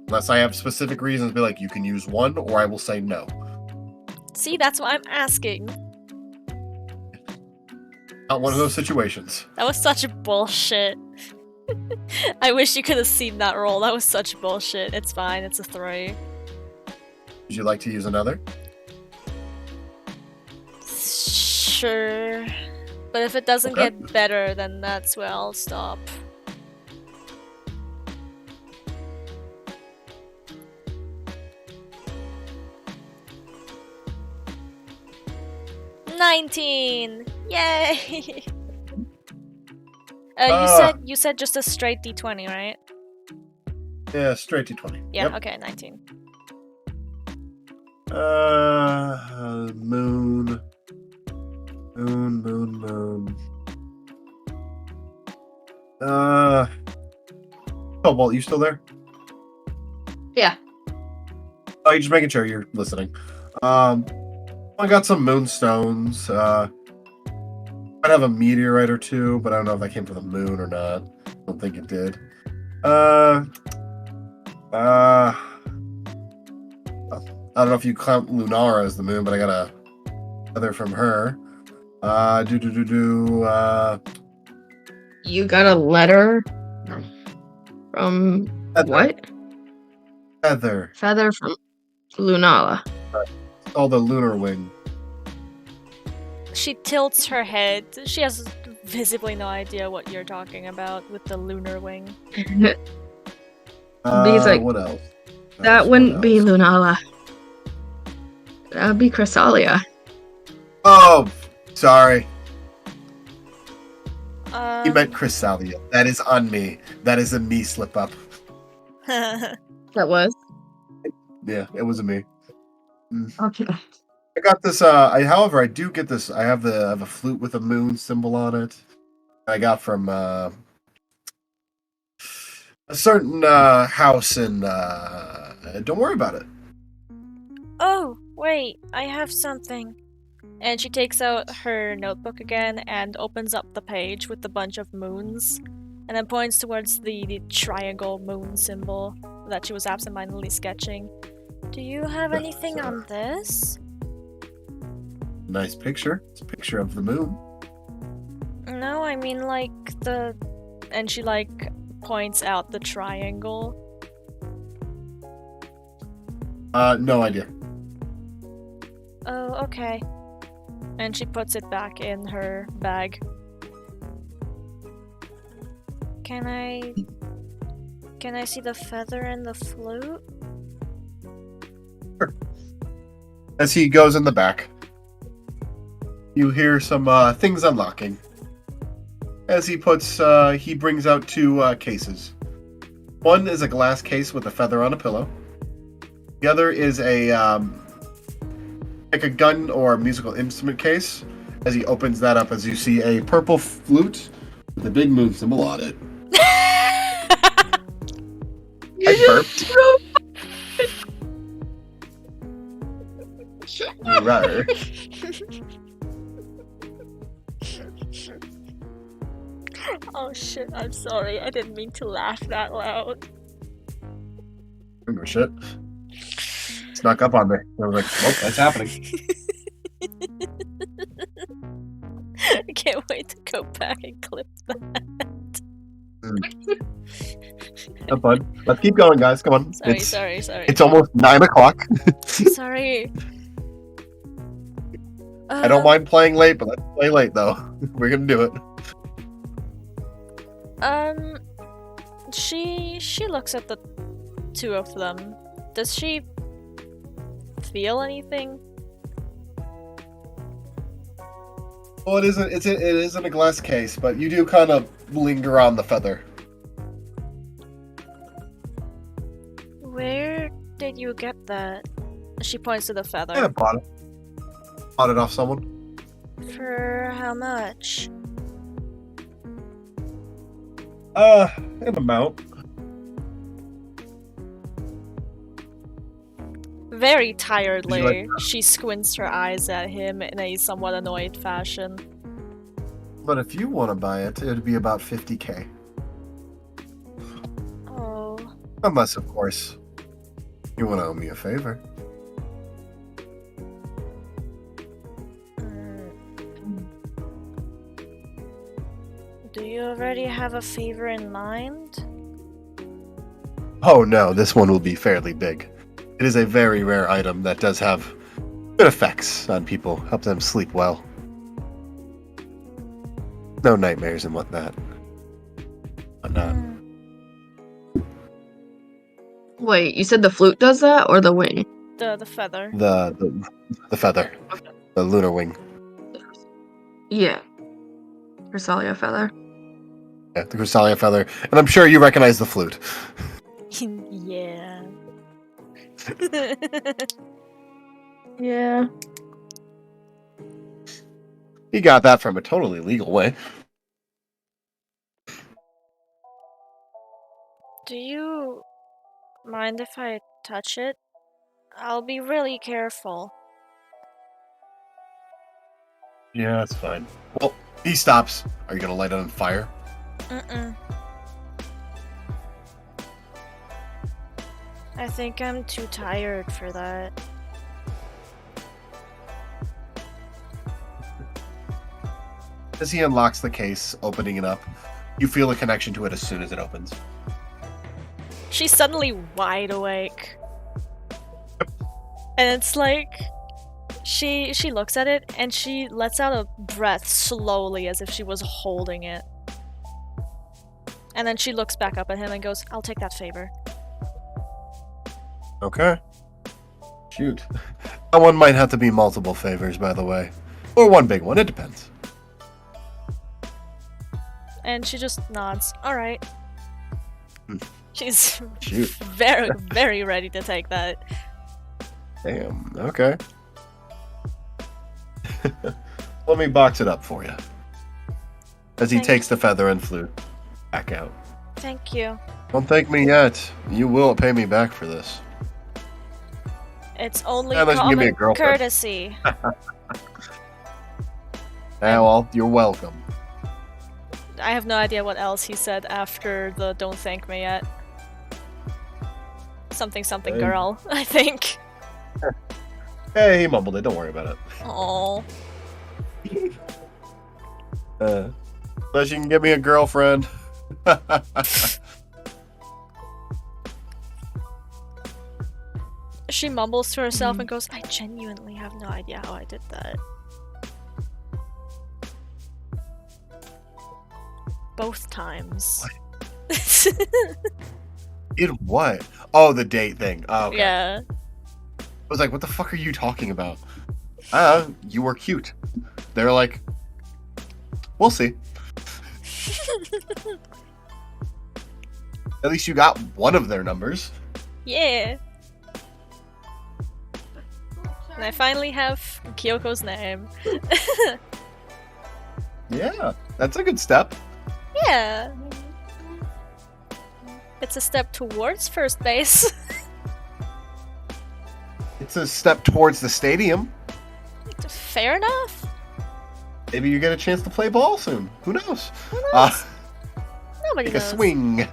Speaker 7: Unless I have specific reasons, be like, you can use one, or I will say no.
Speaker 2: See, that's what I'm asking.
Speaker 7: Not one of those situations.
Speaker 2: That was such bullshit. I wish you could have seen that roll. That was such bullshit. It's fine, it's a 3.
Speaker 7: Would you like to use another?
Speaker 2: Sure. But if it doesn't get better, then that's where I'll stop. $19! Yay! You said just a straight D20, right?
Speaker 7: Yeah, straight d20.
Speaker 2: Yeah,
Speaker 7: Yep.
Speaker 2: okay, 19.
Speaker 7: Moon. Moon. Cobalt, you still there?
Speaker 1: Yeah.
Speaker 7: Oh, you're just making sure you're listening. I got some moonstones. Might have a meteorite or two, but I don't know if that came from the moon or not. I don't think it did. I don't know if you count Lunara as the moon, but I got a feather from her.
Speaker 1: You got a letter from
Speaker 7: Feather.
Speaker 1: what?
Speaker 7: Feather.
Speaker 1: Feather from Lunala.
Speaker 7: It's called the lunar wing.
Speaker 2: She tilts her head. She has visibly no idea what you're talking about with the lunar wing.
Speaker 1: Bees like,
Speaker 7: What else?
Speaker 1: that wouldn't be Lunala. That would be Chrysalia.
Speaker 7: Oh, sorry. You meant
Speaker 2: Um,
Speaker 7: Chrysalia. That is on me. That is a me slip up.
Speaker 1: That was?
Speaker 7: Yeah, it was a me.
Speaker 1: Okay.
Speaker 7: I got this. However, I do get this. I have a flute with a moon symbol on it. I got from a certain house in. Don't worry about it.
Speaker 2: Oh, wait, I have something. And she takes out her notebook again and opens up the page with a bunch of moons, and then points towards the triangle moon symbol that she was absentmindedly sketching. Do you have anything on this?
Speaker 7: Nice picture. It's a picture of the moon.
Speaker 2: No, I mean like the... And she like points out the triangle.
Speaker 7: No idea.
Speaker 2: Oh, okay. And she puts it back in her bag. Can I see the feather and the flute?
Speaker 7: As he goes in the back, you hear some things unlocking. As he brings out 2 cases. One is a glass case with a feather on a pillow. The other is a like a gun or musical instrument case. As he opens that up, as you see a purple flute with a big moon symbol on it.
Speaker 1: You
Speaker 7: I burped.
Speaker 1: just threw
Speaker 7: Rar.
Speaker 2: Oh shit, I'm sorry. I didn't mean to laugh that loud.
Speaker 7: Oh shit. Snuck up on me. I was like, well, that's happening.
Speaker 2: I can't wait to go back and clip that.
Speaker 7: Oh, bud. Let's keep going, guys. Come on.
Speaker 2: Sorry.
Speaker 7: It's almost 9 o'clock.
Speaker 2: Sorry.
Speaker 7: I don't mind playing late, but let's play late, though. We're gonna do it.
Speaker 2: She looks at the two of them. Does she feel anything?
Speaker 7: Well, it isn't a glass case, but you do kind of linger on the feather.
Speaker 2: Where did you get that? She points to the feather.
Speaker 7: Yeah, bought it. Bought it off someone.
Speaker 2: For how much?
Speaker 7: An amount.
Speaker 2: Very tiredly,
Speaker 7: like
Speaker 2: she squints her eyes at him in a somewhat annoyed fashion.
Speaker 7: But if you want to buy it, it'd be about 50k.
Speaker 2: Oh.
Speaker 7: Unless, of course, you want to owe me a favor.
Speaker 2: Do you already have a favor in mind?
Speaker 7: Oh no, this one will be fairly big. It is a very rare item that does have good effects on people, help them sleep well. No nightmares and whatnot.
Speaker 1: Wait, you said the flute does that or the wing?
Speaker 2: The feather.
Speaker 7: The feather. The lunar wing.
Speaker 1: Yeah. Chrysalia feather.
Speaker 7: Yeah, the Chrysalia feather. And I'm sure you recognize the flute.
Speaker 2: Yeah.
Speaker 1: Yeah.
Speaker 7: He got that from a totally legal way.
Speaker 2: Do you mind if I touch it? I'll be really careful.
Speaker 7: Yeah, that's fine. Well, he stops. Are you gonna light it on fire?
Speaker 2: Mm-mm. I think I'm too tired for that.
Speaker 7: As he unlocks the case, opening it up, you feel a connection to it as soon as it opens.
Speaker 2: She's suddenly wide awake. And it's like she looks at it and she lets out a breath slowly as if she was holding it. And then she looks back up at him and goes, "I'll take that favor."
Speaker 7: Okay. Shoot. That one might have to be multiple favors, by the way. Or one big one, it depends.
Speaker 2: And she just nods. Alright. She's
Speaker 7: Shoot.
Speaker 2: very, very ready to take that.
Speaker 7: Damn, okay. Let me box it up for you. As he takes the feather and flute back out.
Speaker 2: Thank you.
Speaker 7: Don't thank me yet. You will pay me back for this.
Speaker 2: It's only
Speaker 7: Unless you give me a
Speaker 2: common
Speaker 7: girlfriend.
Speaker 2: courtesy.
Speaker 7: Well, you're welcome.
Speaker 2: I have no idea what else he said after the "don't thank me yet." Something
Speaker 7: Hey.
Speaker 2: girl, I think.
Speaker 7: Hey, he mumbled it. Don't worry about it.
Speaker 2: Oh.
Speaker 7: Unless you can give me a girlfriend.
Speaker 2: She mumbles to herself and goes, "I genuinely have no idea how I did that." Both times.
Speaker 7: It what? Oh, the date thing. Oh, okay.
Speaker 2: Yeah.
Speaker 7: I was like, what the fuck are you talking about? You were cute. They're like, we'll see. At least you got one of their numbers.
Speaker 2: Yeah. And I finally have Kyoko's name.
Speaker 7: Yeah, that's a good step.
Speaker 2: Yeah. It's a step towards first base.
Speaker 7: It's a step towards the stadium.
Speaker 2: fair enough?
Speaker 7: Maybe you get a chance to play ball soon. Who knows?
Speaker 2: Who knows? Nobody
Speaker 7: Take a
Speaker 2: knows.
Speaker 7: swing.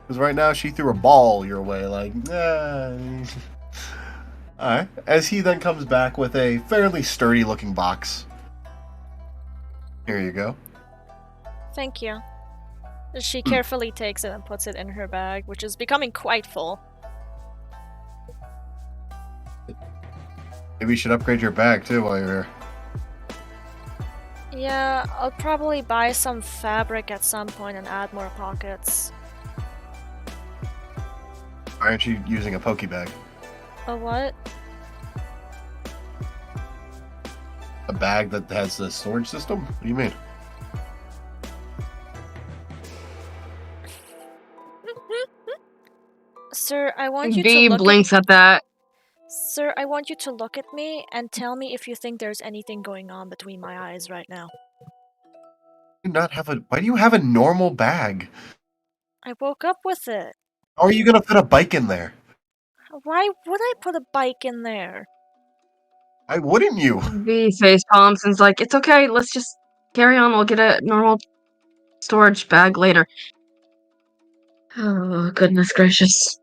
Speaker 7: Because right now she threw a ball your way, like, Alright. As he then comes back with a fairly sturdy looking box. Here you go.
Speaker 2: Thank you. She carefully takes it and puts it in her bag, which is becoming quite full.
Speaker 7: Maybe you should upgrade your bag too while you're here.
Speaker 2: Yeah, I'll probably buy some fabric at some point and add more pockets.
Speaker 7: Why aren't you using a Pokebag?
Speaker 2: A what?
Speaker 7: A bag that has the storage system? What do you mean?
Speaker 2: Sir, I want you
Speaker 1: B
Speaker 2: to look
Speaker 1: blinks at that.
Speaker 2: Sir, I want you to look at me and tell me if you think there's anything going on between my eyes right now.
Speaker 7: Why do you have a normal bag?
Speaker 2: I woke up with it.
Speaker 7: How are you gonna fit a bike in there?
Speaker 2: Why would I put a bike in there?
Speaker 7: Why wouldn't you?
Speaker 1: B face palms and's like, it's okay, let's just carry on, we'll get a normal storage bag later. Oh, goodness gracious.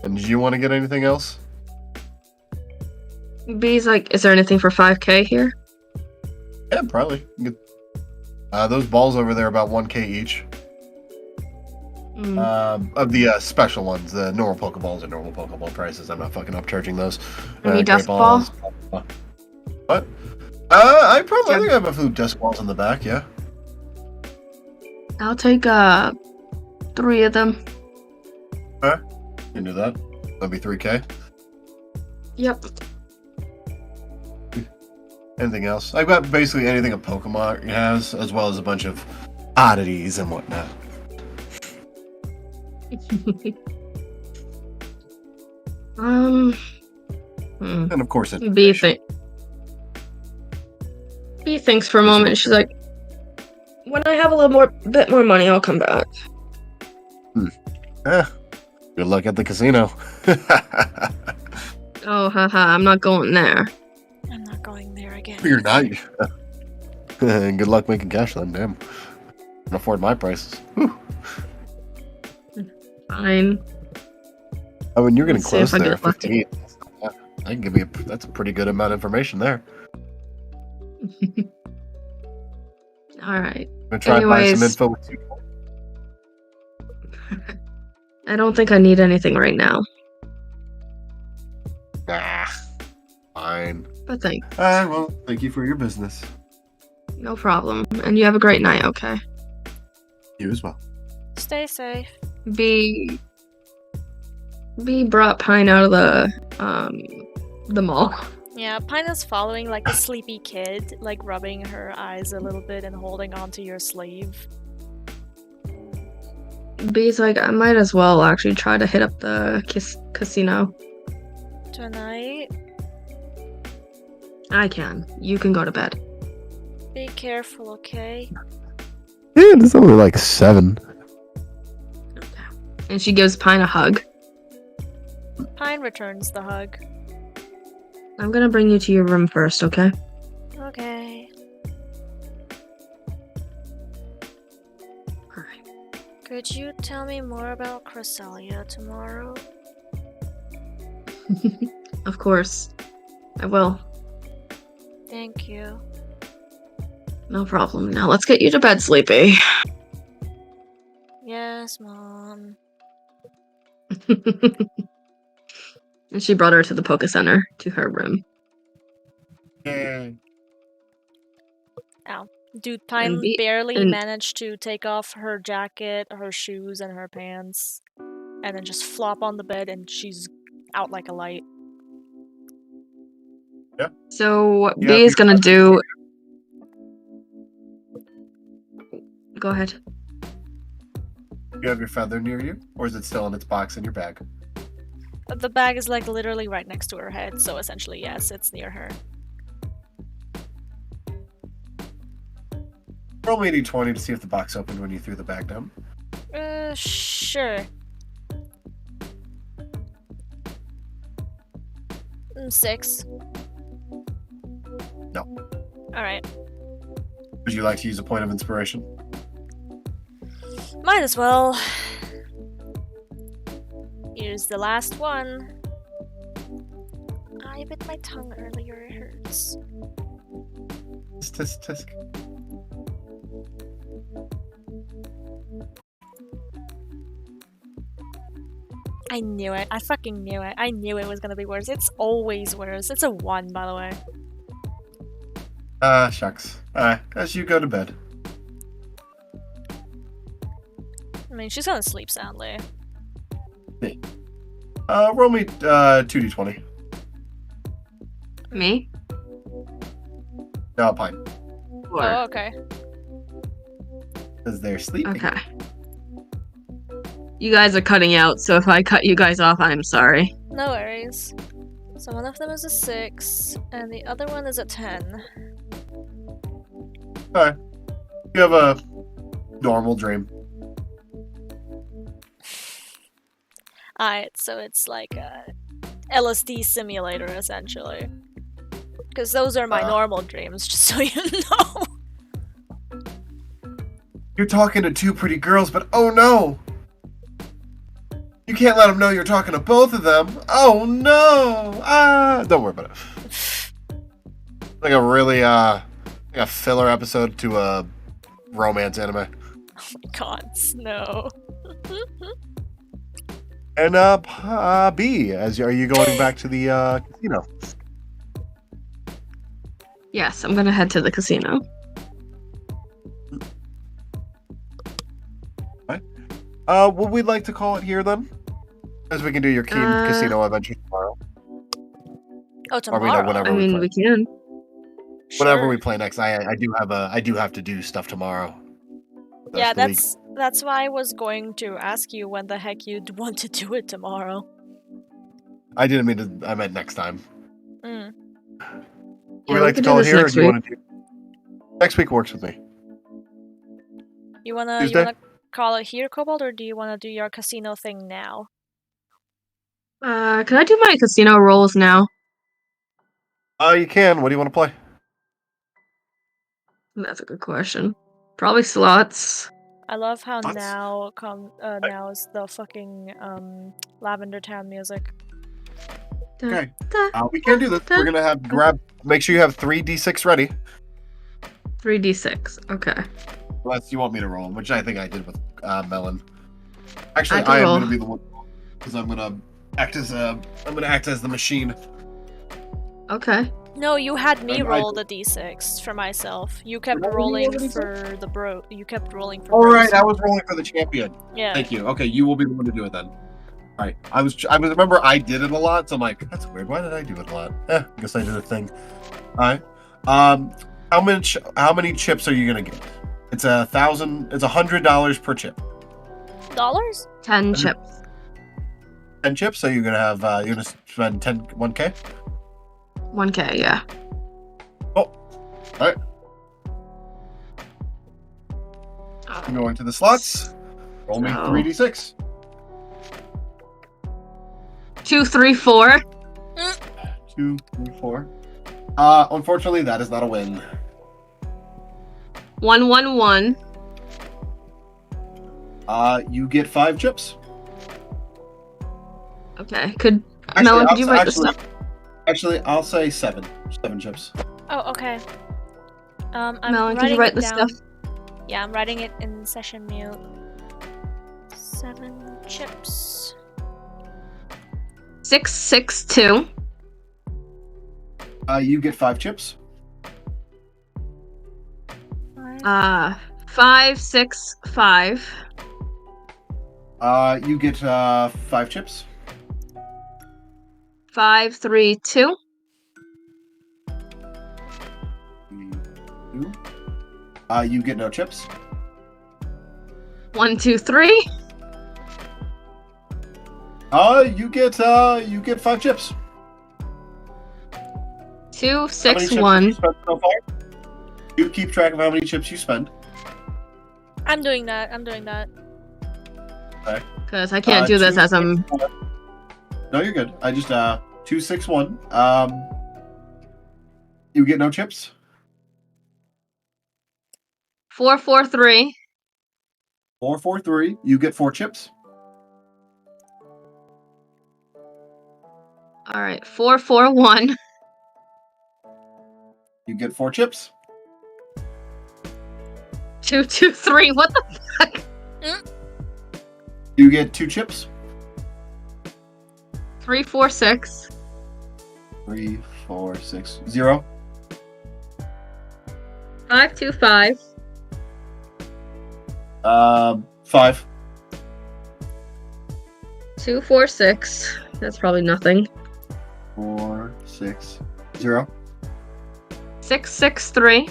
Speaker 7: And did you want to get anything else?
Speaker 1: B's like, is there anything for 5k here?
Speaker 7: Yeah, probably. You could- those balls over there are about 1k each. Of the special ones, the normal Pokeballs are normal Pokeball prices. I'm not fucking upcharging those.
Speaker 1: Any
Speaker 7: Great
Speaker 1: dust
Speaker 7: balls. What? I think I have a few dust balls in the back, yeah.
Speaker 1: I'll take 3 of them.
Speaker 7: Okay. You can do that. That'd be 3k.
Speaker 1: Yep.
Speaker 7: Anything else? I've got basically anything a Pokemon has, as well as a bunch of oddities and whatnot. And of course,
Speaker 1: B thinks for a moment. She's like, when I have a little bit more money, I'll come back.
Speaker 7: Good luck at the casino.
Speaker 1: Oh, haha, I'm not going there.
Speaker 2: I'm not going there again.
Speaker 7: You're not. Good luck making cash then, damn. Can afford my prices. Whew.
Speaker 1: Fine.
Speaker 7: I mean, you're getting
Speaker 1: Let's see
Speaker 7: close
Speaker 1: if I
Speaker 7: there.
Speaker 1: get lucky.
Speaker 7: 15. I can give you that's a pretty good amount of information there.
Speaker 1: Alright.
Speaker 7: I'm gonna try and buy some
Speaker 1: Anyways.
Speaker 7: info with you.
Speaker 1: I don't think I need anything right now.
Speaker 7: Fine.
Speaker 1: But thanks.
Speaker 7: Well, thank you for your business.
Speaker 1: No problem. And you have a great night, okay?
Speaker 7: You as well.
Speaker 2: Stay safe.
Speaker 1: B brought Pine out of the mall.
Speaker 2: Yeah, Pine is following like a sleepy kid, like rubbing her eyes a little bit and holding onto your sleeve.
Speaker 1: B's like, I might as well actually try to hit up the casino.
Speaker 2: Tonight,
Speaker 1: I can. You can go to bed.
Speaker 2: be careful, okay?
Speaker 7: Yeah, it's only like 7.
Speaker 1: And she gives Pine a hug.
Speaker 2: Pine returns the hug.
Speaker 1: I'm gonna bring you to your room first, okay?
Speaker 2: Okay.
Speaker 1: Alright.
Speaker 2: Could you tell me more about Cresselia tomorrow?
Speaker 1: Of course. I will.
Speaker 2: Thank you.
Speaker 1: No problem. Now let's get you to bed, Sleepy.
Speaker 2: Yes, Mom.
Speaker 1: And she brought her to the Poké Center, to her room.
Speaker 2: Ow. Dude, Pine barely managed to take off her jacket, her shoes, and her pants. And then just flop on the bed and she's out like a light.
Speaker 7: Yeah.
Speaker 1: So what B is gonna do... Go ahead.
Speaker 7: You have your feather near you? Or is it still in its box in your bag?
Speaker 2: The bag is like literally right next to her head, so essentially yes, it's near her.
Speaker 7: Roll me a d20 to see if the box opened when you threw the bag down.
Speaker 2: Sure. 6.
Speaker 7: No.
Speaker 2: Alright.
Speaker 7: Would you like to use a point of inspiration?
Speaker 2: Might as well. Here's the last one. I bit my tongue earlier, it hurts.
Speaker 7: Tisk, tisk.
Speaker 2: I knew it. I fucking knew it. I knew it was gonna be worse. It's always worse. It's a 1, by the way.
Speaker 7: Shucks. Alright, as you go to bed.
Speaker 2: I mean, she's gonna sleep soundly.
Speaker 7: Roll me 2d20.
Speaker 1: Me?
Speaker 7: No, Pine.
Speaker 2: Oh, okay.
Speaker 7: Because they're sleeping.
Speaker 1: Okay. You guys are cutting out, so if I cut you guys off, I'm sorry.
Speaker 2: No worries. So one of them is a 6, and the other one is a 10.
Speaker 7: Alright. You have a normal dream.
Speaker 2: Alright, so it's like a LSD simulator, essentially. Because those are my normal dreams, just so you know.
Speaker 7: You're talking to 2 pretty girls, but oh no! You can't let them know you're talking to both of them. Oh no! Don't worry about it. Like a really, like a filler episode to a romance anime.
Speaker 2: Oh my god, no.
Speaker 7: And, B, are you going back to the, casino?
Speaker 1: Yes, I'm gonna head to the casino.
Speaker 7: Would we like to call it here then? As we can do your casino adventure tomorrow.
Speaker 2: Oh,
Speaker 7: Or
Speaker 2: tomorrow?
Speaker 7: whenever
Speaker 1: I mean,
Speaker 7: we
Speaker 1: we
Speaker 7: play.
Speaker 1: can.
Speaker 7: Whenever
Speaker 2: Sure.
Speaker 7: we play next, I do have to do stuff tomorrow.
Speaker 2: Yeah,
Speaker 7: the week.
Speaker 2: that's why I was going to ask you when the heck you'd want to do it tomorrow.
Speaker 7: I didn't mean to. I meant next time.
Speaker 2: Mm.
Speaker 7: Would
Speaker 1: Yeah,
Speaker 7: we
Speaker 1: we
Speaker 7: like to
Speaker 1: can do
Speaker 7: call it
Speaker 1: this
Speaker 7: here, or
Speaker 1: next
Speaker 7: do you
Speaker 1: week.
Speaker 7: want to do? Next week works with me.
Speaker 2: You wanna
Speaker 7: Tuesday?
Speaker 2: call it here, Cobalt, or do you wanna do your casino thing now?
Speaker 1: Can I do my casino rolls now?
Speaker 7: You can. What do you want to play?
Speaker 1: That's a good question. Probably slots.
Speaker 2: I love how
Speaker 7: What?
Speaker 2: now is the fucking Lavender Town music.
Speaker 7: Okay. We can do this. We're gonna have Make sure you have 3d6 ready.
Speaker 1: 3d6. Okay.
Speaker 7: Unless you want me to roll, which I think I did with Melon. Actually,
Speaker 1: can
Speaker 7: I am
Speaker 1: roll.
Speaker 7: gonna be the one because I'm gonna act as the machine.
Speaker 1: Okay.
Speaker 2: No, you had me
Speaker 7: And
Speaker 2: roll the d6 for myself. You kept
Speaker 7: Did I
Speaker 2: rolling
Speaker 7: roll the
Speaker 2: for the bro. You kept rolling for.
Speaker 7: All right,
Speaker 2: bros.
Speaker 7: I was rolling for the champion.
Speaker 2: Yeah.
Speaker 7: Thank you. Okay, you will be the one to do it then. All right. I remember I did it a lot, so I'm like, that's weird. Why did I do it a lot? I guess I did a thing. All right. How many chips are you gonna get? It's $1,000. It's $100 per chip.
Speaker 2: Dollars?
Speaker 1: 10 chips.
Speaker 7: 10 chips. So you're gonna spend 1K.
Speaker 1: 1k, yeah.
Speaker 7: All right. I'm going to the slots. Roll me
Speaker 1: So-
Speaker 7: 3d6.
Speaker 1: 2, 3, 4.
Speaker 7: 2, 3, 4. Unfortunately, that is not a win.
Speaker 1: 1, 1, 1.
Speaker 7: You get 5 chips.
Speaker 1: Okay. Could
Speaker 7: Actually,
Speaker 1: Melon, could you write this stuff?
Speaker 7: Actually, I'll say 7. 7 chips.
Speaker 2: Oh, okay. I'm
Speaker 1: Melon, could you
Speaker 2: writing
Speaker 1: write
Speaker 2: it
Speaker 1: this
Speaker 2: down.
Speaker 1: stuff?
Speaker 2: Yeah, I'm writing it in session mute. 7 chips.
Speaker 1: 6, 6, 2.
Speaker 7: You get 5 chips.
Speaker 1: 5, 6, 5.
Speaker 7: You get 5 chips.
Speaker 1: 5, 3, 2.
Speaker 7: 2. You get no chips.
Speaker 1: 1, 2, 3.
Speaker 7: You get 5 chips.
Speaker 1: 2,
Speaker 7: How many
Speaker 1: 6,
Speaker 7: chips have
Speaker 1: 1.
Speaker 7: you spent so far? You keep track of how many chips you spend.
Speaker 2: I'm doing that. I'm doing that.
Speaker 1: Because I can't do this
Speaker 7: 2,
Speaker 1: as I'm.
Speaker 7: 6, 1. No, you're good. I just
Speaker 6: 261. You get no chips.
Speaker 1: 443.
Speaker 6: 443. You get 4 chips.
Speaker 1: All right. 441.
Speaker 6: You get 4 chips.
Speaker 1: 223. What the fuck?
Speaker 6: You get 2 chips.
Speaker 1: 346.
Speaker 6: 3, 4, 6, 0.
Speaker 1: 525.
Speaker 6: 5.
Speaker 1: 246. That's probably nothing.
Speaker 6: 4, 6, 0.
Speaker 1: 663.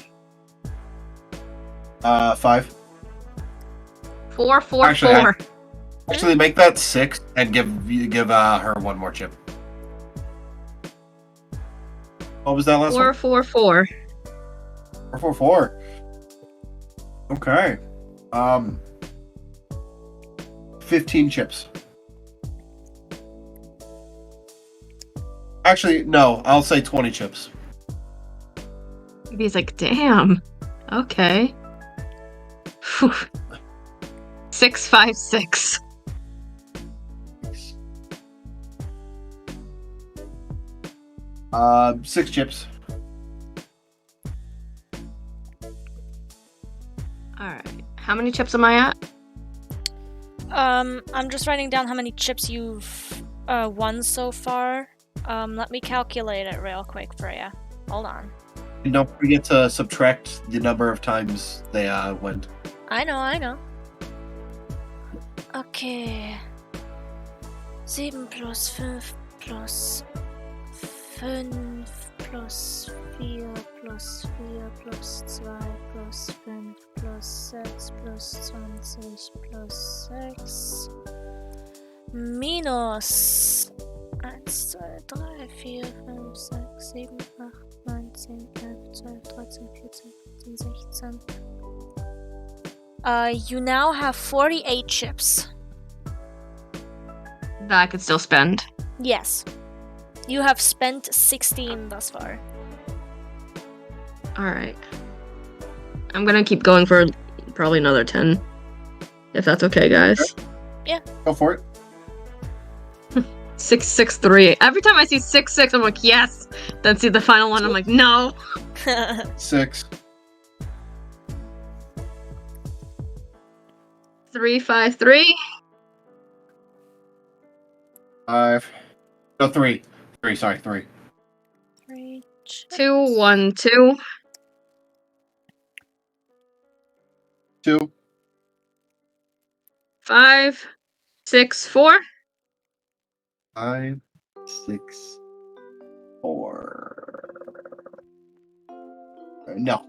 Speaker 6: 5.
Speaker 1: 444.
Speaker 6: Actually, make that 6 and give her 1 more chip. What was that last one?
Speaker 1: 444.
Speaker 6: 444. Okay. 15 chips. Actually, no. I'll say 20 chips.
Speaker 1: He's like, damn. Okay. 656.
Speaker 6: 6 chips.
Speaker 1: Alright. How many chips am I at?
Speaker 2: I'm just writing down how many chips you've won so far. Let me calculate it real quick for you. Hold on.
Speaker 6: And don't forget to subtract the number of times they went.
Speaker 2: I know. Okay. 7 plus 5 plus 5 plus 4 plus 4 plus 2 plus 5 plus 6 plus 20 plus 6 minus 1, 2, 3, 4, 5, 6, 7, 8, 9, 10, 11, 12, 13, 14, 15, 16. You now have 48 chips.
Speaker 1: That I could still spend.
Speaker 2: Yes. You have spent 16 thus far.
Speaker 1: Alright. I'm gonna keep going for probably another 10. If that's okay, guys.
Speaker 6: Go for it.
Speaker 1: 663. Every time I see 66, I'm like, yes! Then see the final one, I'm like, no!
Speaker 6: 6.
Speaker 1: 353.
Speaker 6: 5. No, 3. 3, sorry, 3.
Speaker 2: 3 chips.
Speaker 1: 212.
Speaker 6: 2.
Speaker 1: 564.
Speaker 6: 5, 6, 4. No.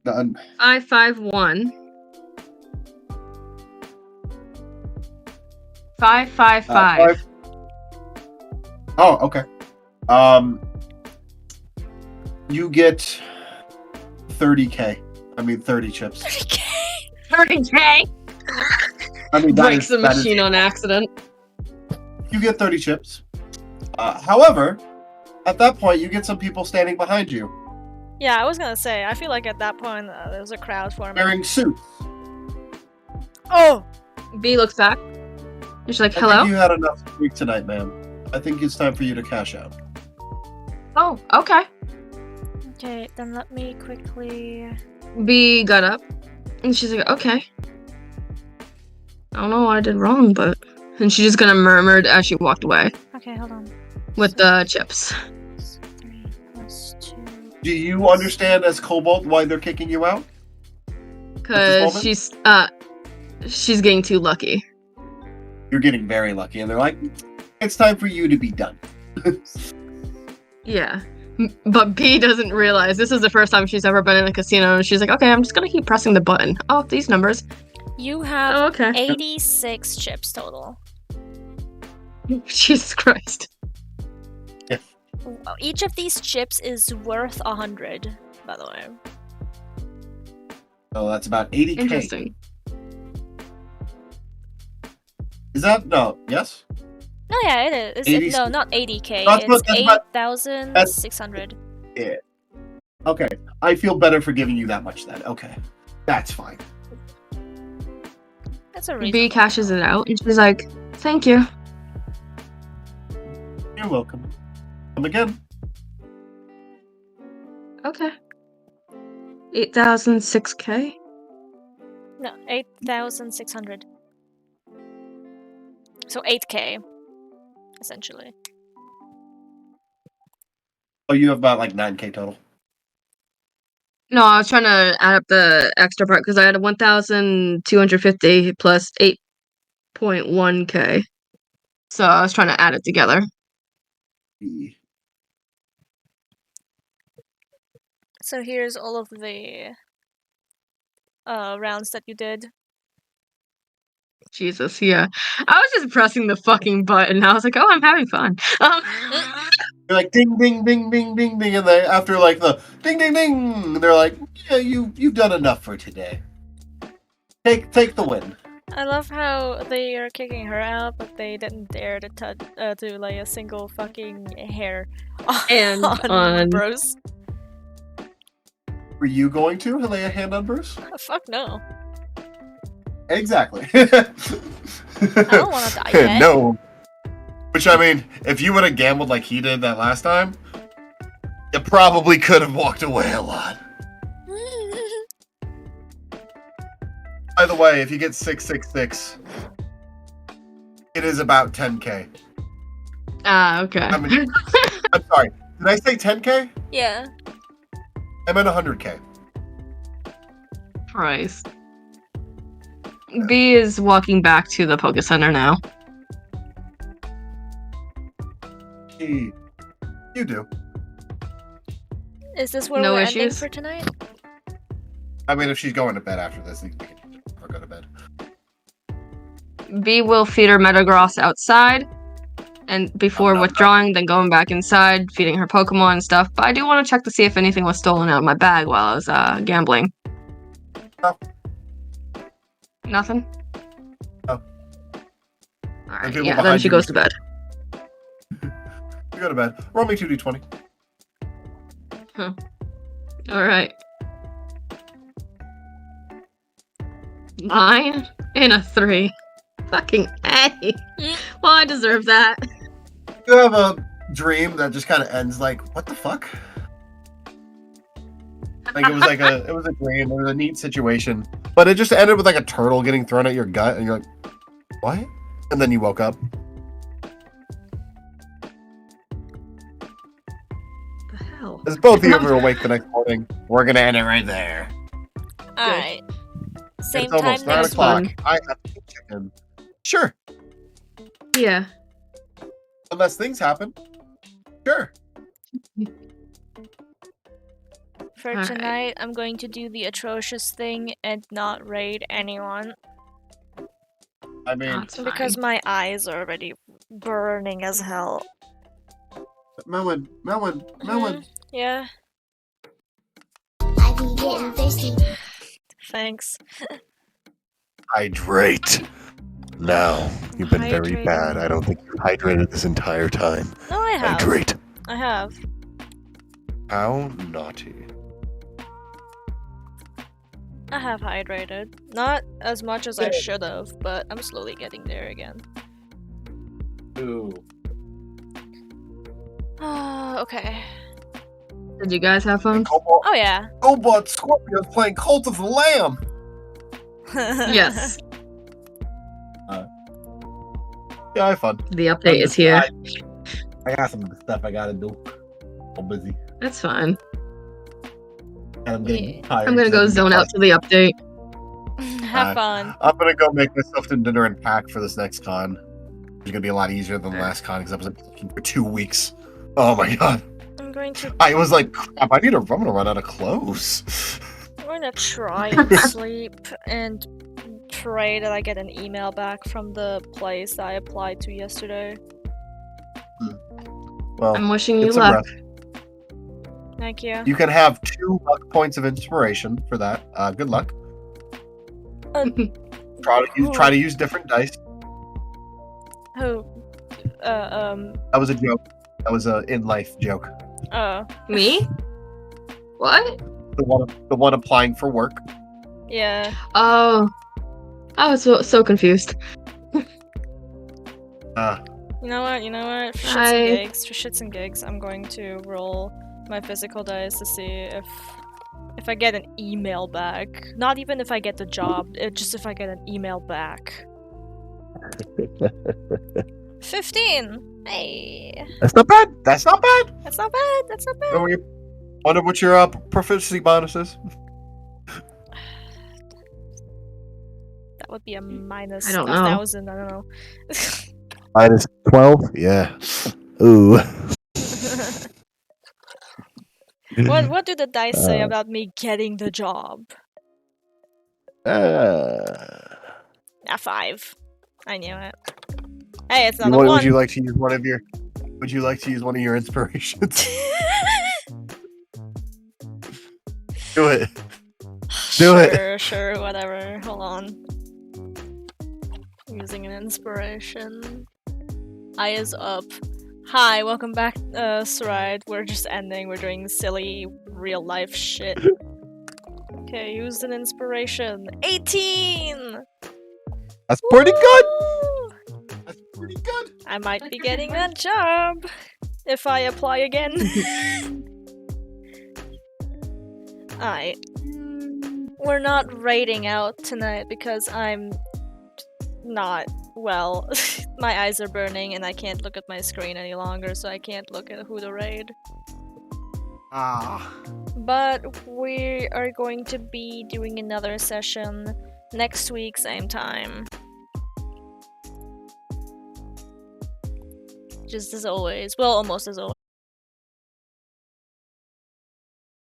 Speaker 6: Done.
Speaker 1: 551. 555.
Speaker 6: Oh, okay. You get 30k. I mean, 30 chips.
Speaker 1: 30k!
Speaker 6: I mean,
Speaker 1: Breaks the machine on accident.
Speaker 6: You get 30 chips. However, at that point, you get some people standing behind you
Speaker 2: Yeah, I was gonna say, I feel like at that point there's a crowd forming.
Speaker 6: wearing suits.
Speaker 2: Oh!
Speaker 1: B looks back. She's like,
Speaker 6: I
Speaker 1: hello?
Speaker 6: think you had enough to drink tonight, ma'am. I think it's time for you to cash out.
Speaker 1: Oh, okay.
Speaker 2: Okay, then let me quickly...
Speaker 1: B got up. And she's like, okay. I don't know what I did wrong, but... And she just kind of murmured as she walked away.
Speaker 2: Okay, hold on.
Speaker 1: With the chips.
Speaker 2: 3 plus 2...
Speaker 6: Do you understand as Cobalt why they're kicking you out?
Speaker 1: Because she's getting too lucky.
Speaker 6: You're getting very lucky, and they're like, it's time for you to be done.
Speaker 1: Yeah. But B doesn't realize this is the first time she's ever been in a casino, and she's like, okay, I'm just gonna keep pressing the button. Oh, these numbers.
Speaker 2: You have
Speaker 1: Oh, okay.
Speaker 2: 86 chips total.
Speaker 1: Jesus Christ.
Speaker 2: Each of these chips is worth 100, by the way.
Speaker 6: So that's about 80k.
Speaker 1: Interesting.
Speaker 6: Is that no? Yes.
Speaker 2: Oh yeah, it is.
Speaker 7: 80
Speaker 2: No, not 80k.
Speaker 7: That's what-
Speaker 2: It's
Speaker 7: that's what-
Speaker 2: 8,600.
Speaker 7: Yeah. Okay, I feel better for giving you that much then. Okay, that's fine.
Speaker 2: That's a
Speaker 1: B
Speaker 2: reasonable
Speaker 1: cashes
Speaker 2: amount.
Speaker 1: it out, and she's like, "Thank you."
Speaker 7: You're welcome. Come again.
Speaker 1: Okay. 8,006K.
Speaker 2: No, 8,600. So 8k, essentially.
Speaker 7: Oh, you have about like 9k total.
Speaker 1: No, I was trying to add up the extra part because I had a 1,250 plus 8.1K. So I was trying to add it together.
Speaker 2: So here's all of the rounds that you did.
Speaker 1: Jesus, yeah. I was just pressing the fucking button. I was like, "Oh, I'm having fun."
Speaker 7: You're like ding, ding, ding, ding, ding, ding, and then after like the ding, ding, ding, they're like, yeah, you've done enough for today. Take the win.
Speaker 2: I love how they are kicking her out, but they didn't dare to do like a single fucking hair
Speaker 1: And
Speaker 2: on Bros.
Speaker 7: Were you going to lay a hand on Bruce?
Speaker 2: Fuck no.
Speaker 7: Exactly.
Speaker 2: I don't want to die yet.
Speaker 7: No. Which, I mean, if you would have gambled like he did that last time, you probably could have walked away a lot. By the way, if you get 666, it is about 10k.
Speaker 1: Okay.
Speaker 7: I mean, I'm sorry. Did I say 10k?
Speaker 2: Yeah.
Speaker 7: I meant 100k.
Speaker 1: Christ. B is walking back to the Poké Center now.
Speaker 7: You do.
Speaker 2: Is this where
Speaker 1: No
Speaker 2: we're ending
Speaker 1: issues?
Speaker 2: for tonight?
Speaker 7: I mean, if she's going to bed after this, we can or go to bed.
Speaker 1: B will feed her Metagross outside, and before withdrawing, then going back inside, feeding her Pokemon and stuff. But I do want to check to see if anything was stolen out of my bag while I was gambling.
Speaker 7: No.
Speaker 1: Nothing?
Speaker 7: No.
Speaker 1: Alright,
Speaker 7: people
Speaker 1: yeah, then
Speaker 7: behind
Speaker 1: she
Speaker 7: you
Speaker 1: goes to bed.
Speaker 7: You go to bed. Roll me 2d20.
Speaker 1: Alright. 9 and a 3. Fucking A. Well, I deserve that.
Speaker 7: You have a dream that just kind of ends like, what the fuck? Like it was a dream. It was a neat situation, but it just ended with like a turtle getting thrown at your gut, and you're like, what? And then you woke up.
Speaker 1: The hell?
Speaker 7: As both of you are awake the next morning, we're gonna end it right there.
Speaker 2: Alright. Same
Speaker 7: It's almost
Speaker 2: time
Speaker 7: 9
Speaker 2: next
Speaker 7: o'clock.
Speaker 2: week.
Speaker 7: I have to chicken. Sure,
Speaker 1: Yeah.
Speaker 7: unless things happen. Sure.
Speaker 2: For
Speaker 1: Alright.
Speaker 2: tonight, I'm going to do the atrocious thing and not raid anyone.
Speaker 7: I mean,
Speaker 1: That's fine.
Speaker 2: Because my eyes are already burning as hell.
Speaker 7: Melon.
Speaker 2: Yeah,
Speaker 5: I be getting thirsty.
Speaker 2: thanks.
Speaker 7: Hydrate. Now, you've been very
Speaker 2: Hydrate.
Speaker 7: bad. I don't think you hydrated this entire time.
Speaker 2: No, I have.
Speaker 7: Hydrate.
Speaker 2: I have.
Speaker 7: How naughty.
Speaker 2: I have hydrated. Not as much as I should have, but I'm slowly getting there again.
Speaker 7: Ooh.
Speaker 2: Okay.
Speaker 1: Did you guys have fun?
Speaker 7: Cobalt,
Speaker 2: Oh yeah.
Speaker 7: Cobalt Scorpion's playing Cult of the Lamb.
Speaker 1: Yes.
Speaker 7: Yeah, I had fun.
Speaker 1: The update is here.
Speaker 7: I got some stuff I gotta do. I'm busy.
Speaker 1: That's fine.
Speaker 7: And I'm getting tired.
Speaker 1: I'm gonna go zone out to the update.
Speaker 2: Have fun.
Speaker 7: I'm gonna go make myself some dinner and pack for this next con. It's gonna be a lot easier than the last con because I was looking for 2 weeks. Oh my god.
Speaker 2: I'm going to
Speaker 7: I was like, crap, I'm gonna run out of clothes.
Speaker 2: I'm going to try and sleep and pray that I get an email back from the place that I applied to yesterday.
Speaker 7: Well,
Speaker 1: I'm wishing you
Speaker 7: it's a
Speaker 1: luck.
Speaker 7: breath.
Speaker 2: Thank you.
Speaker 7: You can have 2 luck points of inspiration for that. Good luck.
Speaker 2: Um,
Speaker 7: Try to use different dice.
Speaker 2: Who?
Speaker 7: That was a joke. That was a in-life joke.
Speaker 1: Me? What?
Speaker 7: The one applying for work.
Speaker 2: Yeah.
Speaker 1: Oh. I was so confused.
Speaker 2: You know what? For shits and gigs, I'm going to roll my physical dice to see if I get an email back. Not even if I get the job, just if I get an email back. 15! Hey!
Speaker 7: That's not bad. That's not bad.
Speaker 2: That's not bad. That's not bad.
Speaker 7: Wonder what your proficiency bonus is.
Speaker 2: That would be a minus
Speaker 1: I don't know.
Speaker 2: 1,000. I don't know.
Speaker 7: Minus 12? Yeah. Ooh.
Speaker 2: What do the dice say about me getting the job? A 5. I knew it. Hey, it's not a 1.
Speaker 7: Would you like to use one of your? Would you like to use one of your inspirations? Do it. Do it.
Speaker 2: Sure, whatever. Hold on. Using an inspiration. Eye is up. Hi, welcome back, Saride. We're just ending. We're doing silly real life shit. Okay, use an inspiration. 18!
Speaker 7: That's pretty good. That's pretty good.
Speaker 2: I might be getting that job if I apply again. Alright. We're not raiding out tonight because I'm not well. My eyes are burning and I can't look at my screen any longer, so I can't look at who to raid. But we are going to be doing another session next week, same time. Just as always. Well, almost as always.